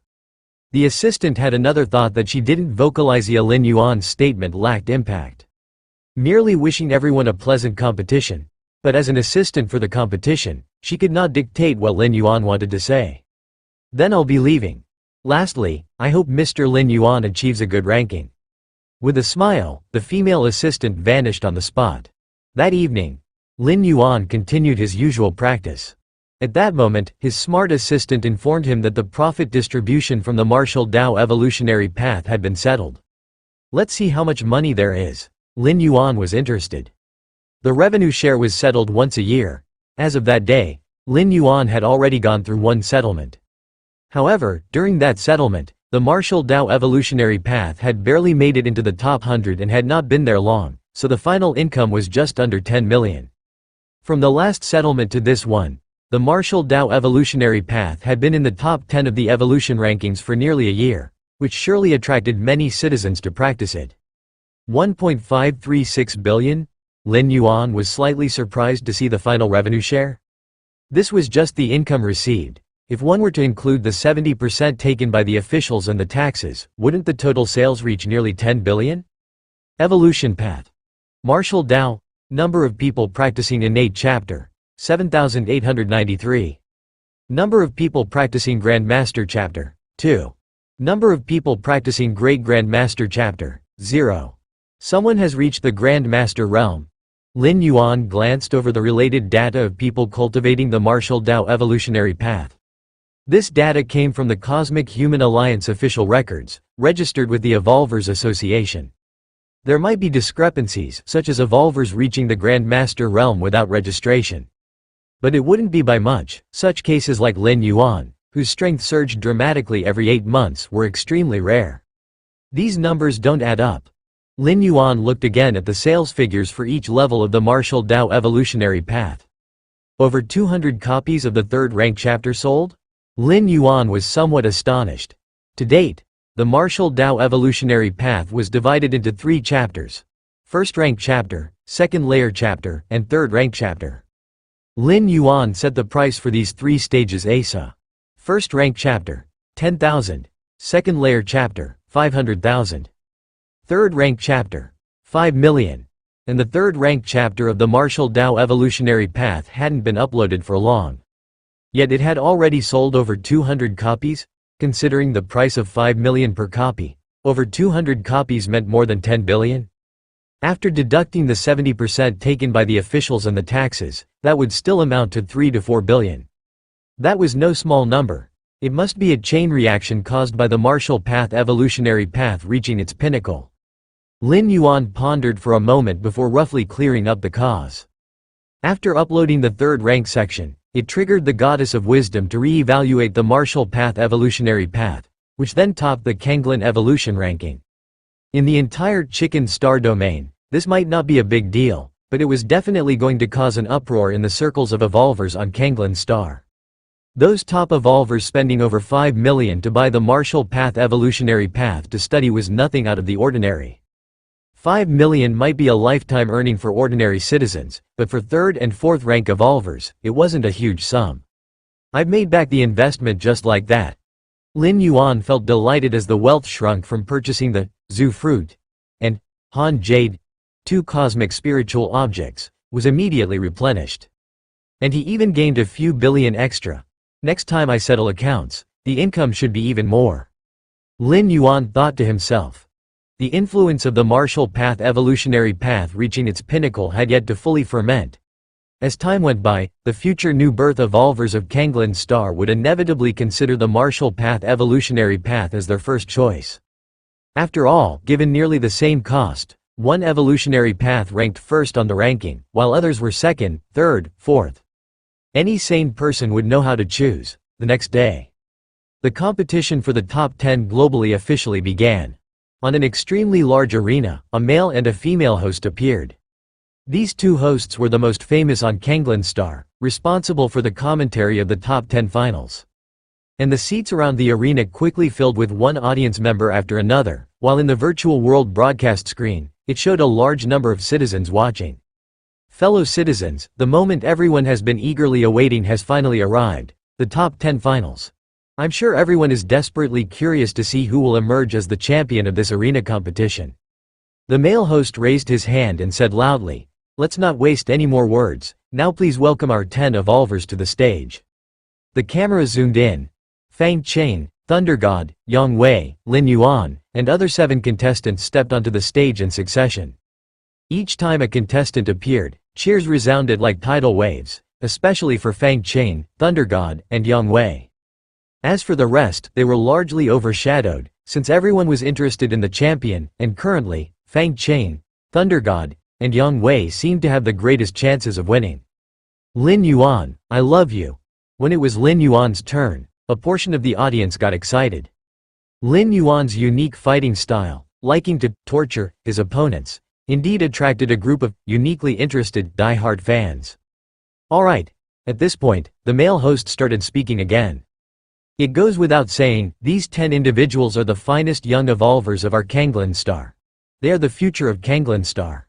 The assistant had another thought that she didn't vocalize. Lin Yuan's statement lacked impact. Merely wishing everyone a pleasant competition. But as an assistant for the competition, she could not dictate what Lin Yuan wanted to say. "Then I'll be leaving. Lastly, I hope Mr. Lin Yuan achieves a good ranking." With a smile, the female assistant vanished on the spot. That evening, Lin Yuan continued his usual practice. At that moment, his smart assistant informed him that the profit distribution from the Martial Dao evolutionary path had been settled. "Let's see how much money there is." Lin Yuan was interested. The revenue share was settled once a year. As of that day, Lin Yuan had already gone through one settlement. However, during that settlement, the Martial Dao evolutionary path had barely made it into the top 100 and had not been there long, so the final income was just under 10 million. From the last settlement to this one, the Martial Dao evolutionary path had been in the top 10 of the evolution rankings for nearly a year, which surely attracted many citizens to practice it. 1.536 billion? Lin Yuan was slightly surprised to see the final revenue share. This was just the income received. If one were to include the 70% taken by the officials and the taxes, wouldn't the total sales reach nearly 10 billion? Evolution path. Martial Dao. Number of people practicing innate chapter, 7,893. Number of people practicing Grandmaster chapter, 2. Number of people practicing Great Grandmaster chapter, 0. Someone has reached the Grandmaster realm. Lin Yuan glanced over the related data of people cultivating the Martial Dao evolutionary path. This data came from the Cosmic Human Alliance official records, registered with the Evolvers Association. There might be discrepancies, such as evolvers reaching the Grandmaster realm without registration. But it wouldn't be by much. Such cases like Lin Yuan, whose strength surged dramatically every 8 months, were extremely rare. These numbers don't add up. Lin Yuan looked again at the sales figures for each level of the Martial Dao evolutionary path. Over 200 copies of the 3rd rank chapter sold? Lin Yuan was somewhat astonished. To date, the Martial Dao evolutionary path was divided into 3 chapters: 1st rank chapter, 2nd layer chapter, and 3rd rank chapter. Lin Yuan set the price for these 3 stages ASA. 1st rank chapter, 10,000. 2nd layer chapter, 500,000. 3rd rank chapter, 5 million. and the third-ranked chapter of the Martial Tao Evolutionary Path hadn't been uploaded for long. Yet it had already sold over 200 copies? Considering the price of 5 million per copy, over 200 copies meant more than 10 billion? After deducting the 70% taken by the officials and the taxes, that would still amount to 3 to 4 billion. That was no small number. It must be a chain reaction caused by the Martial Path Evolutionary Path reaching its pinnacle. Lin Yuan pondered for a moment before roughly clearing up the cause. After uploading the third rank section, it triggered the Goddess of Wisdom to re-evaluate the Martial Path Evolutionary Path, which then topped the Kanglin Evolution ranking. In the entire Chicken Star domain, this might not be a big deal, but it was definitely going to cause an uproar in the circles of evolvers on Kanglin Star. Those top evolvers spending over 5 million to buy the Martial Path Evolutionary Path to study was nothing out of the ordinary. 5 million might be a lifetime earning for ordinary citizens, but for third and fourth rank evolvers, it wasn't a huge sum. I've made back the investment just like that. Lin Yuan felt delighted as the wealth shrunk from purchasing the Zhu fruit and Han Jade, two cosmic spiritual objects, was immediately replenished. And he even gained a few billion extra. Next time I settle accounts, the income should be even more. Lin Yuan thought to himself. The influence of the Martial Path Evolutionary Path reaching its pinnacle had yet to fully ferment. As time went by, the future new birth evolvers of Kanglin Star would inevitably consider the Martial Path Evolutionary Path as their first choice. After all, given nearly the same cost, one evolutionary path ranked first on the ranking, while others were second, third, fourth. Any sane person would know how to choose. The next day, the competition for the top 10 globally officially began. On an extremely large arena, a male and a female host appeared. These two hosts were the most famous on Kanglin Star, responsible for the commentary of the top 10 finals. And the seats around the arena quickly filled with one audience member after another, while in the virtual world broadcast screen, it showed a large number of citizens watching. Fellow citizens, the moment everyone has been eagerly awaiting has finally arrived, the top 10 finals. I'm sure everyone is desperately curious to see who will emerge as the champion of this arena competition. The male host raised his hand and said loudly, "Let's not waste any more words, now please welcome our 10 evolvers to the stage." The camera zoomed in. Fang Chen, Thunder God, Yang Wei, Lin Yuan, and other 7 contestants stepped onto the stage in succession. Each time a contestant appeared, cheers resounded like tidal waves, especially for Fang Chen, Thunder God, and Yang Wei. As for the rest, they were largely overshadowed, since everyone was interested in the champion, and currently, Fang Chen, Thunder God, and Yang Wei seemed to have the greatest chances of winning. Lin Yuan, I love you. When it was Lin Yuan's turn, a portion of the audience got excited. Lin Yuan's unique fighting style, liking to torture his opponents, indeed attracted a group of uniquely interested, die-hard fans. Alright. At this point, the male host started speaking again. It goes without saying, these 10 individuals are the finest young evolvers of our Kanglin Star. They are the future of Kanglin Star.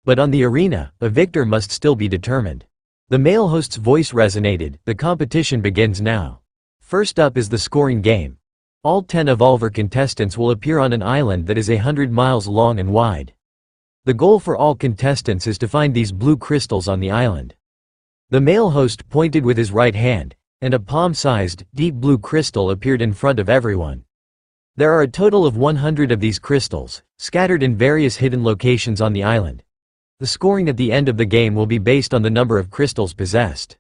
But on the arena, a victor must still be determined. The male host's voice resonated. The competition begins now. First up is the scoring game. All 10 evolver contestants will appear on an island that is 100 miles long and wide. The goal for all contestants is to find these blue crystals on the island. The male host pointed with his right hand, and a palm-sized, deep blue crystal appeared in front of everyone. There are a total of 100 of these crystals, scattered in various hidden locations on the island. The scoring at the end of the game will be based on the number of crystals possessed.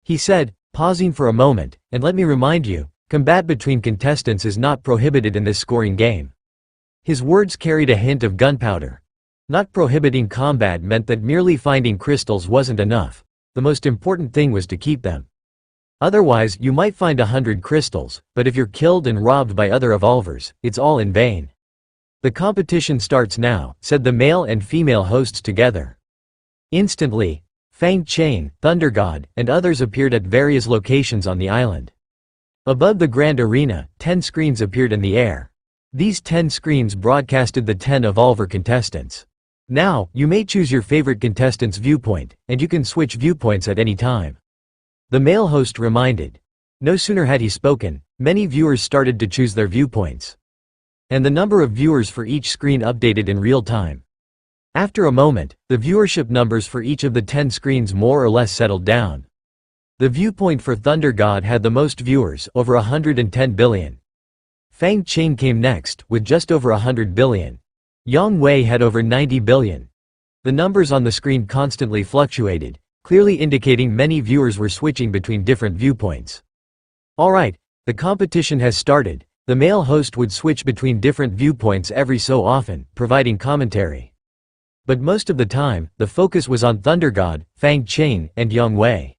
He said, pausing for a moment, and let me remind you, combat between contestants is not prohibited in this scoring game. His words carried a hint of gunpowder. Not prohibiting combat meant that merely finding crystals wasn't enough. The most important thing was to keep them. Otherwise, you might find 100 crystals, but if you're killed and robbed by other evolvers, it's all in vain. The competition starts now, said the male and female hosts together. Instantly, Fang Chen, Thunder God, and others appeared at various locations on the island. Above the grand arena, 10 screens appeared in the air. These 10 screens broadcasted the 10 evolver contestants. Now, you may choose your favorite contestant's viewpoint, and you can switch viewpoints at any time. The male host reminded. No sooner had he spoken, many viewers started to choose their viewpoints. And the number of viewers for each screen updated in real time. After a moment, the viewership numbers for each of the 10 screens more or less settled down. The viewpoint for Thunder God had the most viewers, over 110 billion. Fang Ching came next, with just over 100 billion. Yang Wei had over 90 billion. The numbers on the screen constantly fluctuated, clearly indicating many viewers were switching between different viewpoints. Alright, the competition has started. The male host would switch between different viewpoints every so often, providing commentary. But most of the time, the focus was on Thunder God, Fang Ching, and Yang Wei.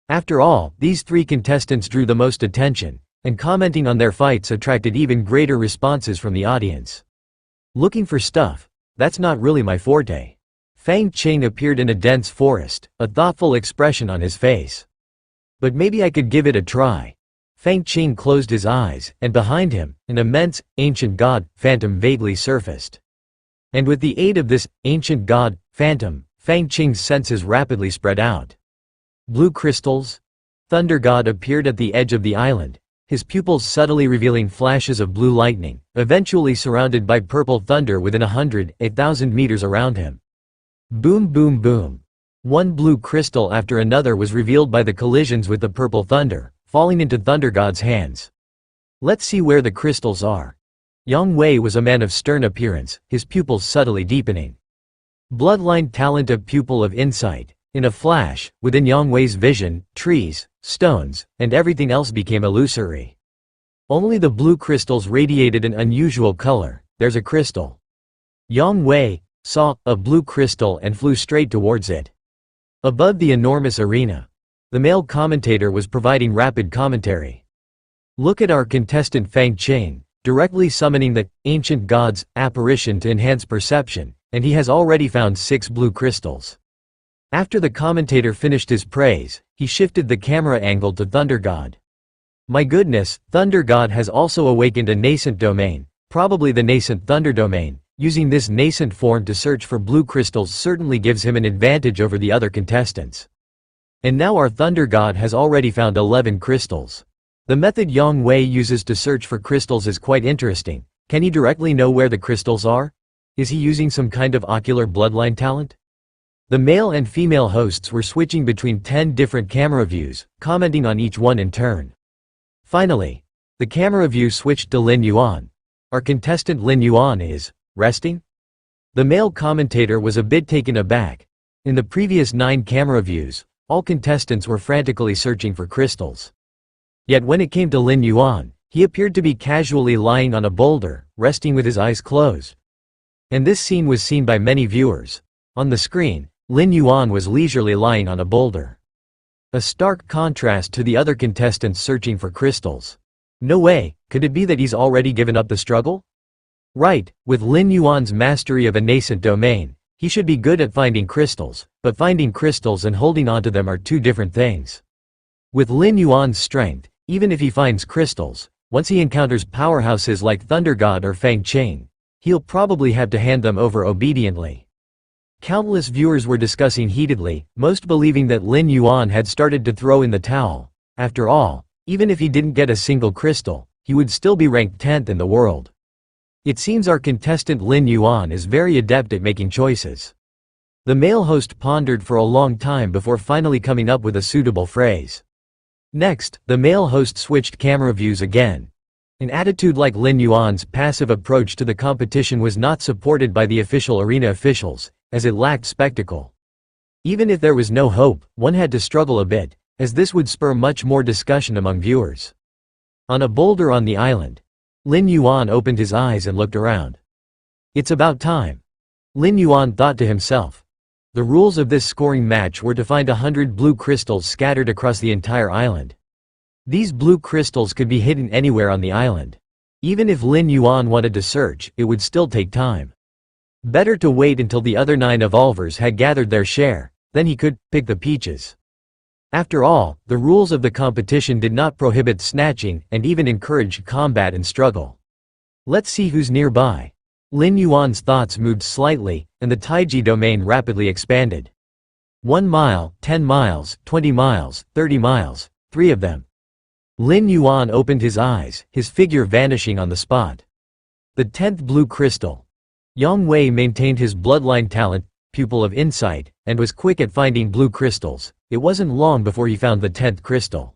After all, these three contestants drew the most attention, and commenting on their fights attracted even greater responses from the audience. Looking for stuff? That's not really my forte. Fang Ching appeared in a dense forest, a thoughtful expression on his face. But maybe I could give it a try. Fang Ching closed his eyes, and behind him, an immense, ancient god, phantom vaguely surfaced. And with the aid of this, ancient god, phantom, Fang Ching's senses rapidly spread out. Blue crystals? Thunder God appeared at the edge of the island, his pupils subtly revealing flashes of blue lightning, eventually surrounded by purple thunder within 1,000 meters around him. Boom boom boom. One blue crystal after another was revealed by the collisions with the purple thunder, falling into Thunder God's hands. Let's see where the crystals are. Yang Wei was a man of stern appearance, his pupils subtly deepening. Bloodline talent, a pupil of insight. In a flash, within Yang Wei's vision, trees, stones, and everything else became illusory. Only the blue crystals radiated an unusual color. There's a crystal. Yang Wei saw a blue crystal and flew straight towards it. Above the enormous arena, the male commentator was providing rapid commentary. Look at our contestant Fang Ching, directly summoning the ancient god's apparition to enhance perception, and he has already found 6 blue crystals. After the commentator finished his praise, he shifted the camera angle to Thunder God. My goodness, Thunder God has also awakened a nascent domain, probably the nascent Thunder domain. Using this nascent form to search for blue crystals certainly gives him an advantage over the other contestants. And now our Thunder God has already found 11 crystals. The method Yang Wei uses to search for crystals is quite interesting. Can he directly know where the crystals are? Is he using some kind of ocular bloodline talent? The male and female hosts were switching between 10 different camera views, commenting on each one in turn. Finally, the camera view switched to Lin Yuan. Our contestant Lin Yuan is resting? The male commentator was a bit taken aback. In the previous 9 camera views, all contestants were frantically searching for crystals. Yet when it came to Lin Yuan, he appeared to be casually lying on a boulder, resting with his eyes closed. And this scene was seen by many viewers. On the screen, Lin Yuan was leisurely lying on a boulder. A stark contrast to the other contestants searching for crystals. No way, could it be that he's already given up the struggle? Right, with Lin Yuan's mastery of a nascent domain, he should be good at finding crystals, but finding crystals and holding onto them are two different things. With Lin Yuan's strength, even if he finds crystals, once he encounters powerhouses like Thunder God or Fang Ching, he'll probably have to hand them over obediently. Countless viewers were discussing heatedly, most believing that Lin Yuan had started to throw in the towel. After all, even if he didn't get a single crystal, he would still be ranked 10th in the world. It seems our contestant Lin Yuan is very adept at making choices. The male host pondered for a long time before finally coming up with a suitable phrase. Next, the male host switched camera views again. An attitude like Lin Yuan's passive approach to the competition was not supported by the official arena officials, as it lacked spectacle. Even if there was no hope, one had to struggle a bit, as this would spur much more discussion among viewers. On a boulder on the island, Lin Yuan opened his eyes and looked around. It's about time. Lin Yuan thought to himself. The rules of this scoring match were to find 100 blue crystals scattered across the entire island. These blue crystals could be hidden anywhere on the island. Even if Lin Yuan wanted to search, it would still take time. Better to wait until the other 9 evolvers had gathered their share, then he could pick the peaches. After all, the rules of the competition did not prohibit snatching and even encouraged combat and struggle. Let's see who's nearby. Lin Yuan's thoughts moved slightly, and the Taiji domain rapidly expanded. 1 mile, 10 miles, 20 miles, 30 miles, 3 of them. Lin Yuan opened his eyes, his figure vanishing on the spot. The 10th blue crystal. Yang Wei maintained his bloodline talent, pupil of insight, and was quick at finding blue crystals. It wasn't long before he found the 10th crystal.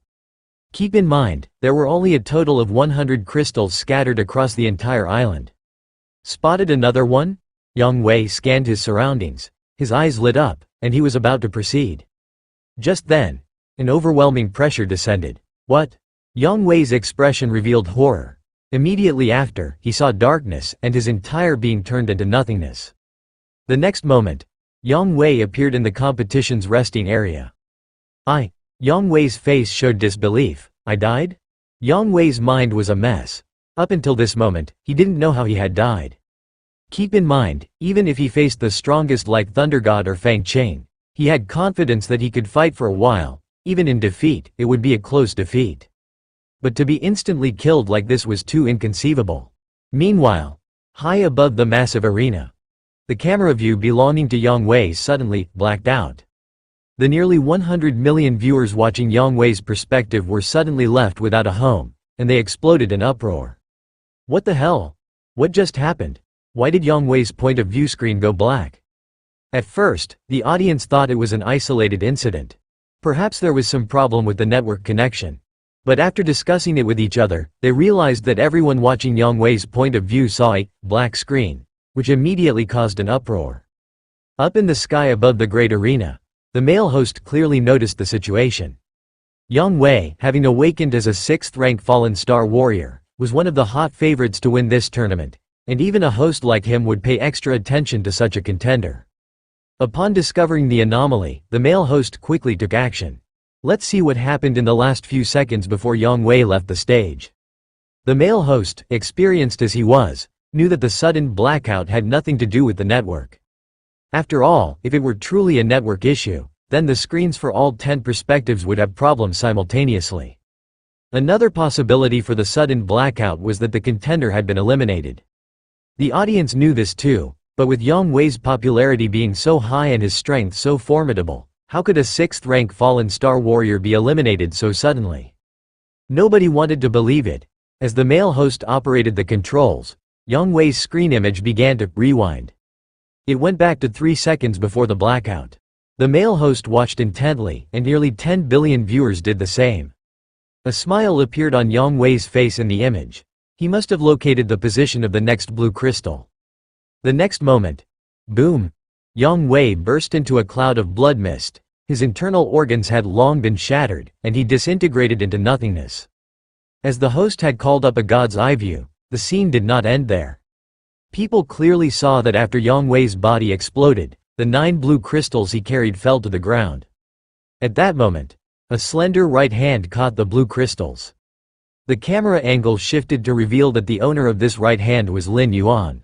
Keep in mind, there were only a total of 100 crystals scattered across the entire island. Spotted another one? Yang Wei scanned his surroundings. His eyes lit up, and he was about to proceed. Just then, an overwhelming pressure descended. What? Yang Wei's expression revealed horror. Immediately after, he saw darkness, and his entire being turned into nothingness. The next moment, Yang Wei appeared in the competition's resting area. Yang Wei's face showed disbelief. I died? Yang Wei's mind was a mess. Up until this moment, he didn't know how he had died. Keep in mind, even if he faced the strongest like Thunder God or Fang Cheng, he had confidence that he could fight for a while. Even in defeat, it would be a close defeat. But to be instantly killed like this was too inconceivable. Meanwhile, high above the massive arena, the camera view belonging to Yang Wei suddenly blacked out. The nearly 100 million viewers watching Yang Wei's perspective were suddenly left without a home, and they exploded in uproar. What the hell? What just happened? Why did Yang Wei's point of view screen go black? At first, the audience thought it was an isolated incident. Perhaps there was some problem with the network connection. But after discussing it with each other, they realized that everyone watching Yang Wei's point of view saw a black screen, which immediately caused an uproar. Up in the sky above the great arena, the male host clearly noticed the situation. Yang Wei, having awakened as a 6th-rank fallen star warrior, was one of the hot favorites to win this tournament, and even a host like him would pay extra attention to such a contender. Upon discovering the anomaly, the male host quickly took action. Let's see what happened in the last few seconds before Yang Wei left the stage. The male host, experienced as he was, knew that the sudden blackout had nothing to do with the network. After all, if it were truly a network issue, then the screens for all 10 perspectives would have problems simultaneously. Another possibility for the sudden blackout was that the contender had been eliminated. The audience knew this too, but with Yang Wei's popularity being so high and his strength so formidable, how could a 6th-rank fallen star warrior be eliminated so suddenly? Nobody wanted to believe it. As the male host operated the controls, Yang Wei's screen image began to rewind. It went back to 3 seconds before the blackout. The male host watched intently, and nearly 10 billion viewers did the same. A smile appeared on Yang Wei's face in the image. He must have located the position of the next blue crystal. The next moment, boom! Yang Wei burst into a cloud of blood mist. His internal organs had long been shattered, and he disintegrated into nothingness. As the host had called up a god's eye view, the scene did not end there. People clearly saw that after Yang Wei's body exploded, the 9 blue crystals he carried fell to the ground. At that moment, a slender right hand caught the blue crystals. The camera angle shifted to reveal that the owner of this right hand was Lin Yuan.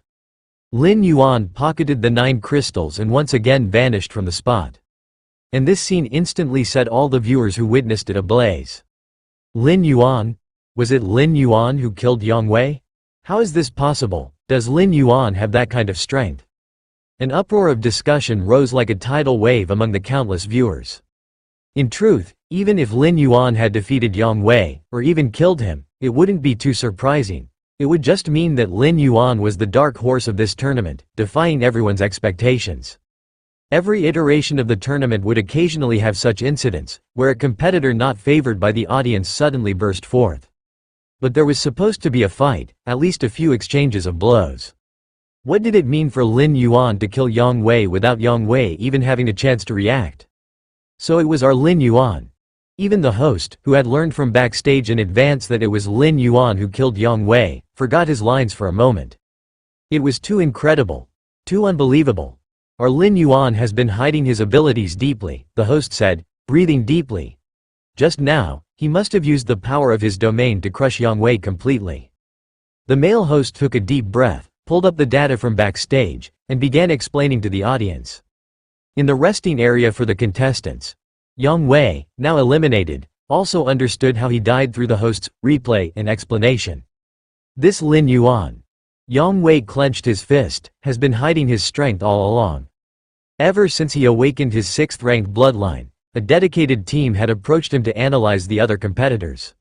Lin Yuan pocketed the 9 crystals and once again vanished from the spot. And this scene instantly set all the viewers who witnessed it ablaze. Lin Yuan? Was it Lin Yuan who killed Yang Wei? How is this possible? Does Lin Yuan have that kind of strength? An uproar of discussion rose like a tidal wave among the countless viewers. In truth, even if Lin Yuan had defeated Yang Wei, or even killed him, it wouldn't be too surprising. It would just mean that Lin Yuan was the dark horse of this tournament, defying everyone's expectations. Every iteration of the tournament would occasionally have such incidents, where a competitor not favored by the audience suddenly burst forth. But there was supposed to be a fight, at least a few exchanges of blows. What did it mean for Lin Yuan to kill Yang Wei without Yang Wei even having a chance to react? So it was our Lin Yuan. Even the host, who had learned from backstage in advance that it was Lin Yuan who killed Yang Wei, forgot his lines for a moment. It was too incredible. Too unbelievable. Our Lin Yuan has been hiding his abilities deeply, the host said, breathing deeply. Just now, he must have used the power of his domain to crush Yang Wei completely. The male host took a deep breath, pulled up the data from backstage, and began explaining to the audience. In the resting area for the contestants, Yang Wei, now eliminated, also understood how he died through the host's replay and explanation. This Lin Yuan, Yang Wei clenched his fist, has been hiding his strength all along. Ever since he awakened his 6th-ranked bloodline, a dedicated team had approached him to analyze the other competitors.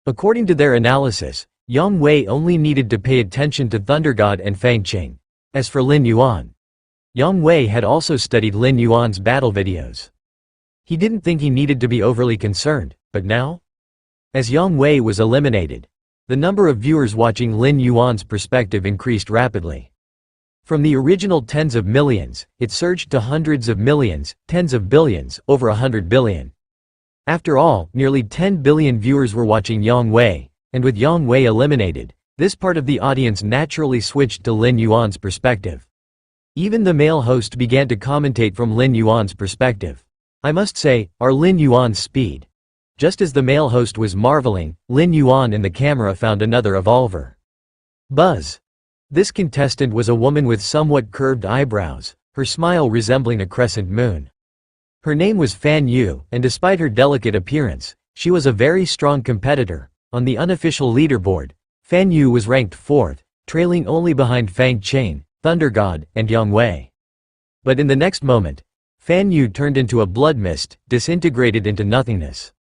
According to their analysis, Yang Wei only needed to pay attention to Thunder God and Fang Cheng, As for Lin Yuan, Yang Wei had also studied Lin Yuan's battle videos. He didn't think he needed to be overly concerned, but now? As Yang Wei was eliminated, the number of viewers watching Lin Yuan's perspective increased rapidly. From the original tens of millions, it surged to hundreds of millions, tens of billions, over 100 billion. After all, nearly 10 billion viewers were watching Yang Wei, and with Yang Wei eliminated, this part of the audience naturally switched to Lin Yuan's perspective. Even the male host began to commentate from Lin Yuan's perspective. I must say, our Lin Yuan's speed. Just as the male host was marveling, Lin Yuan in the camera found another evolver. Buzz. This contestant was a woman with somewhat curved eyebrows, her smile resembling a crescent moon. Her name was Fan Yu, and despite her delicate appearance, she was a very strong competitor. On the unofficial leaderboard, Fan Yu was ranked 4th, trailing only behind Fang Chen, Thunder God, and Yang Wei. But in the next moment, Fan Yu turned into a blood mist, disintegrated into nothingness.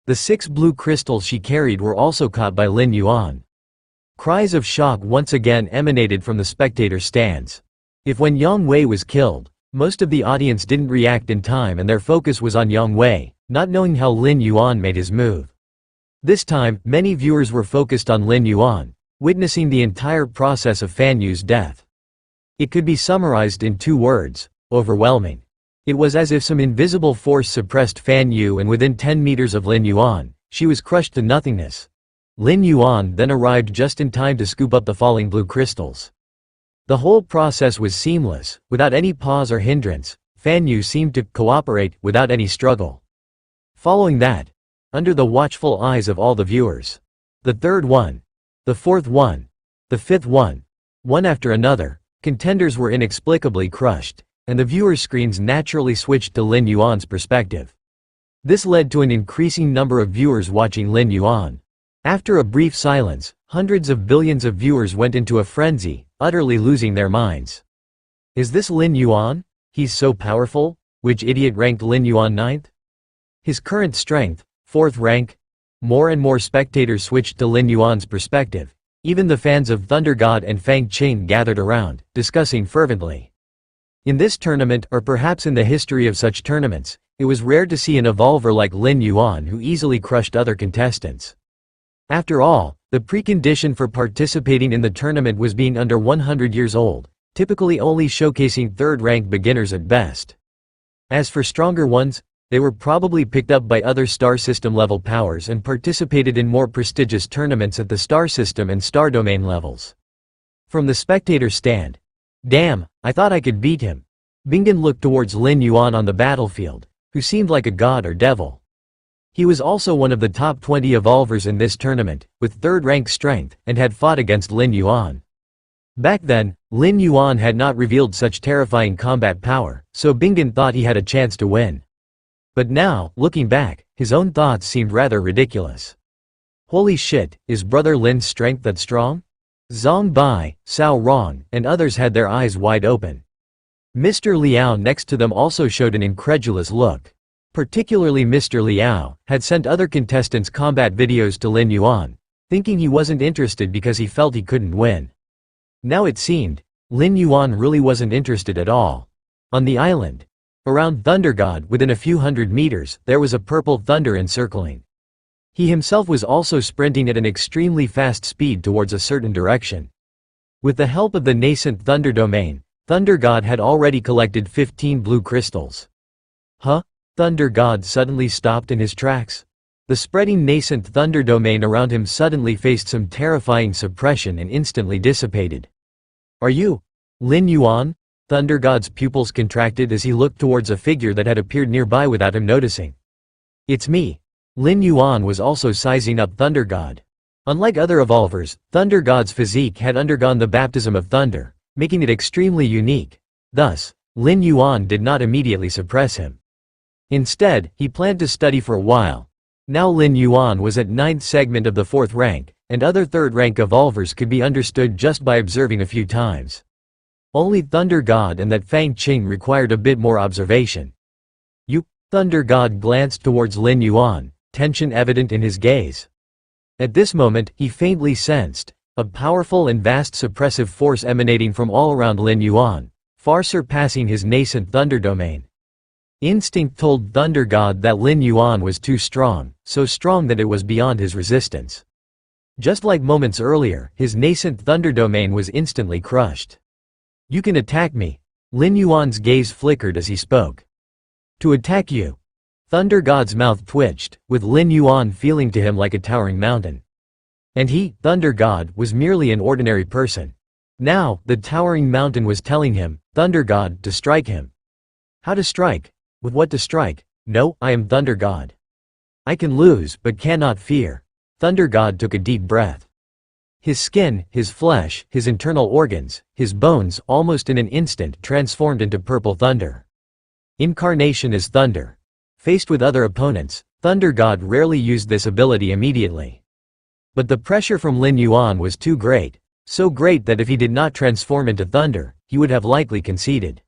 The 6 blue crystals she carried were also caught by Lin Yuan. Cries of shock once again emanated from the spectator stands. If when Yang Wei was killed, most of the audience didn't react in time and their focus was on Yang Wei, not knowing how Lin Yuan made his move. This time, many viewers were focused on Lin Yuan, witnessing the entire process of Fan Yu's death. It could be summarized in 2 words: overwhelming. It was as if some invisible force suppressed Fan Yu, and within 10 meters of Lin Yuan, she was crushed to nothingness. Lin Yuan then arrived just in time to scoop up the falling blue crystals. The whole process was seamless, without any pause or hindrance. Fan Yu seemed to cooperate without any struggle. Following that, under the watchful eyes of all the viewers, the 3rd one, the 4th one, the 5th one after another, contenders were inexplicably crushed, and the viewers' screens naturally switched to Lin Yuan's perspective. This led to an increasing number of viewers watching Lin Yuan. After a brief silence, hundreds of billions of viewers went into a frenzy, utterly losing their minds. Is this Lin Yuan? He's so powerful? Which idiot ranked Lin Yuan 9th? His current strength, 4th rank? More and more spectators switched to Lin Yuan's perspective. Even the fans of Thunder God and Fang Chen gathered around, discussing fervently. In this tournament, or perhaps in the history of such tournaments, it was rare to see an evolver like Lin Yuan who easily crushed other contestants. After all, the precondition for participating in the tournament was being under 100 years old, typically only showcasing 3rd-rank beginners at best. As for stronger ones, they were probably picked up by other star system level powers and participated in more prestigious tournaments at the star system and star domain levels. From the spectator stand, "Damn, I thought I could beat him." Bingen looked towards Lin Yuan on the battlefield, who seemed like a god or devil. He was also one of the top 20 evolvers in this tournament, with 3rd-rank strength, and had fought against Lin Yuan. Back then, Lin Yuan had not revealed such terrifying combat power, so Bingen thought he had a chance to win. But now, looking back, his own thoughts seemed rather ridiculous. Holy shit, is brother Lin's strength that strong? Zhang Bai, Cao Rong, and others had their eyes wide open. Mr. Liao next to them also showed an incredulous look. Particularly Mr. Liao had sent other contestants' combat videos to Lin Yuan, thinking he wasn't interested because he felt he couldn't win. Now it seemed, Lin Yuan really wasn't interested at all. On the island, around Thunder God within a few hundred meters, there was a purple thunder encircling. He himself was also sprinting at an extremely fast speed towards a certain direction. With the help of the nascent Thunder Domain, Thunder God had already collected 15 blue crystals. Huh? Thunder God suddenly stopped in his tracks. The spreading nascent Thunder Domain around him suddenly faced some terrifying suppression and instantly dissipated. Are you Lin Yuan? Thunder God's pupils contracted as he looked towards a figure that had appeared nearby without him noticing. It's me. Lin Yuan was also sizing up Thunder God. Unlike other evolvers, Thunder God's physique had undergone the baptism of thunder, making it extremely unique. Thus, Lin Yuan did not immediately suppress him. Instead, he planned to study for a while. Now Lin Yuan was at 9th segment of the 4th rank, and other 3rd-rank evolvers could be understood just by observing a few times. Only Thunder God and that Fang Qing required a bit more observation. You, Thunder God glanced towards Lin Yuan, tension evident in his gaze. At this moment, he faintly sensed, a powerful and vast suppressive force emanating from all around Lin Yuan, far surpassing his nascent thunder domain. Instinct told Thunder God that Lin Yuan was too strong, so strong that it was beyond his resistance. Just like moments earlier, his nascent thunder domain was instantly crushed. "You can attack me." Lin Yuan's gaze flickered as he spoke. "To attack you?" Thunder God's mouth twitched, with Lin Yuan feeling to him like a towering mountain. And he, Thunder God, was merely an ordinary person. Now, the towering mountain was telling him, Thunder God, to strike him. How to strike? With what to strike? No, I am Thunder God. I can lose, but cannot fear. Thunder God took a deep breath. His skin, his flesh, his internal organs, his bones, almost in an instant transformed into purple thunder. Incarnation as thunder. Faced with other opponents, Thunder God rarely used this ability immediately. But the pressure from Lin Yuan was too great, so great that if he did not transform into thunder, he would have likely conceded.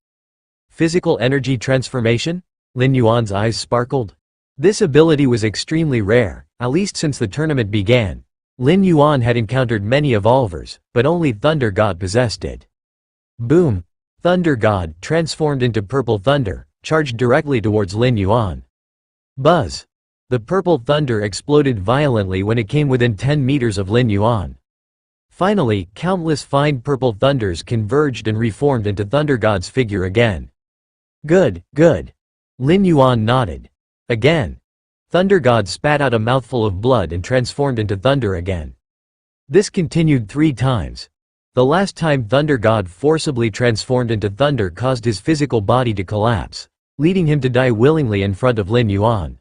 Physical energy transformation? Lin Yuan's eyes sparkled. This ability was extremely rare, at least since the tournament began. Lin Yuan had encountered many evolvers, but only Thunder God possessed it. Boom! Thunder God, transformed into purple thunder, charged directly towards Lin Yuan. Buzz! The purple thunder exploded violently when it came within 10 meters of Lin Yuan. Finally, countless fine purple thunders converged and reformed into Thunder God's figure again. Good, good. Lin Yuan nodded. Again. Thunder God spat out a mouthful of blood and transformed into thunder again. This continued 3 times. The last time Thunder God forcibly transformed into thunder caused his physical body to collapse, leading him to die willingly in front of Lin Yuan.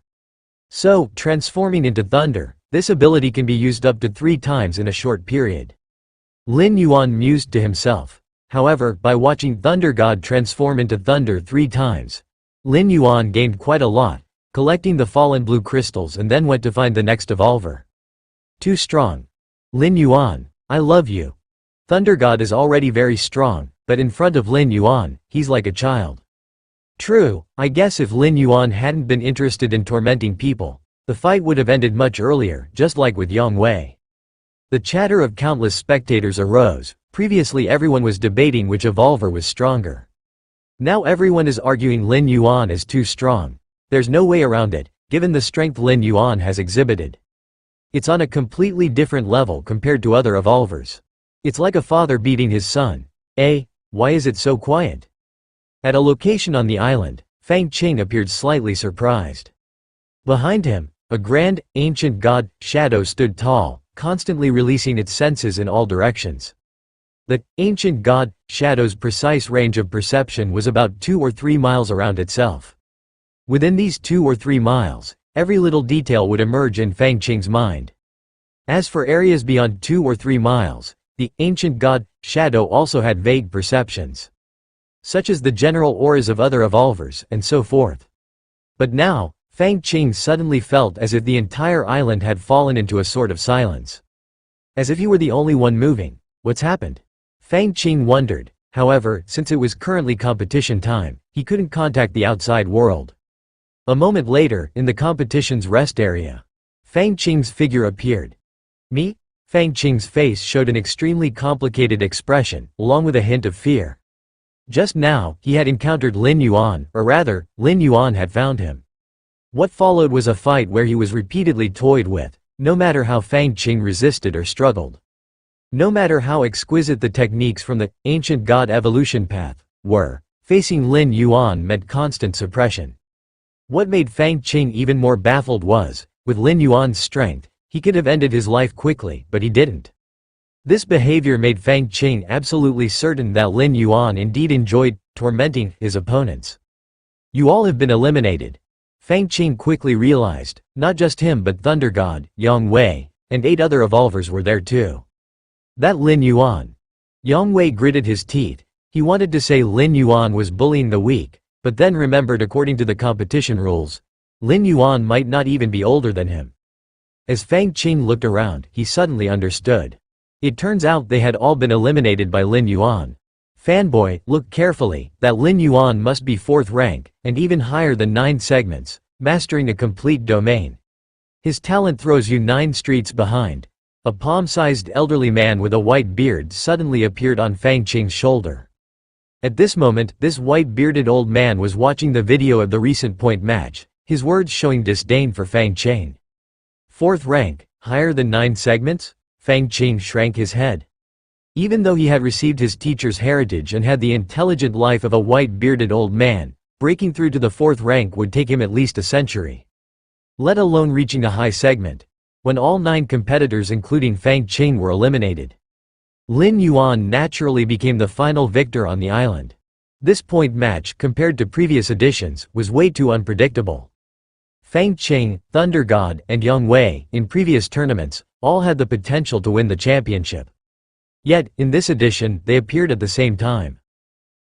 So, transforming into thunder, this ability can be used up to 3 times in a short period. Lin Yuan mused to himself. However, by watching Thunder God transform into thunder 3 times, Lin Yuan gained quite a lot, collecting the fallen blue crystals and then went to find the next evolver. Too strong. Lin Yuan, I love you. Thunder God is already very strong, but in front of Lin Yuan, he's like a child. True, I guess if Lin Yuan hadn't been interested in tormenting people, the fight would have ended much earlier, just like with Yang Wei. The chatter of countless spectators arose. Previously everyone was debating which evolver was stronger. Now everyone is arguing Lin Yuan is too strong. There's no way around it, given the strength Lin Yuan has exhibited. It's on a completely different level compared to other evolvers. It's like a father beating his son. Why is it so quiet? At a location on the island, Fang Qing appeared slightly surprised. Behind him, a grand, ancient god, shadow stood tall, constantly releasing its senses in all directions. The ancient god, shadow's precise range of perception was about 2 or 3 miles around itself. Within these 2 or 3 miles, every little detail would emerge in Fang Qing's mind. As for areas beyond 2 or 3 miles, the ancient god, shadow also had vague perceptions, such as the general auras of other evolvers, and so forth. But now, Fang Qing suddenly felt as if the entire island had fallen into a sort of silence. As if he were the only one moving. What's happened? Fang Qing wondered. However, since it was currently competition time, he couldn't contact the outside world. A moment later, in the competition's rest area, Fang Qing's figure appeared. Me? Fang Qing's face showed an extremely complicated expression, along with a hint of fear. Just now, he had encountered Lin Yuan, or rather, Lin Yuan had found him. What followed was a fight where he was repeatedly toyed with, no matter how Fang Qing resisted or struggled. No matter how exquisite the techniques from the ancient god evolution path were, facing Lin Yuan meant constant suppression. What made Fang Qing even more baffled was, with Lin Yuan's strength, he could have ended his life quickly, but he didn't. This behavior made Fang Qing absolutely certain that Lin Yuan indeed enjoyed tormenting his opponents. You all have been eliminated. Fang Qing quickly realized, not just him but Thunder God, Yang Wei, and 8 other evolvers were there too. That Lin Yuan. Yang Wei gritted his teeth. He wanted to say Lin Yuan was bullying the weak, but then remembered according to the competition rules, Lin Yuan might not even be older than him. As Fang Qing looked around, he suddenly understood. It turns out they had all been eliminated by Lin Yuan. Fanboy, look carefully, that Lin Yuan must be 4th rank, and even higher than 9 segments, mastering a complete domain. His talent throws you 9 streets behind. A palm-sized elderly man with a white beard suddenly appeared on Fang Qing's shoulder. At this moment, this white-bearded old man was watching the video of the recent point match, his words showing disdain for Fang Qing. Fourth rank, higher than 9 segments? Fang Qing shrank his head. Even though he had received his teacher's heritage and had the intelligent life of a white-bearded old man, breaking through to the 4th rank would take him at least a century. Let alone reaching a high segment. When all 9 competitors including Fang Qing were eliminated, Lin Yuan naturally became the final victor on the island. This point match, compared to previous editions, was way too unpredictable. Fang Qing, Thunder God, and Yang Wei, in previous tournaments, all had the potential to win the championship. Yet, in this edition, they appeared at the same time.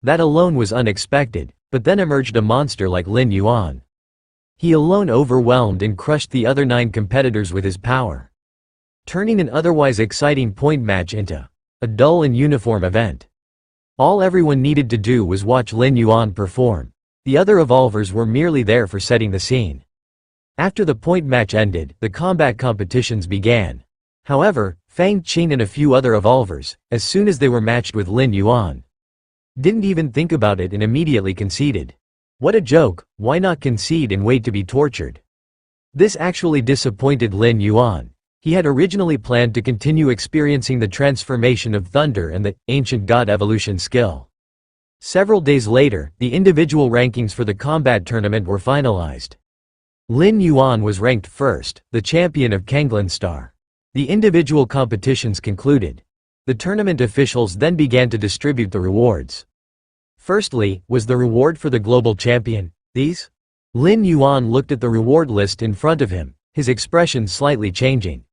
That alone was unexpected, but then emerged a monster like Lin Yuan. He alone overwhelmed and crushed the other 9 competitors with his power, turning an otherwise exciting point match into a dull and uniform event. All everyone needed to do was watch Lin Yuan perform. The other evolvers were merely there for setting the scene. After the point match ended, the combat competitions began. However, Fang Qing and a few other evolvers, as soon as they were matched with Lin Yuan, didn't even think about it and immediately conceded. What a joke, why not concede and wait to be tortured? This actually disappointed Lin Yuan. He had originally planned to continue experiencing the transformation of thunder and the ancient god evolution skill. Several days later, the individual rankings for the combat tournament were finalized. Lin Yuan was ranked first, the champion of Kanglan Star. The individual competitions concluded. The tournament officials then began to distribute the rewards. Firstly, was the reward for the global champion. These? Lin Yuan looked at the reward list in front of him, his expression slightly changing.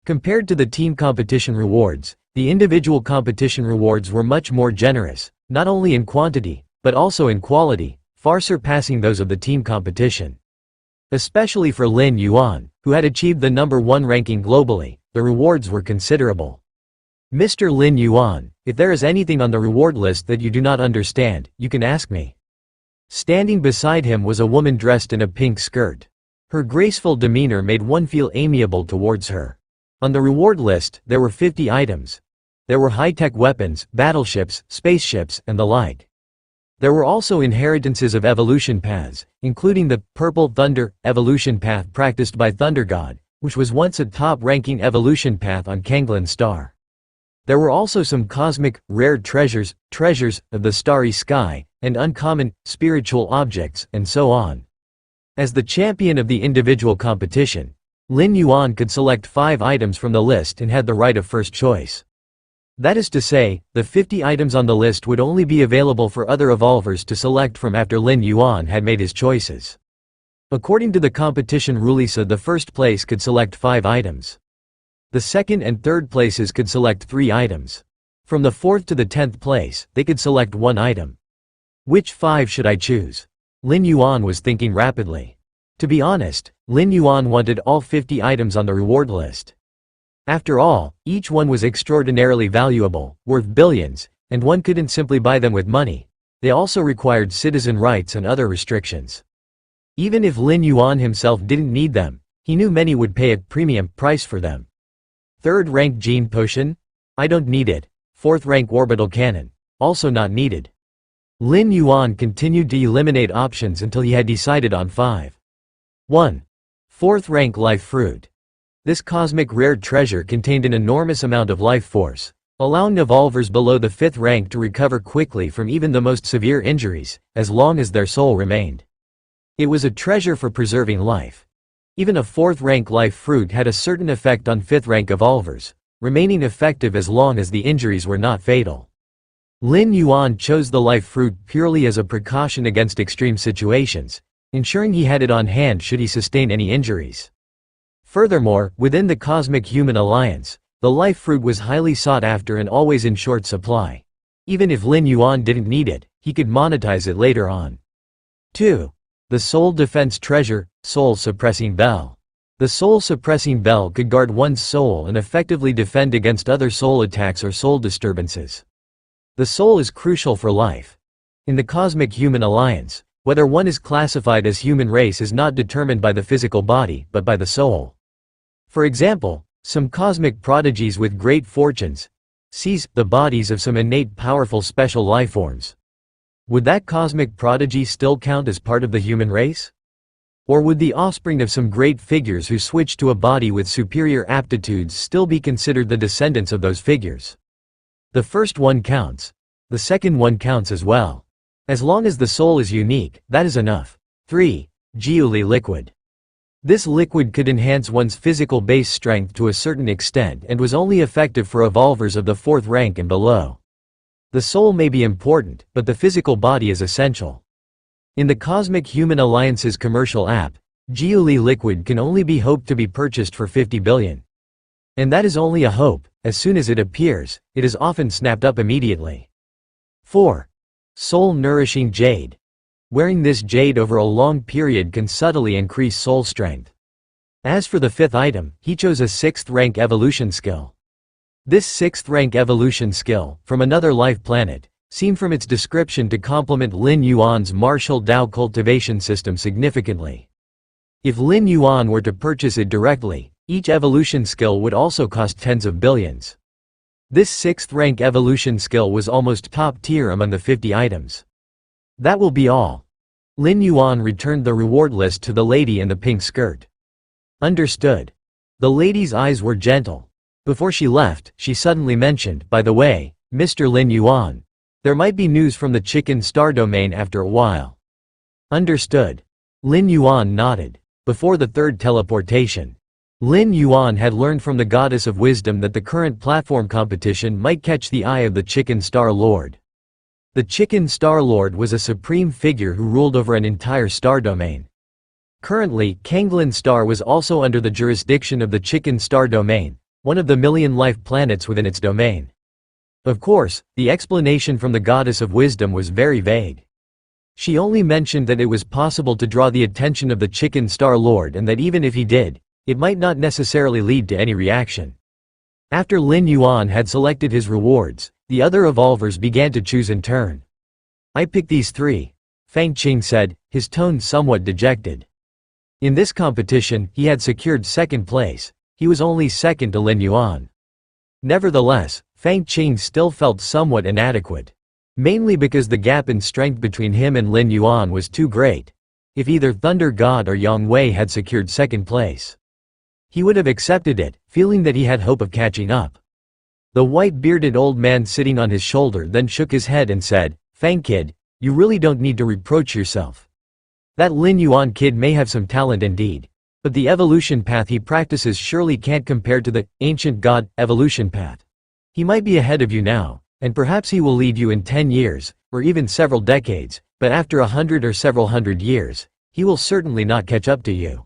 Compared to the team competition rewards, the individual competition rewards were much more generous, not only in quantity, but also in quality, far surpassing those of the team competition. Especially for Lin Yuan, who had achieved the #1 ranking globally, the rewards were considerable. Mr. Lin Yuan, if there is anything on the reward list that you do not understand, you can ask me. Standing beside him was a woman dressed in a pink skirt. Her graceful demeanor made one feel amiable towards her. On the reward list, there were 50 items. There were high-tech weapons, battleships, spaceships, and the like. There were also inheritances of evolution paths, including the Purple Thunder evolution path practiced by Thunder God, which was once a top-ranking evolution path on Kanglan Star. There were also some cosmic, rare treasures of the starry sky, and uncommon, spiritual objects, and so on. As the champion of the individual competition, Lin Yuan could select 5 items from the list and had the right of first choice. That is to say, the 50 items on the list would only be available for other evolvers to select from after Lin Yuan had made his choices. According to the competition rules, the first place could select 5 items. The second and third places could select 3 items. From the 4th to the 10th place, they could select 1 item. Which 5 should I choose? Lin Yuan was thinking rapidly. To be honest, Lin Yuan wanted all 50 items on the reward list. After all, each one was extraordinarily valuable, worth billions, and one couldn't simply buy them with money. They also required citizen rights and other restrictions. Even if Lin Yuan himself didn't need them, he knew many would pay a premium price for them. 3rd rank gene potion? I don't need it. 4th rank orbital cannon? Also not needed. Lin Yuan continued to eliminate options until he had decided on 5. 1. 4th rank life fruit. This cosmic rare treasure contained an enormous amount of life force, allowing evolvers below the 5th rank to recover quickly from even the most severe injuries, as long as their soul remained. It was a treasure for preserving life. Even a 4th rank life fruit had a certain effect on 5th rank evolvers, remaining effective as long as the injuries were not fatal. Lin Yuan chose the life fruit purely as a precaution against extreme situations, ensuring he had it on hand should he sustain any injuries. Furthermore, within the Cosmic Human Alliance, the life fruit was highly sought after and always in short supply. Even if Lin Yuan didn't need it, he could monetize it later on. 2. The Soul Defense Treasure, Soul Suppressing Bell. The Soul Suppressing Bell could guard one's soul and effectively defend against other soul attacks or soul disturbances. The soul is crucial for life. In the Cosmic Human Alliance, whether one is classified as human race is not determined by the physical body, but by the soul. For example, Some cosmic prodigies with great fortunes. Seize the bodies of some innate powerful special lifeforms. Would that cosmic prodigy still count as part of the human race? Or would the offspring of some great figures who switched to a body with superior aptitudes still be considered the descendants of those figures? The first one counts. The second one counts as well. As long as the soul is unique, that is enough. 3. Jiuli liquid. This liquid could enhance one's physical base strength to a certain extent and was only effective for evolvers of the 4th rank and below. The soul may be important, but the physical body is essential. In the Cosmic Human Alliance's commercial app, Jiuli liquid can only be hoped to be purchased for 50 billion. And that is only a hope. As soon as it appears, it is often snapped up immediately. 4. Soul-nourishing jade. Wearing this jade over a long period can subtly increase soul strength. As for the 5th item, he chose a 6th rank evolution skill. This 6th rank evolution skill, from another life planet, seemed from its description to complement Lin Yuan's martial Dao cultivation system significantly. If Lin Yuan were to purchase it directly, each evolution skill would also cost tens of billions. This 6th rank evolution skill was almost top tier among the 50 items. That will be all. Lin Yuan returned the reward list to the lady in the pink skirt. Understood. The lady's eyes were gentle. Before she left, she suddenly mentioned, by the way, Mr. Lin Yuan, there might be news from the Chicken Star domain after a while. Understood. Lin Yuan nodded. Before the 3rd teleportation, Lin Yuan had learned from the Goddess of Wisdom that the current platform competition might catch the eye of the Chicken Star Lord. The Chicken Star Lord was a supreme figure who ruled over an entire star domain. Currently, Kanglin Star was also under the jurisdiction of the Chicken Star domain, one of the million life planets within its domain. Of course, the explanation from the Goddess of Wisdom was very vague. She only mentioned that it was possible to draw the attention of the Chicken Star Lord and that even if he did, it might not necessarily lead to any reaction. After Lin Yuan had selected his rewards, the other evolvers began to choose in turn. I pick these 3, Fang Qing said, his tone somewhat dejected. In this competition, he had secured 2nd place. He was only second to Lin Yuan. Nevertheless, Fang Qing still felt somewhat inadequate. Mainly because the gap in strength between him and Lin Yuan was too great. If either Thunder God or Yang Wei had secured 2nd place, he would have accepted it, feeling that he had hope of catching up. The white-bearded old man sitting on his shoulder then shook his head and said, Fang kid, you really don't need to reproach yourself. That Lin Yuan kid may have some talent indeed, but the evolution path he practices surely can't compare to the ancient god evolution path. He might be ahead of you now, and perhaps he will lead you in 10 years, or even several decades, but after 100 or several hundred years, he will certainly not catch up to you.